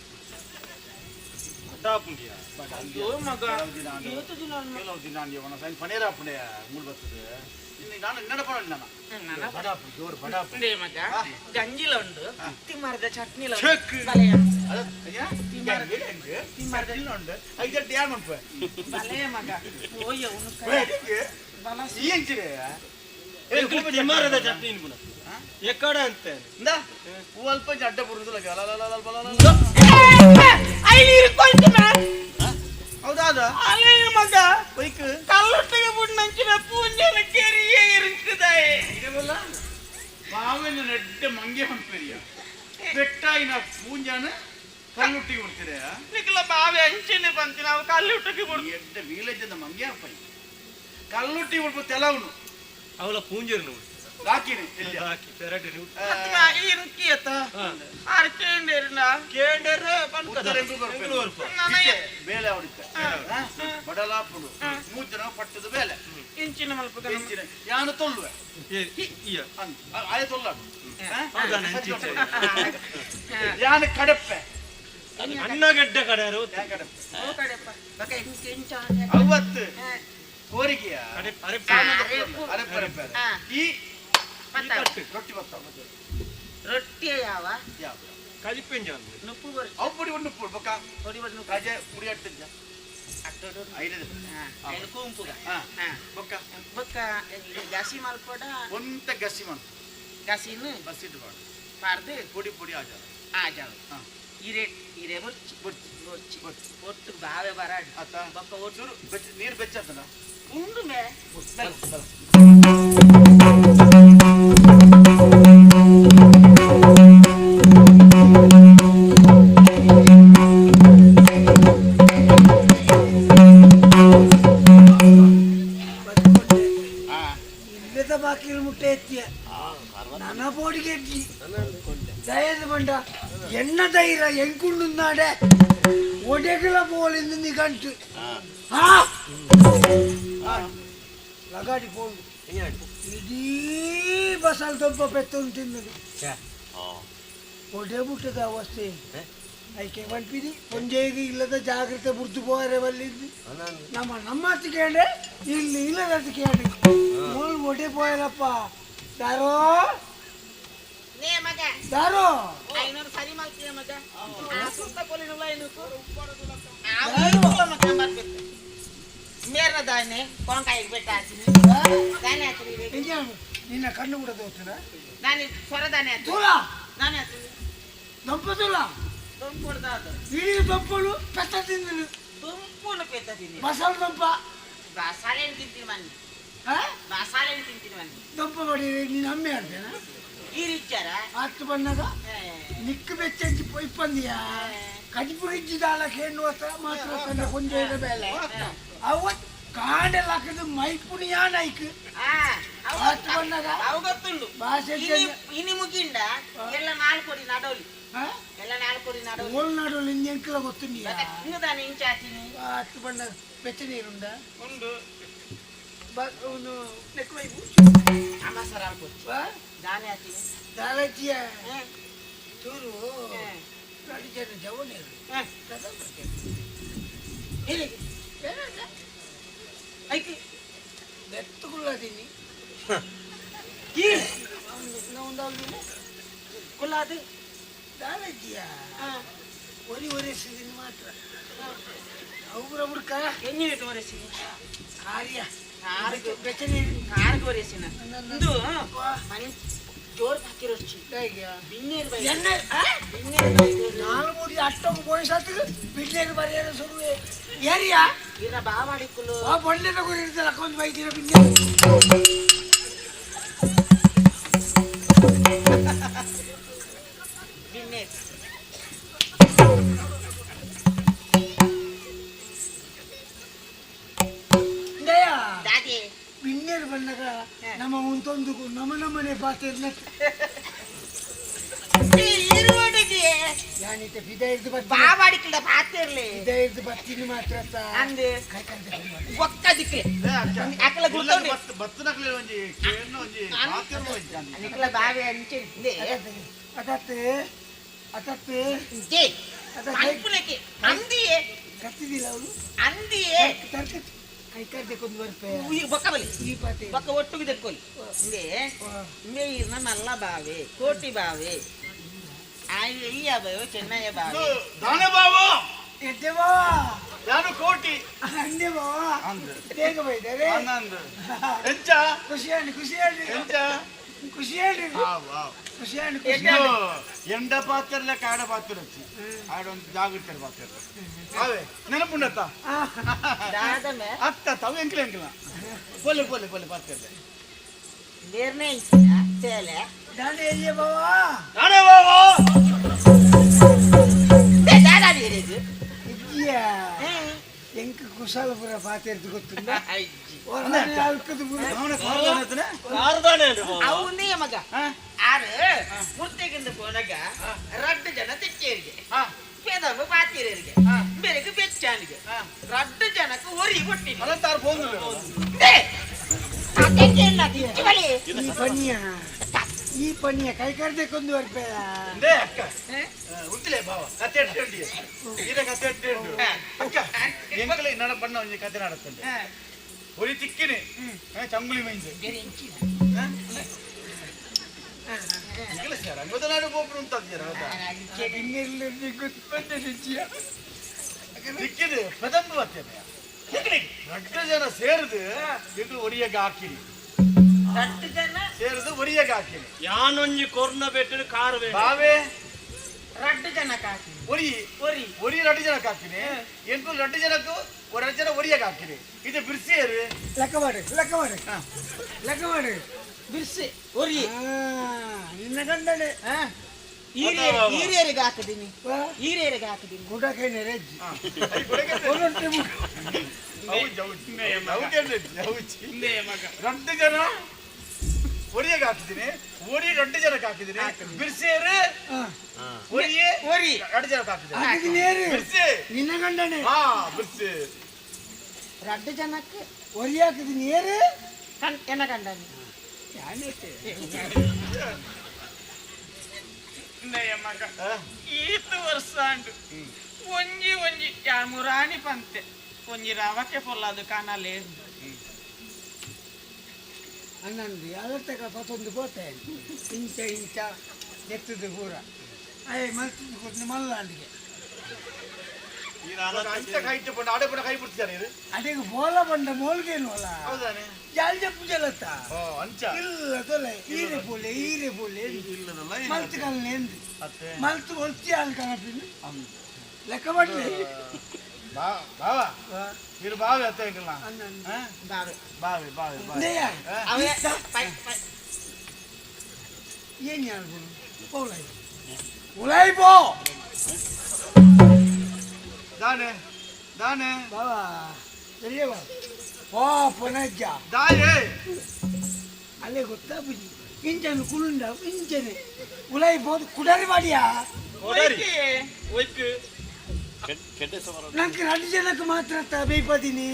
ದಾಪುಂಗಿಯ ಅಯ್ಯೋ ಮಗ ಇವತ್ತು ದಿನ ಕೆಲವು ದಿನ ಅವನ ಸೈನ್ ಪನೇರ ಪುಣೆಯ ಮೂಲ್ ಬರ್ತದೆ ನಾನು ನಡಪಣ ನಾನು ಬಡಾಪು ಜೋರು ಬಡಾಪು ಮಗ ಗಂಜಿಲ ಉಂಡು ತಿಮ್ಮರದ ಚಟ್ನಿಲ ತಿಮ್ಮರದ ಉಂಡು ಐದು ಯಾರು ಮಾಡ್ಪ ಬಲೆಯ ಮಗ ಓಯ್ಯ ಉನು ಏಂಚಿರೆ ತಿಮ್ಮರದ ಚಟ್ನಿ ಕೂಡ ಎಕ್ಕಡ ಅಂತ ಅಲ್ಪ ಅಡ್ಡ ಬರುದಿಲ್ಲ ಹೌದಾದ ಮಗ ಕಲ್ಲೊಟ್ಟಿಗೆ ಬಿಟ್ಟು ನಂಚಿನ ಪೂಂಜನ ಕೆರಿಯೇ ಇರುತ್ತದಾಯೆ ಬಾವಿನ ನೆಡ್ಡೆ ಮಂಗೆ ಹಂಪೆರಿಯ ಪೆಟ್ಟಾಯಿನ ಪೂಂಜಾನ ಕಲ್ಲುಟ್ಟಿಗೆ ಬಿಡ್ತೀರಾ ನಿಖಲ ಬಾವಿ ಅಂಚಿನ ಬಂತಿ ನಾವು ಕಲ್ಲುಟ್ಟಿಗೆ ಬಿಡು ಎಂತ ವಿಲೇಜ್ ಮಂಗ್ಯ ಅಪ್ಪ ಕಲ್ಲುಟ್ಟಿ ಬಿಡ್ಬೋದು ತೆಲವನು ಅವಳ ಪೂಂಜರ್ನು ರಾಕಿನಿ ಹಾಕಿ ಪೆರಟು ಇರುಕಿಯತ್ತ ಆರ್ ಕೇಂಡೇರಿನ ಕೇಂಡೇರ ಬೇಲೆ ಹೊಡಿತ ಬಡಲಾಪುಡು ಮೂಜನ ಪಟ್ಟದ ಬೇಲೆ ಇಂಚಿನ ಮಲ್ಪ ಇಂಚಿನ ಯಾನು ತೊಲ್ಲುವೆ ಆಯ ತೊಲ್ಲ ಯಾನು ಕಡಪ್ಪೆ ಅಣ್ಣಗಡ್ಡೆ ಕಡೆಯರು ಅವತ್ತು ಕೋರಿಕೆಯ ಈ ರೊಟ್ಟಿ ಬರ್ತಾವ ರೊಟ್ಟಿ ಯಾವ ಕಲಿಪೆಂಜ ನುಪ್ಪು ಬರ್ ಅವು ಪುಡಿ ಒಂದು ನುಪ್ಪು ಬೊಕ್ಕ ಹೊಡಿ ಬರ್ ನುಪ್ಪು ರಾಜೆ ಪುಡಿ ಅಟ್ಟಿದ್ದ ಐದು ಕೂಂಪುಗ ಬೊಕ್ಕ ಬೊಕ್ಕ ಗಸಿ ಮಲ್ಪಡ ಒಂತ ಗಸಿ ಮಾಡ ಗಸಿನ ಬಸ್ಸಿಟ್ಟು ಮಾಡು ಪಾರ್ದು ಪುಡಿ ಪುಡಿ ಆಜಾರ ಆಜಾರ ಇರೆ ಬೊಚ್ಚಿ ಬೊಚ್ಚಿ ಒಟ್ಟು ಬಾವೆ ಬರಾಡಿ ಆತ ಬೊಕ್ಕ ಒಟ್ಟು ನೀರು ಬೆಚ್ಚತ್ತನ ಉಂಡು ಮೇ ಇಲ್ಲದ ಬಾಕಿಲು ಮುಟ್ಟೆ ಎತ್ತಿಯ ನನ್ನ ಬೋಡಿಗೆ ಎತ್ತಿ ದಯದ ಬಂಡ ಎನ್ನ ಧೈರ್ಯ ಎಂಕುಂಡುನ್ನಾಡೆ ಒಡೆಗಲ ಬೋಲಿಂದ ನಿಘಂಟು ಲಗಾಡಿ ಬೋಲು ಇಡೀ ಬಸಲ್ ದೊಬ್ಬ ಬೆತ್ತನ್ನು ತಿನ್ನದು ಒಡೆ ಮುಟ್ಟದ ಅವಸ್ಥೆ ಐಕೆ ಮಲ್ಪಿದಿ ಪೊಂಜೆಗೆ ಇಲ್ಲದ ಜಾಗ್ರತೆ ಬುರ್ದು ಹೋದರೆ ಬಲ್ಲಿದ್ದು ನಮ್ಮ ಕೇಳಿ ಇಲ್ಲಿ ಇಲ್ಲದ ಕೇಳಿ ಮೋಲ್ ಒಡೆ ಪೋಯಲಪ್ಪ ದಾರೋ ನೇ ಮಗ ದಾರೋ ಐನೂರು ಸರಿ ಮಾಡ್ತೀಯ ಮಗ ಸುತ್ತ ಕೊಲಿನುಲ್ಲ ಏನಕ್ಕೆ ಮೇರ ದಾನೆ ಕೊಂಕಾಯಿಗೆ ಬೆಟ್ಟ ಹಾಕ್ತೀನಿ ದಾನೆ ಹಾಕ್ತೀನಿ ನಿನ್ನ ಕಣ್ಣು ಕೂಡ ತೋರ್ತದ ನಾನು ಸೊರ ದಾನೆ ಹಾಕ್ತೀನಿ ತೋಲ ನಾನೇ ಹಾಕ್ತೀನಿ ದೊಂಪ ತೋಲ ದೊಂಪುಡ್ದಾದ ಇಡೀ ದೊಂಪಳು ಪೆತ್ತ ತಿಂದನು ದೊಂಪುನು ಪೆತ್ತ ತಿಂದಿ ಬಸಲ್ ದೊಂಪ ಬಾಸಾಲೆಣ್ಣು ತಿಂತೀನಿ ಮನ್ನಿ ಬಾಸಾಲೆಣ್ಣು ತಿಂತೀನಿ ಮನ್ನಿ ದೊಂಪ ಬಡಿ ನೀನು ಅಮ್ಮೆ ಆಡ್ತೇನ ಈ ರೀಚಾರ ಹತ್ತು ಬಣ್ಣದ ನಿಕ್ಕು ಬೆಚ್ಚಿ ಇಪ್ಪಂದಿಯ ಕಜಿಪು ಗಿಜ್ಜಿದಾಳಕ್ಕೆ ಹೆಣ್ಣು ಮಾತ್ರ ತಂದ ಕೊಂಚ ಬೇಲೆ ಅವತ್ ಕಾಂಡೆಲ್ಲ ಹಾಕಿದ್ದು ಮೈಪುಣಿಯ ನೈಕ್ ಹತ್ತು ಬಣ್ಣದ ಅವು ಗೊತ್ತುಂಡು ಭಾಷೆ ಇನಿ ಮುಗಿಂಡ ಎಲ್ಲ ನಾಲ್ಕೊಡಿ ನಡೋಲಿ ಎಲ್ಲ ನಾಲ್ಕೊಡಿ ನಡೋಲಿ ಓಲ್ ನಡೋಲಿ ಎಂಕಲ ಗೊತ್ತುಂಡಿ ಹಿಂಗ ತಾನೆ ಇಂಚ ಹಾಕಿನಿ ಹತ್ತು ಬಣ್ಣ ಬೆಚ್ಚ ನೀರುಂಡ ಉಂಡು ನೆಕ್ ವೈಪು ಅಮ್ಮ ಸರ ಹಾಕ್ಬೋದು ದಾನೆ ಹಾಕಿನಿ ದಾಲಚಿಯ ಚೂರು ಜನ ಜವನೇ ಐಕಿ ಬೆತ್ತುಗುಳ್ಳದೀನಿ ಕುಲ್ಲಾದು ದಾಲಚಿಯ ಒರೆಸಿದೀನಿ ಮಾತ್ರ ಅವ್ರ ಹುಡ್ಕ ಎಣ್ಣೆ ಒರೆಸಿ ಕಾರ್ಯ ಬೆಚ್ಚ ನೀರು ಕಾರ್ಗೆ ಒರೆಸಿನ ಇದು ಮನೆ ಜೋರ್ ಹಾಕಿರೋ ನಾಲ್ ಮೂಡಿ ಅಷ್ಟೊಂದು ಬೋಯಿಸತ್ತು ಬಿಡ್ಲೇರು ಬರೆಯಲು ಸುರುವೆ ಏರಿಯಾ ಇರ ಬಾ ಮಾಡಿಕ್ಕಲು ಆ ಬೊಳ್ಳೆನ ಗುರಿರ್ತಲ್ಲ ಕೊಂದು ಬೈದಿರ ಬಿನ್ನೆ ಬಿನ್ನೆ ಬಿನ್ನೇರು ಬಂದಾಗ ನಮ್ಮ ಒಂದೊಂದು ನಮ್ಮನೆ ಪಾತ್ರ ಯಾನಿತ ಬಿದ ಹಿಡಿದು ಬಾವಾಡಿಕಲ ಪಾತಿರ್ಲಿ ಬಿದ ಹಿಡಿದು ಬರ್ತೀನಿ ಮಾತ್ರ ಅಂದೆ ಒಕ್ಕ ದಿಕ್ಕೆ ಅಕಲ ಗುರ್ತೌಂಡಿ ಬತ್ತನಕಲೆ ಒಂಜಿ ಕೇನ್ನು ಒಂಜಿ ಪಾತಿರ್ಲು ಒಂಜಿ ಅಕಲ ಬಾವೆ ಅಂಚಿದೆ ಅದತ್ತೆ ಅದತ್ತೆ ಜೇ ಮೈಪುಲಕ್ಕೆ ಅಂದಿಯೇ ಕತ್ತಿದಿಲ್ಲ ಅವಳು ಅಂದಿಯೇ ತರ್ಕತ್ ಕೈಕಾರ್ದೆ ಕೊಂದು ಬರ್ಪೆ ಬೊಕ್ಕ ಬಲಿ ಈ ಪಾತೆ ಬೊಕ್ಕ ಒಟ್ಟಿಗೆ ತೆಕ್ಕೊಲಿ ಇಂದೆ ಮೇಯಿರ್ನ ನಲ್ಲ ಬಾವೆ ಕೋಟಿ ಬಾವೆ ಅಯ್ಯ ಬಾವೆ ಚೆನ್ನಯ್ಯ ಬಾವೆ ದಾನೆ ಬಾವು ಎದ್ದೆ ಬಾವ ಯಾನು ಕೋಟಿ ಅಂದೆ ಬಾವ ಬೇಗ ಬೈದರೆ ಆನಂದ ಎಂಚ ಖುಷಿಯಾಗಿ ಖುಷಿಯಾಗಿ ಎಂಚ ಖುಷಿಯಾಗಿ ಖುಷಿಯಾಗಿ ಎಂಡ ಪಾತ್ರಲ್ಲ ಕಾಡ ಪಾತ್ರ వచ్చి ఆడొంದು జాగ్రత్త పాత్ర అవే నెనపుండత దాదమే అత్త తవ ఎంకల ఎంకల పోలే పోలే పోలే పాత్ర నేర్నే తేలే దానే ఏ బావా దానే బావా ಏರಿಗೂ ಇದ್ದೀಯಾ ಎಂಕ ಕುಶಾಲಪುರ ಪಾತೆರ್ದು ಗೊತ್ತುಂಡ ಅವನೇ ಮಗ ಆರು ಮುರ್ತೆಗಿಂದ ಪೋನಾಗ ರಡ್ಡು ಜನ ತೆಚ್ಚೇರಿಗೆ ಪೇದವು ಪಾತಿರೇರಿಗೆ ಬೆರೆಗೆ ಬೆಚ್ಚಾನಿಗೆ ರಡ್ಡು ಜನಕ್ಕೆ ಒರಿ ಕೊಟ್ಟಿನಿ ಈ ಪನಿಯ ಕೈ ಕರ್ದಕ್ಕೊಂದು ರೂಪಾಯಿ ಉಂಟಲೇ ಬಾವ ಕತೆ ಕತೆ ಅಕ್ಕ ಎಂಕಲೆ ನನ್ನ ಬಣ್ಣ ಒಂಜಿ ಕತೆ ನಾಡತ್ತಂಡೆ ಒರಿ ತಿಕ್ಕಿನಿ ಚಂಗುಳಿ ಮೈಂದು ರಂಗದನಾಡು ಗೋಪುರ ತಿಕ್ಕಿದೆ ಪದಂಬ ಬರ್ತೇನೆ ರಡ್ಡು ಜನ ಸೇರಿದು ಎಗಳು ಒರಿಯಾಗ ಹಾಕಿರಿ ರಡ್ಡು ಜನ ಸೇರಿದು ಒರಿಯಾಗ ಹಾಕಿರಿ ಯಾನೊಂಜಿ ಕೊರ್ನ ಬೆಟ್ಟದ ಕಾರ್ ಬಾವೆ ರಡ್ಡು ಜನಕ್ಕೆ ಹಾಕಿ ಒರಿ ಒರಿ ರಡ್ಡು ಜನಕ್ಕೆ ಹಾಕಿನಿ ಎಂಟು ರಡ್ಡು ಜನಕ್ಕೂ ಎರಡು ಜನ ಒರಿಯಾಗ ಹಾಕಿರಿ ಇದು ಬಿರ್ಸಿಯರು ಲೆಕ್ಕ ಮಾಡಿ ಬಿರ್ಸಿ ಒರಿ ನಿನ್ನ ಗಂಡನೆ ಹಿರಿಯರಿಗೆ ಹಾಕಿದೀನಿ ಗುಡಕೈನೆ ರೆಜ್ಜಿ ರಡ್ಡು ಜನ ಒರಿಯಾಗ ಹಾಕಿದ್ದೀನಿ ಒರಿ ರಡ್ಡು ಜನಕ್ಕೆ ಹಾಕಿದ್ದೀನಿ ಬಿರ್ಸಿಯರು ಒರಿ ರಡ್ಡು ಜನಕ್ಕೆ ಹಾಕಿದ್ದೀನಿ ಬಿರ್ಸಿ ನಿನ್ನ ಗಂಡನೆ ಬಿರ್ಸಿ ರಡ್ಡು ಜನಕ್ಕೆ ಒರಿ ಹಾಕಿದೀನಿ ಏರು ಎನ್ನ ಗಂಡನಿ ಮಗ ಈತು ವರ್ಷ ಅಂಡು ಒಂಜಿ ಮುರಾಣಿ ಪಂತೆ ಒಂಜಿ ರವಕ್ಕೆ ಪೊಲ್ಲದು ಕಾಣಲೇ ಅನ್ನಂದು ಅದರ್ತಕ ಪತ್ತೊಂದು ಪೋತೆ ಇಂಚ ಎತ್ತದು ಪೂರ ಅಯ್ಯ ಮಲ್ತಿದ್ದು ಕೊಟ್ಟು ಮಲ್ಲಾಂಡಿಗೆ ಅಡಿಗೆ ಬೋಲ ಬಂಡ ಮೋಲ್ಗೇನು ಅಲ್ಲ ಜಾಲ್ ಜಪ್ಪು ಜಲತ್ತ ಇಲ್ಲ ತೊಲೆ ಈರೆ ಪೋಲೆ ಮಲ್ತು ಕಲ್ನ ಎಂದು ಮಲ್ತು ಹೊಲ್ತಿ ಹಾಲು ಕಣಪಿನ ಲೆಕ್ಕ ಮಾಡ್ಲಿ మీరు బాగా ఎత్తగల బావి ఏం చేయాలి ఉలై పో దానే బావా తెలియవా పో పొనజ్జ దాయే అల్లే ಗೊತ್ತಾ ಬುಜಿ ಇಂಚನು ಕುಳುಂಡ ಇಂಚನೆ ಉಲೈ ಪೋದು ಕುಡರಿ ಮಾಡಿಯಾ ನಂಗೆ ರಡ್ಡು ಜನಕ್ಕೆ ಮಾತ್ರ ಬೇಯ್ಪದೀನಿ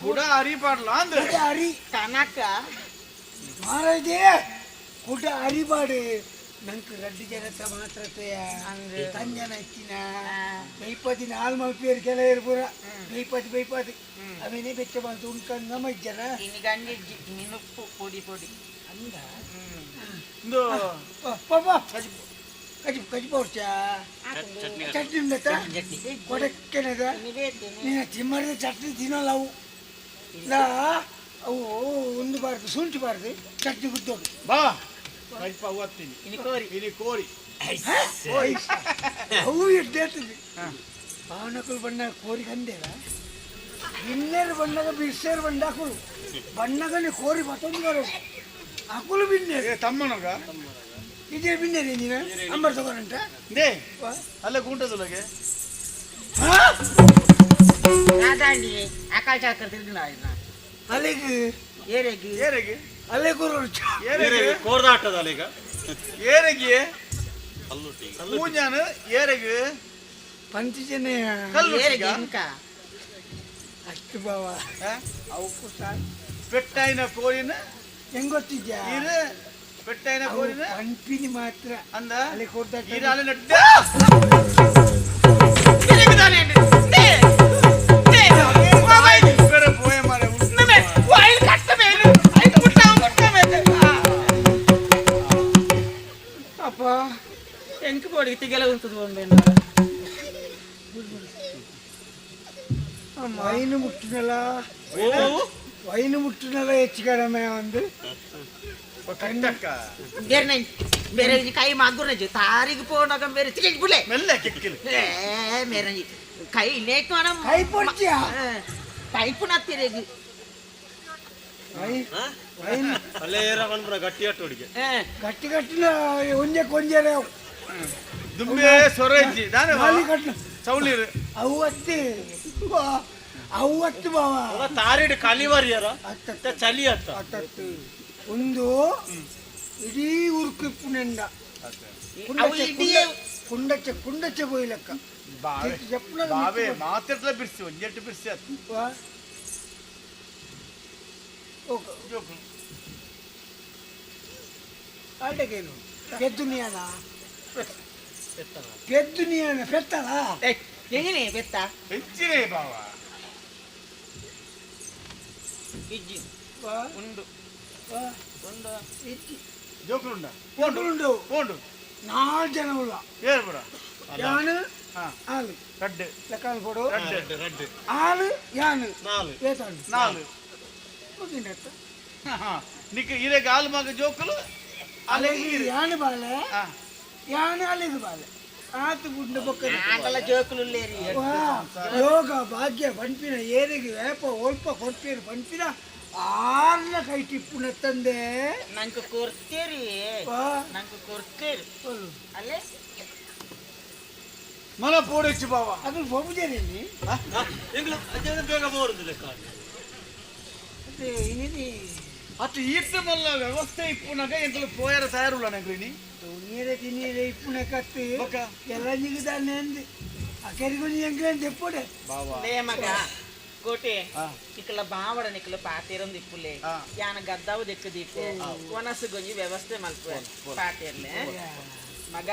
ಕುಡಾರಿ ಪಾಡ್ಲ ಅಂದ್ರೆ ಕುಡಾರಿ ಕನಕ ಮಾರೈದೆ ಕುಡಾರಿ ಬಾಡು ನಂಗೆ ರಡ್ಡು ಜನಕ್ಕೆ ಮಾತ್ರ ತಂಜನ ಇತ್ತಿನ ಬೇಯ್ಪದಿನ ಹಾಲು ಮಲ್ಪೇರು ಕೆಲ ಇರ್ಬುರ ಬೇಯ್ಪದಿ ಅವೇನೇ ಬೆಚ್ಚ ಬಂತು ಉಣ್ಕಂಡ್ ನಮ್ಮ ಜನ ಗಂಡಿಜ್ಜಿ ನಿನುಪ್ಪು ಪೊಡಿ ಅಂದ ಪಾಪ ಕಜಿ ಪೌರ್ಚ ಚಟ್ನಿ ಉಂಡತ್ತ ಕೊಡಕ್ಕೆನದ ನೀನು ತಿಮ್ಮರದ ಚಟ್ನಿ ತಿನ್ನಲ್ಲ ಅವು ಅವು ಉಂಡಬಾರ್ದು ಶುಂಠಿಬಾರ್ದು ಚಟ್ನಿ ಗುದ್ದೋಡು ಬಾ ಕಜ್ಪ ಓದ್ತೀನಿ ಇಲ್ಲಿ ಕೋರಿ ಅವು ಎಡ್ಡೇಳ್ತದೆ ಭಾವನಕಲು ಬಣ್ಣ ಕೋರಿ ಕಂದೇರ ಬಿನ್ನೇರು ಬಣ್ಣಗ ಬಿಸ್ಸೇರು ಬಂಡ ಹಾಕಲು ಬಣ್ಣಗನೆ ಕೋರಿ ಮತ್ತೊಂದು ಬರೋದು ಹಾಕಲು ಬಿನ್ನೇರು ತಮ್ಮನಗ ಇದೇ ಬಿನ್ನೇರಿ ನೀನು ನಂಬರ್ ತಗೊಂಡ ಅಲ್ಲ ಗುಂಟದೊಳಗೆ ನಾದಾಂಡಿ ಅಕಾಲ್ ಚಾಕರ್ ತಿರ್ಗಿನ ಅಲ್ಲಿಗೆ ಏರೆಗೆ ಅಲ್ಲೇ ಕೂರು ಕೋರ್ದಾಟದ ಅಲ್ಲಿಗ ಏರೆಗೆ ಪೂಜಾನ ಏರೆಗೆ ಪಂಚಜನೆ ಏರೆಗೆ ಇಂಕ ಅಷ್ಟು ಬಾವ ಅವಕ್ಕೂ ಪೆಟ್ಟಾಯಿನ ಕೋರಿನ ಹೆಂಗೊತ್ತಿದ್ಯಾ ಪೆಟ್ಟಾಯಿನ ಕೋರಿನ ಪಂಪಿನಿ ಮಾತ್ರ ಅಂದ ಅಲ್ಲಿ ಕೊಡ್ತಾ ಅಲ್ಲಿ ನಡ್ಡ ಅಪ್ಪ ಎಂಕ್ ಪೋಡಿ ತಿಗಲ ಉಂಟದು ವೈನು ಮುಟ್ಟಿನಲ್ಲ ಹೆಚ್ಚು ಕಡಿಮೆ ಒಂದು ಬೇರೆ ಕೈ ಮಾಗುರಜು ತಾರಿಗೆ ಪೋನಾಗ ಬೇರೆ ತಿರುಗಿ ಬಿಳೆ ಮೆಲ್ಲ ಕೆಕ್ಕಿಲು ಮೇರೆ ಕೈ ನೇತು ಅಣ್ಣ ಕೈ ಪೊಡ್ಚಿಯ ಕೈ ಪುನಃ ತಿರುಗಿ ಅಲ್ಲೇ ಗಟ್ಟಿ ಅಟ್ಟೋಡಿಗೆ ಗಟ್ಟಿನ ಒಂಜೆ ಕೊಂಜರೆ ದುಂಬೆ ಸೊರಜ್ಜಿ ನಾನೇ ಚೌಳಿರು ಅವತ್ತೇ ಅವತ್ತು ಬಾವ ತಾರಿಡ್ ಕಲಿವರಿಯರ ಚಲಿ ಅತ್ತ ಒಂದು ಇಡೀ ಉರುಕು ನೆಂಡ ಕುಂಡಚ್ಚ పోయిలక్క ಬಾವೆ ಮಾತಿರ್ಲ ಬಿರ್ಸಿ ಒಂಜೆಟ್ಟು ಬಿರ್ಸಿ ಅತ್ತ ఆడకేను పెద్దునియానా పెట్టాలా ఎగినే పెత్త పెంచినే బావా ఇజ్జి ఉండు ఉండు ఇజ్జి జోకులుండా పోండు 4 ಜನವುಲ್ಲ ಏರ್ ಬರ ಯಾನು ಆಲು ರಡ್ಡ್ ಲೆಕ್ಕಲ್ ಕೊಡು ರಡ್ಡ್ ಆಲು ಯಾನು 4 ಏತಾನು 4 ಓಕೆನತ್ತ ನಿಕ ಇರೆ ಗಾಲ್ ಮಗ ಜೋಕುಲು ಅಲೆಗಿ ಯಾನು ಬಾಲೆ ಯಾನು ಅಲೆಗಿ ಬಾಲೆ ಆತು ಗುಡ್ಡ ಬೊಕ್ಕ ಆಂಗಲ ಜೋಕುಲು ಲೇರಿ ಯೋಗ ಭಾಗ್ಯ ಪಂಪಿನ ಏರಿಗೆ ವೇಪ ಒಲ್ಪ ಕೊಡ್ತೀರಿ ಪಂಪಿನ ಆರ್ನ ಕೈ ಟಿಪ್ಪುನ ತಂದೆ ನಂಗೆ ಕೊಡ್ತೀರಿ ಅಲ್ಲೇ ಮನ ಪೋಡೆಚ್ಚು ಬಾವ ಅದು ಬೊಬ್ಬುದೇನಿ ಬೇಗ ಬೋರುದು ಲೆಕ್ಕ ಅದೇ ಇನ್ನಿದಿ ಅತ್ತು ಈರ್ತ ಮಲ್ಲ ವ್ಯವಸ್ಥೆ ಇಪ್ಪುನಾಗ ಎಂಕಲು ಪೋಯರ ತಯಾರುಲ್ಲ ನಂಗ್ರಿನಿ ನೀರೇ ತಿನ್ನೀರೆ ಇಪ್ಪುನ ಕತ್ತಿ ಎಲ್ಲ ನಿಗದಾನೆ ಅಂದು ಅಕೆರಿಗೊಂದು ಎಂಗ್ರೇನ್ ತೆಪ್ಪೋಡೆ ಲೇ ಮಗ ಕೋಟೆ ನಿಕ್ಕಲ ಬಾವಡ ನಿಕ್ಕಲ ಪಾತೇರೊಂದು ಇಪ್ಪುಲೆ ಯಾನ ಗದ್ದಾವು ದೆಕ್ಕು ದೀಪು ಕೊನಸು ಗೊಂಜಿ ವ್ಯವಸ್ಥೆ ಮಲ್ಪು ಪಾತೇರ್ಲೆ ಮಗ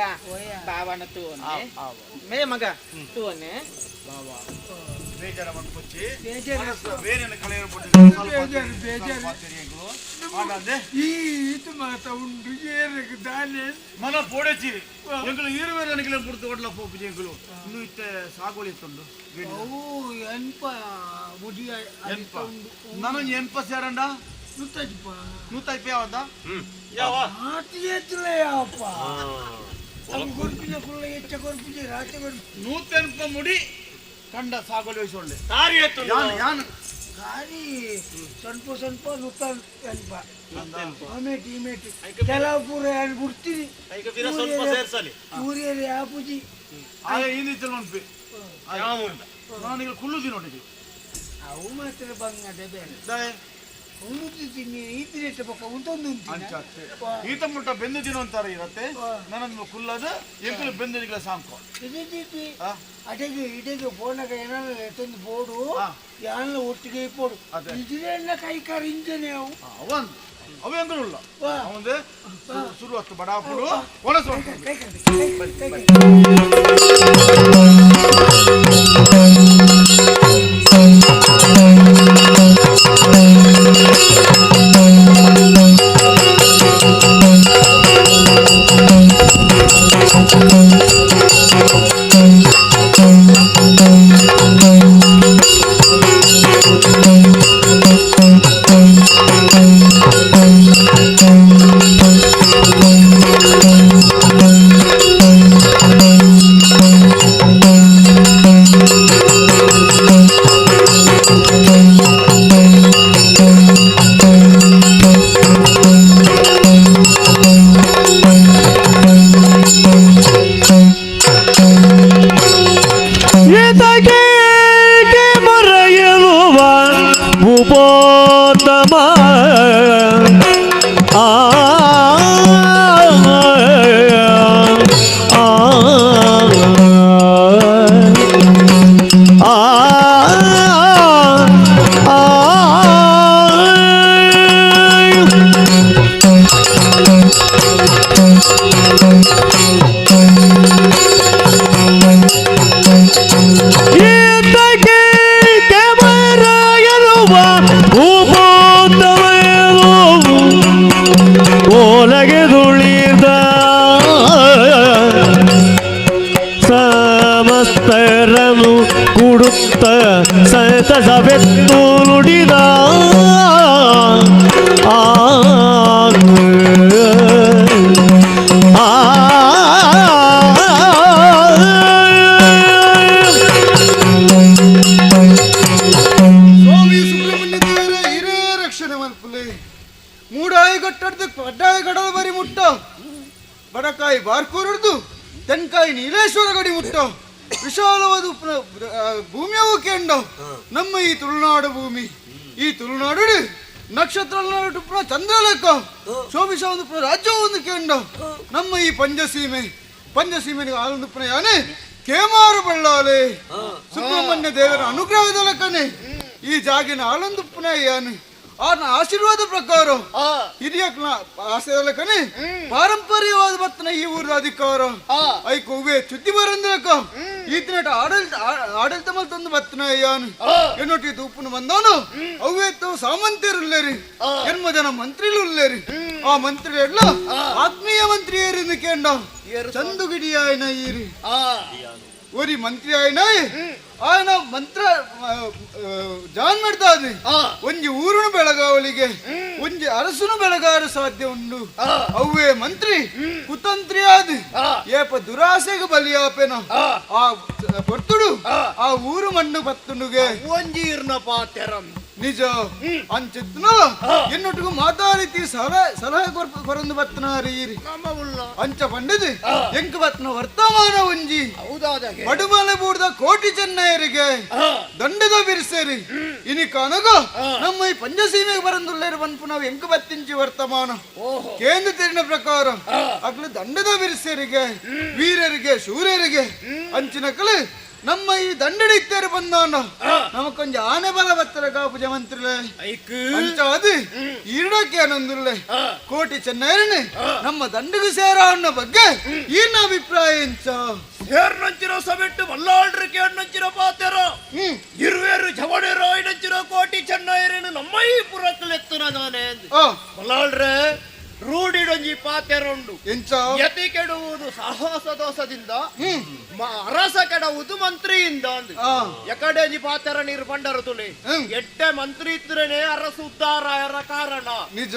ಬಾವನ ತೂನೆ ಮೇ ಮಗ ತೂನೆ ಬಾವಾ ಬೇಜಾರ ಮಾಡ್ಕೊಚ್ಚಿ ಬೇಜಾರು ಕಳೆಯ ಈತು ಮಾತ ಉಂಡು ಏರಕ್ಕೆ ದಾನೆ ಮನ ಪೋಡೆಚ್ಚಿ ಎಂಕಲು ಈರುವೆ ನನಗೆ ಪುಡ್ತು ಒಡ್ಲ ಪೋಪು ಎಂಕಲು ಇನ್ನು ಇತ್ತೆ ಸಾಗೋಳಿ ಇತ್ತುಂಡು ಅವು ಎನ್ಪ ಮುಡಿಯ ಎನ್ಪ ನಾನು ಎನ್ಪ ಸೇರಂಡ ನೂತೈಪ ಯಾವದ ಯಾವ ಮಾತು ಎತ್ತಲೇ ಯಾವಪ್ಪ ಗೊರ್ಪಿನ ಕುಳ್ಳ ಹೆಚ್ಚ ಗೊರ್ಪಿಗೆ ರಾತ್ರಿ ನೂತೆನ್ಪ ಮುಡಿ ಕಂಡ ಸಾಗೋಳಿ ವಹಿಸೊಳ್ಳೆ ತಾರಿ ಎತ್ತು ಯಾನು ಗಾಡಿ ಸ್ವಲ್ಪ ನೂತ ಎನ್ಪ ಆಮೇಟಿ ಕೆಲವು ಪೂರ ಎರಡು ಬಿಡ್ತೀನಿ ಸ್ವಲ್ಪ ಸೇರ್ಸಲಿ ಊರಿಯಲ್ಲಿ ಆಪುಜಿ ಆಗ ಏನಿತ್ತಲ್ಲ ಒನ್ಪಿ ನಾನೀಗ ಕುಳ್ಳುದಿ ನೋಡಿದ್ವಿ ಅವು ಮಾತ್ರ ಬಂಗದೆ ಬೇರೆ ಉಂಡು ತಿನ್ನಿ ಈತಿನೆಟ್ಟ ಪಕ್ಕ ಉಂಟೊಂದು ಈತ ಮುಟ್ಟ ಬೆಂದು ದಿನ ಅಂತಾರೆ ಇರತ್ತೆ ನನ್ನ ಕುಲ್ಲದ ಎಂಕಲು ಬೆಂದಿಗಳ ಸಾಂಕು ಅಡೆಗೆ ಇಡೆಗೆ ಬೋನಾಗ ಏನಾರ ಎತ್ತೊಂದು ಬೋಡು ಯಾನ ಒಟ್ಟಿಗೆ ಪೋಡು ಇದಿರೆಲ್ಲ ಕೈ ಕಾರು ಇಂಜನೆ ಅವು ಅವಂದು ಅವು ಎಂಗಳುಲ್ಲ ಅವಂದು ಶುರು ಹತ್ತು ಬಡಾಪುಡು ಒಣಸು ಸವೆತ್ತು ನುಡಿದ ಸ್ವಾಮಿ ಸುಬ್ರಹ್ಮಣ್ಯ ದೇವರ ಹಿರೇ ರಕ್ಷಣೆ ಮಲ್ಪುಲೆ ಮೂಡಾಯಿ ಗಟ್ಟಡ್ದು ಕಡ್ಡಾಯ ಗಡದ ಬರಿ ಮುಟ್ಟ ಬಡಕಾಯಿ ಬಾರ್ಕೋರ್ದು ತೆನ್ಕಾಯಿ ನೀಲೇಶ್ವರ ಗಡಿ ಮುಟ್ಟ ವಿಶಾಲವಾದ ಭೂಮಿಯವು ಕೇಂಡ ನಮ್ಮ ಈ ತುಳುನಾಡು ಭೂಮಿ ಈ ತುಳುನಾಡು ನಕ್ಷತ್ರ ಚಂದ್ರ ಲೆಕ್ಕ ಶೋಭಿಸ ಒಂದು ರಾಜ್ಯ ಒಂದು ಕೇಂಡ ನಮ್ಮ ಈ ಪಂಚಸೀಮೆಗೆ ಆಲೊಂದು ಯಾನೆ ಕೇಮಾರು ಬಳ್ಳಾಲೆ ಸುಬ್ರಹ್ಮಣ್ಯ ದೇವರ ಅನುಗ್ರಹದ ಲೆಕ್ಕನೆ ಈ ಜಾಗಿನ ಆಲೊಂದು ಯಾನೆ ಆನ ಆಶೀರ್ವಾದ ಪ್ರಕಾರ ಹಿರಿಯ ಆಸೆದಲ್ಲಕನೆ ಪಾರಂಪರ್ಯವಾದ ಬತ್ತನ ಈ ಊರ ಅಧಿಕಾರ ಐಕ್ ಹೂವೆ ಚುದ್ದಿ ಬರಂದ್ರಕ ಈತನಟ ಆಡಳಿತ ಮಲ್ತೊಂದು ಬತ್ತನ ಯಾನು ಎನ್ನೊಟ್ಟಿ ತೂಪುನು ಬಂದವನು ಅವ್ವೇತ್ತು ಸಾಮಂತರುಲ್ಲೇರಿ ಎನ್ಮ ಜನ ಮಂತ್ರಿಲು ಉಲ್ಲೇರಿ ಆ ಮಂತ್ರಿ ಎಲ್ಲ ಆತ್ಮೀಯ ಮಂತ್ರಿ ಏರಿನ ಕೇಂಡ ಚಂದುಗಿಡಿ ಆಯ್ನ ಈರಿ ಓರಿ ಮಂತ್ರಿ ಆಯ್ನ ఆయన మంత్ర ಜಾನ್ ಮಾಡ್ತಾ ಇದ್ರಿ ಒಂಜಿ ಊರುನು ಬೆಳಗಾವಳಿಗೆ ಒಂಜಿ ಅರಸುನು ಬೆಳಗಾರ ಸಾಧ್ಯ ಉಂಡು ಅವ್ವೇ ಮಂತ್ರಿ ಕುತಂತ್ರಿ ಆದಿ ಏಪ ದುರಾಸೆಗೆ ಬಲಿಯಾಪೆನ ಆ ಪೊರ್ತುಡು ಆ ಊರು ಮಣ್ಣು ಪತ್ತುನುಗೆ ಒಂಜಿ ಇರ್ನ ಪಾತೆರಂ ನಿಜ ಅಂಚಿತ್ನ ಎನ್ನೊಟ್ಟಿಗೂ ಮಾತಾಡಿತಿ ಸಲಹೆ ಕೊರಂದು ಬತ್ತನಾರಿ ಅಂಚ ಪಂಡಿದ್ ಎಂಕ್ ಬತ್ನ ವರ್ತಮಾನ ಒಂಜಿ ಪಡುಮಲೆ ಬೂಡ್ದ ಕೋಟಿ ಚೆನ್ನೈಯರಿಗೆ ದಂಡದ ಬಿರ್ಸೇರಿ ಇನಿ ಕಾನಗ ನಮ್ಮ ಈ ಪಂಚಸೀಮೆಗೆ ಬರಂದುಳ್ಳೇರು ಬಂದ್ಪು ನಾವು ಎಂಕ್ ಬತ್ತಿಂಚಿ ವರ್ತಮಾನ ಕೇಂದ್ರ ತೆರಿನ ಪ್ರಕಾರ ಅಕ್ಲು ದಂಡದ ಬಿರ್ಸೇರಿಗೆ ವೀರರಿಗೆ ಶೂರರಿಗೆ ಅಂಚಿನಕಲು ನಮ್ಮ ಈ ದಂಡಡಿ ಇತ್ತೇರು ಬಂದವನು ನಮಕೊಂಜ ಆನೆ ಬಲ ಬತ್ತರ ಕಾಪುಜ ಮಂತ್ರಿಲೆ ಅಂಚಾದು ಇರಡಕ್ಕೆ ಅನ್ನೊಂದುಲ್ಲೆ ಕೋಟಿ ಚೆನ್ನೈರನೆ ನಮ್ಮ ದಂಡಗೂ ಸೇರ ಅನ್ನೋ ಬಗ್ಗೆ ಏನ ಅಭಿಪ್ರಾಯ ಎಂಚ ಸೇರ್ನಂಚಿರೋ ಸಬಿಟ್ಟು ಮಲ್ಲಾಳ್ರು ಕೇಳ್ನಂಚಿರೋ ಪಾತೆರ ಇರುವೇರು ಜವಣೆರೋ ಐನಂಚಿರೋ ಕೋಟಿ ಚೆನ್ನೈರೇನು ನಮ್ಮ ಈ ಪುರಕ್ಕಲೆತ್ತುನ ನಾನೇ ಮಲ್ಲಾಳ್ರೆ ರೂಢಿಡೊಂಜಿ ಪಾತೆರುಂಡು ಯತಿ ಕೆಡುವುದು ಸಾಹಸ ದೋಷದಿಂದ ಅರಸ ಕೆಡುವುದು ಮಂತ್ರಿಯಿಂದ ಎಕಡೆಂಜಿ ಪಾತೆರ ನೀರು ಬಂಡರು ತುಳಿ ಎಡ್ಡೆ ಮಂತ್ರಿ ಇತ್ತರೇನೆ ಅರಸ ಉದ್ಧಾರ ಎರ ಕಾರಣ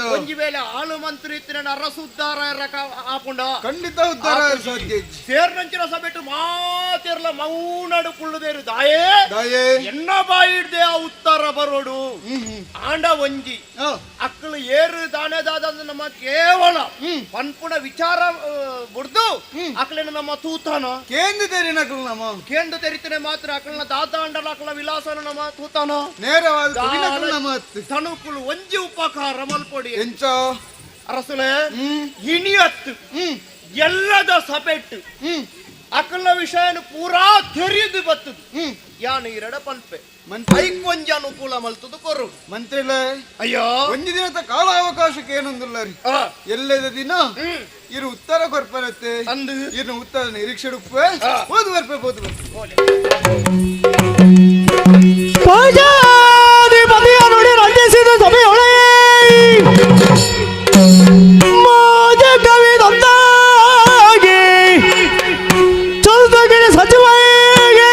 ಒಂಜಿ ವೇಳೆ ಆಳು ಮಂತ್ರಿ ಇತ್ತರೇನೆ ಅರಸ ಉದ್ಧಾರ ಎರ ಆಪುಂಡ ಖಂಡಿತ ಉದ್ಧಾರ ಸೇರ್ನಂಚಿನ ಸಬಿಟ್ಟು ಮಾತಿರ್ಲ ಮೌನಡು ಕುಳ್ಳುದೇರು ದಾಯೇ ಎನ್ನ ಬಾಯಿಡ್ದೆ ಆ ಉತ್ತರ ಬರೋಡು ಆಂಡ ಒಂಜಿ ಅಕ್ಕಳು ಏರು ದಾನೆ ದಾದ ನಮ್ಮ ಕೇವಲ ಪನ್ಪುಣ ವಿಚಾರ ಬುಡ್ದು ಅಕ್ಲೇನ ನಮ್ಮ ತೂತಾನ ಕೇಂದ್ರ ತೆರಿನ ನಮ್ಮ ಕೇಂದ್ರ ತೆರಿತನೆ ಮಾತ್ರ ಅಕ್ಲನ ದಾತ ಅಂಡಲ ಅಕ್ಲ ವಿಲಾಸನ ನಮ್ಮ ತೂತಾನ ನೇರವಾದ ತನುಕುಲು ಒಂಜಿ ಉಪಕಾರ ಮಲ್ಪೊಡಿ ಎಂಚ ಅರಸಲೆ ಇನಿಯತ್ತು ಎಲ್ಲದ ಸಪೆಟ್ಟು ಅಕ್ಲ ವಿಷಯನು ಪೂರಾ ತೆರಿದು ಬತ್ತದು ಯಾನು ಇರಡ ಪನ್ಪೆ ಒಂಜಿ ಅನುಕೂಲ ಮಲ್ತದು ಕೊರು ಮಂತ್ರಿಲ ಅಯ್ಯೋ ಒಂಜಿ ದಿನದ ಕಾಲ ಅವಕಾಶಕ್ಕೆ ಏನೊಂದಿಲ್ಲ ರೀ ಎಲ್ಲದ ದಿನ ಇರು ಉತ್ತರ ಕೊರ್ಪರತ್ತೆ ಅಂದು ಇನ್ನು ಉತ್ತರ ನಿರೀಕ್ಷೆ ಉಪ್ಪೆ ಓದು ಬರ್ಪೆ ಓದು ಪೂಜಾಧಿಪತಿಯ ನುಡಿ ರಂಜಿಸಿದ ಸಭೆಯೊಳೆ ಮಾಜ ಕವಿ ತಂದಾಗಿ ಚಲ್ದಗಿರಿ ಸಚಿವಗೆ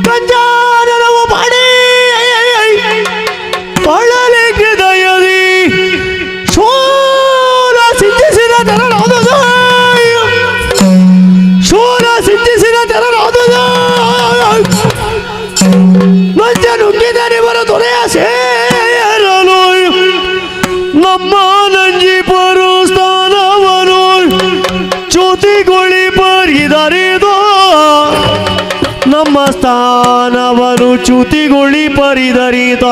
ಕಂಜಾನನವು ಮಾಡಿ ಪಳಲಿಕ್ಕೆ ದಯದಿ ಶೂರ ಸಿದ್ಧಿಸಿದ ತೆರನಾದುದು ಶೂರ ಸಿದ್ಧಿಸಿದ ತೆರನಾದುದು ಲಂಚ ನುಗ್ಗಿದರಿವರು ದೊರೆಯ ಸೇರಲು ನಮ್ಮ ನಂಜಿಪರು ಸ್ಥಾನವನ್ನು ಚ್ಯುತಿಗೊಳಿ ಪರಿದರಿದು ನಮ್ಮ ಸ್ಥಾನವನ್ನು ಚ್ಯುತಿಗೊಳಿ ಪರಿದರಿದ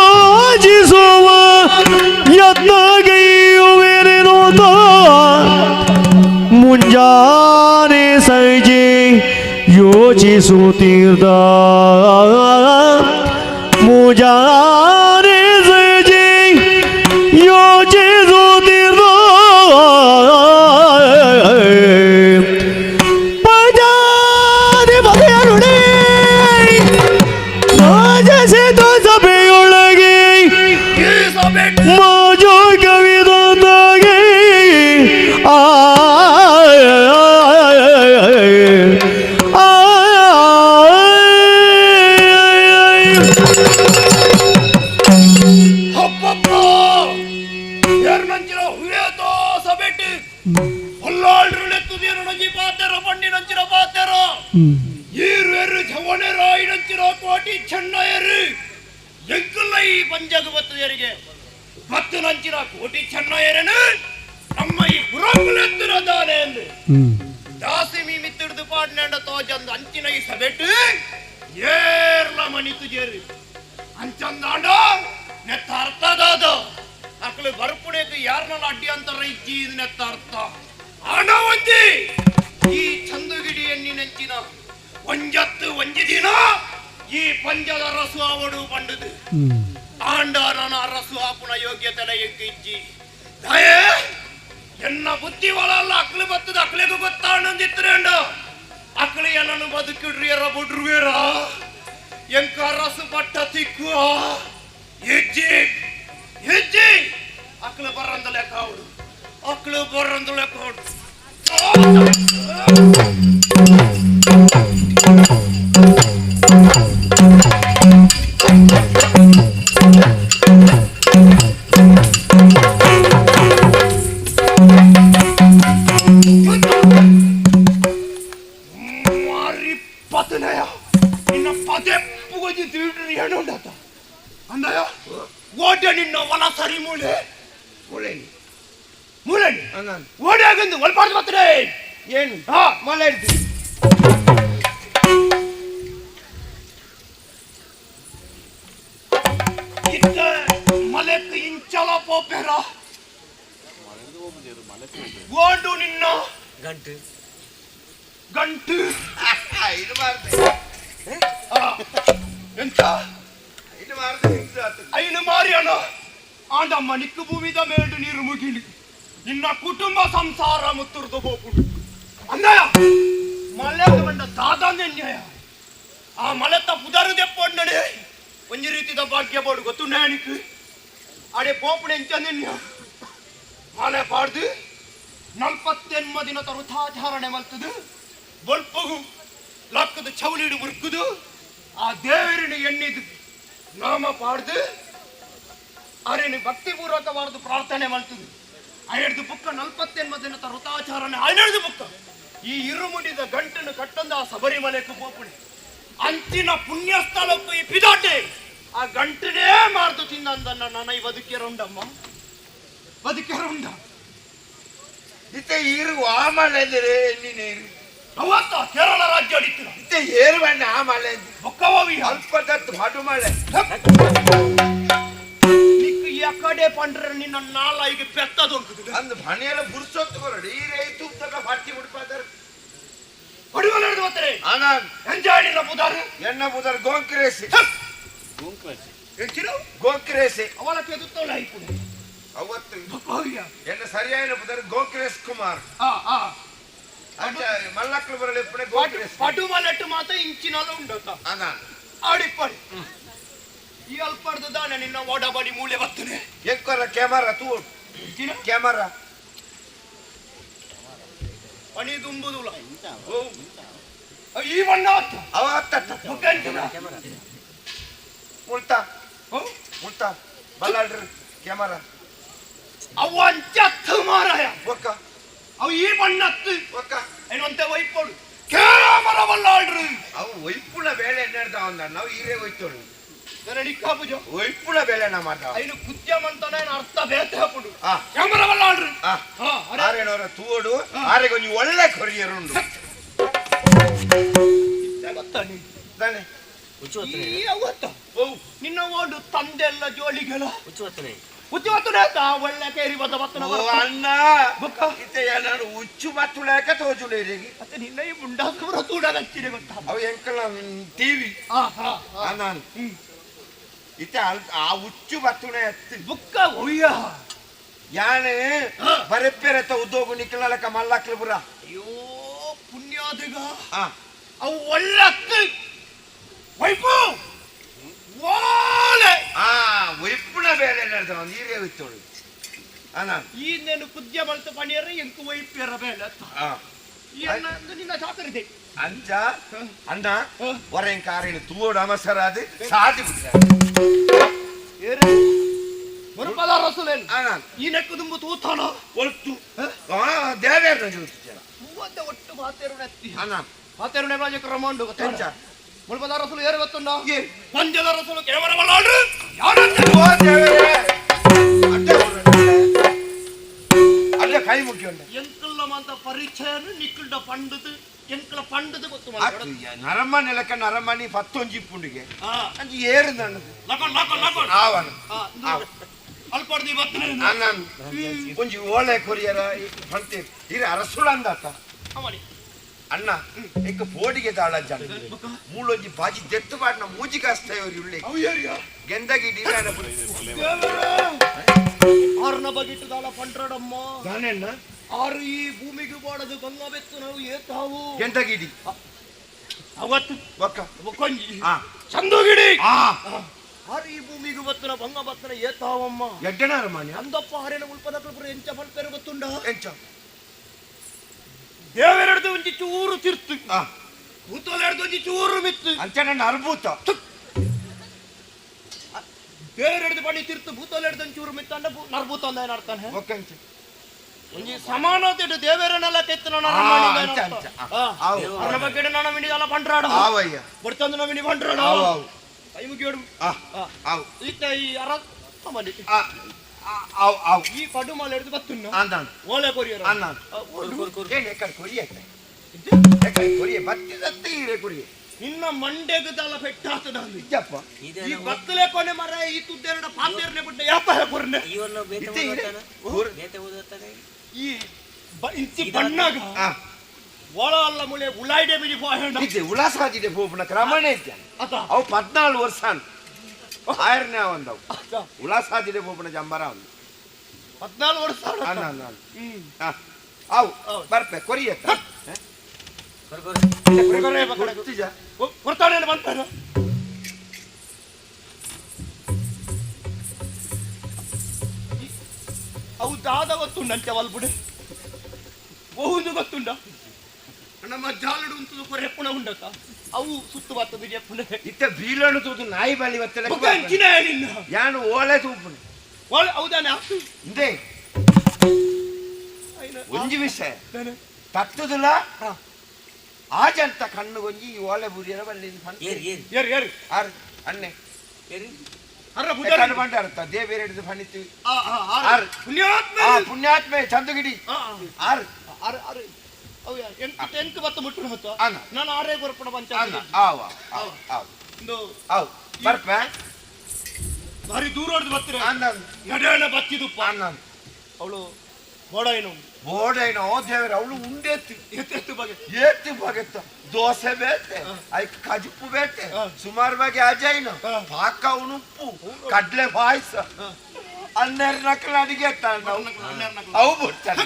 ಭಜಿಸುವ ಯತ್ನಗೈಯುವೆನೆನು ಮುಂಜಾನೆ ಸಂಜೆ ಯೋಚಿಸುತ್ತೀರ್ದ ಮುಂಜಾನೆ ಸಂಜೆ ಯೋಚಿಸುತ್ತೀರ್ದ ಪಂಚಾಧಿಪತಿಯ ನುಡಿ ರಾಜಸಿತ ಸಭೆಯೊಳಗೆ ಮಾಜೋ ಕವಿದೊಂದಾಗೆ ಕೋಟಿ ಚೆನ್ನಯರು ಎಂಕಲ್ಲ ಈ ಪಂಜಾಗ ಬತ್ತದರಿಗೆ ಮತ್ತು ನಂಚಿನ ಕೋಟಿ ಚೆನ್ನಯರನು ನಮ್ಮ ಈ ಪುರಕುಲೆತ್ತಿರದಾನೆ ಎಂದು ದಾಸಿ ಮೀ ಮಿತ್ತಿಡ್ದು ಪಾಡ್ನೆಂಡ ತೋಜಂದು ಅಂಚಿನ ಈ ಸಬೆಟ್ಟು ಏರ್ಲ ಮಣಿತು ಜೇರಿ ಅಂಚಂದಾಂಡ ನೆತ್ತ ಅರ್ಥದಾದ ಅಕ್ಳು ಬರ್ಪುಡೆಗೆ ಯಾರನ್ನ ಅಡ್ಡಿ ಅಂತಾರ ಇಜ್ಜಿ ಇದು ನೆತ್ತ ಅರ್ಥ ಆಡ ಒಂಜಿ ಈ ಚಂದುಗಿಡಿ ಎಣ್ಣಿನಂಚಿನ ಒಂಜತ್ತು ಒಂಜಿ ದಿನ ಈ ಪಂಜದ ರಸು ಅವಡು ಪಂಡದು ಆಂಡಾರನ ಅರಸು ಆಪುನ ಯೋಗ್ಯತೆ ಎಗ್ಗಿಜ್ಜಿ ದಯೆ ಎನ್ನ ಬುದ್ಧಿ ಒಳಲ್ಲ ಅಕ್ಳು ಬತ್ತದ ಅಕ್ಳಿಗೂ ಗೊತ್ತಾಣಂದಿತ್ರೇಂಡ ಅಕ್ಳು ಏನನ್ನು ಬದುಕಿಡ್ರಿಯರ ಬುಡ್ರುವೇರ ಎಂಕ ಅರಸು ಪಟ್ಟ ತಿಕ್ಕುವ ಹೆಜ್ಜಿ ಹೆಜ್ಜಿ ಅಕ್ಳು ಬರಂದ ಲೆಕ್ಕ ಅವಡು ಅಕ್ಳು ಬರಂದ ಲೆಕ್ಕ ಅವಡು ಪತನಯ ನಿನ್ನ ಪದೆಪ್ಪು ಗೊಜ್ಜಿ ತಿಳಿದು ಏನು ಉಂಟಾತ ಅಂದಯ ಓಟೆ ನಿನ್ನ ಹೊಲ ಸರಿ ಮೂಳೆ ಮೂಳೆನಿ ಮೂಳೆನಿ ಓಡೆ ಆಗಂದು ಒಲ್ಪಾಡ್ದು ಬರ್ತದೆ ಏನು ಮಳೆ ಇರ್ತೀವಿ ಇತ್ತ ಮಲೆಕ್ ಇಂಚಲ ಪೋಪೆರ ಓಡು ನಿನ್ನ ಗಂಟು ಗಂಟು ಎಂತ ಐನು ಮಾರಿಯಣ ಆಂಡಮ್ಮ ನಿಕ್ಕು ಭೂಮಿದ ಮೇಡು ನೀರು ಮುಗಿಲಿ ನಿನ್ನ ಕುಟುಂಬ ಸಂಸಾರ ಮುತ್ತುರ್ದು ಹೋಗುದು ಅಂದಯ ಮಳೆ ಬಂಡ ದಾದಾನ್ಯಾಯ ಆ ಮಲೆತ್ತ ಪುದರು ದೆಪ್ಪೊಂಡನೆ ಒಂಜಿ ರೀತಿದ ಭಾಗ್ಯ ಬೋಡು ಗೊತ್ತು ನ್ಯಾಣಿಕ್ ಅಡೆ ಪೋಪುಡೆ ಎಂಚನ್ಯ ಮಳೆ ಪಾಡ್ದು 48 ದಿನ ವೃಥಾಚಾರಣೆ ಮಲ್ತದು ಬೊಲ್ಪಗು ಲಕ್ಕದ ಚೌಲಿಡು ಮುರುಕುದು ಆ ದೇವರಿನ ಎಣ್ಣಿದು ನಾಮ ಪಾಡ್ದು ಅರೇನು ಭಕ್ತಿಪೂರ್ವಕವಾದ ಪ್ರಾರ್ಥನೆ ಮಲ್ತದು ಐದು ಬುಕ್ಕ 48 ದಿನ ವೃಥಾಚಾರಣೆ 12 ಬುಕ್ಕ ಈ ಇರುಮುಡಿದ ಗಂಟನ್ನು ಕಟ್ಟೊಂದ ಆ ಶಬರಿಮಲೆಗೂ ಪೋಪುಣೆ ಅಂಚಿನ ಪುಣ್ಯಸ್ಥಳಕ್ಕೂ ಈ ಪಿದಾಟೆ ಆ ಗಂಟನೇ ಮಾರ್ದು ತಿನ್ನಂದನ್ನ ನನ್ನ ಈ ಬದುಕಿರುಂಡಮ್ಮ ಬದುಕಿರುಂಡ ಇತ್ತೆ ಇರು ಆಮಳೆಂದರೆ ನೀರು ಅವತ್ತ ಕೇರಳ ರಾಜ್ಯ ಅಡಿತು ಇತ್ತೆ ಏರು ಬಣ್ಣ ಆಮಳೆ ಬೊಕ್ಕವಿ ಅಲ್ಪದತ್ತು ಮಡು ಮಳೆ ನಿಕ್ಕು ಎಕಡೆ ಪಂಡ್ರೆ ನಿನ್ನ ನಾಲ್ಕು ಬೆತ್ತದೊಂದು ಅಂದು ಮನೆಯಲ್ಲ ಬುರ್ಸೊತ್ತು ಕೊರಡು ಈ ರೈತು ತಗ ಪಟ್ಟಿ ಮುಡ್ಪಾದರು ಹೊಡಿವಲದು ಬತ್ತರೆ ಆನಂದ್ ಎಂಜಾಡಿನ ಬುದಾರು ಎಣ್ಣ ಬುದಾರು ಗೋಂಕ್ರೇಸಿ ಎಂಚಿನ ಗೋಂಕ್ರೇಸಿ ಅವಳ ಕೆದುತ್ತೋಳ ಆಯ್ತು ಅವತ್ತು ಎನ್ನ ಸರಿಯಾದ ಬುದಾರು ಗೋಂಕ್ರೇಸ್ ಕುಮಾರ್ ಮಲ್ಲಕ್ಕಳು ಬರಲಿ ಪಟು ಮಲೆಟ್ಟು ಮಾತ ಇಂಚಿನಲ್ಲ ಉಂಡತ್ತ ಆನಂದ್ ಆಡಿಪ್ಪಡಿ ಈ ಅಲ್ಪರ್ದ ದಾನೆ ನಿನ್ನ ಓಡಬಡಿ ಮೂಳೆ ಬರ್ತನೆ ಎಂಕೊಲ್ಲ ಕ್ಯಾಮರಾ ತೂ ಕ್ಯಾಮರಾ ಪಣಿ ತುಂಬುದುಲ್ಲ ಈ ಬಣ್ಣ ಅವ ಮುಳ್ತಾ ಮುಳ್ತಾ ಬಲ್ಲಾಡ್ರಿ ಕ್ಯಾಮರಾ ಅವು ಅಂಚತ್ತು ಮಾರಾಯ ಒಕ್ಕ ಅವು ಈ ಬಣ್ಣತ್ತು ಒಕ್ಕ ಏನಂತ ವೈಪೋಡು ಕ್ಯಾಮರಾ ಬಲ್ಲಾಡ್ರಿ ಅವು ವೈಪುಳ ಬೇಳೆ ನಡೆದ ಅಂದ ನಾವು ಹೀರೇ ಹೋಯ್ತೋಳು ಕಾಪುಜ ವೈಪುಳ ಬೇಳೆ ನಾ ಮಾಡ ಐನು ಕುದ್ಯಮಂತನ ಅರ್ಥ ಬೇತೆ ಹಾಕೊಂಡು ಕ್ಯಾಮರಾ ಬಲ್ಲಾಡ್ರಿ ಆರೇನವರ ತೂಡು ಆರೆ ಕೊಂಚ ಒಳ್ಳೆ ಕೊರಿಯರುಂಡು ತಾನೆ ನಿನ್ನ ಓಡು ತಂದೆಲ್ಲ ಜೋಳಿಗಳ ಒಳ್ಳೆ ಕೇರಿ ಬಂದ ಅಣ್ಣ ನಾನು ಹುಚ್ಚು ಬತ್ತುಳಕ ತೋಜುಳೇರಿ ಮತ್ತೆ ನಿನ್ನ ಈ ಮುಂಡಾಸೂರ ತೂಡಗಚ್ಚಿದೆ ಗೊತ್ತಾ ಅವು ಎಂಕಲ ಟಿವಿ ನಾನು ಇತ್ತೆ ಆ ಹುಚ್ಚು ಬತ್ತುಣೆ ಎತ್ತಿ ಬುಕ್ಕ ಒಯ್ಯ ಯಾನೆ ಬರೆಪ್ಪೆರತ್ತ ಉದ್ದೋಗು ನಿಕ್ಕಲಕ ಮಲ್ಲಕ್ಲು ಬುರ ಅಯ್ಯೋ ಪುಣ್ಯಾದಿಗ ಅವು ಒಳ್ಳೆ ವೈಪು ವೈಪುಣ ಬೇಳೆ ನಡೆದ ಒಂದು ಹೀರೇ ಹೋಯ್ತೋಳು ಈ ನೇನು ಕುದ್ಯ ಬಲ್ತ ಪಣಿಯರ ಎಂಕು ವೈಪ್ಯರ ಬೇಳೆ ನಿನ್ನ ಚಾಕರಿದೆ ಅಂಚ ಅಣ್ಣ ಹೊರೆಂ ಕಾರಿನ ತೂಡು ಅಮಸರಾದು ಸಾಧಿ ಮುರುಪದ ರಸುಲೇನು ಈ ನೆಕ್ಕು ತುಂಬು ತೂತಾನ ಒಟ್ಟು ದೇವೇರ್ನ ಮೂವತ್ತೆ ಒಟ್ಟು ಮಾತೇರುಣೆತ್ತಿ ಅಣ್ಣ ಮಾತೇರುಣೆ ರಾಜ ಕ್ರಮಂಡು ಗೊತ್ತಂಚ ಮುರುಪದ ರಸುಲು ಏರು ಗೊತ್ತುಂಡ ಪಂಜದ ರಸುಲು ಕೇವಲ ಅಡ್ಡ ಅಡ್ಡ ಕೈ ಎಂಕಲ್ಲ ಮಂತ ಪರಿಚಯನು ನಿಕ್ಕಲ್ಡ ಪಂಡದು ಎಂಕಲ ಪಂಡದು ಗೊತ್ತು ನರಮನೆ ಲೆಕ್ಕ ನರಮನಿ 11 ಪುಂಡಿಗೆ ಅಂಜಿ ಏರು ನನ್ನದು ಆವನ ಅಲ್ಪಡ್ದಿ ಬತ್ತನೆ ನಾನು ಒಂಜಿ ಓಳೆ ಕೊರಿಯರ ಪಂತೆ ಇರ ಅರಸುಳ ಅಂದಾತ ಅಣ್ಣ ಏಕ ಬೋಡಿಗೆ ದಾಳ ಜನ ಮೂಳೊಂಜಿ ಬಾಜಿ ದೆತ್ತು ಬಾಡ್ನ ಮೂಜಿ ಕಾಸ್ತೇವ್ರಿ ಉಳ್ಳಿ ಗೆಂದಗಿ ಡಿರಾನ ಆರ್ನ ಬಗಿಟ್ಟು ದಾಳ ಪಂಟ್ರಡಮ್ಮ ದಾನೆಣ್ಣ ಆರು ಈ ಭೂಮಿಗೆ ಬಾಡದು ಗಂಗಾ ಬೆತ್ತು ನಾವು ಏತಾವು ಗೆಂದಗಿಡಿ ಅವತ್ತು ಬಕ್ಕ ಕೊಂಜಿ ಚಂದುಗಿಡಿ ಆರು ಈ ಭೂಮಿಗೆ ಬತ್ತನ ಭಂಗ ಬತ್ತನ ಏತಾವಮ್ಮ ಎಡ್ಡನಾರ ಮಾನ್ಯ ಅಂದಪ್ಪ ಹರಿನ ಉಲ್ಪದ ಕಲ್ಪರ ಎಂಚ ಫಲ್ಪೇರು ಗೊತ್ತುಂಡ ಎಂಚ ದೇವರೆಡ್ದು ಒಂಜಿ ಚೂರು ತಿರ್ತು ಭೂತೋಲೆಡ್ದು ಒಂಜಿ ಚೂರು ಮಿತ್ತು ಅಂಚ ನನ್ನ ಅರ್ಭೂತ ದೇವರೆಡ್ದು ಬಡಿ ತಿರ್ತು ಭೂತೋಲೆಡ್ದು ಒಂಜಿ ಚೂರು ಮಿತ್ತು ಅಂದ ನರ್ಭೂತ ಅಂದ ಏನಾಡ್ತಾನೆ ಒಕ್ಕಂಚ ಒಂಜಿ ಸಮಾನತೆ ದೇವರನ್ನೆಲ್ಲ ತೆತ್ತನ ನನ್ನ ಬಗ್ಗೆ ನನ್ನ ಮಿನಿ ಅಲ್ಲ ಪಂಟ್ರಾಡ ಆವಯ್ಯ ಬರ್ತಂದು ನಮಿನಿ ಪಂಟ್ರಾಡ ಕೈ ಮುಗಿಯೋಡು ಈತ ಈ ಅರ ಮನೆ ಈ ಪಡು ಮಾಲೆ ಹಿಡಿದು ಬತ್ತುನ್ನ ಅಂದಾನ್ ಓಲೆ ಕೊರಿಯರ ಅಂದಾನ್ ಏನ್ ಎಕ್ಕಡ ಕೊರಿಯ ಕೊರಿಯ ಬತ್ತಿದತ್ತೆ ಇರೆ ಕೊರಿಯ ನಿನ್ನ ಮಂಡೆಗೆ ದಲ ಪೆಟ್ಟಾತದ ನಿಜಪ್ಪ ಈ ಬತ್ತಲೆ ಕೊನೆ ಮರ ಈ ತುದ್ದೆರಡ ಪಾತೆರ್ನೆ ಬಿಟ್ಟ ಯಾಪ ಕೊರ್ನೆ ಇವನ್ನ ಬೇತೆ ಓದುತ್ತಾನೆ ಈ ಇಂಚಿ ಬಣ್ಣಗ ಒಳ ಅಲ್ಲ ಮುಳೆ ಉಲಾಯ್ಡೆ ಬಿಡಿ ಹೋಯಣ್ಣ ಇದೆ ಉಲಾಸಾದಿದೆ ಭೂಪನ ಕ್ರಮಣ ಇದ್ದ ಅವು 14 ವರ್ಷ ಆಯರ್ನೇ ಒಂದವು ಉಲಾಸಾದಿದೆ ಭೂಪನ ಜಂಬರ ಒಂದು 14 ವರ್ಷ ಅವು ಬರ್ಪೆ ಕೊರಿಯ ಕೊಡ್ತಾನೆ ಬಂತಾನ ಅವು ದಾದ ಗೊತ್ತುಂಡ ಅಂತೆ ವಲ್ಬುಡೆ ಬಹುದು ಗೊತ್ತುಂಡ ನಮ್ಮ ಜಾಲಡು ಉಂಟು ಕೊರೆ ಪುಣ ಉಂಡತ ಅವು ಸುತ್ತು ಬರ್ತದೆ ಜಪ್ಪುನೆ ಇತ್ತ ಬೀಲಣು ತೂದು ನಾಯಿ ಬಾಲಿ ಬತ್ತಲೆ ಅಂಚಿನ ನಿನ್ನ ಯಾನು ಓಳೆ ತೂಪುನೆ ಓಳೆ ಹೌದಾನೆ ಆಗ್ತು ಇಂದೇ ಒಂಜಿ ವಿಷಯ ತತ್ತುದಿಲ್ಲ ಆಜಂತ ಕಣ್ಣು ಗೊಂಜಿ ಓಳೆ ಬುರಿಯರ ಬಲ್ಲಿ ಏರ್ ಆರ್ ಅಣ್ಣೆ ಅರ ಬುಡ ಬಂಡ ಅರ್ಥ ದೇವೇರ ಹಿಡಿದು ಫಣಿತು ಆರ್ ಪುಣ್ಯಾತ್ಮೆ ಚಂದುಗಿಡಿ ಆರ್ ಆರ್ ಆರ್ ಅವು ಎಂಟು ಬತ್ತ ಮುಟ್ಟು ಹೊತ್ತು ನಾನು ಆರೇ ಗೊರ್ಪಣ ಪಂಚ ಆವ ಒಂದು ಆವ್ ಬರ್ಪೆ ಭಾರಿ ದೂರ ಹೊಡೆದು ಬರ್ತೀರ ನಡೆಯೋಣ ಬತ್ತಿದುಪ್ಪ ಅವಳು ಬೋಡೈನೋ ದೇವರ ಅವಳು ಉಂಡೆತ್ತು ಎತ್ತೆತ್ತು ಬಗೆ ಏತ್ತು ಬಗೆತ್ತ ದೋಸೆ ಬೇತೆ ಐಕ್ ಕಜುಪ್ಪು ಬೇತೆ ಸುಮಾರು ಬಗೆ ಅಜೈನ ಪಾಕ ಉಣುಪ್ಪು ಕಡ್ಲೆ ಪಾಯಸ 12 ನಕಲ ಅಡಿಗೆ ಅವು ಬಿಡ್ತಾನೆ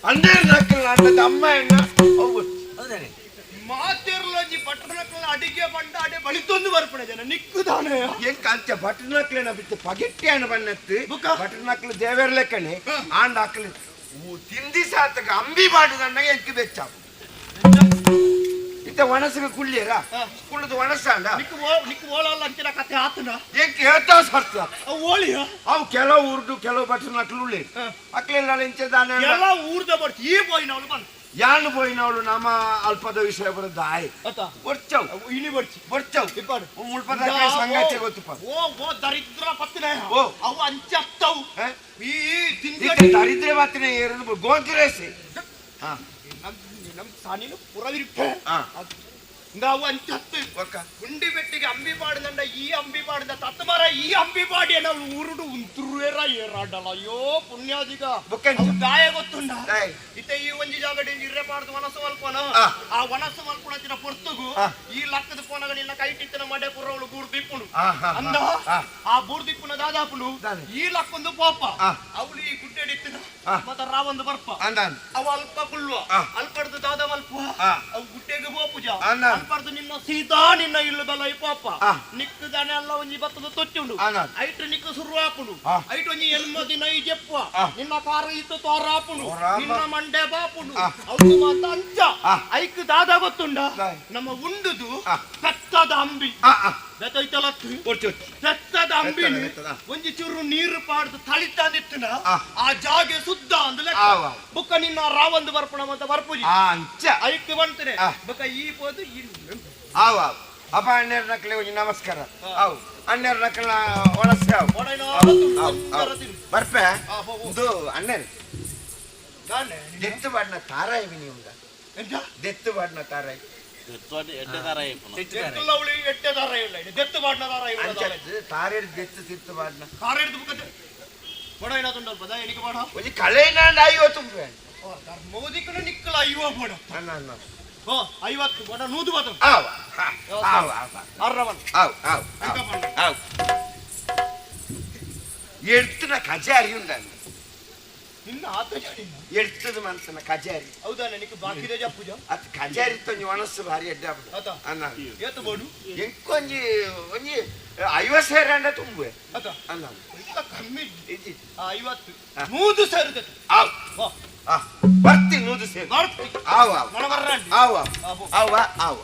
12 ನಕಲ ಅನ್ನದ ಅಮ್ಮ ಎಣ್ಣ ಅವು ಮಾತಿರ್ಲಜಿ ಪಟ್ಟಣಕ್ಕಲ್ಲ ಅಡಿಗೆ ಬಂಡ ಅಡೆ ಬಳಿತೊಂದು ಬರ್ಪಣೆ ಜನ ನಿಕ್ಕುದಾನೆ ಏನ್ ಕಾಂಚ ಬಟ್ಟನಕ್ಲೇನ ಬಿಟ್ಟು ಪಗೆಟ್ಟಿ ಅಣ್ಣ ಬಣ್ಣತ್ತು ಬಟ್ಟನಕ್ಲು ದೇವರ ಲೆಕ್ಕನೆ ಆಂಡ ಹಾಕಲಿ ತಿಂದಿ ಸಾತಕ ಅಂಬಿ ಬಾಡುದಣ್ಣ ಎಂಕಿ ಬೆಚ್ಚ ಇತ್ತ ಒಣಸಗ ಕುಳ್ಳಿಯರ ಕುಳ್ಳದು ಒಣಸಾಂಡ ನಿಕ್ಕು ಓಳಲ್ಲ ಅಂಚಿನ ಕತೆ ಆತನ ಎಂಕಿ ಹೇಳ್ತಾ ಸರ್ತ ಅವು ಓಳಿಯ ಅವು ಕೆಲವು ಊರ್ದು ಕೆಲವು ಬಟ್ಟನಕ್ಲು ಉಳ್ಳಿ ಅಕ್ಲೆಲ್ಲ ಇಂಚದಾನೆ ಎಲ್ಲ ಊರ್ದ ಬರ್ತಿ ಈ ಬೋಯಿನವಳು ಬಂದು ಯಾನು ಬೋಯಿನವಳು ನಮ್ಮ ಅಲ್ಪದ ವಿಷಯ ಬರೋದು ಆಯ್ ಬರ್ಚವ್ ಇನಿ ಬರ್ಚವ್ ಮುಳ್ಪದ ಸಂಗತಿ ಗೊತ್ತಪ್ಪ ಓ ದರಿದ್ರ ಪತ್ತಿನ ಅವು ಅಂಚತ್ತವು ಈ ದರಿದ್ರ ಪತ್ತಿನ ಏರದು ಗೋಂಕಿರೇಸಿ ನಮ್ ಸಾನಿನ ಪುರವಿರುತ್ತೆ ನಾವು ಅಂಚತ್ತು ಗುಂಡಿ ಬೆಟ್ಟಿಗೆ ಅಂಬಿ ಮಾಡಿದಂಡ ಈ ಅಂಬಿ ಮಾಡಿದ ತತ್ಮರ ಈ ಅಂಬಿ ಮಾಡಿ ನಾವು ಊರುಡು ಉಂತುರುವೇರ ಏರಾಡಲ್ಲ ಅಯ್ಯೋ ಪುಣ್ಯಾದಿಗ ಗಾಯ ಗೊತ್ತುಂಡ ಇತ್ತೆ ಈ ಒಂಜಿ ಜಾಗಡಿ ಇರ್ರೆ ಪಾಡ್ದು ವನಸು ಮಲ್ಪನ ಆ ವನಸು ಮಲ್ಪುಣಚಿನ ಪೊರ್ತುಗು ಈ ಲಕ್ಕದ ಪೋನಗಳಿನ ಕೈಟಿತ್ತಿನ ಮಡೆ ಪುರವಳು ಬೂರ್ದಿಪ್ಪುನು ಅಂದ ಆ ಬೂರ್ದಿಪ್ಪುನ ದಾದಾಪುನು ಈ ಲಕ್ಕೊಂದು ಪಾಪ ಅವಳು ಈ ಗುಡ್ಡೆಡಿತ್ತಿನ ಮತ್ತ ರಾವೊಂದು ಬರ್ಪ ಅವ ಅಲ್ಪ ಕುಳ್ಳುವ ಅಲ್ಪಡ್ದು ದಾದ ಮಲ್ಪ ಅವು ಗುಡ್ಡೆಗೆ ಬೋಪುಜ ಅಲ್ಪಡ್ದು ನಿನ್ನ ಸೀತಾ ನಿನ್ನ ಇಲ್ಲದಲ್ಲ ಈ ಪಾಪ ನಿಕ್ಕದಾನೆ ಅಲ್ಲ ಒಂಜಿ ಬತ್ತದ ತೊಚ್ಚುಂಡು ಐಟು ನಿಕ್ಕ ಶುರುವಾಪುನು ಐಟು ಒಂಜಿ ಎನ್ಮದಿ ನೈ ಜೆಪ್ಪುವ ನಿನ್ನ ಕಾರ ಇತ್ತು ತೋರಾಪುನು ನಿನ್ನ ಮಂಡೆ ಬಾಪುನು ಅವ್ನು ಮಾತ ಅಂಚ ಐಕ್ ದಾದ ಗೊತ್ತುಂಡ ನಮ್ಮ ಉಂಡುದು ಪೆತ್ತದ ಅಂಬಿ ಪೆತ್ತದ ಅಂಬಿ ಒಂಜಿ ಚೂರು ನೀರು ಪಾಡ್ದು ತಳಿತಾದಿತ್ತನ ಆ ಜಾಗೆ ಸುದ್ದ ಅಂದ್ಲೆ ಬುಕ್ಕ ನಿನ್ನ ರಾವಂದು ಬರ್ಪಣ ಅಂತ ಬರ್ಪುಜಿ ಐಕ್ ಬಂತನೆ ಬುಕ್ಕ ಈ ಪೋದು ಆವ ಅಪ್ಪ ಅಣ್ಣರ ನಕಲೆ ಒಂಜಿ ನಮಸ್ಕಾರ ಅವು ಅಣ್ಣರ ನಕಲ ಒಳಸೆ ಬರ್ಪೆ ಇದು ಅಣ್ಣರು ದೆತ್ತು ಬಾಡ್ನ ತಾರಾಯಿ ವಿನಿ ಉಂಡ ದೆತ್ತು ಬಾಡ್ನ ತಾರಾಯಿ ತಾರೇಡ್ ದೆತ್ತು ಸಿರ್ತು ಬಾಡ್ನ ಒಂಜಿ ಕಳೆನಾಂಡ 50 ಮೋದಿಕನ ನಿಕ್ಕಲ 50 ಅಣ್ಣ ಅಣ್ಣ 50 ಬಡ 100 ಬತ ಆವ್ ಆವ್ ಅರ್ರವನ್ ಆವ್ ಆವ್ ಆವ್ ಎಡ್ತನ ಕಜಾರಿ ಉಂಡಣ್ಣ ನಿನ್ನ ಆತ ಜಾಡಿ ಎಡ್ತದ ಮನಸ್ಸನ ಕಜಾರಿ ಹೌದಾ ನನಗೆ ಬಾಕಿದೆ ಜಪ್ಪುಜ ಅತ್ ಕಜಾರಿ ತೊಂಜಿ ಒಣಸ್ಸು ಭಾರಿ ಎಡ್ಡ ಆತ ಅಣ್ಣ ಏತ ಬೋಡು ಎಂಕೊಂಜಿ ಒಂಜಿ 50 ಸೇರಂಡ ತುಂಬುವೆ ಆತ ಅಣ್ಣ ಇಲ್ಲ ಕಮ್ಮಿ ಇಜ್ಜಿ 50 100 ಸೇರುತ್ತದೆ ಆವ್ ಬರ್ತಿ 100 ಸೇರು ಬರ್ತಿ ಆವ್ ಆವ್ ಮನ ಬರ್ರಂಡಿ ಆವ್ ಆವ್ ಆವ್ ಆವ್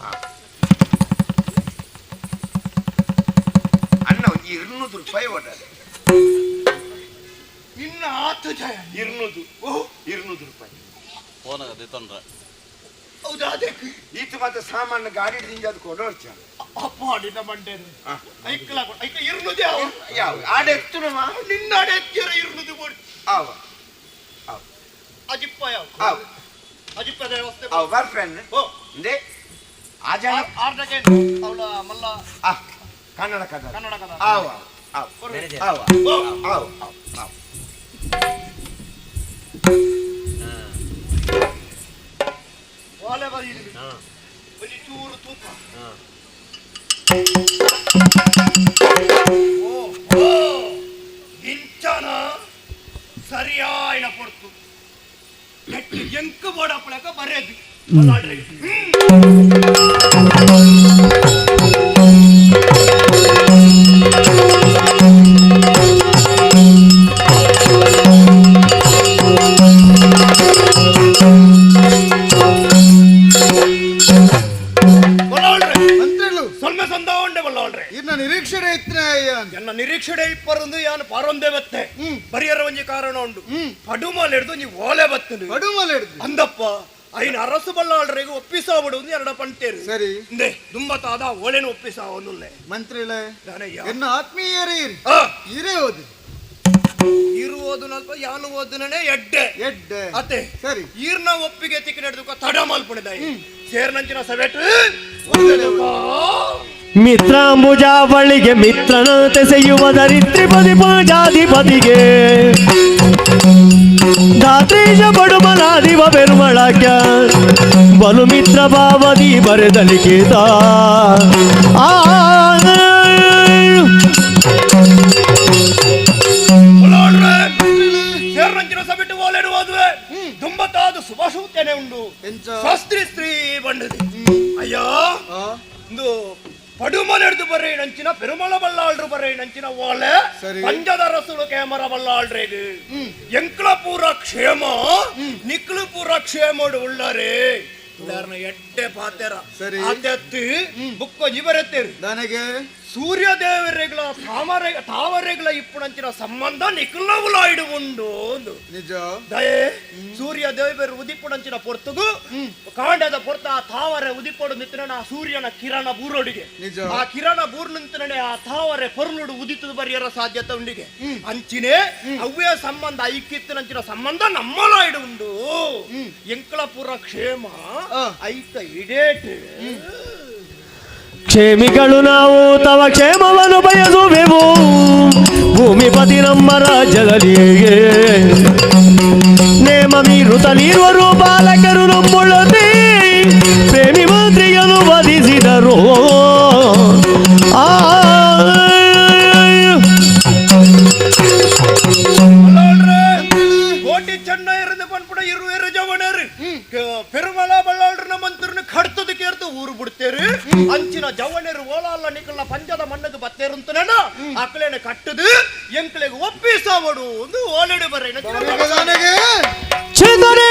ಅಣ್ಣ ಒಂಜಿ 200 ರೂಪಾಯಿ ಒಡ್ಡದೆ ನಿನ್ನ ಆತ ಜಯ 200 ರೂಪಾಯಿ ಫೋನಾಗದೆ ತೊಂದ್ರೆ ಹೌದಾ ಅದಕ್ಕೆ ಈತ ಮತ್ತೆ ಸಾಮಾನ್ಯ ಗಾಡಿ ದಿಂಜದು ಕೊಡೋರ್ಚ ಅಪ್ಪ ನಿನ್ನ ಮಂಡೇರು ಐಕ್ಲ ಐಕ 200 ಯಾವ ಆಡೆ ಎತ್ತುನಮ ನಿನ್ನ ಆಡೆ ಎತ್ತಿರ 200 ಬೋಡು ಆವ್ ಆವ್ ಅಜಿಪ್ಪ ಯಾವ ಆವ್ ಅಜಿಪ್ಪ ವ್ಯವಸ್ಥೆ ಆವ್ ಬರ್ ಫ್ರೆಂಡ್ ಓ ಇಂದೆ ಆಜಾಣ ಆರ್ಡಕ್ಕೆ ಅವಳ ಮಲ್ಲ ಕನ್ನಡ ಕದ ಆವ್ ಆವ್ ಆವ್ ಆವ್ ಆವ್ ವಾಲೆ ಬರಿ ಒಂದು ಚೂರು ತೂಕ ಓ ಇಂಚನ ಸರಿಯಾಯಿನ ಪೊರ್ತು ಎಂಕ ಬೋಡ ಅಪ್ಪಳಕ ಬರೆದು ಎನ್ನ ನಿರೀಕ್ಷಣೆ ಇಪ್ಪರೊಂದು ಯಾನು ಪಾರೊಂದೇ ಬತ್ತೆ ಬರಿಯರ ಒಂಜಿ ಕಾರಣ ಉಂಡು ಪಡುಮಲ್ ಹಿಡ್ದು ನೀ ಓಲೆ ಬತ್ತನು ಪಡುಮಲ್ ಹಿಡ್ದು ಅಂದಪ್ಪ ಐನ ಅರಸು ಬಲ್ಲಾಳ್ರಿಗೆ ಒಪ್ಪಿಸಾಬಿಡುವುದು ಎರಡು ಪಂಟೇರು ಸರಿ ಇಂದೆ ದುಂಬತಾದ ಓಳೆನು ಒಪ್ಪಿಸಾವನುಲ್ಲೆ ಮಂತ್ರಿಲೆ ಎನ್ನ ಆತ್ಮೀಯರೇ ಇರೇ ಓದಿ ಇರುವುದು ನಲ್ಪ ಯಾನು ಓದುನೇ ಎಡ್ಡೆ ಎಡ್ಡೆ ಅತ್ತೆ ಸರಿ ಈರ್ನ ಒಪ್ಪಿಗೆ ತಿಕ್ಕ ನಡೆದು ತಡ ಮಲ್ಪುಣಿದಾಯಿ ಸೇರ್ನಂಚಿನ ಸವೆಟ್ ಮಿತ್ರಾಂಬುಜಾವಳಿಗೆ ಮಿತ್ರನಂತೆ ಸೆಯುವ ದರಿತ್ರಿಪತಿ ಪೂಜಾಧಿಪತಿಗೆ ಧಾತ್ರೀಶ ಬಡುಮಲಾದಿವ ಬೆರುಮಳಕ್ಯ ಬಲು ಮಿತ್ರ ಭಾವದಿ ಬರೆದಲಿಖಿತ ಸೇರ್ನಂಚಿನ ಸವೆಟ್ ಓಲೆಡು ಓದುವೆ ದುಂಬತಾದ ಸುಭಾಷೂತೇನೆ ಉಂಡು ಶಾಸ್ತ್ರಿ ಸ್ತ್ರೀ ಬಂಡದಿ ಅಯ್ಯೋ ಒಂದು ಪಡುಮಲೆಡ್ದು ಬರ್ರೆ ನಂಚಿನ ಪೆರುಮಲ ಬಲ್ಲಾಳ್ರು ಬರ್ರೆ ನಂಚಿನ ಓಲೆ ಪಂಜದ ರಸುಲು ಕೇಮರ ಬಲ್ಲಾಳ್ರೇಗು ಎಂಕ್ಲ ಪೂರ ಕ್ಷೇಮ ನಿಕ್ಲು ಪೂರ ಕ್ಷೇಮಡು ಉಳ್ಳರೆ ಎಟ್ಟೆ ಪಾತೆರ ಅತ್ತೆತ್ತಿ ಬುಕ್ಕ ಜಿಬರೆತ್ತೇರು ನನಗೆ ಸೂರ್ಯ ದೇವರೆಗಳ ತಾವರೆಗಳ ಇಪ್ಪುನಂಚಿನ ಸಂಬಂಧ ನಿಕ್ಲವುಲಾಯ್ಡು ಉಂಡು ನಿಜ ದಯೆ ಸೂರ್ಯ ದೇವರು ಉದಿಪ್ಪುನಂಚಿನ ಪೊರ್ತುಗು ಕಾಂಡದ ಪೊರ್ತ ಆ ತಾವರೆ ಉದಿಪೊಡು ನಿಂತನ ಸೂರ್ಯನ ಕಿರಣ ಬೂರೊಡಿಗೆ ಆ ಕಿರಣ ಬೂರ್ ನಿಂತನೇ ಆ ತಾವರೆ ಪೊರ್ಲುಡು ಉದಿತದ ಬರಿಯರ ಸಾಧ್ಯತೆ ಉಂಡಿಗೆ ಅಂಚಿನೇ ಅವ್ಯ ಸಂಬಂಧ ಐಕ್ಯತ್ತಿನಂಚಿನ ಸಂಬಂಧ ನಮ್ಮಲಾಯ್ಡು ಉಂಡು ಎಂಕ್ಲಪುರ ಕ್ಷೇಮ ಐಕ ಇಡೇಟ್ ಕ್ಷೇಮಿಗಳು ನಾವು ತವ ಕ್ಷೇಮವನ್ನು ಬಯಸುವೆವು ಭೂಮಿಪತಿ ನಮ್ಮ ರಾಜ್ಯದಲ್ಲಿ ನೇಮ ಮೀರುತ್ತಲಿರುವರು ಬಾಲಕರು ನಮ್ಮೊಳದೆ ಪ್ರೇಮಿ ಮಂತ್ರಿಯನ್ನು ವಧಿಸಿದರು ಕೋಟಿ ಚೆನ್ನ ಇருந்து ಬಂದ್ಬಿಡ ಇರುವೆರು ಜವಣರು ಪೆರುಮಲ ಬಳ್ಳಾಳ್ರನ ಮಂತ್ರನ ಕಡ್ತದ ಕೇರ್ದು ಊರು ಬಿಡ್ತೇರು ಅಂಚಿನ ಜವಣರು ಓಲಾಲ ನಿಕಲ್ನ ಪಂಜದ ಮಣ್ಣದು ಬತ್ತೇರು ಅಂತನ ಅಕ್ಕಲೇನ ಕಟ್ಟದು ಎಂಕ್ಲೆಗೆ ಒಪ್ಪಿಸವಡು ಒಂದು ಓಲೆಡು ಬರ್ರೆ ಚಿಂತನೆ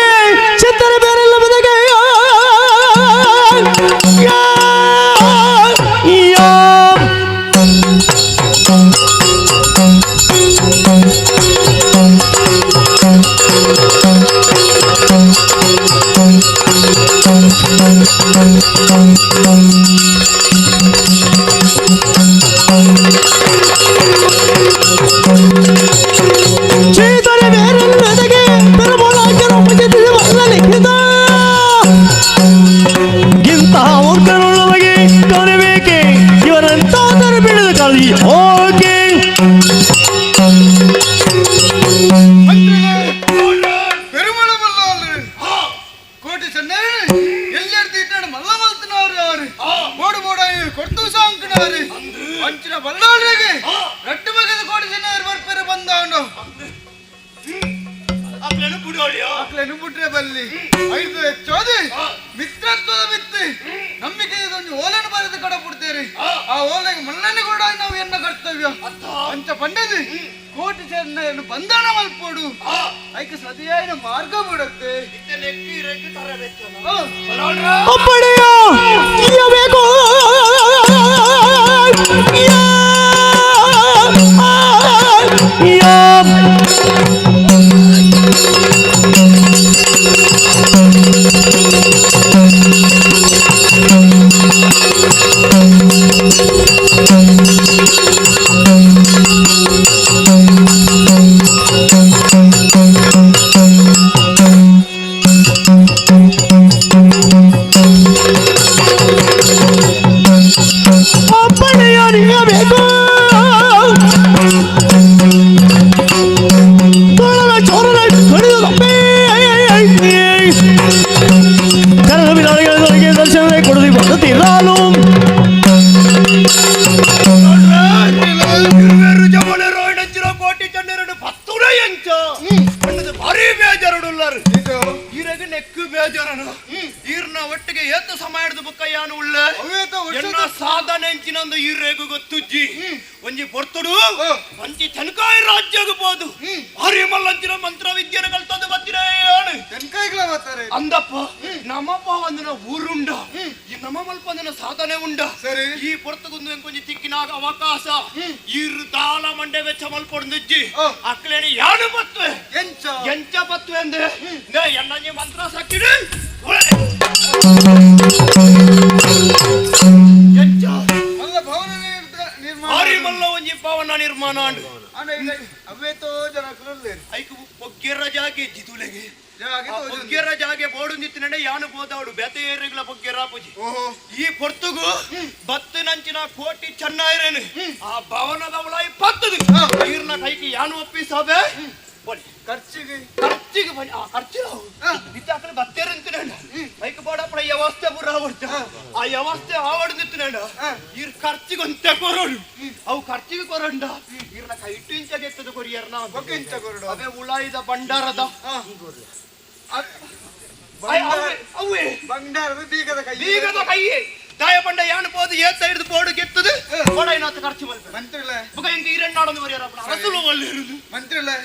ಚಿಂತನೆ ಬೇರೆಲ್ಲ ಬದಗೆ ಚಿಂತನೆ ಬೇರೆಲ್ಲ ಬದಗೆ ಪೆರುಮಲ ಹೋಗಿ பெருமள மல்லாளு கோட்டி சென்னை எல்லாரும் இட்டாடு மல்ல மல்த்தினாரு மோடு மோடாயி கொட்டு சாங்கினாரு ಅಂಚಿನ ಬಲ್ಲಾಳಿಗೆ ರಟ್ಟು ಬಗೆದ ಕೋಟಿ ಜನ ಬರ್ಪೆರೆ ಬಂದಾಂಡು ಅಕ್ಲೇನು ಬಿಟ್ರೆ ಬಲ್ಲಿ ಐದು ಹೆಚ್ಚೋದಿ ಮಿತ್ರತ್ವದ ಮಿತ್ತಿ ನಂಬಿಕೆ ಒಂದು ಓಲೆಯನ್ನು ಬರೆದು ಕಡ ಬಿಡ್ತೇರಿ ಆ ಓಲೆಗೆ ಮಲ್ಲನ್ನು ಕೂಡ ನಾವು ಎನ್ನ ಕರ್ತವ್ಯ ಅಂಚ ಪಂಡದಿ ಕೋಟಿ ಚೆನ್ನೈಯನ್ನು ಬಂಧನ ಮಲ್ಪೋಡು ಐಕೆ ಸದಿಯಾಯಿನ ಮಾರ್ಗ ಬಿಡುತ್ತೆ ಒಬ್ಬಡೆಯ ಇರಬೇಕು ಒಟ್ಟಿಗೆ ಏತ ಸಮಯದ ಬುಕ್ಕಯ್ಯಾನು ಉಳ್ಳ ಎನ್ನ ಸಾಧನೆ ಎಂಚಿನೊಂದು ಈರೇಗು ಗೊತ್ತುಜ್ಜಿ ಒಂಜಿ ಪೊರ್ತುಡು ಒಂಜಿ ತೆನಕಾಯಿ ರಾಜ್ಯಗಬಹುದು ಹರಿ ಮಲ್ಲಂಚಿನ ಮಂತ್ರ ವಿದ್ಯೆನ ಕಲ್ತಂದು ಬತ್ತಿರೇ ತೆನಕಾಯಿಗಳ ಬರ್ತಾರೆ ಅಂದಪ್ಪ ನಮ್ಮಪ್ಪ ಒಂದಿನ ಊರುಂಡ ಈ ನಮ್ಮ ಮಲ್ಪ ಒಂದಿನ ಸಾಧನೆ ಉಂಡ ಸರಿ ಈ ಪೊರ್ತುಗುಂದು ಕೊಂಚ ತಿಕ್ಕಿನಾಗ ಅವಕಾಶ ಈರು ದಾಲ ಮಂಡೆ ವೆಚ್ಚ ಮಲ್ಪೊಂದಿಜ್ಜಿ ಅಕ್ಲೇನಿ ಯಾನು ಬತ್ವೆ ಎಂಚ ಬತ್ವೆ ಅಂದ್ರೆ ಎನ್ನ ಮಂತ್ರ ಸಾಕಿಡು ಮಲ್ಲ ಒಂಜಿ ಭವನ ನಿರ್ಮಾಣ ಅವೇತೋ ಜನ ಐಕು ಬೊಗ್ಗೆರ ಜಾಗೆ ಜಿತುಲೆಗೆ ಬೊಗ್ಗೆರ ಜಾಗೆ ಬೋಡು ನಿತ್ತಿನ ಯಾನು ಬೋದಾವಡು ಬೆತೆಯರಿಗಳ ಬೊಗ್ಗೆರ ಪೂಜಿ ಈ ಪೊರ್ತುಗು ಬತ್ತು ನಂಚಿನ ಕೋಟಿ ಚೆನ್ನಾಗಿರೇನು ಆ ಭವನದ ಉಳ 20 ನೀರ್ನ ಕೈಗೆ ಯಾನು ಒಪ್ಪಿಸಬೆ ಖರ್ಚಿಗೆ ಬನ್ನಿ ಆ ಖರ್ಚು ನಿತ್ತಾಕಡೆ ಬತ್ತೇರು ನಿಂತಿನ ಬೈಕ್ ಬೋಡಪ್ಪಡ ವ್ಯವಸ್ಥೆ ಪೂರ ಆವಡ್ತ ಆ ವ್ಯವಸ್ಥೆ ಆವಡ್ ನಿಂತಿನ ಇರ್ ಖರ್ಚಿಗೆ ಒಂತೆ ಕೊರೋಡು ಅವು ಖರ್ಚಿಗೆ ಕೊರಂಡ ಇರ್ನ ಕೈ 8 ಇಂಚ ಎತ್ತದ ಕೊರಿಯರ್ನ ಬಗ್ಗೆ ಇಂಚ ಕೊರಡು ಅವೇ ಉಳಾಯಿದ ಬಂಡಾರದ ಅವೇ ಬಂಡಾರದ ಬೀಗದ ಕೈ ದಾಯ ಬಂಡ ಯಾನು ಪೋದು ಏತ್ತ ಹಿಡಿದು ಬೋರ್ಡು ಗೆತ್ತದು ಬೋಡ ಇನ್ನೊತ್ತು ಖರ್ಚು ಮಲ್ಪೆ ಮಂತ್ರಿಗಳೇ ಬುಗ ಹಿಂಗೆ ಈರಣ್ಣಾಡೊಂದು ಬರೆಯರಪ್ಪ ಅರಸಲು ಒಳ್ಳೆಯದು ಮಂತ್ರಿಗಳೇ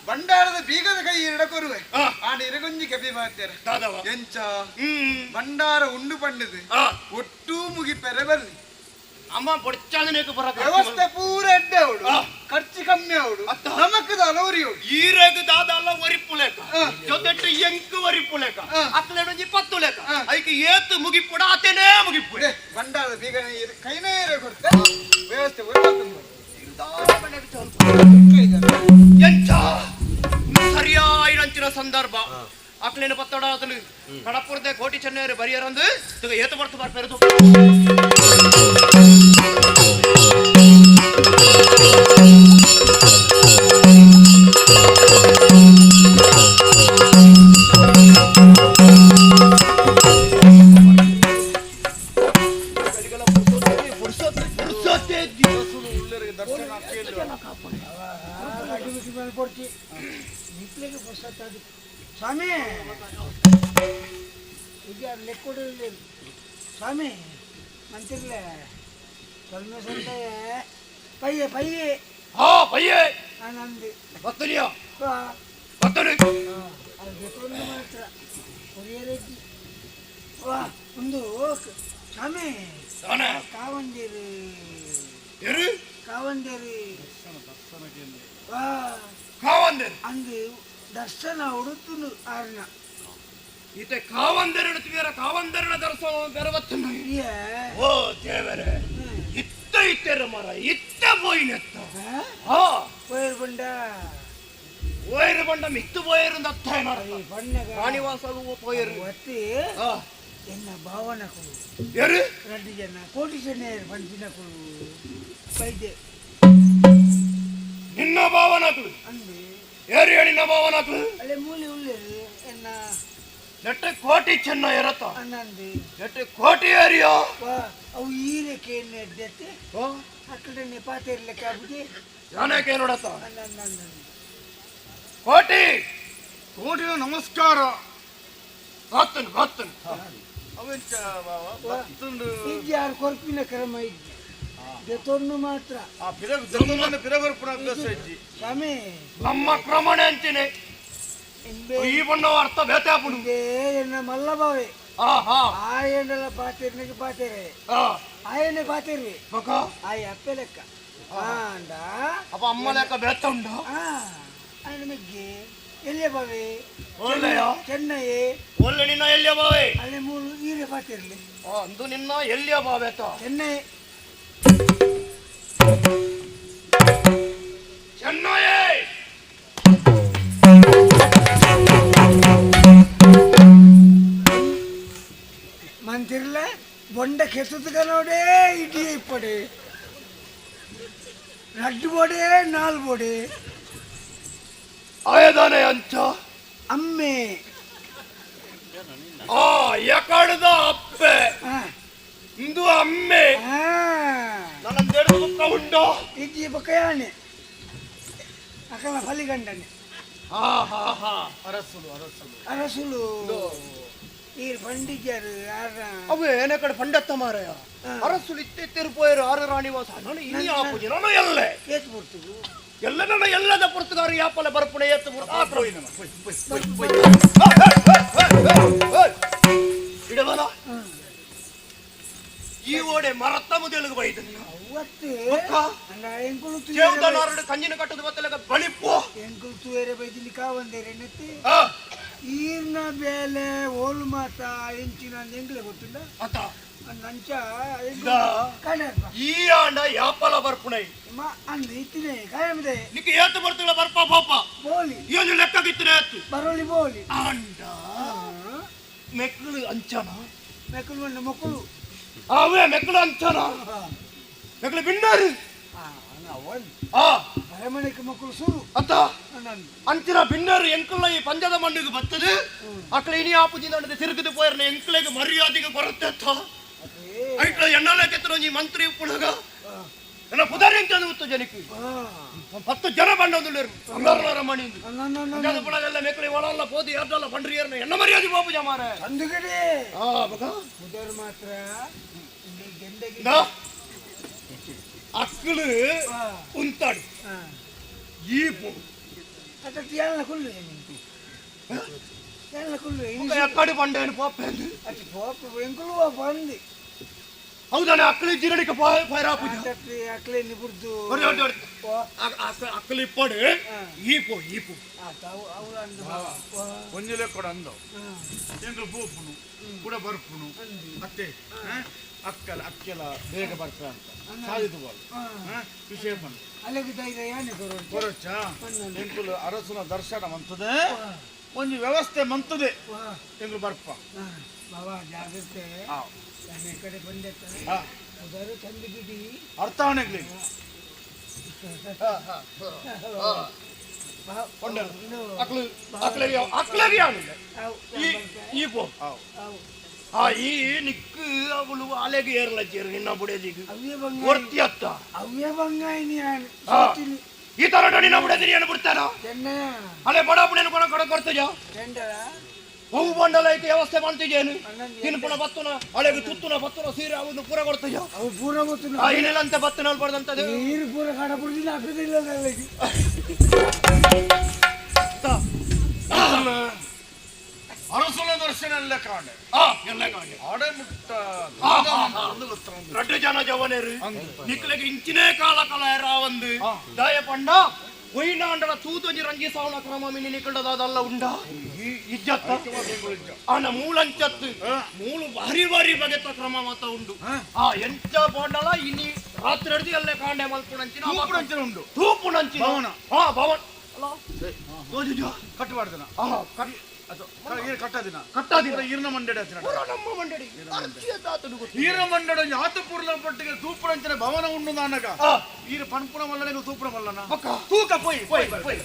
ಬಂಡಾರದ ಬೀಗದ ಕೈ ಎರಡಕೊರುವೆ ಆಡ ಇರಗೊಂಜಿ ಕಬಿ ಮಾಡ್ತಾರೆ ಎಂಚ ಬಂಡಾರ ಉಂಡು ಪಂಡದು ಒಟ್ಟು ಮುಗಿ ಪೆರಬಲ್ಲಿ ಅಮ್ಮ ಬೊಡ್ಚಾದನೇಕ ಬರ ವ್ಯವಸ್ಥೆ ಪೂರ ಎಡ್ಡೆ ಅವಡು ಖರ್ಚು ಕಮ್ಮಿ ಅವಡು ನಮಕ್ಕದ ಅಲವರಿ ಈರೇಗ ದಾದಲ್ಲ ಒರಿಪ್ಪುಲೇಕ ಜೊತೆಟ್ಟು ಎಂಕು ಒರಿಪ್ಪುಲೇಕ ಅಕ್ಲೇನೊಂಜಿ 10 ಲೇಕ ಐಕೆ ಏತು ಮುಗಿಪುಡ ಆತೇನೇ ಮುಗಿಪುಡೆ ಬಂಡಾರದ ಬೀಗ ಕೈನೇ ಕೊಡ್ತೆ ವ್ಯವಸ್ಥೆ ಎಂಚ ಸರಿಯಾಯಿನಂಚಿನ ಸಂದರ್ಭ ಅಕ್ಲೇನ ಪತ್ತಡ ಆತಲು ಕಡಪುರದೆ ಕೋಟಿ ಚೆನ್ನೈರು ಬರಿಯರಂದು ಏತು ಬರ್ತು ಬರ್ಪೆರದು ಸ್ವಾಮಿ ಈಗ ಲೆಕ್ಕೊಡಲಿ ಸ್ವಾಮಿ ಮಂತಿರ್ಲೆ ಪರಮೇಶ್ವರ ಪಯ್ಯೆ ಪಯ್ಯೆ ಪಯ್ಯೆ ನಂದು ಬತ್ತರಿಯೋ ಅದು ಮಾತ್ರ ಕೊರಿಯರಜ್ಜಿ ವಾ ಒಂದು ಸ್ವಾಮಿ ಕಾವಂದಿರು ಕಾವಂದಿರು ವಾ ಕಾವಂದಿರು ಅಂದು ದರ್ಶನ ಹುಡುತುನು ಆರ್ನ ಈತೆ ಕಾವಂದರಣ ತುವಿಯರ ಕಾವಂದರಣ ದರ್ಶನ ಬೆರವತ್ತನು ಓ ದೇವರೇ ಇತ್ತ ಇತ್ತೆರ ಮರ ಇತ್ತ ಪೋಯಿನೆತ್ತ ಪೋಯರ್ ಬಂಡ ಓಯರ್ ಬಂಡ ಮಿತ್ತು ಪೋಯರ್ ಅತ್ತ ಬಣ್ಣಗ ರಾಣಿವಾಸವು ಪೋಯರ್ ಒತ್ತಿ ಎನ್ನ ಭಾವನಕು ಯಾರು 2 ಜನ ಕೋಟಿ ಜನ ಪಂಚಿನಕು ಪೈದೆ ನಿನ್ನ ಭಾವನಕ್ಲು ಏರಿಯ ನಿನ್ನ ಭಾವನಕ್ಲು ಅಲ್ಲೇ ಮೂಲೆ ಉಳ್ಳೇದು ಎನ್ನ ನೆಟ್ಟೆ ಕೋಟಿ ಚೆನ್ನ ಎರತ್ತ ಅನ್ನಂದು ನೆಟ್ಟೆ ಕೋಟಿ ಏರಿಯ ಅವು ಈರಕ್ಕೆ ಎಣ್ಣೆ ಎದ್ದತ್ತೆ ಆ ಕಡೆ ಪಾತಿರ್ಲಿಕ್ಕೆ ಆಗ್ಬಿಟ್ಟು ಯಾನಕ್ಕೆ ನೋಡತ್ತ ಅನ್ನಂದು ಕೋಟಿ ಕೋಟಿನ ನಮಸ್ಕಾರ ಬರ್ತನು ಬರ್ತನು ಅವೆಂಚ ಬತ್ತುಂಡು ಈಗ ಯಾರು ಕೊರ್ಪಿನ ಕ್ರಮ ಇದ್ದ ಜೊತೊಂದು ಮಾತ್ರ ಆ ಪಿರಗೊರ್ಪುನ ಅಭ್ಯಾಸ ಇಜ್ಜಿ ಸ್ವಾಮಿ ನಮ್ಮ ಕ್ರಮಣ ಅಂತೀನಿ ಈ ಬಣ್ಣ ಅರ್ಥ ಬೇತಾಪುಡು ಎನ್ನ ಮಲ್ಲಭಾವೆ ಆಹಾ ಆ ಎಂಡಲ ಪಾತಿರ್ನಿಗೆ ಪಾತಿರೆ ಆ ಎಣ್ಣೆ ಪಾತಿರ್ವಿ ಆ ಅಪ್ಪೆ ಲೆಕ್ಕ ಆಂಡ ಅಪ್ಪ ಅಮ್ಮ ಲೆಕ್ಕ ಬೇತ ಉಂಡು ఆయన మెగ్గి ఎల్లే బావే ಒಳ್ಳೆಯ చెన్నయ్యే ಒಳ್ಳೆ ನಿನ್ನ ಎಲ್ಲಿಯ ಬಾವೆ ಅಲ್ಲೇ ಮೂರು ಈರೆ ಪಾತಿರ್ಲಿ ಅಂದು ನಿನ್ನ ಎಲ್ಲಿಯ ಬಾವೇತ చెన్నై ಚೆನ್ನೈ మంతిర్లే బొండ కెత్తుగా నోడే ఇటీ ఇప్పడే రడ్డు బోడే నాల్ బోడే ಆಯದಾನೆ ಅಂಚ ಅಮ್ಮೆ ಯಾಕಡ್ದ ಅಪ್ಪೆ ಇಂದು ಅಮ್ಮೆ ನನ್ನ ದೇಡು ಬುಕ್ಕ ಉಂಟು ಇಜ್ಜಿ ಬಕ್ಕಯಾನೆ ಅಕಲ ಫಲಿಗಂಡನೆ ಅರಸುಲು ಈ ಪಂಡಿಜರು ಅವೇ ಏನೇ ಕಡೆ ಪಂಡತ್ತ ಮಾರಯ ಅರಸುಲು ಇತ್ತೆರು ಪೋಯರು ಆರು ರಾಣಿವಾಸ ನಾನು ಇನಿ ಆಪುಜಿ ನಾನು ಎಲ್ಲೆ ಏತ್ ಬರ್ತು ಎಲ್ಲ ನನ್ನ ಎಲ್ಲದ ಪುರ್ತಗಾರು ಯಾಪಲ ಬರ್ಪುಣೆ ಎತ್ತು ಇಡವಲ ಈ ಓಡೆ ಮರತ್ತ ಮುದೆಲುಗು ಬೈದ ದೇವದನಾರುಡು ಕಂಜಿನ ಕಟ್ಟದ ಬತ್ತಲಗ ಬಳಿಪೋ ಎಂಕುಲ್ ತುವೇರೆ ಬೈದಿಲಿ ಕಾವಂದೇರೆ ನೆತ್ತಿ ಈರ್ನ ಬೇಲೆ ಓಲು ಮಾತ ಎಂಚಿನ ಎಂಗ್ಲೆ ಗೊತ್ತಿಲ್ಲ ಅತ ನಂಚ ಈ ಆಂಡ ಯಾಪಲ ಬರ್ಪುಣೈ ಅಂದ್ ಇತ್ತಿನೆ ಕಾಯಮದೆ ನಿಕ್ಕೆ ಏತು ಬರ್ತಿಲ್ಲ ಬರ್ಪ ಪಾಪ ಬೋಲಿ ಏನು ಲೆಕ್ಕ ಕಿತ್ತಿನ ಏತು ಬರೋಲಿ ಬೋಲಿ ಆಂಡ ಮೆಕ್ಕಳು ಅಂಚನ ಮೆಕ್ಕಳು ಬಂದ ಮಕ್ಕಳು ಅವೇ ಮೆಕ್ಕಳು ಅಂಚನ ಮೆಕ್ಕಳು ಬಿನ್ನಾರು ಅರಮನೆಗೆ ಮಕ್ಕಳು ಸುರು ಅತ್ತ ಅಂಚಿನ ಬಿನ್ನರು ಎಂಕುಲ ಈ ಪಂಜದ ಮಣ್ಣಿಗೆ ಬರ್ತದೆ ಅಕ್ಕಳ ಇನಿ ಆಪುಜಿ ನಡೆದು ತಿರುಗಿದು ಪೋಯರ್ನ ಎಂಕಲೆಗೆ ಮರ್ಯಾದೆಗೆ ಬರುತ್ತೆ ಅತ್ತ ಐಟ್ಲ ಎಣ್ಣಲೆ ಕೆತ್ತರೋ ಈ ಮಂತ್ರಿ ಪುಣಗ ನನ್ನ ಪುದಾರಿ ಅಂತ ಉತ್ತು ಜನಕ್ಕೆ 10 ಜನ ಬಂಡೋದು ಮಣಿ ಪುಣಗೆಲ್ಲ ಮೆಕ್ಕಳಿ ಒಳಲ್ಲ ಪೋದಿ ಎರಡಲ್ಲ ಬಂಡ್ರಿಯರ್ನ ಎಣ್ಣ ಮರ್ಯಾದೆ ಬಾಪುಜ ಮಾರ ಅಂದುಗಡೆ ಮುದರ್ ಮಾತ್ರ ಅಕ್ಕಳು ಉಂತಾಡು ಈ ಪೋ ಅಟ್ಟಿ ಎಲ್ಲ ಕುಳ್ಳು ಎಲ್ಲ ಕುಳ್ಳು ಎಕ್ಕಡಿ ಬಂಡೇನು ಪೋಪೆ ಅಟ್ಟಿ ಪೋಪ ಎಂಕುಲು ಬಂದಿ ಹೌದಾನೆ ಅಕ್ಕಳಿ ಜಿರಡಿಗೆ ಪೈರಾಪುಜ ಅಕ್ಕಲೆ ನಿಬುರ್ದು ಅಕ್ಕಲಿ ಇಪ್ಪಡು ಈ ಪೋ ಒಂಜಿ ಲೆಕ್ಕಡ ಅಂದವು ಎಂಕಲು ಪೋಪುನು ಕೂಡ ಬರ್ಪುನು ಅತ್ತೆ ಅಕ್ಕೆಲ ಬೇಗ ಬರ್ತಾ ಅಂತ ಸಾಧಿತು ವಿಷಯ ಬಂದು ಅಲ್ಲಿಗೆ ಧೈರ್ಯ ಕೊರಚ ಎಂಕುಲು ಅರಸನ ದರ್ಶನ ಮಂತದೆ ಒಂಜಿ ವ್ಯವಸ್ಥೆ ಮಂತದೆ ಎಂಕುಲು ಬರ್ಪ ಬಾಬಾ ಜಾಗ್ರತೆ ಕಡೆ ಬಂದೆತ್ತ ಉದಾರು ಚಂದ ಬಿಡಿ ಅರ್ಥ ಅವನಿಗ್ಲಿ ಈ ನಿಕ್ಕು ಅವಳು ಅಲೆಗೆ ಏರ್ಲಚ್ಚೇರು ನಿನ್ನ ಬುಡದಿಗೆ ಒರ್ತಿ ಅತ್ತ ಅವ್ಯ ಬಂಗಾಯಿನಿ ಈ ತರ ನಿನ್ನ ಬುಡದಿ ಏನು ಬಿಡ್ತಾನ ಅಲೆ ಬಡ ಬುಡೇನು ಕೊಡ ಕೊಡ ಕೊಡ್ತಜ ಹೂ ಬಂಡಲ ಐತಿ ವ್ಯವಸ್ಥೆ ಮಾಡ್ತಿದ್ದೇನು ಇನ್ನು ಪುನಃ ಬತ್ತುನ ಹಳೆಗೆ ತುತ್ತುನ ಬತ್ತುನ ಸೀರೆ ಅವನು ಪೂರ ಕೊಡ್ತಜ ಅವು ಪೂರ ಗೊತ್ತು ಇನ್ನೆಲ್ಲಂತ ಬತ್ತನಲ್ಲಿ ಪಡೆದಂತದ್ದು ನೀರು ಪೂರ ಕಾಡ ಬಿಡ್ದಿಲ್ಲ ಹಾಕುದಿಲ್ಲ ಅರಸನ ದರ್ಶನ ಎಲ್ಲ ಕಾಣೆ ಆಡೆ ಮುಟ್ಟ ரெண்டு ஜன ஜவனரு நிக்கலக்கு இன்ச்சினே கால வந்து தாய பண்டா ಒಯ್ನಾಂಡಲ ತೂತೊಂಜಿ ರಂಜಿ ಸಾವನ ಕ್ರಮ ಮಿನಿ ನಿಕಂಡದಾದಲ್ಲ ಉಂಡ ಇಜ್ಜತ್ತ ಆನ ಮೂಲಂಚತ್ತು ಮೂಲು ಭಾರಿ ಭಾರಿ ಬಗೆತ ಕ್ರಮ ಮತ ಉಂಡು ಎಂಚ ಪೋಂಡಲ ಇನಿ ರಾತ್ರಿ ಹಿಡಿದು ಅಲ್ಲೇ ಕಾಂಡೆ ಮಲ್ಪುಣಂಚಿನ ಉಂಡು ತೂಪುಣಂಚಿನ ಭವನ ಭವನ ಕಟ್ಟು ಮಾಡ್ತಾನ ಕಟ್ಟಾದಿನ ಈರ್ನ ಮಂಡಡ ಈರ್ನ ಮಂಡಡ ಆತಪುರ್ಲ ಪಟ್ಟಿಗೆ ತೂಪುರಂಚನೆ ಭವನ ಉಂಡು ನಾನಗ ಈರು ಪನ್ಪುರ ಮಲ್ಲನೆ ತೂಪುರ ಮಲ್ಲನ ತೂಕ ಪೋಯ್ ಪೋಯ್ ಪೋಯ್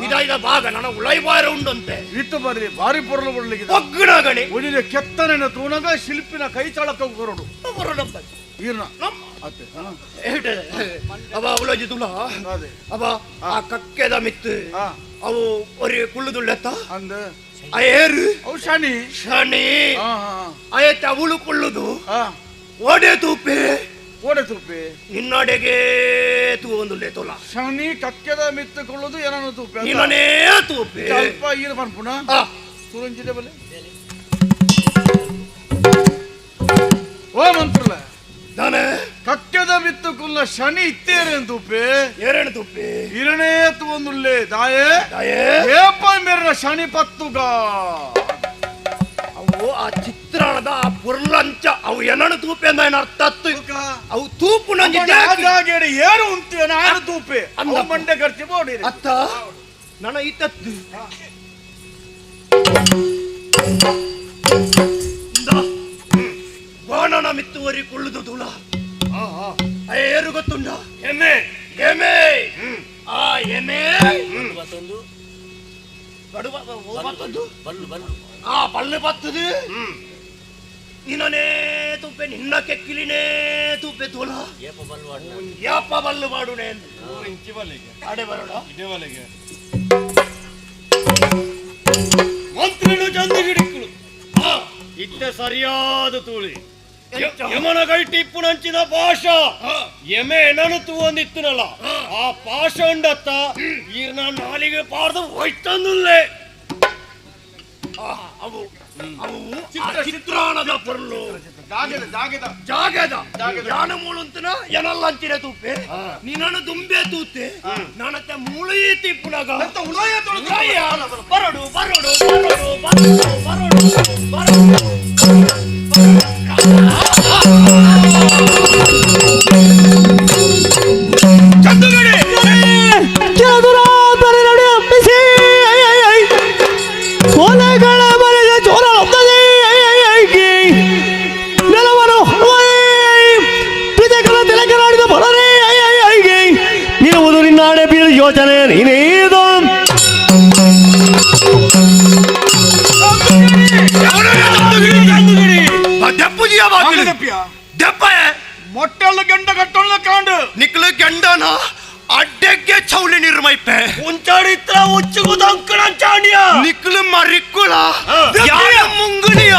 ಇದಾಯ್ದ ಭಾಗ ನನ್ನ ಉಳೈ ಬಾರ ಉಂಡಂತೆ ಇತ್ತು ಬರ್ರಿ ಭಾರಿ ಪೊರಲು ಬರಲಿಕ್ಕೆ ಒಗ್ಗಣಗಣೆ ಒಳ್ಳೆ ಕೆತ್ತನೆನ ತೂನಗ ಶಿಲ್ಪಿನ ಕೈ ಚಾಳಕ ಹೊರಡು ಈರ್ನ ಅವ ಅವಳಜಿ ತುಳ ಅವ ಆ ಕಕ್ಕೆದ ಮಿತ್ತು ಅವು ಒರಿ ಕುಳ್ಳುದುಳ್ಳೆತ್ತ ಅಂದ ಅಯ್ಯರು ಅವು ಶನಿ ಶನಿ ಅಯ್ಯತ್ತ ಅವಳು ಕುಳ್ಳುದು ಓಡೆ ತೂಪೆ ನಿನ್ನಡೆಗೆ ತೂವೊಂದುಲ್ಲೆ ತೋಲ ಶನಿ ಕಕ್ಕೆದ ಮಿತ್ತುಕೊಳ್ಳುದು ಏನನ್ನು ತೂಪೆ ನಿನ್ನನೇ ತೂಪೆ ಸ್ವಲ್ಪ ಈರು ಪನ್ಪುಣ ಸುರಂಜಿದೆ ಬಲೆ ಓ ಮಂತ್ರಲ ನಾನೇ ಕಕ್ಕೆದ ಮಿತ್ತುಕುಲ್ಲ ಶನಿ ಇತ್ತೇರೇನು ತೂಪೆ ಏರೇನು ತೂಪೆ ಇರಣೇ ತೂವೊಂದುಲ್ಲೆ ದಾಯೇ ಏಪ ಮೇರನ ಶನಿ ಪತ್ತುಗ ಅವು ಆ ಚಿತ್ರಣದ ಆ ಪುರ್ಲಂಚ ಅವು ಏನನ್ನು ತೂಪೆ ಅಂದ ಏನು ಅರ್ಥ ಅವು ತೂಪು ನಂಗೆ ಏನು ಉಂಟು ನಾನು ತೂಪೆ ಅಂದ ಮಂಡೆ ಖರ್ಚು ಬೋಡಿ ಅತ್ತ ನನ್ನ ಇತ್ತತ್ತು ಬಾಣನ ಮಿತ್ತುವರಿ ಕುಳ್ಳುದು ತುಳ ಏರು ಗೊತ್ತುಂಡ ಎಮ್ಮೆ ಎಮ್ಮೆ ಆ ಎಮ್ಮೆ ಆ ಪಲ್ಲು ಬತ್ತದು ನಿನ್ನನೇ ತುಪ್ಪೆ ನಿನ್ನ ಕೆಕ್ಕಿಲಿನೇ ತುಪ್ಪೆ ತೋಲ ಯಾಪ ಬಲ್ಲು ಮಾಡುನೆ ಅಡೆ ಬರೋಣ ಮಂತ್ರಿಗಳು ಚಂದ ಗಿಡಿಕ್ಕಳು ಇತ್ತ ಸರಿಯಾದ ತೂಳಿ ಯಮನ ಗೈಟಿ ಪುಣಂಚಿನ ಪಾಶ ಎಮೆ ಎನನು ತೂವೊಂದಿತ್ತನಲ್ಲ ಆ ಪಾಶ ಉಂಡತ್ತ ಈರ್ನ ನಾಲಿಗೆ ಪಾರ್ದು ಹೋಯ್ತಂದುಲ್ಲೆ ಅವು ಅವು ಚಿತ್ರಾಣದ ಪೊರ್ಲು ಜಾಗದ ಯಾನ ಮೂಳುಂತನ ಎನಲ್ಲ ಅಂಚಿರೆ ತೂಪೆ ನೀನನ್ನು ದುಂಬೆ ತೂತೆ ನನತ್ತ ಮೂಳಿ ತಿಪ್ಪುನಗ ಬರಡು ಬರಡು ಬರಡು ಬರಡು ಬರಡು ಕೊಲೆಗಳ ಮನೆಯ ಚೋರ ಹೋಗ್ತದೆ ನೆಲವನ್ನು ಪಿತಗಳ ತಿಲಕರಾಡಿದ ಬರರೆ ನಿಲ್ಲುವುದು ನಿನ್ನಾಡೆ ಬೀಳು ಯೋಚನೆ ನೀನೇದು ಮೊಟ್ಟೆಲ್ಲ ಗಂಡ ಕಟ್ಟೊಳ್ಳ ಕಾಂಡು ನಿಕ್ಲು ಗಂಡನ ಅಡ್ಡೆಗೆ ಚೌಲಿ ನಿರ್ಮೈಪೆ ಉಂಚಾಡಿತ್ರ ಉಚ್ಚುಗುದ ಅಂಕಣಂಚಾಣಿಯ ನಿಕ್ಲು ಮರಿಕ್ಕುಳ ಯಾರ ಮುಂಗುಣಿಯ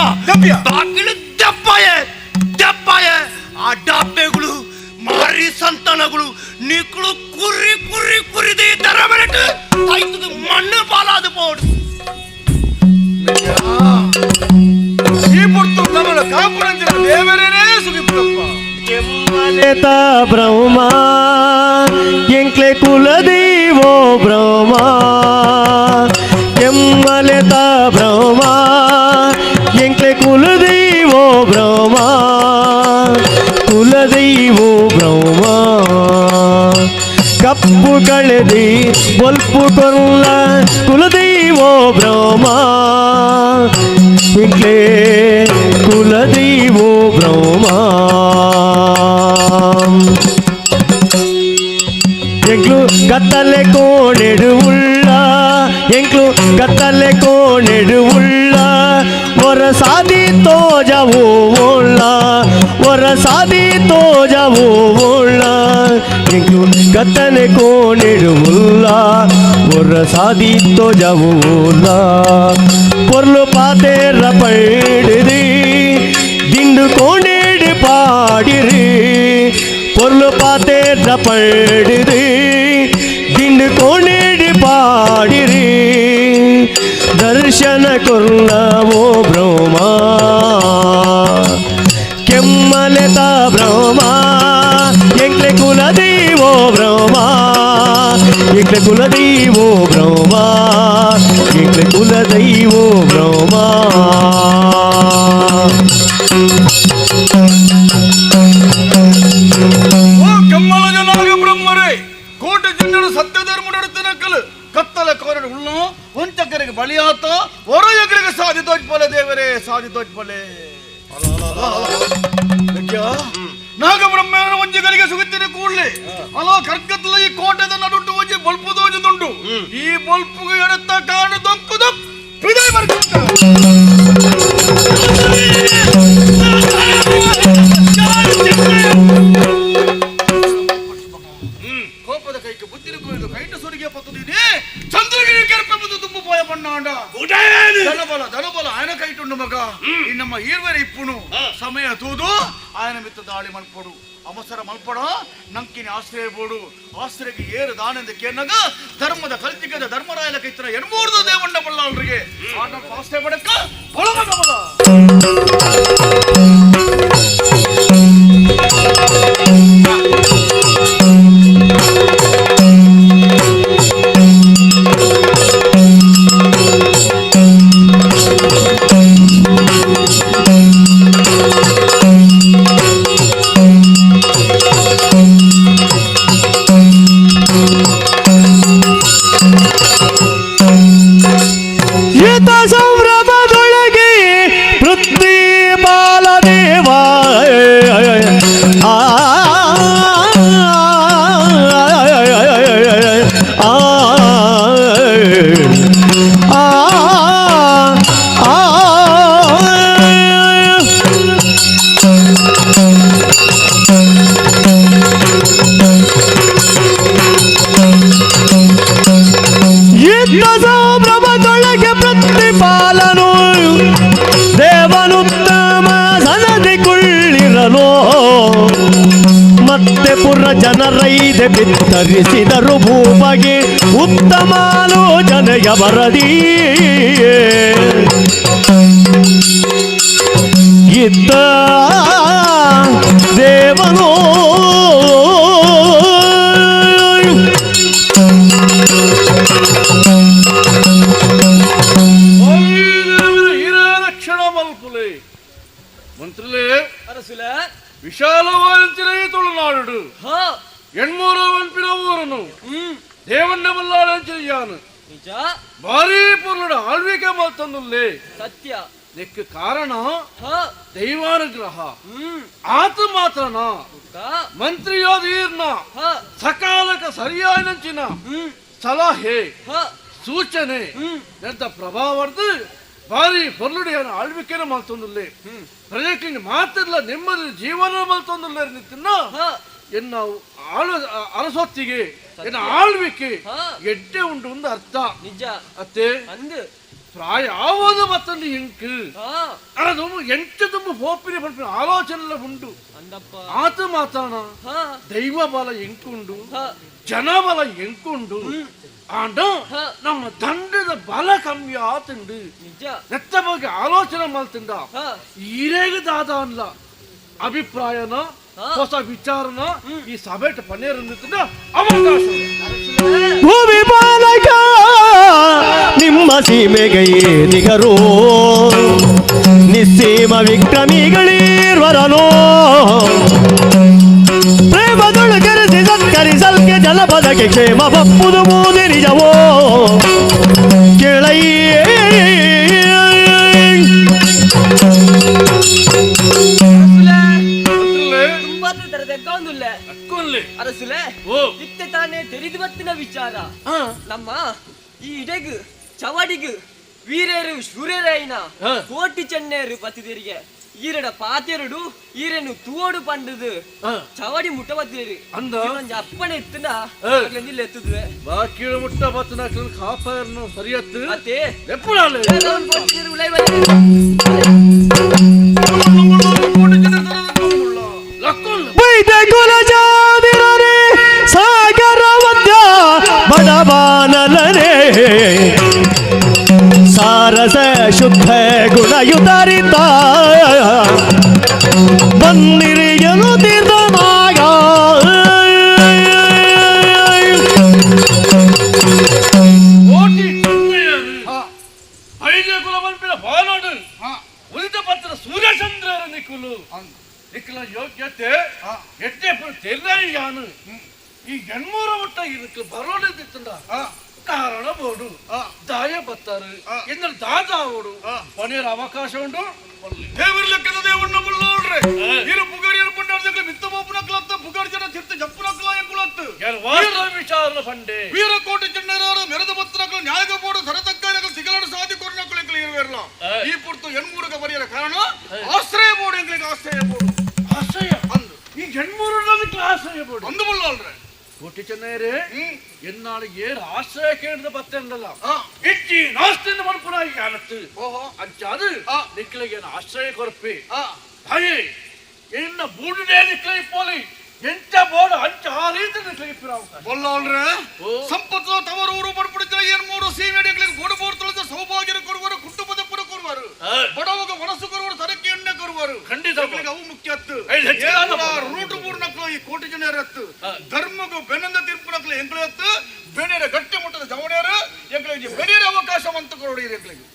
ಬಾಗಿಲು ದೆಪ್ಪಯ ಆ ಡಬ್ಬೆಗಳು ಮಾರಿ ಸಂತಾನಗಳು ನಿಕ್ಳು ಕುರಿ ಕುರಿ ಕುರಿದಿ ತರ ಬರಟ್ಟು ಆಯ್ತದ ಮಣ್ಣು ಪಾಲಾದ ಪೋಡು ಈ ಪುರ್ತು ನಮ್ಮನ ಕಾಪುರಂಜಿನ ದೇವರೇನೇ ಸುಗಿಪ್ಪಪ್ಪ ಕೆಮ್ಮಲೆತ ಬ್ರಹ್ಮ ಎಂಕ್ಲೆ ಕುಲದೇವೋ ಬ್ರಹ್ಮ ಕೆಮ್ಮಲೆತ ಬ್ರಹ್ಮ ಎಂಕ್ಲೆ ಕುಲದೇವೋ ಬ್ರಹ್ಮ ಕುಲದೇವೋ ಬ್ರಹ್ಮ ಕಪ್ಪು ಕಳೆದಿ ಬೊಲ್ಪು ಕೊಲ್ಲ ಕುಲದೇವೋ ಬ್ರಹ್ಮ ಎಂಕ್ಲೆ ಕುಲದೇವೋ ಬ್ರಹ್ಮ ಎಂಕ್ಲು ಕತ್ತಲೆ ಕೋಣೆಡು ಉಳ್ಳ ಎಂಕ್ಲು ಕತ್ತಲೆ ಕೋಣೆಡು ಉಳ್ಳ ಒರ ಸಾದಿ ತೋಜವು ಉಳ್ಳ ಒರ ಸಾದಿ ತೋಜವು ಉಳ್ಳ ಎಂಕ್ಲು ಕತ್ತಲೆ ಕೋಣೆಡು ಉಳ್ಳ ಒರ ಸಾದಿ ತೋಜವು ಉಳ್ಳ பொருள் பாத்தேற பழுது திண்டு கோணேடு பாடிரு பொருள் பாத்தேற பழுது திண்டு கோணேடு பாடிரு ದರ್ಶನ ಕೊಲ್ಲವೋ ಬ್ರಹ್ಮ ಕೆಮ್ಮಲೆತ ಬ್ರಹ್ಮ ಎಂಕ್ಲೆ ಕುಲದೇವೋ ಬ್ರಹ್ಮ ಎಂಕ್ಲೆ ಕುಲದೇವೋ ಬ್ರಹ್ಮ ಎಂಕ್ಲೆ ಕುಲದೈವೋ ಬ್ರಹ್ಮ ತೋಜ್ಪಲೆ ದೇವರೇ ಸಾಧಿ ತೋಜ್ಪಲೆ ನಾಗಬ್ರಹ್ಮನ ಒಂಜಿಗರಿಗೆ ಸುಗುತ್ತಿನ ಕೂಡಲೇ ಅಲೋ ಕರ್ಕತ್ತಲ ಈ ಕೋಟೆದ ನಡುಟ್ಟು ಒಂಜಿ ಬಲ್ಪು ದೋಜುದುಂಡು ಈ ಬಲ್ಪುಗೆ ಎಡತ್ತ ಕಾರಣ ದೊಕ್ಕುದು ಹೃದಯ ಬರ್ಕೊಂಡ ಕೋಪದ ಕೈಗೆ ಬುದ್ಧಿನ ಕುಯ್ದು ಕೈಟ ಸುರಿಗೆ ಪತ್ತುದೀನಿ ಚಂದ್ರಗಿರಿ ಕೆರಪೆಂಬುದು ತುಂಬ ಪೋಯ ಬಣ್ಣಾಂಡ ಧನಬಲ ఆయన ಕೈಟುಂಡು ಮಗ ಇನ್ನಮ್ಮ ಈರ್ವರೆ ಇಪ್ಪುನು ಸಮಯ ತೂದು ఆయన ಮಿತ್ತ ದಾಳಿ ಮಲ್ಪಡು ಅವಸರ ಮಲ್ಪಡ ನಂಕಿನ ಆಶ್ರಯ ಬೋಡು ಆಶ್ರಯಕ್ಕೆ ಏರು ದಾನೆಂದು ಕೇರ್ನಾಗ ಧರ್ಮದ ಕಲ್ತಿಗದ ಧರ್ಮರಾಯಲ ಕೈತರ ಎನ್ಮೂರ್ದು ದೇವಂಡ ಬಳ್ಳಾಳ್ರಿಗೆ ಆಶ್ರಯ ಪಡಕ್ಕ ಬಲಗದ ಬಲ ಸಂಭ್ರಮದೊಳಗೆ ಪೃಥ್ವಿ ಬಾಲದೇವ ಸಂಭ್ರಮದೊಳಗೆ ಪ್ರತಿಪಾಲನು ದೇವನುತ್ತಮ ಸನದಿ ಕುಳ್ಳಿರಲು ಮತ್ತೆ ಪುರ ಜನರೈದೆ ಬಿತ್ತರಿಸಿದರು ಭೂಮಗೆ ಉತ್ತಮಾಲೋಚನೆಯ ಬರದಿ ಇದ್ದ ದೇವನೋ ಮಂತ್ರಿಲೇ ವಿಶಾಲವಾದಂತಿನ ಈ ತುಳುನಾಡು ಎಣ್ಮೂರ ವಂಪಿನ ಊರನು ದೇವಣ್ಣ ಬಲ್ಲಾಳಂಚಿಯಾನು ನಿಜ ಭಾರಿ ಪೂರ್ಣ ಆಳ್ವಿಕೆ ಮಾತನ್ನುಲ್ಲೇ ಸತ್ಯ ನೆಕ್ಕ ಕಾರಣ ದೈವಾನುಗ್ರಹ ಆತ ಮಾತ್ರನ ಮಂತ್ರಿಯೋದೀರ್ನ ಸಕಾಲಕ ಸರಿಯಾದಂಚಿನ ಸಲಹೆ ಸೂಚನೆ ಎಂತ ಪ್ರಭಾವರ್ದು ಭಾರಿ ಪೊರ್ಲುಡಿಯನ್ನು ಆಳ್ವಿಕೆನ ಮಲ್ತೊಂದುಲ್ಲೆ ಪ್ರಜೆಗೆ ಮಾತಿರ್ಲ ನೆಮ್ಮದಿ ಜೀವನ ಮಲ್ತೊಂದುಲ್ಲೆ ನಿಂತಿನ ಎನ್ನ ಅರಸೊತ್ತಿಗೆ ಎನ್ನ ಆಳ್ವಿಕೆ ಎಡ್ಡೆ ಉಂಟು ಒಂದು ಅರ್ಥ ನಿಜ ಅತ್ತೆ ಅಂದು ಪ್ರಾಯ ಆವೋದು ಮತ್ತೊಂದು ಇಂಕು ಅದು ಎಂಟು ತುಂಬ ಹೋಪಿನ ಪಂಪಿನ ಆಲೋಚನೆ ಉಂಟು ಆತ ಮಾತಾನ ದೈವ ಬಲ ಎಂಕುಂಡು ಜನ ಬಲ ಎಂಕುಂಡು ಆಂಡ ನಮ್ಮ ದಂಡದ ಬಲ ಕಮ್ಮಿ ಆತುಂಡು ನೆತ್ತ ಬಗ್ಗೆ ಆಲೋಚನೆ ಮಾಡ್ತಿಂದ ಈರೇಗ ದಾದ ಅನ್ಲ ಅಭಿಪ್ರಾಯನ ಹೊಸ ವಿಚಾರನ ಈ ಸಭೆಟ್ ಪನ್ನೇರಂದ ಅವಕಾಶ ಭೂಮಿ ಬಾಲಕ ನಿಮ್ಮ ಸೀಮೆಗೆ ನಿಗರು ನಿಸ್ಸೀಮ ವಿಕ್ರಮಿಗಳಿರ್ವರನೋ ಪ್ರೇಮದೊಳಗರೆಸಿ ಸತ್ಕರಿಸಲ್ಕೆ ಜನಪದಕ್ಕೆ ಕ್ಷೇಮ ಬಪ್ಪುದು ಮೂದಿ ನಿಜವೋ ಕೇಳಯ್ಯೇ ಅರಸುಲೆ ಇತ್ತೆ ತಾನೇ ತೆರೆದು ಬತ್ತಿನ ವಿಚಾರ ನಮ್ಮ ಈ ಇಡೆಗು ಚವಡಿಗು ವೀರೇರು ಶೂರೇರಾಯಿನ ಕೋಟಿ ಚೆನ್ನೇರು ಪತ್ತಿದರಿಗೆ ಈರಡ ಪಾತೆರಡು ಈರೇನು ತೂಡು ಪಂಡದು ಚವಡಿ ಮುಟ್ಟ ಬತ್ತಿರಿ ಅಂದ ಅಪ್ಪನೆ ಎತ್ತನ ನಿಲ್ಲ ಎತ್ತುದುವೆ ಬಾಕಿ ಮುಟ್ಟ ಬತ್ತನ ಕಾಪರ್ನು ಸರಿಯತ್ತು ಮತ್ತೆ ಎಪ್ಪುಡಾಲೆ ವೈದ್ಯ ಕುಲಜಾದಿರರೆ ಸಾಗರ ಮಧ್ಯ ಬಡಬಾನಲರೆ ಸಾರಸ ಶುದ್ಧ ಗುಣಯುತರಿತ ಬಂದಿರಿಯಲು ತೀರ್ಥನಾಗ ಐದೇ ಕುಲ ಮಲ್ಪಿನ ಬಾಲೋಡು ಉಳಿದ ಪತ್ರ ಸೂರ್ಯಚಂದ್ರರ ನಿಖುಲು ನಿಖಿಲ ಯೋಗ್ಯತೆ ಎಟ್ಟೆ ತೆರ್ಯಾನು ಈ ಎಣ್ಮೂರ ಮುಟ್ಟ ಇದಕ್ಕೆ ಬರೋದಿತ್ತಂದ ಕಾರಣ ಬೋಡು ದಾಯ ಬತ್ತಾರು ಎಂದ್ರೆ ದಾದ ಓಡು ಕೊನೆಯ ಅವಕಾಶ ಉಂಟು ದೇವರ ಲೆಕ್ಕದ ದೇವಣ್ಣ ಮುಳ್ಳೋಳ್ರೆ ಇರು ಪುಗಡಿಯರು ಪಂಡಾರ್ದಕ್ಕೆ ಮಿತ್ತ ಬೋಪನಕ್ಲತ್ತ ಪುಗಡಿ ಜನ ತಿರ್ತ ಜಪ್ಪನಕ್ಲ ಎಂಕುಲತ್ತು ವಿಚಾರ ಪಂಡೆ ವೀರಕೋಟೆ ಚೆನ್ನೈರಾರು ಮೆರೆದ ಬತ್ತನಕ್ಲು ನ್ಯಾಯಗ ಬೋಡು ಸರತಕ್ಕಾಯಗಳು ಸಿಗಲಾಡು ಸಾಧಿ ಕೊರನಕ್ಲು ಎಂಕಲು ಇರುವೆರಲ್ಲ ಈ ಪುರ್ತು ಎಣ್ಮೂರಗ ಬರೆಯರ ಕಾರಣ ಆಶ್ರಯ ಬೋರ್ಡ್ ಎಂಕಲಿಗೆ ಆಶ್ರಯ ಬೋರ್ಡ್ ಆಶ್ರಯ ಅಂದು ಈ ಹೆಣ್ಮೂರಲ್ಲಿ ಆಶ್ರಯ ಬೋರ್ಡ್ ಅಂದು ಮುಳ್ಳೋಳ್ರೆ ಕೋಟಿ ಚೆನ್ನೈರೆ ಎನ್ನಾಳು ಏರು ಆಶ್ರಯ ಕೇಳಿದ ಬತ್ತಲ್ಲ ಇಚ್ಚಿ ನಾಸ್ತಿಂದ ಮನ್ಪುನಾಗಿ ಕಾಣತ್ತು ಓಹೋ ಅಂಚಾದು ನಿಕ್ಲಿಗೆ ಆಶ್ರಯ ಕೊರಪಿ ಹಾಗೆ ಇನ್ನ ಬೂಡುಡೆ ನಿಕ್ಲಿ ಪೋಲಿ ಎಂಚ ಬೋರ್ಡ್ ಅಂಚ ಆ ರೀತಿ ನಿಕ್ಲಿ ಬೊಲ್ಲೋಳ್ರೆ ಸಂಪತ್ತು ತವರೂರು ಬಡ್ಬಿಡಿದ್ರೆ ಏನ್ ಮೂರು ಸೀಮೆಡಿಗಳಿಗೆ ಬೋಡು ಬೋರ್ಡ್ ತೊಳೆದ ಸೌಭಾಗ್ಯರು ಕೊಡುವರು ಕುಟುಂಬದ ಪುರ ಕೊಡುವರು ಬಡವಗ ಮನಸ್ಸು ಕೊಡುವರು ತರಕ್ಕೆ ಎಣ್ಣೆ ಕೊಡುವರು ಖಂಡಿತ ಅವು ಮುಖ್ಯ ರೂಟ್ ಮೂರ್ನಕ್ಲು ಈ ಕೋಟಿ ಜನ ಹತ್ತು ಧರ್ಮಗೂ ಬೆನ್ನಂದ ತೀರ್ಪುನಕ್ಲು ಎಂಕ್ಳು ಹತ್ತು ಬೆನೆಯ ಗಟ್ಟಿ ಮುಟ್ಟದ ಜವಣಿಯರು ಎಂಕ್ಳಿಗೆ ಬೆನೆಯ ಅವಕಾಶ ಅಂತ ಕೊಡೋಡಿ ಎಂಕ್ಳಿಗೆ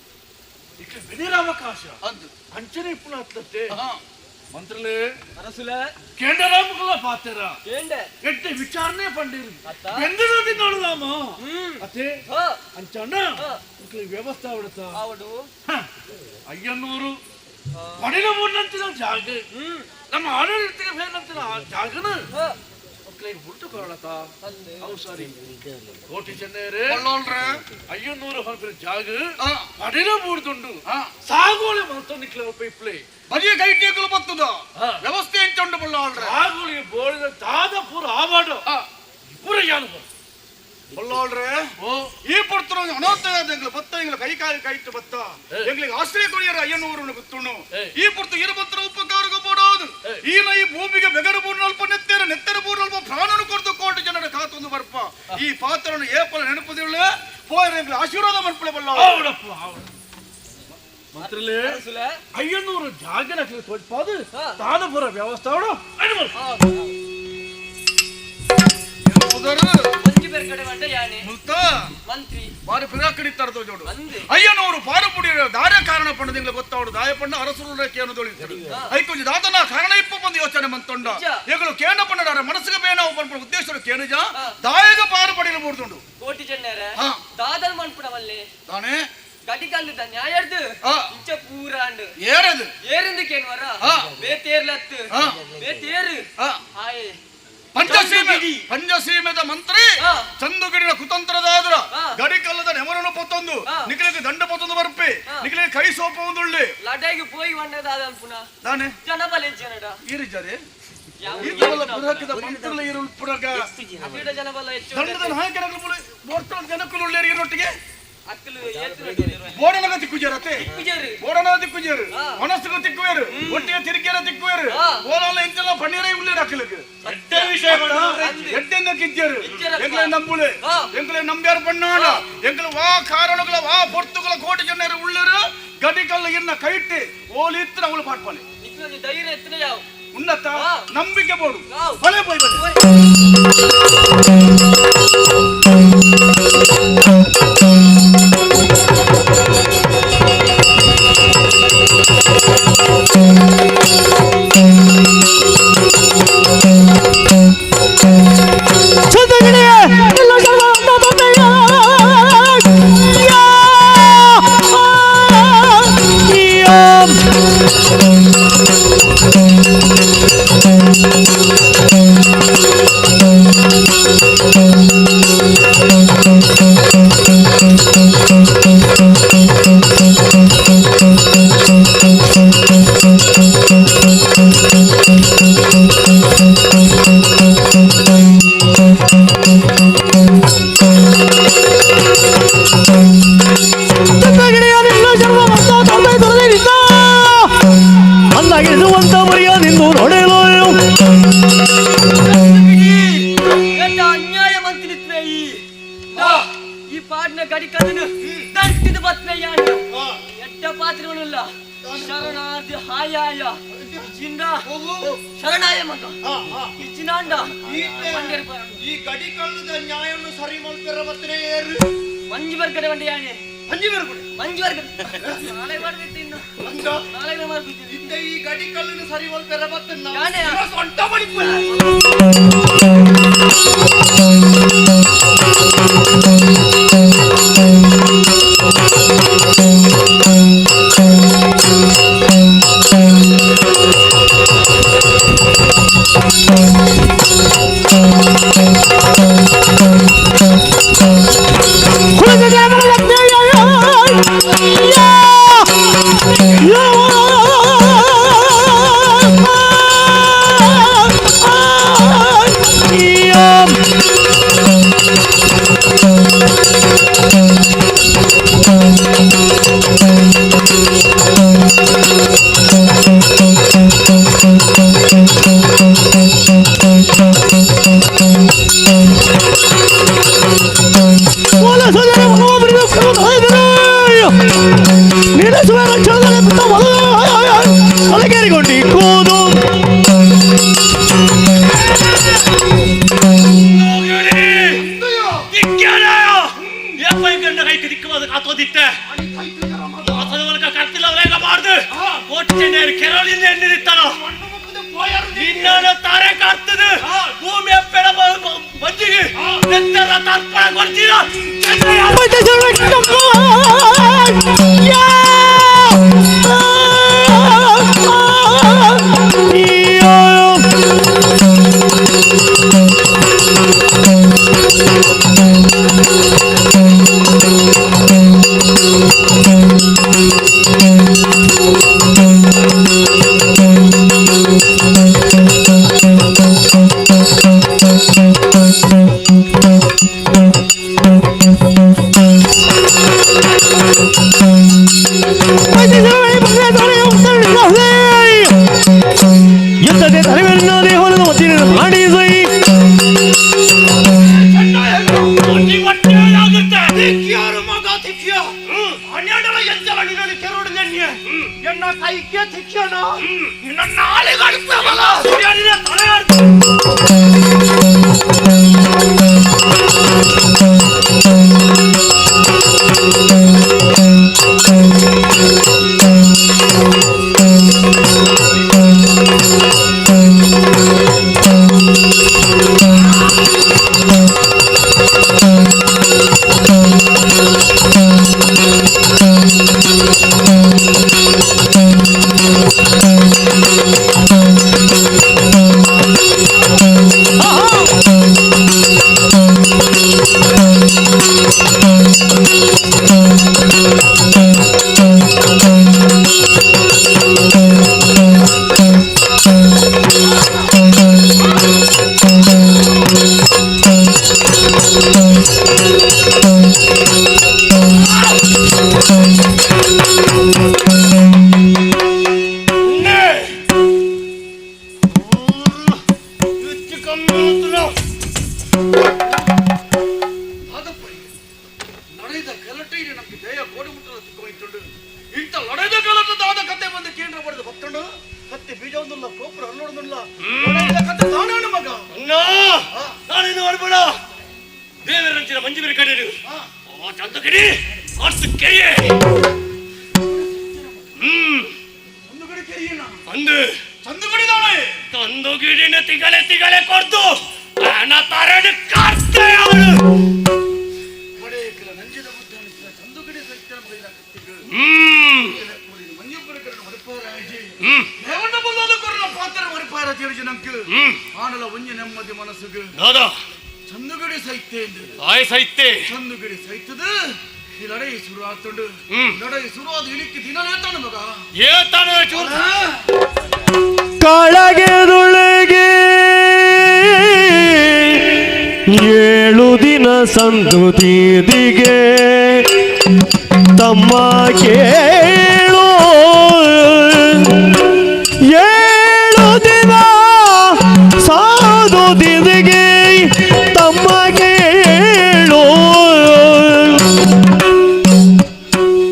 ಬೆನೀರ ಅವಕಾಶ ಅದು ಅಂಚನೆ ಇಪ್ಪುನ ಹತ್ತತ್ತೆ ಮಂತ್ರಲೇ ಕೇಂದ್ರರಾಮಕಲ್ಲ ಪಾತ್ರ ಎಟ್ಟೆ ವಿಚಾರಣೆ ಪಂಡಿರು ಬೆಂದರದಿ ನೋಡಲಾಮ ಅತ್ತೆ ಅಂಚಣ್ಣ ವ್ಯವಸ್ಥೆ ಅವಡುತ್ತಾ ಅಯ್ಯನ್ನೂರು ಪಡಿನ ಮೂರ್ನಂತಿನ ಜಾಗ ನಮ್ಮ ಆಡಳಿತಕ್ಕೆ ಬೇಕಂತಿನ ಆ ಜಾಗನ ಮಕ್ಕಳಿಗೆ ಬಿಟ್ಟು ಕೊರಳತ ಅವು ಸರಿ ಕೋಟಿ ಚೆನ್ನೈರೆ ಅಯ್ಯನ್ನೂರು ಹೊರಬಿರ ಜಾಗ ಪಡಿನ ಮೂರ್ದುಂಡು ಸಾಗೋಳೆ ಮಾತ್ರ ನಿಕ್ಲ ಪೈಪ್ಲೇ ಬಜಿ ಕೈಟೇಕಲು ಬತ್ತದ ವ್ಯವಸ್ಥೆ ಎಂಚುಂಡು ಬಳ್ಳಾಳ್ರೆ ಸಾಗೋಳಿ ಬೋಳಿದ ದಾದ ಪೂರ ಆವಾಡು ಪೂರ ಯಾನು ಬಳ್ಳಾಳ್ರೆ ಈ ಪುರ್ತರು ಅನಾಥ ಬತ್ತ ಎಂಗ್ಲ ಕೈ ಕಾಯಿ ಕೈಟ್ಟು ಬತ್ತ ಎಂಗ್ಲಿಗೆ ಆಶ್ರಯ ಕೊಡಿಯರ ಅಯ್ಯನೂರನ್ನು ಗೊತ್ತುಣ್ಣು ಈ ಪುರ್ತು ಇರಬತ್ತರ ಉಪಕಾರಗ ಬೋಡೋದು ಈ ಭೂಮಿಗೆ ಬೆಗರು ಬೂರ್ನಲ್ಪ ನೆತ್ತರ ಬೂರ್ನಲ್ಪ ಪ್ರಾಣನು ಕೊಡ್ದು ಕೋಟಿ ಜನರ ಕಾತೊಂದು ಬರ್ಪ ಈ ಪಾತ್ರವನ್ನು ಏಪಲ ನೆನಪದಿಲ್ಲ ಪೋಯರ ಎಂಗ್ಲ ಆಶೀರ್ವಾದ ಮನ್ಪಳೆ ಬಲ್ಲ ಮಂತ್ರಲೇ ಅಯ್ಯನೂರು ಜಾಗನ ತೋಡ್ಪಾದು ತಾನಪುರ ವ್ಯವಸ್ಥೆ ಅವಡು ಬಾರಿ ಪಿರಾಕಡಿತ್ತಾರ ಜೋಡು ಅಯ್ಯನವರು ಪಾರಪುಡಿಯ ದಾರ ಕಾರಣ ಪಂಡದಿಂಗ್ಲ ಗೊತ್ತಾವಡು ದಾಯ ಪಂಡ ಅರಸರು ರೇಖೆಯನ್ನು ತೊಳಿತಾರೆ ಐಕೊಂಜಿ ದಾತನ ಕಾರಣ ಇಪ್ಪ ಬಂದು ಯೋಚನೆ ಮಂತೊಂಡ ಈಗಲು ಕೇಂಡ ಪಂಡದಾರ ಮನಸ್ಸಿಗೆ ಬೇನ ಪಂಪ ಉದ್ದೇಶ ಕೇಳಿಜ ದಾಯಗ ಪಾರಪಡಿನ ಮೂಡ್ತುಂಡು ಕೋಟಿ ಚೆನ್ನರ ದಾದಲ್ ಮನ್ಪುಡವಲ್ಲೇ ತಾನೇ ಗಡಿಕಲ್ಲು ನ್ಯಾಯರ್ದು ಇಂಚ ಪೂರಾಂಡು ಏರದು ಏರಿಂದು ಕೇನ್ವರ ಬೇತೇರ್ಲತ್ತು ಬೇತೇರು ಹಾಯ್ ಪಂಚಸೀಮೆದ ಮಂತ್ರಿ ಚಂದುಗಿಡಿನ ಕುತಂತ್ರದಾದ್ರ ಗಡಿಕಲ್ಲದ ನೆಮರನ್ನು ಪೊತ್ತೊಂದು ನಿಖಿಲಿಗೆ ದಂಡ ಪೊತ್ತೊಂದು ಬರ್ಪಿ ನಿಖಿಲಿಗೆ ಕೈ ಸೋಪ ಒಂದುಳ್ಳಿ ಲಡಾಗಿ ಪೋಯಿ ವಣ್ಣದಾದ ಪುನಃ ತಾನೆ ಜನಬಲೆ ಜನಡ ಈರಿದ್ದಾರೆ ಈತವಲ್ಲ ಪುರಕಿದ ಮಂತ್ರಲ ಇರು ಪುರಕ ಅಬಿಡ ಜನಬಲ ಹೆಚ್ಚು ದಂಡದ ನಾಯಕರಗಳು ಬೋರ್ಟಲ್ ಜನಕ್ಕಲು ಉಳ್ಳೇರಿ ಇರೊಟ್ಟಿಗೆ ಅಕ್ಕಲು ಏತು ಬೋಡನಗ ತಿಕ್ಕುಜರತೆ ಬೋಡನಗ ತಿಕ್ಕುಜರು ಮನಸ್ಸುಗ ತಿಕ್ಕುವೇರು ಒಟ್ಟಿಗೆ ತಿರುಗಿಯರ ತಿಕ್ಕುವೇರು ಬೋಲಲ್ಲ ಇಂತೆಲ್ಲ ಪನ್ನೀರೇ ಉಳ್ಳೇರಿ ಅಕ್ಕಲಿಗೆ ಎಡ್ಡೆ ವಿಷಯಗಳು ಎಡ್ಡೆಂದ ಕಿಜ್ಜರು ಎಂಕಲೆ ನಂಬುಳೆ ಎಂಕಲೆ ನಂಬ್ಯಾರ ಪಣ್ಣಾಣ ಎಂಕಲೆ ವಾ ಕಾರಣಗಳ ವಾ ಪೊರ್ತುಗಳ ಕೋಟಿ ಜನರು ಉಳ್ಳೇರು ಗಡಿಕಲ್ಲ ಇನ್ನ ಕೈಟ್ಟಿ ಓಲಿ ಇತ್ತು ಅವಳು ಪಾಟ್ಪಾಲೆ ಧೈರ್ಯ ಎತ್ತನೆ ಯಾವ ಉನ್ನತ ನಂಬಿಕೆ ಬೋಡು ಬಲೆ ಬೈ ಬಲೆ ಅನ್ಯಾಯ ಮಂತ್ರಿತ್ವೇ ಈ ಪಾಡ್ನ ಗಡಿಕದನು ದಂತಿದ ಬತ್ನಯ್ಯಾನ ಎಡ್ಡ ಪಾತ್ರಗಳಿಲ್ಲ ಶರಣಾರ್ದಿ ಹಾಯಾಯ ಜಿಂದ ಶರಣಾಯ ಮಗ ಇಜ್ಜಿನಾಂಡ ಈ ಗಡಿಕಲ್ಲದ ನ್ಯಾಯವನ್ನು ಸರಿ ಮಾಡ್ತಾರ ಬತ್ತರೆ ಮಂಜು ಬರ್ಗಡೆ ಬಂಡೆಯಾನೆ ಮಂಜು ಬರ್ಗಡೆ ನಾಳೆ ಮಾಡ್ಬೇಕು ಇನ್ನು ನಾಳೆ ಮಾಡ್ಬೇಕು ಈ ಗಡಿಕಲ್ಲನ್ನು ಸರಿ ಮಾಡ್ತಾರ ಬತ್ತನ್ನ ಯಾನೆ ಸೊಂಟ ಬಡಿಪ ಅಲಗೇರಿಕೊಂಡಿಕ್ಕುವುದು ಕಾತೋದಿತ್ತೆ ಕತ್ತಿಲ್ಲ ಮಾಡ್ದು ಕೆರಳಿಂದ ಎಣ್ಣಿರ್ತಾನೋ ನಿನ್ನ ತಾರೆ ಕಾಡ್ತದೆ ಭೂಮಿ ಎಪ್ಪೆಳ ಬಂಜಿಗೆ ತರ್ಪಣ ಕೊಡ್ತೀರ ಯುದ್ಧತೆ ತಲೆಮೇಲಿನ ದೇಹವನ್ನು ಒತ್ತಿನ ಮಾಡಿಸಿ ಎನ್ನ ಕೈಗೆ ಶಿಕ್ಷಣ ಇನ್ನ ನಾಳೆ ಕಳಿಸ್ತವಲ್ಲ ನಡೆದ ಗಲಾಟೆಗೆ ನಮ್ಗೆ ದಯ ಗೋಡುಮುಟ್ಟಲು ಸಿಕ್ಕೋಯ್ತುಂಡು ಇಂಥ ನಡೆದ ಗಲಾಟದಾದ ಕತೆ ಬಂದು ಕೇಂದ್ರ ಪಡೆದು ಬತ್ತಂಡು ಕತ್ತೆ ಬೀಜ ಒಂದಿಲ್ಲ ಗೋಪುರ ಹಲ್ಲೊಂದಿಲ್ಲ ಕತೆ ತಾನಾಣ ಮಗ ನಾನೇನು ಮಾಡ್ಬೇಡ ದೇವರಂಚಿನ ಮಂಜುಬಿರಿ ಕಡೆಯರು ಚಂದ ಕಡಿ ಅರ್ಥ ಕೆರಿಯೇ ಚಂದುಗಡಿ ಕೆರಿಯನ ಅಂದು ಚಂದುಗಡಿದಾಳೆ ಚಂದುಗಿಡಿನ ತಿಗಳೆ ಕೊಡ್ತು ನಾ ತಾರಡು ಕಾಡ್ತೆ ಅವಳು ಪಡೆಯಕಲ ನಂಜಿದ ಬುದ್ಧಾನಿಸಿದ ಚಂದುಗಡಿ ಸತ್ಯನ ಬೈದ ಕತ್ತಿಗಳು ಮಂಜುಪುರ ಕರಣ ಮರಿಪಾರಾಜಿ ದೇವಣ್ಣ ಬಲ್ಲದ ಕೊರನ ಪಾತ್ರ ಮರಿಪಾರ ತಿಳಿಜಿ ನಂಕು ಆನಲ ಒಂಜಿ ನೆಮ್ಮದಿ ಮನಸ್ಸುಗೆ ದಾದಾ ಚಂದುಗಡಿ ಸೈತೆ ಆಯ್ ಸೈತೆ ಚಂದುಗಡಿ ಸೈತದ ಈ ಲಡೈ ಶುರು ಆತುಂಡು ಲಡೈ ಶುರು ಆದ ಇಳಿಕ್ಕೆ ದಿನ ಏತಾನ ಮಗ ಏತಾನ ಚೂರ ಕಾಳಗೆದೊಳಗೆ 7 ದಿನ ಸಂದು ತೀದಿಗೆ ತಮ್ಮ ಕೇಳು 7 ದಿನ ಸಾದು ತೀದಿಗೆ ತಮ್ಮ ಕೇಳು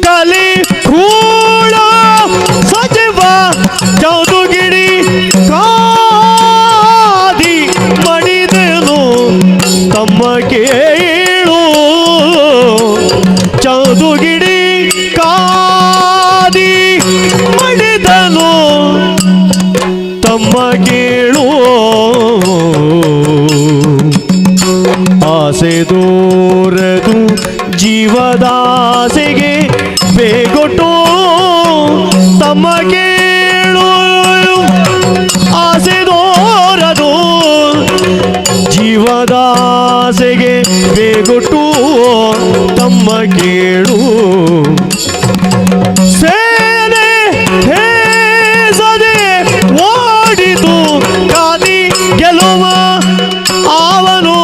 ಕಲಿ ಕೂಡ ಸಚಿವ ಚೌದುಗಿಡಿ ಕಾದಿ ಮಡಿದೆನು ತಮ್ಮ ಕೇಳು ಚೌದುಗಿಡಿ ಕಾದಿ ಮಡಿದನು ತಮ್ಮ ಕೇಳು ಆಸೆ ದೂರದು ಜೀವದಾಸೆಗೆ ಬೇಗೊಟ್ಟು ತಮ್ಮ ಕೇಳು ಆಸೆ ದೂರದು ಜೀವದಾಸೆಗೆ ಬೇಗೊಟ್ಟು ತಮ್ಮ ಕೇಳು ಸೇನೆ ಹೇಸದೆ ಓಡಿತು ಕಾದಿ ಗೆಲುವ ಅವನು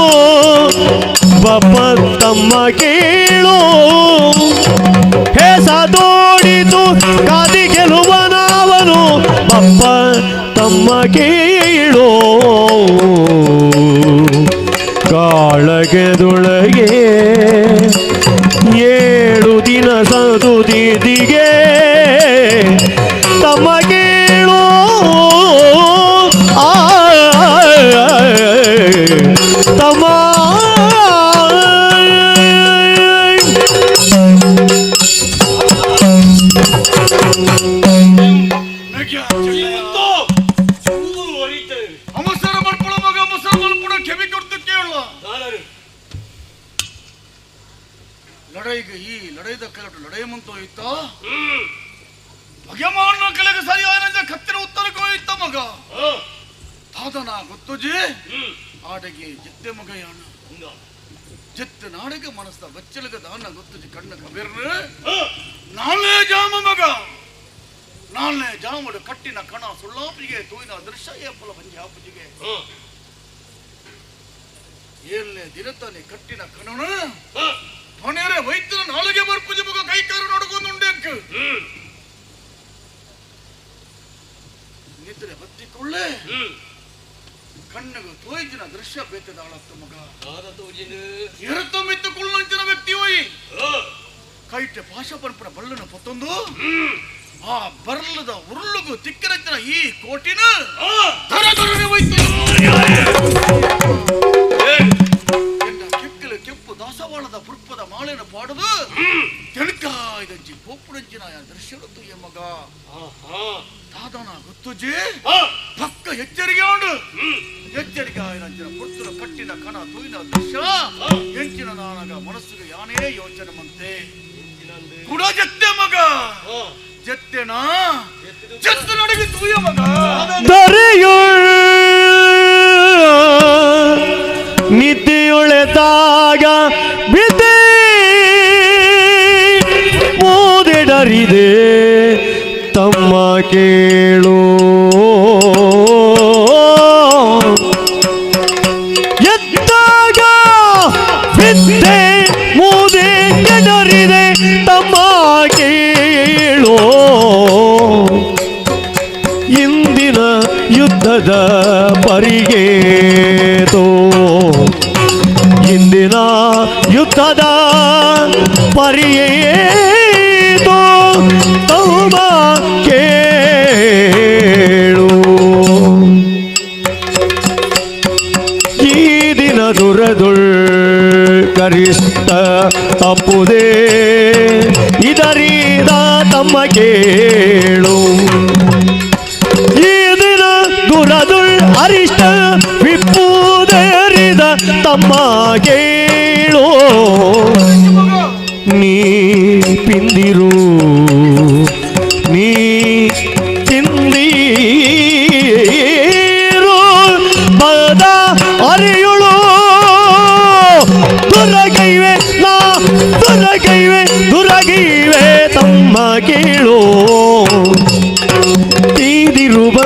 ಬಪ್ಪ ತಮ್ಮ ಕೇಳು ಹೇಸದೋಡಿತು ಕಾದಿ ಗೆಲುವನವನು ಬಪ್ಪ ತಮ್ಮ ಕೇಳು ಕಾಳಗದೊಳಗೆ ತಮ್ಮ ಕೇಳು ತಮ್ಮ ಅಮಸರ ಮಲ್ಪುಳ ಮಗ ಅಮಸರ ಮಲ್ಪುಳ ಕೆಮಿ ಕೊಡ್ತು ಕೇಳುವ ಲಡೈಗೆ ಈ ಲಡೈದ ಕೆಲವು ಲಡೈ ಮುಂತ ಹೋಯ್ತ ಬಗೆಮಾನ ಕೆಳಗೆ ಸರಿಯಾದ ಕತ್ತಿರ ಉತ್ತರಕ್ಕೆ ಹೋಯ್ತ ಮಗ ತಾದನ ಗೊತ್ತುಜಿ ಆಡೆಗೆ ಜತ್ತೆ ಮಗ ಯಾಣ ಜತ್ತೆ ನಾಡೆಗೆ ಮನಸ್ಸ ಬಚ್ಚಲಗ ದಾನ ಗೊತ್ತುಜಿ ಕಣ್ಣ ಕಬೀರ್ನ ನಾಳೆ ಜಾಮ ಮಗ ನಾಳೆ ಜಾಮಡು ಕಟ್ಟಿನ ಕಣ ಸುಳ್ಳಾಪಿಗೆ ತೂಯಿನ ದೃಶ್ಯ ಏಪಲ ಬಂಜಿ ಆಪುಜಿಗೆ ಏಳ್ನೇ ದಿನತಾನೆ ಕಟ್ಟಿನ ಕಣನ ಮನೆಯರೆ ವೈದ್ಯನ ನಾಳೆಗೆ ಬರ್ಪುಜಿ ಮಗ ಕೈಕಾರು ನೋಡ್ಕೊಂಡುಂಡೆ ಅಂಕ ನಿದ್ರೆ ಬತ್ತಿಕೊಳ್ಳೆ ಕಣ್ಣಗ ತೋಯ್ದಿನ ದೃಶ್ಯ ಬೇತದಾಳತ್ತ ಮಗ ಎರತ ಮಿತ್ತುಕೊಳ್ಳಂಚಿನ ವ್ಯಕ್ತಿ ಹೋಯಿ ಕೈಟೆ ಭಾಷಾ ಪರಂಪರ ಬಳ್ಳನ ಪತ್ತೊಂದು ಆ ಬರ್ಲದ ಉರುಳುಗು ತಿಕ್ಕರಂಚಿನ ಈ ಕೋಟಿನ ಕೆಕ್ಕಲು ಕೆಂಪು ದಾಸವಾಳದ ಪುರ್ಪದ ಮಾಳೆನ ಪಾಡುದು ತೆಣಕಾಯ್ದಂಚಿ ಪೋಪುಡಂಚಿನ ದೃಶ್ಯಡುತ್ತು ಎ ಮಗ ತಾದನ ಗೊತ್ತುಜಿ ಪಕ್ಕ ಎಚ್ಚರಿಕೆ ಉಂಡು ಎಚ್ಚರಿಕೆ ಆಯ್ದಂಚಿನ ಪುರ್ತುನ ಕಟ್ಟಿನ ಕಣ ತೂಯಿನ ದೃಶ್ಯ ಎಂಚಿನ ನಾನಗ ಮನಸ್ಸಿಗೆ ಯಾನೇ ಯೋಚನೆ ಮಂತೆ ಕೂಡ ಜತ್ತೆ ಮಗ ಜತ್ತೆನಾ ಜತ್ತು ನಡಗಿ ತೂಯ ಮಗ ನಿದ್ದೆಯೊಳೆದಾಗ ಬಿದ್ದೆ ಮೂದೆಡರಿದೆ ತಮ್ಮ ಕೇಳು ಎದ್ದಾಗ ಬಿದ್ದೆ ಮೂದೆಡರಿದೆ ತಮ್ಮ ಕೇಳು ಇಂದಿನ ಯುದ್ಧದ ಪರಿಗೇತೋ ಇಂದಿನ ಯುದ್ಧದ ಪರಿಯೇತೋ ತಮ್ಮ ಕೇಳು ಈ ದಿನ ದುರದುಳ್ ಕರಿಷ್ಠ ತಪ್ಪುದೇ ಇದರಿಂದ ತಮ್ಮ ಕೇಳು ಈ ದಿನ ದುರದುಳ್ ಅರಿಷ್ಟ ವಿಪ್ಪುದರಿದ ತಮ್ಮ ಕೇಳು ನೀ ಪಿಂದಿರು ನೀ ತಿಂದೀರು ಬದ ಅರಿಯುಳು ದುರಗೈವೆ ನಾ ದುರಗೈವೆ ದುರಗಿವೆ ತಮ್ಮ ಕೇಳು ತೀದಿರುಬರಿಯೊಳು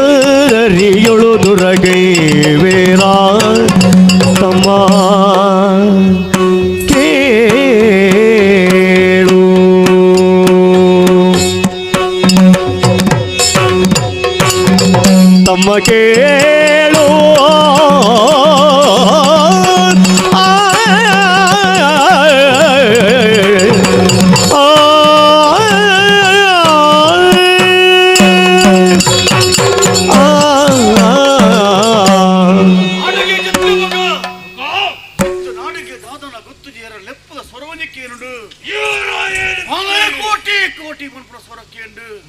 ದುರಗೈವೇರ ತಮ್ಮ ಕೇಳು ತಮ್ಮ ಕೇಳು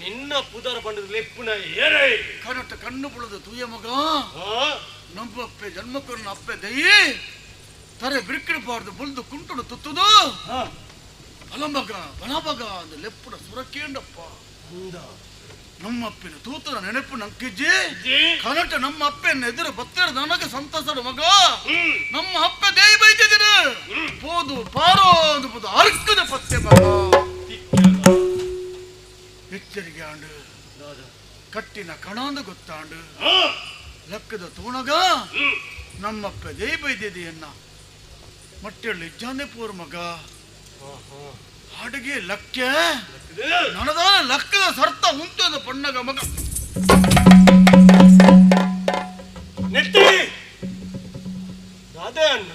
ನಿನ್ನ ಪುದರ ಬಂಡದ ಲೆಪ್ಪುನ ಏರೈ ಕನಟ ಕಣ್ಣು ಬುಳದ ತೂಯ ಮಗ ನಂಬಪ್ಪೆ ಜನ್ಮಕ್ಕನ್ನ ಅಪ್ಪೆ ದಯಿ ತರೆ ಬಿರುಕಿಡಬಾರ್ದು ಬುಲ್ದು ಕುಂಟುಡು ತುತ್ತುದು ಬಲಮಗ ಬಲಮಗ ಅಂದ ಲೆಪ್ಪುನ ಸುರಕೇಂಡಪ್ಪ ನಮ್ಮಪ್ಪಿನ ತೂತನ ನೆನಪು ನಂಕಿಜ್ಜಿ ಕನಟ ನಮ್ಮ ಅಪ್ಪೆನ್ನ ಎದುರು ಬತ್ತರ ನನಗೆ ಸಂತಸಡು ಮಗ ನಮ್ಮ ಅಪ್ಪೆ ದೇಯಿ ಬೈತಿದ್ದೀರ ಪೋದು ಪಾರೋ ಅಂದು ಅರ್ಕದ ಪತ್ತೆ ಮಗ ಎಚ್ಚರಿಕೆ ಆಂಡು ಕಟ್ಟಿನ ಕಣಾಂದು ಗೊತ್ತಾಂಡು ಲಕ್ಕದ ತೂಣಗ ನಮ್ಮಪ್ಪ ದೇಯಿ ಬೈದಿದೆಯನ್ನ ಮಟ್ಟೆಳ್ಳಿ ಇಜ್ಜಾಂದೆ ಪೋರ್ ಮಗ ಹಾಡಿಗೆ ಲಕ್ಕೆ ನನದ ಲಕ್ಕದ ಸರ್ತ ಉಂಟದ ಪಣ್ಣಗ ಮಗ ನೆಟ್ಟಿ ಅದೇ ಅಣ್ಣ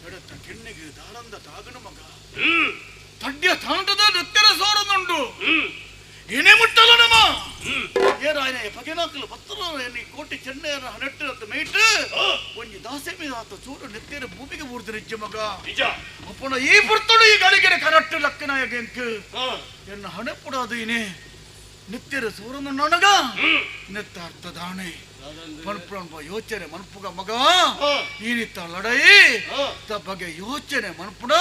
ಎಡತ್ತ ಕೆನ್ನೆಗೆ ದಾರಂದ ತಾಗಣ ಮಗ ತಡ್ಯ ತಾಂಡದ ನೆತ್ತೆರ ಸೋರದುಂಡು ಏನೇ ಅಕ್ಕಲು ಪತ್ತಲು ಕೋಟಿ ಚೆನ್ನೈಯರ ಹನೆಟ್ಟು ಅಂತ ಮೇಯ್ಟು ಒಂಜಿ ದಾಸೆ మీద ಆತ ಚೂರು ನೆತ್ತೇರ ಭೂಮಿಗೆ ಮೂರ್ದು ನಿಜ ಮಗ ನಿಜ ಅಪ್ಪನ ಈ ಬರ್ತಡು ಈ ಗಳಿಗೆರೆ ಕರೆಕ್ಟ್ ಲಕ್ಕನಾಯ ಗೆಂಕ್ ಎನ್ನ ಹಣೆ ಪುಡಾದು ಇನೇ ನಿತ್ಯರ ಸೂರನ ನನಗ ನೆತ್ತ ಅರ್ಥದಾಣೆ ಮನ್ಪುರ ಯೋಚನೆ ಮನ್ಪುಗ ಮಗ ಈನಿತ್ತ ಲಡೈ ತ ಬಗೆ ಯೋಚನೆ ಮನ್ಪುಡ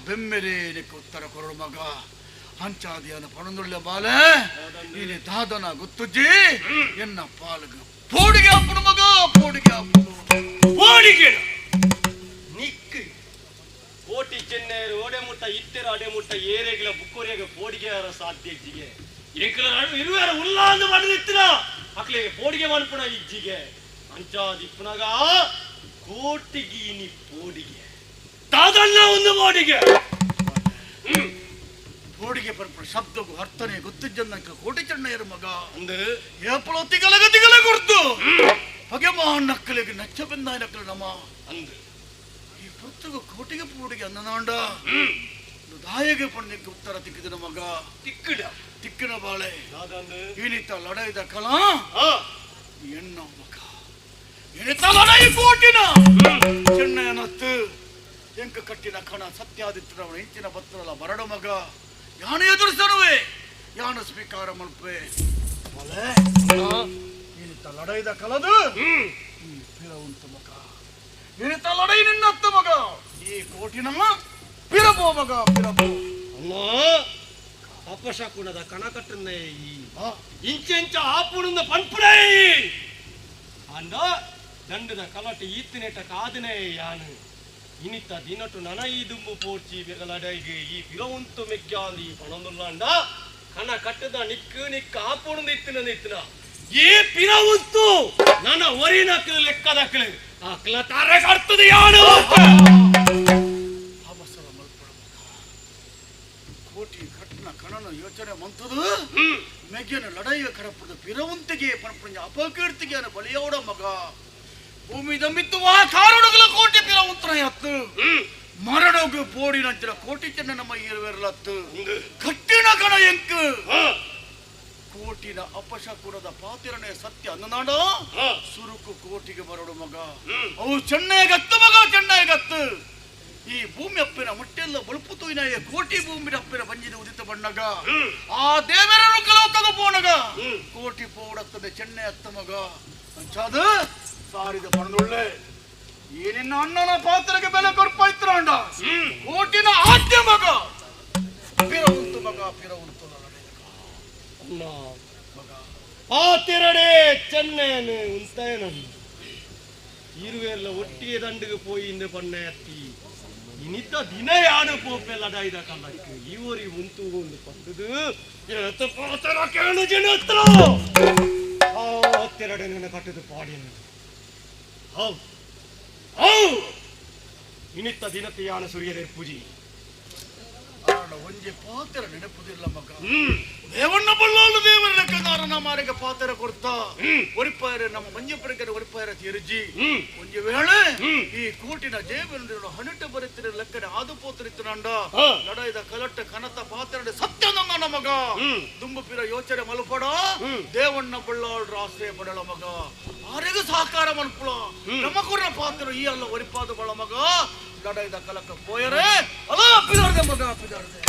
ಬೆಮ್ಮೆರೆ ಉತ್ತರ ಕೊರಡು ಮಗ ಹಂಚಾದಿಯನ ಪಣಂದುಳ್ಳ ಬಾಲೆ ಈನಿ ದಾದನ ಗೊತ್ತುಜ್ಜಿ ಎನ್ನ ಪಾಲಗ ಪೋಡಿಗೆ ಅಪ್ಪನ ಮಗ ಪೋಡಿಗೆ ಅಪ್ಪನು ಪೋಡಿಗೆ ನಿಕ್ ಕೋಟಿ ಚೆನ್ನೈರು ಓಡೆಮುಟ್ಟ ಇತ್ತೆರ ಅಡೆಮುಟ್ಟ ಏರೆಗಳ ಬುಕ್ಕೋರೆಗ ಪೋಡಿಗೆ ಸಾಧ್ಯ ಇಜ್ಜಿಗೆ ಏಕಲ ಇರುವಾರ ಉಲ್ಲಾಂದು ಮಾಡಿದಿತ್ತಿನ ಅಕ್ಲೆಗೆ ಪೋಡಿಗೆ ಮನ್ಪುಣ ಇಜ್ಜಿಗೆ ಅಂಚಾದಿಪ್ಪುನಗ ಕೋಟಿಗೆ ಇನಿ ಪೋಡಿಗೆ ದಾದನ್ನ ಒಂದು ಪೋಡಿಗೆ ಪೋಡಿಗೆ ಪರ್ಪುಣ ಶಬ್ದಗೂ ಅರ್ಥನೇ ಗೊತ್ತಿಜ್ಜನ್ನಕ ಕೋಟಿ ಚೆನ್ನೈಯರ ಮಗ ಅಂದ್ರೆ ಏಪಳೊತ್ತಿಗಲ ಗುರ್ತು ಹೊಗೆ ಮಹಾನ್ ನಕ್ಕಲಿಗೆ ನಚ್ಚ ಬೆಂದಾಯ ನಕ್ಕಲು ನಮ ಅಂದ್ರೆ ಈ ಪುತ್ತಗ ಕೋಟಿಗೆ ಪೋಡಿಗೆ ಅನ್ನನಾಂಡ ದಾಯಗೆ ಪಣ್ಣಿಗೆ ಉತ್ತರ ತಿಕ್ಕಿದ ಮಗ ತಿಕ್ಕಿನ ಬಾಳೆ ಏನಿತ್ತ ಲಡೈದ ಕಲ ಎನ್ನ ಮಗ ಏನಿತ್ತ ಲಡೈ ಕೋಟಿನ ಚೆನ್ನೈಯನತ್ತು ಎಂಕ ಕಟ್ಟಿನ ಕಣ ಸತ್ಯಾದಿತ್ಯನವನ ಇಂಚಿನ ಭಕ್ತರಲ್ಲ ಬರಡ ಮಗ ಯಾನ ಎದುರಿಸನುವೆ ಯಾನ ಸ್ವೀಕಾರ ಮಲ್ಪೆ ಏನಿತ್ತ ಲಡೈದ ಕಲದು ಉಂಟು ಮಗ ಏನಿತ್ತ ಲಡೈ ನಿನ್ನತ್ತ ಮಗ ಈ ಕೋಟಿನ ಪಿರಬೋ ಮಗ ಪಿರಬೋ ಅಪಶಕುನದ ಕಣಕಟ್ಟನ್ನೇ ಇಂಚೆಂಚ ಆಪುಣದ ಪನ್ಪುಡೈ ಅಂಡ ದಂಡದ ಕಲಟಿ ಈತ್ತಿನೆಟ ಕಾದನೆ ಯಾನು ಇನಿತ್ತ ದಿನಟು ನನ ಈ ದುಂಬು ಪೋರ್ಚಿ ಬೆಗಲಡೈಗೆ ಈ ಪಿರವಂತು ಮೆಕ್ಕಾಂದಿ ಪಣಂದುಲ್ಲಾಂಡ ಕಣ ಕಟ್ಟದ ನಿಕ್ಕ ಆಪುಣದ ಇತ್ತಿನ ಈ ಪಿರವಂತು ನನ್ನ ಒರಿನಕ್ಕಲು ಲೆಕ್ಕದಕ್ಕಲು ಅಕ್ಲ ತಾರೆ ಕರ್ತದೆ ಯಾನು ಕೋಟಿ ಕಟ್ಟನ ಕಣನ ಯೋಚನೆ ಮಂತದು ಮೆಗ್ಗಿನ ಲಡೈಯ ಕರಪದ ಪಿರವಂತಿಗೆ ಪಣಪುಂಜ ಅಪಕೀರ್ತಿಗೆ ಬಲಿಯೋಡ ಮಗ ಭೂಮಿ ದಮ್ಮಿತ್ತುವ ಕಾರಣಗಳ ಕೋಟಿ ಪಿರವಂತರ ಎತ್ತು ಮರಡೋಗು ಪೋಡಿ ನಂತರ ಕೋಟಿ ಚೆನ್ನ ನಮ್ಮ ಇರುವೆರ್ಲತ್ತು ಕಟ್ಟಿನ ಕಣ ಎಂಕು ಕೋಟಿನ ಅಪಶಕುನದ ಪಾತಿರನೇ ಸತ್ಯ ಅನ್ನನಾಡ ಸುರುಕು ಕೋಟಿಗೆ ಬರಡು ಮಗ ಅವು ಚೆನ್ನೈಗತ್ತು ಮಗ ಚೆನ್ನೈಗತ್ತು ಈ ಭೂಮಿ ಅಪ್ಪಿನ ಮಟ್ಟೆಲ್ಲ ಬಳುಪುತುವಿನ ಕೋಟಿ ಭೂಮಿ ಅಪ್ಪಿನ ಬಂಜಿನ ಉದಿತ ಬಣ್ಣಗ ಆ ದೇವರನ್ನು ಕಲೋಕದ ಪೋಣಗ ಕೋಟಿ ಪೋಡತ್ತದೆ ಚೆನ್ನೈ ಅತ್ತ ಮಗ ಅಂಚಾದ ಸಾರಿದ ಪಣದುಳ್ಳೆ ಏನಿನ್ನ ಅಣ್ಣನ ಪಾತ್ರಕ್ಕೆ ಬೆಲೆ ಕೊರ್ಪಾಯ್ತರ ಅಂಡ ಕೋಟಿನ ಆದ್ಯ ಮಗ ಪಿರವಂತು ಮಗ ಪಿರವಂತು ಪಾತಿರಡೆ ಚೆನ್ನೈನು ಉಂತಾಯನನ್ನು ಇರುವೆಲ್ಲ ಒಟ್ಟಿಗೆ ದಂಡಿಗೆ போய் இந்த பண்ண அத்தி இனித்த தின யாடு போப்பெல்லடா இத கல்லக்கு இவரி உಂತು ಒಂದು ಪಂದುದು ಎತ್ತ ಪಾತರ ಕೇಳು ಜನತ್ರ ಪಾತಿರಡೆ ನನ್ನ ಕಟ್ಟದು ಪಾಡಿನ ಹೌ ಹೌ ಇನಿತ್ತ ದಿನಕ್ಕೆ ಯಾನ ಸೂರ್ಯರೇ ಪೂಜಿ ಒಂಜೆ ಪಾತ್ರ ನೆನಪುದಿಲ್ಲ ಮಗ ದೇವಣ್ಣ ಬಳ್ಳಾಳು ದೇವರ ಲೆಕ್ಕದಾರನ ಮಾರಿಗೆ ಪಾತ್ರ ಕೊಡ್ತಾ ಒರಿಪಾಯರೆ ನಮ್ಮ ಮಂಜಪಡಿಕರ ಒರಿಪಾಯರ ತಿರುಜಿ ಒಂಜೆ ವೇಳೆ ಈ ಕೂಟಿನ ಜೇಬನ್ನು ಹನಿಟ್ಟು ಬರುತ್ತಿರ ಲೆಕ್ಕನೆ ಆದು ಪೋತರಿತ್ತನಂಡ ಲಡೈದ ಕಲಟ್ಟ ಕನತ ಪಾತ್ರ ಸತ್ಯ ನನ್ನ ಮಗ ದುಂಬುಪಿರ ಯೋಚನೆ ಮಲ್ಪಡ ದೇವಣ್ಣ ಬಳ್ಳಾಳು ಆಶ್ರಯ ಪಡಲ ಮಗ ಆರೆಗೂ ಸಹಕಾರ ಮಲ್ಪುಳ ನಮಕೂರ ಪಾತ್ರ ಈ ಅಲ್ಲ ಒರಿಪಾದ ಬಳ ಮಗ ಲಡೈದ ಕಲಕ ಪೋಯರೆ ಅಲ್ಲ ಪಿದಾರ್ದೆ ಮಗ ಪಿದಾರ್ದೆ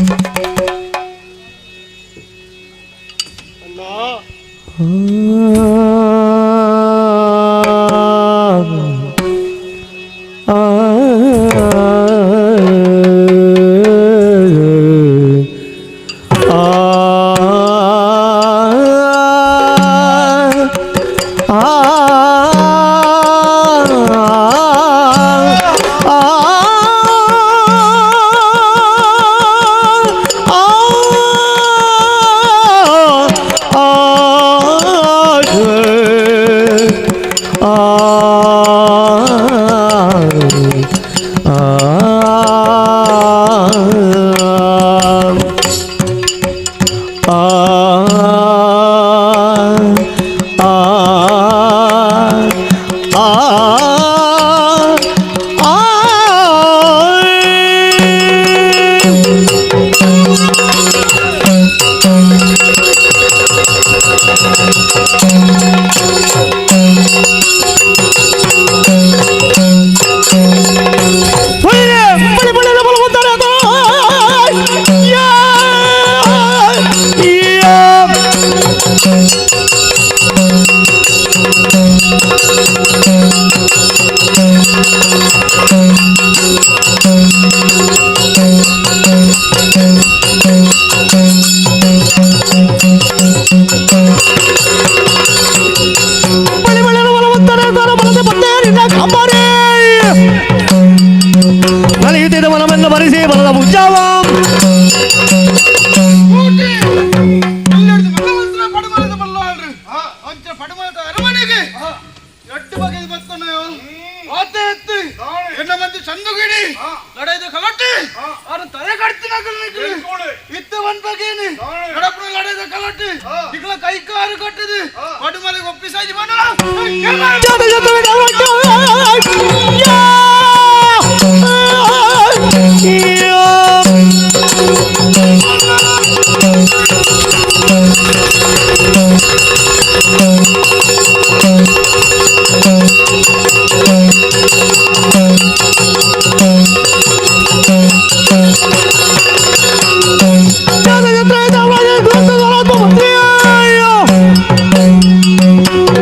ಹಾಗೇನೆ ಕಡಪನ ಲಡೆದ ಕಲಟ್ಟಿ ಇಗಳ ಕೈಕಾರು ಕಟ್ಟದು ಪಡುಮಲೆಗೆ ಒಪ್ಪಿಸಾಗಿ ಬಂದ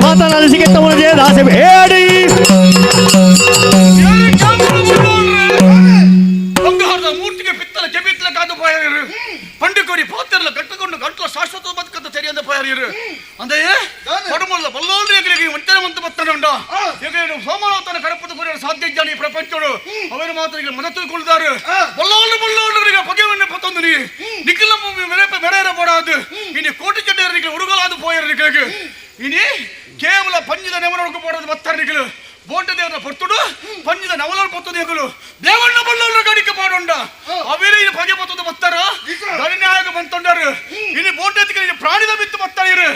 ಮಾತನಾಡಿಸಿ ಕೆಟ್ಟವನ ದಾಸೆ ಬೇಡಿ ಬಂಗಾರದ ಮೂರ್ತಿಗೆ ಪಿತ್ತಲ ಕೆಬಿತ್ತಲ ಕಾದು ಪಯರು ಪಂಡಿಕೋರಿ ಪಾತ್ರಲ್ಲ ಕಟ್ಟಕೊಂಡು ಗಂಟಲ ಶಾಶ್ವತ ಬದುಕಂತ ತೆರೆಯಂದ ಪಯರು ಅಂದೇ ಪಡುಮಲ್ಲ ಬಲ್ಲೋಲ್ರಿಗೆ ವಂಚನೆ ಮಂತ ಬತ್ತನುಂಡ ಈಗ ಸೋಮನಾಥನ ಕಡಪದ ಕೊರಿಯಲು ಸಾಧ್ಯ ಇದ್ದಾನೆ ಈ ಪ್ರಪಂಚಗಳು ಅವರ ಮಾತರಿಗೆ ಮನ ತಿಳ್ಕೊಳ್ಳುತ್ತಾರೆ ಬಲ್ಲೋಲ್ರಿಗೆ ಬಗೆವನ್ನೇ ಪತ್ತೊಂದು ನೀ ನಿಖಿಲ ಮೆರೆಯರ ಪಡಾದು ಇನಿ ಕೋಟಿ ಚಡ್ಡರಿಗೆ ಉರುಗಲಾದು ಪೋಯರಿಗೆ ಇನಿ ಕೇವಲ ಪಂಜದ ನೆವನೊಳಗೆ ಪಡೋದು ಬತ್ತರಿಗಳು ಬೋಟ ದೇವರ ಪೊತ್ತುಡು ಪಂಜದ ನವಲರು ಪೊತ್ತು ದೇವಗಳು ದೇವಣ್ಣ ಬಲ್ಲೋಲ್ರ ಗಡಿಕೆ ಪಾಡೊಂಡ ಅವಿರಿ ಬಗೆ ಪತ್ತದ ಬತ್ತಾರ ನ್ಯಾಯಕ್ಕೆ ಬಂತೊಂಡರು ಇನಿ ಬೋಟ ಪ್ರಾಣಿದ ಬಿತ್ತು ಬತ್ತಾಯಿರು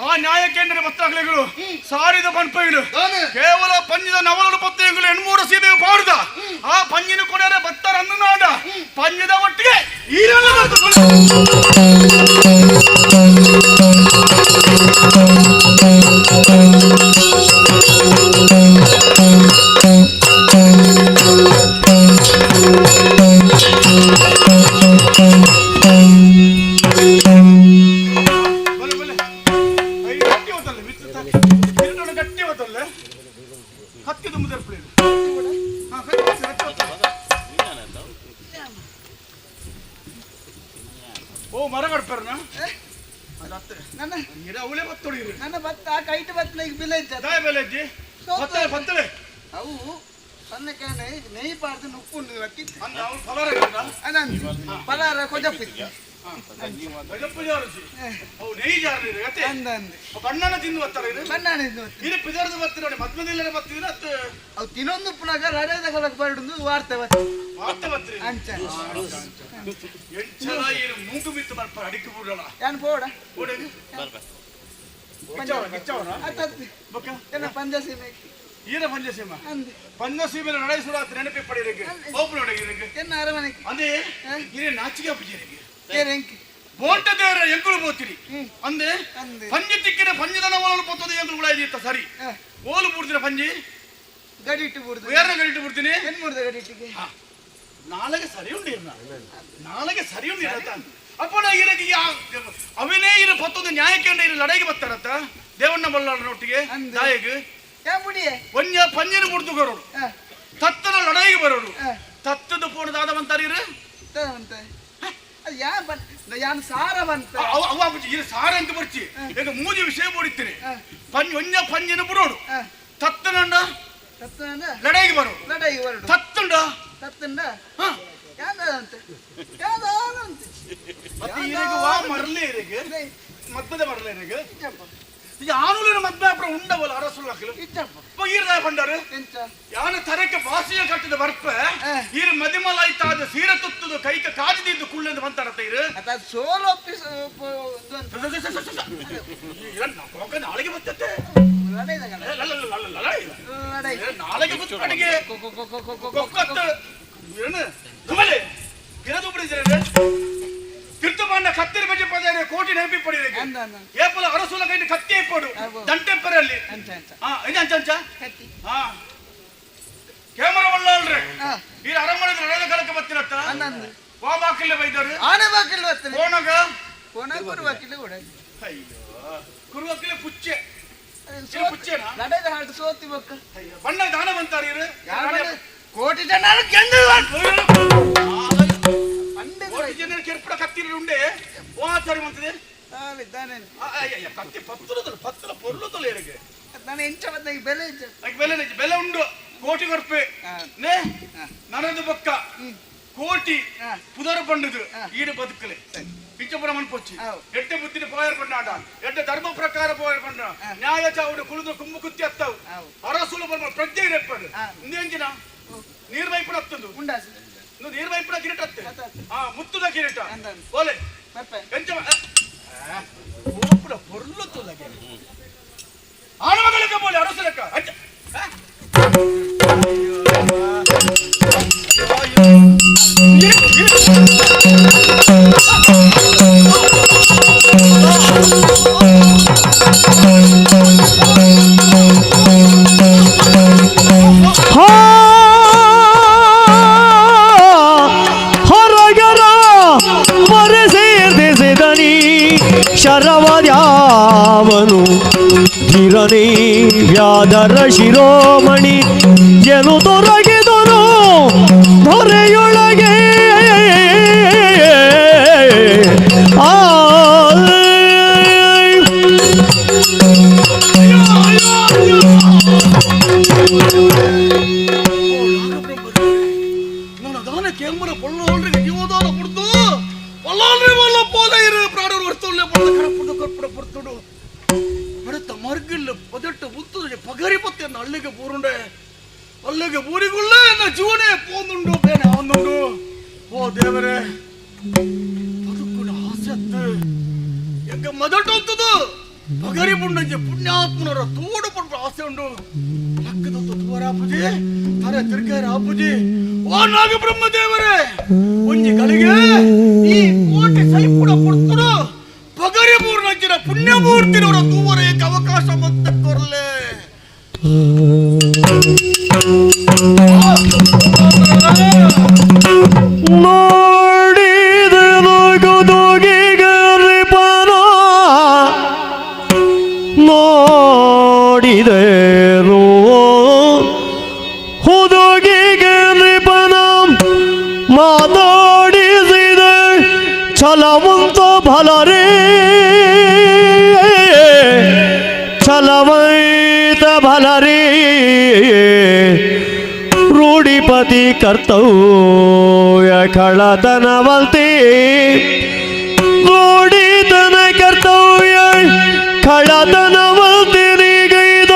ಆ ನ್ಯಾಯ ಕೇಂದ್ರ ಬತ್ತಾಗಲಿಗಳು ಸಾರಿದ ಪಂಪಗಳು ಕೇವಲ ಪಂಜದ ನವಲರು ಪತ್ತಗಳು ಹೆಣ್ಮೂರು ಸೀಬೆ ಪಾಡುದ ಆ ಪಂಜಿನ ಕೊನೆಯರೆ ಬತ್ತಾರ ಅನ್ನನಾಡ ಪಂಜದ ಒಟ್ಟಿಗೆ ಈರೆಲ್ಲ ಹತ್ತಿ ತುಂಬ ಓ ಮರ ಕಡ್ಪಾರನ ನನ್ನ ಅವಳೆ ಬತ್ತೊಡಿ ನನ್ನ ಭತ್ತ ಕೈಟ್ ಬತ್ತಲಿಗೆ ಬೆಲೆ ಇದ್ದ ಬೆಲೆ ಇದ್ದಿ ಬತ್ತಲೆ ಅವು ಸಣ್ಣಕ್ಕೆ ನೆಯ್ ಪಾಡ್ದು ಉಪ್ಪುಂಡು ಬತ್ತಿ ಅಂದ್ರೆ ಅವ್ರು ಫಲಾರ ಪಲಾರ ಕೊಜಪ್ಪಿತ್ತು ಬಣ್ಣನ ತಿಂದು ಬರ್ತಾರೆ ಬಣ್ಣನ ಇದು ಪಿದರ್ದು ಬರ್ತೀರ ನೋಡಿ ಮದ್ಮದಿಲ್ಲೇ ಬರ್ತೀರ ಅವು ತಿನ್ನೊಂದು ಪುನಃ ರಡೇದ ಕಲಕ್ ಬರಡು ವಾರ್ತೆ ಬರ್ತೀರಿ ಅಂಚ ಎಂಚಲ ಏನು ಮೂಗು ಬಿತ್ತು ಬರ್ತಾರೆ ಅಡಿಕೆ ಬಿಡೋಣ ಏನ್ ಪೋಡ ಪಂಚಸೀಮೆ ಈರ ಪಂಚಸೀಮ ಪಂಚಸೀಮೆ ನಡೆಸುವ ನೆನಪಿ ಪಡೆಯಲಿಕ್ಕೆ ಒಬ್ಬರು ನಡೆಯಲಿಕ್ಕೆ ಎನ್ನ ಅರಮನೆ ಅಂದೇ ಇರೇ ನಾಚಿಕೆ ಅಪ್ಪಜರಿಗೆ ಬೋಟ ದೇವರ ಎಂಕುಳು ಬೋತಿರಿ ಅಂದೆ ಪಂಜಿ ತಿಕ್ಕಿನ ಪಂಜದನ ಓಲು ಪೊತ್ತದ ಎಂಕುಳು ಕೂಡ ಇದಿತ್ತ ಸರಿ ಓಲು ಬುಡ್ತಿನ ಪಂಜಿ ಗಡಿ ಇಟ್ಟು ಬಿಡ್ದು ಬೇರೆ ಗಡಿ ಇಟ್ಟು ಬಿಡ್ತೀನಿ ಏನ್ ಮಾಡಿದೆ ಗಡಿ ಇಟ್ಟಿಗೆ ನಾಳೆಗೆ ಸರಿ ಉಂಡಿ ನಾಳೆಗೆ ಸರಿ ಉಂಡಿ ಅಪ್ಪನ ಇರಗೆ ಅವನೇ ಇರ ಪತ್ತೊಂದು ನ್ಯಾಯಕ್ಕೆ ಇರ ಲಡೆಗೆ ಬರ್ತಾರತ್ತ ದೇವಣ್ಣ ಬಲ್ಲಾಳನೊಟ್ಟಿಗೆ ದಾಯಿಗೆ ಒಂಜ ಪಂಜಿನ ಮುಡ್ದು ಬರೋರು ತತ್ತನ ಲಡೆಗೆ ಬರೋರು ತತ್ತದ ಪೋಣ ದಾದವಂತಾರ ಇರು ಯಾನ್ ಸಾರ ಬಂತ ಅವ ಇದು ಸಾರ ಅಂತ ಬರ್ಚಿ ಈಗ ಮೂಜಿ ವಿಷಯ ಬೋಡಿತ್ತೀನಿ ಒಂಜ ಪಂಜಿನ ಬಿಡೋಡು ತತ್ತನಂಡ ಲಡೆಗೆ ಬರೋಡು ಲಡೆಗೆ ಬರೋಡು ತತ್ತುಂಡ ತತ್ತುಂಡ ಮರಲೇ ಇರಿಗೆ ಮದ್ಮದ ಮರಲೇ ಇರಿಗೆ ಈಗ ಆನುಲಿನ ಮದ್ಮೆ ಅಪ್ಪ ಉಂಡವಲ್ಲ ಅರಸುಲ ಈರ್ದ ಪಂಡರು ಯಾನ ತರಕ್ಕೆ ಬಾಸಿಯ ಕಟ್ಟಿದ ಬರ್ಪ ಈರು ಮದಿಮಲಾಯ್ತಾದ ಸೀರೆ ತುತ್ತದು ಕೈಕ ಕಾದಿದ್ದು ಕುಳ್ಳೆಂದು ಬಂತಾರತ್ತ ಇರು ಸೋಲೋ ನಾಳೆಗೆ ಬರ್ತತೆ ನಾಳೆಗೆ ಬುತ್ತಡಿಗೆ ಕಿರ್ತುಮಾಂಡ ಕತ್ತಿರಿ ಬಜೆ ಪದ ಕೋಟಿ ನೆನಪಿ ಪಡೆಯಲಿಕ್ಕೆ ಏಪಲ ಅರಸುಲ ಕೈ ಕತ್ತಿ ಇಪ್ಪಡು ದಂಟೆಪ್ಪರಲ್ಲಿ ಅಂಚ ಕ್ಯಾಮರಾ ಒಳ್ಳೆ ಈ ಅರಮನೆ ನಡೆದ ಕಾಲಕ್ಕೆ ಬರ್ತಿರತ್ತ ವಾ ಬಾಕಿಲ್ಲ ಬೈದರು ಆನೆ ಬಾಕಿಲ್ಲ ಬರ್ತೀನಿ ಕೋಣಗ ಕುರು ಬಾಕಿಲ್ಲ ಕೂಡ ಅಯ್ಯೋ ಕುರು ಬಾಕಿಲ್ಲ ಪುಚ್ಚೆ ಪುಚ್ಚೆನಾ ನಡೆದ ಹಾಡು ಸೋತಿ ಬೊಕ್ಕ ಬಣ್ಣ ದಾನ ಬಂತಾರ ಕೋಟಿ ಜನ ಗೆಂದು ಕೋಟಿ ಜನ ಕೆರ್ಪಡ ಕತ್ತಿರಿ ಉಂಡೆ ಓ ಆಚಾರಿ ಮಂತದೆ ಕತ್ತಿ ಪತ್ತಲ ಪೊರ್ಲುತ್ತಲ್ಲ ಇರಗೆ ನಾನು ಎಂಚ ಬೆಲೆ ಬೆಲೆ ಉಂಡು ಕೋಟಿ ಕೊರ್ಪೆ ನನದು ಬೊಕ್ಕ ಕೋಟಿ ಪುದರ ಪಂಡದು ಈಡು ಬದುಕಲೆ ಪಿಚ್ಚಪುರ ಮನ್ಪೊಚ್ಚಿ ಎಡ್ಡೆ ಬುದ್ಧಿನ ಪೋಯರ್ ಪಂಡ ಎಡ್ಡೆ ಧರ್ಮ ಪ್ರಕಾರ ಪೋಯರ್ ಪಂಡ ನ್ಯಾಯ ಚಾವುಡು ಕುಳಿದು ಕುಂಬು ಕುತ್ತಿ ಹತ್ತವು ಅರಸುಲು ಬರ್ಮ ಪ್ರಜ್ಞೆ ಇರಪ್ಪದು ಇಂದೇಂಜಿನ ನೀರ್ ವೈಪುಡ ಹತ್ತದು ಉಂಡಾಸಿ ನೀರ್ ವೈಪುಡ ಕಿರೀಟ ಹತ್ತೆ ಮುತ್ತುದ ಕಿರೀಟ ಓಲೆ ಆಣಮಗಳಿಗೆ ಬೋಲಿ ಅರಸಲಕ್ಕ ಹೊರಗರ ಮರೆಸೇರಿಸಿದನಿ ಶರವದ್ಯಾವನು ಧಿರನಿ ವ್ಯಾದರ ಶಿರೋಮಣಿ ಎನು ತೊರಗಿದನು ಹೊರೆಯೊಳಗೆ ಆ ಕೆಮ್ಮರ ಪೊಳ್ಳೋಲ್ರಿಗೆ ಜೀವದಾನ ಕೊಡ್ತು ಪೊಳ್ಳೋಲ್ರಿ ವಲ್ಲ ಪೋಲೈರು ಪ್ರಾಣರು ವರ್ತುಲ್ಲೆ ಪೊಳ್ಳ ಕರಪುಡು ಕರ್ಪುಡ ಪುರ್ತುಡು അടുത്ത മർഗില്ല 18 മുത്തത് പകരി പത്തി എന്ന അള്ളിക്ക് പൂറുണ്ട് അള്ളിക്ക് പൂരിക്കുള്ള എന്ന ജീവനെ പോന്നുണ്ടോ പേന ആവുന്നുണ്ടോ ഓ ದೇವರೇ ಬದುಕುನ ಆಸೆತ್ತು ಎಂಗ ಮೊದಟೊಂತದು ಪಗರಿ ಪುಂಡಂಜೆ ಪುಣ್ಯಾತ್ಮನರ ತೋಡು ಪಂಡ ಆಸೆ ಉಂಡು ಲಕ್ಕದೊತ್ತು ತೋರಾಪುಜಿ ತರೆ ತಿರ್ಗಾರ ಆಪುಜಿ ಓ ನಾಗ ಬ್ರಹ್ಮ ದೇವರೇ ಒಂಜಿ ಗಳಿಗೆ ಈ ಕೋಟೆ ಸೈಪುಡ ಪುಡ್ತುಡು ಪಗರಿ ಪೂರ್ಣಂಚಿನ ಪುಣ್ಯಮೂರ್ತಿನವರ ತೂವರೆಗೆ ಅವಕಾಶ ಮತ್ತೆ ಕೊರಲೆ ನೋಡಿದನು ಗುದುಗಿಗರಿಪನ ನೋಡಿದನು ಹುದುಗಿಗರಿಪನ ಮಾತಾಡಿಸಿದ ಛಲವಂತ ಭಲರೇ ಛಲವೈತ ಭಲರೇ ರೂಢಿಪತಿ ಕರ್ತವ್ಯ ಖಳತನವಂತೆ ರೂಢಿತನ ಕರ್ತವ್ಯ ಖಳತನವಂತೆ ನೀಗೈದ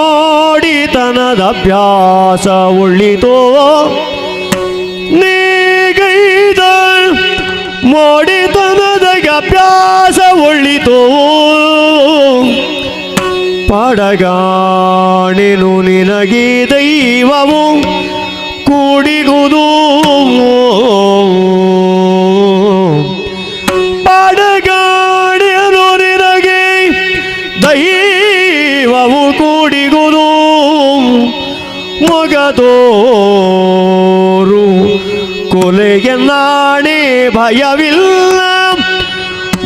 ಮೋಡಿತನದ ಅಭ್ಯಾಸ ಉಳ್ಳಿತೋ ನೀಗೈದ ಮೋಡಿತನದ ಅಭ್ಯಾಸ ಉಳ್ಳಿತೋ ಪಡಗಾಣಿನು ನಿನಗೆ ದೈವವು ಕೂಡಿಗುವುದು ಪಡಗಾಣಿನು ನಿನಗೆ ದೈವವು ಕೂಡಿಗುವುದು ಮೊಗದೋರು ಕೊಲೆಗೆ ನಾಣೆ ಭಯವಿಲ್ಲ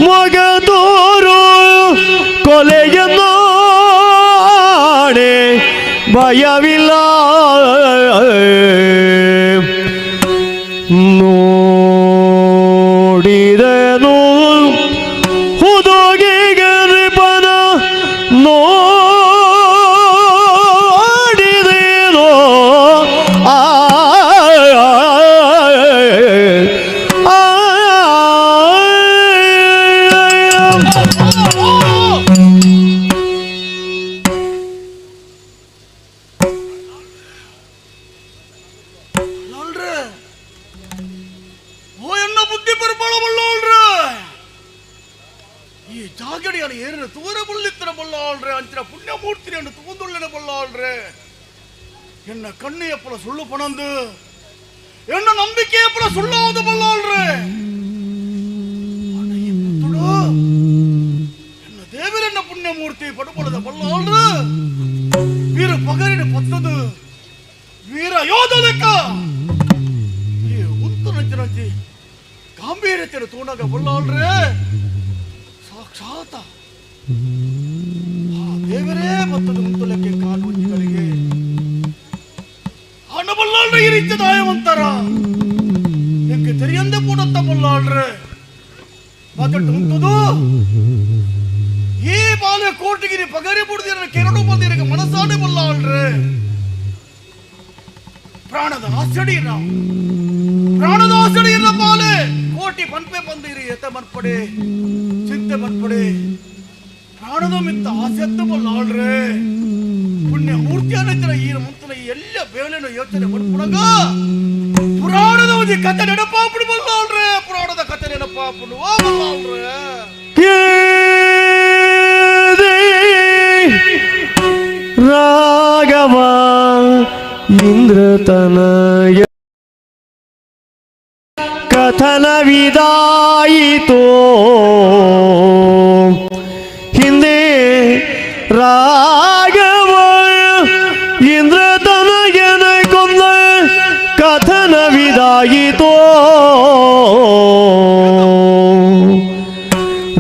ಮೊಗದೋರು ಕೊಲೆಗೆ ನಾಣೆ ಭಯವಿಲ್ಲ ನೋಡಿದನು ಹುದುಗಿಗರಿಪನ ನೋಡಿದೆನೋ ಈ ಜಾಗಡಿಯನ್ನು ಏರನ್ನು ತೂರಬುಳ್ಳಿತ್ತಿನ ಬಲ್ಲಾಳ್ರೆ ಅಂಚಿನ ಪುಣ್ಯಮೂರ್ತಿಯನ್ನು ತೂಂದುಳ್ಳಿನ ಬಲ್ಲಾಳ್ರೆ ಎನ್ನ ಕಣ್ಣಿಯಪ್ಪಳ ಸುಳ್ಳು ಪಣಂದು ಎನ್ನ ನಂಬಿಕೆಯಪ್ಪಳ ಸುಳ್ಳಾವುದು ಬಲ್ಲಾಳ್ರೆ ಎನ್ನ ದೇವರನ್ನ ಪುಣ್ಯಮೂರ್ತಿ ಪಡುಪಳದ ಬಲ್ಲಾಳ್ರೆ ವೀರ ಪಗರಿನ ಪತ್ತದು ವೀರ ಯೋಧ ಲೆಕ್ಕ ಈ ಉತ್ತು ನಂಚಿನಂಚಿ ಗಾಂಭೀರ್ಯತೆಯನ್ನು ತೋಣಾಗ ಬಲ್ಲಾಳ್ರೆ ಸಾಕ್ಷಾತ ದೇವರೇ ಮತ್ತದು ಮುಂತಲಕ್ಕೆ ಕಾಲುಂಜಿಗಳಿಗೆ ಹಣಬಲ್ಲಾಳ್ರೆ ಈ ರೀತಿ ದಾಯವಂತರ ಎಕ್ಕೆ ತೆರಿಯಂದೆ ಪೂಡತ್ತ ಬಲ್ಲಾಳ್ರೆ ಮಾತಟ್ಟು ಮುಂತದು ಈ ಬಾಲೆ ಕೋಟಿಗಿರಿ ಪಗರಿ ಬುಡ್ದಿರ ಕೆರಡು ಬಂದಿರಗೆ ಮನಸ್ಸಾಡೆ ಬಲ್ಲಾಳ್ರೆ ಪ್ರಾಣದ ಆಸಡಿನ ಬಾಲೆ ಕೋಟಿ ಪನ್ಪೆ ಬಂದಿರಿ ಎತ್ತ ಮನ್ಪಡೆ ಚಿಂತೆ ಮನ್ಪಡೆ ಪ್ರಾಣದ ಮಿತ್ತ ಆಸೆತ್ತ ಬಲ್ಲಾಳ್ರೆ ಪುಣ್ಯ ಮೂರ್ತಿ ಅನ್ನಿದ್ರೆ ಈ ಮುಂತನ ಎಲ್ಲ ಬೇಳೆನ ಯೋಚನೆ ಮಾಡ್ಕೊಂಡಾಗ ಪುರಾಣದ ಒಂದು ಕತೆ ನೆನಪಾಪುಡು ಬಲ್ಲಾಳ್ರೆ ಪುರಾಣದ ಕತೆ ನೆನಪಾಪುಡು ಓ ಬಲ್ಲಾಳ್ರೆ ರಾಘವ ಇಂದ್ರತನಯ ಕಥನವಿದಾಯಿತೋ ಹಿಂದೆ ರಾಘವ ಇಂದ್ರತನಯನ ಕೊಂದ ಕಥನವಿದಾಯಿತೋ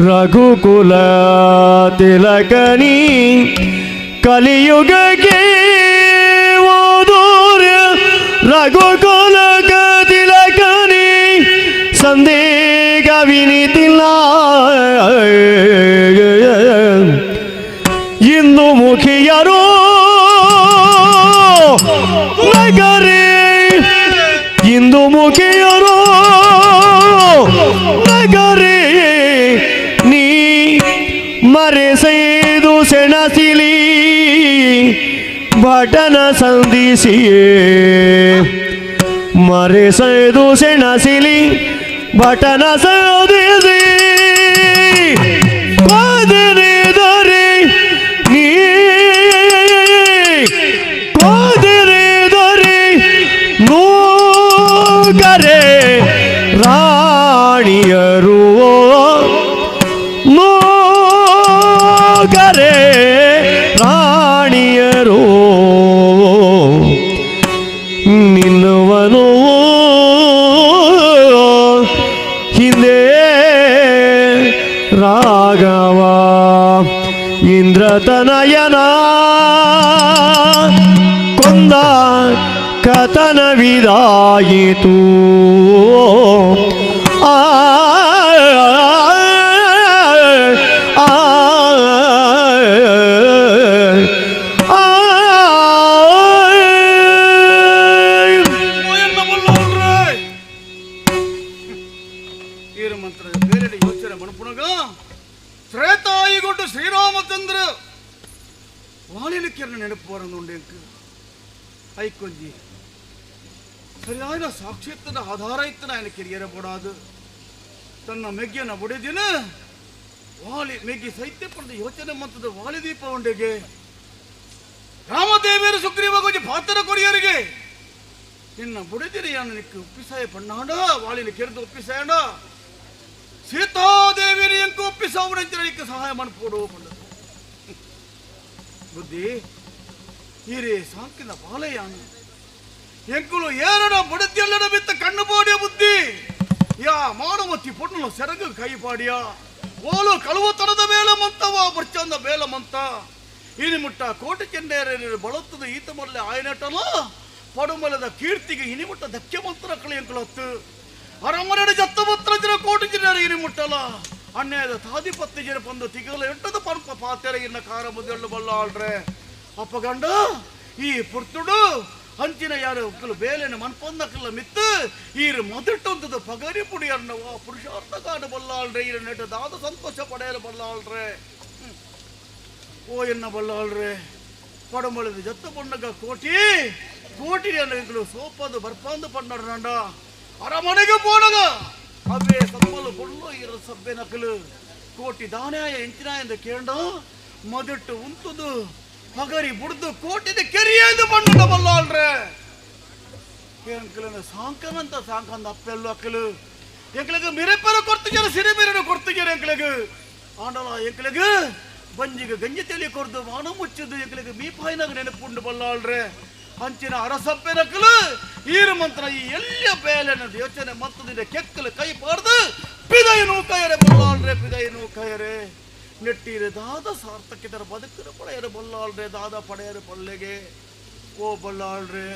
ರಘುಕುಲ ತಿಲಕನಿ ಕಲಿಯುಗಕ್ಕೆ ಓದೋರ ರಘುಕುಲ ತಿಲಕನಿ ಸಂದೇಹವಿನಿತಿಲ್ಲ ಇಂದು ಮುಖಿಯರು ನಗರೇ ಇಂದು ಮುಖಿಯರು ನಗರೇ ನೀ ಮರೆಸೆದು ಸೆಣಸಿಲಿ ಭಟನ ಸಂಧಿಸಿಯೇ ಮರೆಸೆದು ಸೆಣಸಿಲಿ ಭಟನ ಸಂಧಿಸಿ ಕೋದರೆದರೆ ನೀ ಕೋದರೆದರೆ ನೂಗರೆ ರಾಣಿಯರು ನೂಗರೆ ರಾಣಿಯರು ನಿನ್ನವನು ಹಿಂದೆ ರಾಘವ ಇಂದ್ರತನಯನ ಕೊಂದ ಕಥನವಿದಾಯಿತು ಆ ತ್ರೇತಾಯಿಗೊಂಡು ಶ್ರೀರಾಮಚಂದ್ರ വാളിലിക്കറിന് നെനപ്പ് പറയുന്നുണ്ട് എനിക്ക് ഐക്കൊഞ്ചി ಸರಿಯಾದ ಸಾಕ್ಷ್ಯದ ಆಧಾರ ಇತ್ತನ എനിക്ക് ಎರಿಯರಪಡಾದು ತನ್ನ ಮೆಗ್ಗಿನ ಬುಡಿದಿನ ವಾಲಿ ಮೆಗ್ಗಿ ಸೈತ್ಯ ಪಡೆದ ಯೋಚನೆ ಮಂತದ ವಾಲಿದೀಪ ಉಂಡೆಗೆ ರಾಮದೇವಿಯರು ಸುಗ್ರೀವ ಕೊಂಚ ಪಾತ್ರ ಕೊಡಿಯರಿಗೆ ನಿನ್ನ ಬುಡಿದಿರಿಯನ್ನು ನಿಕ್ಕೆ ಒಪ್ಪಿಸಾಯ ಪಣ್ಣಾಡ ವಾಲಿನ ಕೆರೆದು ಒಪ್ಪಿಸಾಯಣ ಸೀತಾದೇವಿಯರು ಎಂಕು ಒಪ್ಪಿಸಾವಣಂಚರಿಗೆ ಸಹಾಯ ಮಾಡ್ಕೊಡು ಬುದ್ಧಿ ಹೀರೇ ಸಾಕಿನ ಬಾಲಯ್ಯಾನು ಎಂಕುಲು ಏರಡ ಬುಡತಿಯಲ್ಲಡ ಬಿತ್ತ ಕಣ್ಣು ಪಾಡಿಯ ಬುದ್ಧಿ ಯಾ ಮಾನವತಿ ಪೊಣ್ಣು ಸೆರಗು ಕೈ ಪಾಡಿಯ ಓಲು ಕಳುವತನದ ಬೇಲ ಮಂತವ ಬರ್ಚಂದ ಬೇಲ ಮಂತ ಇನಿ ಮುಟ್ಟ ಕೋಟಿ ಚೆಂಡೇರ ಬಳತ್ತದ ಈತ ಮೊದಲೇ ಆಯನಟಲ ಪಡುಮಲದ ಕೀರ್ತಿಗೆ ಇನಿಮುಟ್ಟ ಧಕ್ಕೆ ಮಂತ್ರ ಕಳಿ ಎಂಕುಲತ್ತು ಅರಮನೆಡೆ ಜತ್ತ ಮಂತ್ರ ಜನ ಕೋಟಿ ಜನರ ಇನಿಮುಟ್ಟಲ ಅನ್ಯಾಯದ ತಾದಿಪತ್ತಿ ಜನ ಬಂದು ತಿಗಲ ಎಂಟದ ಪಂಪ ಪಾತೆರ ಇನ್ನ ಕಾರ ಮುದ್ದೆಳ್ಳು ಬಲ್ಲ ಆಳ್ರೆ ಅಪ್ಪಗಂಡ ಈ ಪುರ್ತುಡು ಹಂಚಿನ ಯಾರು ಒಕ್ಕಲು ಬೇಲೆನ ಮನ್ಪೊಂದಕ್ಕಲ್ಲ ಮಿತ್ತು ಈರು ಮೊದಟೊಂದದ ಪಗರಿ ಪುಡಿಯನ್ನ ಪುರುಷಾರ್ಥ ಕಾಡು ಬಲ್ಲಾಳ್ರೆ ಈರು ನೆಟ್ಟದಾದ ಸಂತೋಷ ಪಡೆಯಲು ಬಲ್ಲಾಳ್ರೆ ಓ ಎನ್ನ ಬಲ್ಲಾಳ್ರೆ ಪಡಮಳದ ಜತ್ತ ಪಣ್ಣಗ ಕೋಟಿ ಕೋಟಿ ಅನ್ನಗಳು ಸೋಪದು ಬರ್ಪಂದು ಪಣ್ಣಡ ಅರಮನೆಗೆ ಪೋನಗ ಅವೇ ಸಪ್ಪಲು ಕೊಳ್ಳು ಇರ ಸಬ್ಬೆ ನಕಲು ಕೋಟಿ ದಾನ್ಯಾಯ ಎಂಚಿನ ಎಂದು ಕೇಂಡ ಮೊದಟ್ಟು ಉಂತುದು ಪಗರಿ ಬುಡ್ದು ಕೋಟಿದ ಕೆರಿಯಂದು ಪಣ್ಣಡ ಬಲ್ಲಾಳ್ರೆ ಎಂಕಲನ ಸಾಂಕನಂತ ಸಾಂಕಂದ ಅಪ್ಪೆಲ್ಲು ಅಕ್ಕಲು ಎಂಕಲಿಗೆ ಮಿರೆಪ್ಪರ ಕೊಡ್ತಿದ್ದಾರೆ ಸಿರಿ ಮಿರನು ಕೊಡ್ತಿದ್ದಾರೆ ಎಂಕಲಿಗೆ ಆಂಡಲ ಎಂಕಲಿಗೆ ಬಂಜಿಗೆ ಗಂಜಿ ತೆಲಿ ಕೊಡ್ದು ಮಾನ ಮುಚ್ಚಿದ್ದು ಎಂಕಲಿಗೆ ಮೀಪಾಯಿನಾಗ ನೆನಪುಂಡು ಬಲ್ಲಾಳ್ರೆ ಹಂಚಿನ ಅರಸಪ್ಪೆ ನಕಲು ಈರು ಮಂತ್ರ ಈ ಎಲ್ಲ ಬೇಲೆನದು ಯೋಚನೆ ಮಂತದಿಂದ ಕೆಕ್ಕಲು ಕೈ ಪಾಡ್ದು ಪಿದೈನು ಕೈಯರೆ ಬಲ್ಲಾಳ್ರೆ ಪಿದೈನು ಕೈಯರೆ ನೆಟ್ಟಿರೆ ದಾದ ಸಾರ್ಥಕ್ಕಿತರ ಬದುಕಿನ ಪಡೆಯರು ಬಲ್ಲಾಳ್ರೆ ದಾದ ಪಡೆಯರು ಪಲ್ಲೆಗೆ ಓ ಬಲ್ಲಾಳ್ರೆ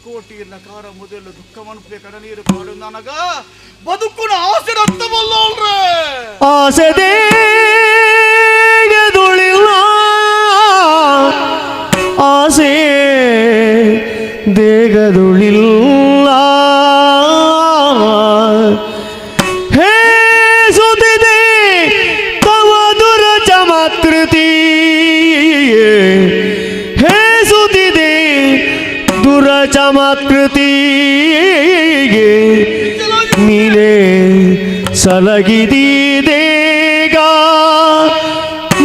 ಕೋಟಿಯನ್ನ ಕಾರ ಮೊದಲು ದುಃಖ ಮನ್ಪೆ ಕಡ ನೀರು ಪಾಡು ನನಗ ಬದುಕುನ ಆಸೆ ಅರ್ಥ ಬಲ್ಲಾಳ್ರೆ ಆಸೆ ದೇಗದುಳಿಲ್ಲ ಆಸೆ ದೇಗದುಳಿಲ್ಲ ಹೇ ಸುತ್ತಿದೆ ತವ ದುರ ಚಮತ್ಕೃತಿ ಪುರಾಕೃತಿಗೆ ನೀನೇ ಸಲಗಿದೀದೇಗ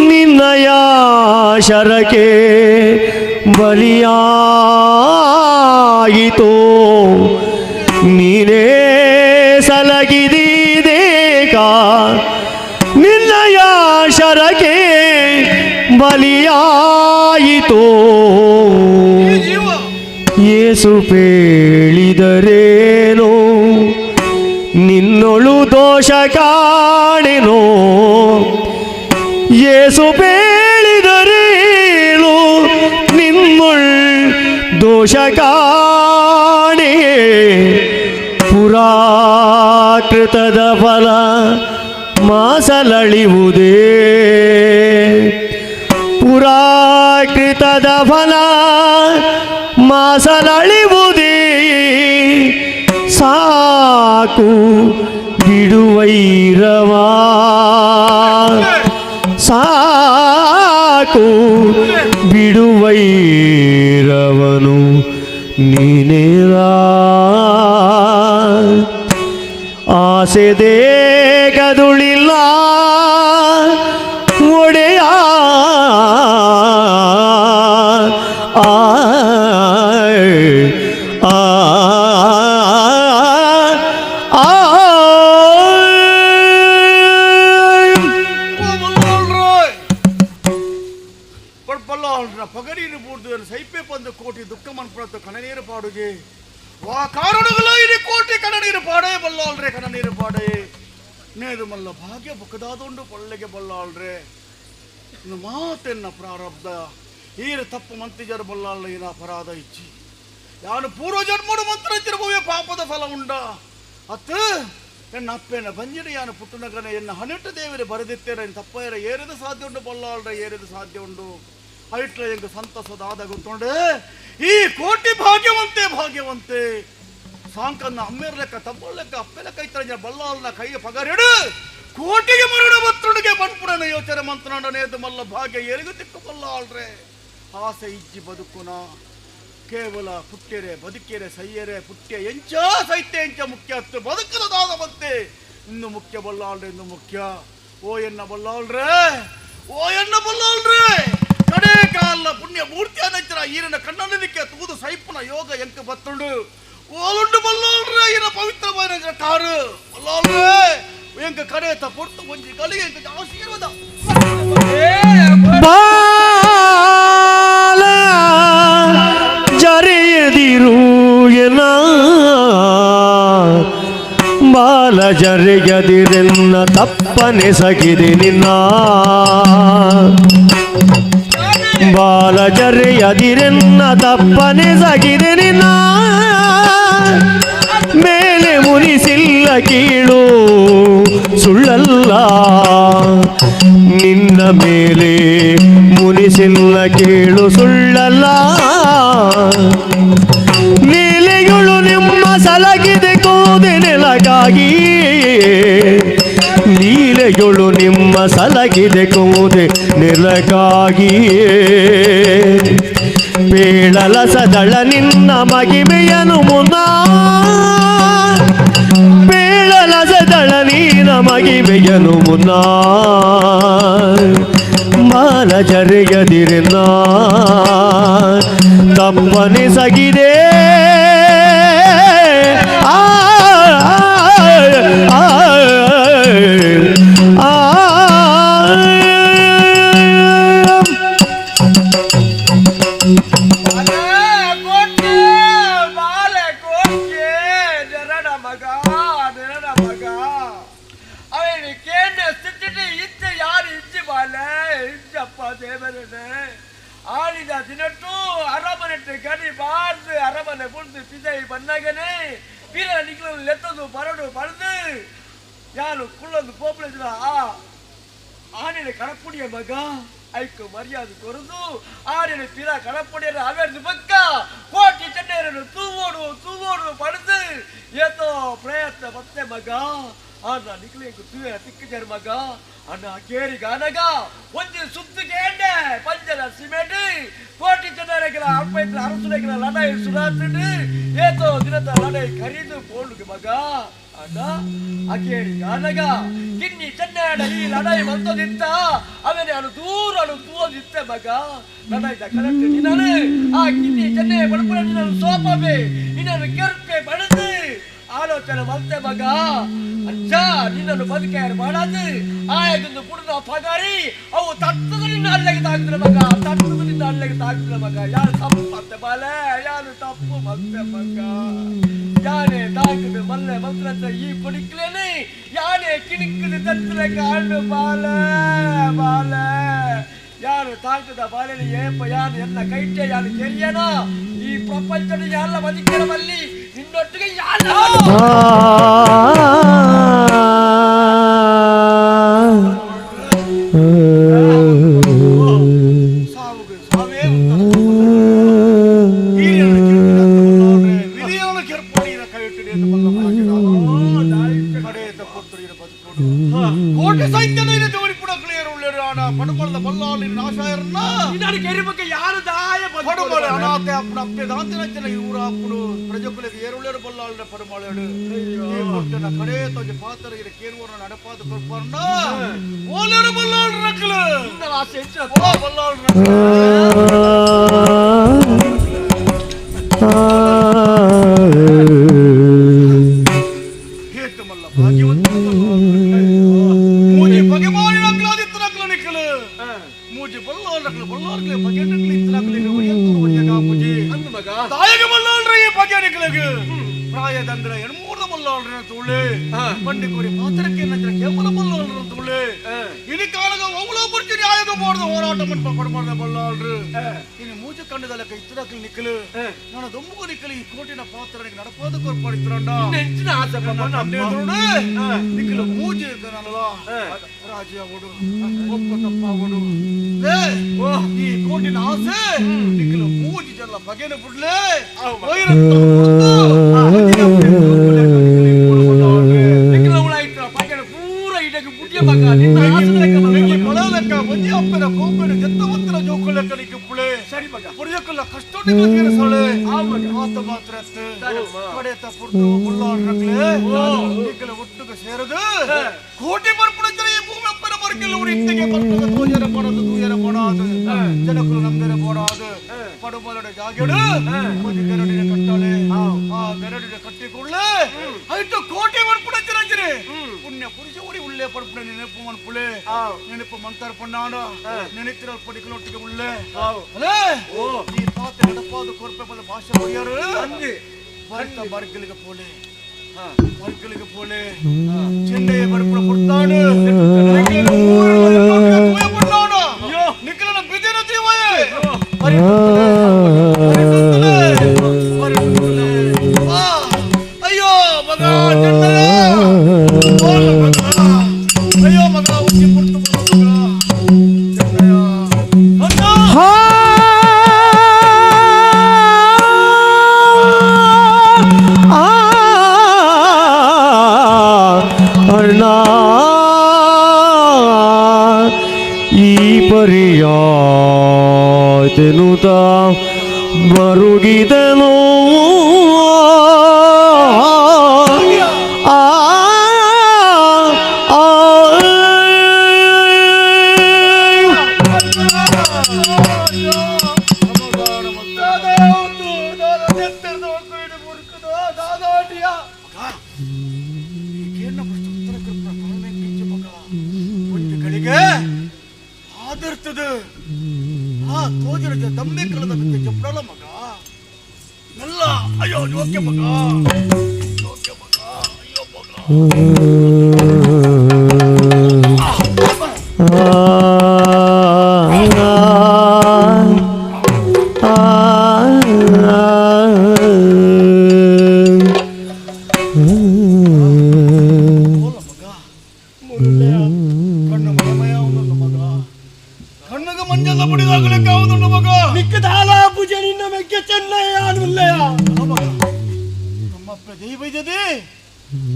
ನಿನ್ನಯ ಶರಕೆ ಬಲಿಯಾಯಿತೋ ನೀನೇ ಸಲಗಿದೀದೇಗ ನಿನ್ನಯ ಶರಕೆ ಬಲಿಯಾಯಿತೋ ಯೇಸು ಪೇಳಿದರೇನೋ ನಿನ್ನೊಳು ದೋಷ ಕಾಣೆನೋ ಯೇಸು ಪೇಳಿದರೇನೋ ನಿನ್ನೊಳ್ ದೋಷ ಕಾಣೆ ಪುರಾಕೃತದ ಫಲ ಮಾಸಲಳಿವುದೇ ಪುರಾಕೃತದ ಫಲ ಮಾಸಲಳಿವುದೇ ಸಾಕು ಬಿಡುವೈರವಾ ಸಾಕು ಬಿಡುವೈರವನು ನೀನೇರಾ ಆಸೆ ದೇಗದುಳಿಲ್ಲ ಒಡೆಯ ಪಗಡೀರು ಬೂರ್ದು ಸೈಪೆ ಪಂದು ಕೋಟಿ ದುಃಖ ಮನ್ಪುರತ್ತು ಕಣನೀರು ಪಾಡುಗೆ ವಾ ಕಾರಣಗಳ ಇದು ಕೋಟಿ ಕಣನೀರು ಪಾಡೇ ಬಲ್ಲಾಳ್ರೆ ಕಣನೀರು ಪಾಡೇ ನೇದು ಮಲ್ಲ ಭಾಗ್ಯ ಬುಕ್ಕದಾದೊಂಡು ಪೊಳ್ಳೆಗೆ ಬಲ್ಲಾಳ್ರೆ ಇನ್ನು ಮಾತೆನ್ನ ಪ್ರಾರಬ್ಧ ಈರು ತಪ್ಪು ಮಂತಿಜರ ಬಲ್ಲಾಳ್ರ ಏನ ಅಪರಾಧ ಇಚ್ಚಿ ಯಾನು ಪೂರ್ವ ಜನ್ಮಡು ಮಂತ್ರಚಿರಭೂಯ ಪಾಪದ ಫಲ ಉಂಡ ಅತ್ತು ಎನ್ನ ಅಪ್ಪೇನ ಬಂಜಿನ ಯಾನು ಪುಟ್ಟನಗನ ಎನ್ನ ಹನೆಟ್ಟು ದೇವರೇ ಬರೆದಿತ್ತೇನೆ ತಪ್ಪೇರ ಏರಿದು ಸಾಧ್ಯ ಉಂಡು ಬಲ್ಲಾಳ್ರೆ ಏರಿದು ಸಾಧ್ಯ ಉಂಡು ಐಟ್ಲ ಎಂಗ ಸಂತಸದಾದ ಗೊತ್ತೊಂಡೆ ಈ ಕೋಟಿ ಭಾಗ್ಯವಂತೆ ಸಾಂಕನ್ನ ಅಮ್ಮೇರ್ ಲೆಕ್ಕ ತಬ್ಬಳ ಲೆಕ್ಕ ಅಪ್ಪೆ ಲೆಕ್ಕ ಇತ್ತ ಬಲ್ಲಾಲ್ನ ಕೈಗೆ ಪಗರಿಡು ಕೋಟಿಗೆ ಮರಣ ಬತ್ತುಡಿಗೆ ಬನ್ಪುರನ ಯೋಚನೆ ಮಂತ್ರನೇದು ಮಲ್ಲ ಭಾಗ್ಯ ಏರಿಗೂ ತಿಕ್ಕು ಬಲ್ಲಾಳ್ರೆ ಆಸೆ ಇಜ್ಜಿ ಬದುಕುನ ಕೇವಲ ಪುಟ್ಯರೆ ಬದುಕೆರೆ ಸೈಯರೆ ಪುಟ್ಯ ಎಂಚ ಸೈತ್ಯ ಎಂಚ ಮುಖ್ಯ ಹತ್ತು ಬದುಕದಾದ ಬಂತೆ ಇನ್ನು ಮುಖ್ಯ ಬಲ್ಲಾಳ್ರೆ ಇನ್ನು ಮುಖ್ಯ ಓ ಎನ್ನ ಬಲ್ಲಾಳ್ರೆ ಕಡೆ ಕಾಲ ಪುಣ್ಯ ಮೂರ್ತಿ ಅನ್ನಚ್ಚರ ಈರಿನ ಕಣ್ಣನಿಕ್ಕೆ ತೂದು ಸೈಪುನ ಯೋಗ ಎಂಕ ಬತ್ತುಂಡು ಓಲುಂಡು ಬಲ್ಲಾಳ್ರೆ ಈರ ಪವಿತ್ರವಾದ ಕಾರು ಬಲ್ಲಾಳ್ರೆ ಎಂಕ ಕಡೆ ಪೊರ್ತು ಒಂಜಿ ಕಲಿಗೆ ಎಂಕ ಆಶೀರ್ವಾದ ಬಾಲ ಜರೆಯದಿರು ಎನ ಬಾಲ ಜರೆಯದಿರೆನ್ನ ತಪ್ಪನೆ ಸಗಿದೆ ನಿನ್ನ ಬಾಲ ಜರೆಯದಿರೆನ್ನ ತಪ್ಪನೆ ಸಗಿದೆ ನಿನ್ನ ಮೇಲೆ ಮುನಿಸಿಲ್ಲ ಕೀಳು ಸುಳ್ಳಲ್ಲ ನಿನ್ನ ಮೇಲೆ ಮುನಿಸಿಲ್ಲ ಕೀಳು ಸುಳ್ಳಲ್ಲ ನೀಲೆಗಳು ನಿಮ್ಮ ಸಲಗಿದೆ ಕೋದೆ ನೆಲಗಾಗಿ ಲೀಲೆಗಳು ನಿಮ್ಮ ಸಲಗಿದೆ ಕೋದೆ ನೆಲಗಾಗಿಯೇ ಬೇಳಲ ಸದಳ ನಿನ್ನ ಮಗಿಮೆಯನು ಮುನ್ನ ಬೇಳಲ ಸದಳ ನೀನ ಮಗಿಮೆಯನು ಮುನ್ನ ಬಾಲ ಜರೆಯದಿರೆನ್ನ ತಪ್ಪನಿಸಗಿದೆ ಆಳಿದ ದಿನಟ್ಟು ಅರಮನೆಟ್ಟು ಗಡಿ ಬಾರ್ದು ಅರಮನೆ ಬುಡ್ದು ಪಿಜೈ ಬನ್ನಗನೆ ಪೀರ ನಿಕ್ಲು ಲೆತ್ತದು ಬರಡು ಬಡ್ದು ಯಾನು ಕುಳ್ಳೊಂದು ಪೋಪಳಿಸಿದ ಆ ಆನೆಲೆ ಕರಪುಡಿಯ ಮಗ ಐಕು ಮರ್ಯಾದೆ ಕೊರದು ಆಡಿನ ಪಿರ ಕಡಪಡಿಯರ ಅವೆರ್ದು ಬಕ್ಕ ಕೋಟಿ ಚೆನ್ನೈರನ್ನು ತೂವೋಡು ಪಡೆದು ಏತೋ ಪ್ರಯತ್ನ ಮತ್ತೆ ಮಗ ಅಣ್ಣ ನಿಕ್ಲಿಂಗು ತೂಯ ತಿಕ್ಕಜರ್ ಮಗ ಅಣ್ಣ ಕೇರಿಗಾನಗ ಒಂಜಿ ಸುತ್ತಿಗೆ ಪಂಜರ ಸಿಮೆಂಟ್ ಕೋಟಿ ಜನರಿಗೆಲ್ಲ ಅಪ್ಪೈತ್ರ ಅರಸುಲೆಗೆಲ್ಲ ಲಡಾಯಿ ಸುಡಾತಿಂಡು ಏತೋ ದಿನದ ಲಡಾಯಿ ಖರೀದು ಪೋಳುಗೆ ಮಗ ಅಣ್ಣ ಅಕೇರಿಗಾನಗ ಕಿನ್ನಿ ಚೆನ್ನೈಡ ಈ ಲಡಾಯಿ ಮಂತದಿತ್ತ ಅವನೇ ಅನು ದೂರ ತೂವದಿತ್ತೆ ಮಗ ಲಡಾಯಿದ ಕರೆಕ್ಟ್ ನಿನ್ನನು ಆ ಕಿನ್ನಿ ಚೆನ್ನೈ ಬಡಪುರ ನಿನ್ನನು ಸೋಪಬೆ ನಿನ್ನನು ಕೆರ್ಪೆ ಬಡದು ಆಲೋಚನೆ ಮತ್ತೆ ಮಗ ಅಜ್ಜ ನಿನ್ನನ್ನು ಬದುಕೇರು ಮಾಡದು ಆಯದೊಂದು ಪುಡುದ ಪಗಾರಿ ಅವು ತತ್ತದು ನಿನ್ನ ಅಲ್ಲಿಗೆ ತಾಗಿದ್ರೆ ಮಗ ತತ್ತದು ನಿನ್ನ ಅಲ್ಲಿಗೆ ತಾಗಿದ್ರೆ ಮಗ ಯಾರು ತಪ್ಪು ಮತ್ತೆ ಬಾಲೆ ಯಾರು ತಪ್ಪು ಮತ್ತೆ ಮಗ ಯಾನೇ ತಾಗಿದ ಮಲ್ಲೆ ಮಂತ್ರ ಈ ಪುಡಿಕ್ಲೇನೆ ಯಾನೇ ಕಿಣಿಕಿದ ತತ್ತಲೆ ಕಾಂಡು ಬಾಲೆ ಯಾರು ತಾಕದ ಬಾಲೆని ಏಪ ಯಾರು ಎನ್ನ ಕೈಟೆ ಯಾರು ಕೆರಿಯನ ಈ ಪ್ರಪಂಚದ ಎಲ್ಲ ಬದುಕಿರಬಲ್ಲಿ ನಿನ್ನೊಟ್ಟಿಗೆ ಯಾರು ಸಾವುಗೆ ಸಾವೇ ವಿಧಿಯನ್ನು ಕೆರ್ಪಡಿರ ಕೈಟಿಡಿ ಎಂದು ಬಲ್ಲ ಕಡೆಯದ ಪುತ್ರಿರ ಬದುಕೋಡು ಕೋಟಿ ಸೈನ್ಯದ ಜೋಡಿ ಪುಡಕ್ಲಿಯರು ಉಳ್ಳರು ಆಡ ಪಡುಮಳದ ಬಲ್ಲಾಲಿ ನಾಶಾಯರನ್ನ ನಿನ್ನ ಕೆರಿ ಬಗ್ಗೆ ಯಾರು ದಾಯ ಪಡುಮಳ ಅನಾಥ ಅಪ್ಪನ ಅಪ್ಪೆ ದಾಂತಿನಂಚಿನ ಇವರ ಅಪ್ಪಡು ಪ್ರಜೆಕುಲದ ಏರುಳ್ಳರು ಬಲ್ಲಾಳಿನ ಪಡುಮಳಡು ಈ ಪುಟ್ಟನ ಕಡೆ ತೋಜಿ ಪಾತರಿಗೆ ಕೇರುವರ ನಡಪಾದ ಕೊರ್ಪರ್ನ ಓಲರು ಬಲ್ಲಾಳು ರಕ್ಕಲು ನಿನ್ನ ಆಸೆ ಹೆಚ್ಚು ಬಲ್ಲಾಳು ಹೇತಮಲ್ಲ ಭಾಗ್ಯವಂತ ಮೂಜಿ ಬಗೆ ಮಾಡಿ ನಕ್ಲಾದಿತ್ತು ನಕ್ಲ ನಿಕ್ಕಲು ಮೂಜಿ ಬಲ್ಲಾಳ್ರಕ್ಲು ಬಗೆ ನಕ್ಲಿ ಇತ್ತು ನಕ್ಲಿ ಒಯ್ಯಂತರು ಒಯ್ಯಗ ಮೂಜಿ ಅಂದು ಮಗ ತಾಯಿಗ ಬಲ್ಲಾಳ್ರಿ ಬಗೆ ನಿಕ್ಕಲಗೆ ಪ್ರಾಯದಂದ್ರ ಎಣ್ಮೂರ್ದ ಬಲ್ಲಾಳ್ರನ ತೂಳೆ ಬಂಡಿ ಕೋರಿ ಪಾತ್ರಕ್ಕೆ ನಂತರ ಕೇವಲ ಬಲ್ಲಾಳ್ರನ ತೂಳೆ ಇನಿ ಕಾಲಗ ಅವಳ ಬರ್ತಿ ನ್ಯಾಯದ ಮಾಡ್ದ ಹೋರಾಟ ಮಂಟ ಪಡ್ಮಾಡ್ದ ಬಲ್ಲಾಳ್ರು ಇನ್ನು ಮೂಜಿ ಕಂಡದಲ್ಲ ಇತ್ತರಕ್ಲಿ ನಿಕ್ಕಲು ನಾನು ದೊಂಬು ನಿಕ್ಕಲಿ ಈ ಕೋಟಿನ ಪಾತ್ರನಿಗೆ ನಡಪಾದ ಕೊರ್ಪಡಿತ್ರಣ್ಣ ನೆಂಚಿನ ಆಸೆ ನಿಕ್ಕಲು ಮೂಜಿ ಇದ್ದಾನಲ್ಲ ರಾಜ್ಯ ಓಡು ಒಪ್ಪ ತಪ್ಪಾಗೋಡು ಈ ಕೋಟಿನ ಆಸೆ ನಿಕ್ಕಲು ಮೂಜಿ ಜಲ್ಲ ಬಗೆನ ಬಿಡ್ಲೆ ಪೂರ ಇಡಕ್ಕೆ ಬುಡ್ಡಿಯ ಮಗ ನಿನ್ನ ಆಸೆ ಲೆಕ್ಕ ಒಂಜಿ ಅಪ್ಪನ ಕೋಪನ ಜತ್ತವತ್ತರ ಜೋಕುಳ ಕಲಿಕೆ ಪುಳೆ ಸರಿ ಮಗ ಪುಡಿಯಕ್ಕಲ್ಲ ಕಷ್ಟೋಟಿಗೆ ಸೊಳೆ ಆತ ಮಾತ್ರ ಕಡೆ ತಪ್ಪುಡ್ದು ಮುಳ್ಳಾಡ್ರಕ್ಲೆ ಈಗಲ ಒಟ್ಟಿಗೆ ಸೇರದು ಕೋಟಿ ಬರ್ಪುಡಿದ್ರೆ ಈ ಭೂಮಿ ಅಪ್ಪನ ಬರ್ಕಿಲ್ಲ ಊರು ಇತ್ತಿಗೆ ಬರ್ತದ ತೋಜರ ಮಾಡೋದು ತೂಯರ ಮಾಡೋದು ಜನಕರು ನಮ್ದರ ಮಾಡೋದು ಪಡುಮಲಡ ಜಾಗೆಡು ಒಂದು ಗರಡಿನ ಕಟ್ಟಾಳೆ ಆ ಗರಡಿನ ಕಟ್ಟಿಕೊಳ್ಳೆ ಆಯ್ತು ಕೋಟಿ ಬರ್ಪುಡಿದ್ರೆ ಪುಣ್ಯ ಪುರುಷ ಊರಿ ಉಳ್ಳೆ ಪಡ್ಪುಡ ನೆನಪು ಮನ್ಪುಳೆ ನೆನಪು ಮಂತಾರ ಪಣ್ಣಾಡ ನೆನೆತಿರಲ್ ಪಡಿಕಲೊಟ್ಟಿಗೆ ಉಳ್ಳೆ ಈ ತಾತ ನೆನಪಾದ ಕೊರ್ಪೆ ಪದ ಭಾಷೆ ಹೊಡೆಯರು ಬರ್ತ ಬರ್ಗಲಿಗೆ ಪೋಲೆ ಚೆನ್ನೈ ಬಡ್ಪುಡ ಪುಡ್ತಾಡು ನಿಖಿಲನ ಬಿದಿನ ತೀವಯೇ ಅಯ್ಯೋ ಮಗ ಅಯ್ಯೋ ಮಗ ಉಚ್ಚಿ ಪುರ್ತು ಅಣ್ಣ ಈ ಪರಿಯಾತೆನುತ ಮರುಗಿದೆನೋ ಆದರ್ತದೆ ಆ ತೋಜನ ದಮ್ಮೆ ಕಳೆದ ಬಿತ್ತೆ ಚಪ್ಪಡಲ್ಲ ಮಗ ಎಲ್ಲ ಅಯ್ಯೋ ಯೋಗ್ಯ ಮಗ ಅಯ್ಯೋ ಮಗ ಕಣ್ಣು ಮಯಮಯ ಮಗ ಕಣ್ಣಗ ಮೆಕ್ಕೆ ಚೆನ್ನಯ್ಯ ಅನುಲ್ಲಯ್ಯ ನಮ್ಮಪ್ಪ ದೈವೈದದೆ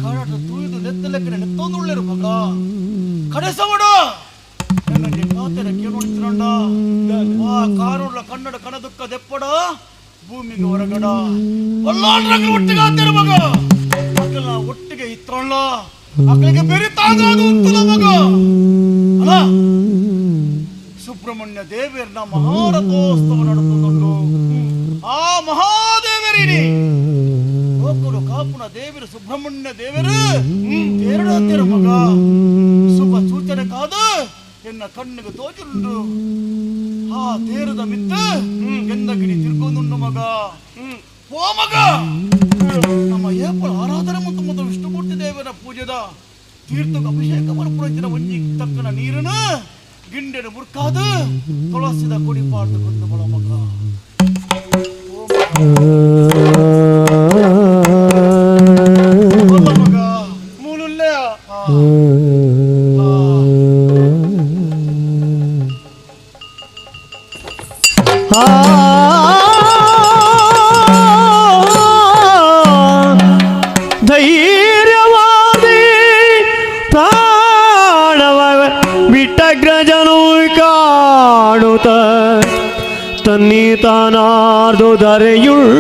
ಕಾಡಾಟ ತೂಯ್ದು ನೆತ್ತಲೆಕ್ಕನೆ ನೆತ್ತೊಂದುಳ್ಳೇರು ಮಗ ಕಡೆಸವಡು ನನಗೆ ಕಾತೆರ ಕೇಳೋಡಿಸಿರಂಡ ಆ ಕಾರುಳ್ಳ ಕನ್ನಡ ಕಣದುಕ್ಕ ದೆಪ್ಪಡ ಭೂಮಿಗೆ ಹೊರಗಡ ಒಳ್ಳಾಡ್ರಂಗ ಒಟ್ಟಿಗೆ ಆತೇರು ಮಗ ಮಕ್ಕಳ ಒಟ್ಟಿಗೆ ಇತ್ತೊಳ್ಳ ಮಕ್ಕಳಿಗೆ ಬೆರಿತಾಗೋದು ಉಂಟುಲ ಮಗ ಅಲ್ಲ ಸುಬ್ರಹ್ಮಣ್ಯ ದೇವರನ್ನ ಮಹಾರಥೋತ್ಸವ ನಡೆದುಕೊಂಡು ಆ ಮಹಾದೇವರಿನಿ ಹೋಗಲು ಕಾಪುನ ದೇವರು ಸುಬ್ರಹ್ಮಣ್ಯ ದೇವರು ತೇರಡಾತೇರು ಮಗ ಶುಭ ಸೂಚನೆ ಕಾದು ಎನ್ನ ಕಣ್ಣಿಗೆ ತೋಚುಂಡು ಆ ತೇರದ ಮಿತ್ತ ಎಂದ ಗಿಡಿ ತಿರ್ಕೊಂಡುಂಡು ಮಗ ಓ ಮಗ ನಮ್ಮ ಏಪಳ ಆರಾಧನೆ ಮತ್ತು ಮೊದಲು ವಿಷ್ಣುಮೂರ್ತಿ ದೇವರ ಪೂಜೆದ ತೀರ್ಥಕ ಅಭಿಷೇಕ ಮರುಪುರಚಿನ ಒಂಜಿ ತಕ್ಕನ ನೀರನ್ನು ಗಿಂಡೆನ ಮುರ್ಕಾದು ತುಳಸಿದ ಕೊಡಿ ಪಾಡ್ದುಕೊಂಡು ಬಳ ಮಗ ಮಗ ಮೂಲುಲ್ಲೇ ಧೈರ್ಯವಾದಿ ತಾಣವ ಬಿಟ್ಟಗ್ರಜನು ಕಾಣುತ್ತ ತನ್ನಿತಾನಾರ್ದು ಧರೆಯುಳ್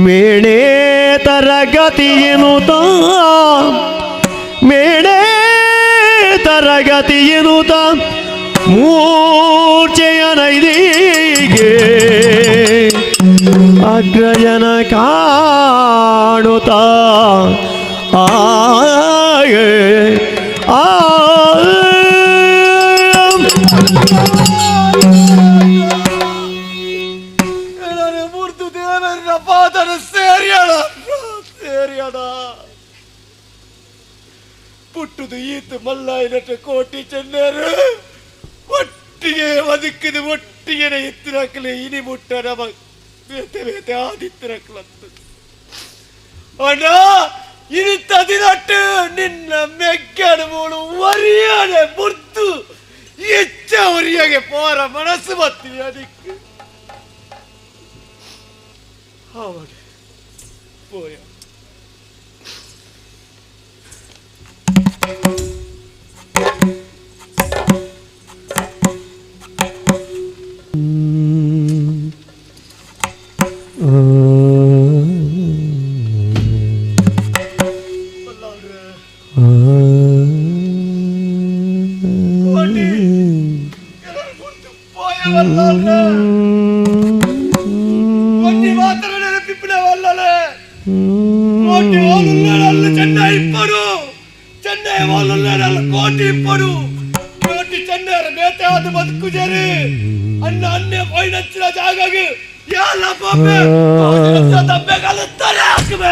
ಮೇಣೆ ತರಗತಿಯನುತ ಮೇಣೆ ತರಗತಿಯನುತ ಮೂರ್ಛೆಯನೈದಿಗೆ ಅಗ್ರಜನ ಕಾಣುತ್ತ ಆಯೇ ಮೂರ್ತು ದೇವರ ಪಾದನ ಸೇರಿಯಡ ಪುಟ್ಟದು ಈತು ಮಲ್ಲಾಯಿನಟ ಕೋಟಿ ಚೆನ್ನರು ಒಟ್ಟಿಗೆ ಬದುಕಿದ ಒಟ್ಟಿಗೆ ಎತ್ತಿರಕಲೆ ಇನಿ ಮುಟ್ಟ ನಮ ಬೇತೆ ಬೇತೆ ಆದಿತ್ತಿರಕಲಂತ ಅಣ್ಣ ಇನಿ ತದಿನಟ್ಟು ನಿನ್ನ ಮೆಕ್ಕನ ಮೂಳು ಒರಿಯಾನೆ ಮುರ್ತು ಹೆಚ್ಚ ಒರಿಯಾಗೆ ಪೋರ ಮನಸ್ಸು ಬತ್ತೀವಿ ಅದಕ್ಕೆ ಹೌದು ಪೋಯ ಕೋಟಿ ಇಪ್ಪಡು ಕೋಟಿ ಚೆನ್ನರ ಬೇತೆ ಆದ ಬದುಕುಜರಿ ಅನ್ನ ಅನ್ನೆ ಪೈನಚ್ಚಿನ ಜಾಗಾಗಿ ಎಲ್ಲ ಪಾಪೆ ದಬ್ಬೆ ಕಲುತ್ತಾರೆ ಹಾಕಬೇ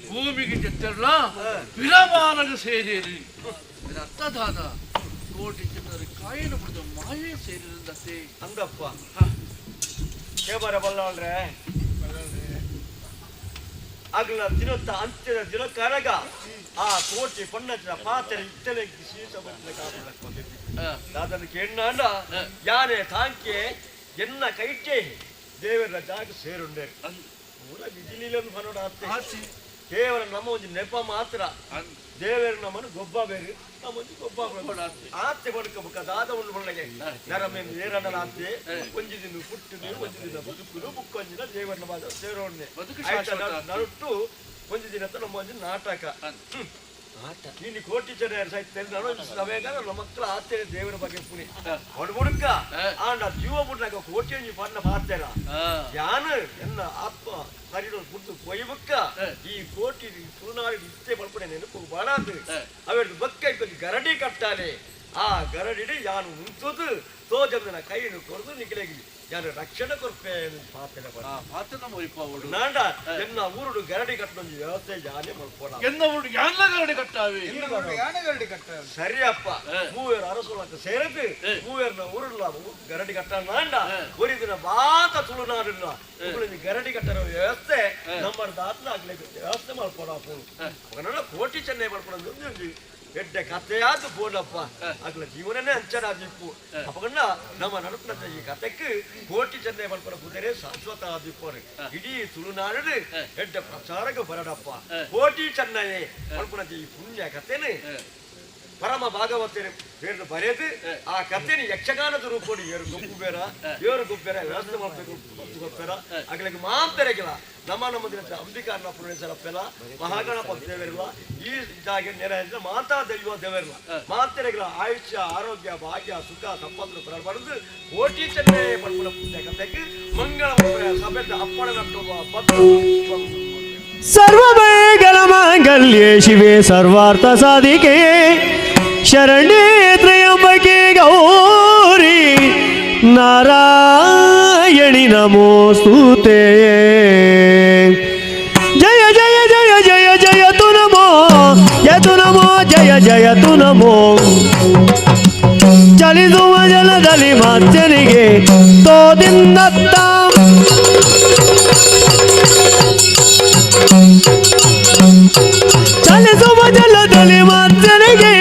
ಭೂಮಿಗೆ ಚೆತ್ತರ್ಲ ವಿರಮಾನಗ ಸೇರಿರಿ ಅರ್ಥದಾದ ಕೋಟಿ ಜನರ ಕಾಯಿನ ಬಿಡದ ಮಾಯೆ ಸೇರಿದಂತೆ ಹಂಗಪ್ಪ ಕೇಬರ ಬಲ್ಲಾಳ್ರೆ ಅಗಲ ದಿನದ ಅಂತ್ಯದ ದಿನ ಕರಗ ಆ ಕೋಟಿ ಪಣ್ಣನ ಪಾತ್ರೆ ಇತ್ತಲೆ ಶೀತ ಬಂದ ಕಾಪಲಕ್ಕೆ ಕೇಣ್ಣ ಯಾನೆ ತಾಂಕೆ ಎನ್ನ ಕೈಟೆ ದೇವರ ಜಾಗ ಸೇರುಂಡೆ ಮೂಲ ಬಿಜಿಲಿಲನ್ನು ಬರೋಡ ಆಸ್ತಿ ಕೇವಲ ನಮ್ಮ ಒಂದು ನೆಪ ಮಾತ್ರ ದೇವರ ನಮ್ಮನ್ನು ಗೊಬ್ಬ ಬೇರೆ ನಮ್ಮೊಂದು ಗೊಬ್ಬ ಆಸ್ತಿ ಬದುಕಬೇಕಾದ ಒಂದು ಒಳ್ಳೆಗೆ ನರಮೇನು ಏರಣ್ಣ ಆಸ್ತಿ ಒಂಜಿ ದಿನ ಹುಟ್ಟಿದೆ ಒಂದು ದಿನ ಬದುಕುದು ಬುಕ್ಕೊಂಜಿನ ದೇವರ ಮಾತ್ರ ಸೇರೋಣೆ ನರುಟ್ಟು ಒಂದು ದಿನ ನಮ್ಮ ಒಂದು ನಾಟಕ ನೀನು ಕೋಟಿ ಜನ ಸಾಹಿತ್ಯ ನಮ್ಮ ಮಕ್ಕಳ ಆತೇನೆ ದೇವರ ಬಗ್ಗೆ ಪುನಿ ಹೊಡ್ಬುಡ್ಕ ಆಂಡ ಜೀವ ಮುಟ್ಟಾಗ ಕೋಟಿ ಪಣ್ಣ ಪಾರ್ತಾರ ಯಾನು ಎನ್ನ ಆತ್ಮ ಹರಿಡೋ ಬುದ್ದು ಕೊಯ್ಬಕ್ಕ ಈ ಕೋಟಿ ತುಳುನಾಡಿ ಇಷ್ಟೇ ಬಲ್ಪನೆ ನೆನಪು ಬಾಡಾದು ಅವರಿಗೆ ಬಕ್ಕ ಗರಡಿ ಕಟ್ಟಾಲೆ ಆ ಗರಡಿಡಿ ಯಾನು ಉಂಟದು ತೋಜಂದನ ಕೈಯನ್ನು ಕೊರದು ನಿಖಿಲೆಗಿ ಯಾರು ರಕ್ಷಣೆ ಕೊರ್ಪೆ ನಾಂಡ ಎನ್ನ ಊರುಡು ಗರಡಿ ಕಟ್ಟೊಂದು ವ್ಯವಸ್ಥೆ ಯಾನೇ ಮಲ್ಪೋಣ ಎನ್ನ ಊರು ಯಾನ ಗರಡಿ ಕಟ್ಟಾವೆ ಸರಿಯಪ್ಪ ಮೂವೇರು ಅರಸುಲಕ್ಕೆ ಸೇರಿದ್ದು ಮೂವೇರ್ನ ಊರುಲ್ಲ ಗರಡಿ ಕಟ್ಟ ನಾಂಡ ஒரு ದಿನ ಬಾತ ತುಳುನಾಡಿನ ಗರಡಿ ಕಟ್ಟರ ವ್ಯವಸ್ಥೆ ನಮ್ಮ ದಾತ್ನ ಆಗ್ಲಿಕ್ಕೆ ವ್ಯವಸ್ಥೆ ಮಲ್ಪೋಣ ಅವನನ್ನ ಕೋಟಿ ಚೆನ್ನೈ ಮಲ್ಪೋಣ ಎಡ್ಡೆ ಕಥೆಯಾದ ಬೋನಪ್ಪ ಆಗ್ಲ ಜೀವನನೇ ಅಂಚನಾದಿಪ್ಪು ಅಪ್ಪಗನ್ನ ನಮ್ಮ ನಡುಪಿನ ಈ ಕಥೆಕ್ಕೆ ಕೋಟಿ ಚೆನ್ನೈ ಮಲ್ಪನ ಕುದುರೆ ಶಾಶ್ವತ ಆದಿಪ್ಪೋರೆ ಇಡೀ ತುಳುನಾಡು ಎಡ್ಡೆ ಪ್ರಚಾರಕ್ಕೆ ಬರಡಪ್ಪ ಕೋಟಿ ಚೆನ್ನೈ ಮಲ್ಪನ ಈ ಪುಣ್ಯ ಕಥೆನೆ ಪರಮ ಭಾಗವತರು ಬೇರೆ ಬರೆದು ಆ ಕಥೆನ ಯಕ್ಷಗಾನದ ರೂಪಡಿ ಏರು ಗೊಬ್ಬರ ವ್ಯವಸ್ಥೆ ಮಾಡಬೇಕು ಗೊಬ್ಬರ ಆಗ್ಲಿಕ್ಕೆ ಮಾತೆರೆಗಿಲ್ಲ ನಮ್ಮ ದಿನ ಅಂಬಿಕಾರನ ಪುರೇಸರಪ್ಪೆಲ್ಲ ಮಹಾಗಣಪ ದೇವರಿಲ್ಲ ಈ ಜಾಗ ನೆರೆ ಮಾತಾ ದೈವ ದೇವರಿಲ್ಲ ಮಾತೆರೆಗಿಲ್ಲ ಆಯುಷ್ಯ ಆರೋಗ್ಯ ಭಾಗ್ಯ ಸುಖ ಸಂಪತ್ತು ಬರಬಾರದು ಕೋಟಿ ಚೆನ್ನೈ ಪಡ್ಕೊಂಡ ಪುಣ್ಯ ಕಥೆಗೆ ಮಂಗಳ ಸಭೆದ ಅಪ್ಪಳ ಸರ್ವಮಂಗಲ ಮಾಂಗಲ್ಯೆ ಶಿವೆ ಸರ್ವಾರ್ಥ ಸಾಧಿಕೆ ಶರಣ್ಯೇ ತ್ರ್ಯಂಬಕೆ ಗೌರಿ ನಾರಾಯಣಿ ನಮೋಸ್ತುತೆ ಜಯ ಜಯ ಜಯ ಜಯ ಜಯ ತು ನಮೋ ಜಯ ಜಯ ತು ನಮೋ ಚಲಿಸುವ ಜಲದಲ್ಲಿ ಮಾತ್ಯನಿಗೆ ತೋದಿನ್ನತ್ತ ಚಲಿಸುವ ಜಲದಲ್ಲಿ ಮಾತ್ಯನಿಗೆ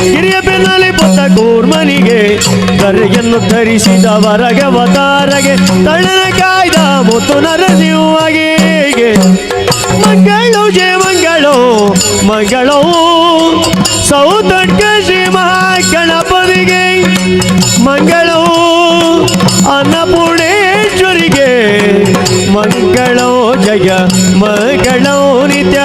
ಹಿರಿಯ ಬೆನ್ನಲ್ಲಿ ಪೊತ್ತ ಕೂರ್ಮನಿಗೆ ಕರೆಯನ್ನು ಧರಿಸಿದ ವರಗವತಾರಗೆ ತಳ್ಳನ ಕಾಯ್ದ ಮುತ್ತು ನರಸಿಂಹಗೆ ಮಂಗಳೋ ಜಯ ಮಂಗಳೋ ಮಂಗಳೋ ಸೌದಡ್ಕ ಶ್ರೀ ಮಹಾಗಣಪತಿಗೆ ಮಂಗಳೋ ಅನ್ನಪೂರ್ಣೇಶ್ವರಿಗೆ ಮಂಗಳೋ ಜಯ ಮಂಗಳೋ ನಿತ್ಯ